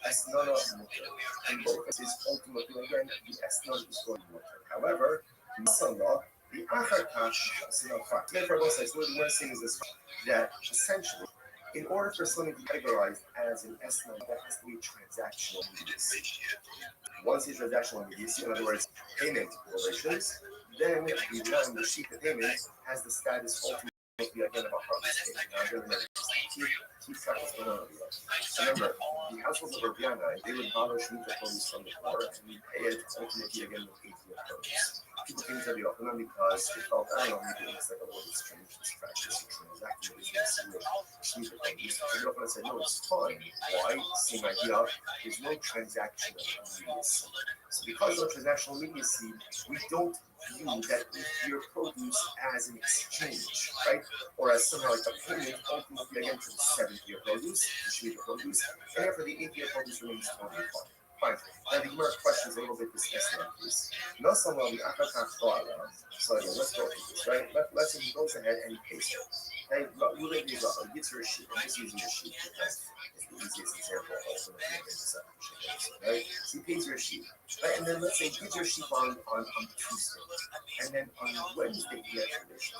That's not a mutter. In both cases, ultimately, again, the Esnon is going to mutter. However, Nasala, the Achakach is not fact. Therefore, both sides, what we're saying is this, that essentially, in order for something to be categorized as an esnon, that has to be transactional immediacy. Once it's transactional immediacy, in other words, payment relations, then the sheep of payment has the status ultimately again of a harvest payment. Now, again, remember, keep track of what's going on here. Remember, the households of Rabbi, they would borrow shemitah produce from the poor, and we pay it ultimately again with 8 year produce. People came to the Yochanan because they felt, I don't know, maybe it looks like a little bit strange, this practice of transacting business with shemitah produce. The Yochanan said, no, it's fine. Why? Same idea. There's no transactional immediacy. So because of transactional immediacy, we don't view that 8-year produce as an exchange, right? Or as somehow like a payment ultimately again for the 7-year produce, the shemitah produce, and therefore the 8-year produce remains totally fine. Fine. Now the Gemara questions a little bit this Esnan piece. Nasalah the Achakach Ba'ala. So again, let's go through this, right? Let's say he goes ahead and he pays her. Hey, he gives her a sheep. I'm just using a sheep because it's the easiest example ultimately in the sacrificial, right? So he pays her a sheep. Right? And then let's say he gives her a sheep on Tuesday. And then on Wednesday he has relation.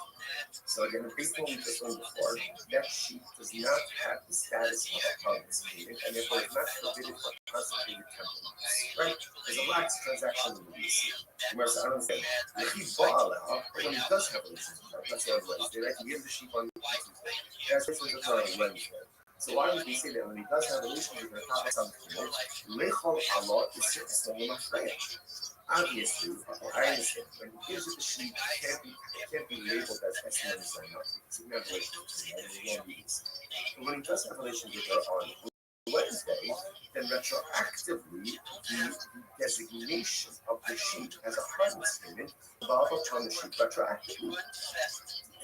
So again, based on what we just learned before, that sheep does not have the status of a harvest payment, and therefore is not forbidden for consecrated temple use, right? There's a lax transaction immediacy. Remember, I don't understand. If he bought when he does have relations with her, let's say on Wednesday, right? He gives the sheep on Tuesday. He has relations with her on Wednesday. So why would we say that when he does have relations with her, Lechol Allah is certainly obviously, I understand. When he gives it the sheep, it can't be labeled as Esnan Zayna. It's not relations with her. But when he does have relations with her on Wednesday, then retroactively, the designation of the sheep as a harvest payment above upon the sheep retroactively.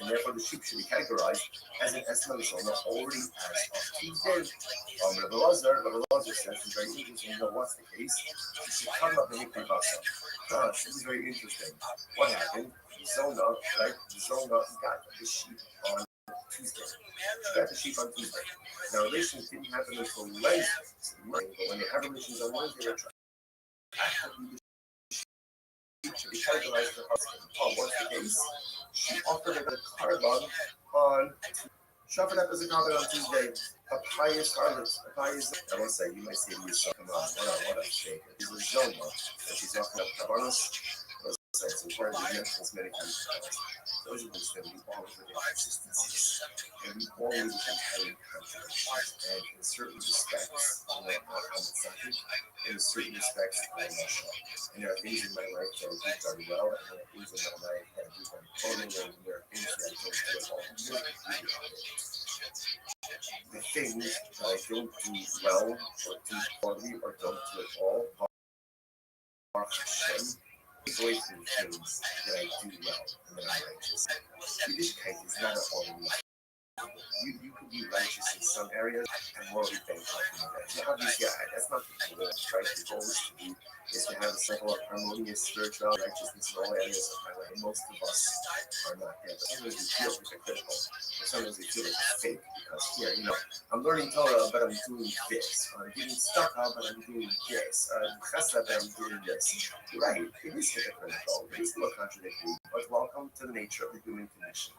And therefore the sheep should be categorized as an Esnan Zayna already as of Tuesday. Rabbi Rothschild says, it's very interesting, what's the case? She should come up and make the vasa. This is very interesting. What happened? Zona, right? Zona got the sheep on Tuesday. She got the sheep on Tuesday. Now, relations didn't happen until Wednesday. But when they have relations on Wednesday, they're trying. should be categorized as her husband. What's the case? She offered it a carbon on she offered up as a carbon on Tuesday. A pious harlot, a pious. I won't say. You might say to yourself, "Come on, what a shake." It's a zoma that she's offering up carbonos. It's important to mention this many times. Those of us that we all live in consistencies, and we all live in inherent contradictions, and in certain respects, on the side, in certain respects, I'm not sure. And there are things in my life that I do very well, and there are things in my life that I do very poorly, and there are things that I don't do at all. The things that I don't do well, or do poorly, or don't do at all, are Hashem. Away from things that I do well and that I'm righteous. Yiddishkeit is not an ordinary. You can be righteous in some areas and morally bankrupt in others. Now, obviously, that's not the goal, right? The goal is to have a cycle of harmonious spiritual righteousness in all areas of my life. Most of us are not there. But sometimes we feel hypocritical. Or sometimes we feel like it's fake because here, I'm learning Torah, but I'm doing this. Or I'm giving tzedakah, but I'm doing this. Or I'm chesed, but I'm doing this. Right? It is hypocritical. It is still a contradiction. But welcome to the nature of the human condition.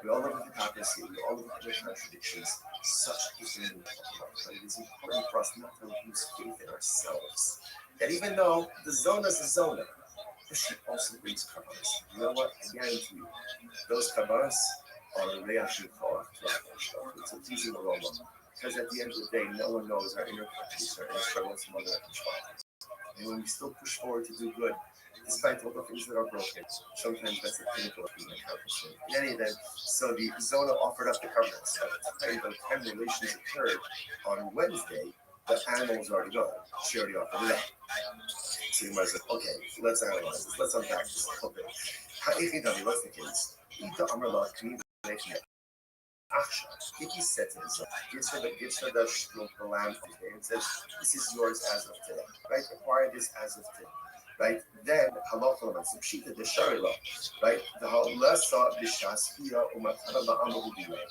We all live with hypocrisy, we all live with contradictions. Such is the meaning of life. But it is important for us not to lose faith in ourselves. That even though the zona is a zona, the sheep also brings kabbas. You know what? I guarantee you, those kabbas are a reaction for it's a pleasing aroma. Because at the end of the day, no one knows our inner countries, our inner struggles, and other and when we still push forward to do good, despite all the things that are broken, sometimes that's the pinnacle of human accomplishment. In any event, so the Zona offered up the covenants. By the time the relations occurred on Wednesday, the animal was already gone. She already offered it up. So you might say, okay, let's analyze this. Let's unpack this a little bit. What's the case? If he said to himself, gives her the land and says, this is yours as of today, right? Acquire this as of today. Right, then halacha l'matzipshita the sharila, right? The halasa b'shasfiya u'matana ba'amu b'dilei.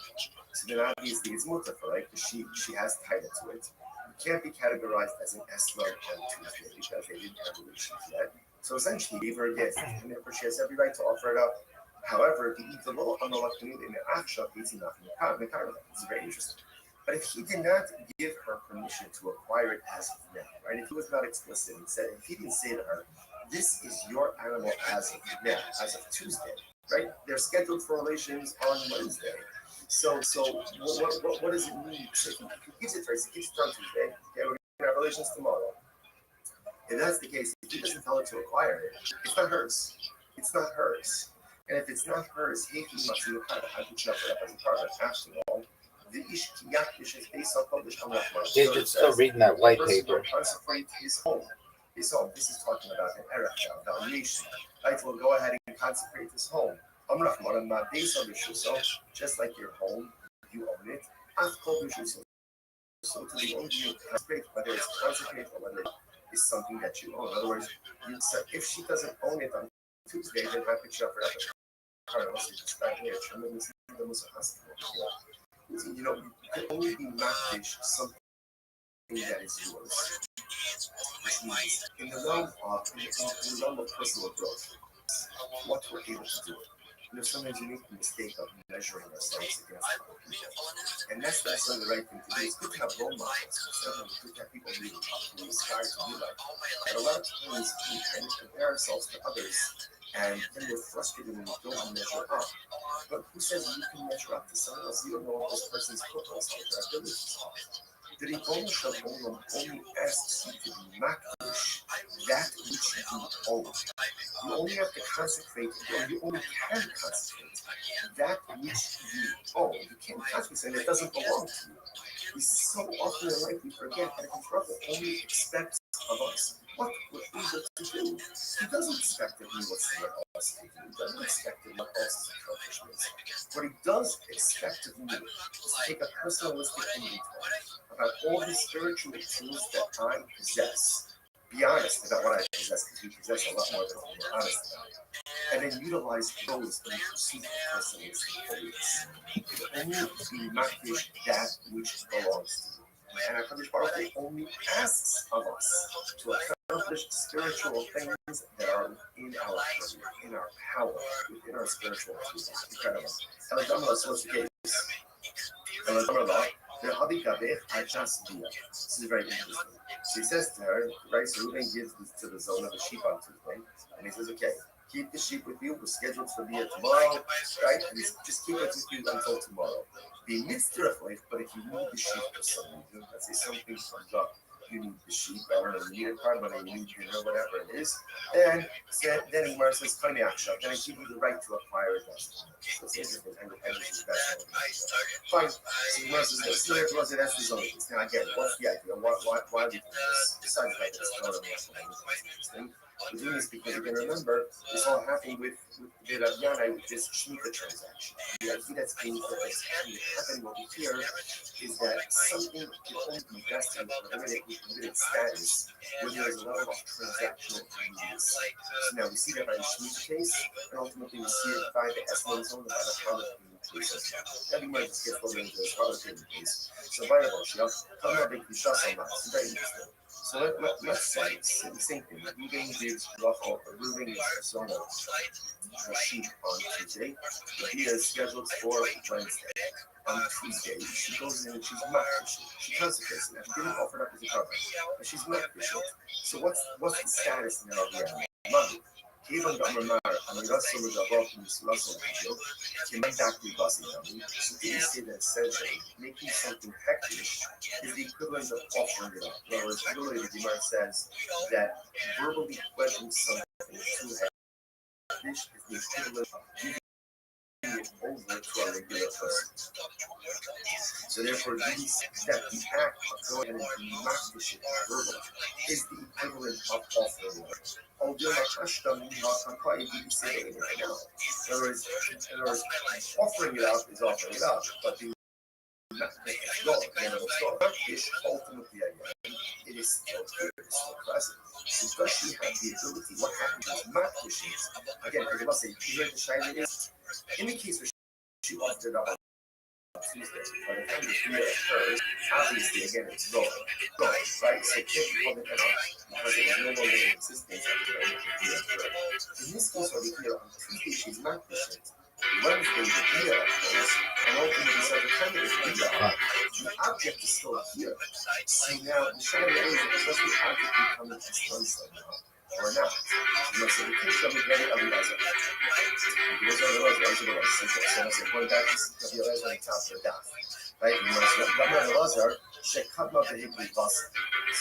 So then obviously it's mutafa, right? Because she has title to it. It can't be categorized as an esrog on Tuesday because they didn't have relations yet. So essentially, he gave her a gift, and therefore she has every right to offer it up. However, it's very interesting. But if he did not give her permission to acquire it as of now, right? If he was not explicit and said, if he didn't say to her, this is your animal as of now, as of Tuesday, right? They're scheduled for relations on Wednesday. So what does it mean? So if he gives it to her, he gives it to her on Tuesday, okay, we're going to have relations tomorrow. If that's the case, if he doesn't tell her to acquire it, it's not hers. It's not hers. And if it's not hers, he must be kind of how to chop it up as a part of it. After all, they're just still reading that white paper. Consecrate his home. His home. This is talking about an erech valuation. Right? We'll go ahead and consecrate his home. Just like your home, you own it. So to the owner, you consecrate, whether it's consecrate or whether it's something that you own. In other words, if she doesn't own it on Tuesday, then how could she offer it up? You can only be makdish something that is yours. Which means in the realm of personal growth, what we're able to do. Sometimes we make the mistake of measuring ourselves against other people. And that's the right thing to do. It's good to have role models. It's good to have people who aspire to be like. And a lot of times we tend to compare ourselves to others, and then we're frustrated when we don't measure up. But who says you can measure up to someone else? You don't know what this person's purpose or their abilities are. The Ribbon Shel Olam only asks you to be makdish that which you own. You only have to consecrate, or you only can consecrate that which you own. You can't consecrate it doesn't belong to you. We so often in life we forget that the Prophet only expects of us what we're able to do. He doesn't expect of me what someone else can do. He doesn't expect of what else's accomplishments. What he does expect of me is to take a personalistic inventory about all the spiritual tools that I possess. Be honest about what I possess, because we possess a lot more than we're honest about. And then utilize those in pursuit of personalistic holiness. Only be makdish that which belongs to you. And HaKadosh Baruch Hu only asks of us to accomplish spiritual things that are in our career, in our power, within our spiritual tools. Incredible. And I'm not supposed to get this. And I'm not. This is very interesting. She says to her, right, so Reuben gives this to the zone of the sheep on Tuesday, and he says, okay, keep the sheep with you. We're scheduled to be here tomorrow, right? And just keep it with you until tomorrow. The mitzvah, but if you need the sheep for some reason, let's say something comes up, you need the sheep, I don't know, you need a car, but you need dinner, whatever it is, then Gemara says, then I give you the right to acquire it. So it's interesting, and fine. So Gemara says, that's the zone. Now again, what's the idea? Why are we doing this? Besides that, it's not interesting. We're doing this because you can remember this all happened with the Rabbi with this Shemitah transaction. The idea that's being happening over here is that something can only be vested in limited status when there is a level of transactional convenience. So now we see that by the Shemitah case, and ultimately we see it by the Esmon zone, by the product case. That we might just get a little into the product case. So by the way, come on, big Kushas on that. It's very interesting. So let's say the same thing. Reuben gives Reuben is zone of sheep on Tuesday. Leah is scheduled for Wednesday. On Tuesday, she goes in and she's not fishing. She consecrates it. She didn't offer it up as a cover, but she's not fishing. So what's the status now of the animal? Even the Amar and the Russell of the Rothschild is Russell video, can make that be bossy. So they say that essentially making something hectic is the equivalent of offering it up. In other words, literally the Gemara says that verbally pledging something to hectic is the equivalent of giving it over to a regular person. So therefore, that the act of going and democratizing verbally is the equivalent of offering it. Although probably be saying it right now. In other words, offering it out is offering it out, but the ultimately again, it is still here, it is still present. Because she had the ability, what happens is not fishes. Again, I must say, here the shine is in the case where she offered it up on Tuesday, by the time the fear occurs, obviously again it's gone, right? So it can't be called it because it was no longer in existence at the time of the fear occurred. In this case over here, on Tuesday she's not patient. Wednesday the fear occurs, and ultimately so the time of the fear, the object is still here. So now the shadow is just the object becoming expensive now. Or not. So the kids come together and realize it. Because otherwise, so going back to realize on the top of the dot. Right? So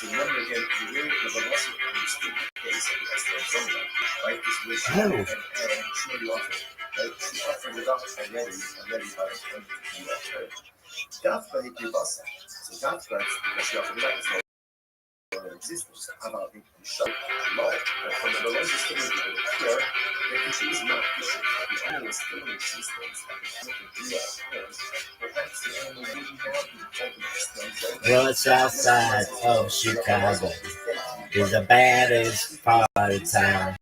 remember again, the way the Velocity understood the case of the Esther right? This was and she offered. Right? She offered it up already by the time you offered. That's why he gave us. So that's why because she offered it up, it's not existence. About the show law, but from the religious community here, they can choose not to show the animal is still in existence. Perhaps the animal wouldn't have the What's outside of Chicago is the baddest part of town.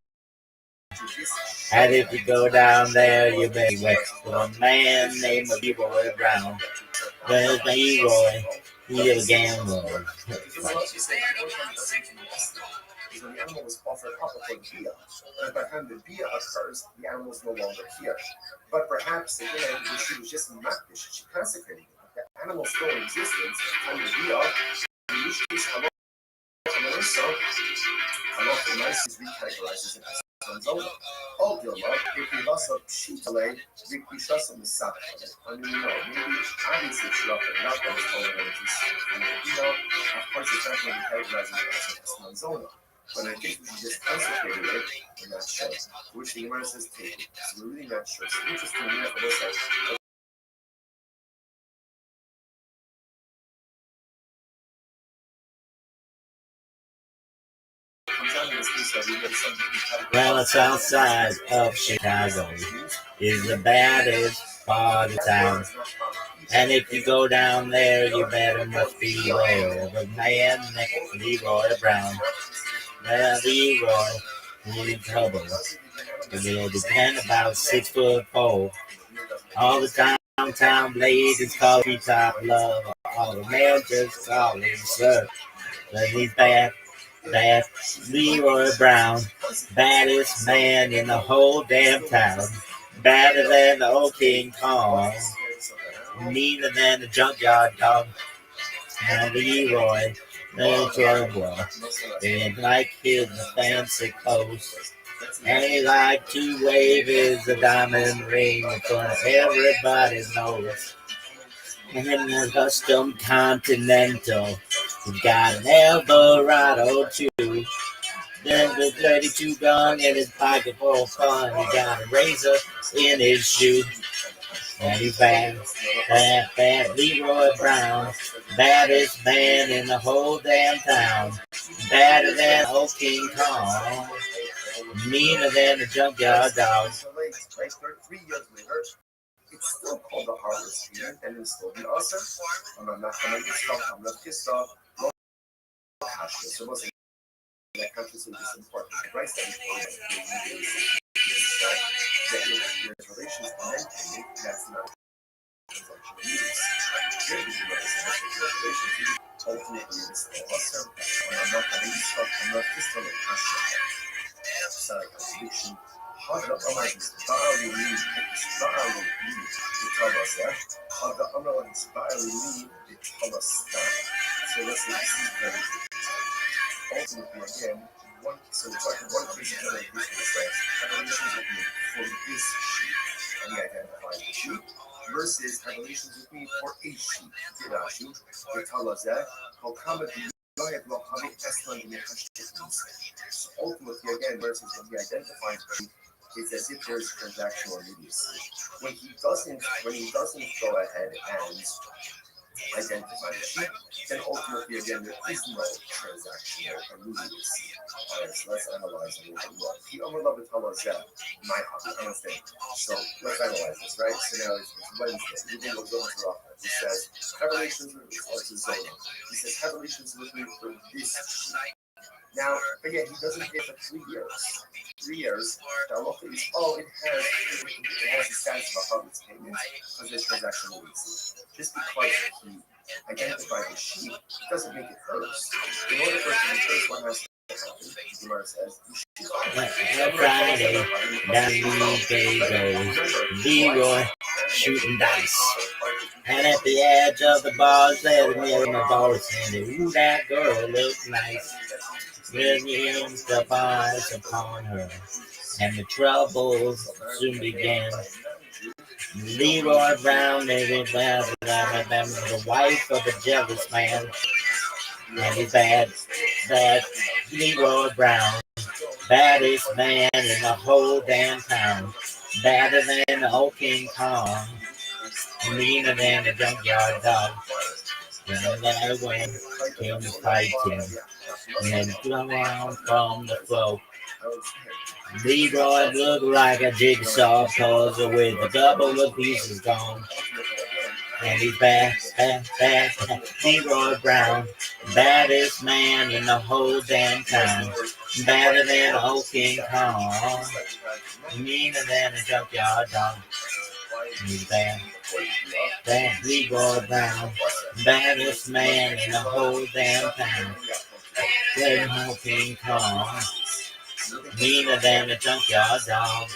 And if you go down there, you may wait for a man named Leroy Brown. There's Leroy, he's a gambler. When the animal was offered up for Bia, and by the time the Bia occurs, the animal is no longer here. But perhaps again, she was just not she consecrated it. The animal still in existence, and the Bia, the usually is recategorized as Sanzona. All the love, if we lost a sheet delay, we trust on the side. I mean, maybe obviously it's not that was calling it. Of course, it's not going to be categorized as Sanzona. But I think we just consecrated it, we're not sure. Which the Gemara says take it. So we're really not sure. So interesting enough, it looks like. Well, it's outside of Chicago. Is the baddest part of town. And if you go down there, you better must be aware of a man named Leroy Brown. Well, Leroy, he's in trouble. He'll be about 6'4". All the downtown ladies call him top love. All the men just call him sir. But he's bad. That Leroy Brown, baddest man in the whole damn town. Badder than the old King Kong, meaner than the junkyard dog. Now Leroy, the trouble, they like his fancy clothes. And he like to wave his a diamond ring in front of everybody's nose. And then the custom Continental, he's got an Eldorado too. Then the 32 gun in his pocket for fun. He got a razor in his shoe. And he's bad, bad Leroy Brown. Baddest man in the whole damn town. Badder than old King Kong. Meaner than the junkyard dog. Right, 3 years later, it's still called the harvest field, and it's still the ulcer. I'm not gonna get stuff, I'm not pissed off. No cash, so what's that country is important. The price that you pay that your relations are maintaining, that's not transaction use. Ultimately, it's the ulcer, and I'm not gonna get stuff, I'm not pissed on the cash. Sorry, contradiction. هذا الأمر inspiring me, inspiring me to tell us that. هذا الأمر inspiring me to tell us that. So let's say this is very interesting. Ultimately, again, one case of the business that have relations with me for this sheet, and we identify the sheet, versus have relations with me for a sheet. They tell us that. How come it so ultimately, again, versus when he identifies it's as if there's transactional immediacy. When he doesn't go ahead and identify the sheet, then ultimately, again, there is no transactional immediacy. Alright, so let's analyze a little bit more. The Omer tell us that my hobby, I don't think. So let's analyze this, right? So now it's Wednesday. You think we'll go into Rothschild. He says, have relations with me. He says, have relations with me for this sheet. Now, again, he doesn't get for 3 years. 3 years. Now, look at this. Oh, it has the status of a harvest payment because there's transactional immediacy. Just because he identified the sheet doesn't make it hers. In order for it to be hers, one has to happen. The Gemara says, Friday, down goes Leroy shooting dice. And at the edge of the bars there, the mirror my bars saying, ooh, that girl looks nice. Bringing the bars upon her, and the troubles soon began. Leroy Brown, the wife of a jealous man. And he's bad Leroy Brown, baddest man in the whole damn town. Badder than the old King Kong, meaner than the junkyard dog. And then when came fighting, and flew around from the floor. Leroy looked like a jigsaw puzzle with a couple of pieces gone. And he's bad, Leroy Brown, baddest man in the whole damn town. Badder than old King Kong, meaner than a junkyard dog. He's bad, Leroy Brown, baddest man in the whole damn town. Badder than old King Kong, meaner than a junkyard dog.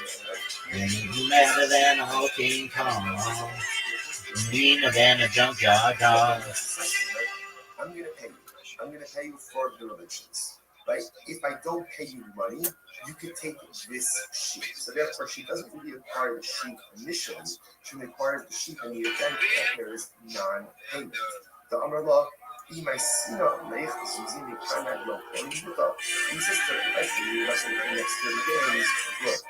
Better than a whole King Kong, meaner than a junkyard dog. I'm gonna pay you. I'm gonna pay you for the relations. Right? If I don't pay you money, you can take this sheet. So therefore, she doesn't really acquire the sheet initially. She acquires the sheet in the event that there is non-payment. The Amar law. He says to the next 30 days, good.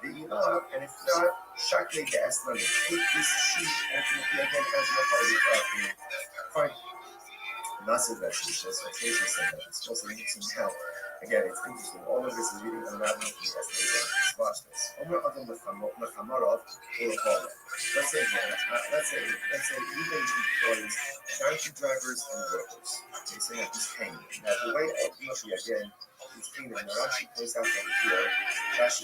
And if not, Shakle the Aslan, take this sheet ultimately again as no party. Fine. Massive vegetables, occasional said that it's also need some help. Again, it's interesting. All of this is reading unraveling the estimates. Watch this. Let's say even employees, taxi drivers and workers. Okay, so yeah, he's paying. Now the way ultimately again He's paying them. Now Rashi points out over here, Rashi,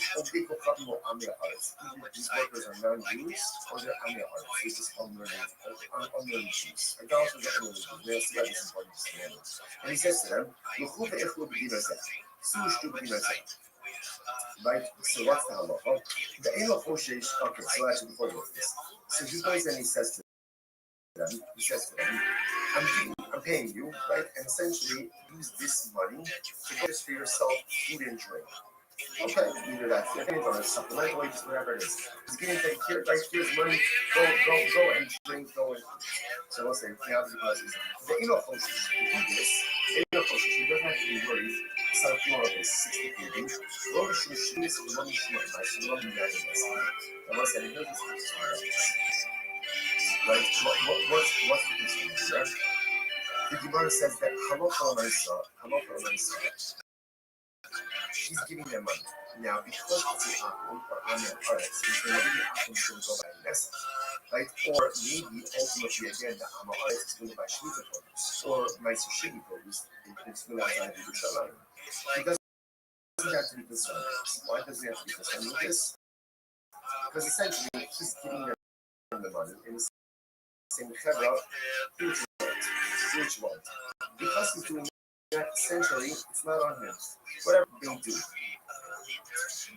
these workers are non-Jews or they're Amir arts. They're just unlearned Jews. Idolaters are unlearned Jews. They'll see why this is important to them. And he says to them, right? So what's the halacha? The Eno Choshesh, okay, so actually before we go to this. So he goes and he says to them, I'm paying you, right? And essentially use this money to purchase for yourself food and drink. Okay, either that's the thing or supplemental wages, whatever it is. He's getting paid here, right? Here's money, go and drink, go and so we'll say, now because the Eno Choshesh, to do this, the Eno Choshesh, he doesn't have to be worried. Salafimor is 60 people. Rosh Hashanah, Rosh right? What's the concern here? The Gemara says that she's giving them money. Now, because it's an akum or amen arts, it's going to be akum to go by Nessa, right? Or maybe ultimately again the amen arts is going to buy shmita produce or meiser shigi produce. It's going to buy the Yerushalayim. He doesn't have to be concerned. Why does he have to be concerned with this? Because essentially he's giving them the money in the same chevra, spiritual. Because he's doing that, essentially it's not on him. Whatever they do.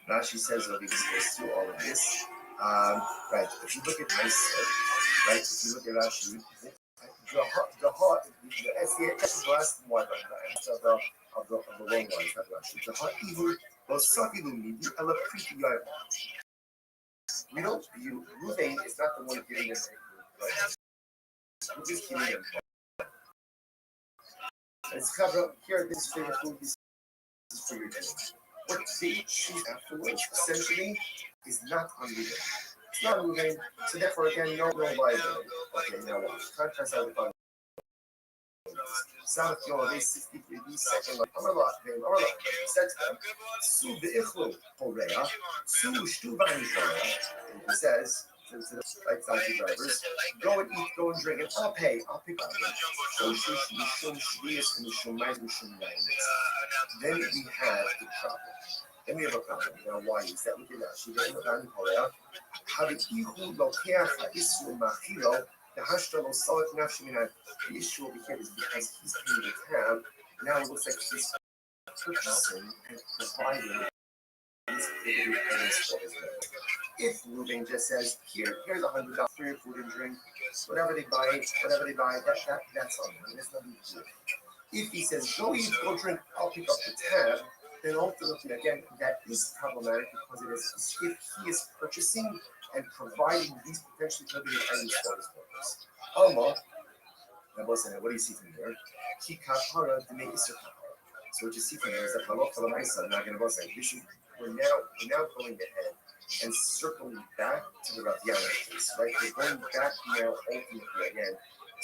Rashi says that he goes through all of this. Right, if you look at Meiser, right, if you look at Rashi, the heart, it's the last one of the long ones, not Rashi. The heart evil was Sakilumi, the Elapriti Yai. We don't view Ruvain is not the one giving us right? We're just giving them. It's covered here, this is for your food, this is for your drink. What they choose afterwards, essentially, is not unlegal. It's not moving, so therefore, again, no liability. Okay, now watch. Contrast out the following. South Florida, 63 second, Amalak, said to them, Su Bichlu, Horea, Su Shtuban Horea. He says, to the taxi drivers, go and eat, go and drink, and I'll pay, I'll pick up. Then we have the problem. Then we have a problem. Now, why is that? Look at that. She didn't know Horea. How did he who lokeach ha'isru machilo? The Hashtal Salat Nafshimina, the issue over here is because he's paying the tab, now it looks like he's purchasing and providing these items for his life. If Ruben just says, here's $100 for your food and drink, whatever they buy, that's on them. There's nothing to do. If he says, go eat, go drink, I'll pick up the tab, then ultimately, again, that is problematic because it is if he is purchasing and providing these potentially prohibited items for his workers. Alma, what do you see from there? Ki kapara to make Isser kapara. So what you see from there is that halach halamaisa not going to say we're now going ahead and circling back to the Rabiana case, right? We're going back now ultimately again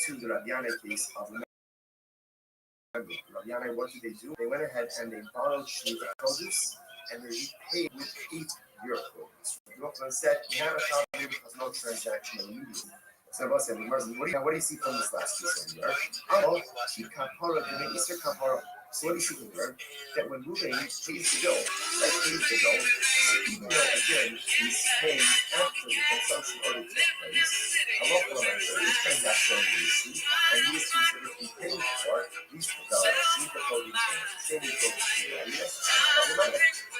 to the Rabiana case of Rabiana. What did they do? They went ahead and they borrowed shmita produce and they repaid with 8 euro quotas. Rothschild said, because no transaction immediately. So what do you see from this last piece over here? So what do you see from there? That when Ruvain pays the bill, even though again he's paying after the consumption order took place, a local amount of each transaction you see, and these things that we pay for, these sheep the clothing same with clothing yes, problematic.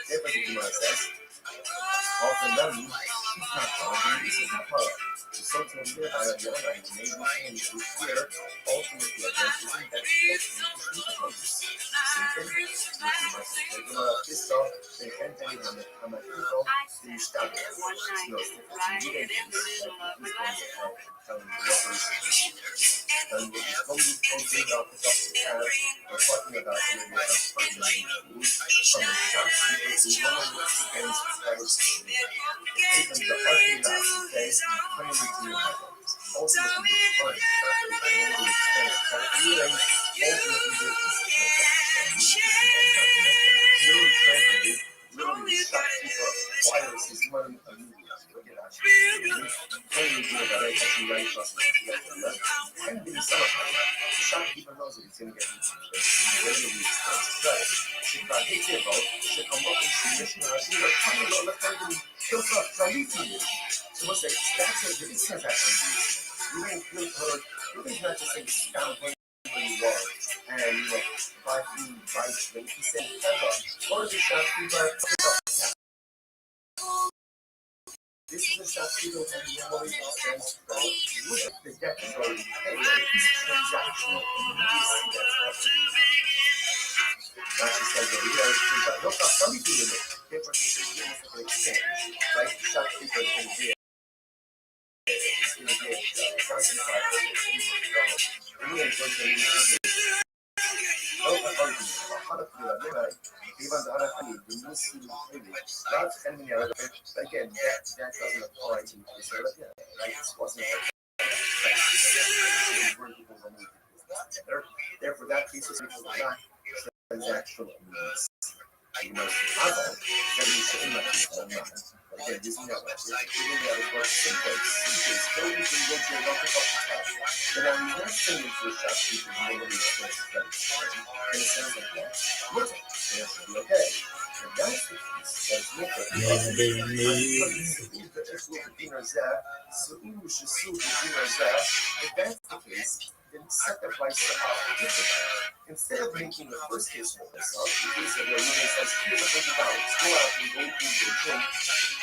Therefore the Gemara says, often done, so something here I have done, I may be saying to here, ultimately again, isn't that what and the shopkeeper knows that he's going to get regularly expenses. Right. שכבר היטב, שכמות שימש נהגים לכמה לא לכם kills up Shalifi. So what's that? That's a this transaction. You don't feel hurt. Really not just saying down where you are and you know buy food, buy drink. He said ever. Or the shopkeeper pick up the tab. This is a shopkeeper who normally extends from the debt is already paid. It's transactional immediacy that's happening. That's just like the real no Shalifi in it. Therefore, this is almost like an exchange. Right? The shopkeeper is going to be again, that doesn't apply to Israel. Right? This wasn't therefore, that case is not transactional needs. You must have all that you should not again, using that works someplace. Then I'm not sending to a shopkeeper nobody expects that. And it sounds like that. Look, it should be okay. And that's the case. That's look at if that's the case, then set the price up differently. Instead of making the first case for myself, the case of where woman says, here's $100, go out and go to the drink,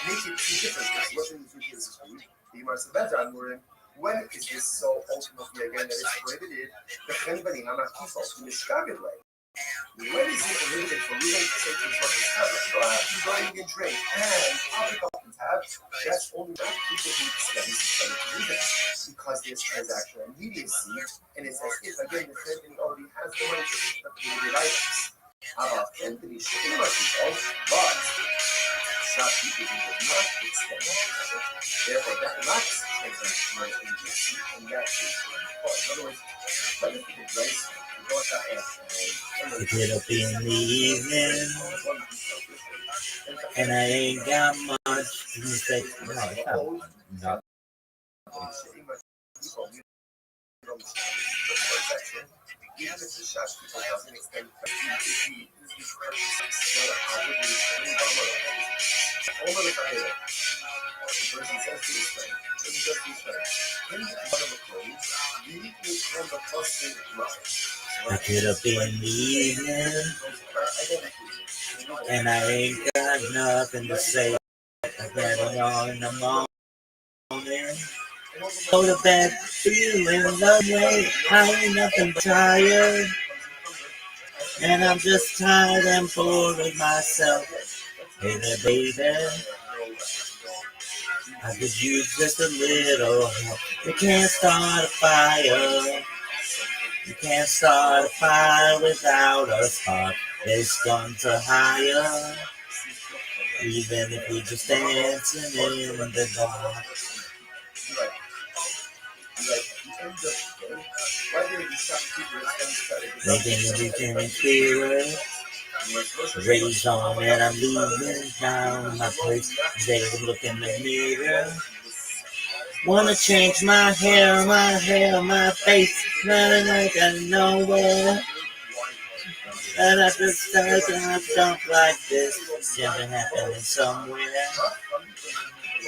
make it two different cases. What are the two cases for you? The Gemara Sabetan, we're in, when is this so ultimately again that it's prohibited? The Chenbani Hamakifa, the Mishkagad way. When is it prohibited for women to take the truck and tab? Go out and buy a drink and I'll pick up the tab. That's only for people who spend to do that. Because there's transactional immediacy, and it's as if again the Chenbani already has the money to pick up the related items. Chenbani should be much involved, but shopkeepers does not extend that. Therefore, that lacks transactional immediacy, and that is in other words, but if it is Get up in the evening, and I ain't got much to say. No, it's not. I get up in the evening, and I ain't got nothing to say. I got it all in the morning. Go to bed feeling lovely. I ain't nothing but tired, and I'm just tired and bored with myself. Hey there, baby, I could use just a little help. You can't start a fire. You can't start a fire without a spark. It's gone to higher, even if we just dancing in the dark. Thinking everything is clearer. Raise on and I'm leaving down my place. They look in the mirror. Wanna change my hair, my face. Nothing I got nowhere. And I just start to jump like this. Something happening somewhere.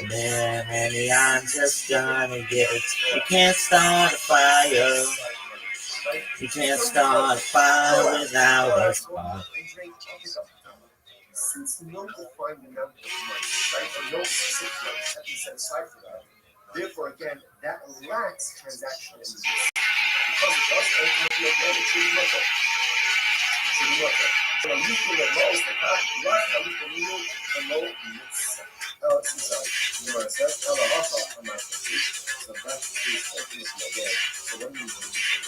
Man, I'm just gonna get it. You can't start a fire. You can't start a fire without a spark. Since no defined amount of money, right, or no specific money has been set aside for that, therefore, again, that lacks transactional immediacy. Because it does ultimately apply to Chirimoto. So you feel that most the fact last that we can use the low units. Gemara says, so that's the case ultimately again. So when you do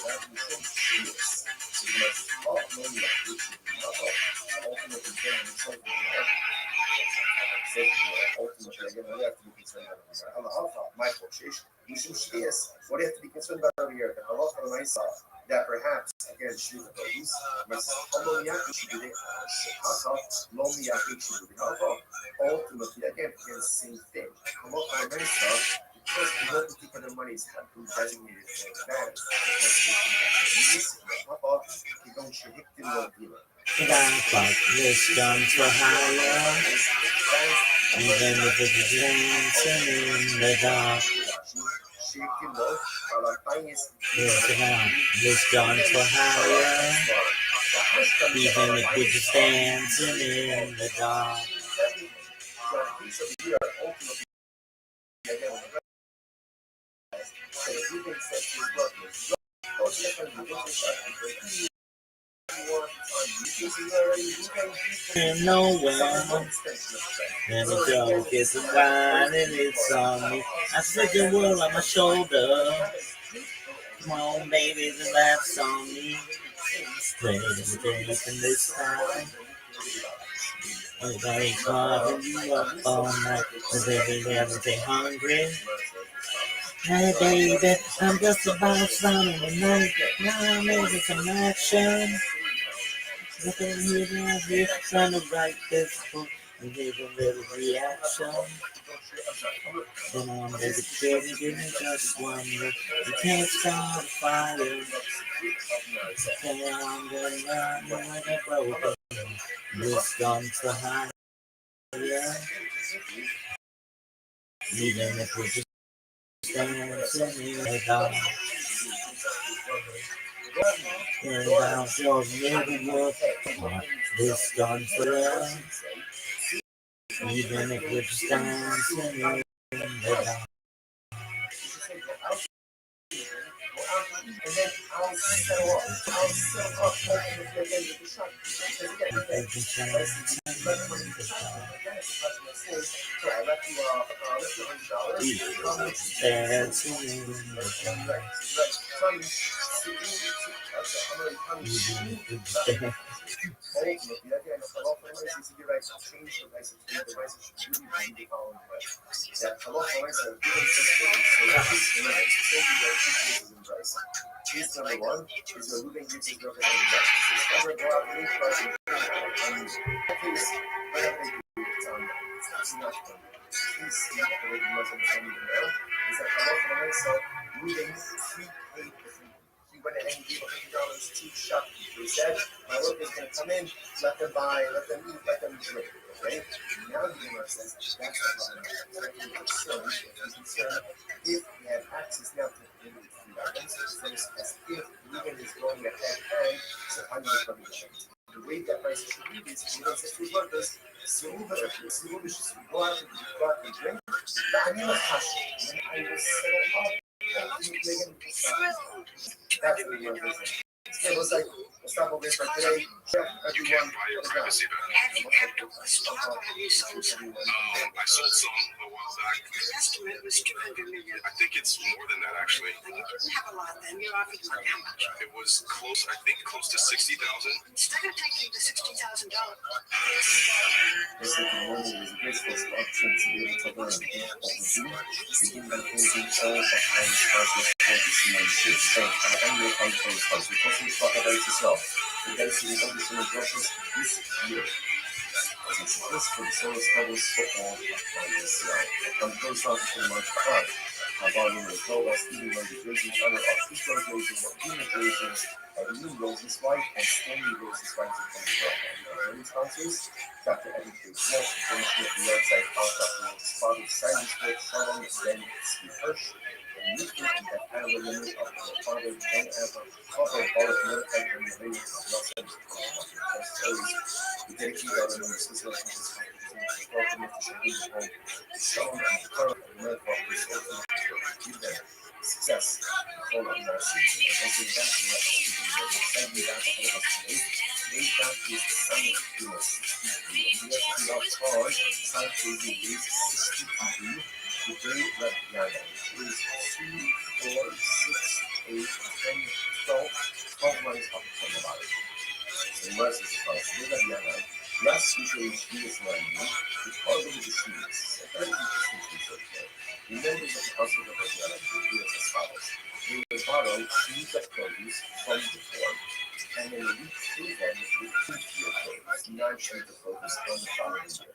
that, you show serious. So you must talk money like this should be not ultimately getting something ultimately again, what do you have to be concerned about? My quotation. You should see this. What do you have to be concerned about over here? The halacha of myself. That perhaps, again, should be the use. Ultimately, again, the same thing. Because no particular money employees have been designated for advance. This gun for hire, even if it's dancing in the dark. This gun for hire, even if we're just dancing in the dark. And nowhere, then the girl gets a wine and it's on me. I said the world on my shoulder. Come on, baby, the laughs on me. Play the dance in this time. Everybody calling you up all night. Cause baby, everything hungry. Hey, baby, I'm just about slamming the night. Now I'm making some action. Nothing here, trying to write this book and give a little reaction. Then I'm dedicated, give me just one look. You can't start a fire. Okay, I'm gonna run like a broken. This gun for hire. Even if we're just dancing in the dark. And I'm sure never work. This gun for love. Even if we're just dancing in the dark. Dancing in the dark. Case number one is where Ruben gives his girlfriend a he went ahead and gave $100 to shop. He said, my workers going to come in, let them buy, let them eat, let them drink. Okay? Now the owner says, that's not concerned if we have access now to the food items, as if Ruben is going ahead and supplying the permission. The way that price should be is Ruben says to his workers, go out and drink, I need a cash, and I will settle up. That's the workers. It was like, let's stop over for today. You can't buy your privacy back. Have you kept a stock? Have you sold some? I sold some a while back. The estimate was 200 million. I think it's more than that, actually. And you didn't have a lot then. You offered like how much? It was close, I think close to 60,000. Instead of taking the $60,000. This is the world is a graceful option to be able to learn and overview. Begin by closing all of Iris classes for the simulation. So, I'm your conference host. We're talking about yourself. We're going to see the additional brushes this year. As it's this for the solar struggles for all of yourself. I'm close out to March 5. Our volume is low as even when the versions under our Eastern versions of human versions are the new roses white and stony roses white to come from. Early sponsors, Dr. Eddie K. Smith, finished with the website Alpha Spotted Science Book, Shalom, Zen, Steve Hirsch, and Newton that had a limit of the father and ever cover all of America and the lady of Los Angeles. We dedicate our members to this welcome to the home. Shalom and Carl America is open to give them success, all of mercy, and also back to what send me back to us today. May that be the son of goodness. And yet we are called South Asian days 63, the great Rabbi, which is 2, 4, 6, 8, 10, 12 months up from the body. So the verse is called Rabbi. Last week we was learning the cause of the disease. A very interesting research there. The members of the household of Rabbi do it as follows. They will borrow seeds of produce from the farm, and then refill them with food-field produce, nourishing the produce from the following year.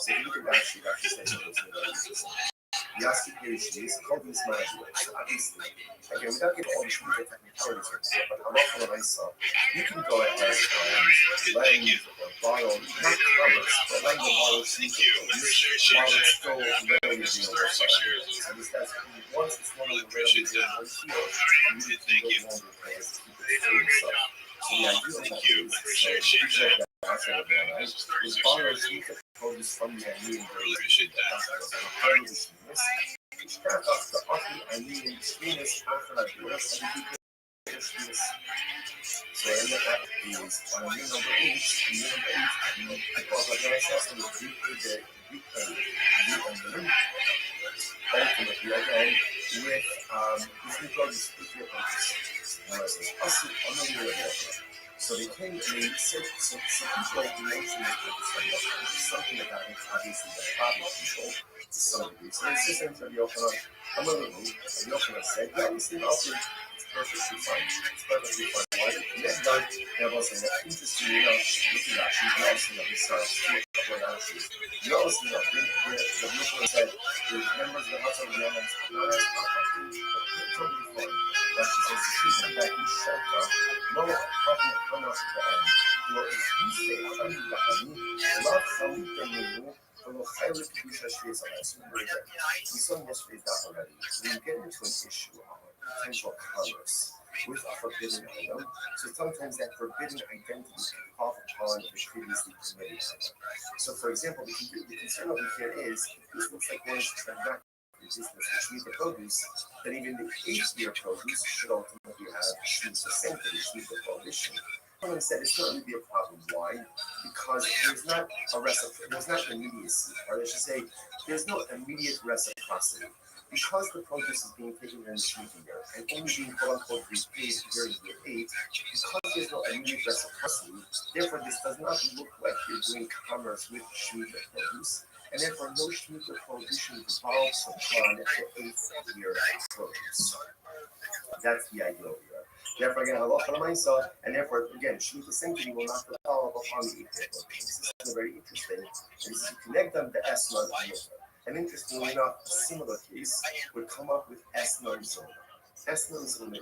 So you can actually say those in the Yasi is called this manager. So obviously, again, without getting all the technicalities of it, but halacha l'maisa, you can go ahead and lend or borrow, not commerce, but lend or borrow shmita while it's still readily available. So this that's once it's no longer readily available, you can no longer pay to keep it for yourself. So the idea of that is that that's what they're right. Is borrow shmita produce from the Armenian version. Part of the shmitas. Perhaps the often Armenian shmitas after that verse and the shmitas. So I end up that is on year number 8, because like I said, the ultimately again with this new produce with your purpose. So they came and they said some people mentioned something about it, obviously the body control to some degree. So they said something to Yochanan, I'm a little and Yochanan said, yeah, listen, it's perfectly fine. It's perfectly fine. Why? And then done, there was an interesting looking at you, you also know this you also know the Yochanan said, the members of the House of the Yamans are totally fine. But she says, she said that he shut up. No, probably not the end. Well, if you say, I'm not something new, although highly crucial is on us. We saw in yesterday's that already. When you get into an issue of potential commerce with a forbidden item, so sometimes that forbidden identity can pop upon the previously permitted item. So, for example, the concern over here is if this looks like one is transacting business which means the produce, then even the 8-year produce should ultimately have the same thing, which means the prohibition. Someone said it's not really a problem. Why? Because there's not immediacy, or I should say, there's no immediate reciprocity. Because the produce is being taken in the shooting year and only being quote unquote repaid during year 8, because there's no immediate reciprocity, therefore this does not look like you're doing commerce with shooting produce. And therefore, no shmita prohibition devolves upon the 8-year produce. That's the idea over here. Therefore, again, halacha l'maisa, and therefore, again, shmita sanctity will not devolve upon the 8-year produce. This is very interesting. And this is to connect them to Esnan and Mutter. And interestingly enough, a similar case would come up with Esnan Zona. Esnan Zona, a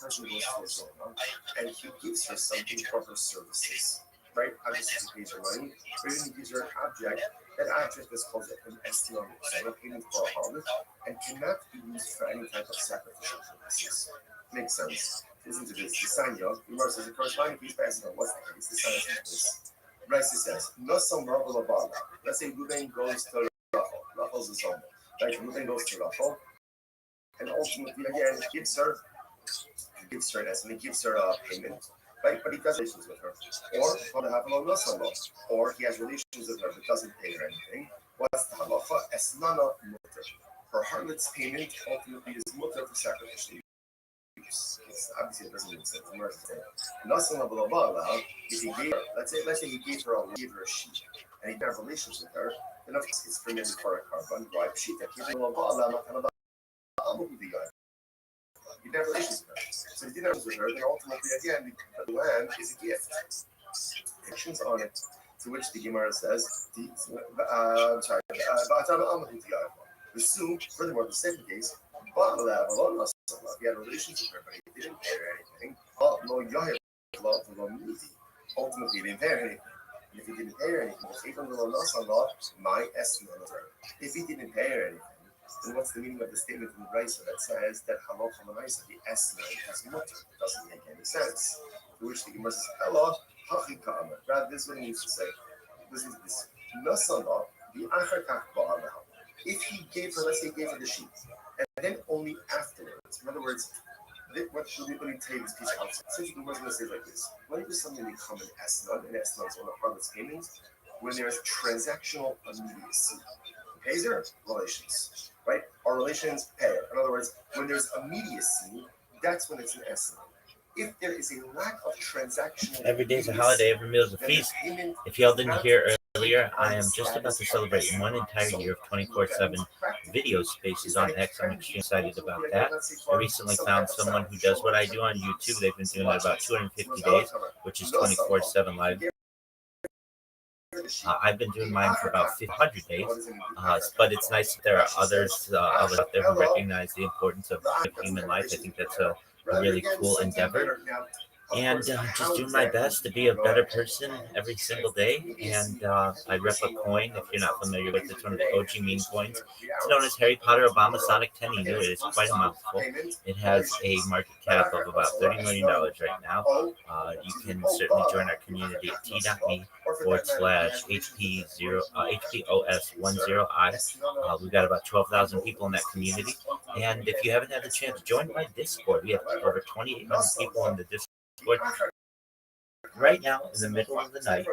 person goes to a Zona, and he gives her something for her services. Right? Obviously, he pays her money, but he gives her an object. That object is called an estimate, so payment for a harvest, and cannot be used for any type of sacrificial purposes. Makes sense. Listen to this. The sign, yo. Remember, says the corresponding piece by estimate. What's the case? The sign is this. Bryce says, no some rubble of bala. Let's say Ruben goes to Rachel. Rachel's his home. Right? Ruben goes to Rachel, and ultimately, again, gives her an estimate, gives her a payment. Right? But he does relations with her. Or he has relations with her but doesn't pay her anything. What's the halacha? Esnana mutter. Her harlot's payment ultimately is mutter for sacrificial use. Obviously, it doesn't make sense. If he gave her, let's say he gave her a sheep and he has relations with her, then of course it's permitted for a carbon bribe sheep. He never relations with her. So he didn't have with her, then ultimately, again, the land is a gift. Actions on it, to which the Gemara says, furthermore, the second case, he had relations with her, but he didn't pay her anything. Ultimately, he didn't pay her anything. And if he didn't pay her anything, if he didn't pay her anything, then what's the meaning of the statement in the Brisa that says that halacha l'maisa, the esnai is mutter? It doesn't make any sense. To which the Gemara says, Ella, hachika amar. Rather, this is what he needs to say. Listen to this. Nasala, the achar kach ba'alah. If he gave her, let's say he gave her the sheep, and then only afterwards, in other words, let me tell you this piece outside. Since the Gemara is going to say it like this, when does something become an esnan, and esnan is one of harlot's payments? When there's transactional immediacy. Pays her relations. Right? Our relations pay. In other words, when there's immediacy, that's when it's an estimate. If there is a lack of transactional, every day's a holiday, every meal is a feast. If y'all didn't hear earlier, I am just about to celebrate one entire year of 24/7 video spaces on X. I'm extremely excited about that. I recently found someone who does what I do on YouTube. They've been doing it about 250 days, which is 24/7 live I've been doing mine for about 100 days, but it's nice that there are others out there who recognize the importance of human life. I think that's a really cool endeavor. And just doing my best to be a better person every single day. And I rep a coin. If you're not familiar with it, it's one of the OG meme coins. It's known as Harry Potter Obama Sonic 10 Inu. It is quite a mouthful. It has a market cap of about $30 million right now. You can certainly join our community at t.me/HPOS10I. We've got about 12,000 people in that community. And if you haven't had the chance, join my Discord. We have over 2,800 people in the Discord. Right now, in the middle of the night,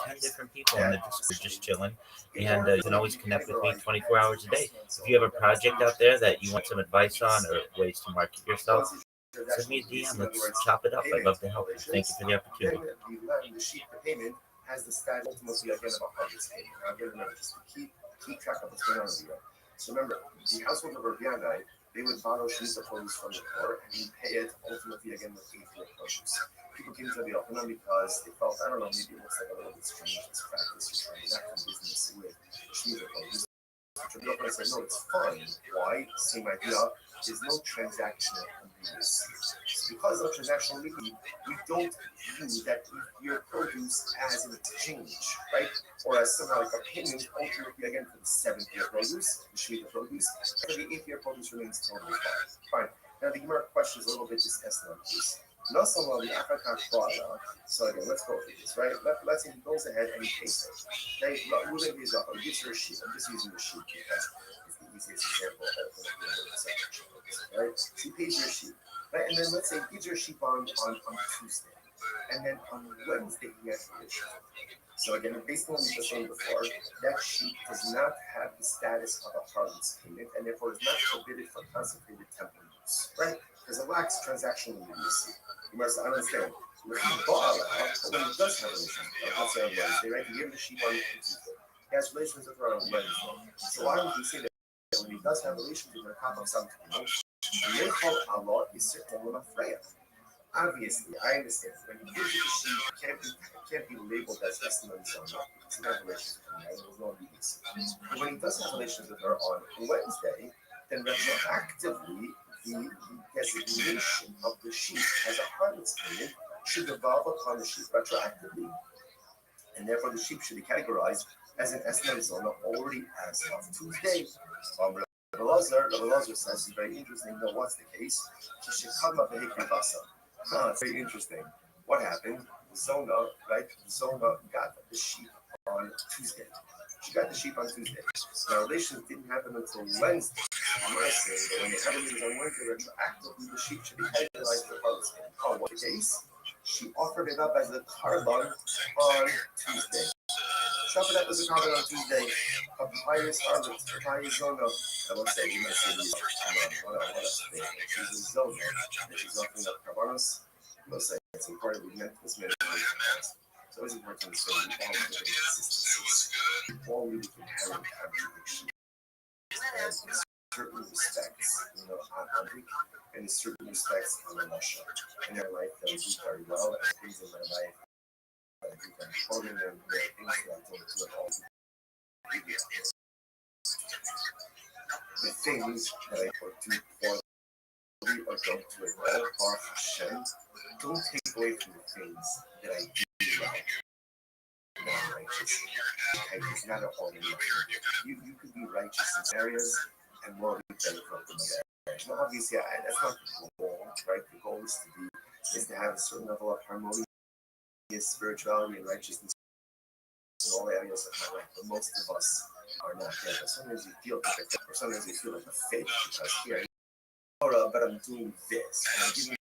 10 different people in the Discord just chilling, and you can always connect with me 24 hours a day. If you have a project out there that you want some advice on or ways to market yourself, send me a DM. Let's chop it up. I'd love to help you. Thank you for the opportunity. The sheet per payment has the stat ultimately again of 100 payment. Now, again, remember, just to keep track of what's going on here. So remember, the household of Rabbi, they would borrow sheets of produce from the poor and you pay it ultimately again with 8-year produce. People came to the Yochanan because they felt, I don't know, maybe it looks like a little bit strange, this practice to transact in business with sheets of produce. The Yochanan said, no, it's fine. Why? Same idea. There's no transactional immediacy. Because of transactional immediacy, we don't view that your produce as an exchange, right? Or as somehow like a payment ultimately again for the 7th-year produce, the sheet of produce, so the 8th-year produce remains totally fine. Now the Gemara question is a little bit discussed on this. Not so long the African product. So again, let's go through this, right? Let's say he goes ahead and he pays it. Okay, moving these up, he gives her a sheet. I'm just using the sheet because it's the easiest example right? So he pays your sheet. Right? And then let's say he gives your sheep on Tuesday. And then on Wednesday he has the issue. So again, based on what we just said before, that sheep does not have the status of a harvest payment and therefore is not forbidden for consecrated temple use, right? Because it lacks transactional immediacy. You must understand. When he bought but when he does have relations with her, let's say on Wednesday, right? He gave the sheep on Tuesday. He has relations with her on Wednesday. So why would he say that when he does have relations with her, top of something, Lechol Allah is certainly not Freya. Obviously, I understand. When he gives you the sheep, it can't be labeled as testimony or not. It's not relations with her. There's no immediacy. But when he does have relations with her on Wednesday, then retroactively, the designation of the sheep as a harvest payment should devolve upon the sheep retroactively, and therefore the sheep should be categorized as an estimate zone already as of Tuesday. Rabbi Lazar says it's very interesting. Now, what's the case? She should come up and it's very interesting. What happened? Zona, right? Zona got the sheep on Tuesday. She got the sheep on Tuesday. Now, relations didn't happen until Wednesday. Wednesday, but when they had it on Wednesday, retroactively, the sheep should be categorized for harvest. Oh, what the case? She offered it up as a carbon on Tuesday. She offered up as a carbon on Tuesday. A pious harvest, a pious zona. I won't say, you might say, she's a zona. And she's offering up carbonos. We'll say it's important we meant this minute. So it's important to say all really inherent contradiction. And in certain respects, and in certain respects, I'm a Russia. In their life, that I do very well, and things in my life that I think I'm quoting them, there are things that I don't do at all. The things that I do poorly or don't do at all are Hashem. Don't take away from the things that I do well. Righteous. Okay, it's not an ordinary. You could be righteous in areas and morally bankrupt in other areas. Now, obviously, that's not the goal, right? The goal is to have a certain level of harmony, spirituality, and righteousness in all areas of my life. But most of us are not there. But sometimes you feel like or sometimes you feel like a fake because here, but I'm doing this, and I'm giving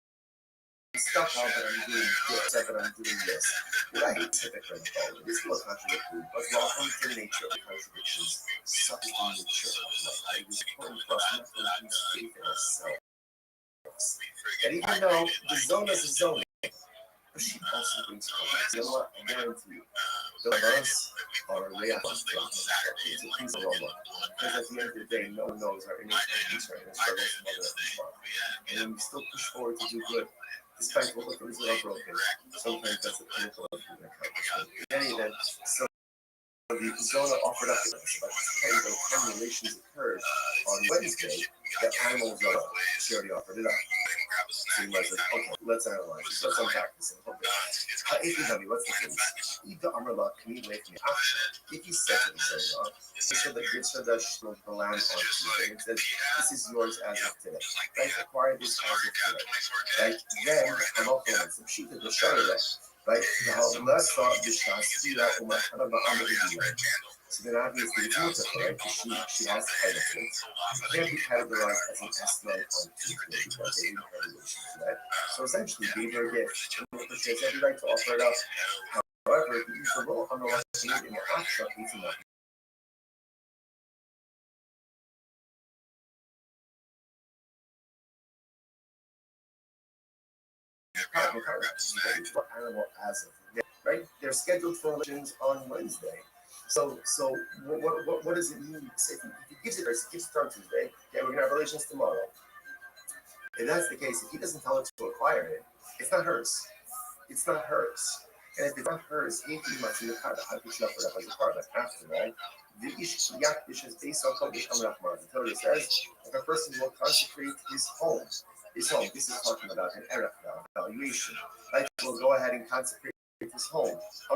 stuff out, but I'm doing this, but I'm doing this. Right, hypocrite. It is still a contradiction, but welcome to the nature of the contradictions. Such is the nature of life. It is important for us not to lose faith in ourselves. And even though the zona is a zona, but she also brings problems. You know what? I guarantee you, the us are a way out of things. It's a piece of Allah. Because at the end of the day, no one knows our inner struggles from other people. And then we still push forward to do good. Despite what things are broken, sometimes that's a pinnacle of human accomplishment. In any event, so the Zona offered up about 10 relations occurred on Wednesday that animal Zona, she already offered it up. So he was like, okay, let's analyze this. Let's unpack this a little bit. What's the case? If the Amrullah can eat away from the action, if he said to the Zona, so that gives her the land on Tuesday and says, this is yours as of today. Right? Acquire this as of today. Right? Then, I'm also going to she did the shutter that. Right? Let's start this shot. See that Umar kind of so then obviously it's multiple, right? Because she has title to it. It can't be categorized as an estimate on Tuesday because they didn't have relation to that. So essentially, gave her a gift. She has every right to offer it up. However, if you use the role on the left hand in the abstract, it's enough. Animal as of today, right? They're scheduled for elections on Wednesday. So what does it mean? Say if he gives it on Tuesday, yeah, we're gonna have relations tomorrow. If that's the case, if he doesn't tell her to acquire it, it's not hers. It's not hers. And if it's not hers, he must be how to shut it up as a part of after, right? The yak is based on Kodesh Amrachmar. The Torah says if a person will consecrate his home, this is talking about an erech valuation. Right? We'll go ahead and consecrate his home. So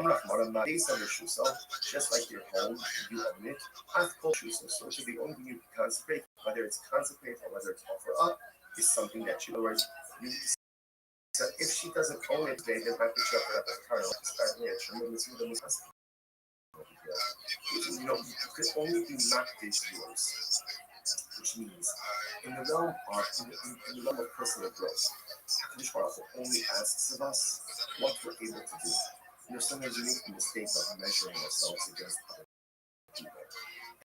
just like your home, you own it. So it should be only you can consecrate, whether it's consecrate or whether it's offer up, is something that you otherwise use. So if she doesn't own it, they might be shut up as part of the you could only be makdish yours, which means in the realm of personal growth, HaKadosh Baruch Hu only asks of us what we're able to do. Sometimes we make the mistake of measuring ourselves against other people.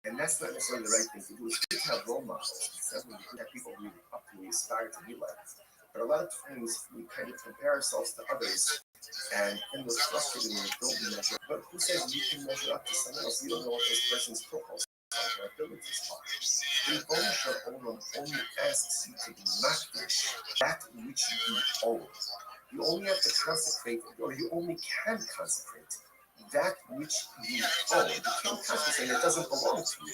And that's not necessarily the right thing to do. It's good to have role models. It's definitely good to have people who up to aspire to be like. But a lot of times we kind of compare ourselves to others and we're frustrated when we don't measure. But who says you can measure up to someone else? You don't know what this person's profiles are, their abilities are. The owner only asks you to be makdish that which you own. You only have to consecrate, or you only can consecrate that which you own. You can't consecrate it doesn't belong to you.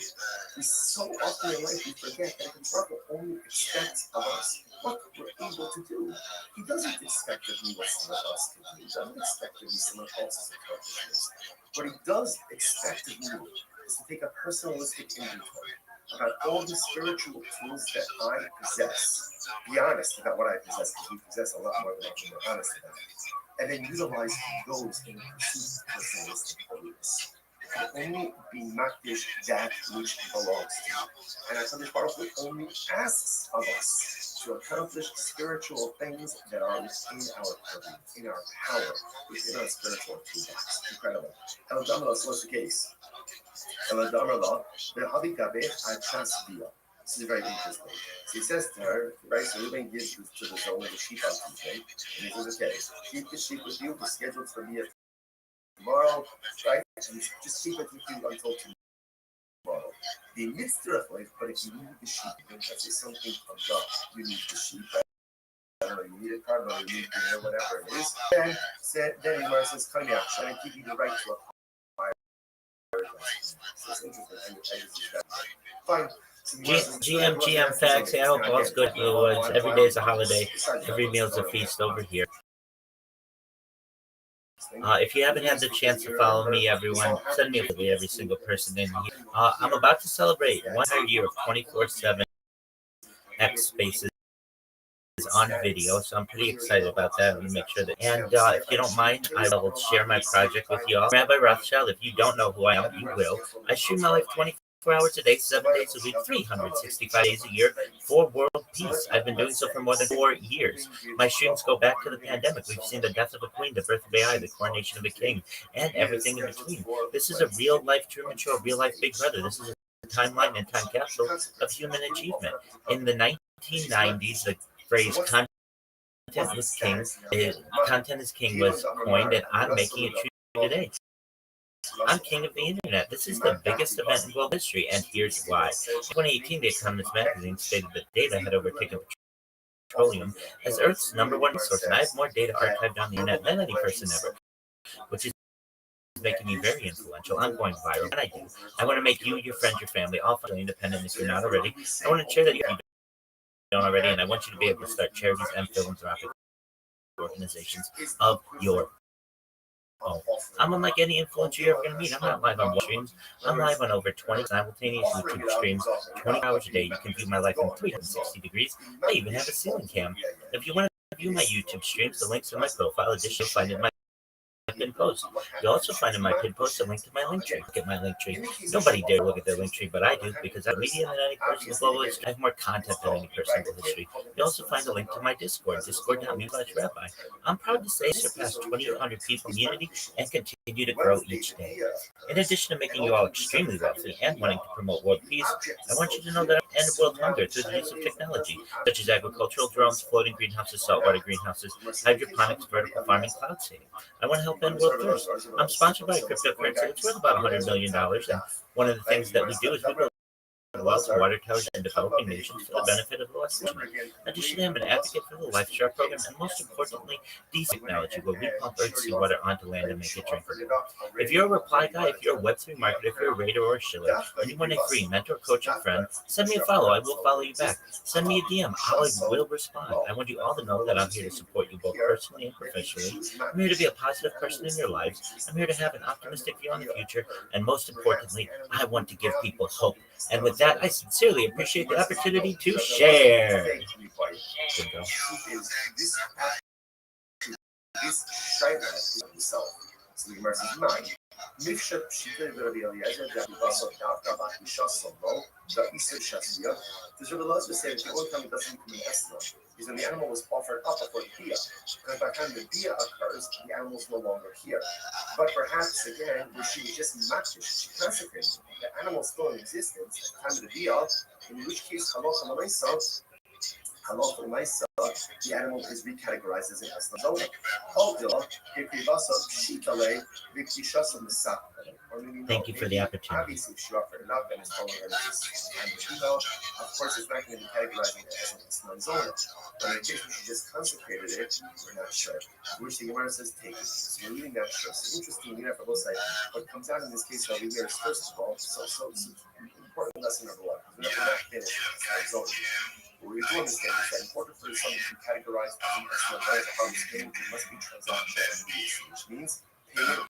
We so often in life we forget that the Rabbi only expects of us what we're able to do. He doesn't expect of me what someone else can do. He doesn't expect of me someone else's accomplishments. What he does expect of me is to take a personalistic inventory about all the spiritual tools that I possess. Be honest about what I possess, because we possess a lot more than we're honest about. And then utilize those in pursuit of personalistic holiness. It can only be makdish that which belongs to you. And HaKadosh Baruch Hu only asks of us to accomplish spiritual things that are within our purview, in our power, within our spiritual toolbox. Incredible. Eladamala, so what's the case? Eladamala, this is very interesting. So he says to her, right, so Reuben gives this to the Zona the sheep on Tuesday, and he says, okay, keep the sheep with you, be scheduled for me tomorrow, right? And just keep it with you until tomorrow. The mitzvah, but if you need the sheep, let's say something comes up, you need the sheep, right? I don't know, you need a car, or you need to know whatever it is. Then he says, come here, and I give you the right to acquire. So it's interesting. Fine. GM facts. I hope all's good in the woods. Every day is a holiday. Every meal is a feast over here. If you haven't had the chance to follow me, everyone, send me every single person in here. I'm about to celebrate 100 year of 24/7 X Spaces on video, so I'm pretty excited about that. Let me make sure that. And if you don't mind, I will share my project with you all. Rabbi Rothschild. If you don't know who I am, you will. I stream my life 24 hours a day, 7 days a week, 365 days a year for world peace. I've been doing so for more than 4 years. My streams go back to the pandemic. We've seen the death of a queen, the birth of AI, the coronation of a king, and everything in between. This is a real life Truman Show, real life Big Brother. This is a timeline and time capsule of human achievement. In the 1990s, the phrase content is king was coined, and I'm making it true today. I'm king of the internet. This is the biggest event in global history, and here's why. In 2018, The Economist magazine stated that data had overtaken petroleum as Earth's #1 resource, and I have more data archived on the internet than any person ever, which is making me very influential. I'm going viral, and I do. I want to make you, your friends, your family, all financially independent if you're not already. I want to share that you don't already, and I want you to be able to start charities and philanthropic organizations of your own. I'm unlike any influencer you're ever going to meet. I'm not live on streams. I'm live on over 20 simultaneous YouTube streams, 20 hours a day. You can view my life in 360 degrees. I even have a ceiling cam. If you want to view my YouTube streams, the links in my profile. Additionally, you'll find in my pinned post. You'll also find in my pinned post a link to my link tree. Look at my link tree. Nobody dare look at their link tree, but I do because I'm media than any person in global history. I have more content than any person in global history. You'll also find a link to my Discord, discord.me/Rabbi. I'm proud to say I surpassed 2,800 people in the community and continue to grow each day. In addition to making you all extremely wealthy and wanting to promote world peace, I want you to know that I end world hunger through the use of technology, such as agricultural drones, floating greenhouses, saltwater greenhouses, hydroponics, vertical farming, cloud seeding. I want to help end world thirst. I'm sponsored by a cryptocurrency that's worth about $100 million. And one of the things that we do is we build wells and water towers in developing nations for the benefit of the less fortunate. Additionally, I'm an advocate for the Life Share program and most importantly, these technology where we pump earth seawater onto land and make it drinkable. If you're a reply guy, if you're a Web3 marketer, if you're a raider or a shiller, and you want a free mentor, coach, and friend, send me a follow. I will follow you back. Send me a DM. I will respond. I want you all to know that I'm here to support you both personally and professionally. I'm here to be a positive person in your lives. I'm here to have an optimistic view on the future. And most importantly, I want to give people hope. And with that, I sincerely appreciate the opportunity to share. Mifshet pshite wyrobił jedzie, jak wasza dawka bakisza sobą, da isy shasya, to żeby lots of say the old time doesn't come esna, is when the animal was offered up before the bia. And by the time the bia occurs, the animal is no longer here. But perhaps again, where she was just makish, she consecrated the animal still in existence at the time of the bia, in which case halacha l'maisa, the animal is recategorized as an asna zona. Thank you for the opportunity. Obviously, if she offered it up and it's only going to be of course, it's not going to be categorizing it as an asna zona. But in case she just consecrated it, we're not sure. Which the Gemara says take it. So we're really not sure. So interestingly enough, I will say, what comes out in this case over here is first of all, so important lesson number one. We're not finished with asna zona. What we do understand is that in order for something to be categorized as an asna zona, it must be transactional immediacy, which means payment.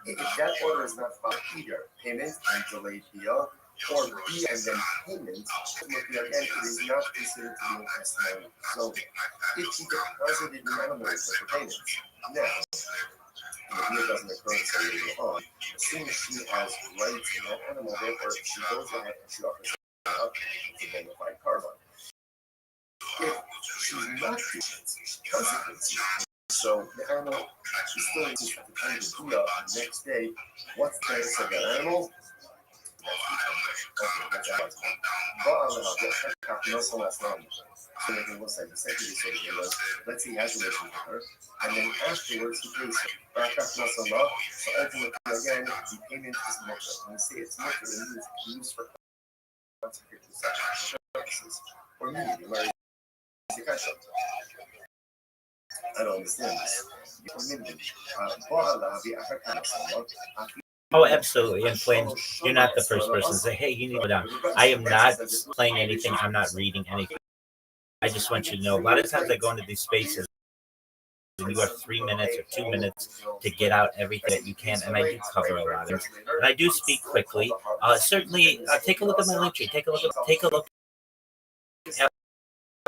If that order is not followed either, payment and delayed via, or B and then payment, again, it is not considered to be an asna zona. If she deposited an animal for payment, now, the deal doesn't occur until later on, as soon as she has rights in that animal, therefore, if she goes ahead and she offers it up, it's a bona fide carbon. If she's not consequences, so the animal is still exists at the time of the bia, the next day, what's the status of that animal? Let's say he has a relation with her, and then afterwards he pays her. So ultimately, again, the payment is mutter. When we say it's mutter, it means it's used for consecration purposes, or medium, or I don't understand this. Oh, absolutely. And Flames, you're not the first person to say, hey, you need to go down. I am not playing anything. I'm not reading anything. I just want you to know, a lot of times I go into these spaces and you have 3 minutes or 2 minutes to get out everything that you can. And I do cover a lot of it. And I do speak quickly. Certainly, take a look at my link tree. Take a look at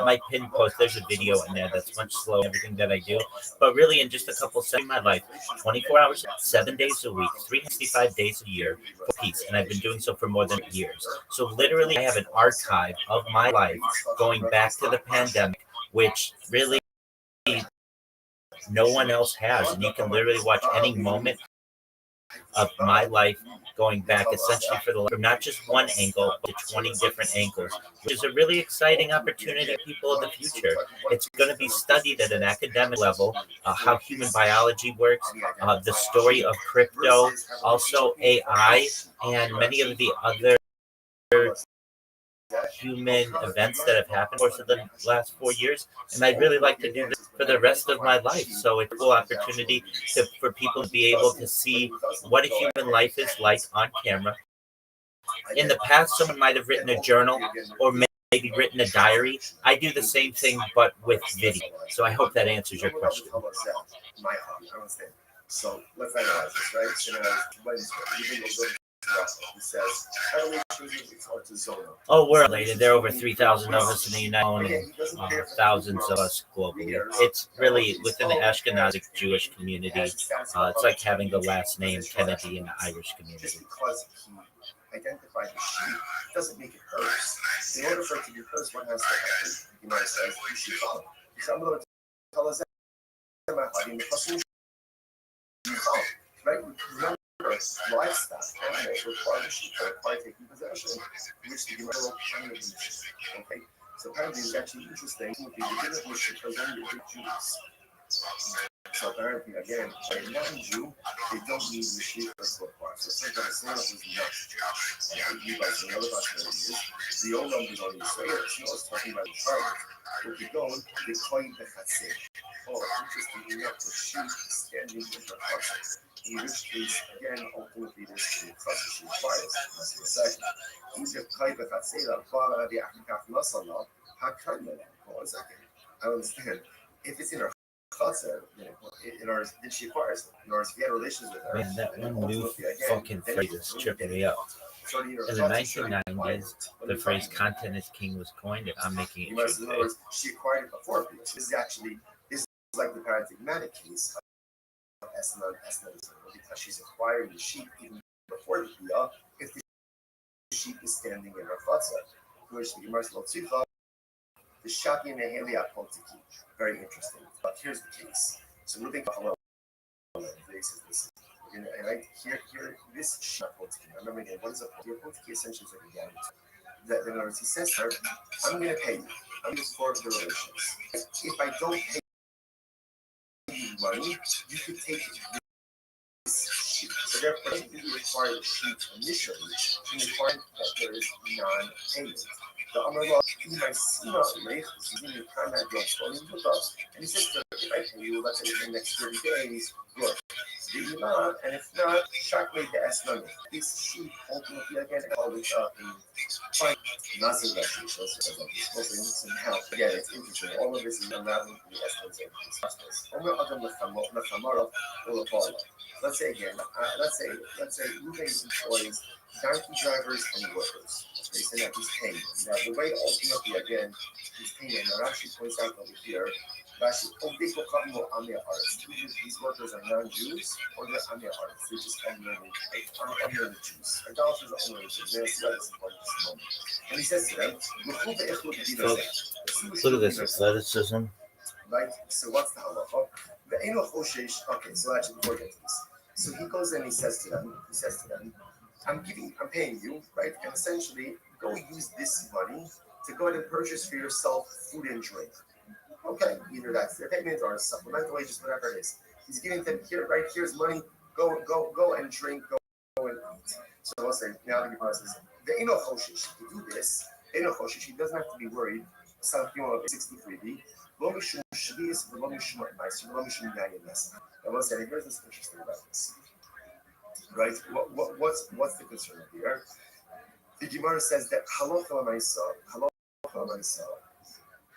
my pin post. There's a video in there that's much slower, everything that I do, but really in just a couple seconds, my life, 24 hours, 7 days a week, 365 days a year for peace, and I've been doing so for more than years. So literally, I have an archive of my life going back to the pandemic, which really no one else has, and you can literally watch any moment of my life going back essentially from not just one angle but to 20 different angles, which is a really exciting opportunity for people in the future. It's going to be studied at an academic level, how human biology works, the story of crypto, also AI, and many of the other human events that have happened over the course of the last 4 years, and I'd really like to do this for the rest of my life. So it's a cool opportunity for people to be able to see what a human life is like on camera. In the past, someone might have written a journal or maybe written a diary. I do the same thing, but with video. So I hope that answers your question. My hobby, I understand. So let's analyze this, right? So now, he says, how do we choose it to zone? Oh, we're related. There are over 3,000 of us in the United States and thousands of us globally. It's really within the Ashkenazic Jewish community. It's like having the last name Kennedy in the Irish community. Just because he identified the sheep doesn't make it hers. In order for it to be hers, one has to have it. You might say, you should follow. Some of the tell us that right? Remember, livestock animals require the sheep to require taking possession, which the Gemara will kind of okay. So apparently it's actually interesting to be legitimately because when you're Jews. So apparently, again, for a non-Jew, they don't need the sheep for split parts. So it's like a single is nuts. You guys know about the old one is on the Israel. She was talking about the child. If you go, they call you the chatzir. Oh, interesting enough, the sheep standing in her chatzir. In which case, again, ultimately, this is the she requires. That's the second. If you call the chatzir, the African masala, how can you? Oh, a second. I understand. If it's in her chatzir, in ours, then she acquires it. In ours, if you had relations with her. Man, that one new fucking phrase is tripping me up. In the 1990s, the phrase "content is king" was coined, and I'm making it true today. She acquired it before because this is like the paradigmatic case of Esnanism, because she's acquiring the sheep even before the Bia, if the sheep is standing in her chatzar, which the Gemara Tzitcha, the Shaki and the Helia Potiki. Very interesting. But here's the case. So moving on, this. And I here this Shapotki. I remember again, what is a Potki? Essentially is like a guarantee. That in other words, he says to her, I'm gonna pay you. I'm just for the relations. If I don't pay you money, you could take this sheep. So therefore, you require the sheep initially to require that there is non-payment. The Amarla, and he says to her, if I pay you, let's say in the next 30 days, good. And if not, shock made the estimate. This sheep ultimately again always fine. Nothing that she shows us and help. Again, it's interesting. All of this is unraveling the estimates of these process. Let's say again, let's say Ruben employs donkey drivers and workers. They say that he's paying. Now the way ultimately again he's paying, now Rashi points out over here. These workers are non-Jews or they're Amir artists. They're just unlearned Jews. Idolaters are unlearned Jews. That's important at this moment. And he says to them, Look at this athleticism. Right? So what's the halacha? Okay, so actually before we get to this. So he goes and he says to them, I'm paying you, right? And essentially, go use this money to go ahead and purchase for yourself food and drink. Okay, either that's their payment or supplemental wages, whatever it is. He's giving them here, right? Here's money. Go and drink. Go and eat. So I'll say now the Gemara says the eno choshish to do this. Eno choshish, he doesn't have to be worried. Some people of 63b. Lo mishum shvius, lo mishum ma'aser, lo mishum yayin nasa. I will say here's this interesting about this. Right? What's the concern here? The Gemara says that halacha l'maisa.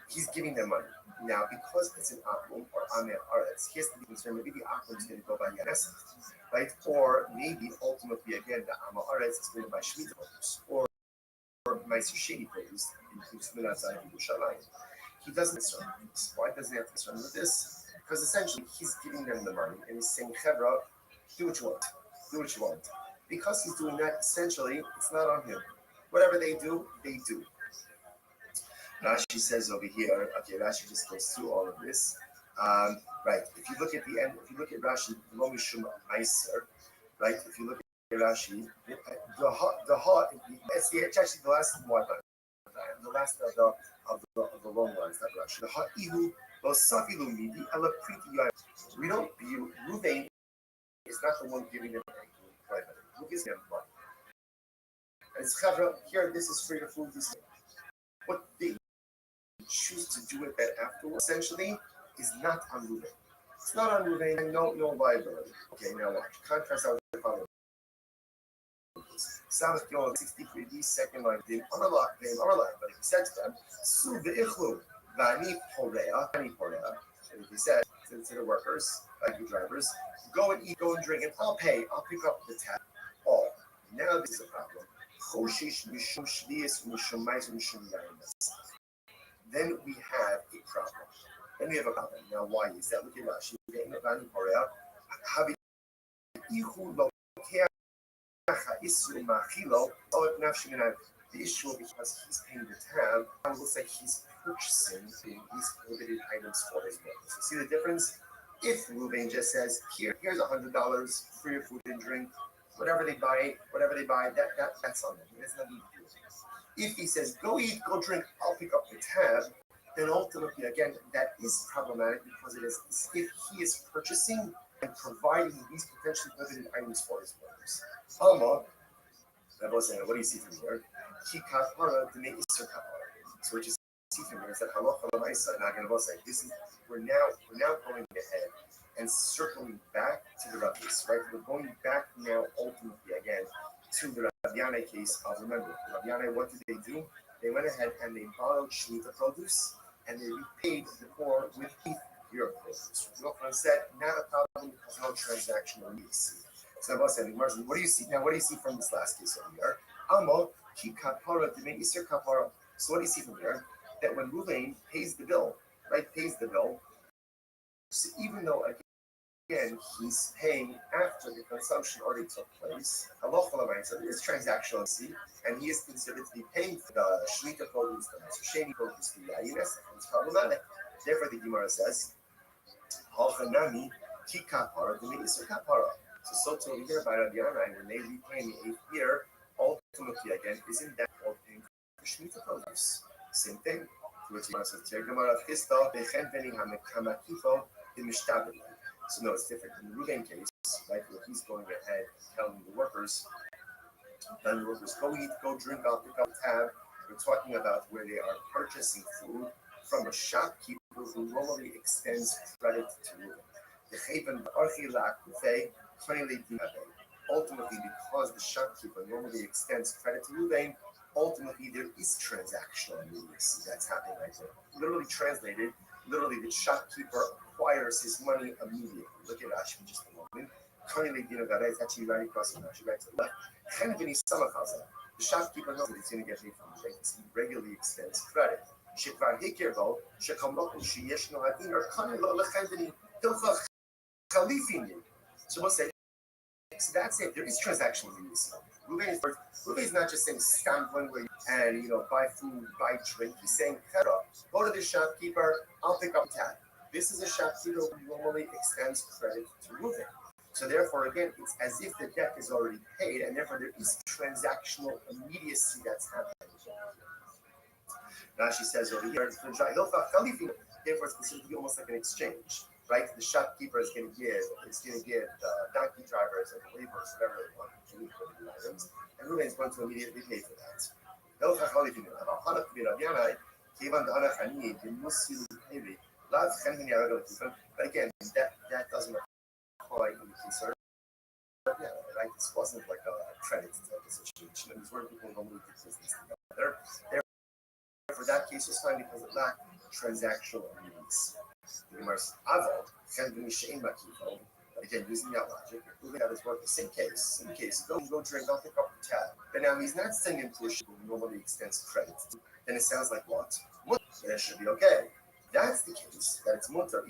He's giving them money. Now, because it's an akum or amir aretz, he has to be concerned. Maybe the akum is going to go by yanesach, right? Or maybe ultimately again the amir aretz is going to buy shmita produce or meiser sheni produce, includes min outside Yerushalayim. He doesn't concern with this. Why doesn't he have to concern with this? Because essentially he's giving them the money and he's saying, Chevra, do what you want. Because he's doing that, essentially, it's not on him. Whatever they do, they do. Rashi says over here, okay, Rashi just goes through all of this. Right, if you look at the end, if you look at Rashi, Lo Mishum Meiser, right, if you look at Rashi, it's actually the last one, the last of the long ones, that Rashi. The Ha'ihu, Lo Safilu Midi, Ela Priti. We don't view, Ruvain is not the one giving them money. Who gives them money? And it's Chavra, here, this is for your food, this what they choose to do with that afterwards, essentially, is not on Ruvain. It's not on Ruvain, and no liability. Okay, now watch. Contrast out with the following. Sabbath Yom 63b, second line, Dim Amarla, but he said to them, Su ve'ichlu, vani porea, and he said to the workers, like the drivers, go and eat, go and drink, and I'll pay, I'll pick up the tab. Oh, now this is a problem. Then we have a problem. Now, why is that? Look at Rashi. The issue because he's paying the tab, it looks like he's purchasing these prohibited items for his workers. See the difference? If Ruvain just says, here's $100 for your food and drink, whatever they buy, that's on them. It has nothing to do with it. If he says, go eat, go drink, I'll pick up the tab, then ultimately, again, that is problematic because it is if he is purchasing and providing these potentially prohibited items for his workers. Alma, what do you see from here? So what you see from here is that this is we're now going ahead and circling back to the Rabbis, right? We're going back now ultimately again to the Rabbi case of, remember, Rabbi, what did they do? They went ahead and they borrowed Shemitah produce and they repaid the poor with your produce. Rothschild said, not a problem because no transactional needs. So I was saying, what do you see now? What do you see from this last case over here? So what do you see from here? That when Ruvain pays the bill, right? So even though again he's paying after the consumption already took place, so there is transactional see, and he is considered to be paying for the Shemitah produce, the Sheni produce, the Yayines, and it's problematic. Therefore, the Gemara says, Halchanami ki kapara the Isser kapara. So to over here by Rabbi Yanai, when they repay the 8th year, ultimately again, isn't that all paying for Shemitah produce? Same thing. So no, it's different. In the Ruvain case, right, where he's going ahead telling the workers, go eat, go drink, I'll pick up the tab. We're talking about where they are purchasing food from a shopkeeper who normally extends credit to Ruvain. Ultimately, because the shopkeeper normally extends credit to Ruvain, ultimately there is transactional immediacy that's happening right there. Literally translated, the shopkeeper acquires his money immediately. Look at Rashi in just a moment. It's actually right across from Rashi, right to the left. The shopkeeper knows that he's going to get paid from the bank, so he regularly extends credit. So we'll say, so that's it. There is transactional immediacy. Ruvain is not just saying stand one way and buy food, buy drink. He's saying, go to the shopkeeper, I'll pick up the tab. This is a shopkeeper who normally extends credit to Ruvain. So therefore, again, it's as if the debt is already paid, and therefore there is transactional immediacy that's happening. Rashi says over here, therefore it's considered to be almost like an exchange. Right, the shopkeeper is going to give the donkey drivers and the laborers whatever they want to do for the items, and Ruvain is going to immediately pay for that. But again, that doesn't apply in the case of right? This wasn't like a credit type of situation. It was where people normally do business together. Therefore, that case was fine because it lacked transactional needs. Again, using that logic, proving that it's worth the same case. Go drink, I'll pick up the tab. But now he's not saying into a ship who normally extends credit. Then it sounds like what? Then it should be okay. That's the case, that it's mutter.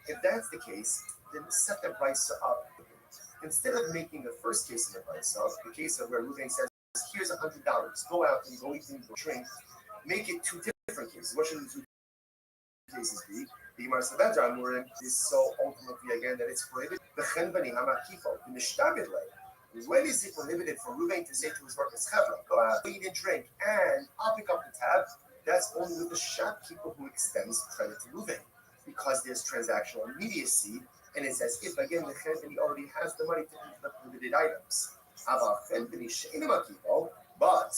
If that's the case, then set the price up. Instead of making the first case in the price up, the case of where Ruvain says, here's $100, go out and go eat and go drink, make it two different cases. What should the two cases be? The Gemara Sabbath is so ultimately again that it's prohibited. When is it prohibited for Ruvain to say to his workers, go out, eat and drink, and I'll pick up the tab? That's only with the shopkeeper who extends credit to Ruvain, because there's transactional immediacy, and it's as if again the Chesed already has the money to pay for the prohibited items. But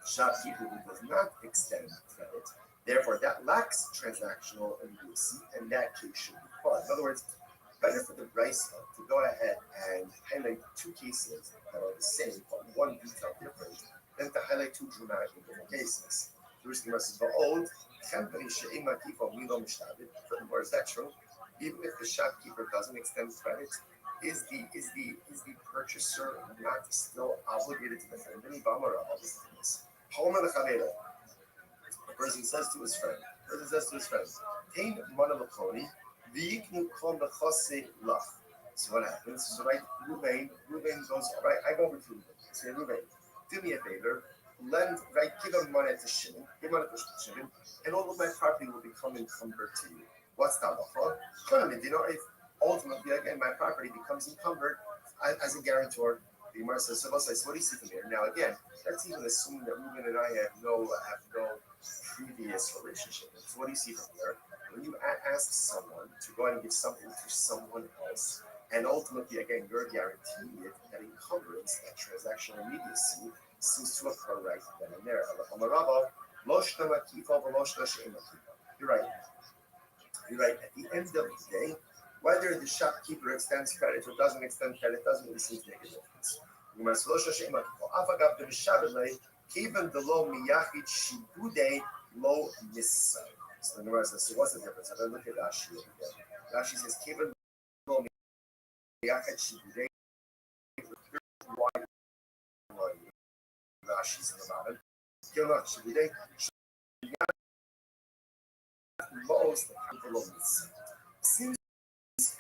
shopkeeper who does not extend credit, therefore that lacks transactional immediacy, and that case should be qualified. In other words, better for the Brisa to go ahead and highlight two cases that are the same, but one detail different, than to highlight two dramatically different cases. The Rishon says, "Va'od company she'ima kifa milo mishtabit." Furthermore, is that true? Even if the shopkeeper doesn't extend credit, is the purchaser not still obligated to the company? Homer the a person says to his friend, "Tain mana lakoni, v'yiknu kon b'chase lach." So what happens? So right, Ruvain goes, all right, I go over to Ruvain. Say, Ruvain, do me a favor, give him money to Shimon, and all of my property will become encumbered to you. What's that? Ultimately, again, my property becomes encumbered as a guarantor. The Gemara says, so what do you see from here? Now, again, that's even assuming that Reuben and I have no previous relationship. So what do you see from here? When you ask someone to go ahead and give something to someone else, and ultimately, again, you're guaranteed that encumbrance, that transactional immediacy, seems to occur right then and there. You're right. At the end of the day, whether the shopkeeper extends credit or doesn't extend credit doesn't really seem to make a difference. Even the low miyachid shibude low missa. So the Gemara says, so what's the difference? I look at Rashi over there. Rashi says, even low miyachid shibude. Rashi's in the bottom. Kilnach shibude. Most low missa. Since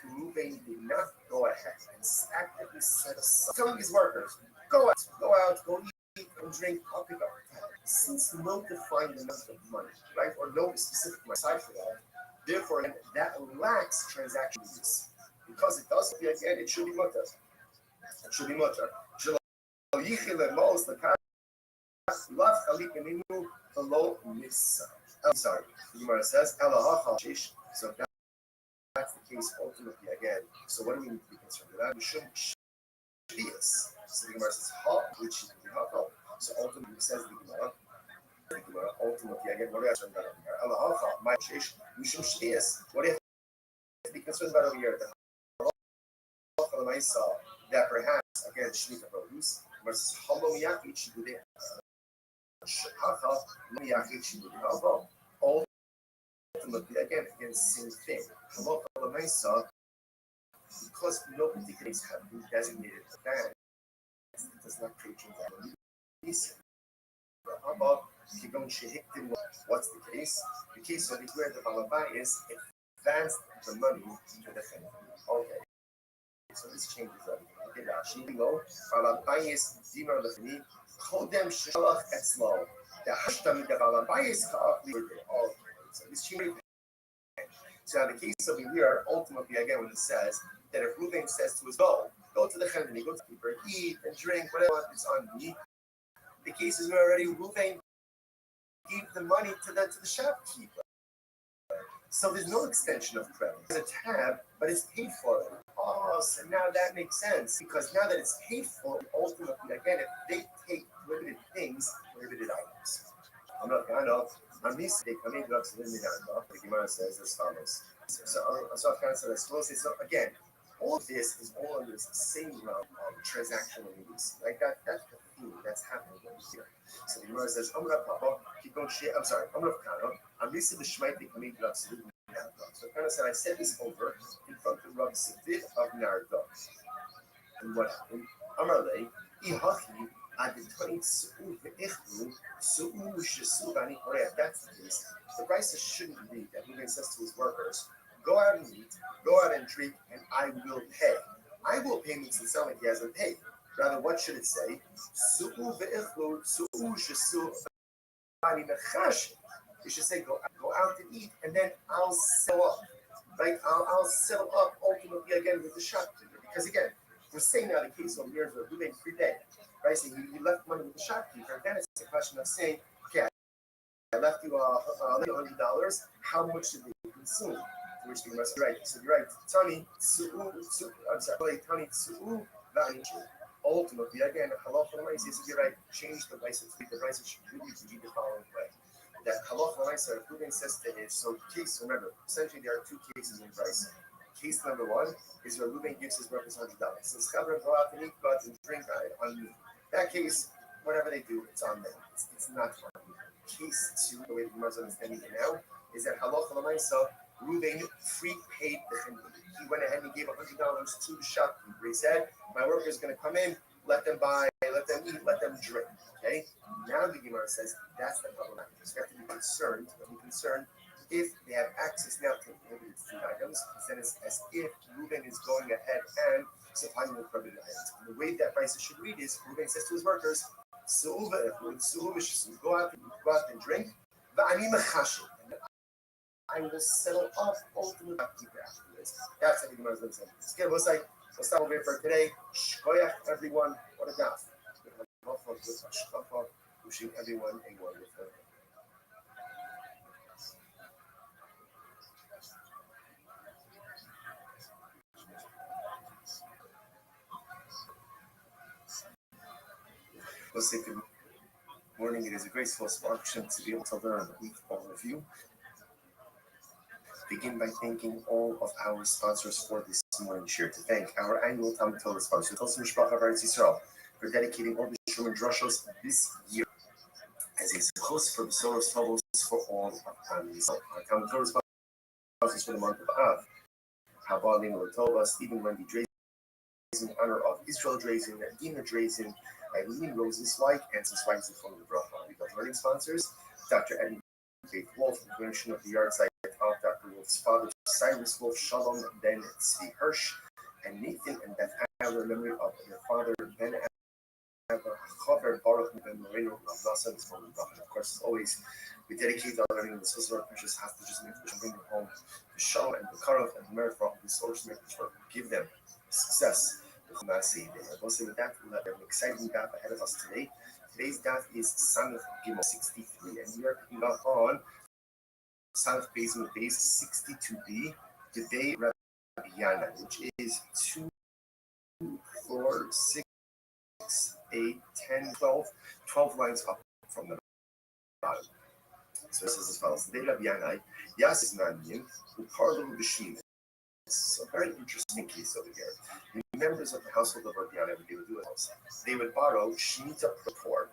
Reuben did not go ahead and actively set aside, telling his workers, go out, go eat and drink, I'll pick up the tab. Since no defined amount of money, right, or no specific money aside for that, therefore that lacks transaction use. Because it does, again, it should be mutter. I'm sorry, the Gemara says, so that's the case ultimately again. So what do we need to be concerned with that? We shouldn't shvius. So the Gemara says, which is the ha'al. So ultimately says the Gemara, ultimately again, what do I concerned about over here? Allah my sheish, we shouldn't shvius. What do you have to be concerned about over here? That perhaps again shvika produce versus halomiyaki shibude. Ultimately again, same thing. Because no particular case have been designated as bad, it does not create transaction. What's the case? The case of where the Rabbi is advanced the money to the family. Okay. So this changes everything. Okay, Rashi, below, Rabbi is Dinar Lefini, Kodem Shalach Etzlo. The Hashtam the Rabbi is okay. So this changes. So in the case of here, ultimately, again, when it says that if Reuben says to us, go to the Chandani, go to the keeper, eat and drink, whatever is on me. The case is where already Reuben gave the money to the shopkeeper. So there's no extension of credit. There's a tab, but it's paid for. Oh, so now that makes sense because now that it's paid for, ultimately, again, if they take prohibited things, prohibited items. I'm not going to. On these they come in drugs the Gemara says as follows. So Afghan said as closely. So again, all of this is all under the same realm of transactional needs. Like that's the theme that's happening over here. So the Gemara says, I'm sorry, I'm Lisa the Shmite they come in drugs the So Afghan said, I said this over in front of Rabbi Sidid of Nardo. And what happened? Amarle, Ihachi. That's the case. The Brisa shouldn't read that Reuben says to his workers, go out and eat, go out and drink, and I will pay. I will pay means it sounds like he hasn't paid. Rather, what should it say? It should say, go out and eat, and then I'll sell up. Right? I'll sell up ultimately again with the shopkeeper. Because again, we're saying now the case over here is where Reuben prepaid. Right, so you left money with the shopkeeper. Then it's a question of saying, okay, I left you $100. How much did they consume? Which the rest right. So you're right. Tani, I'm sorry. Tani, ultimately, again, halacha l'maisa is you're right. Change the license. The license should really be the following way: that halacha l'maisa, if Ruben says to his, so case, remember, essentially there are two cases in Bryce. Case number one is where Ruben gives his workers $100. Says, "Chabra, go out and eat, go out and drink on me." That case, whatever they do, it's on them. It's not on me. Case two, the way the Gemara understanding it now, is that halacha l'maisa, Ruben prepaid the chimli. He went ahead and gave $100 to the shopkeeper. He said, "My worker is going to come in, let them buy, let them eat, let them drink." Okay. Now the Gemara says that's the problematic. So you have to be concerned. If they have access now to prohibited food items, then it's as if Reuben is going ahead and supplying the prohibited items. And the way that Bryce should read is Reuben says to his workers, "Go out and drink. And I will settle up ultimately after this." That's what the Gemara is going to say. Skip, we'll stop over here for today. Shkoyach, everyone. What a daf. Wishing everyone a wonderful day. We'll say good morning. It is a graceful sparkshin to be able to learn with all of you. Begin by thanking all of our sponsors for this morning share. To thank our annual Talmud Torah sponsor, Tulsa Mishpacha of Eretz Yisrael, for dedicating all the Shurim Drushos this year as a host for the Soros Phobos for all of families. Our Talmud Torah sponsors for the month of Av, Habal Lino Latova, Stephen Wendy Drazen, in honor of Israel Drazen, Dina Drazen, Eileen Rosen's wife, and his wife is from the Bracha. We got learning sponsors, Dr. Eddie Faith Wolf, in connection of the yard site of Dr. Wolf's father, Cyrus Wolf, Shalom Ben Tzvi Hirsch, and Nathan and Beth Adler, memory of their father, Ben Adler, Chaver Baruch Ben Moreno, Rav is from the Bracha. Of course, as always, we dedicate our learning in the Swiss of our precious hostages, make which bring them home the Shalom and the Karov and the merit for all the soldiers, make which give them success. With that, we'll have an exciting daf ahead of us today. Today's daf is Samach Gimel 63, and we are picking up on Samach Beis with base 62b, today Rabbi Yana, which is 2, 4, 6, 8, 10, 12 lines up from the bottom. So this is as follows. Today Rabbi Yana, Yas is Nanyin, who parled with B'Shim. It's a very interesting case over here. The members of the household of Rabbi Yana, they would do it. They would borrow Shemitah report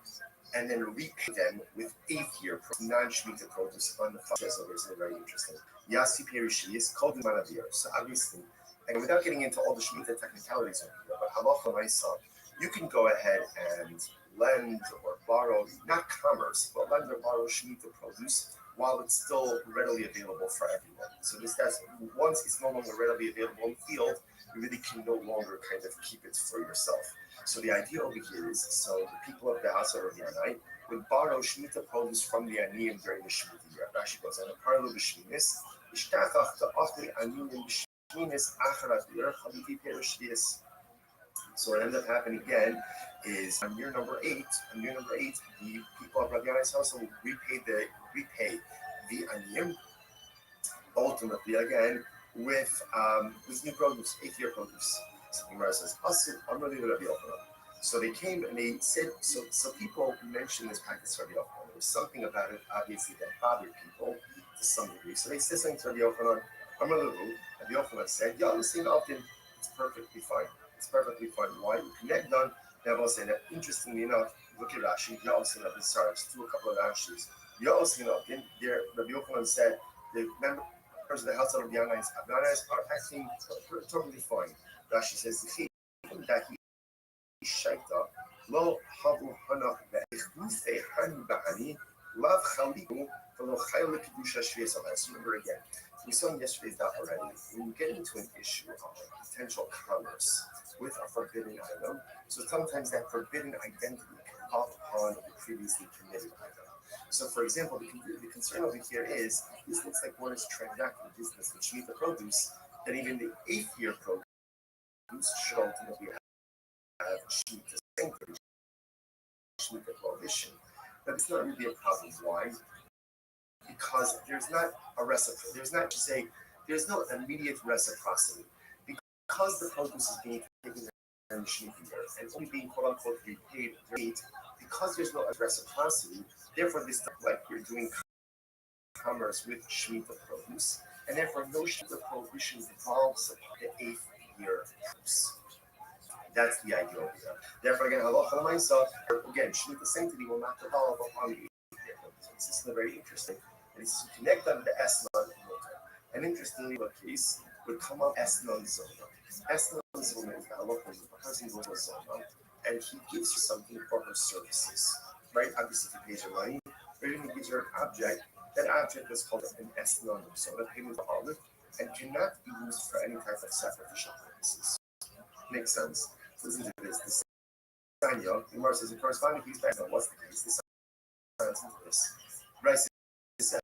and then repay them with 8th year non-Shemitah produce on the farm. So it's very interesting. Yasi Perishi is called the Manavir. So obviously, and without getting into all the Shemitah technicalities over here, but halacha l'maisa, you can go ahead and lend or borrow, not commerce, but lend or borrow Shemitah produce while it's still readily available for everyone. So that's once it's no longer readily available in the field, you really can no longer kind of keep it for yourself. So the idea over here is, so the people of the house of Rabbi Yanai would borrow Shemitah produce from the Aniyim during the Shemitah year. Rashi goes on, a parallel b'shminis, ishtachach ta'achli Aniyim b'shminis acharat yer chaliti perishvias. So what ends up happening again is on year number 8, the people of Rabbi Yanai's house will repay the Aniyim, ultimately again with new produce, 8th year produce. So the Gemara says, so they came and they said, so people mentioned this practice to Rabbi Yochanan. There was something about it, obviously, that bothered people to some degree. So they said something to Rabbi Yochanan. Rabbi Yochanan said, listen, often it's perfectly fine. It's perfectly fine. Why? You connect done. Now I'll say that, interestingly enough, look at Rashi. Just do a couple of Rashis. Rabbi Yochanan said, the members of the house of Rabbi Yanai are acting totally fine. Rashi says, that he shaita lo havu hanach be'echnufei hani ba'ani lav chaliku v'lo chayel kedusha shvias alas. Remember again, we saw in yesterday's daf already, when you get into an issue of potential commerce with a forbidden item, so sometimes that forbidden identity can pop upon the previously permitted item. So, for example, the concern over here is, this looks like one is transacting business with Shemitah produce, that even the 8th year produce should ultimately have Shemitah sanctuary, Shemitah prohibition. But it's not really a problem. Why? Because there's not a reciprocity. There's no immediate reciprocity. Because the produce is being taken and only being quote unquote repaid because there's no reciprocity. Therefore, this stuff like you're doing commerce with Shemitah produce, and therefore no Shemitah prohibition involves the 8th year produce. That's the idea over there. Therefore, again, halacha l'maisa, again, Shemitah sanctity will not develop upon the 8th year produce. This is very interesting. And it's to connect them to Esnan and Motor. And interestingly, the case would come up Esnan Zona. Esnan Zona is the halacha of the cousin goes to Zona, and he gives her something for her services. Right? Obviously, if you pay your money, or even gives her an object. That object is called an esnon, so the payment of olive, and cannot be used for any type of sacrificial purposes. Makes sense. Listen to this. The Sanya, the Gemara says, in corresponding case, what's the case? The Sanya says this. Right says,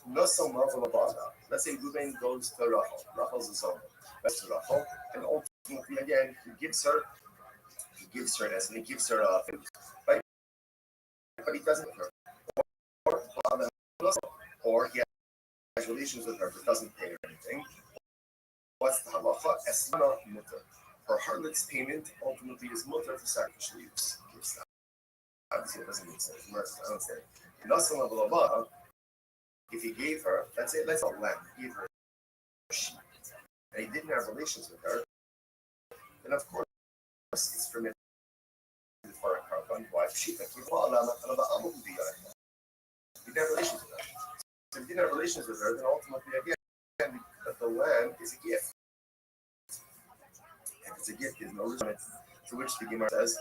no so marvel about that. Let's say Ruben goes to Rachel. Rachel's a son. That's to Rachel, and ultimately, again, he gives her this, and he gives her food. Right? But he doesn't her. Or he has relations with her but doesn't pay her anything. What's the halacha? Esmana mutter. Her harlot's payment ultimately is mutter for sacrificial use. Obviously, it doesn't make sense. I don't say. If he gave her, let's not land, he gave her a sheep, and he didn't have relations with her, then of course it's permitted for a carbon wife sheep. He didn't have relations with her. So if you didn't have relations with her, then ultimately, again, the land is a gift. If it's a gift, there's no reason to which the Gemara says,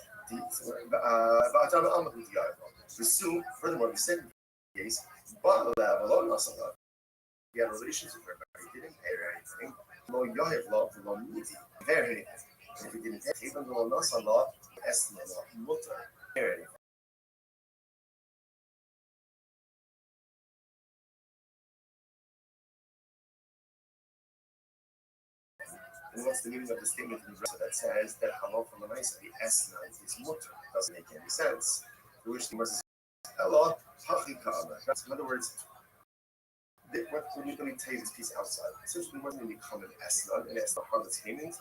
assume, furthermore, we said in the case, he had relations with her, but he didn't pay her anything. If he didn't pay, even though Nasalah, Esnala, Mutter, pay her anything. And what's the meaning of the statement in the that says that halacha l'maisa, the esnan is mutter? Doesn't make any sense. To which the Gemara says, "Ella hachikama." That's in other words. Let me tell you this piece outside. Essentially, what's going to become an esnan, and esnan harlot's payment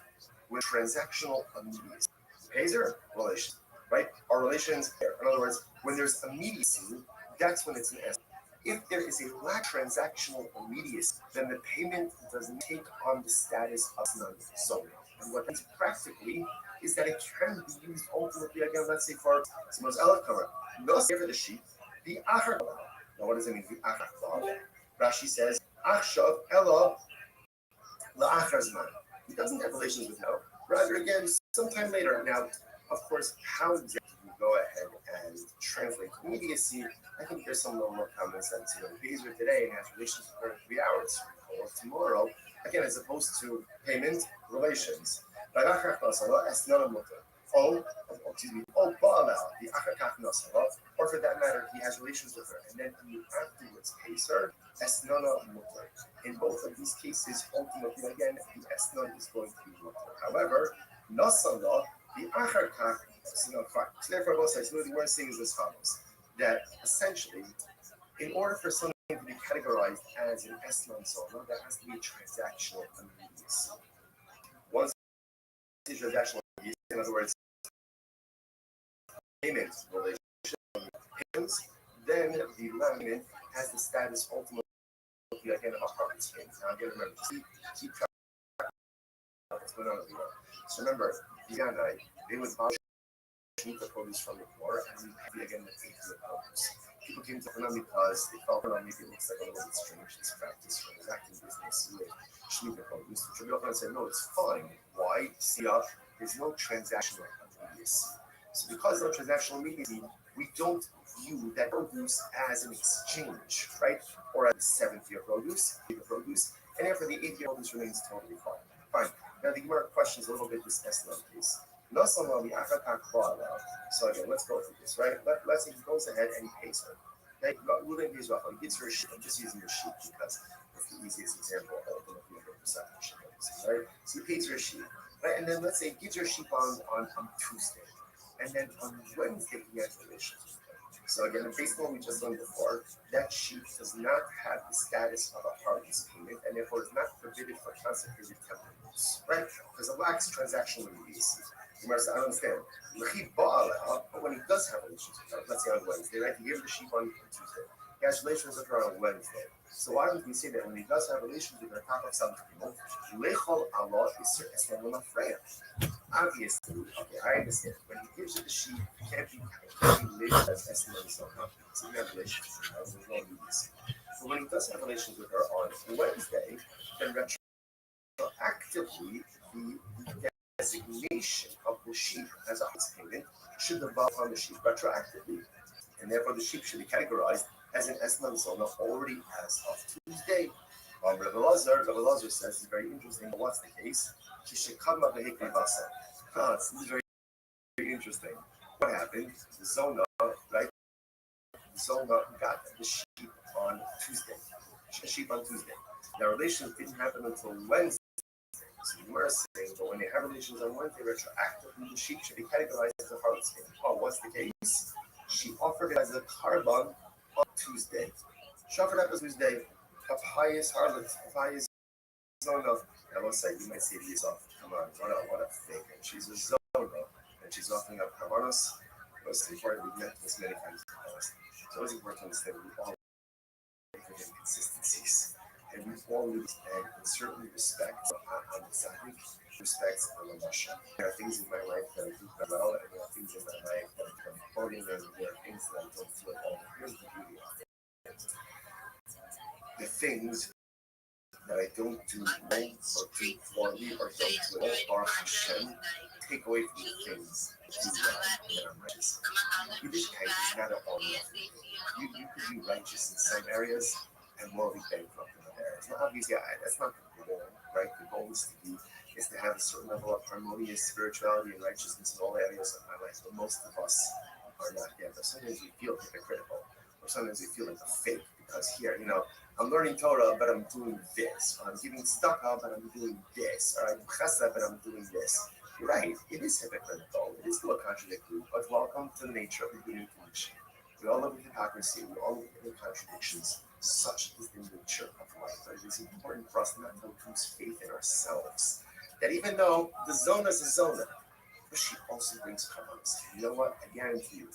with transactional immediacy. Pays her relations, right? Our relations there. In other words, when there's immediacy, that's when it's an esnan. If there is a lack of transactional immediacy, then the payment doesn't take on the status of non-zona. And what means practically is that it can be used ultimately, again, let's say for someone's elk cover. No say for the sheep, the achar. Now, what does it mean, the achar? Rashi says, achshav ella la'achar zman. He doesn't have relations with her. Rather, again, sometime later. Now, of course, how exactly you go ahead and translate immediacy? I think there's some little more common sense. He pays her today and has relations with her in 3 hours, or tomorrow. Again, as opposed to payment relations. Oh, Baal, the Achakach Nasala, or for that matter, he has relations with her, and then he afterwards pays her, Esnana Mutter. In both of these cases, ultimately, again, the Esnan is going to be Mutter. However, Nasala, the Achakach, so therefore, both sides, what we're saying is as follows: that essentially, in order for something to be categorized as an Esnan Zona, there has to be a transactional immediacy. Once the transactional immediacy, in other words, payment relationship payments, then the land has the status ultimately again of a harvest payment. Now again, remember, keep track of what's going on over there. So remember, the Yanai, they would buy the produce from the poor and we pay again the fee for the produce. People came to Hanam because they felt that maybe it looks like a little bit strange, this practice from exacting business with Shemitah produce. The Rabbi said, no, it's fine. Why? See, there's no transactional immediacy. So because no transactional immediacy, we don't view that produce as an exchange, right? Or as the 7th-year produce, and therefore the 8th-year produce remains totally fine. Fine. Now the Gemara questions a little bit this Eslan piece. So again, let's go through this, right? Let's say he goes ahead and he pays her. Now, Ruben pays Rachel. He gives her a sheep. I'm just using the sheep because it's the easiest example of right? So he pays her a sheep, right? And then let's say he gives her a sheep on Tuesday. And then on Wednesday, he has relations with her. So again, based on what we just learned before, that sheep does not have the status of a harvest payment and therefore is not prohibited for consecrated temple use, right? Because it lacks transactional immediacy. I don't understand. But when he does have relations with her, let's say on Wednesday, right? He gave the sheep on Tuesday. He has relations with her on Wednesday. So why don't we say that when he does have relations with her, top of something, Lechol Allah is Estamon Freya. Obviously, okay, I understand. When he gives her the sheep, it can't be labeled as Estamon Soha. So we have relations with her. There's no need this. But when he does have relations with her on Wednesday, then retroactively, the designation of the sheep as a house payment should devolve on the sheep retroactively, and therefore the sheep should be categorized as an Esman Zona already as of Tuesday. Rabbi Lazar says it's very interesting. What's the case? This is very interesting. What happened? The Zona, right? The Zona got the sheep on Tuesday. Their relations didn't happen until Wednesday. So the Gemara is saying, but when they have relations on Wednesday, retroactively, the sheep should be categorized as a harlot's payment. Oh, what's the case? She offered it as a carbon on Tuesday. She offered up on Tuesday a pious harlot, a pious Zona. I will say, you might say to yourself, come on, what a fake. And she's a Zona, and she's offering up carbonos. Most important, we've met this many times in the past. It's always important to understand we all have inconsistencies. And we all live and certainly respect on the side, respects on the Russia. There are things in my life that I do very well, and there are things in my life that I'm quoting, and there are things that I don't feel at all. Here's the beauty of it. The things that I don't do well or do poorly or don't do at all are Hashem. Take away from the things that do well that are righteous. Yiddishkeit is not at all nothing. You could be righteous in some areas and morally bankrupt in other areas. Now, obviously, that's not the goal, right? The goal is to have a certain level of harmonious spirituality and righteousness in all areas of my life. But most of us are not there. But sometimes we feel hypocritical, or sometimes we feel like a fake because here, I'm learning Torah, but I'm doing this. Or I'm giving tzedakah, but I'm doing this. Or I'm chesed, but I'm doing this. You're right. It is hypocritical. It is still a contradictory. But welcome to the nature of the human condition. We all live in hypocrisy. We all live in contradictions. Such is the nature of life. But it is important for us not to lose faith in ourselves. That even though the zona is a zona, but she also brings kavanas. You know what? I guarantee you,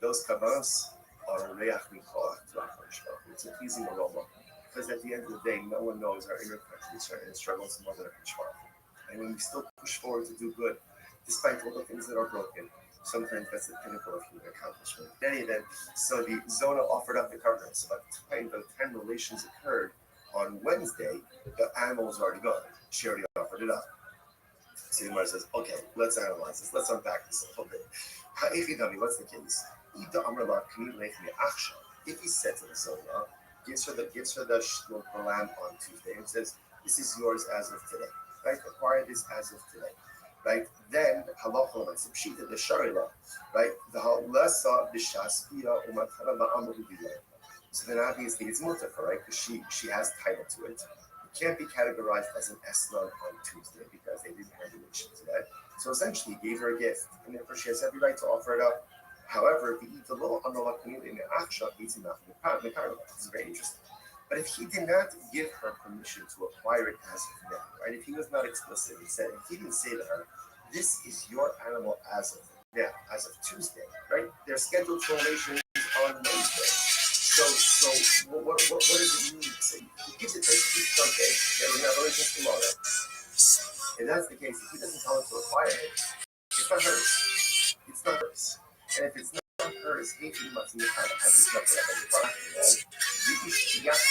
those kavanas are reach michoach to HaKadosh Baruch Hu. It's a pleasing aroma. Because at the end of the day, no one knows our inner countries, our inner struggles more than HaKadosh Baruch Hu. And when we still push forward to do good, despite all the things that are broken, sometimes that's the pinnacle of human accomplishment. In any event, so the Zona offered up the carcass. About 10 relations occurred on Wednesday. The animal was already gone. She already offered it up. So the Gemara says, okay, let's analyze this. Let's unpack this a little bit. What's the case? If he said to the Zona, gives her the lamb on Tuesday and says, this is yours as of today. Right? Acquire this as of today. Right? Then halacha the sharila, right? The halasa b'shaspia umatara ma'amudiyah. So then obviously it's mutafa, right? Because she has title to it. It can't be categorized as an eslan on Tuesday because they didn't have relation to that. So essentially he gave her a gift, and therefore she has every right to offer it up. However, if he eats a little unalakhanit in the aksha, eats enough in the karma. This is very interesting. But if he did not give her permission to acquire it as of now, right? If he was not explicit, if he didn't say to her, this is your animal as of now, as of Tuesday, right? They're scheduled for relations on Wednesday. So what does it mean to say? He gives it to her Sunday, they will have relations tomorrow. If that's the case, if he doesn't tell her to acquire it, it's not hers. It's not hers. And if it's not hers, he must be kind of as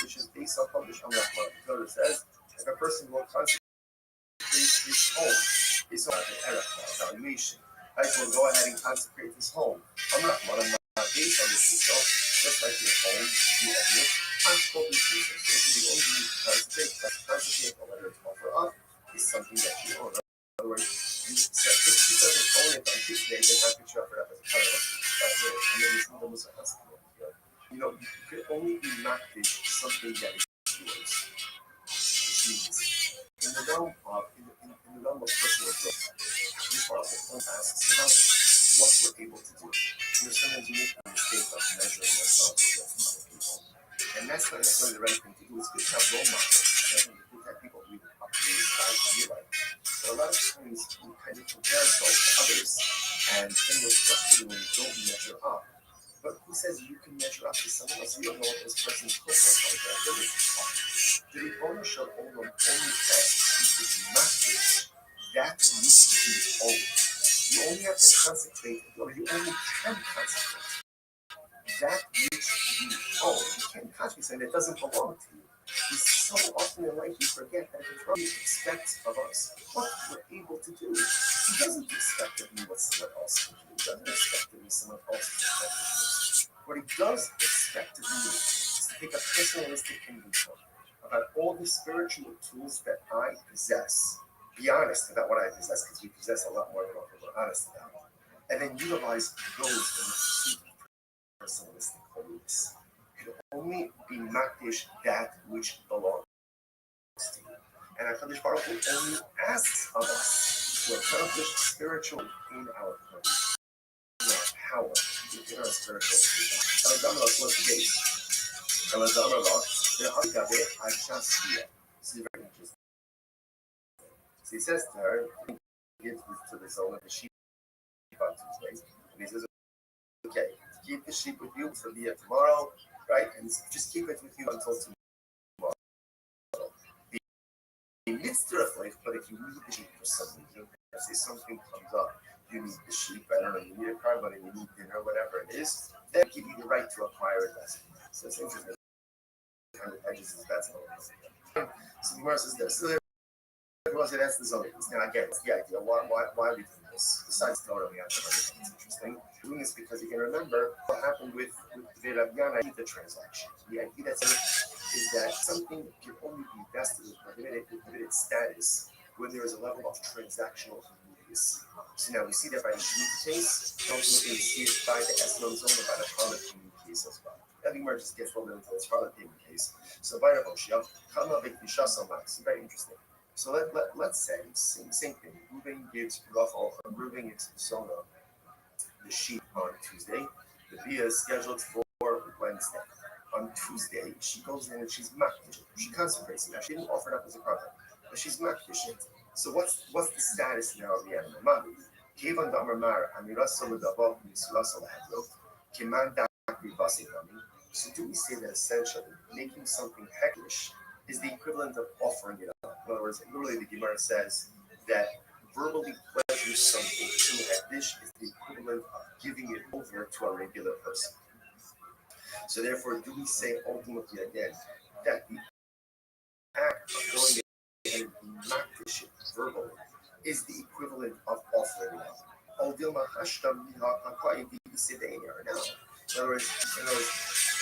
which is based on published on Rahman. The says, if a person will consecrate his home, based on evaluation, right? Will go ahead and consecrate his home. I'm Rahman, I'm not based on this yourself, just like your home, you own it. I'm totally true. So it should be only you to consecrate, or whether it's offer up, is something that you own. In other words, if she doesn't own it on Tuesday, then how could you offer it up as a covenant? And then it's almost a husband. You could only be makdish something that is yours. Which means, in the realm of personal growth, this part of asks about what we're able to do. Sometimes you make a mistake of measuring ourselves against other people. And that's not necessarily the right thing to do. It's good to have role models. It's good to have people who up to you, try to be like. But a lot of times we kind of compare ourselves to other to do when you don't measure up. But who says you can measure up to someone else? You don't know what this person's football like that. The Ribono Shel Olam only asks you to match that needs to be owned. You only have to consecrate, or you only can consecrate that which you own. You can't consecrate something that doesn't belong to you. We so often in life we forget that he expects of us what we're able to do. He doesn't expect of me what someone else can do. He doesn't expect of me someone else's effectiveness. What he does expect of me is to take a personalistic inventory about all the spiritual tools that I possess. Be honest about what I possess, because we possess a lot more than what we're honest about. And then utilize those in the pursuit of personalistic holiness. It can only be makdish that which belongs to you. And HaKadosh Baruch Hu only asks of us to accomplish spiritual in our purpose, in our power, within our spiritual freedom. What's the case? So very interesting. So he says to her, he gives this to the soul of the sheep on Tuesday. And he says, okay, keep the sheep with you for the tomorrow, right? And just keep it with you until tomorrow. The mitzvah of life, but if you need the sheep for some reason, if say something comes up, you need the sheep, I don't know, you need a car, but you need dinner, whatever it is, then give you the right to acquire it. So it's interesting. Kind of edges is that's all. So the Gemara says this. So that's the zone. Now again, it's the idea. Why are we doing this? Besides Torah, we have to understand it's interesting. We're doing this because you can remember what happened with the Rabbi, the transaction. The idea is that something can only be vested with prohibited status when there is a level of transactional immediacy. So now we see that by the Shemitah case, ultimately we see it by the Esnon zone and by the Harlot payment case as well. That Gemara just gets a little into this Harlot payment case. So by Rabbi Kama B'Kishas Max, very interesting. So let's say same thing. Reuben gives Reuben gives Sona the sheep on Tuesday. The Bia is scheduled for Wednesday. On Tuesday, she goes in and she's makdish. She consecrates it. Now she didn't offer it up as a product, but she's makdish it. So what's the status now of the animal? Mami, Kevan Damar Amirasol Davov Misrasol Hadlo, Kiman Dakri Basikami. So do we say that essentially making something heklish is the equivalent of offering it up? In other words, literally the Gemara says that verbally pleasure something to heklish is the equivalent of giving it over to a regular person. So therefore, do we say ultimately again that the act of going ahead and being makdish verbally is the equivalent of offering it up? In other words,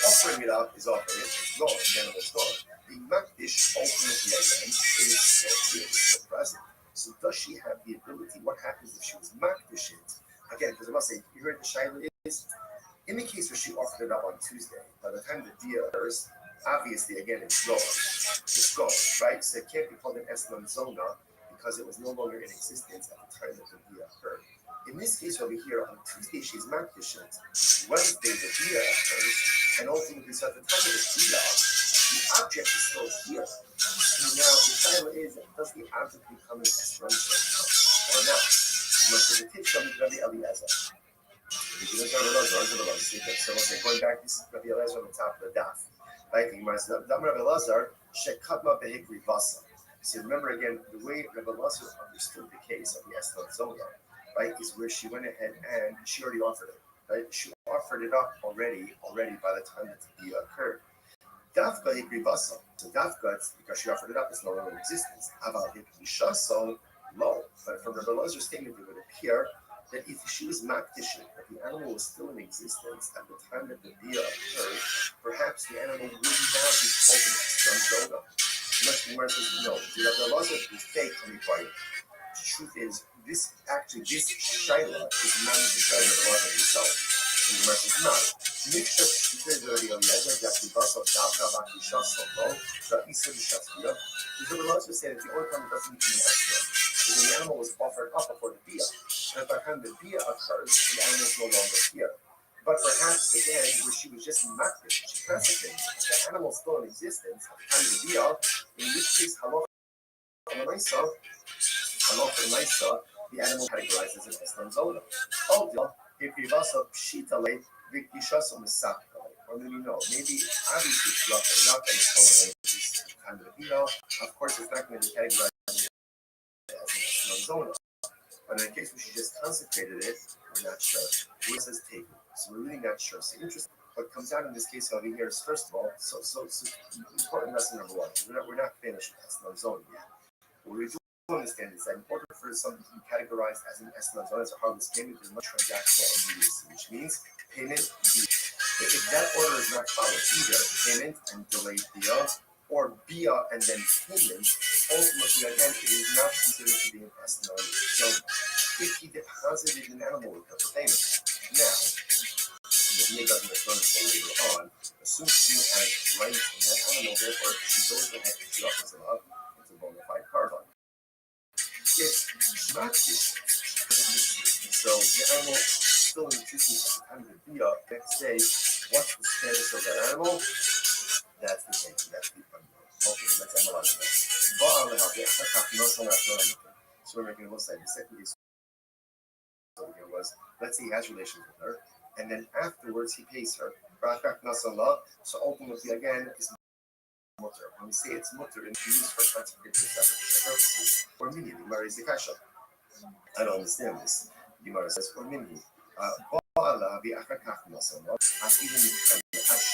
offering it up is offering it, it's gone, the animal's gone. Being makdish ultimately again is still here, it's still present. So does she have the ability? What happens if she was makdish it? Again, because I must say, you heard the shaila is, in the case where she offered it up on Tuesday, by the time the dia occurs, obviously, again, it's gone. It's gone, right? So it can't be called an Eslam Zona because it was no longer in existence at the time that the dia occurred. In this case over here, on Tuesday, she's makdish it. Wednesday, the dia occurs. And ultimately, so at the time of the dia, the object is still here. So now, the shaila is, does the object become an Eslam Zona or not? The tip from Rabbi Eliezer. So going back, this is Rabbi Eliezer on the top of the daf. Right? Rabbi Eliezer shekatma behikri vasa. So remember again, the way Rabbi Eliezer understood the case of the Eston Zona, right, is where she went ahead and she already offered it. Right? She offered it up already by the time that the dia occurred. Dafka hikri vasa. So dafka, because she offered it up, is no longer in existence. Aval hikri shaso low. But from Rabbi Elazar's statement, it would appear that if she was makdish, that the animal was still in existence at the time that the dia occurred, perhaps the animal would now be called an Eslam Zona. Unless the Gemara says no. Rabbi Elazar is fake from the party. The truth is, this shaila is not the shaila of Rabbi Elazar himself. The Gemara says no. Mixture because Rabbi Elazar that Basa Davka Bakisha Solo, that Isa Bishafia. Rabbi Elazar said that the only time it doesn't become an Eslam is when the animal was offered up before the dia. And by the time the dia occurs, the animal is no longer here. But perhaps again, where she was just makdish, she consecrated, the animal is still in existence at the time of the dia. In this case, halacha l'maisa, the animal categorized as an Eslam Zona. if you also pshitale, vikishasum sakale. Or maybe no, maybe obviously it's not enough and it's only this kind of of course it's not going to be categorized as a zona. But in the case where she just consecrated it, we're not sure. It says take. So we're really not sure. So interesting. What comes out in this case over here is first of all, so important lesson number one. We're not finished with Eslan zone yet. What we do understand is that in order for something to be categorized as an Eslan zone, as a harmless payment, there's much transactional immediacy, which means payment. If that order is not followed, either payment and delayed bia, or bia and then payment, ultimately again it is not considered to be an Eslan zone. If he deposited an animal with her for payment, now. The Bia doesn't return until later on. Assume she has rights in that animal, therefore she goes ahead and she offers it up into a bona fide carbon. If she's not so the animal is still in existence at the time of the Bia, next day, what's the status of that animal? That's the thing, that's the fun part. Okay, let's analyze that. So we're making a little side. The second case was, let's say he has relations with her, and then afterwards he pays her. So ultimately, again, it's mutter. When we say it's mutter, it's used for consecrated purposes. Or mini, the Gemara is the kasha. I don't understand this. The Gemara says, or mini. Ba'ala bi'achakach nasala. As even as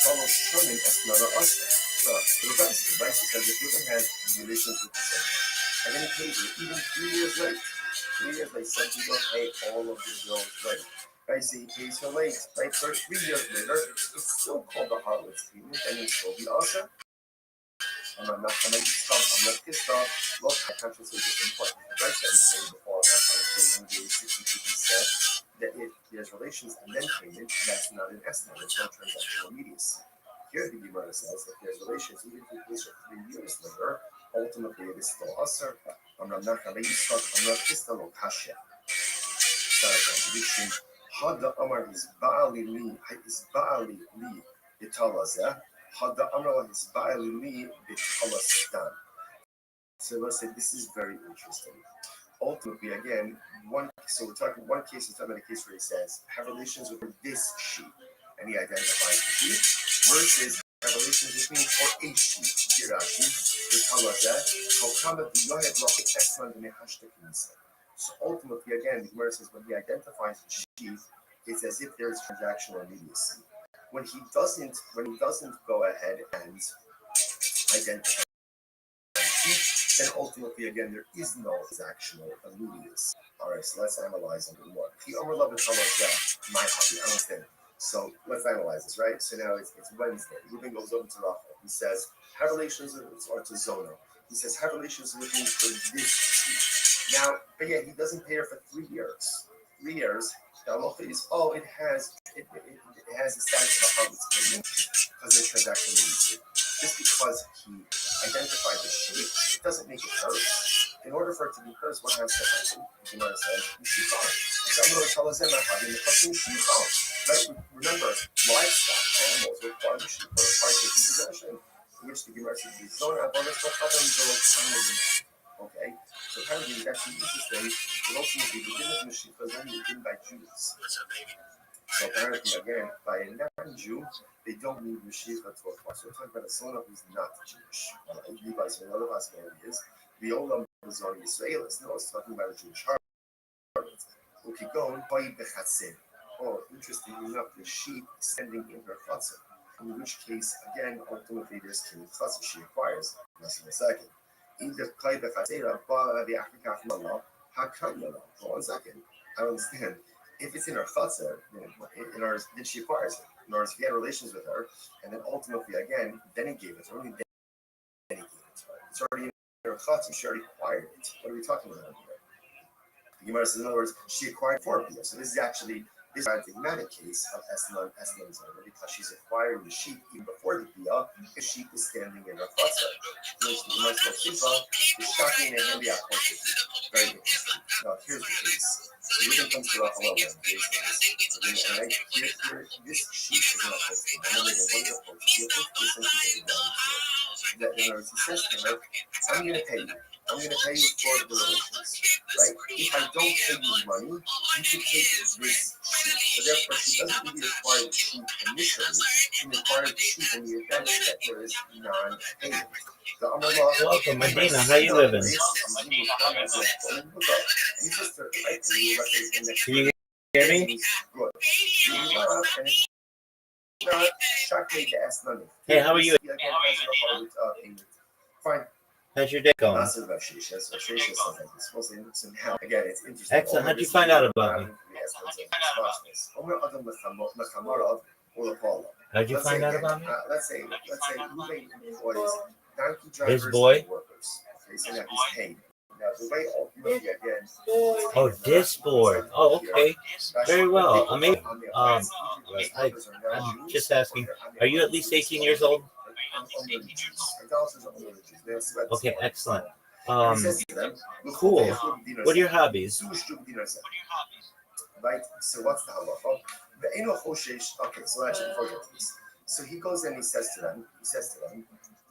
shalosh shonim esnara asa. So the Rabbi says if you have relations with the son, and then he pays her even 3 years late. 3 years late, some people pay all of the bills late. Right, so he pays her late, right? So 3 years later, it's still called the harlot's payment, and it's still the usher. And I'm not pissed off. Look, my conscience is important. As I said before, I'm 62 said that if there's relations and then payment, that's not an estimate, it's not transactional immediacy. Here the Gemara says that there's relations, even if it pays her 3 years later, ultimately it is still usher. I'm not pissed off. Kasha. It's not a contradiction. Hada Amar his Baali li Italazeh. Hada Amar his Baali li Italastan. So let's say this is very interesting. Ultimately, again, we're talking one case, we're talking about a case where he says, have relations with this sheep, and he identifies the sheep, versus have relations with me for a sheep. Girashi, Italazeh, Kokama Diyohet Rocket Esman Nehashtakinisa. So ultimately, again, the Gemara says when he identifies the sheep, it's as if there is transactional immediacy. When he doesn't go ahead and identify the sheep, then ultimately, again, there is no transactional immediacy. All right, so let's analyze number one. The Omer Love my hobby, I understand. So let's analyze this, right? So now it's Wednesday. Ruben goes over to Rothschild. He says, have relations with, or to Zona. He says, have relations with me for this sheep. Now, but yeah, he doesn't pay her for 3 years. 3 years. The halacha is, it has the status of a harvest payment because it's transactional immediacy. Just because he identified the sheep, it doesn't make it hers. In order for it to be hers, what has to happen? The Gemara says, you should follow. Right? Remember, livestock, animals require the sheep for taking possession. In which the Gemara says, okay, so apparently it's actually interesting, but ultimately the din of Mashiach is only given by Jews. So apparently, again, by a non-Jew, they don't need Mashiach to apply. So we're talking about a son who's not Jewish. Levi's another possibility is the Olam is on Israelis. No, it's talking about a Jewish harlot. Okay, go and buy the chatzir. Oh, interestingly enough, the sheep standing in her chatzir. In which case, again, ultimately there's king chatzir she acquires. Less than a second. Either Klai Bechatzera, Bala the Afrikaf Mala, Hakanyala. Hold on a second. I don't understand. If it's in her chatzar, then she acquires it. In other words, if he had relations with her, and then ultimately, again, then he gave it to her, then he gave it to her. It's already in her chatzar, she already acquired it. What are we talking about here? The Gemara says, in other words, she acquired for Bia. So this is actually this paradigmatic case of Eslan Zona because she's acquiring the sheep even before the Bia. The sheep is standing in her chatzar. Which the Gemara says, is shocking and handy out. Very interesting. Now, here's the case. The reason comes to Rothschild and this sheep is not posted. That in other words, he says to her, I'm going to pay you. I'm going to pay you for the relations. Right? If I don't pay you money, you can take this sheep. So therefore, she doesn't really require the sheep initially. She requires the sheep in the event that there is non-payment. Welcome, Medina. How you living? Can you hear me? Hey, how are you? Fine. How's your day going? Again, it's interesting. Excellent. How'd you find out about me? How'd you find out about me? Let's say Ruben employs donkey This drivers boy? and workers. Okay, so that he's paid. Now the way ultimately again. Oh, this board. Oh, okay. Very well. I mean, I'm just asking, are you at least 18 years old? Okay, excellent. Cool. What are your hobbies? Right? So what's the halacha? Okay, so actually forget this. So he goes and he says to them,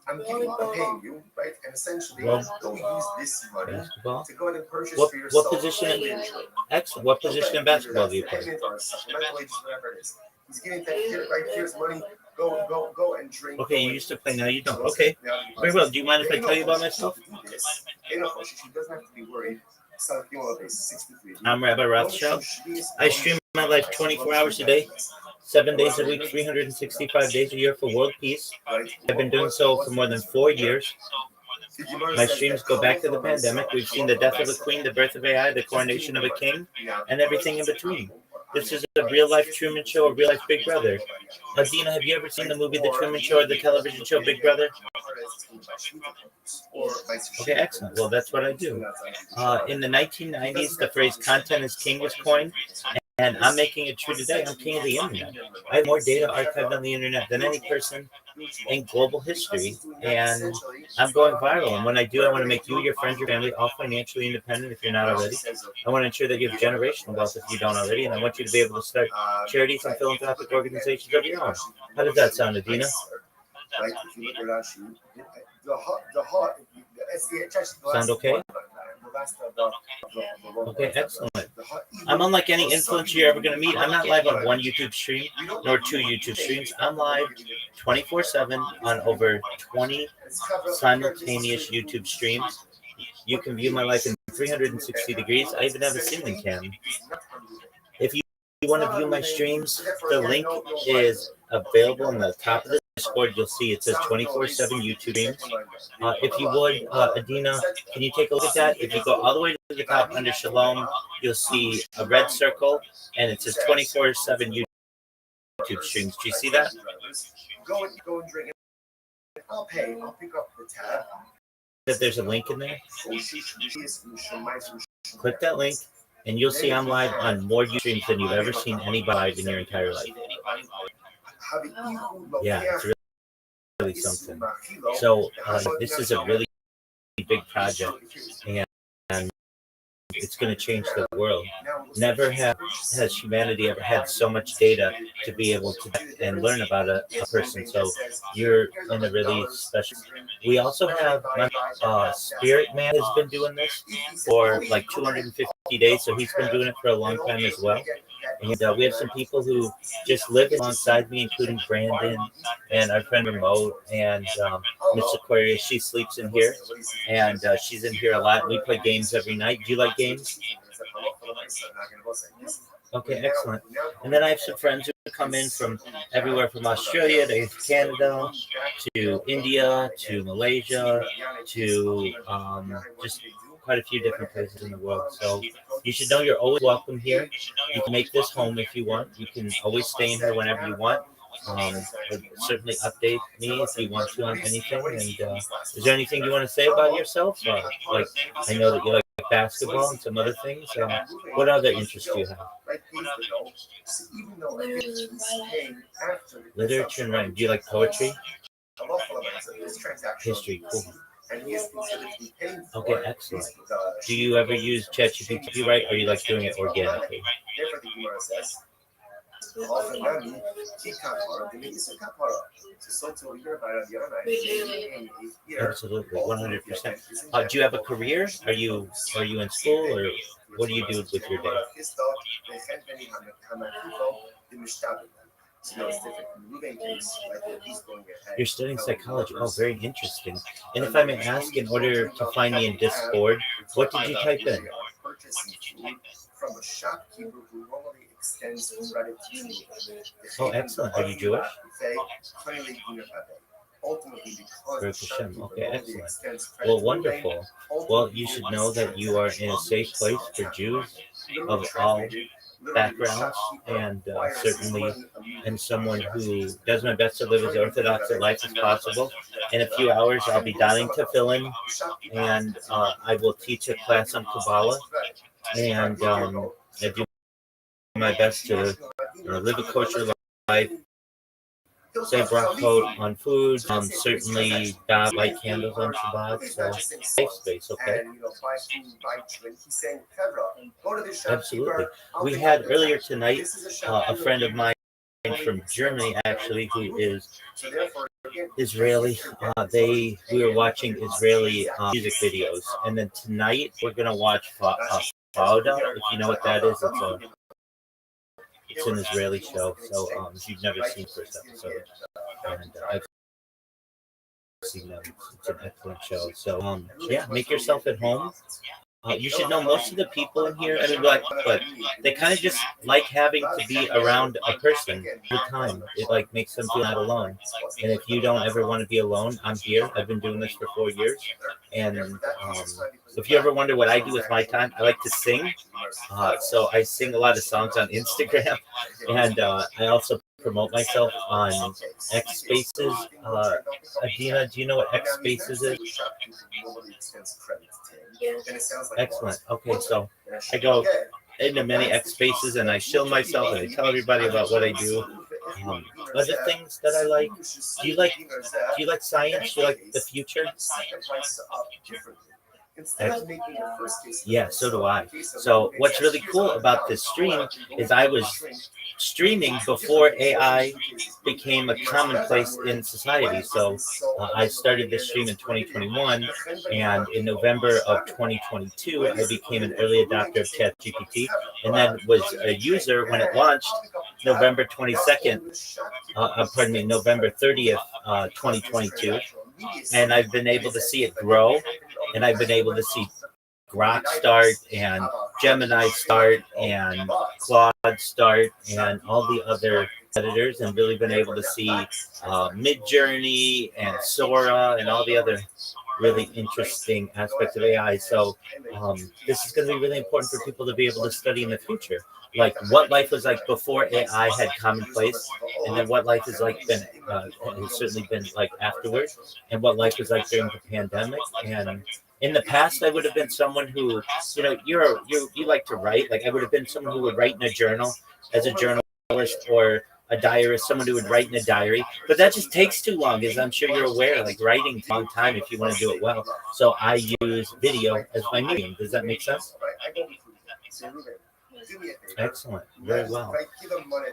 I'm paying you, right? And essentially, go use this money Basketball? to go ahead and purchase for yourself. What position? Excellent. What position in basketball do you play? Whatever it is. He's giving that here, right? Here's money. Go and drink. Okay, you used to play, now you don't. Okay. Very well. Do you mind if I tell you about myself? She doesn't have to be worried. I'm Rabbi Rothschild. I stream my life 24 hours a day, 7 days a week, 365 days a year for world peace. I've been doing so for more than 4 years. My streams go back to the pandemic. We've seen the death of a queen, the birth of AI, the coronation of a king, and everything in between. This is a real-life Truman Show, a real-life Big Brother. Adina, have you ever seen the movie The Truman Show or the television show Big Brother? Okay, excellent. Well, that's what I do. In the 1990s, the phrase content is king was coined, and I'm making it true today. I'm king of the internet. I have more data archived on the internet than any person in global history, and I'm going viral. And when I do, I want to make you, your friends, your family all financially independent if you're not already. I want to ensure that you have generational wealth if you don't already, and I want you to be able to start charities and philanthropic organizations of your own. How does that sound, Adina? Sound okay? Okay, excellent. I'm unlike any influencer you're ever going to meet. I'm not live on one YouTube stream, nor 2 YouTube streams. I'm live 24/7 on over 20 simultaneous YouTube streams. You can view my life in 360 degrees. I even have a ceiling cam. If you want to view my streams, the link is available on the top of the Discord. You'll see it says 24/7 YouTube streams. If you would, Adina, can you take a look at that? If you go all the way to the top under Shalom, you'll see a red circle, and it says 24/7 YouTube streams. Do you see that? Go and drink it. I'll pay. I'll pick up the tab. That there's a link in there. Click that link, and you'll see I'm live on more YouTube streams than you've ever seen anybody live in your entire life. Yeah, it's really something. So this is a really big project, and it's going to change the world. Never has humanity ever had so much data to be able to and learn about a person. So you're in a really special. We also have Spirit Man has been doing this for like 250 days, so he's been doing it for a long time as well. And we have some people who just live alongside me, including Brandon and our friend Remote and Miss Aquarius. She sleeps in here, and she's in here a lot. We play games every night. Do you like games? Okay, excellent. And then I have some friends who come in from everywhere from Australia to Canada to India to Malaysia to just quite a few different places in the world. So you should know you're always welcome here. You can make this home if you want. You can always stay in here whenever you want. Certainly update me if you want to on anything. And is there anything you want to say about yourself? Like I know that you like basketball and some other things. What other interests do you have? Literature and writing. Do you like poetry? History. Cool. Okay, excellent. Do you ever use ChatGPT to write, or you like doing it organically? Absolutely, 100%. Do you have a career? Are you in school, or what do you do with your day? You're studying psychology. Oh, very interesting. And if I may ask, in order to find me in Discord, what did you type in? Oh, excellent. Are you Jewish? Baruch Hashem. Okay, excellent. Well, wonderful. Well, you should know that you are in a safe place for Jews of all backgrounds, and certainly, and someone who does my best to live as orthodox a life as possible. In a few hours, I'll be dining to fill in, and I will teach a class on Kabbalah, and I do my best to live a kosher life, say brachot on food, certainly light candles on Shabbat, so safe space, okay? Absolutely. We had earlier tonight a friend of mine from Germany, actually, who is Israeli. We were watching Israeli music videos, and then tonight we're gonna watch Fauda, if you know what that is. It's an Israeli show, so if you've never seen the first episode, and I've seen them, it's an excellent show. So yeah, make yourself at home. You should know most of the people in here, I mean, but they kind of just like having to be around a person all the time. It like makes them feel not alone. And if you don't ever want to be alone, I'm here. I've been doing this for 4 years. And if you ever wonder what I do with my time, I like to sing. So I sing a lot of songs on Instagram, and I also promote myself on X Spaces. Adina, do you know what X Spaces is? Excellent. Okay, so I go into many X Spaces and I show myself and I tell everybody about what I do. Other things that I like. Do you like science? Do you like the future? Yeah, so do I. So what's really cool about this stream is I was streaming before AI became a commonplace in society. So I started this stream in 2021, and in November of 2022, I became an early adopter of ChatGPT, and then was a user when it launched November 22nd, November 30th, 2022. And I've been able to see it grow, and I've been able to see Grok start and Gemini start and Claude start and all the other editors, and really been able to see Midjourney and Sora and all the other really interesting aspects of AI. So this is going to be really important for people to be able to study in the future, like what life was like before AI had commonplace, and then what life is like been has certainly been like afterwards, and what life was like during the pandemic. And in the past, I would have been someone who, you like to write. Like I would have been someone who would write in a journal as a journalist, or a diarist, someone who would write in a diary. But that just takes too long, as I'm sure you're aware. Like writing takes a long time if you want to do it well. So I use video as my medium. Does that make sense? Excellent. Very well.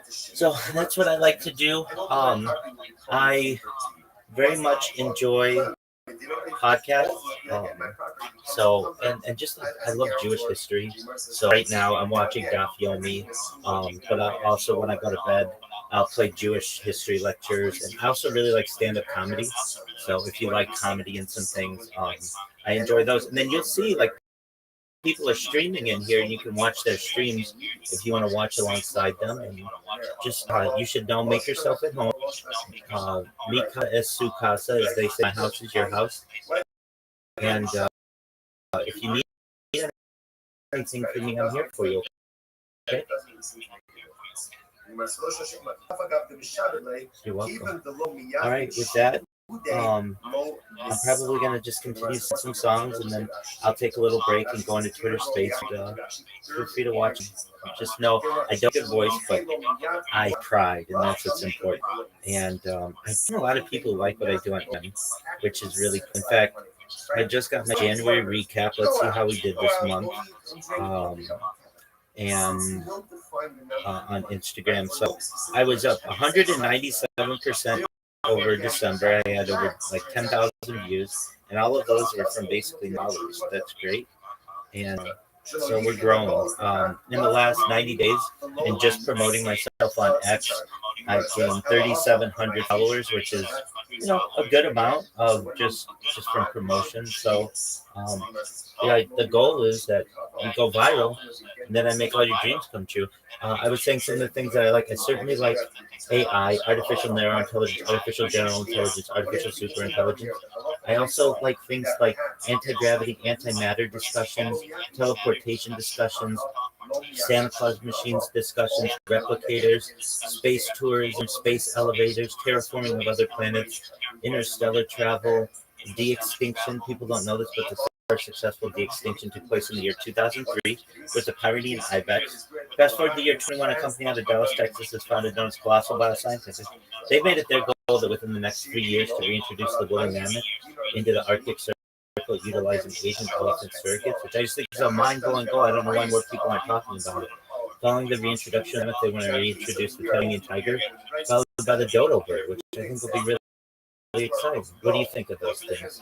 So that's what I like to do. I very much enjoy podcasts. And just I love Jewish history. So right now I'm watching Daf Yomi. But also when I go to bed, I'll play Jewish history lectures, and I also really like stand-up comedy. So if you like comedy and some things, I enjoy those. And then you'll see like people are streaming in here, and you can watch their streams if you want to watch alongside them. And just you should know, make yourself at home. Mika es su casa, as they say. My house is your house. And if you need anything from me, I'm here for you. Okay? You're welcome. All right, with that, I'm probably going to just continue some songs, and then I'll take a little break and go into Twitter Space. And, feel free to watch. Just know I don't have a voice, but I tried, and that's what's important. And I think a lot of people like what I do on M, which is really cool. In fact, I just got my January recap. Let's see how we did this month. and on Instagram. So I was up 197% over December. I had over like 10,000 views, and all of those were from basically followers. That's great. And so we're growing. In the last 90 days, and just promoting myself on X, I've gained 3,700 followers, which is a good amount of just from promotion. So the goal is that you go viral, and then I make all your dreams come true. I was saying some of the things that I like. I certainly like AI, artificial narrow intelligence, artificial general intelligence, artificial super intelligence. I also like things like anti-gravity, antimatter discussions, teleportation discussions, Santa Claus machines discussions, replicators, space tourism, space elevators, terraforming of other planets, interstellar travel, de-extinction. People don't know this, but the first successful de-extinction took place in the year 2003 with the Pyrenean ibex. Fast forward to the year 21, a company out of Dallas, Texas, is founded known as Colossal Biosciences. They've made it their goal that within the next 3 years to reintroduce the woolly mammoth into the Arctic Circle utilizing Asian elephant surrogates, which I just think is a mind-blowing goal. I don't know why more people aren't talking about it. Following the reintroduction of it, they want to reintroduce the Tasmanian tiger, followed by the dodo bird, which I think will be really exciting. What do you think of those things?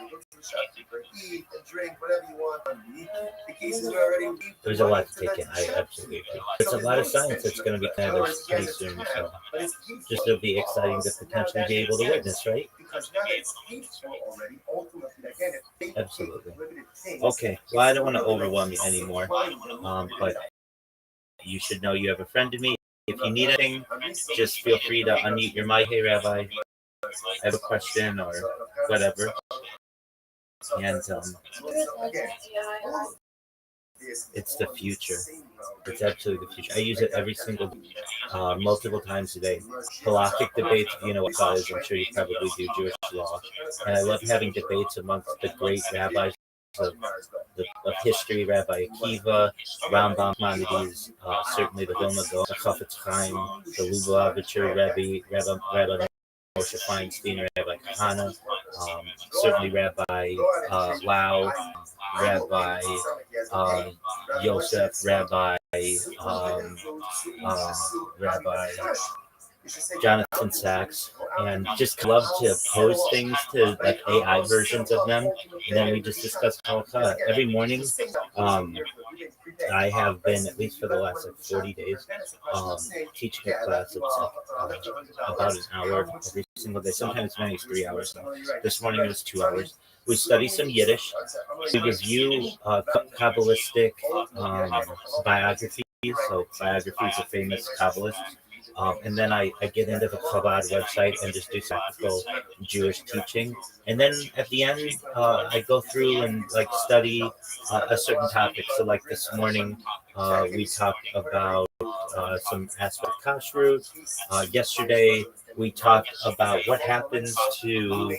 There's a lot to take in. I absolutely agree. It's a lot of science that's going to be kind of pretty soon, so just it'll be exciting to potentially be able to witness, right? Absolutely. Okay. Well, I don't want to overwhelm you anymore, but you should know you have a friend in me. If you need anything, just feel free to unmute your mic. Hey, Rabbi, I have a question or whatever. And it's the future. It's absolutely the future. I use it every single multiple times a day. Halakhic debates, you know what that is, I'm sure you probably do, Jewish law. And I love having debates amongst the great rabbis of history, Rabbi Akiva, Rambam, Maimonides, certainly the Vilna Gaon, the Chafetz Chaim, the Lubavitcher, Rabbi Moshe Feinstein, Rabbi Kahana, certainly Rabbi Lau, Rabbi Yosef, Rabbi Jonathan Sachs, and just love to pose things to like AI versions of them, and then we just discuss halakha every morning. I have been, at least for the last like 40 days, teaching a class. It's about an hour every single day, sometimes as many as 3 hours. This morning it was 2 hours. We study some Yiddish. We review Kabbalistic biographies, so biographies of famous Kabbalists. And then I get into the Chabad website and just do practical Jewish teaching. And then at the end, I go through and like study a certain topic. So like this morning, we talked about some aspect of kashrut. Yesterday, we talked about what happens to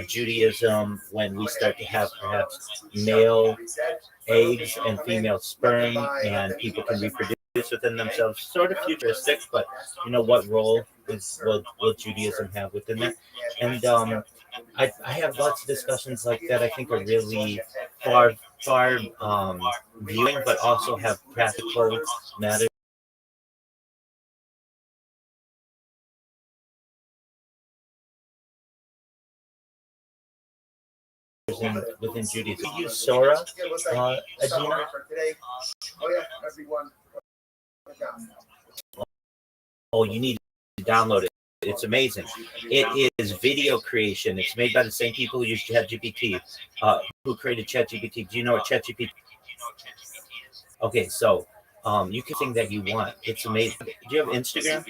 Judaism when we start to have perhaps male eggs and female sperm, and people can reproduce within themselves. Sort of futuristic, but what role will Judaism have within that? And I have lots of discussions like that. I think are really far viewing, but also have practical matters within Judaism. You use Sora, Adina? Oh, you need to download it. It's amazing. It is video creation. It's made by the same people who use ChatGPT, who created ChatGPT. Do you know what ChatGPT? Okay, so you can think that you want. It's amazing. Do you have Instagram?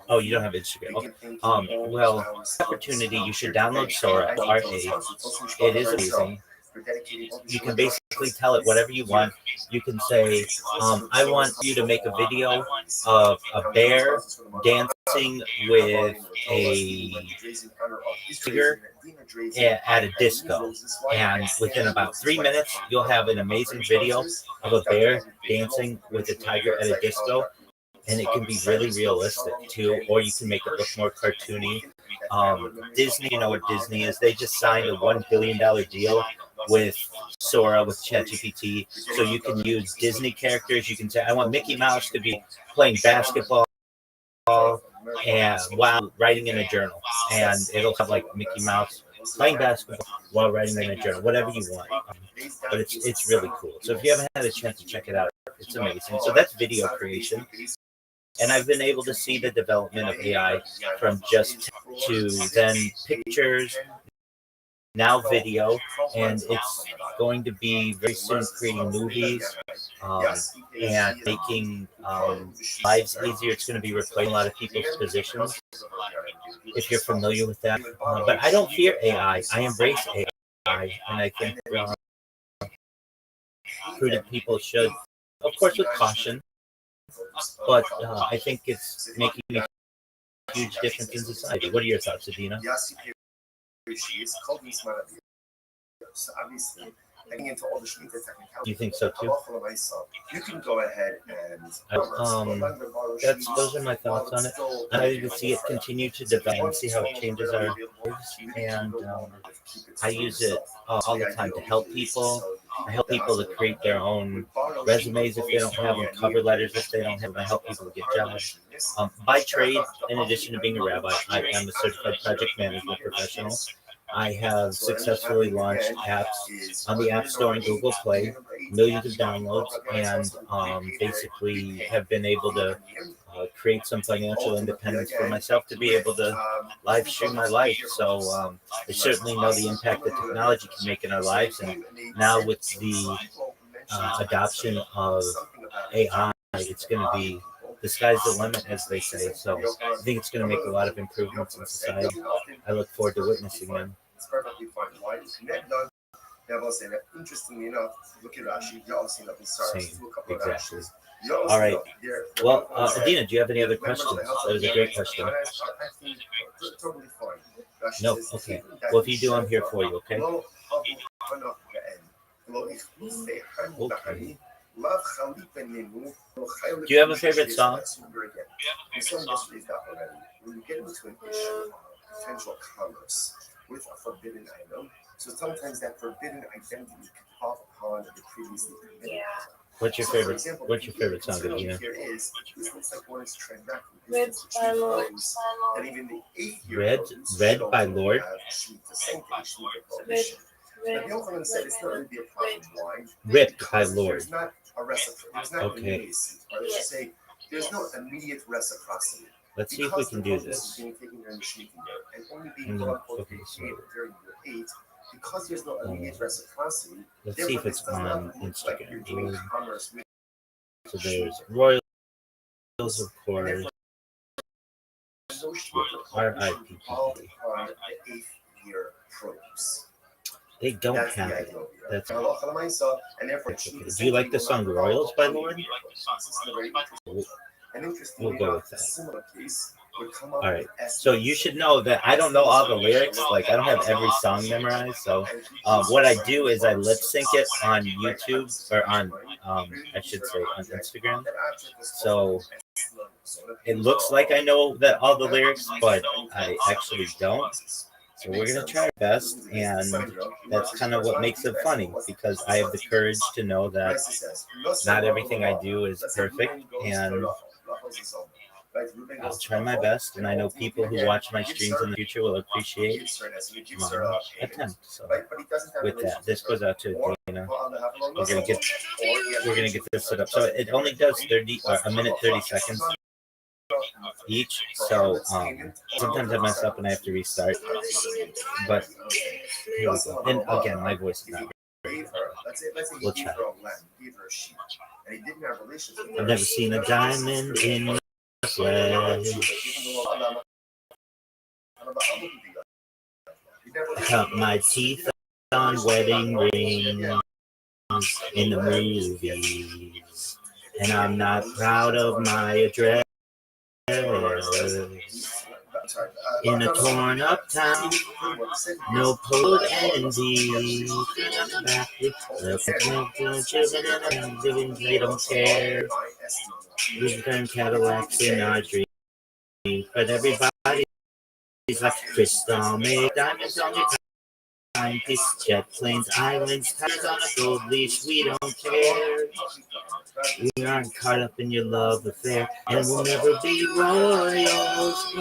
Oh, you don't have Instagram. Okay. Well, opportunity. You should download Sora. It is amazing. You can basically tell it whatever you want. You can say, I want you to make a video of a bear dancing with a tiger at a disco. And within about 3 minutes, you'll have an amazing video of a bear dancing with a tiger at a disco. and it can be really realistic too, or you can make it look more cartoony. Disney, you know what Disney is? They just signed a $1 billion deal with Sora, with ChatGPT, so you can use Disney characters. You can say, I want Mickey Mouse to be playing basketball and while writing in a journal, and it'll have like Mickey Mouse playing basketball while writing in a journal, whatever you want. But it's really cool. So if you haven't had a chance to check it out, it's amazing. So that's video creation. And I've been able to see the development of AI from just to then pictures, now video, and it's going to be very soon creating movies and making lives easier. It's going to be replacing a lot of people's positions, if you're familiar with that. But I don't fear AI. I embrace AI, and I think prudent people should, of course, with caution. But I think it's making a huge difference in society. What are your thoughts, Adina? Obviously, getting into all the Do you think so too? You can go ahead and those are my thoughts on it. I'm ready to see it continue to develop and see how it changes our lives. And I use it all the time to help people. I help people to create their own resumes if they don't have them, cover letters if they don't have them. I help people to get jobs. By trade, in addition to being a rabbi, I am a certified project management professional. I have successfully launched apps on the App Store and Google Play, millions of downloads, and basically have been able to create some financial independence for myself to be able to live stream my life. So I certainly know the impact that technology can make in our lives. And now with the adoption of AI, it's going to be the sky's the limit, as they say. So I think it's going to make a lot of improvements in society. I look forward to witnessing them. It's perfectly fine. Why is that done? Never say that. Interestingly enough, look at Rashi. You all seen up in stars. Exactly. All right. Well, Adina, do you have any other questions? That was a great question. Totally fine. No. Okay. Well, if you do, I'm here for you. Okay. Okay. Do you have a favorite song? When you get into an issue of potential commerce with a forbidden item, so sometimes that forbidden identity can pop upon the previously permitted. What's your favorite song, Adina? Red by Lord. Ripped by Lord. Okay. There's no immediate reciprocity. Let's see if we can do this. Okay, so because there's no immediate reciprocity. Let's see if it's on Instagram. So there's Royals, of course. RIP. They don't have it. That's okay. Do you like the song Royals by Lord? We'll go with that. All right. So you should know that I don't know all the lyrics. Like, I don't have every song memorized. So what I do is I lip sync it on YouTube, or on, I should say, on Instagram. So it looks like I know that all the lyrics, but I actually don't. So we're going to try our best, and that's kind of what makes it funny, because I have the courage to know that not everything I do is perfect, and I'll try my best, and I know people who watch my streams in the future will appreciate my attempt. So with that, this goes out to Dana. We're gonna get this set up. So it only does 30 seconds each. So sometimes I mess up and I have to restart. But here we go. And again, my voice is not very good. We'll try. I've never seen a diamond in the flesh. Count my teeth on wedding rings in the movies, and I'm not proud of my address. In a torn up town, no pole envy. They don't care. We turn Cadillacs in our dreams, but everybody's like crystal made diamonds on your timepiece, jet planes, islands, tigers on a gold leash. We don't care. We aren't caught up in your love affair, and we'll never be royals.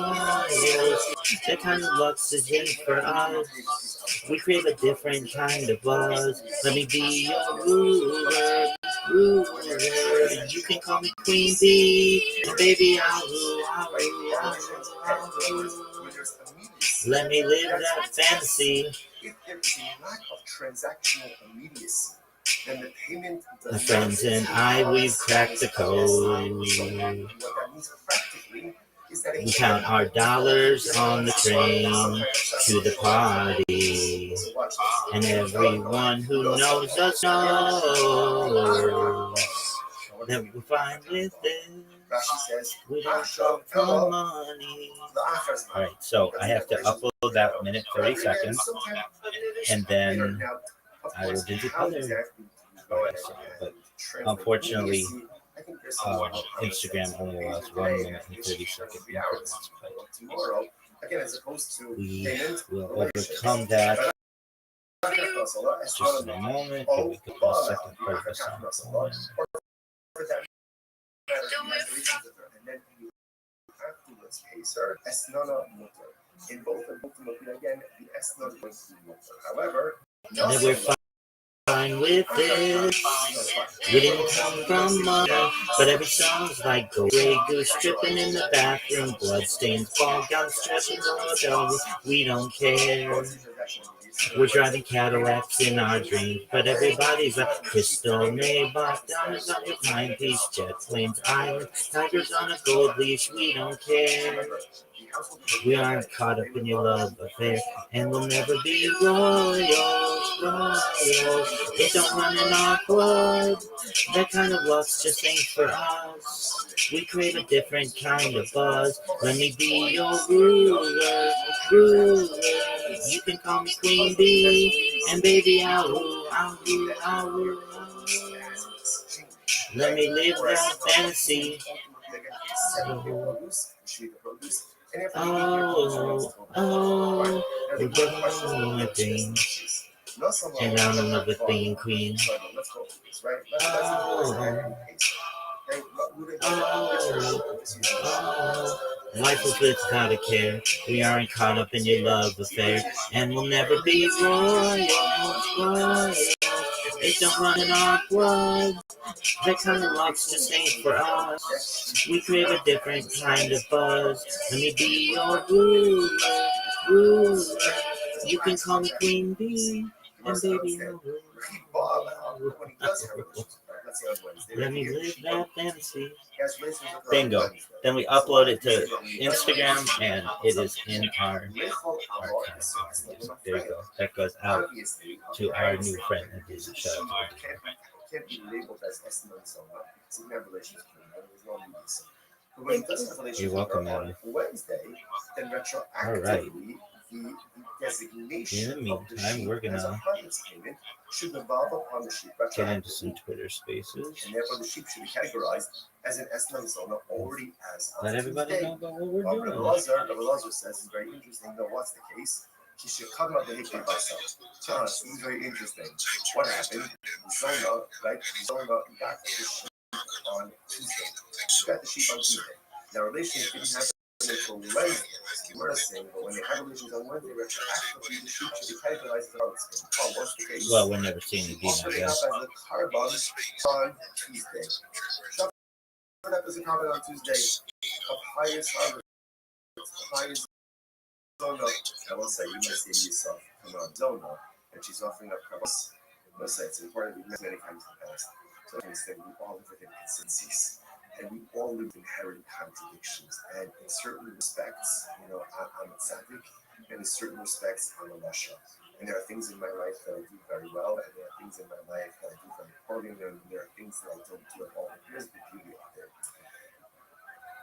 That kind of luck's isn't for us. We crave a different kind of buzz. Let me be your ruler. You can call me Queen Bee, and baby, I'll rule. Let me live that fantasy. If there is a lack of transactional immediacy, then the payment does My friends and I, we've cracked the code. What that means practically is that We count our dollars on the train to the party, and everyone who knows us knows that we're fine with it. We don't come for money. All right, so I have to upload that minute 30 seconds, and then I will do the other. But unfortunately, Instagram only allows 1 minute and 30 second increments. We will overcome that. Just in a moment. Here we go. The second part of the song going. In both of them, again, the S not going to be motor. However, And we're fine with this. We didn't come from mother, but every song's like go Grey Goose dripping in the bathroom, bloodstains, ball gowns, stretching the we don't care. We're driving Cadillacs in our dreams, but everybody's a crystal Maybach, diamonds on your timepiece, jet planes, islands, tigers on a gold leash. We don't care. We aren't caught up in your love affair, and we'll never be royals. It don't run in our blood. That kind of luck's just ain't for us. We crave a different kind of buzz. Let me be your ruler. You can call me Queen Bee, and baby, I'll rule. Let me live that fantasy. We're getting on a thing, and I'm another thing, queen. Life is without a care. We aren't caught up in your love affair, and we'll never be royals. It don't run in our blood. That kind of luck's just ain't for us. We crave a different kind of buzz. Let me be your ruler. You can call me Queen Bee, and baby, I'll rule. Let me live that fantasy. Bingo. Then we upload it to Instagram, and it is in our archive. There you go. That goes out to our new friend. Shout out to him. Can't be labeled as estimates on that because it never relations there's no reason. But when it doesn't have relations You're welcome, on Wednesday, then retroactively the designation in the meantime, we're gonna payment should involve upon the sheep get into some Twitter spaces. And therefore the sheep should be categorized as an estimate zone already as let everybody know about what we're doing. Rabbi Rothschild says it's very interesting. Though what's the case? She should come up the history by herself. This is very interesting. What happened? Zona, right? Zona got the sheep on Tuesday. She got the sheep on Tuesday. Now, relations didn't happen until Wednesday. We're saying, but when they have relations on Wednesday, retroactively, the sheep should be categorized as almost the case. Well, we're never seeing the demon, I guess. As the carbon on Tuesday. Showing up as a carbon on Tuesday of highest harvest, highest Zona, I will say, you may see yourself come on Zona, and she's offering up carbons. Let's say it's important, we've met many times in the past. So I understand we all live in inconsistencies, and we all live in inherent contradictions. And in certain respects, I'm a tzaddik, and in certain respects, I'm a rasha. And there are things in my life that I do very well, and there are things in my life that I do very poorly, and there are things that I don't do at all. And here's the beauty of it.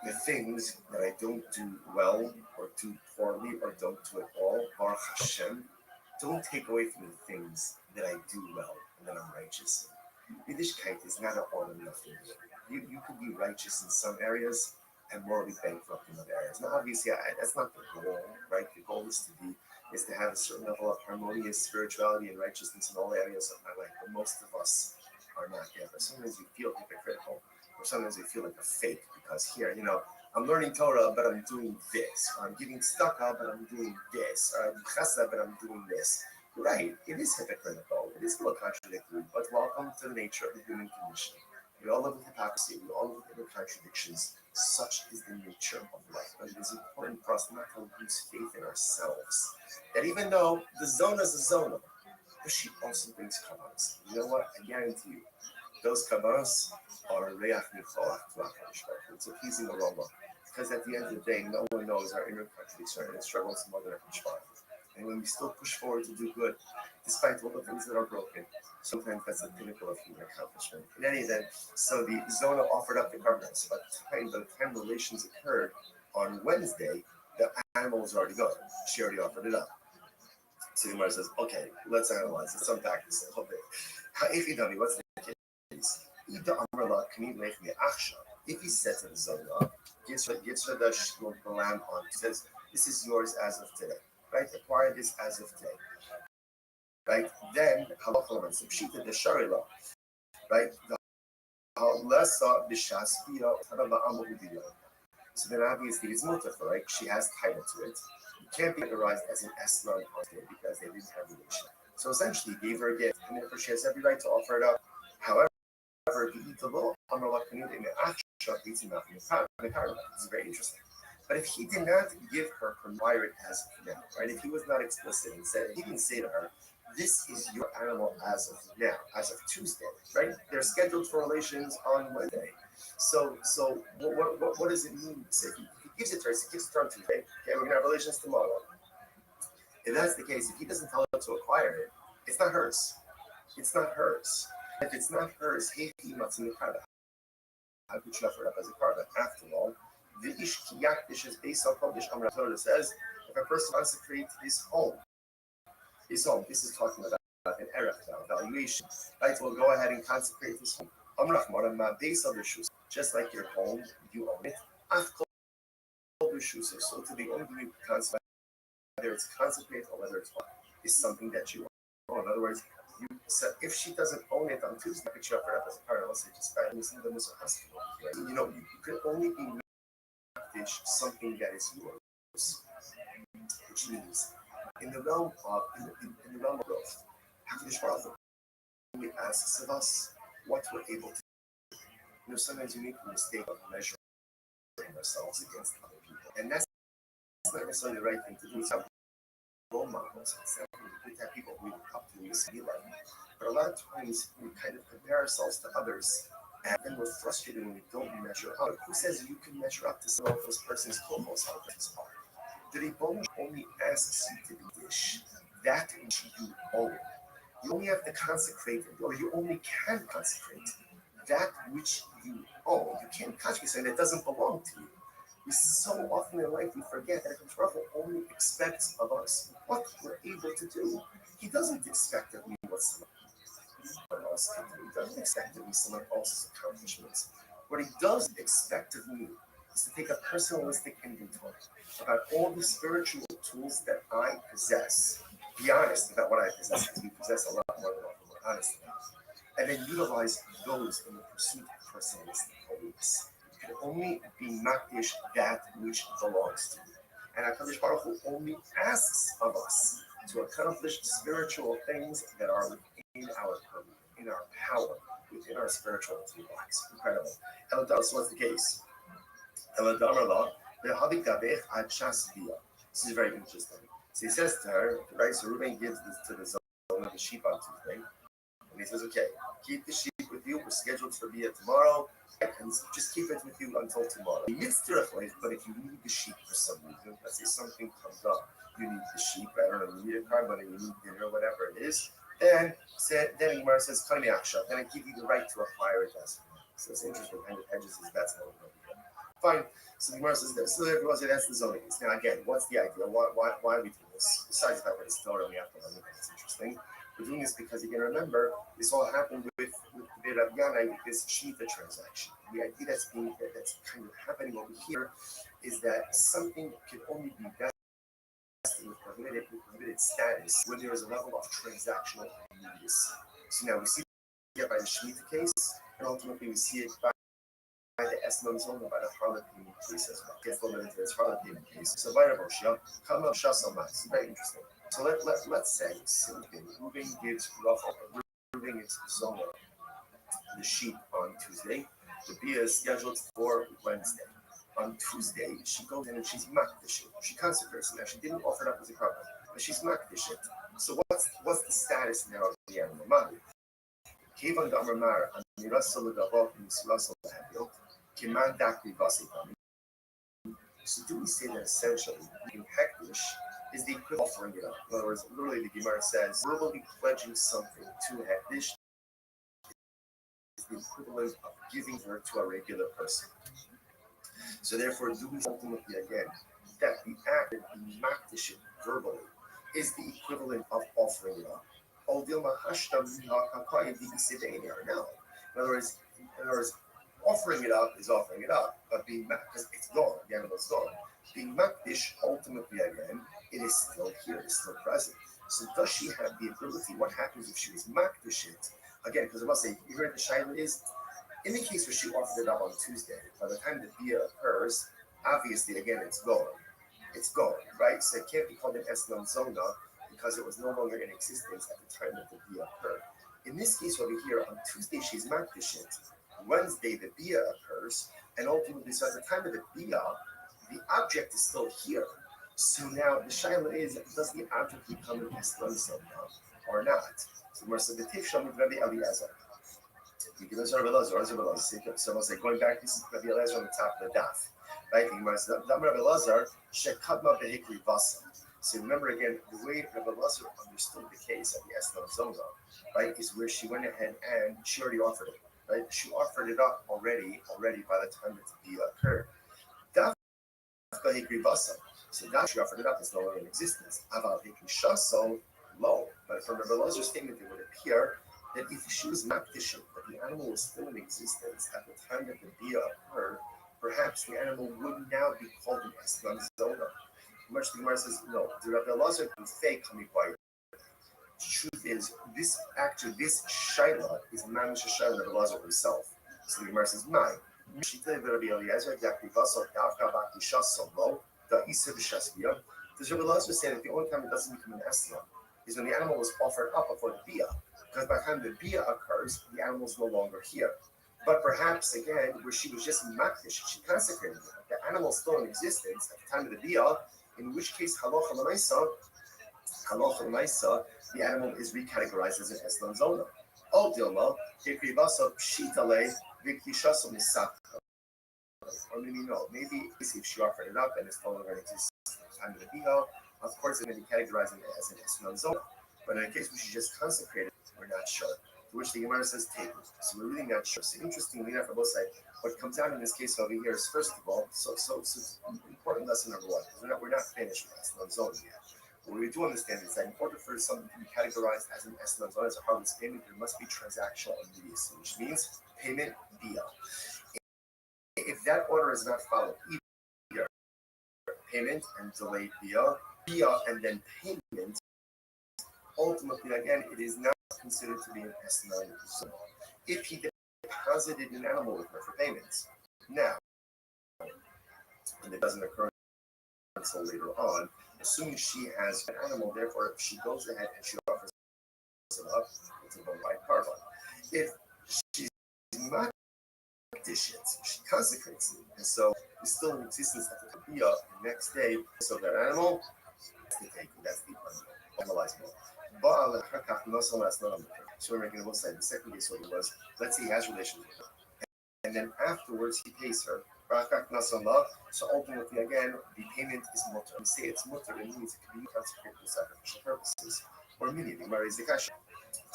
The things that I don't do well or do poorly or don't do at all, Baruch Hashem, don't take away from the things that I do well and that I'm righteous in. Yiddishkeit is not an all or nothing. You could be righteous in some areas and morally bankrupt in other areas. Now, obviously, that's not the goal, right? The goal is to have a certain level of harmonious spirituality and righteousness in all areas of my life. But most of us are not there. But sometimes we feel hypocritical, or sometimes we feel like a fake because here, I'm learning Torah, but I'm doing this. Or I'm giving tzedakah, but I'm doing this. Or I'm chesed, but I'm doing this. Right? It is hypocritical. It is a little contradictory. But welcome to the nature of the human condition. We all live with hypocrisy. We all live with inner contradictions. Such is the nature of life. But it is important for us not to lose faith in ourselves. That even though the zona is a zona, but she also brings kavanas. You know what? I guarantee you, those kavanas are reach nicholach to HaKadosh Baruch Hu. It's a pleasing aroma. Because at the end of the day, no one knows our inner contradiction and struggles more than HaKadosh Baruch Hu. And when we still push forward to do good, despite all the things that are broken, sometimes that's the pinnacle of human accomplishment. In any event, so the Zona offered up the covenants. By the time relations occurred on Wednesday, the animal was already gone. She already offered it up. So the Gemara says, okay, let's analyze. Let's unpack this a little bit. If you tell me what's the case? If he said to the Zona, gives her the lamb on, he says, this is yours as of today. Right? Acquire this as of today. Right? Then, halacha so pshita the sharila. Right? The halasa b'shaspia tabama'amudiya. So then obviously it's multiple, right? She has title to it. It can't be categorized as an esron on today because they didn't have relation. So essentially, he gave her a gift, and therefore she has every right to offer it up. However, it's very interesting. But if he did not give her it as of now, right? If he was not explicit and said, he didn't say to her, this is your animal as of now, as of Tuesday, right? They're scheduled for relations on Wednesday. So what does it mean to say? He gives it to her, he gives it to her on Tuesday, okay, we're going to have relations tomorrow. If that's the case, if he doesn't tell her to acquire it, it's not hers. It's not hers. If it's not hers, how could you offer it up as a carbon? After all, the ish kiyakdish is based on Kodesh Amar Torah says, if a person consecrates his home, this is talking about an erech valuation, right? We'll go ahead and consecrate his home. Just like your home, you own it. So to the only way you consecrate, whether it's consecrate or whether it's is something that you own. In other words, if she doesn't own it on Tuesday, could you offer it up as a part? Let's say just by using them as a hospital. You could only be something that is yours, which means in the realm of growth, HaKadosh Baruch Hu only asks of us what we're able to do. Sometimes we make the mistake of measuring ourselves against other people, and that's not necessarily the right thing to do. It's how role models, it's have people who look up to and be like. But a lot of times we kind of compare ourselves to others, and then we're frustrated when we don't measure up. Who says you can measure up to someone else person's clothes? How this are? The Rebbe only asks you to be dish that which you own. You only have to consecrate it, or you only can consecrate that which you own. You can't consecrate something that doesn't belong to you. We so often in life we forget that HaKadosh only expects of us what we're able to do. He doesn't expect of me what someone else can do. He doesn't expect of me someone else's accomplishments. What he does expect of me is to take a personalistic inventory about all the spiritual tools that I possess. Be honest about what I possess, because we possess a lot more than we're honest about. And then utilize those in the pursuit of personalistic holiness. You can only be makdish that which belongs to you. And HaKadosh Baruch Hu only asks of us to accomplish spiritual things that are within our purview, in our power, within our spiritual toolbox. Incredible. Elados, what's the case? This is very interesting. So he says to her, right? So Reuben gives this to the zone of the sheep on Tuesday. And he says, okay, keep the sheep with you. We're scheduled for Bia tomorrow. And just keep it with you until tomorrow. But if you need the sheep for some reason, let's say something comes up, you need the sheep, I don't know, you need a car money, you need dinner, whatever it is, then Gemara says, then I give you the right to acquire it as well. So it's interesting, kind of hedges his bets a little bit. Fine. So the Gemara says this. So everyone says that's the zoning. Now again, what's the idea? Why are we doing this? Besides the fact that it's Torah, we have to learn it. It's interesting. We're doing this because you can remember this all happened with the Rav Yana with this Shiva transaction. The idea that's kind of happening over here is that something can only be vested with permitted status when there is a level of transactional immediacy. So now we see it by the Shemitah case, and ultimately we see it by the Esmon Zona, by the Harlot payment case as well. Gets limited to this Harlot payment case. So by Rabbi come up Shasama. It's very interesting. So let's say Reuben gives Reuben gives Zona the sheep on Tuesday. The Bia is scheduled for Wednesday. On Tuesday, she goes in and she's mocked the sheep. She consecrates it. Now, she didn't offer it up as a carbon, but she's mocked the sheep. So what's the status now of the animal? Kevan Damar So do we say that essentially being hektish is the equivalent of offering it up? In other words, literally the Gemara says verbally pledging something to hektish is the equivalent of giving her to a regular person. So therefore, do we ultimately again that the act of being makdish verbally is the equivalent of offering it up? No. In other words, offering it up is offering it up, but being because it's gone, the animal's gone. Being makdish ultimately again, it is still here, it is still present. So does she have the ability? What happens if she was makdish it? Again, because I must say, you heard the shaila is in the case where she offered it up on Tuesday, by the time the bia occurs, obviously again it's gone. It's gone, right? So it can't be called an eslam zona because it was no longer in existence at the time that the bia occurred. In this case over here, on Tuesday she's makdish it. Wednesday the bia occurs, and ultimately, so at the time of the bia, the object is still here. So now the shaila is, does the object become an eslam zona or not? So we're saying the tifsham with Rabbi Eliezer. Because Rabbi Eliezer, so I'll say going back, this is Rabbi Eliezer on the top of the daf. Right? Rabbi Eliezer shekadma behikri vasa. So remember again, the way Rabbi Eliezer understood the case of the eslam zona, right, is where she went ahead and she already offered it. Right? She offered it up already by the time that the bia occurred. Daf behikri vasa. So now she offered it up, it's no longer in existence. Aval hikri shaso low. But from Rabbi Eliezer's statement, it would appear that if she was makdish, but the animal was still in existence at the time that the bia occurred, perhaps the animal would now be called an eslam zona. Much the Gemara says, no, the Rabbi Eliezer can fake kamikwaii. The truth is, this shaila is mamish shaila of Rabbi Eliezer himself. So the Gemara says, my. Does Rabbi Eliezer say that the only time it doesn't become an eslam is when the animal was offered up before the bia? Because by the time the bia occurs, the animal is no longer here. But perhaps again, where she was just makdish, she consecrated it. The animal is still in existence at the time of the bia, in which case halacha l'maisa, the animal is recategorized as an eslam zona. Al dilma hikrivasa pshitale vikishasa misaka. Or maybe no, maybe if she offered it up and it's no longer in existence at the time of the bia, of course it's going to be categorized as an eslam zona. But in a case where she just consecrated, we're not sure. To which the Gemara says take. So we're really not sure. So interestingly enough, on both sides, what comes out in this case over here is first of all, so important lesson number one. We're not finished with eslam zona yet. What we do understand is that in order for something to be categorized as an eslam zona, as a harvest payment, there must be transactional immediacy, which means payment bia. If that order is not followed, either payment and delayed bia and then payment, ultimately, again, it is not considered to be an eslam zona. If he deposited an animal with her for payments, now, and it doesn't occur until later on, assuming she has an animal, therefore, if she goes ahead and she offers it up, it's a bona fide carbon. If she's not she consecrates it, and so it's still in existence at the bia the next day, so that animal, that's the analyzed one. So we're making a side. The second case was, let's say he has relations with her, and then afterwards he pays her. So ultimately, again, the payment is mutter. We say it's mutter, it means it can be consecrated for sacrificial purposes. Or meaning, the Gemara is the kasha.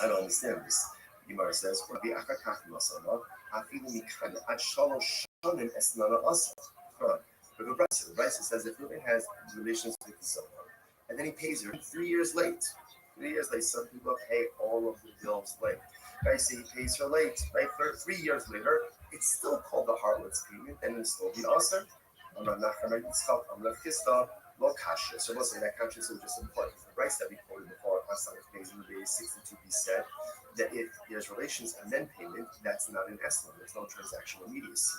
I don't understand this. The Gemara says, but the Brisa says if Reuben has relations with the Zohar, and then he pays her 3 years late, 3 years late. Some people pay all of the bills late. Right? So he pays her late. Right? 3 years later, it's still called the harlot's payment, and it's still the usher. Lo kasha. So we'll say that kasha is just important. The rights that we quoted before, Asana pays in the base 62b said that if there's relations and then payment, that's not an estimate. There's no transactional immediacy.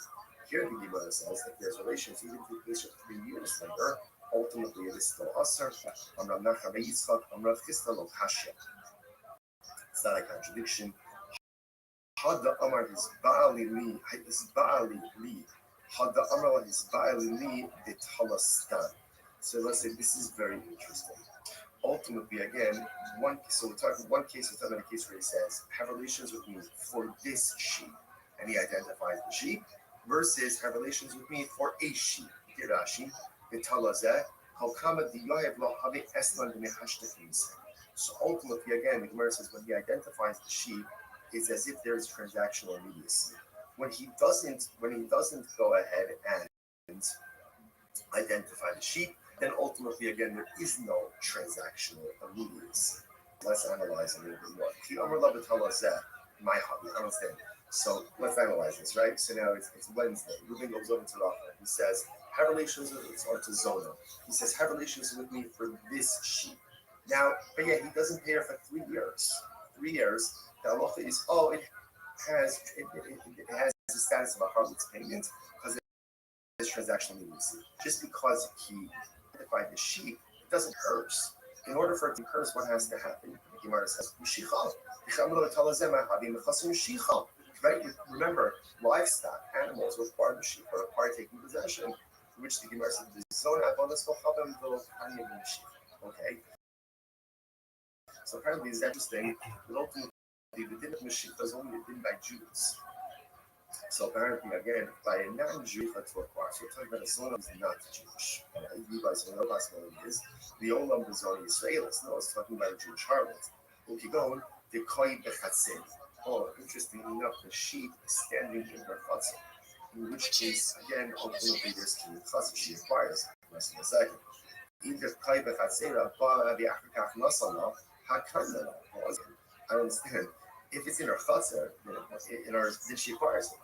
Here the Gemara says if there's relations, even if it pays for 3 years later, ultimately it is still usher. It's not a contradiction. Hada Amar his Baali li, his Baali li. Hada Amar his Baali li bitalastan. So let's say this is very interesting. Ultimately, again, we're talking one case, we're talking about a case where he says, have relations with me for this sheep. And he identifies the sheep, versus have relations with me for a sheep. Rashi, bitalazeh, halkama di yohev lo habe eslan b'mehashtakim. So ultimately, again, the Gemara says when he identifies the sheep, it's as if there is transactional immediacy. When he doesn't go ahead and identify the sheep, then ultimately, again, there is no transactional immediacy. Let's analyze a little bit more. My hobby, I understand. So let's analyze this, right? So now it's Wednesday. Ruben goes over to Rothschild. He says, have relations with or to Zona. He says, have relations with me for this sheep. Now, but yeah, he doesn't pay her for 3 years. 3 years. The halacha is, it has the status of a harlot's payment because it's transactional immediacy. Just because he identified the sheep, it doesn't curse. In order for it to curse, what has to happen? The Gemara says, right? Remember, livestock, animals with part of the sheep are required taking possession, which the Gemara says, okay. So apparently it's interesting that ultimately the din of Mashiach is only a din by Jews. So apparently, again, by a non-Jew, that's what requires. We're talking about a son who's not Jewish. You guys know what it is. The Olam Bazari Israelis. No, it's talking about a Jewish harlot. Ukigon, the Koi Bechatzin. Oh, interestingly enough, the sheep is standing in her chutzah. In which case, again, ultimately, there's two chutzah she acquires. Less than a second. Either Koi Bechatzera, Bala, the Afrikach Nasala, Hakandala. I don't understand. If it's in her chutzah, then she acquires it.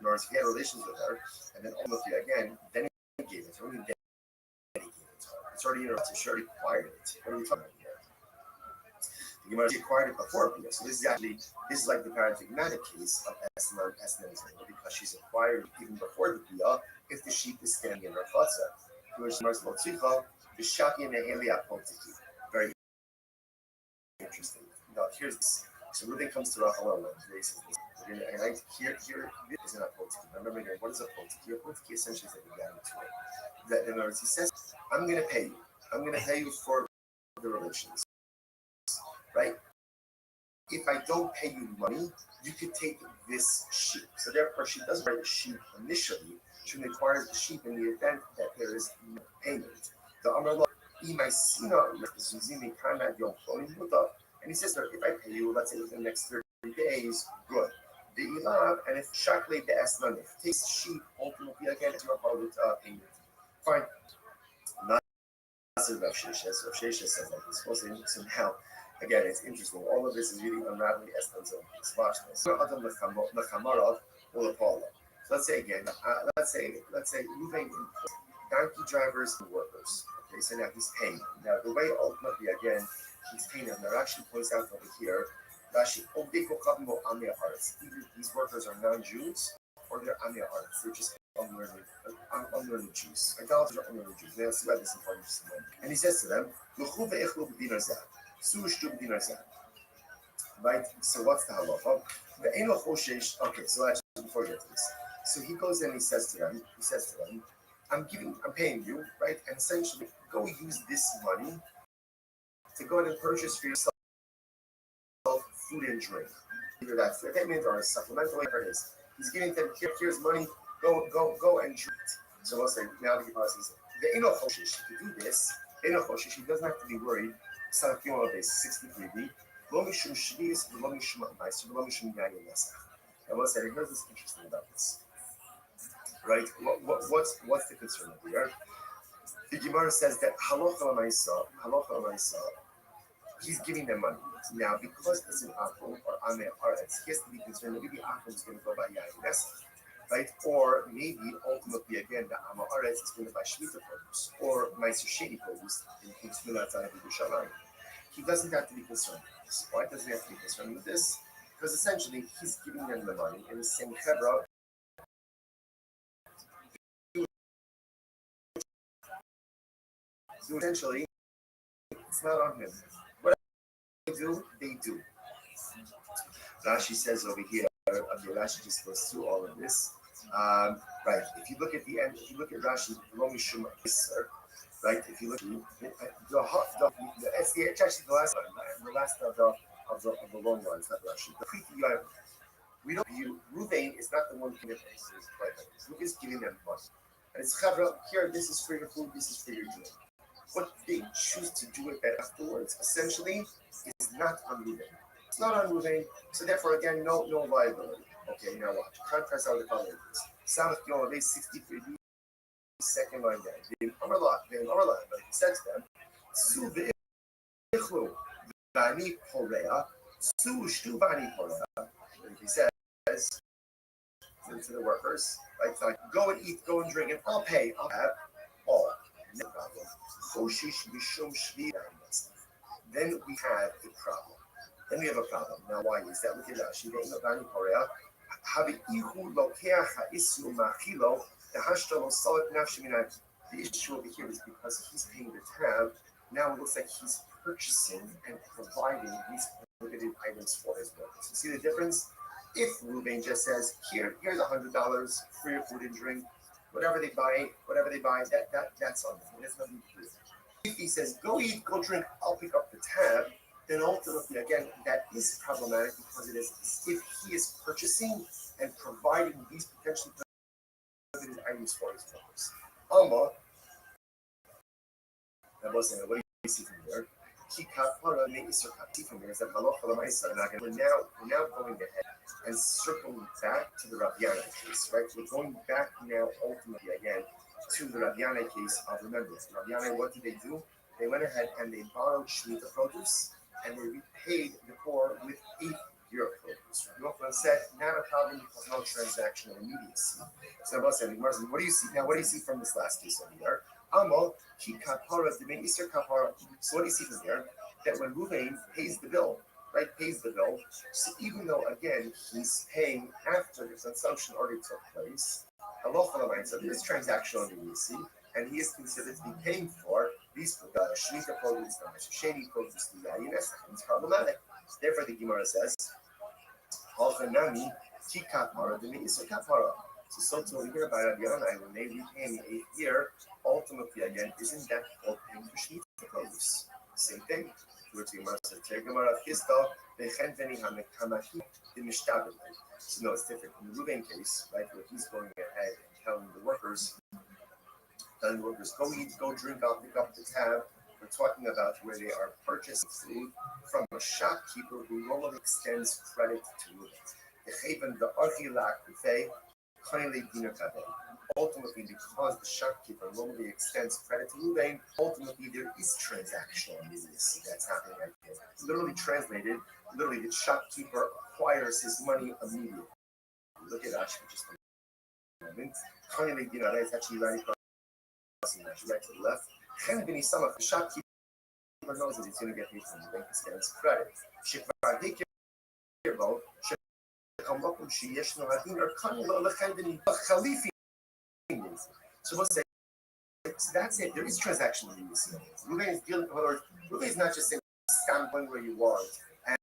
In order to get relations with her, and then ultimately again, then he gave it to her, then he gave it to her. It's already in her chutzah, she already acquired it. What are we talking about here? The Gemara acquired it before Bia. So this is like the paradigmatic case of Esnan because she's acquired even before the Bia if the sheep is standing in her chutzah. Very interesting. Now here's this. So Ruben comes to Rachel and he says, here is an apotiki. Remember again, what is a apotiki? Apotiki essentially is like a guarantee. That in other words, he says, I'm going to pay you. I'm going to pay you for the relations. Right? If I don't pay you money, you could take this sheep. So therefore, she doesn't buy the sheep initially. She acquires the sheep in the event that there is no payment. The Amrullah, and he says, if I pay you, let's say within the next 30 days, good. The Ilav, and if Shakle the Eslan, if it takes sheep, ultimately again, it's your public payment. Fine. Not Rav Sheshes. Rav Sheshes says like this. So now, again, it's interesting. All of this is really unraveling Eslan's own piece. Watch this. So let's say again, let's say moving donkey drivers and workers. Okay, so now he's paying. Now the way ultimately again he's paying them. That actually points out over here. Rashi, either these workers are non-Jews or they're Amei Haaretz. They're just unlearned Jews. Idolaters are unlearned Jews. They'll see why this is important for someone. And he says to them, right? So what's the halacha? Okay, so actually before we get to this. So he goes in and he says to them, I'm paying you, right? And essentially go use this money to go ahead and purchase for yourself food and drink. Either that's their payment or a supplemental, whatever it is. He's giving them, here's money, go and drink. So we'll say, now the Gemara says, the Eno Choshish, to do this, Eno Choshish, he doesn't have to be worried. It's not a few base, 63b. Lo mishum shvius, lo mishum ma'is, lo mishum yayin nesach. And we'll say, here's what's interesting about this. Right? What's the concern over here? The Gemara says that halacha l'maisa, he's giving them money. Now, because it's an Akum or Ame Aretz, he has to be concerned that maybe Akum is going to go by Yain, right? Or maybe ultimately again the Ame Aretz is going to buy Shemitah produce or Meiser Sheni produce in Tzulat Zahav Yerushalayim. He doesn't have to be concerned with this. Why doesn't he have to be concerned with this? Because essentially he's giving them the money and he's saying, Hebra, so essentially it's not on him. What they do. Rashi says over here, Rashi just goes through all of this. Right, if you look at the end, if you look at Rashi, right, if you look at it's actually the last one, the last of the long ones, not Rashi. We don't view Ruvain is not the one giving them Ruvain is giving them money. And it's Chavra, here, this is for your food, this is for your drink. What they choose to do with that afterwards, essentially, is not on Ruvain. It's not on Ruvain, so therefore, again, no liability. Okay, now watch. Contrast how the color is. South Yom, 63, second line down. Then Amarla, but he says to them, Su v'ichlu v'ani porea, Su shtu v'ani porea. He says to the workers, like, go and eat, go and drink, and I'll pay, I'll have all. No problem. Then we have a problem. Now, why is that? Look at Rashi. The issue over here is because he's paying the tab. Now it looks like he's purchasing and providing these prohibited items for his workers. You see the difference? If Ruvain just says, here's $100 for your food and drink, whatever they buy, that's on them. There's nothing to do. If he says, go eat, go drink, I'll pick up the tab, then ultimately, again, that is problematic because it is if he is purchasing and providing these potentially prohibited items for his workers. Alma, that wasn't what do you see from here? See from here is that we're now going ahead and circling back to the Rabbi case, right? We're going back now ultimately again to the Rabbi case of, remember, Rabbi, what did they do? They went ahead and they borrowed Shemitah produce and they repaid the poor with 8 year produce. Rothschild said, not a problem because no transactional immediacy. So what do you see now? What do you see from this last case over here? Amal, ki kapara, the Easter kapara. So what do you see from here? That when Ruvain pays the bill, right, so even though again he's paying after the consumption already took place, so there's transactional immediacy, and he is considered to be paying for these Shemitah produce, Sheni produce, it's problematic. Therefore, the Gemara says, Halchanami, ki kapara, the Easter kapara. So to over here by Rabbi Yanai, when they repay in the 8th year, ultimately again, isn't that called paying for Shemitah produce? Same thing. So no, it's different. In the Ruvain case, right, where he's going ahead and telling the workers, go eat, go drink, I'll pick up the tab. We're talking about where they are purchasing food from a shopkeeper who normally extends credit to Ruvain. Ultimately, because the shopkeeper normally extends credit to Ruvain, ultimately there is transactional immediacy that's happening right here. Literally translated, the shopkeeper acquires his money immediately. Look at Ashi just a moment. It's actually right across, right to the left. The shopkeeper knows that he's going to get paid from the bank extends credit. So what's that? So that's it. There is transactional immediacy. Ruvain is dealing with, Ruvain is not just saying stand one where you want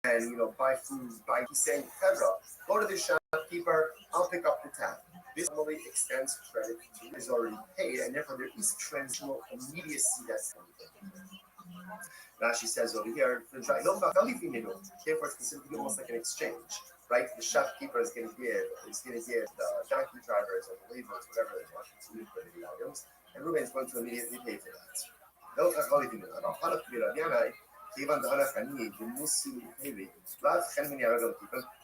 and buy food, he's saying, Pedro, go to the shopkeeper, I'll pick up the tab. This normally extends credit to is already paid, and therefore there is transactional immediacy that's happening. Rashi says over here, therefore it's considered to be almost like an exchange, right? The shopkeeper is going to give the donkey drivers or the laborers whatever they want to use for the items, and Ruvain is going to immediately pay for that.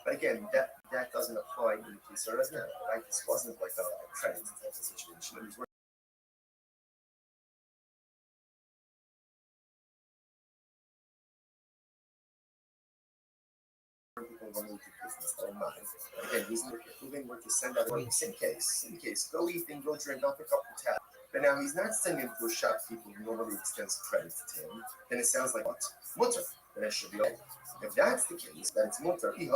But again, that doesn't apply in the case of Resna, right? This wasn't like a credit type of situation. people normally do business online. Again, Reuven were to send out in case, go eat and go drink, I'll pick up the tab. But now he's not sending to a shopkeeper who normally extends credit to him. Then it sounds like what? Mutter. Then it should be okay. If that's the case, then it's mutter. If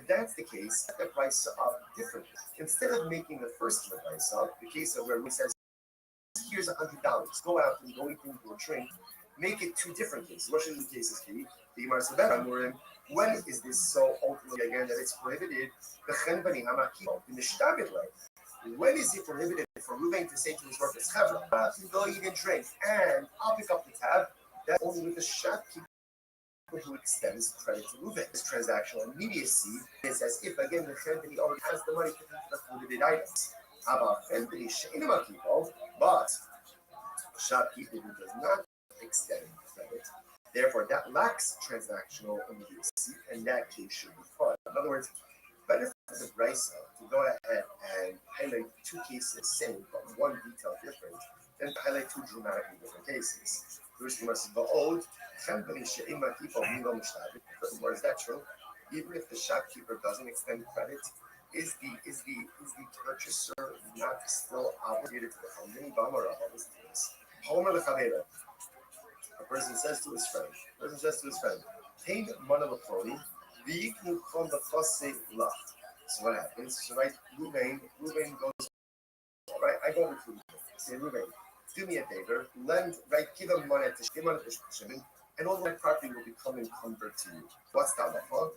that's the case, the price up differently. Instead of making the first price up, the case of where we says, here's $100, go out and go eat into a drink, make it two different cases. What should the cases be? The Gemara said, when is this so ultimately again that it's prohibited? When is it prohibited for Reuven to say to his workers, go eat and drink, and I'll pick up the tab? That's only with the shopkeeper who extends credit to Reuven. This transactional immediacy is as if, again, the Chempany already has the money to pay for the prohibited items. But shopkeeper who does not extend credit, therefore that lacks transactional immediacy, and that case should be fine. In other words, better for the Brisa to go ahead and highlight two cases same, but one detail different, than to highlight two dramatically different cases. First, you must be old. Where is that true? Even if the shopkeeper doesn't extend credit, is the purchaser not still obligated to the company? A person says to his friend, "Pain monolithony, v'yiknu from the fussy lach." So what happens? So right, Reuven goes, right, I go over to Reuven. Say, Reuven, do me a favor, give him money to Shimon, and all my property will become encumbered to you. What's that for?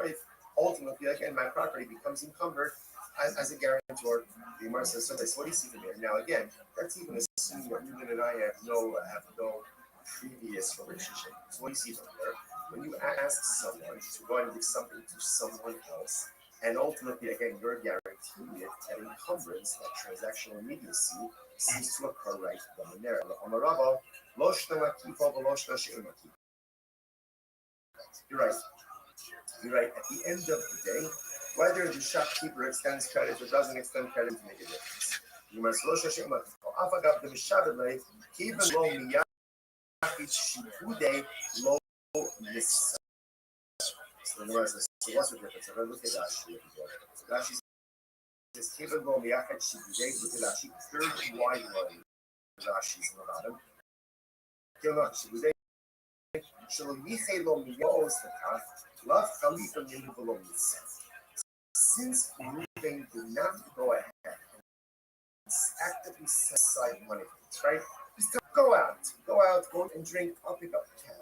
If ultimately, again, my property becomes encumbered as a guarantor, the Gemara says, so what do you see from here? Now, again, that's even assuming that Reuven and I have no previous relationship. So what do you see from there? When you ask someone to go and do something to someone else, and ultimately, again, you're guaranteeing it, that encumbrance, that transactional immediacy, seems to occur right then and there. You're right. At the end of the day, whether the shopkeeper extends credit or doesn't extend credit to make a difference. You must so the Gemara says, so what's the difference? I'm going to look at Rashi. Rashi says, look at Rashi, third wide one. Rashi's in the bottom. Since Reuven did not go ahead and actively set aside money for this, right? Just go out, go and drink, I'll pick up the tab.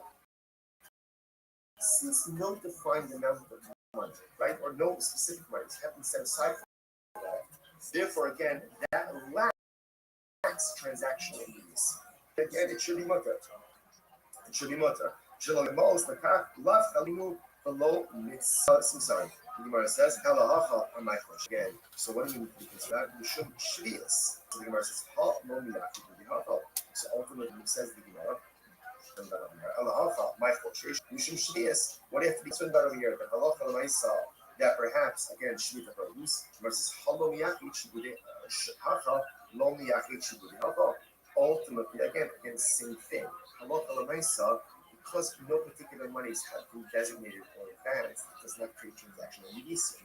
Since no defined amount of money, right, or no specific money have been set aside for that, therefore, again, that lacks transactional immediacy. Again, it should be mutter. Below mitzvah. The Gemara says, "Halacha on my question." Again, so what do you mean? Because that you should shvius. So the Gemara says, "Ha lo miyaki b'dihato." So ultimately, it says the Gemara, "Halacha my question." You should shvius. What do you have to be concerned about over here? The halacha l'maisa that perhaps again shvita produce. The Gemara says, "Ha lo miyaki b'dihato." Ultimately, again, same thing. Halacha l'maisa. Because no particular monies have been designated or advanced, it does not create transactional immediacy.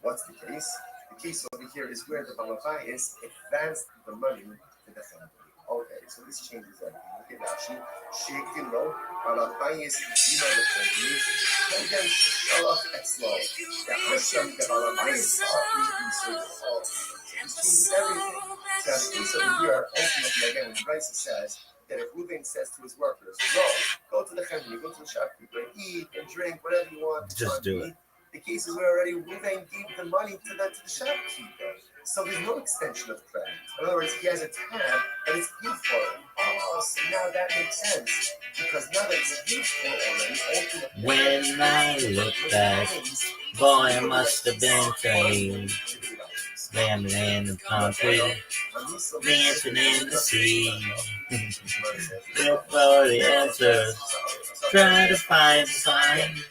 What's the case? The case over here is where the Balabais advanced the money to the family. Okay, so this changes everything. Look at Rashi. Shektin lo, Balabais, the family, and then Shalach Etzlo. The Hashem, the Balabais, are this changes everything. So the case over here, ultimately, again, when Brisa says, that if Reuven says to his workers, go to the company, go to the shopkeeper, eat and drink, whatever you want. Just do it. The case is where already Reuven gave the money to the shopkeeper. So there's no extension of credit. In other words, he has a tab that is paid for. Oh, so now that makes sense. Because now that it's paid for already, when I look back, boy, it must have been pain. Slamming in the concrete, dancing in the sea. Look for the answers, try to find the sign.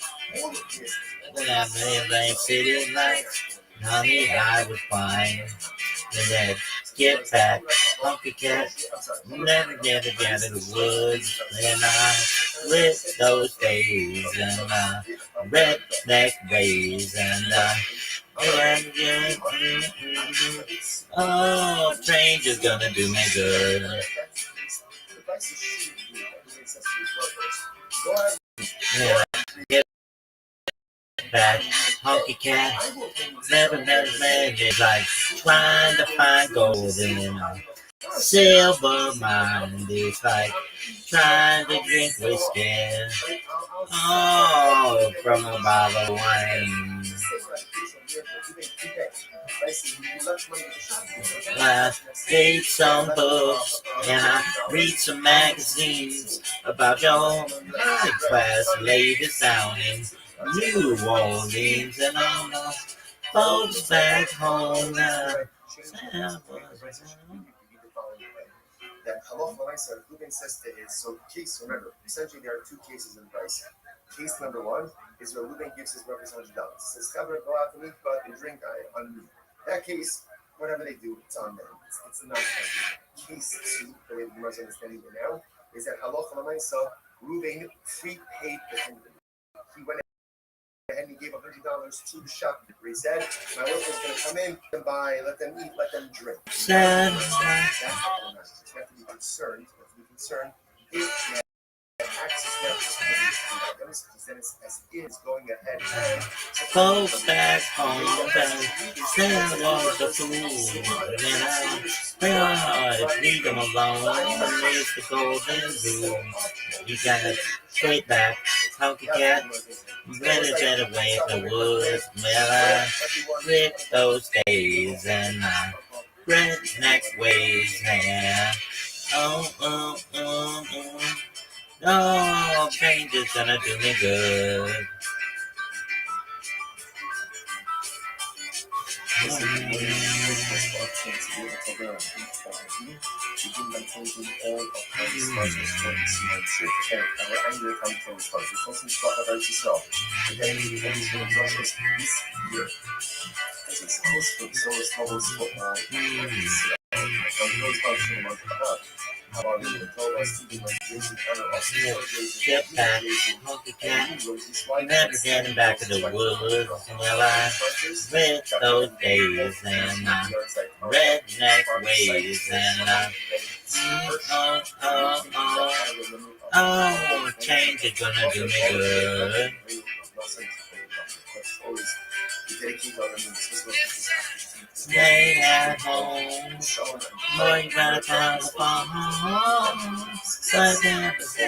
When I'm in Bank City lights, honey, I was fine. And then get back, honky cat, never get down in the woods, and I with those days, and redneck ways, and oh, change is gonna do me good. Yeah, get back, honky cat, never managed like trying to find gold in a silver mine. It's like trying to drink whiskey, oh, from a bottle of wine. I read some books and I read some magazines about your high class ladies down in New Orleans and all the folks back home now. That halacha l'maisa, Ruben says to his, so case, remember, essentially there are two cases in Bryce. Case number one is where Ruben gives his brothers $100. Says, Chabra, go out to meet, go out and drink on me. That case, whatever they do, it's on them. It's not case two, the way the Gemara's understanding it now, is that halacha l'maisa, Ruben prepaid the Hindu. He went ahead and he gave $100 to the shop. He said, my workers going to come in and buy, let them eat, let them drink. That's what you have to be concerned. You have to be concerned if access not just items, because then it's as is going ahead and folks back home and stand on the food and I leave them alone. It's the golden rule. You gotta straight back, honky cat, better get away from the woods. Well, I with those days and redneck ways and oh, change is gonna do me good. Get back, honky cat, never getting back to the woods. Well, I with those days and redneck ways and oh, change is gonna do me good. Stay at home, boy, you gotta tell the phone. But then the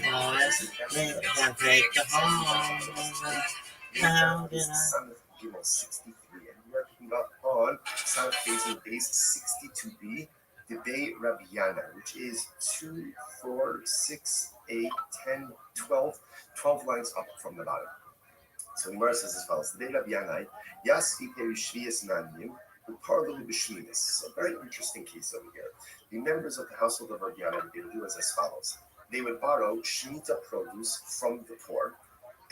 boys, they can take you home. How did I? 63, and we are picking up on south facing base 62b, the Bay Rabbi, which is 2, 4, 6, 8, 10, 12 lines up from the bottom. So the Gemara says as follows: the Bay Rabbi, Yasvi Perishvias Nanim, Uparlu Bishminis. So very interesting case over here. The members of the household of Rabbi they would do as follows: they would borrow Shemitah produce from the poor,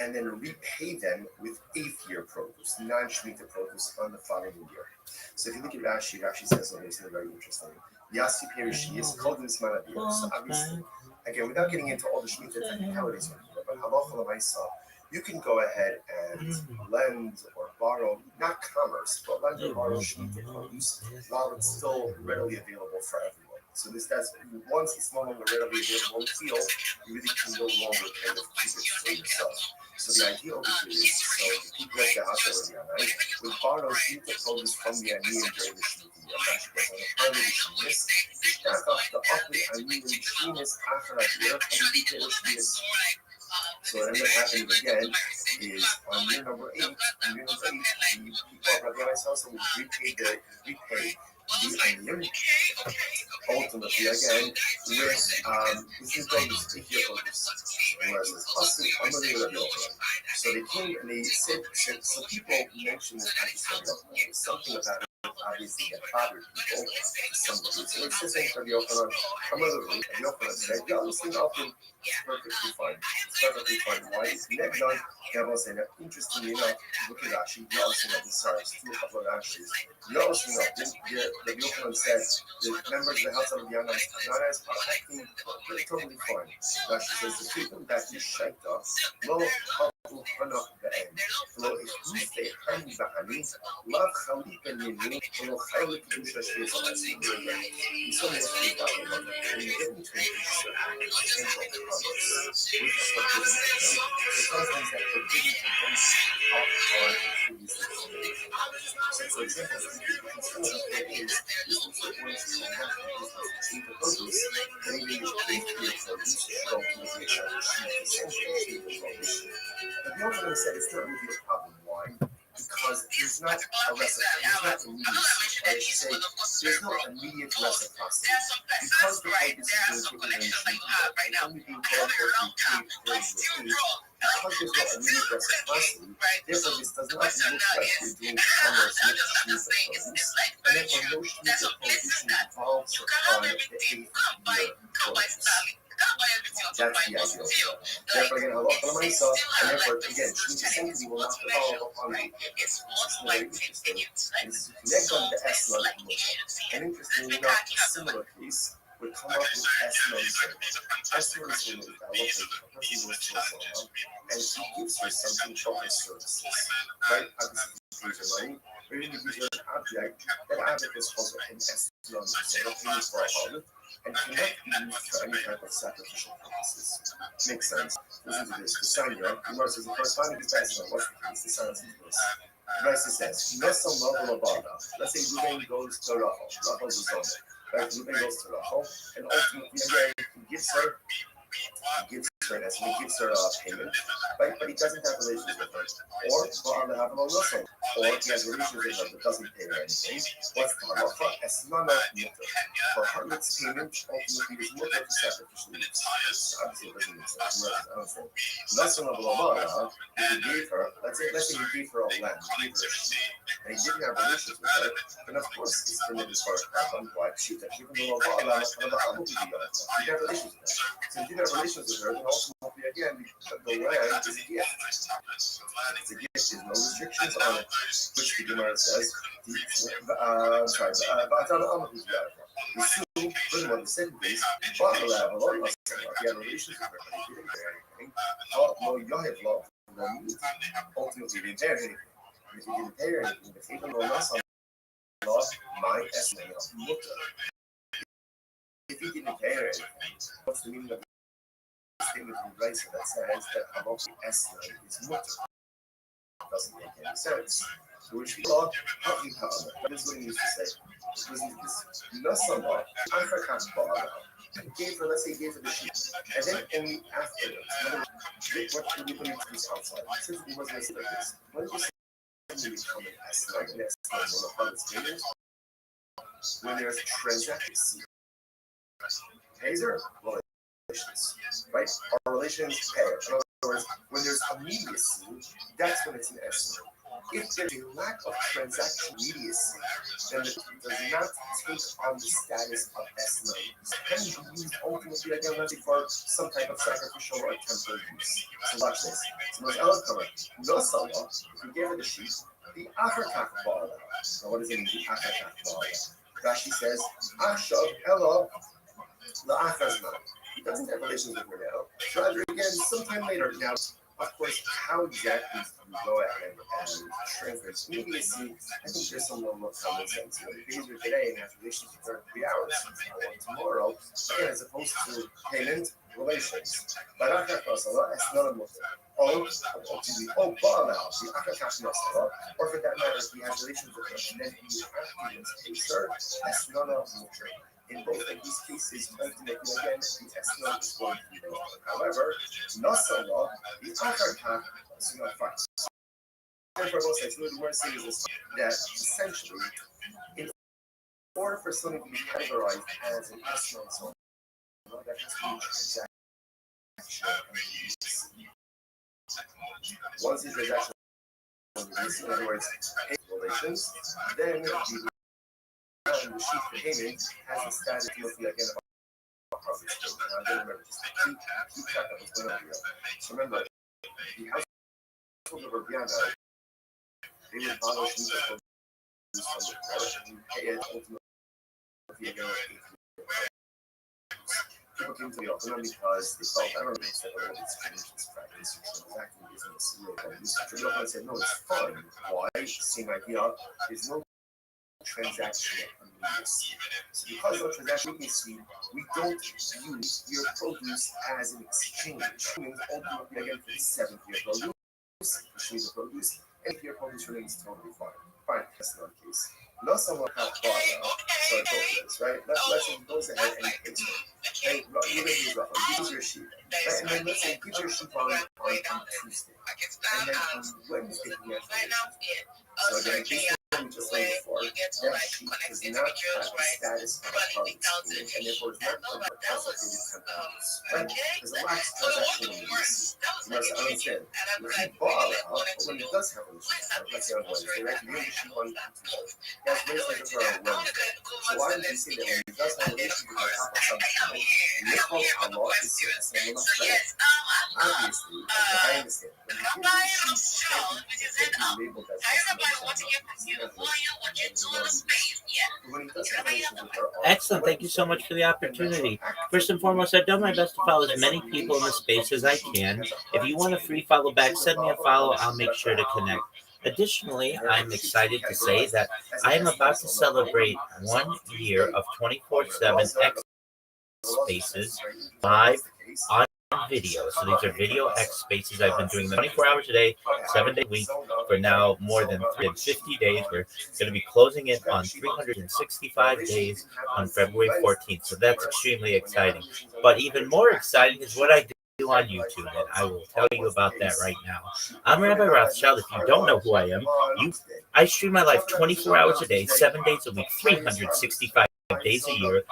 and then repay them with 8th year produce, non-Shemitah produce on the following year. So if you look at Rashi, Rashi says something very interesting. Yasi Perishi is called in Smanabir. So obviously, again, without getting into all the Shemitah technicalities, but halacha l'maisa, you can go ahead and lend or borrow, not commerce, but lend or borrow Shemitah produce while it's still readily available for everyone. So that's once it's no longer readily available in the field, you really can no longer kind of keep it for yourself. So the idea over here is, so the people at the house already would borrow Shemitah produce from the Aniyim during the Shemitah year. On the part of the Shemitah, the Shemitah after that year, and the Shemitah. So what ended up happening again is on year number 8, the people of Rabbi's house would repay the Aniyim. Ultimately, again, with this is going to speak here for this. So they came and they said, so people mentioned this kind of stuff, something about it. obviously that bother people. Somebody. So it's the same for the Yochanan. Another root, the Yochanan said, yeah, listen, often it's perfectly fine. It's perfectly fine. Why? It's Negdon. Interestingly enough, look at Rashi. You also know the stars, a couple of Rashis. You also know the Yochanan said the members of the house of the Yanas are acting totally fine. Rashi says the people that you shake off, lo havu hanach be'en, lo ichnuste hani ba'ani, lav chalik beninu, lo chalik kedusha shviz alasim. So much to talk about. And you get into potential conflicts with sometimes that forbidden convention off on previously committed. So for example, some of the thing is this was the worst transaction business to the purpose, and even the faith for this show with the essential to the prohibition. But the Yochanan said it's not really a problem. Why? Because there's not a reciprocity, there's not immediacy. I should say there's no immediate reciprocity. Because the focus is being taken in only being called for to take during the food, because there's no immediate reciprocity, therefore this does not look like you're doing commerce with cheese of produce, and therefore no cheese of prohibition involves upon the eighth year purchase. That's the idea. Therefore, again, halacha l'maisa, and therefore, again, shmita sanctity will not follow upon the. This is very interesting. It's connect on the eslan mutter. And interestingly enough, a similar case would come up with eslan zerg. Eslan zerg is that a person goes to a salon and he gives her something for her services. Right? Obviously, he pays her money, or even gives her an object. That object is called an eslan zerg, paying for a harlot. And cannot be used for any type of sacrificial purposes. Makes sense. Listen to this. The Sanya, Gemara says the corresponding is based on what's the case. The Sanya says this. Raisa says, Nesam Laval Abada. Let's say Ruben goes to Rachel. Rachel's a zone. Right? Ruben goes to Rachel, and ultimately, again, he gives her payment, right? But he doesn't have relations with her. Or Ba'al have a Losam. Or he has relations with her but doesn't pay her anything. What's the halacha? Esmana mutter. For harlot's payment, ultimately, is mutter to sacrificial use. Obviously, it doesn't make sense. I don't think. Lesson of Lamara, if he gave her, let's say he gave her a lamb, he gave her a sheep, and he didn't have relations with her, then of course it's permitted for a carbon, why? Sheep that even though Lamara, he didn't have relations with her. So he didn't have relations with her, then ultimately, again, the lamb is a gift. It's a gift, there's no restrictions on it, which the Gemara says, we assume, furthermore, the second case, he had relations with her, but he didn't bear anything. Ultimately, he didn't bear anything. And if he didn't bear anything, the Chayvon will not say, my estimate of mutter. If he didn't bear anything, what's the meaning of the statement in Raisa that says that Halachi estimate is mutter? Doesn't make any sense. So which we thought, this is what he used to say. Was this Nasama, gave her, let's say, gave her the sheep, and then only afterwards, what can we put into this outside? Since he wasn't like this, when you suddenly become an estimate, and estimate on a harvest payment, when there's transactions, pays her relations, right? Our relations pay her. In other words, when there's immediacy, that's when it's an estimate. If there's a lack of transaction immediacy, then it does not take on the status of estimate. It can be used ultimately, again, let's say, for some type of sacrificial or temporary use. So watch this. So much correct. No salah, if you gave her the sheep, the achakach ba'ala. Now what does it mean, the achakach ba'ala? Rashi says, Achshav ela la'achazman. He doesn't have relations with her now. Rather, again, sometime later. Now, of course, how exactly do you go ahead and translate immediacy? I think there's some level of common sense. You know, if you today and have relations with her 3 hours, or tomorrow, again, as opposed to payment relations. Baraka Kasala, it's not a mutter. Or for that matter, if he has relations with her and then he afterwards pays her, that's not a mutter. In both of these cases, ultimately, again, the estimate is going to be wrong. However, Nasala, the Akarkak, is not fine. Therefore, both sides, the word saying is that essentially, in order for something to be categorized as an estimate, so that has to be transaction. Once the transaction, in other words, relations, then the the sheep for Haman has the status Timothy again about prophets. Now again, remember, just keep track of what's going on here. So remember, the household of Rabbi, they would follow sheep that produce from the credit and pay it ultimately again. People came to the Alpha because they felt, I don't know, they said, oh, it's religious practice, or transacting business. The Alpha said, no, it's fun. Why? Same idea. There's no transaction immediacy. So because of transaction immediacy, we don't use your produce as an exchange. Which means ultimately, again, for the 7th year produce, receive the produce, and if your produce remains totally fine. Fine, that's not the case. Now someone has bought so I told you this, right? Let's say he goes ahead and he pays it. Hey, you're going to use Rafa, gives your sheep. Right? And then let's say he gives your sheep on Tuesday. And then on Wednesday he has to pay. So again, based on what we just said before, that sheep does not have the status of a public school, and therefore is not covered by consultative temperatures. Right? Because the last transaction will be received. You must understand. If he bought it out, but when he does have a sheep, let's say on Wednesday, right? He gives the sheep on Tuesday. That's Wednesday to Wednesday. So why did you say that when he does have a sheep, he will have something? Look how Allah is saying, obviously, I understand. When you give the sheep, it's labeled as Excellent. Thank you so much for the opportunity. First and foremost, I've done my best to follow as many people in the space as I can. If you want a free follow back, send me a follow. I'll make sure to connect. Additionally, I'm excited to say that I am about to celebrate 1 year of 24/7 X Spaces live on video. So these are video X Spaces. I've been doing them 24 hours a day, 7 days a week for now more than 350 days. We're going to be closing it on 365 days on February 14th. So that's extremely exciting. But even more exciting is what I do on YouTube, and I will tell you about that right now. I'm Rabbi Rothschild. If you don't know who I am, I stream my life 24 hours a day, 7 days a week, 365 days a year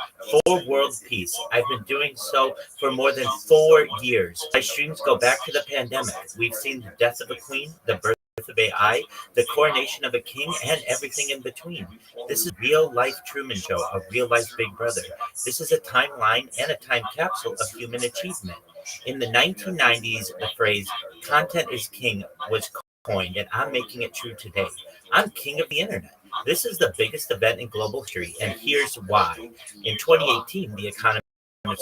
for world peace. I've been doing so for more than 4 years. My streams go back to the pandemic. We've seen the death of a queen, the birth of AI, the coronation of a king, and everything in between. This is real life Truman Show, a real life Big Brother. This is a timeline and a time capsule of human achievement. In the 1990s, the phrase "content is king" was coined, and I'm making it true today. I'm king of the internet. This is the biggest event in global history, and here's why. In 2018, The Economist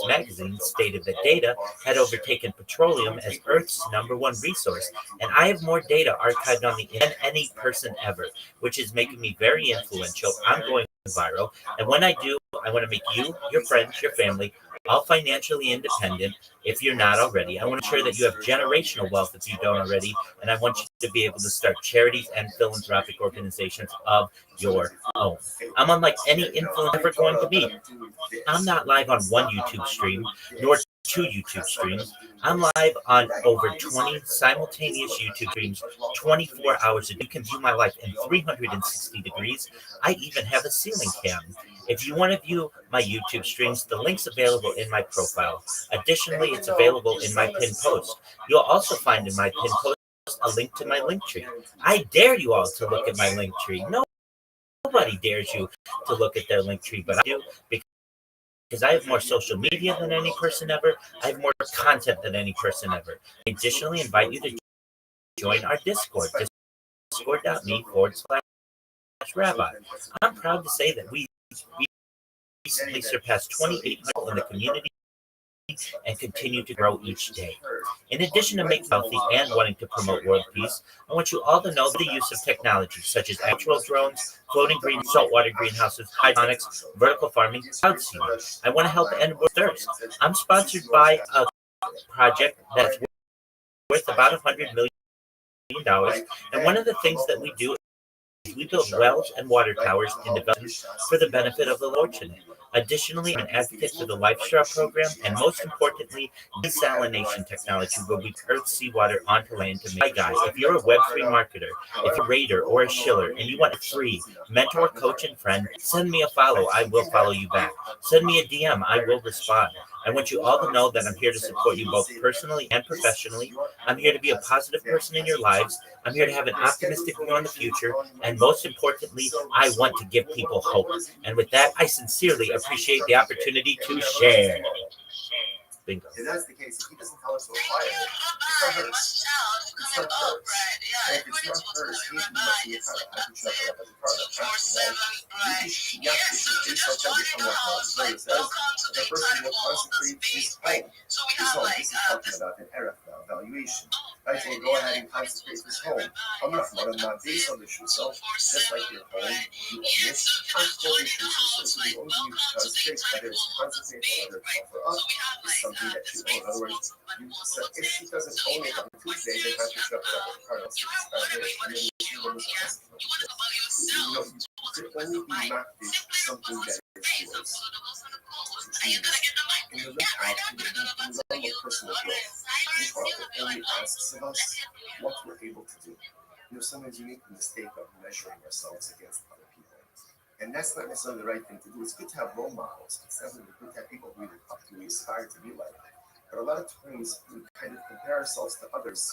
magazine stated that data had overtaken petroleum as Earth's #1 resource, and I have more data archived on the internet than any person ever, which is making me very influential. I'm going viral, and when I do, I want to make you, your friends, your family, all financially independent if you're not already. I want to ensure that you have generational wealth if you don't already, and I want you to be able to start charities and philanthropic organizations of your own. I'm unlike any influencer ever going to be. I'm not live on one YouTube stream, nor 2 YouTube streams. I'm live on over 20 simultaneous YouTube streams, 24 hours a day. You can view my life in 360 degrees. I even have a ceiling cam. If you want to view my YouTube streams, the link's available in my profile. Additionally, it's available in my pinned post. You'll also find in my pinned post a link to my link tree. I dare you all to look at my link tree. Nobody dares you to look at their link tree, but I do because I have more social media than any person ever. I have more content than any person ever. I additionally invite you to join our Discord, discord.me/Rabbi. I'm proud to say that we recently surpassed 2,800 people in the community and continue to grow each day. In addition to making healthy and wanting to promote world peace, I want you all to know the use of technology such as agricultural drones, floating green saltwater greenhouses, hydroponics, vertical farming, cloud seeding. I want to help end world thirst. I'm sponsored by a project that's worth about $100 million, and one of the things that we do is we build wells and water towers in development for the benefit of the fortunate. Additionally, I'm an advocate for the Life Straw program, and most importantly, desalination technology, where we earth seawater onto land to make. Hi guys, if you're a Web3 marketer, if you're a raider or a shiller, and you want a free mentor, coach, and friend, send me a follow. I will follow you back. Send me a DM. I will respond. I want you all to know that I'm here to support you both personally and professionally. I'm here to be a positive person in your lives. I'm here to have an optimistic view on the future. And most importantly, I want to give people hope. And with that, I sincerely appreciate the opportunity to share. Bingo. If that's the case, if he doesn't tell us to apply it, it's not hers. It's not hers. And if it's not hers, he must be a product. I can check it up as a product. The person will consecrate his home. This is talking about an erech valuation. Right, so we'll go ahead and consecrate his home. I'm not one of my base on the shoe, so just like your home, you own it. I'm totally sure. So the only thing you can consecrate, whether it's consecrate or whether it's offer up, is something that you own. In other words, so if she doesn't own it on Tuesday, then have to show up at the car. You could only be not something that is yours. In the realm of personal growth, the Father only asks of us what we're able to do. Sometimes we make the mistake of measuring ourselves against other people. And that's not necessarily the right thing to do. It's good to have role models. It's definitely good to have people who we look up to, we aspire to be like. But a lot of times we kind of compare ourselves to others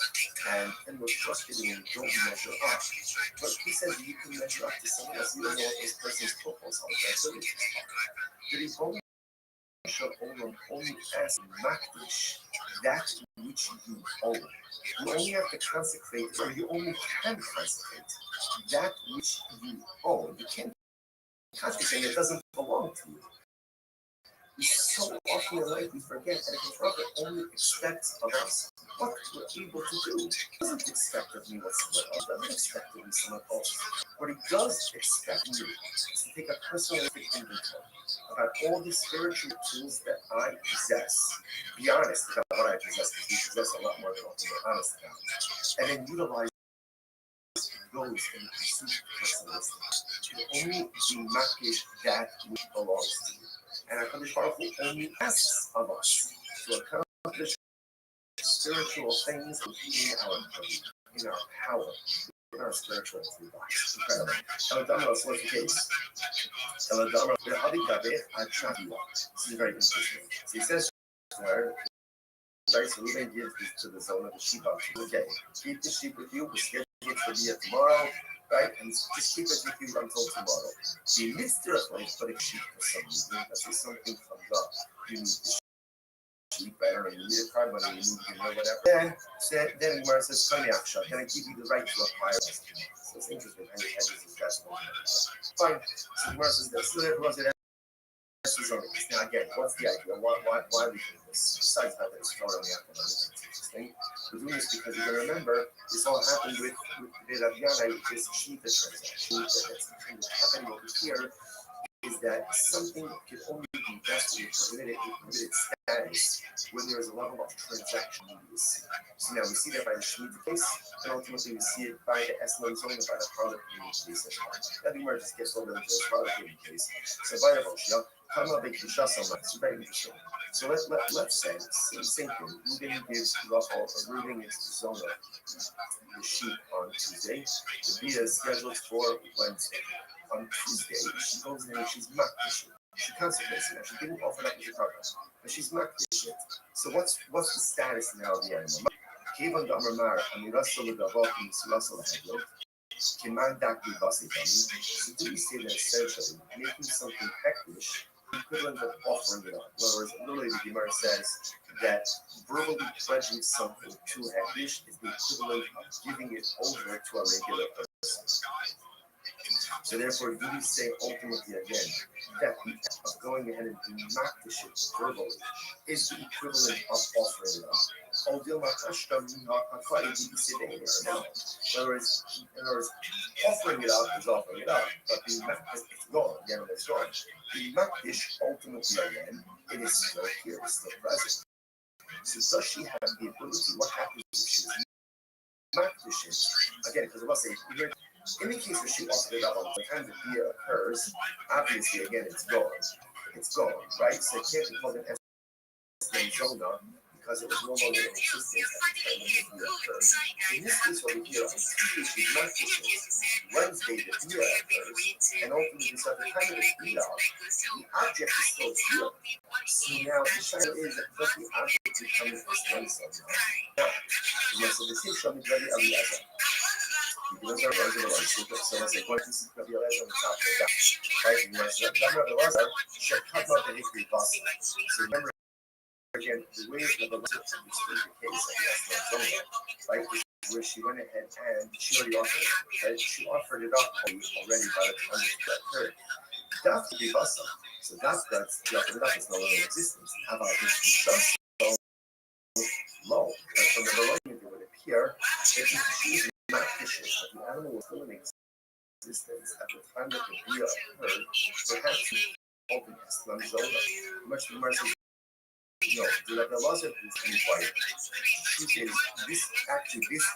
and we're frustrated when we don't measure up. But he says you can measure up to someone else. You don't know what this person's proposal is. Did he shall only ask Makdish that which you own. You only have to consecrate, or you only can consecrate that which you own. You can't consecrate it doesn't belong to you. So often in life we forget that the Father only expects of us what we're able to do. He doesn't expect of me what someone else doesn't expect of me someone else. What he does expect me is to take a personal inventory about all the spiritual tools that I possess. Be honest about what I possess, because we possess a lot more than what we're honest about. And then utilize those in the pursuit of personal wisdom. You only be makish that which belongs to you. And HaKadosh Baruch Hu only asks of us to accomplish spiritual things in our body, in our power, in our spiritual lives. Incredible. Eladamra, so what's the case? Eladamra, this is very interesting. So he says to her, right, so Reuben gives this to the zone of the sheep on okay, keep the sheep with you, we're scheduled for the tomorrow, right, and just keep it with you until tomorrow. The mystery of life, but a sheep for some reason, that's if something comes up, you need the sheep, I don't know, you need a car money, you need, whatever. Then Gemara says, can I give you the right to acquire this? So it's interesting, and the edges is that's fine. So Gemara says, that's the was it. Now again, what's the idea? Why are we doing this? Besides that, it's totally interesting. We're doing this because you can remember this all happened with Rabbi with this Shemitah transaction. That's happening over here is that something can only be vested in permitted status when there is a level of transaction needs. So now we see that by the Shemitah case, and ultimately we see it by the Eslam zone and by the Harlot case. That Gemara just gets over into the Harlot case. So by the Rothschild, it's very interesting. So let's say same thing. Reuben gives Reuben is the zone of the sheep on Tuesday. The Bia is scheduled for Wednesday. On Tuesday, she goes in and she's makdish. She consecrates it. She didn't offer that as a carcass, but she's makdish. So what's the status now of the animal? Kevan Damar Amirasol Gavok Misurasol Hagel. So do we say that essentially making something hektish equivalent of offering it up? In other words, literally the Gemara says that verbally pledging something to hektish is the equivalent of giving it over to a regular person. So therefore, do we say ultimately again that the act of going ahead and doing makdish verbally is the equivalent of offering it up? In other words, offering it up is offering it up, but the makdish is gone. Again, it's gone. The makdish ultimately again, it is still here, it's still present. So does she have the ability? What happens if she's makdish? Again, because I must say, in the case where she offered it up on the time the beer occurs, obviously again it's gone. It's gone, right? So it can't be called an Eslam Zona because it was no longer in existence at the time when the deal occurred. In this case over here, on Tuesday she's not dishes, Wednesday the deal occurs, and ultimately so at the time of the deal, the object is still here. So now the shadow is that does the object become a stencil now? Now, so the teacher is very Eliezer. Because there was a super, so let's say what this is Rabbi Eliezer on top of that. Right? And that's Rabbi Eliezer, Shekatma the Hikri Basa. So remember again, the way that the Eliezer understood the case of Yasna, right? Where she went ahead and she already offered it, right? She offered it up already by the time it occurred. That's the Basa. So that's the offer it up is no longer in existence. How about this? Just so low. And from the Elohim, it would appear that she's not vicious, but the animal was still in existence at the time that the Bria occurred, perhaps open Islam Zola. Much more no, the Elazar is inquired. She says, this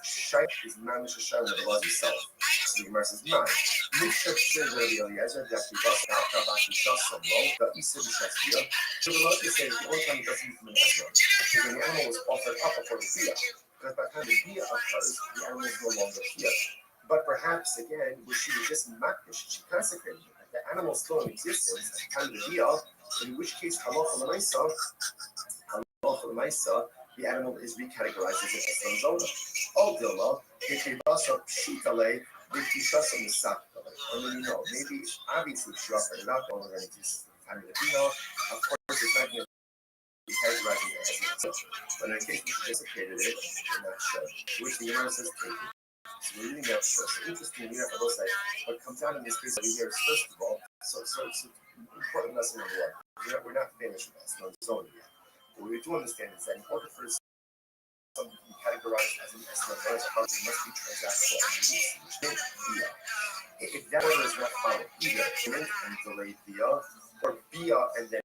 shaykh is mamish a shaykh of the Elazar itself. So the Gemara says, no. Mishak says Rabbi Eliezer that he was after about the Shasam, the Isa Bishasbia. So the Elazar says the only time he doesn't even answer is when the animal was offered up before the Bia. Because by the time the Bia occurs, the animal is no longer here. But perhaps again, where she was just makdish, she consecrated it. The animal is still in existence at the time of the Bia, in which case, halacha l'maisa, the animal is recategorized as an Eslam Zona. All Dilma, if you bust up Shitale, if you trust on the Sakale. I mean, maybe obviously she offered it up, all going to exist at the time of the Bia. Of course, it's not going to be categorizing it as an Eslam. But in case we desiccated it, we're not sure. Which the Gemara says, take it. So we're really not sure. So interesting, we have to say, what comes out in this case over here is, first of all, so important lesson number one. We're not finished with that. No zone yet. What we do understand is that in order for something to be categorized as an estimate, as a house, it must be transactional immediacy, which means via. If that order is not followed, either payment and delayed via, or via and then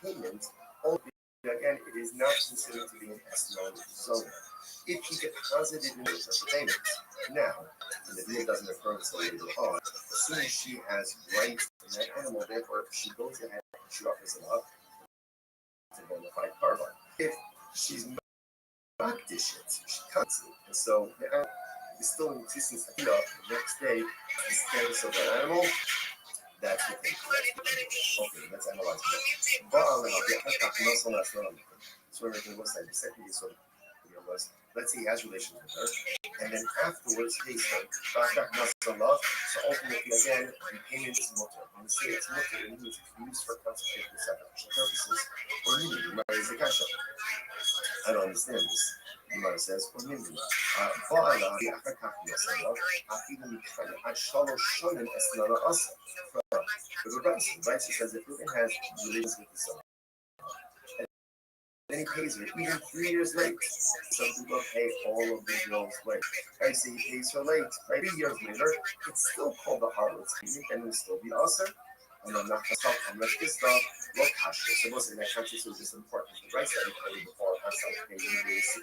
payment, again, it is not considered to be an estimate zone. If he deposited in it for payment, now, and the deal doesn't occur until later on, as soon as she has rights in that animal, therefore, she goes ahead and she offers it up to bona fide carbon. If she's not dish it, she cuts it. And so the animal is still in existence the next day, the status of that animal, that's the thing. Okay, let's analyze it. So everything was like the second sort of was, let's say he has relations with her, and then afterwards he takes her. So ultimately, again, the payment is mutter. When we say it's mutter, it means it's used for concentrated sacrificial purposes, or meaning, the Gemara is the kasha. I don't understand this. The Gemara says, or meaning, right? She says if Reuben has relations with the son, then he pays her even 3 years late. Some people pay all of the bills late. Right? So he pays her late. Right? 3 years later, it's still called the harlot's payment and it will still be usher. And I'm not going to stop unless this stuff will cash it. So listen, that conscious was just important. The rights that we played before our payment is 62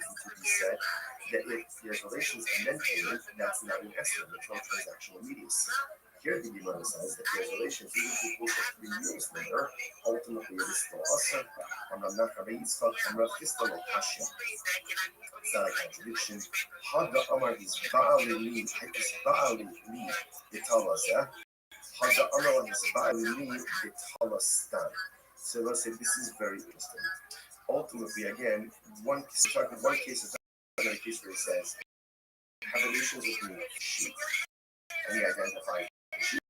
said that if there's relations and then payment, that's not an estimate. There's no transactional immediacy. Here the Gemara says that there's relations even if for 3 years later, ultimately it is still usher. And I'm not going to stop unless this still will cash it. It's not a contradiction. Hada Amar is Ba'ali Li, is Ba'ali Li, Italazah. Hada Amar is Ba'ali Li, Italastan. So let's say this is very interesting. Ultimately, again, one case is another case where it says, have relations with me, sheep. And he identified sheep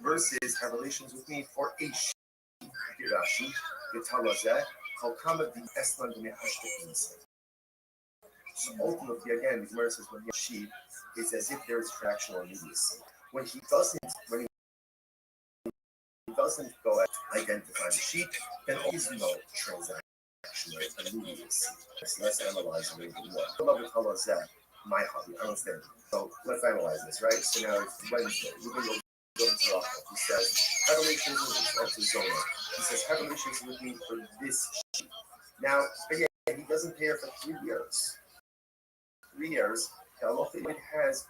versus have relations with me for a sheep. Rashi, Yitalazeh, Kalkama the Eslan the Hashtakin. So ultimately, again, the Gemara says when he has sheep, it's as if there is fractional immediacy. When he doesn't go and identify the sheep, then there is no transactional immediacy. So let's analyze it a little bit more. Yitalazeh, my hobby, I understand. So let's analyze this, right? So now it's Wednesday. We're going to go to Rothschild. He says, have relations with me, Zona. He says, have relations with me for this sheep. Now, again, he doesn't pay her for 3 years. 3 years, it has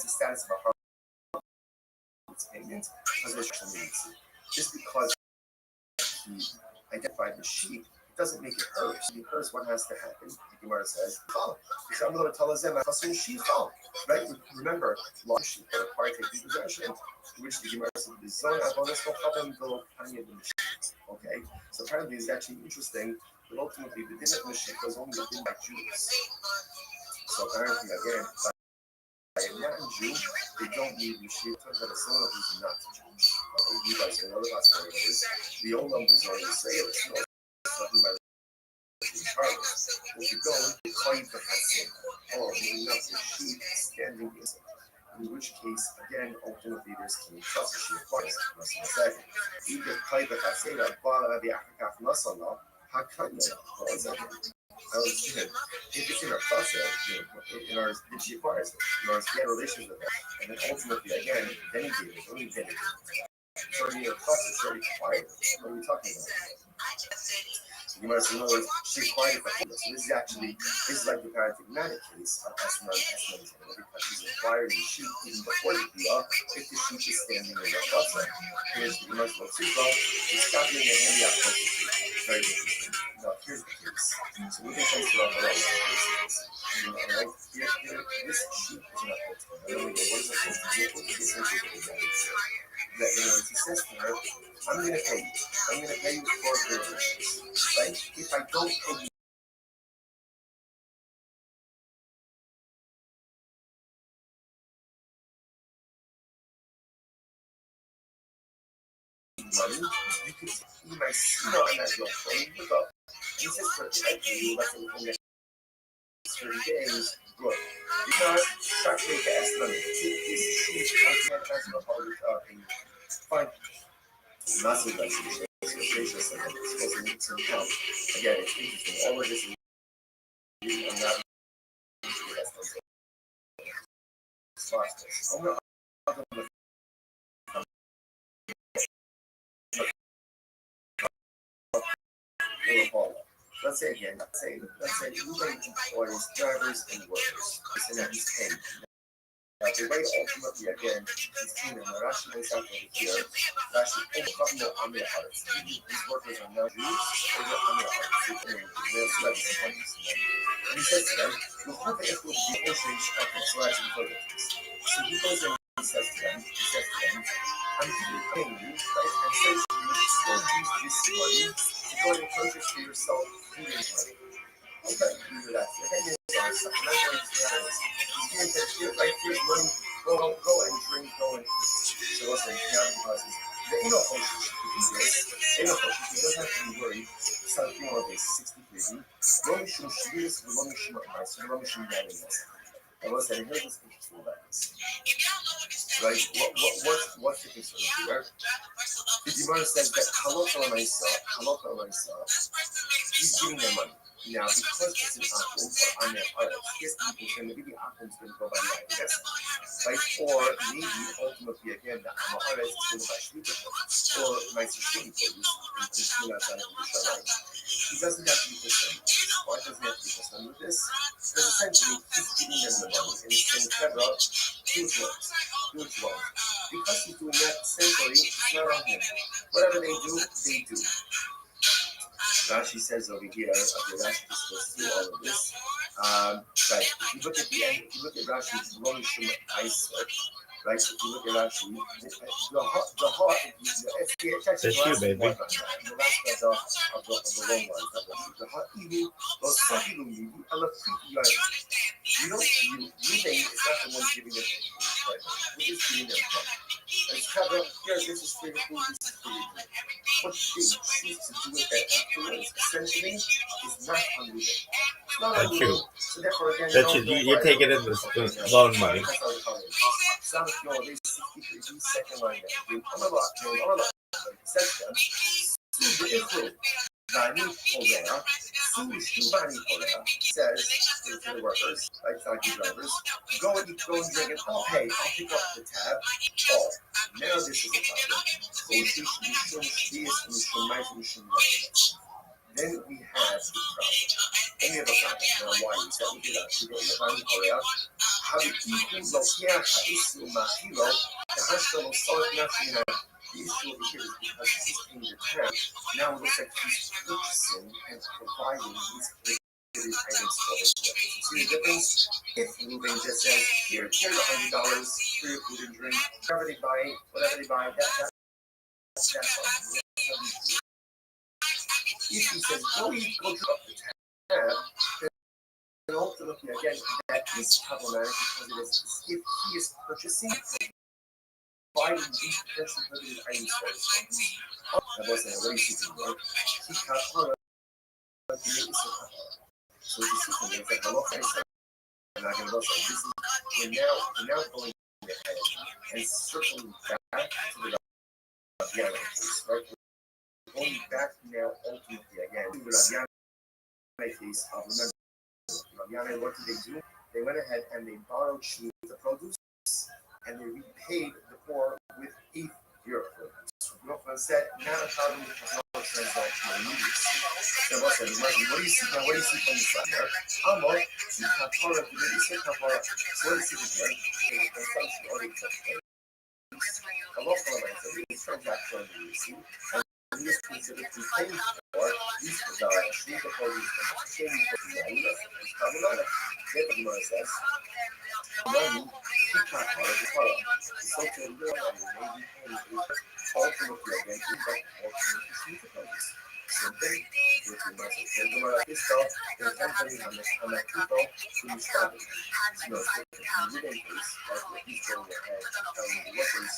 the status of a harlot's payment because there's immediacy. Just because he identified the sheep, doesn't make it hurt. Because what has to happen? The Gemara says, right? Remember, launch the party possession, which the Gemara said the zone okay. So apparently it's actually interesting, but ultimately the din of Mashiach was only the din by Jews. So apparently again, by a non-Jew, they don't need Mashiach. Turns out a son of who's not Jewish. You guys know the the old numbers are the same. Talking about if you go, claim the Hashem, or meaning not the sheep standing in which case, again, ultimately there's king trust she acquires the second. Either claim the Hashem, or the Akakaf Masala, Hakanya. What was that? I was saying, if it's in our process, in our, then she acquires it. In our scan relations with it. And then ultimately, again, denigrated, only denigrated. It's already in our process, it's already acquired. What are we talking about? You might say, no, she acquired it before. So this is like the paradigmatic case of Esmer because she's acquired the sheep even before the Bia, if the sheep is standing in the process. Here's the Gemara's Lotsuka, it's stopping in the Yapos. Very interesting. Now, here's the case. So we can place it on the right. Right? Here, this sheep is not what is it supposed to do? What is it that he says to her, I'm going to pay you. I'm going to pay you for the right? If I don't pay you money, you can see my seat on that your phone. Look up. He says for I pay you, let's say within the next 30 days, good. If not, start to make ask money. This is fine. Massive like expectations and supposed to need some help. Again, it's interesting. All of this is I'm not let's say again, let's say Uber employs drivers and workers. It's in he's paying. Now, the way ultimately, again, is seen in the Rashi lays out over here. Rashi overcome the Amir hearts. These workers are not Jews, or they're Amir hearts. They're celebrities. And he says to them, the whole thing is going to be oceans of the selection projects. So he goes in and he says to them, I'm paying you, right? And says to you, go use this money to go and purchase for yourself food and money. Okay, you do that. Right here's money. Go and drink, go and eat. So listen, now because the inner function to do this, inner function, he doesn't have to be worried. Something like this, 63. Long Shum Shvius, Long Shum Mice, Long Shum Yanis. And listen, here's what's interesting about this. Right? What's the concern here? The Gemara says that Halakha Maisa, he's giving them money. Now, because it's an apple or on their heart, this people can maybe the apple is going to go by my investment, right? Or maybe ultimately again the Amahara is going to buy sleeper or my sushi for you and consume outside of the Shalom. He doesn't have to be concerned. Why doesn't he have to be concerned with this? Because essentially he's giving them the money and he's saying, Kevra, do it wrong. Because he's doing that essentially, it's not on him. Whatever they do, they do. Rashi says over here, okay, Rashi just goes through all of this. Right, if you look at the end, if you look at Rashi's Long Shum Iceberg, right, if you look at Rashi, the heart, it's actually the last one, the last of the long one. The heart, even those Sahilu, you think it's not the one giving them right? We're just giving them money. It's cover, here, this is for the food, this is for the food. What she chooses to do with that afterwards, essentially, is not unlegal. That's true. So therefore, again, you take it as the loan money. Some of this 63 second line there. Says to the workers, like taxi drivers, go and drink and I'll pay. I'll pick up the tab. Oh, now this is a problem. Then we have the problem. Then we have a problem. Now, why is that? We did that. We go in the time in Korea. How do you look here? How is the Mahiro? The Hashkel of Solid Nafina? issue over here is because he's paying the tab. Now it looks like he's purchasing and providing these items for his workers. See the difference? If Ruben just says, here's $100 for your food and drink, whatever they buy, that's fine. If he says, go drop the tab, then ultimately, again, that is problematic because if he is purchasing, providing these potential prohibited items for his company, that wasn't a racism, right? He kapara to make it so the system is like a lot of I'm not going to look like this is we're now going ahead and circling back to the Rabbi case, right? We're going back now ultimately again to the Rabbi case of remember Rabbi, what did they do? They went ahead and they borrowed the produce and they repaid the poor with €8 produce. Rothschild said, not a problem because no transaction immediacy. So what do you see now? What do you see from the side there? How much? You have part of the release, kapara. So what do you see there? The consumption already took place. A lot of them said, this transaction immediacy. And this considered to pay for these shoes the produce from the same for the island. It's problematic. Therefore, says, money, he can't borrow the product. It's so to the real money, maybe ultimately again, he might ultimately see the produce. Same thing, if you must have told them this stuff, there's something on that people who stop it. You know, so in the case, like what he's going ahead and telling the workers,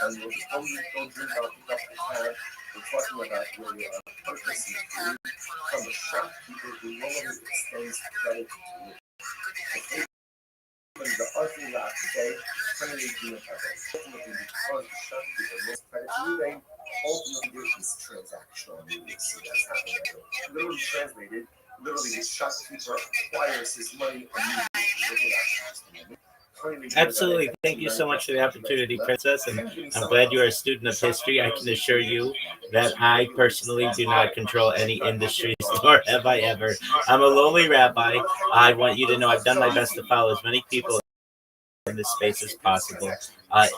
and we'll don't drink out the cup of tab. We're talking about where they are purchasing food from the shopkeeper who normally extends credit to you. When the other last day, currently doing that. Ultimately, because the shopkeeper most credit to you, they ultimately there is transactional immediacy that's happening. Literally translated, literally the shopkeeper acquires his money immediately. Absolutely. Thank you so much for the opportunity, Princess. And I'm glad you are a student of history. I can assure you that I personally do not control any industries, nor have I ever. I'm a lowly rabbi. I want you to know I've done my best to follow as many people in this space as possible.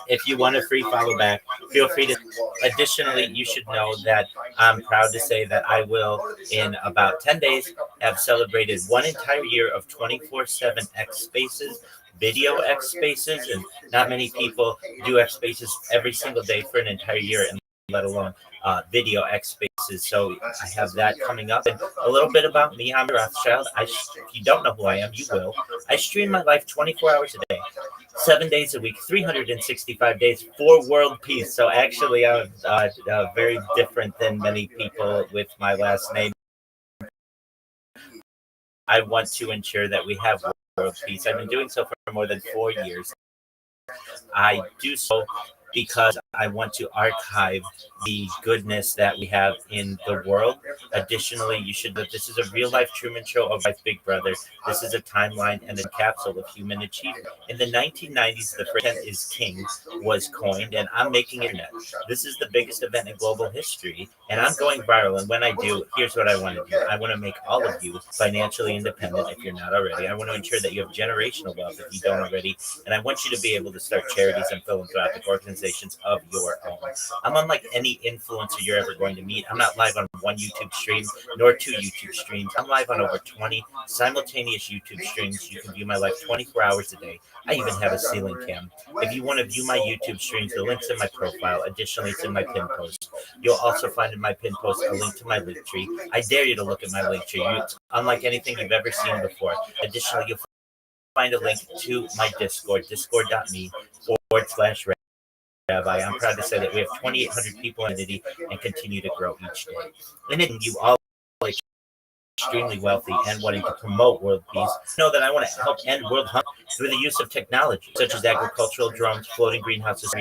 If you want a free follow back, feel free to. Additionally, you should know that I'm proud to say that I will, in about 10 days, have celebrated one entire year of 24/7 X Spaces, video X Spaces, and not many people do X Spaces every single day for an entire year, and let alone video X Spaces. So I have that coming up. And a little bit about me, I'm Rothschild. If you don't know who I am, you will. I stream my life 24 hours a day, 7 days a week, 365 days for world peace. So actually, I'm very different than many people with my last name. I want to ensure that we have world peace. I've been doing so for more than 4 years. I do so because I want to archive the goodness that we have in the world. Additionally, you should know this is a real life Truman Show of Life Big Brother. This is a timeline and a capsule of human achievement. In the 1990s, the phrase 10 is king was coined, and I'm making internet. This is the biggest event in global history, and I'm going viral. And when I do, here's what I want to do. I want to make all of you financially independent if you're not already. I want to ensure that you have generational wealth if you don't already. And I want you to be able to start charities and philanthropic organizations of your own. I'm unlike any influencer you're ever going to meet. I'm not live on one YouTube stream nor 2 YouTube streams. I'm live on over 20 simultaneous YouTube streams. You can view my life 24 hours a day. I even have a ceiling cam. If you want to view my YouTube streams, the link's in my profile. Additionally, it's in my pin post. You'll also find in my pin post a link to my link tree. I dare you to look at my link tree. It's unlike anything you've ever seen before. Additionally, you'll find a link to my Discord, discord.me/Rabbi. I'm proud to say that we have 2,800 people in the community and continue to grow each day. And then you all are extremely wealthy and wanting to promote world peace. Know that I want to help end world hunger through the use of technology, such as agricultural drones, floating greenhouses,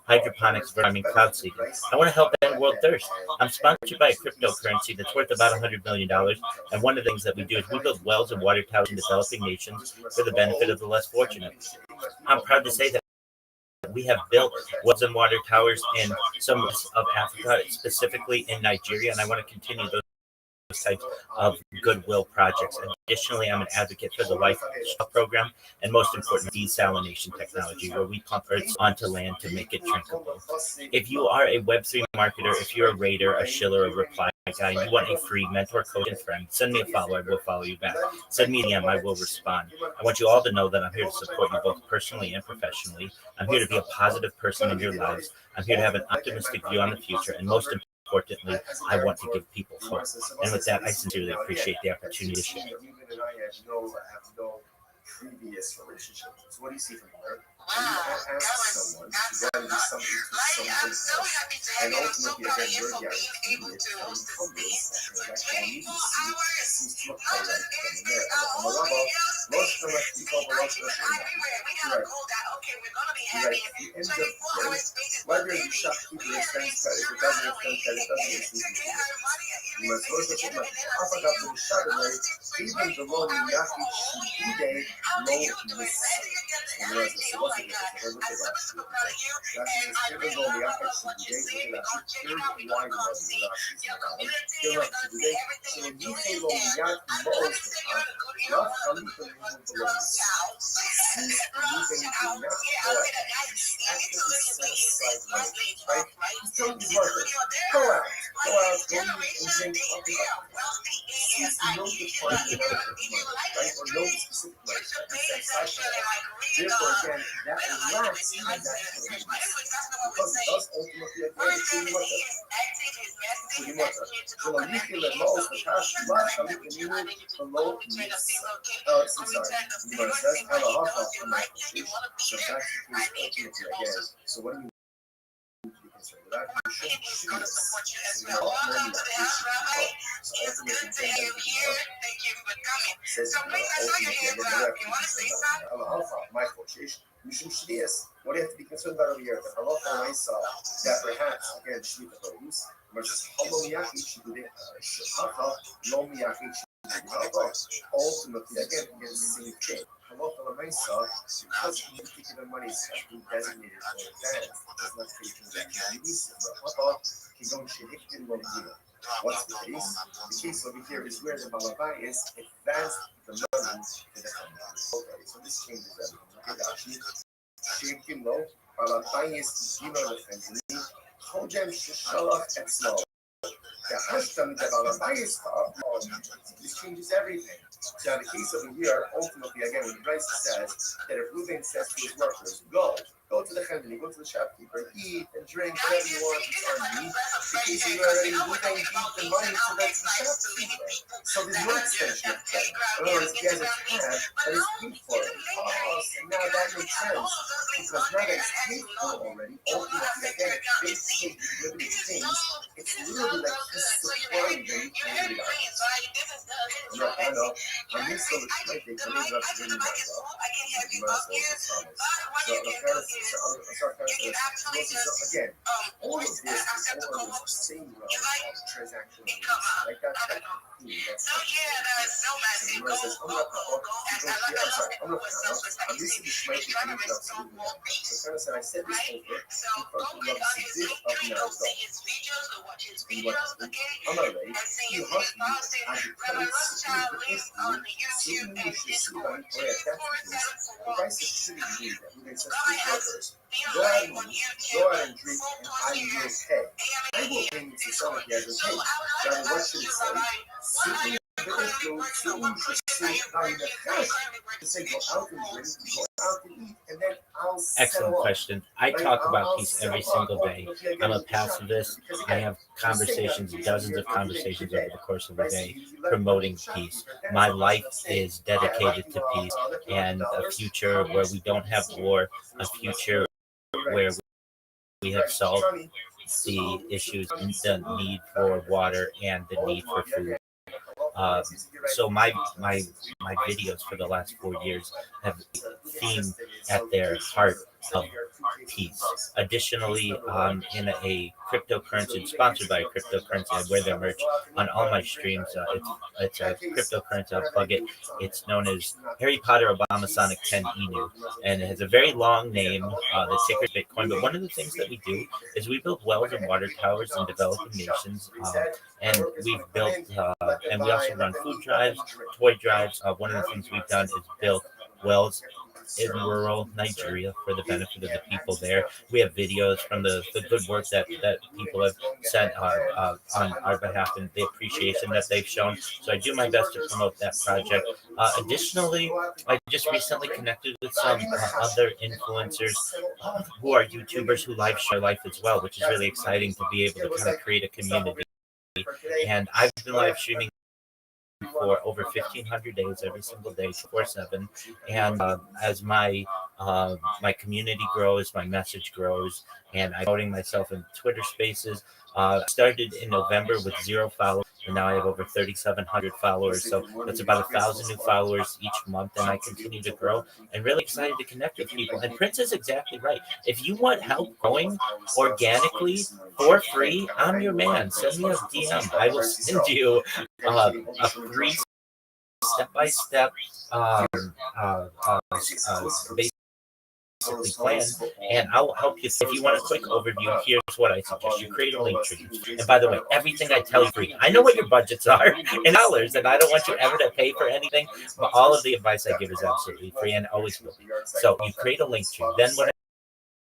hydroponics, farming, cloud seeding. I want to help end world thirst. I'm sponsored by a cryptocurrency that's worth about $100 million. And one of the things that we do is we build wells and water towers in developing nations for the benefit of the less fortunate. I'm proud to say that we have built wells and water towers in some of Africa, specifically in Nigeria, and I want to continue those types of goodwill projects. Additionally, I'm an advocate for the Life program and, most important, desalination technology, where we pump Earth onto land to make it drinkable. If you are a Web3 marketer, if you're a raider, a shiller, a reply guy, you want a free mentor, coach, and friend, send me a follow. I will follow you back. Send me an DM. I will respond. I want you all to know that I'm here to support you both personally and professionally. I'm here to be a positive person in your lives. I'm here to have an optimistic view on the future, and most importantly, I want to give people hope. And with that, I sincerely appreciate the opportunity to share. Previous relationship. So what do you see from her? When you ask someone to go and do something to someone else, and ultimately again, you're the experience coming from this transaction, you can see to apply right then and there. Whether you shop people expense credit, it doesn't expense credit, doesn't expense credit. You must also put my Africa to Chardonnay, even the low Yaki Shide, low Therefore, again, that lacks transaction because it does ultimately again so when you feel that most the cash last time you can move the low so what do you concerned with that? You shouldn't shoot us. So welcome to the house, Rabbi. It's good to have you here. Thank you for coming. So please, I saw your hands up. You want to say something? My quotation. You should see us. What do you have to be concerned about over here? The halacha I saw that perhaps again should be the use. Ultimately, again, the same thing. Halacha Lamaisa, because you keep the money especially designated for advance, does not take transactions. What's the case? The case over here is where the Malabai is advanced the money to the company. Okay, so this changes everything. Shaking low, Malabai is Dino Lefenzini, Hodem Shishalach and Slow. This changes everything. So in the case of here, ultimately, again, when Bryce says that if Reuben says to his workers, go to the chandani, go to the shopkeeper, eat and drink whatever you want, it's on me. Because you already Reuben gave the money to the shopkeeper. So there's no extension of pay. In other words, he has a tab that is paid for it. And now that makes sense. Because now that it's paid for already, ultimately, again, it's paid with limited things. It's literally like he's supplying them to the guys. I know. I'm used to it. I think the mic, I can have you up here, but when you can go again, all of this is all of the same transaction. Like that. So yeah, that's so massive. Go. I'm used to this mic. So I said this over. So go click on his link tree, go see his videos, go watch his videos, okay? And see his Rabbi Rothschild link on the YouTube and Discord. 24/7 for Rabbi has Go ahead and drink, and I will pay. I will pay you to someone he hasn't paid. Now, what should it say? Excellent question. I talk about peace every single day. I'm a pacifist. I have conversations, dozens of conversations over the course of a day promoting peace. My life is dedicated to peace and a future where we don't have war, a future where we have solved the issues, the need for water and the need for food. So my videos for the last 4 years have themed at their heart of peace. Additionally, in a cryptocurrency, sponsored by a cryptocurrency, I wear their merch on all my streams. It's a cryptocurrency. I'll plug it. It's known as Harry Potter Obama Sonic 10 Inu, and it has a very long name. The ticker is Bitcoin. But one of the things that we do is we build wells and water towers in developing nations, and we've built, and we also run food drives, toy drives. One of the things we've done is built wells in rural Nigeria for the benefit of the people there. We have videos from the good work that people have sent on our behalf and the appreciation that they've shown. So I do my best to promote that project. Additionally, I just recently connected with some other influencers who are YouTubers who live share life as well, which is really exciting to be able to kind of create a community. And I've been live streaming for over 1,500 days, every single day, 24/7. And as my community grows, my message grows, and I'm promoting myself in Twitter Spaces. Started in November with 0 followers, and now I have over 3,700 followers. So that's about 1,000 new followers each month, and I continue to grow. And really excited to connect with people. And Prince is exactly right. If you want help growing organically for free, I'm your man. Send me a DM. I will send you a free step-by-step basically plan, and I'll help you. If you want a quick overview, here's what I suggest. You create a link tree. And by the way, everything I tell you free. I know what your budgets are in dollars, and I don't want you ever to pay for anything, but all of the advice I give is absolutely free and always will be. So you create a link tree. Then what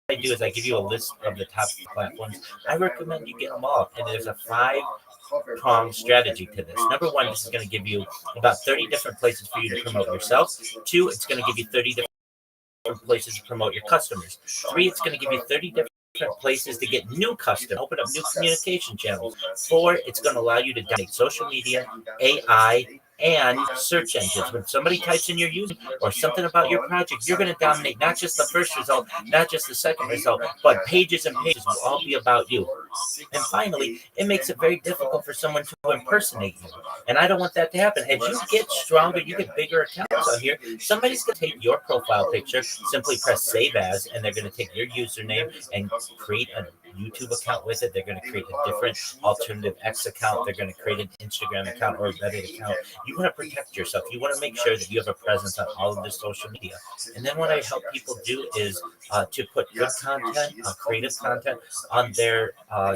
I do is I give you a list of the top platforms. I recommend you get them all, and there's a 5-pronged strategy to this. Number one, this is going to give you about 30 different places for you to promote yourself. 2, it's going to give you 30 different places to promote your customers. 3, it's going to give you 30 different places to get new customers, open up new communication channels. 4, it's going to allow you to dominate social media, AI, and search engines. When somebody types in your user or something about your project, you're going to dominate not just the first result, not just the second result, but pages and pages will all be about you. And finally, it makes it very difficult for someone to impersonate you. And I don't want that to happen. As you get stronger, you get bigger accounts on here, somebody's going to take your profile picture, simply press save as, and they're going to take your username and create a YouTube account with it. They're going to create a different alternative X account. They're going to create an Instagram account or a Reddit account. You want to protect yourself. You want to make sure that you have a presence on all of the social media. And then what I help people do is to put good content, creative content on their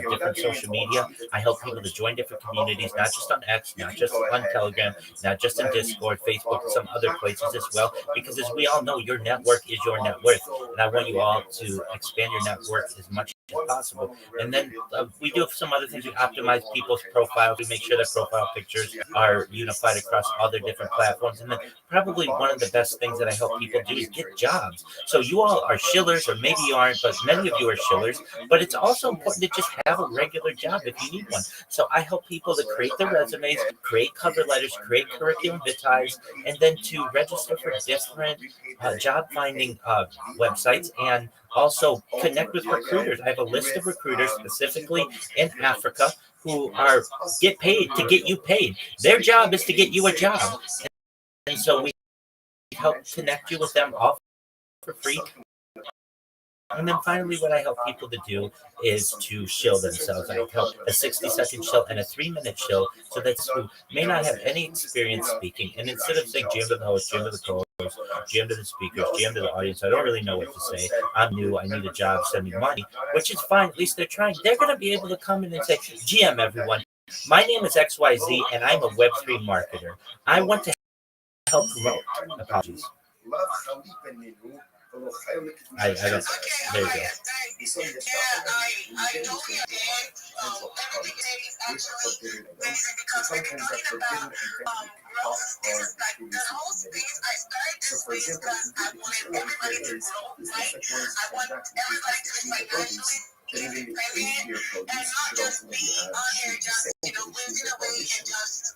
different social media. I help people to join different communities, not just on X, not just on Telegram, not just in Discord, Facebook, and some other places as well. Because as we all know, your network is your net worth. And I want you all to expand your network as much as possible. And then we do some other things. We optimize people's profiles. We make sure that profile pictures are unified across all their different platforms. And then probably one of the best things that I help people do is get jobs. So you all are shillers, or maybe you aren't, but many of you are shillers. But it's also important to just have a regular job if you need one. So I help people to create their resumes, create cover letters, create curriculum vitae, and then to register for different job finding websites, and also connect with recruiters. I have a list of recruiters specifically in Africa who get paid to get you paid. Their job is to get you a job. And so we help connect you with them all for free. And then finally, what I help people to do is to shill themselves. I help a 60-second shill and a 3-minute shill, so that who may not have any experience speaking, and instead of saying GM to the host, GM to the co-host, GM to the speakers, GM to the audience, I don't really know what to say. I'm new. I need a job. Send me money, which is fine. At least they're trying. They're going to be able to come in and say, GM, everyone. My name is XYZ, and I'm a Web3 marketer. I want to help promote. Apologies. I don't. There you go. I totally understand. Everything is actually amazing because we're talking about growth. This is like the whole space. I started this space because I wanted everybody to grow, right? I want everybody to live financially Then even the crazier produce should also maybe have the same conditions of condition.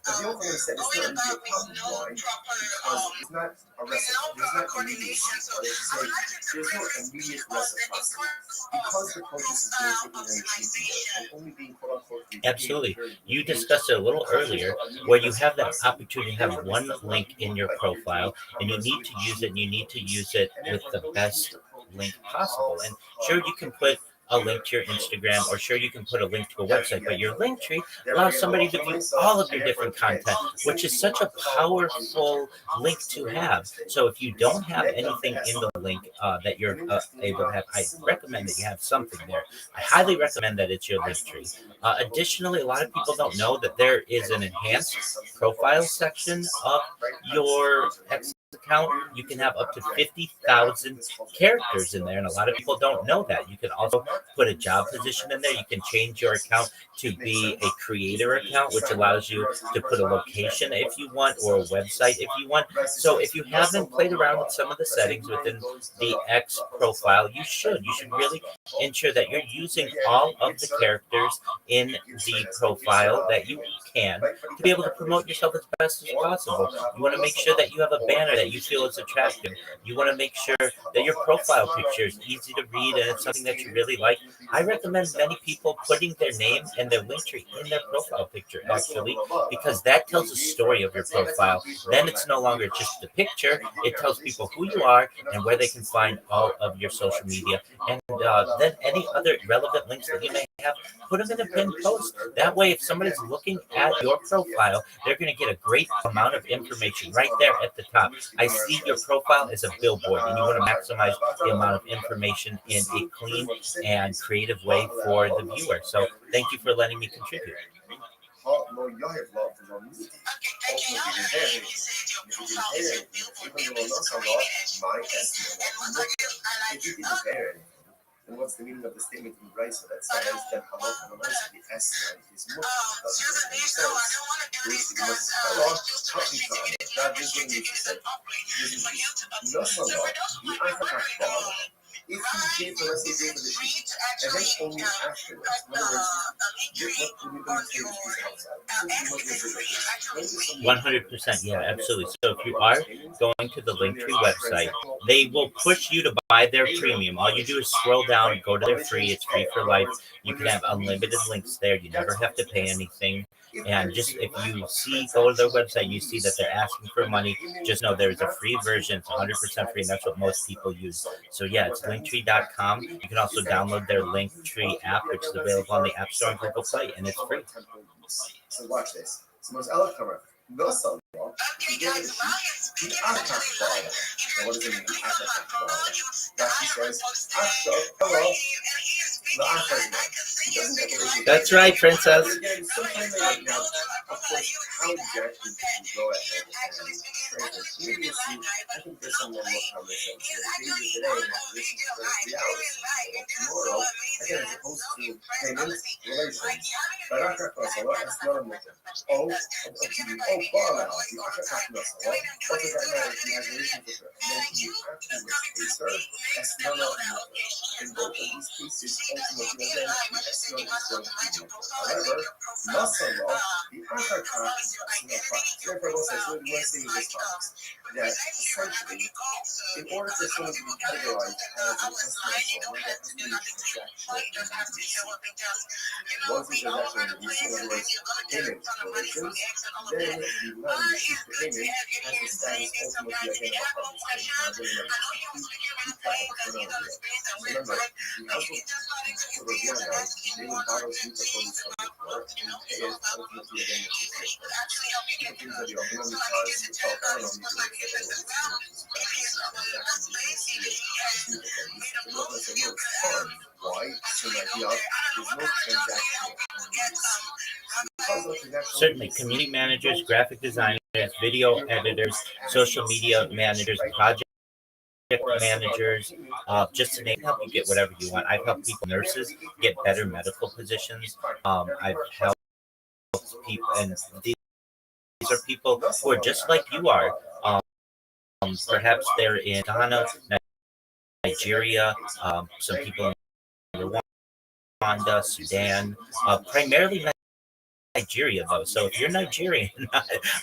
But the ultimate set is not really a problem. Why? Because it's not a recipe. There's not immediate. There's no immediate reciprocity. Because the produce is being taken very cheaply and only being quote unquote Absolutely. You discussed it a little earlier where you have that opportunity to have one link in your profile and you need to use it and you need to use it with the best link possible. And sure, you can put a link to your Instagram or sure you can put a link to a website, but your link tree allows somebody to view all of your different content, which is such a powerful link to have. So if you don't have anything in the link that you're able to have, I recommend that you have something there. I highly recommend that it's your link tree. Additionally, a lot of people don't know that there is an enhanced profile section of your account. You can have up to 50,000 characters in there, and a lot of people don't know that. You can also put a job position in there. You can change your account to be a creator account, which allows you to put a location if you want or a website if you want. So if you haven't played around with some of the settings within the X profile, you should. You should really ensure that you're using all of the characters in the profile that you can to be able to promote yourself as best as possible. You want to make sure that you have a banner that you feel is attractive. You want to make sure that your profile picture is easy to read and it's something that you really like. I recommend many people putting their name and their link tree in their profile picture actually, because that tells a story of your profile. Then it's no longer just a picture, it tells people who you are and where they can find all of your social media. And then any other relevant links that you may have, put them in a pinned post. That way, if somebody's looking at your profile, they're going to get a great amount of information right there at the top. I see your profile as a billboard, and you want to maximize the amount of information in a clean and creative way for the viewer. So thank you for letting me contribute. And what's the meaning of the statement in Brisa that says that halot halamayis the S is much? If you gave the rest of the sheet, and then only afterwards, in other words, what we're going to say is outside. 100%, yeah, absolutely. So if you are going to the Linktree website, they will push you to buy their premium. All you do is scroll down, go to their free. It's free for life. You can have unlimited links there. You never have to pay anything. And just if you go to their website, you see that they're asking for money, just know there's a free version. It's 100% free, and that's what most people use. So yeah, it's linktree.com. You can also download their Linktree app, which is available on the App Store and Google Play, and it's free. So watch this. So most eloquent. Nossa, what does it mean? That she says, hello. That's right, princess. Of course, how exactly can you go ahead and translate? Maybe you see, I think there's some more conversation. Maybe today, and this is for 3 hours. Tomorrow, again, as opposed to payment relations. Baraka Kosova, that's not a method. Oh, Bala, the Akaka Kosova, what does that matter? The imagination for her. And then you actually serve, that's not a method. In both of these cases, ultimately, again, that's not a method. However, Masala, the Akaka, therefore, also, so we want to say this that essentially, in order for someone to be categorized as an estimate, that has to be transactional. Once the transaction is in other words, payment relations, then the one who receives the payment has the status ultimately identified as payment. Remember, the household Robiana, they would borrow things that police from before and pay it ultimately again with the same things that the economic cars, the top why? So that there's no transaction. Certainly, community managers, graphic designers, video editors, social media managers, project managers, just to name, help you get whatever you want. I've helped people, nurses, get better medical positions. I've helped people, and these are people who are just like you are. Perhaps they're in Ghana, Nigeria, some people in Rwanda. Rwanda, Sudan, primarily Nigeria, though. So if you're Nigerian,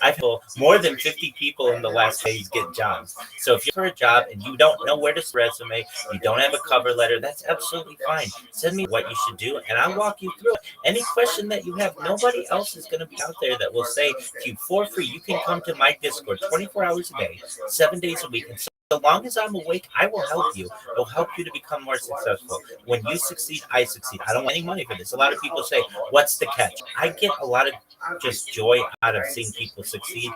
I've had more than 50 people in the last days get jobs. So if you're for a job and you don't know where to resume, you don't have a cover letter, that's absolutely fine. Send me what you should do, and I'll walk you through it. Any question that you have, nobody else is going to be out there that will say to you for free. You can come to my Discord 24 hours a day, 7 days a week, and so long as I'm awake, I will help you. I will help you to become more successful. When you succeed, I succeed. I don't want any money for this. A lot of people say, what's the catch? I get a lot of just joy out of seeing people succeed.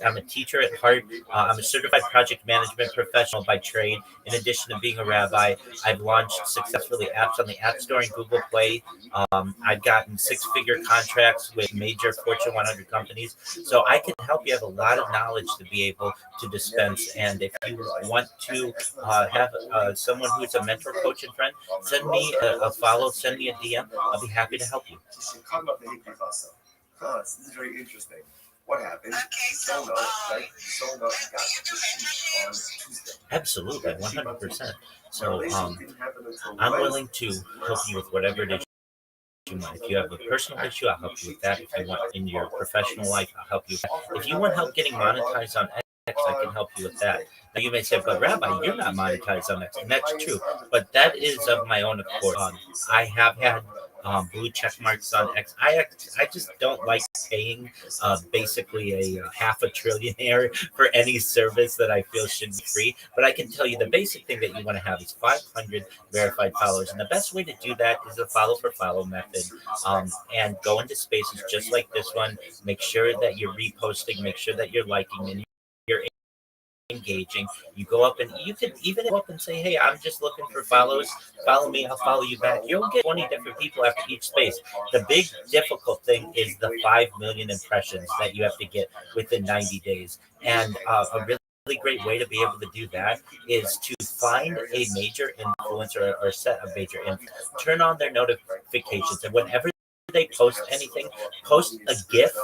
I'm a teacher at heart. I'm a certified project management professional by trade. In addition to being a rabbi, I've launched successfully apps on the App Store and Google Play. I've gotten six-figure contracts with major Fortune 100 companies. So I can help you have a lot of knowledge to be able to dispense. And if you want to have someone who's a mentor, coach, and friend, send me a follow, send me a DM. I'll be happy to help you. This is very interesting. What happened? Absolutely, 100%. So I'm willing to help you with whatever it is you want. If you have a personal issue, I'll help you with that. If you want in your professional life, I'll help you with that. If you want help getting monetized on X, I can help you with that. Now you may say, but Rabbi, you're not monetized on X, and that's true. But that is of my own accord. I have had blue check marks on X. I just don't like paying basically a half a trillionaire for any service that I feel should be free. But I can tell you the basic thing that you want to have is 500 verified followers. And the best way to do that is the follow for follow method. And go into spaces just like this one. Make sure that you're reposting, make sure that you're liking, and you're engaging. You go up and you can even go up and say, hey, I'm just looking for follows. Follow me, I'll follow you back. You'll get 20 different people after each space. The big difficult thing is the 5 million impressions that you have to get within 90 days. And a really great way to be able to do that is to find a major influencer or set of major influencers, turn on their notifications, and whenever they post anything, post a GIF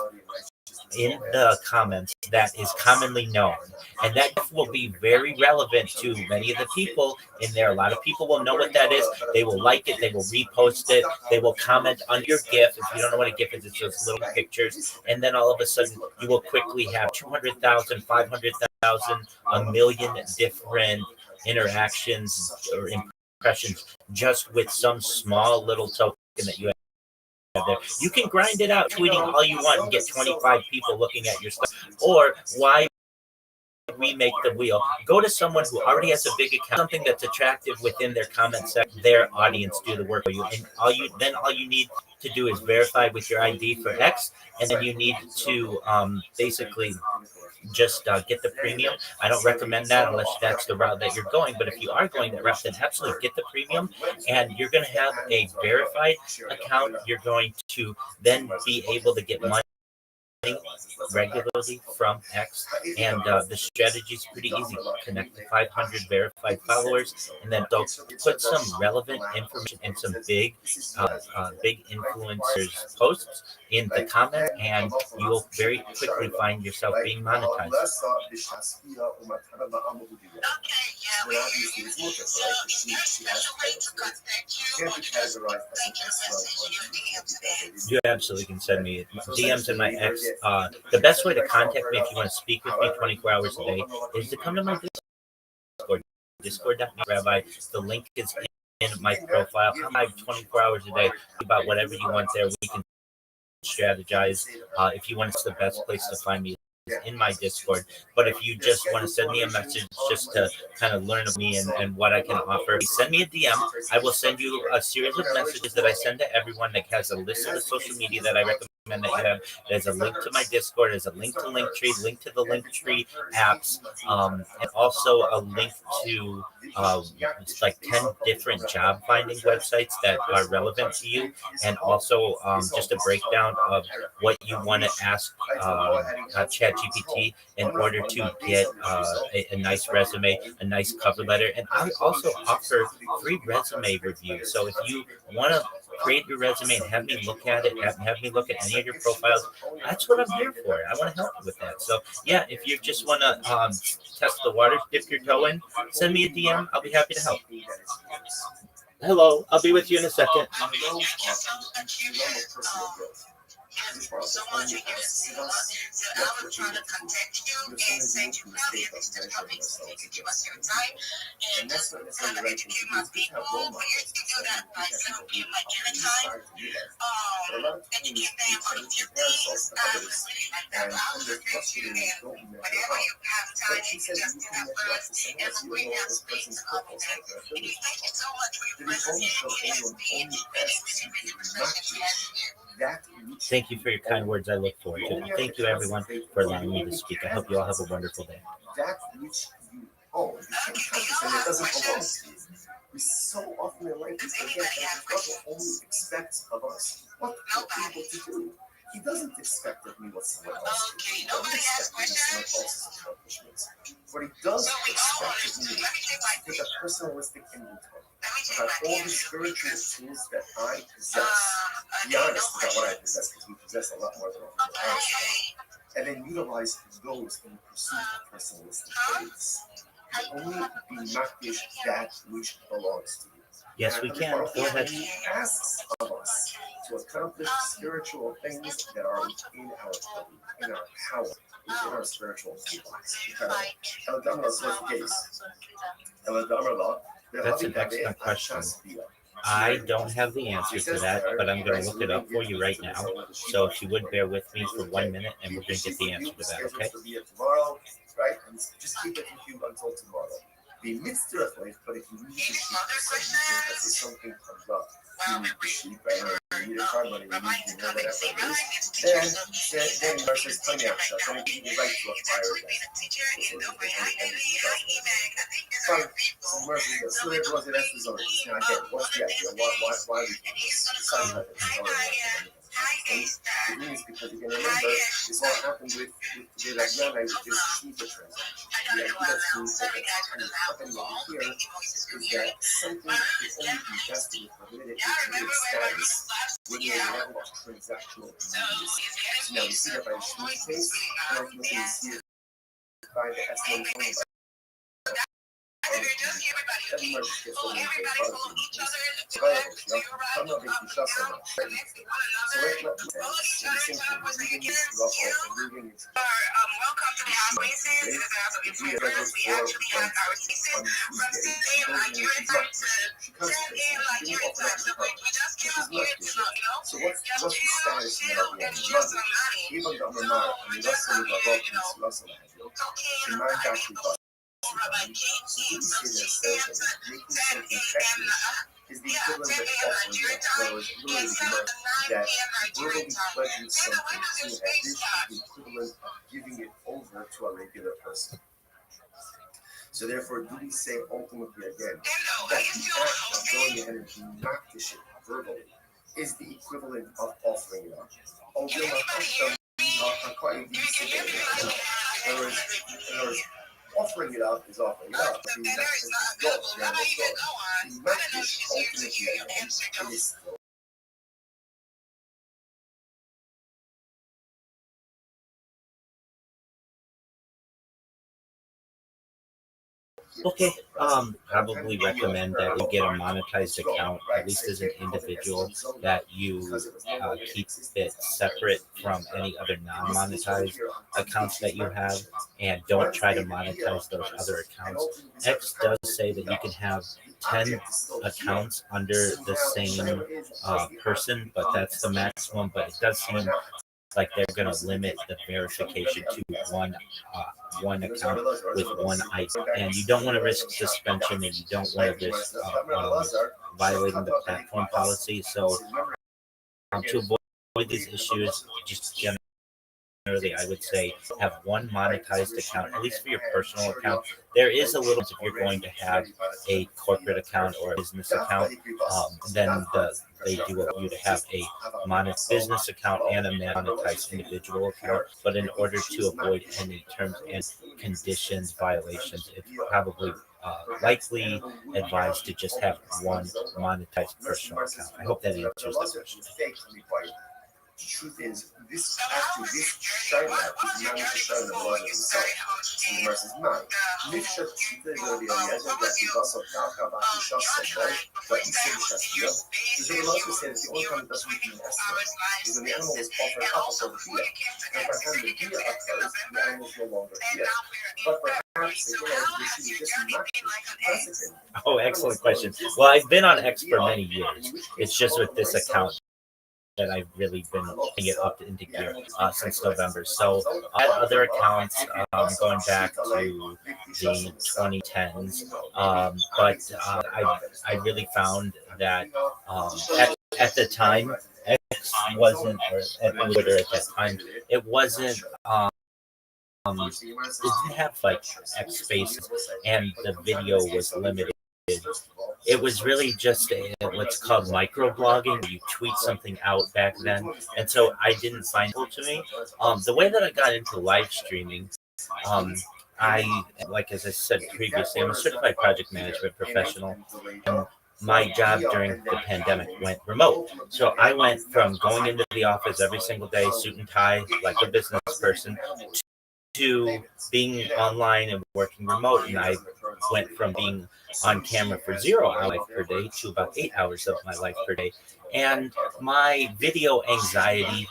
in the comments that is commonly known, and that will be very relevant to many of the people in there. A lot of people will know what that is. They will like it, they will repost it, they will comment on your GIF. If you don't know what a GIF is, it's just little pictures, and then all of a sudden you will quickly have 200,000, 500,000, a million different interactions or impressions just with some small little token that you have there. You can grind it out tweeting all you want and get 25 people looking at your stuff. Or why remake the wheel? Go to someone who already has a big account, something that's attractive within their comment section. Their audience do the work for you, and all you need to do is verify with your ID for X, and then you need to basically just get the premium. I don't recommend that unless that's the route that you're going. But if you are going that route, then absolutely get the premium, and you're going to have a verified account. You're going to then be able to get money regularly from X, and the strategy is pretty easy. Connect to 500 verified followers, and then they'll put some relevant information in some big influencers posts in the comment, and you will very quickly find yourself being monetized. You absolutely can send me DMs in my X. The best way to contact me if you want to speak with me 24 hours a day is to come to my Discord, discord.me/rabbi. The link is in my profile. I'm live 24 hours a day about whatever you want there. We can strategize. If you want, it's the best place to find me in my Discord. But if you just want to send me a message just to kind of learn of me and what I can offer, send me a DM. I will send you a series of messages that I send to everyone that has a list of the social media that I recommend that you have. There's a link to my Discord. There's a link to Linktree, link to the Linktree apps, and also a link to it's like 10 different job finding websites that are relevant to you, and also just a breakdown of what you want to ask ChatGPT in order to get a nice resume, a nice cover letter. And I also offer free resume reviews. So if you want to create your resume and have me look at it, have me look at any of your profiles, that's what I'm here for. I want to help you with that. So yeah, if you just want to test the waters, dip your toe in, send me a DM. I'll be happy to help. Hello, I'll be with you in a second. So much you use so I was trying to contact you and say you probably have this topic so you could give us your time and just kind of educate my people. We usually do that by 7 p.m. Nigerian time. Educate them on a few things. I would really like that. I will address you and whenever you have time, you can just do that for us and we bring that space up. Thank you so much for your presence here. It has been really refreshing to have you here. Thank you for your kind words. I look forward to it. Thank you, everyone, for allowing me to speak. I hope you all have a wonderful day. That which you own, and it doesn't belong to you. We so often in life we forget that God will only expect of us what we're able to do. He doesn't expect of me what someone else did. He doesn't expect me someone else's accomplishments. What he does expect of me is to take a personalistic inventory about all the spiritual tools that I possess. Be honest about what I possess, because we possess a lot more than we're honest about. And then utilize those in pursuit of personalistic things. Only be makdish that which belongs to you. Yes, we can. Go ahead. He asks of us to accomplish spiritual things that are within our ability, in our power, within our spiritual toolbox. That's an excellent question. I don't have the answer to that, but I'm going to look it up for you right now. So if you would bear with me for 1 minute, and we're going to get the answer to that, okay? Tomorrow, right? And just keep it with you until tomorrow. Be mitzvah, but if you need to sheep, if something comes up, you need to sheep, right? Or you need a car money, you need to know whatever it is. Then versus Tanya, so then you can write to a fire again. So it was an exercise. Again, what's the idea? Why we do this? It means because you can remember this all happened with Adriana with this cheaper transaction. The idea that's happening over here is that something can only be vested with permitted status when you level of transactional immediacy. So now we see that by the Schmidt case, and ultimately we see it by the S1 point. Everybody gets over each other. I'm not making shots on that. So let's welcome to the house. We actually have our season from 6 a.m. Nigerian time to 10 a.m. Nigerian time. So we just came up here to, so what's the status chill and enjoy some money. Even though So we just come here, talking about Rabbi King, so 6 a.m. to 10 a.m. Is the equivalent of offering that was really that verbally pledging something to have this the equivalent of giving it over to a regular person. So therefore, do we say ultimately again that the act of going ahead and being makdish it verbally is the equivalent of offering it up? In other words, offering it up is offering it up. The makdish ultimately is still. Okay, probably recommend that you get a monetized account, at least as an individual, that you keep it separate from any other non-monetized accounts that you have, and don't try to monetize those other accounts. X does say that you can have 10 accounts under the same person, but that's the maximum, but it does seem like they're going to limit the verification to one account with one ID, and you don't want to risk suspension, and you don't want to risk violating the platform policy. So to avoid these issues, just generally, I would say have one monetized account, at least for your personal account. There is a little, if you're going to have a corporate account or a business account, then they do want you to have a monetized business account and a monetized individual account. But in order to avoid any terms and conditions violations, it's probably likely advised to just have one monetized personal account. I hope that answers the question. the truth is, this China is managed to show the blood of himself. And the Gemara says, "Man, nifshat tzitei Rabbi Eliezer v'achivasa davka v'achisha sobor v'isem shasvia." Does the Gemara say that the only time it doesn't mean estimate is when the animal was offered up for the dia, and by the time the dia occurs, the animal is no longer here. But perhaps this is just not precedent. Oh, excellent question. Well, I've been on X for many years. It's just with this account that I've really been putting it up into gear since November. So I had other accounts going back to the 2010s, but I really found that at the time, X wasn't, or at Twitter at that time, it wasn't. It didn't have like X spaces, and the video was limited. It was really just what's called microblogging. You tweet something out back then, and so I didn't find it to me. The way that I got into live streaming, like as I said previously, I'm a certified project management professional, and my job during the pandemic went remote. So I went from going into the office every single day, suit and tie, like a business person, to being online and working remote. And I went from being on camera for 0 hours per day to about 8 hours of my life per day. And my video anxiety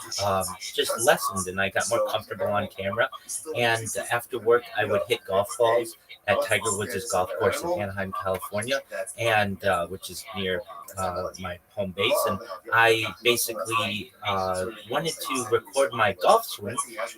just lessened, and I got more comfortable on camera. And after work, I would hit golf balls at Tiger Woods' golf course in Anaheim, California, and which is near my home base. And I basically wanted to record my golf swing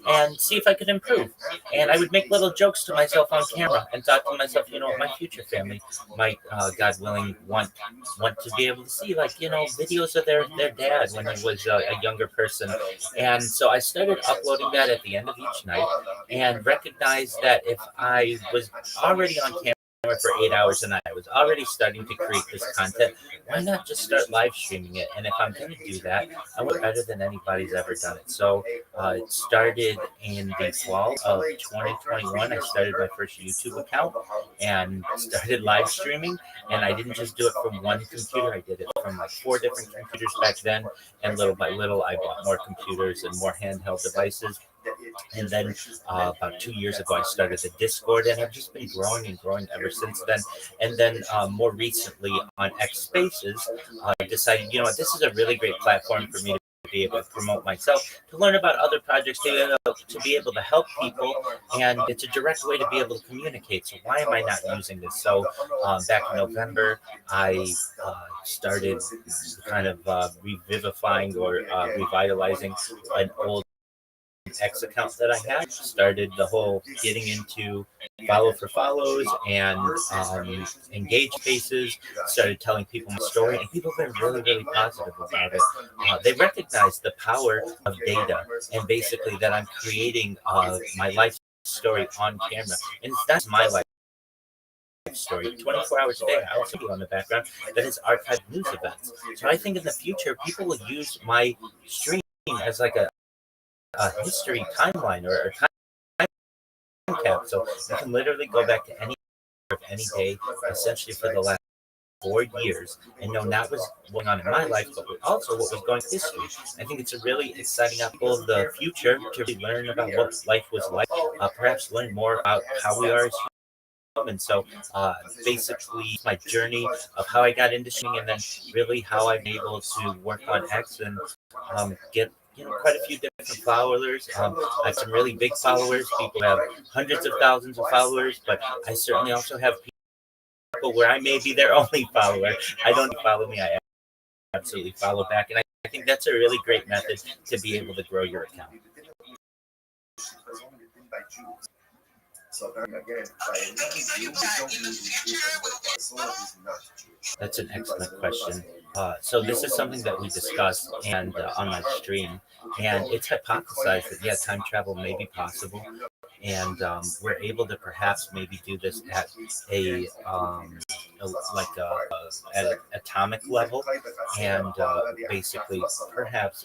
and see if I could improve. And I would make little jokes to myself on camera and thought to myself, my future family might, God willing, want to be able to see, videos of their dad when he was a younger person. And so I started uploading that at the end of each night, and recognized that if I was already on camera for 8 hours a night, I was already starting to create this content, why not just start live streaming it? And if I'm going to do that, I want better than anybody's ever done it. So it started in the fall of 2021. I started my first YouTube account and started live streaming. And I didn't just do it from one computer. I did it from like 4 different computers back then. And little by little, I bought more computers and more handheld devices. And then about 2 years ago, I started the Discord, and I've just been growing and growing ever since then. And then more recently on X Spaces, I decided, this is a really great platform for me to be able to promote myself, to learn about other projects, to be able to help people, and it's a direct way to be able to communicate. So why am I not using this? So back in November, I started kind of revivifying or revitalizing an old X account that I had. Started the whole getting into follow for follows and engage spaces. Started telling people my story, and people have been really, really positive about it. They recognize the power of data, and basically that I'm creating my life story on camera, and that's my life story 24 hours a day. I also do on the background that is archived news events. So I think in the future, people will use my stream as like a history timeline or time capsule. You can literally go back to any day, essentially for the last 4 years, and know not what's going on in my life, but also what was going in history. I think it's a really exciting apple of the future to really learn about what life was like, perhaps learn more about how we are as humans. So basically my journey of how I got into streaming, and then really how I'm able to work on X and get quite a few different followers. I have some really big followers. People have hundreds of thousands of followers, but I certainly also have people where I may be their only follower. I don't follow me. I absolutely follow back. And I think that's a really great method to be able to grow your account. That's an excellent question. So this is something that we discussed and on my stream, and it's hypothesized that time travel may be possible, and we're able to perhaps maybe do this at at an atomic level, and basically perhaps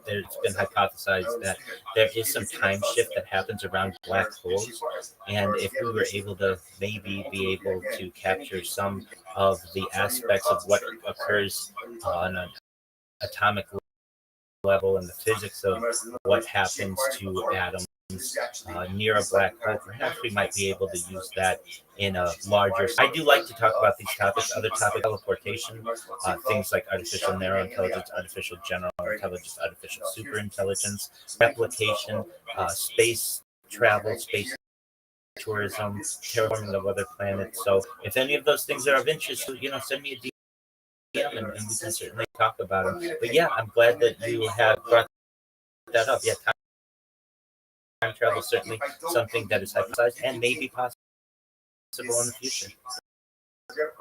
there's been hypothesized that there is some time shift that happens around black holes, and if we were able to maybe be able to capture some of the aspects of what occurs on an atomic level and the physics of what happens to atoms near a black hole. Perhaps we might be able to use that in a larger. I do like to talk about these topics. Other topics, teleportation, things like artificial narrow intelligence, artificial general intelligence, artificial superintelligence, replication, space travel, space tourism, terraforming of other planets. So if any of those things are of interest, send me a DM and we can certainly talk about them. But yeah, I'm glad that you have brought that up. Yeah, time travel is certainly something that is hypothesized and maybe possible in the future.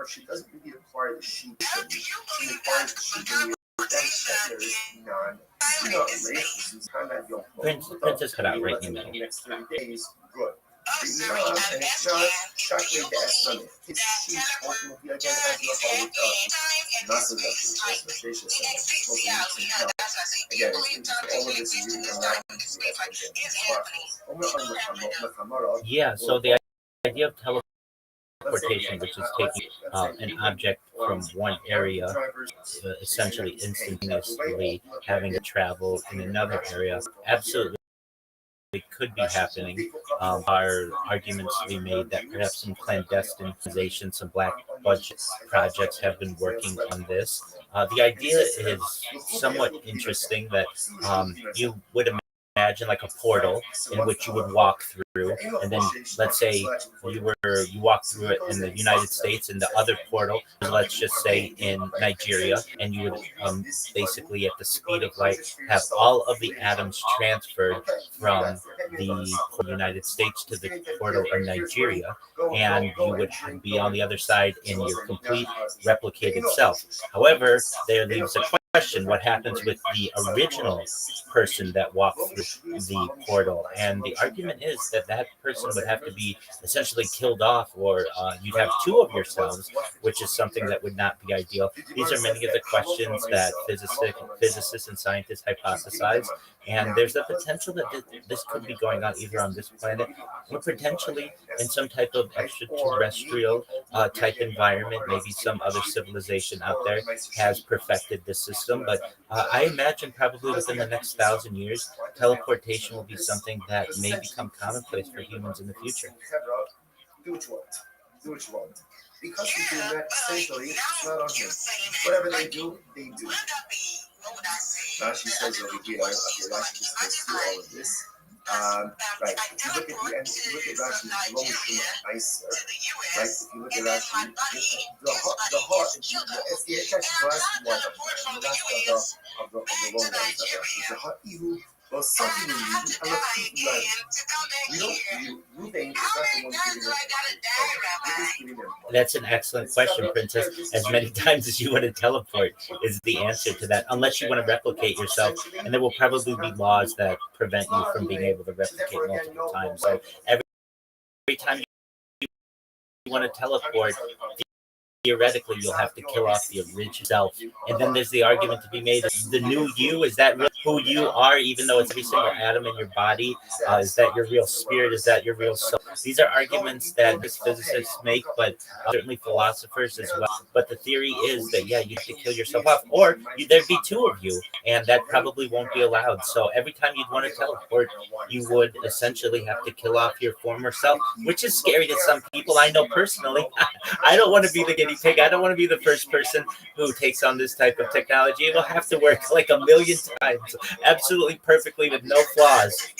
She doesn't really require the sheep. She requires the sheep in the sense that there is Princess cut out right in the middle. Next 30 days, good. And it's not shocking the astronomy. His sheep ultimately identifies with massive expectations. Again, all of this is yeah, so the idea of teleportation, which is taking an object from one area, essentially instantaneously having to travel in another area, absolutely could be happening. Are arguments to be made that perhaps some clandestine organization, some black budget projects have been working on this. The idea is somewhat interesting that you would imagine like a portal in which you would walk through, and then let's say you walk through it in the United States, and the other portal, let's just say in Nigeria, and you would basically at the speed of light have all of the atoms transferred from the United States to the portal of Nigeria, and you would be on the other side in your complete replicated self. However, there leaves a question: what happens with the original person that walked through the portal? And the argument is that that person would have to be essentially killed off, or you'd have two of yourselves, which is something that would not be ideal. These are many of the questions that physicists and scientists hypothesize, and there's the potential that this could be going on either on this planet or potentially in some type of extraterrestrial type environment. Maybe some other civilization out there has perfected this system, but I imagine probably within the next 1,000 years, teleportation will be something that may become commonplace for humans in the future. Do what you want. Because he's doing that, essentially, it's not on him. Whatever they do, they do. Now she says over here, okay, Rashi just goes through all of this. Right, if you look at the end, if you look at Rashi's long nicer, right, if you look at Rashi, the heart, it's actually the last one, the last of the long ones of Rashi. The heart, was something in you, and that's an excellent question, Princess. As many times as you want to teleport is the answer to that, unless you want to replicate yourself, and there will probably be laws that prevent you from being able to replicate multiple times. So every time you want to teleport, theoretically, you'll have to kill off the original self. And then there's the argument to be made, the new you, is that really who you are, even though it's every single atom in your body? Is that your real spirit? Is that your real soul? These are arguments that physicists make, but certainly philosophers as well. But the theory is that, yeah, you have to kill yourself off, or there'd be two of you, and that probably won't be allowed. So every time you'd want to teleport, you would essentially have to kill off your former self, which is scary to some people. I know personally. I don't want to be the guinea pig. I don't want to be the first person who takes on this type of technology. It will have to work like a million times, absolutely perfectly with no flaws.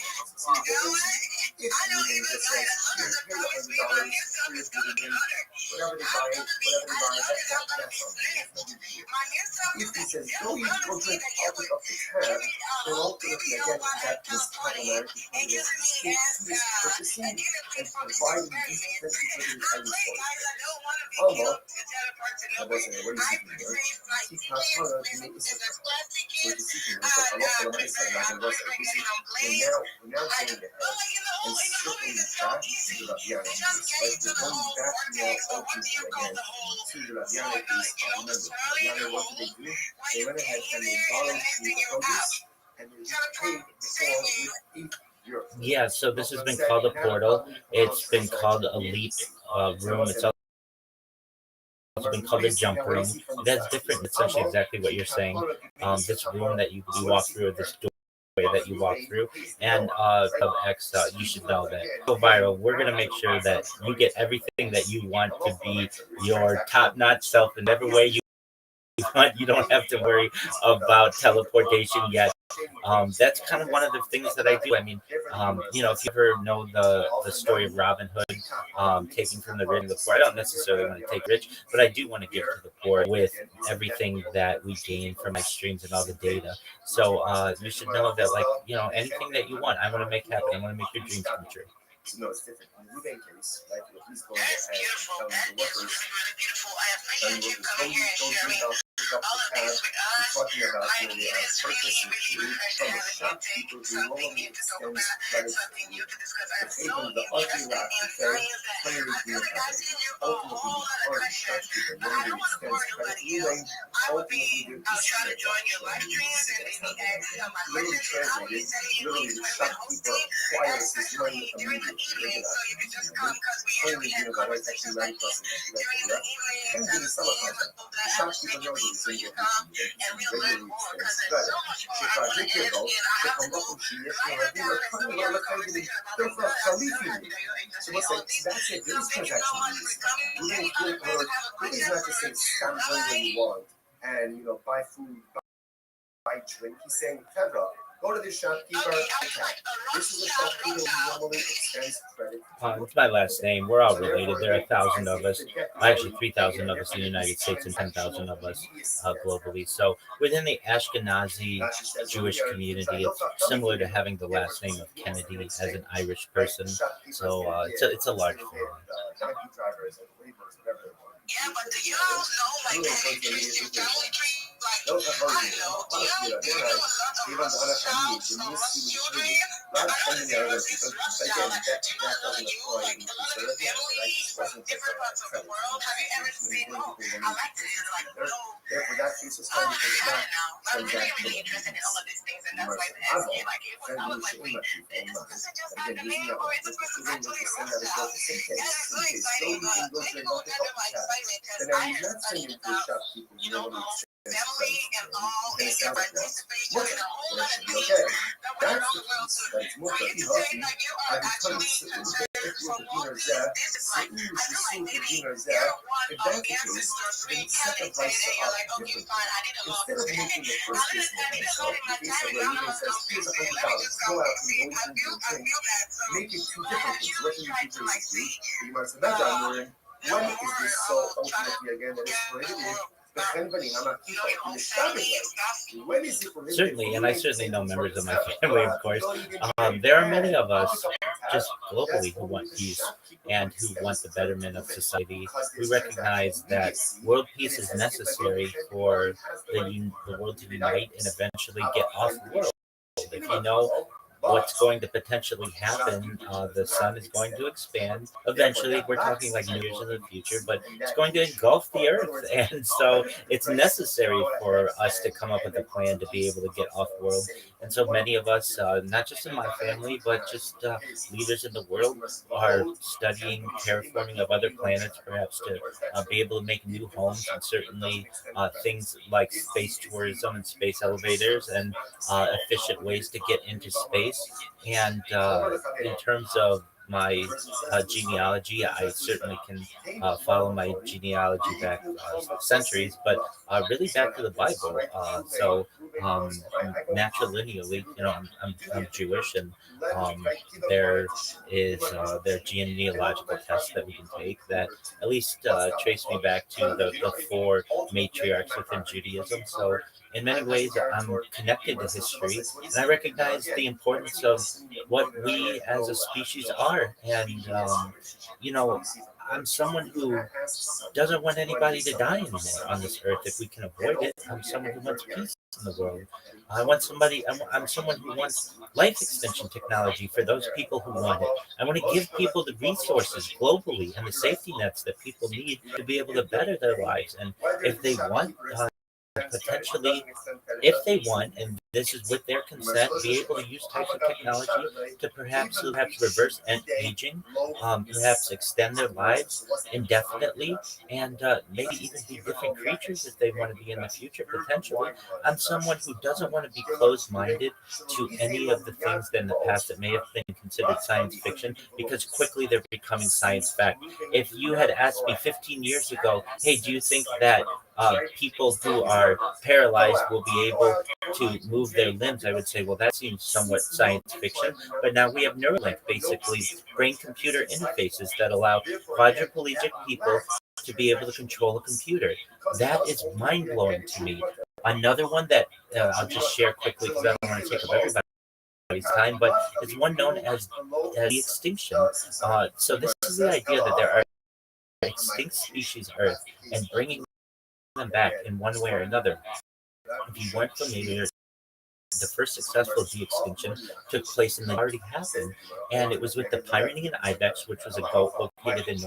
Yeah, so this has been called a portal. It's been called a leap room. It's also also been called a jump room. It has different, essentially exactly what you're saying. This room that you walk through, or this doorway that you walk through, and of X, you should know that go viral. We're gonna make sure that you get everything that you want to be your top-notch self in every way you want. You don't have to worry about teleportation yet. That's kind of one of the things that I do. I mean, if you ever know the story of Robin Hood, taking from the rich and the poor, I don't necessarily want to take rich, but I do want to give to the poor with everything that we gain from my streams and all the data. So you should know that, like, anything that you want, I want to make happen. I want to make your dreams come true. So no, it's different. In the Ruben case, like he's going That's ahead beautiful. and That telling the is workers, really, really beautiful. I telling appreciate you workers, coming here and sharing pick up all the of this tab. with We're us. talking about Like, where they it are is really, purchasing really food refreshing from a having you take shopkeeper who something normally new to talk extends about, credit something to new to discuss. the I'm so table, the ugly interested rock, in okay? science that Players I feel being like I've seen you a ultimately whole lot of the questions, shopkeeper but I don't normally want to bore extends credit nobody to else. Ruben. I would be Ultimately, I'll try to join your live streams and maybe ask some of my literally questions. How would you translated, say it literally means the when shopkeeper hosting, acquires his especially money during the immediately. evening, so you can just come because we usually have conversations like this during the evenings and hope that I understand your lead so you come and we'll learn more because there's so much more I want to ask you and I have to go write it down and still have a conversation about this, but I still have to do your industry, all of these. That's it. So This thank you so much for coming. Any other person have a Ruben question is not for just saying stand Rabbi? when you want and buy food, buy drink. He's saying, Pedro, go to the shopkeeper. Okay, I feel like a This is a Rothschild, shopkeeper who normally extends credit. It's my last name. We're all related. There are 1,000 of us. Actually, 3,000 of us in the United States and 10,000 of us globally. So within the Ashkenazi Jewish community, it's similar to having the last name of Kennedy as an Irish person. So it's a large family. Donkey drivers and laborers, whatever they want. Yeah, but do you know, like, have you traced your family tree? Like, I don't know. Do you know a lot of Rothschilds or Rothschildren? I know that there was this Rothschild. Like, do you know a lot of you, like, a lot of the families from different parts of the world? Have you ever seen, oh, I like to, like, know, Therefore, that case is oh, fine I because don't that know. I'm really, really interested in all of these things, and that's why I'm asking. Like, it was, I was like, wait, this person just got the name, or is this person actually a Rothschild? And it's so exciting. Maybe we'll get into my excitement because I am studying about, family and all, and your participation in a whole lot of things that went around the world too. For you to say that you are actually concerned for more peace, this is like, I feel like maybe you're one of the ancestors reincarnated and you're like, okay, fine, I need a lot. I need a lot in my time and now I'm gonna go fix it. Let me just go fix it. I feel that. So, but have you tried to like see when is more this so try to ultimately again that is get created? more Your when is it Certainly, and I certainly know members of my family, of course. There are many of us just globally who want peace and who want the betterment of society. We recognize that world peace is necessary for the world to unite and eventually get off the world. If you know what's going to potentially happen, the sun is going to expand. Eventually, we're talking like years in the future, but it's going to engulf the earth. And so it's necessary for us to come up with a plan to be able to get off world. And so many of us, not just in my family, but just leaders in the world, are studying terraforming of other planets, perhaps to be able to make new homes, and certainly things like space tourism and space elevators and efficient ways to get into space. And in terms of my genealogy, I certainly can follow my genealogy back centuries, but really back to the Bible. So matrilineally, I'm Jewish, and um, there there are genealogical tests that we can take that at least trace me back to the four matriarchs within Judaism. So in many ways, I'm connected to history, and I recognize the importance of what we as a species are. And I'm someone who doesn't want anybody to die anymore on this earth if we can avoid it. I'm someone who wants peace in the world. I'm someone who wants life extension technology for those people who want it. I want to give people the resources globally and the safety nets that people need to be able to better their lives. And if they want, potentially, if they want and this is with their consent, be able to use types of technology to perhaps reverse aging, perhaps extend their lives indefinitely, and maybe even be different creatures if they want to be in the future potentially. I'm someone who doesn't want to be closed-minded to any of the things that in the past that may have been considered science fiction, because quickly they're becoming science fact. If you had asked me 15 years ago, hey, do you think that people who are paralyzed will be able to move their limbs, I would say, well, that seems somewhat science fiction. But now we have Neuralink, basically brain-computer interfaces that allow quadriplegic people to be able to control a computer. That is mind-blowing to me. Another one that I'll just share quickly because I don't want to take up everybody's time, but it's one known as the extinction. So this is the idea that there are extinct species on Earth, and bringing them back in one way or another. If you weren't familiar, the first successful de-extinction took place in the already happened, and it was with the Pyrenean ibex, which was a goat located in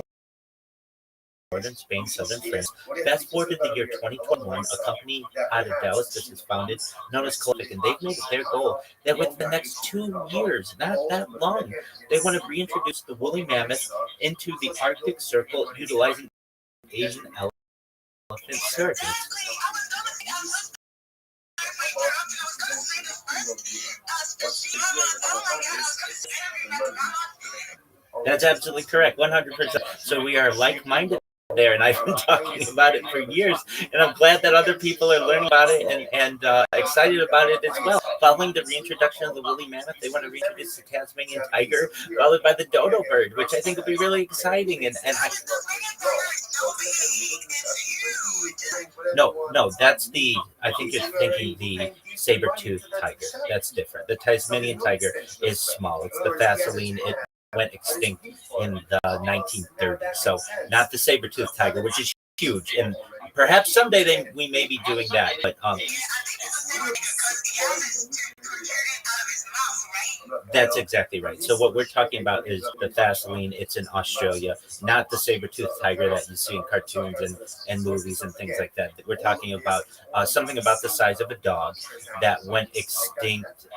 northern Spain, southern France. Fast forward to the year 2021, a company out of Dallas that is founded, known as Collective, and they've made it their goal that within the next 2 years, not that long, they want to reintroduce the woolly mammoth into the Arctic Circle, utilizing Asian elephant surrogates. That's absolutely correct, 100%. So we are like-minded there, and I've been talking about it for years, and I'm glad that other people are learning about it and excited about it as well. Following the reintroduction of the woolly mammoth, they want to reintroduce the Tasmanian tiger, followed by the dodo bird, which I think will be really exciting. No, that's I think you're thinking the saber-toothed tiger. That's different. The Tasmanian tiger is small. It's the Vaseline. It went extinct in the 1930s. So not the saber-toothed tiger, which is huge. And perhaps someday we may be doing that. But that's exactly right. So what we're talking about is the Vaseline. It's in Australia, not the saber-toothed tiger that you see in cartoons and movies and things like that. We're talking about something about the size of a dog that went extinct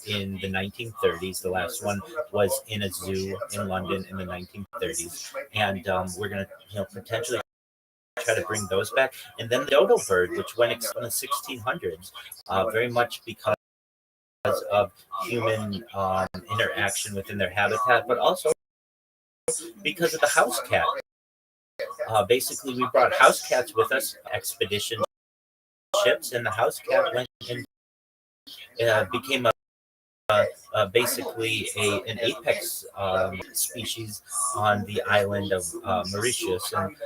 in the 1930s. The last one was in a zoo in London in the 1930s. And we're going to potentially try to bring those back. And then the dodo bird, which went extinct in the 1600s, very much because of human interaction within their habitat, but also because of the house cat. Basically, we brought house cats with us, expedition ships, and the house cat went and became basically an apex species on the island of Mauritius, and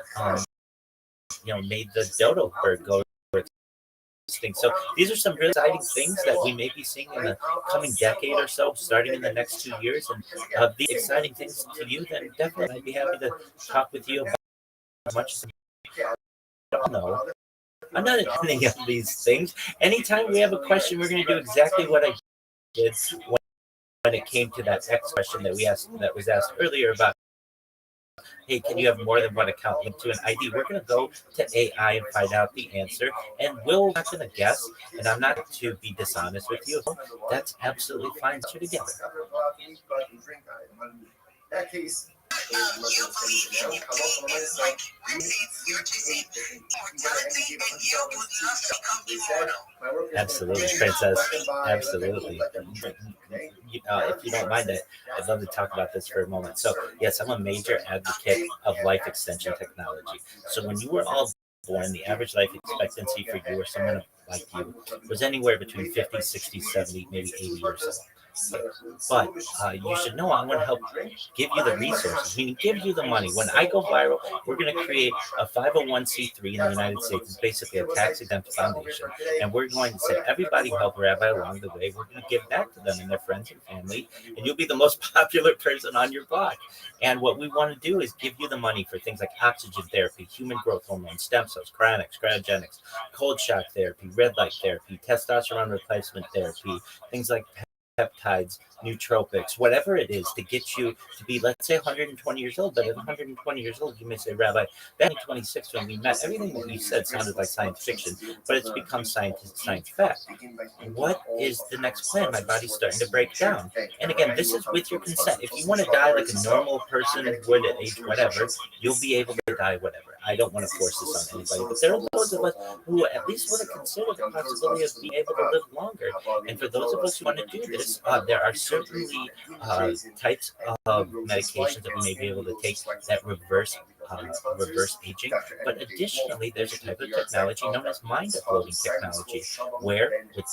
made the dodo bird go extinct. So these are some really exciting things that we may be seeing in the coming decade or so, starting in the next 2 years. And these exciting things to you, then definitely I'd be happy to talk with you about as much as I don't know. I'm not at any of these things. Anytime we have a question, we're going to do exactly what I did when it came to that next question that was asked earlier about, hey, can you have more than one account linked to an ID? We're going to go to AI and find out the answer. And we're not going to guess. And I'm not to be dishonest with you. That's absolutely fine. Put you together. Absolutely, Princess. Absolutely. If you don't mind it, I'd love to talk about this for a moment. So, yes, I'm a major advocate of life extension technology. So, when you were all born, the average life expectancy for you or someone like you was anywhere between 50, 60, 70, maybe 80 years old. But you should know I'm going to help give you the resources, meaning give you the money. When I go viral, we're going to create a 501c3 in the United States. It's basically a tax-exempt foundation. And we're going to say, everybody help Rabbi along the way. We're going to give back to them and their friends and family. And you'll be the most popular person on your block. And what we want to do is give you the money for things like oxygen therapy, human growth hormone, stem cells, cryogenics, cold shock therapy, red light therapy, testosterone replacement therapy, things like peptides, nootropics, whatever it is to get you to be, let's say, 120 years old. But at 120 years old, you may say, Rabbi, back in 26 when we met, everything that you said sounded like science fiction, but it's become science fact. What is the next plan? My body's starting to break down. And again, this is with your consent. If you want to die like a normal person would at age whatever, you'll be able to die whatever. I don't want to force this on anybody, but there are those of us who at least want to consider the possibility of being able to live longer. And for those of us who want to do this, there are certainly types of medications that we may be able to take that reverse aging. But additionally, there's a type of technology known as mind uploading technology, where with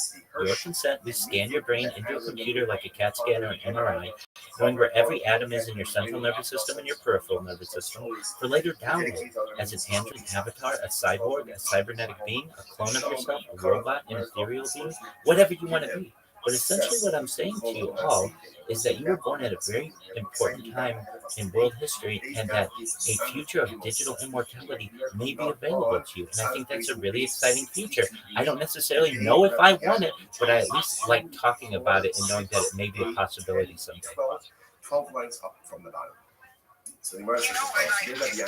your consent, we scan your brain into a computer like a CAT scan or an MRI, knowing where every atom is in your central nervous system and your peripheral nervous system, for later download as an android avatar, a cyborg, a cybernetic being, a clone of yourself, a robot, an ethereal being, whatever you want to be. But essentially what I'm saying to you all is that you were born at a very important time in world history, and that a future of digital immortality may be available to you. And I think that's a really exciting future. I don't necessarily know if I want it, but I at least like talking about it and knowing that it may be a possibility someday. 12 lines up from the bottom. So the Martians did that young.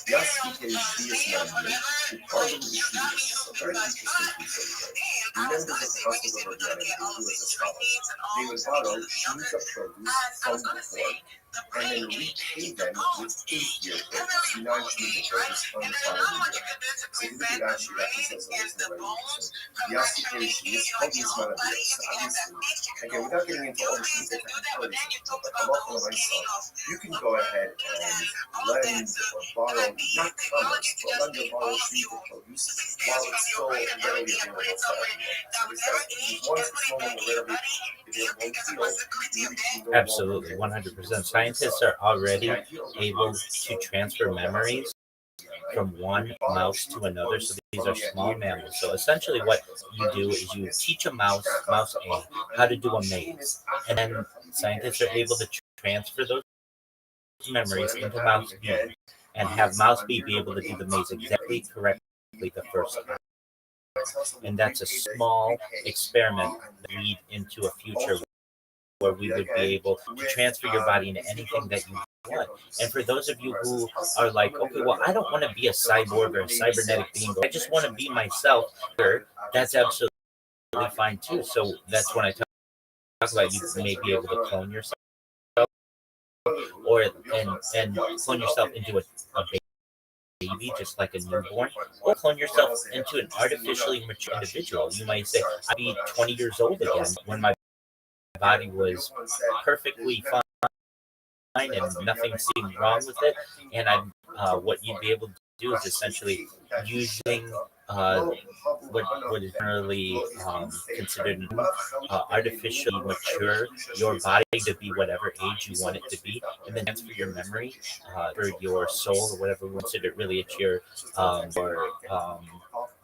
Yes, he can be a small unit. The problem is he is a very interesting piece of work. The members of the House of Organic who is as follows. They would borrow sheaves of produce from the poor and then repay them with 8-year produce, 9 sheaves of produce on the following year. So you could actually represent some reason. The occupation is obviously again, without getting into all the sheaves of technicalities, but I'm off on myself. You can go ahead and lend or borrow, not commerce, but lend or borrow sheaves of produce while it's still readily available to everyone. So once it's no longer readily available in field, absolutely, 100%. Scientists are already able to transfer memories from one mouse to another. So these are small mammals. So essentially what you do is you teach a mouse A, how to do a maze. And then scientists are able to transfer those memories into mouse B and have mouse B be able to do the maze exactly correctly the first time. And that's a small experiment that lead into a future where we would be able to transfer your body into anything that you want. And for those of you who are like, okay, well, I don't want to be a cyborg or a cybernetic being, I just want to be myself, that's absolutely fine too. So that's when I talk about you may be able to clone yourself or and clone yourself into a baby, just like a newborn, or clone yourself into an artificially mature individual. You might say, I'd be 20 years old again when my body was perfectly fine and nothing seemed wrong with it. And what you'd be able to do is essentially using what is generally considered artificially mature your body to be whatever age you want it to be, and then transfer your memory for your soul or whatever we consider really it's your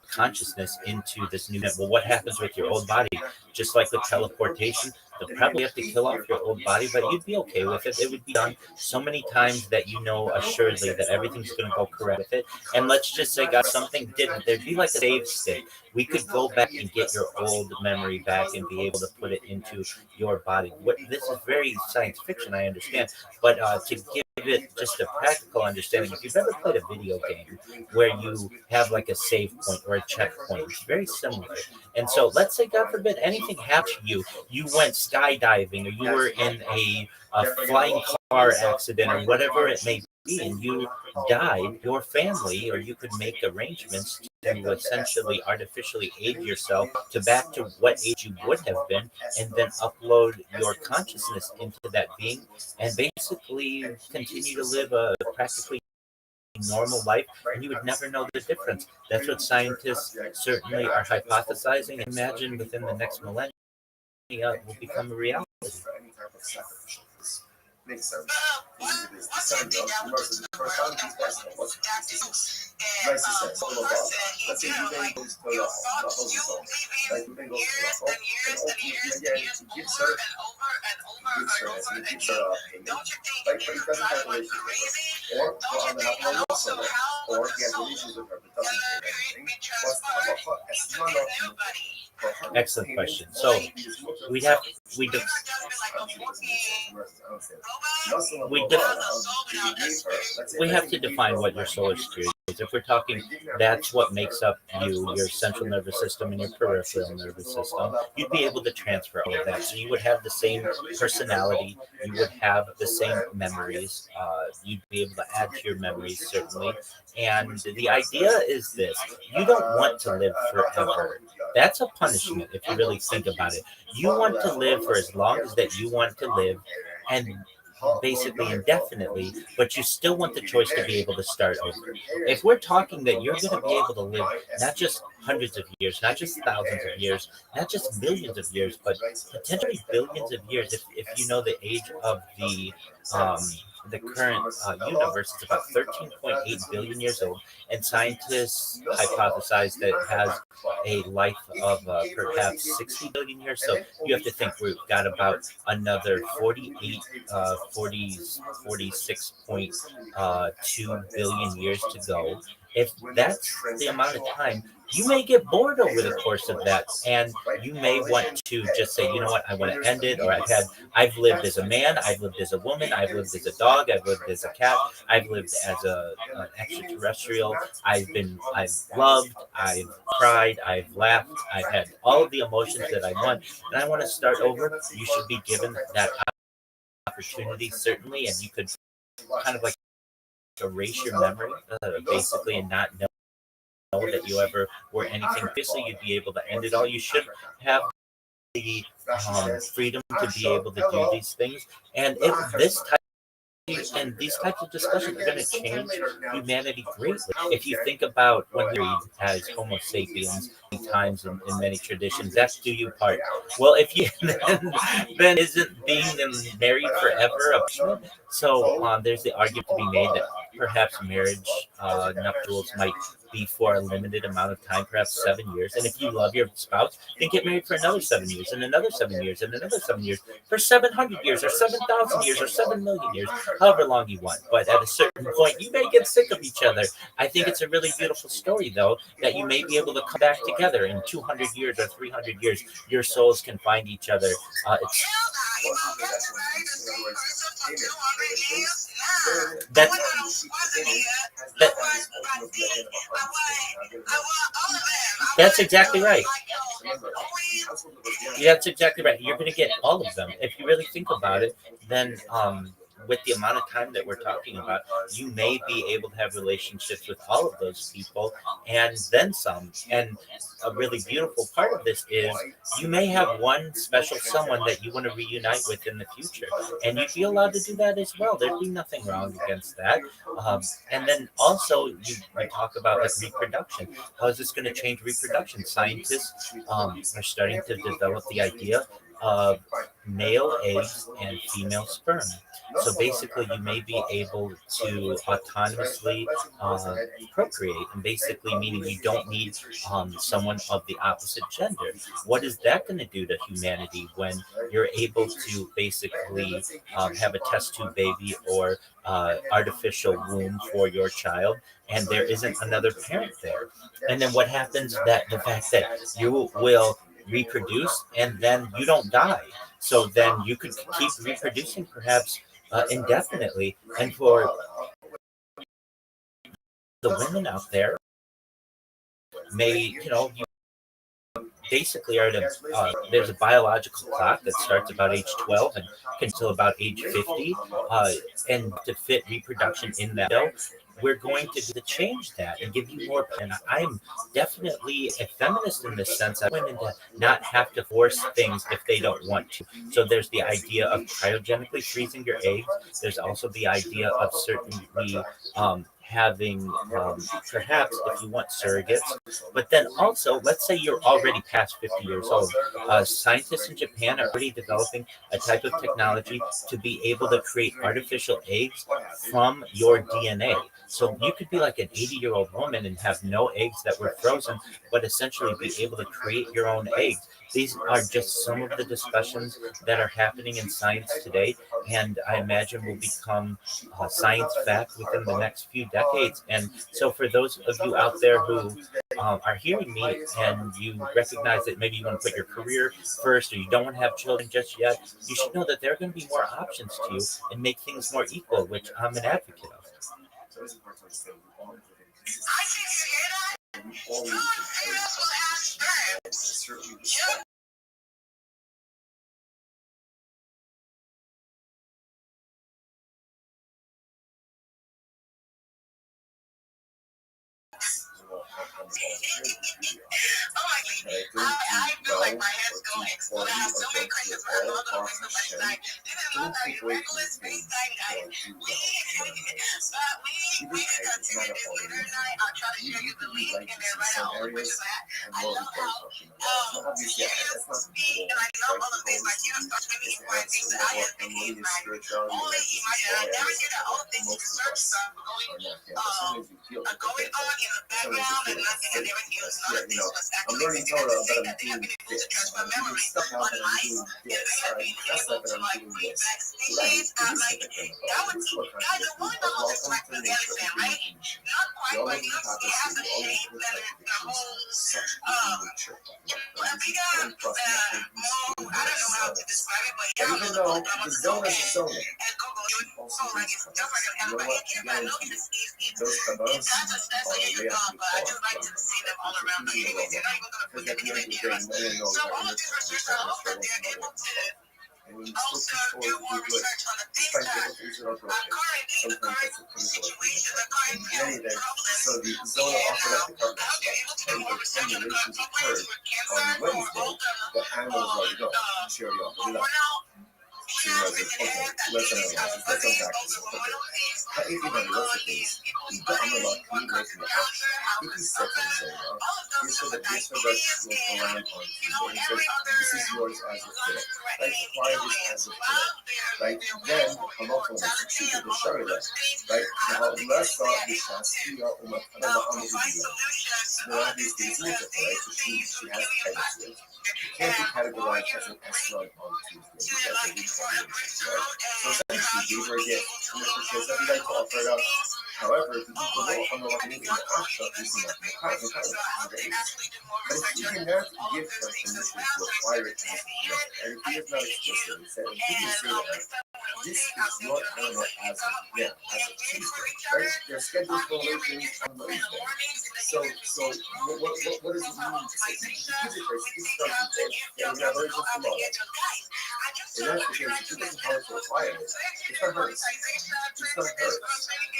consciousness into this new. Well, what happens with your old body? Just like with teleportation, they'll probably have to kill off your old body, but you'd be okay with it. It would be done so many times that you know assuredly that everything's going to go correct with it. And let's just say, God, something didn't. There'd be like a save state. We could go back and get your old memory back and be able to put it into your body. This is very science fiction, I understand, but to give it just a practical understanding, if you've ever played a video game where you have like a save point or a checkpoint, it's very similar. And so let's say, God forbid, anything happened to you, you went skydiving or you were in a flying car accident or whatever it may be, and you died, your family, or you could make arrangements to essentially artificially age yourself to back to what age you would have been, and then upload your consciousness into that being and basically continue to live a practically normal life, and you would never know the difference. That's what scientists certainly are hypothesizing. Imagine within the next millennia will become a reality. Makes sense. Let's say you then goes to the hospital. Like you then goes to the hospital, and again, it gives her payment. Like, but it doesn't have a relationship. Or on the hospital somewhere. or he has relations with her but doesn't pay anything, was halacha as none of for her. Excellent question. So we have we def- we have to define what your solar sphere is. If we're talking, that's what makes up you, your central nervous system and your peripheral nervous system. You'd be able to transfer all of that. So you would have the same personality. You would have the same memories. You'd be able to add to your memories, certainly. And the idea is this: you don't want to live forever. That's a punishment if you really think about it. You want to live for as long as that you want to live, and basically indefinitely, but you still want the choice to be able to start over. If we're talking that you're going to be able to live not just hundreds of years, not just thousands of years, not just millions of years, but potentially billions of years, if you know the age of um, the current universe is about 13.8 billion years old, and scientists hypothesize that it has a life of perhaps 60 billion years. So you have to think we've got about another 46.2 billion years to go. If that's the amount of time, you may get bored over the course of that, and you may want to just say, you know what, I want to end it, or I've lived as a man, I've lived as a woman, I've lived as a dog, I've lived as a cat, I've lived as an extraterrestrial, I've loved, I've cried, I've laughed, I've had all of the emotions that I want, and I want to start over. You should be given that opportunity, certainly, and you could kind of like erase your memory, basically, and not know that you ever were anything. Obviously, you'd be able to end it all. You should have the freedom to be able to do these things. And if this type and these types of discussions are going to change humanity greatly. If you think about when we read as Homo sapiens many times in many traditions, that's do you part. Well, if you then isn't being married forever a punishment? So there's the argument to be made that perhaps marriage nuptials might be for a limited amount of time, perhaps 7 years. And if you love your spouse, then get married for another 7 years, and another 7 years, and another 7 years, for 700 years, or 7,000 years, or 7 million years, however long you want. But at a certain point, you may get sick of each other. I think it's a really beautiful story, though, that you may be able to come back together in 200 years or 300 years. Your souls can find each other. That's exactly right. That's exactly right. You're going to get all of them. If you really think about it, then with the amount of time that we're talking about, you may be able to have relationships with all of those people and then some. And a really beautiful part of this is you may have one special someone that you want to reunite with in the future, and you'd be allowed to do that as well. There'd be nothing wrong against that. And then also we talk about like reproduction. How is this going to change reproduction? Scientists are starting to develop the idea of male eggs and female sperm. So basically, you may be able to autonomously procreate, and basically meaning you don't need someone of the opposite gender. What is that going to do to humanity when you're able to basically have a test tube baby or artificial womb for your child, and there isn't another parent there? And then what happens that the fact that you will reproduce and then you don't die. So then you could keep reproducing perhaps indefinitely. And for the women out there, may, you basically are to, there's a biological clock that starts about age 12 and until about age 50. And to fit reproduction in that, we're going to change that and give you more. And I'm definitely a feminist in this sense. I women to not have to force things if they don't want to. So there's the idea of cryogenically freezing your eggs. There's also the idea of certainly having perhaps if you want surrogates, but then also let's say you're already past 50 years old. Scientists in Japan are already developing a type of technology to be able to create artificial eggs from your DNA. So you could be like an 80-year-old woman and have no eggs that were frozen, but essentially be able to create your own eggs. These are just some of the discussions that are happening in science today, and I imagine will become science fact within the next few decades. And so, for those of you out there who are hearing me and you recognize that maybe you want to put your career first or you don't want to have children just yet, you should know that there are going to be more options to you and make things more equal, which I'm an advocate of. I feel like my head's going to explode. I have so many questions, but I'm not going to waste my time. This is not a regular space time, guys. We can continue this later tonight. I'll try to share you the link and then write out all the questions I had. I love how serious speak, and I love all the things like you know, start really important things that I have been in my only emotion. I never hear that all the things you search stuff going on in the background and nothing and never news. None of this was actually saying that they have been able to transfer memory on mice and they have been able to like bring back species. Like that would guys the one that looks like the elephant, right? Not quite, but it has a shape and the whole bigger more I don't know how to describe it, but yeah, even though the zone is a zone and also like it's just like an elephant. I know it's it's not just that's like a dog, but I just like to see them all around. But anyways, you're not even gonna put them in the so all of these researchers, I hope that they're able to also do more research on the things that are current in the current situation, the current problems. And I hope they're able to do more research on the current problems with cancer or all the hormonal these also hormonal things going on, these people's bodies, what causes cancer, how to stop it, all of those stuff, the diabetes, and every other life-threatening illness, their mortality and all of those things. I hope they are able to provide solutions to all of these things because these things will kill you faster. And for you to like for a breakthrough and how you will be able to live longer, all these things. However, if you Oh, go on the I think mechanism that's of what you action, can this see is the big not breakthrough. So I hope they actually do more but if research you on can have to all of give those things as permission well. to So if acquire you're it, testing and here, if I he is not thank you. explicitly said, and he And didn't say that, next time we'll this see, is I'll send your you a link animal so you can as come up yeah, with as a ideas for teacher, each right? other. Their schedule I'm here formation with on the in the mornings in the So, human so research group. what does it Also mean to say optimization. because it We it's teach something how to that give yeah, your we have to go versions out and tomorrow. get your guys. I just And saw that's what because you're if to it get doesn't hurt to acquire it, it's not hurt. It's not hurt.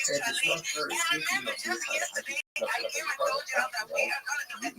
And if it's not hurt, and remember, just yesterday, I came and told y'all that we are going to do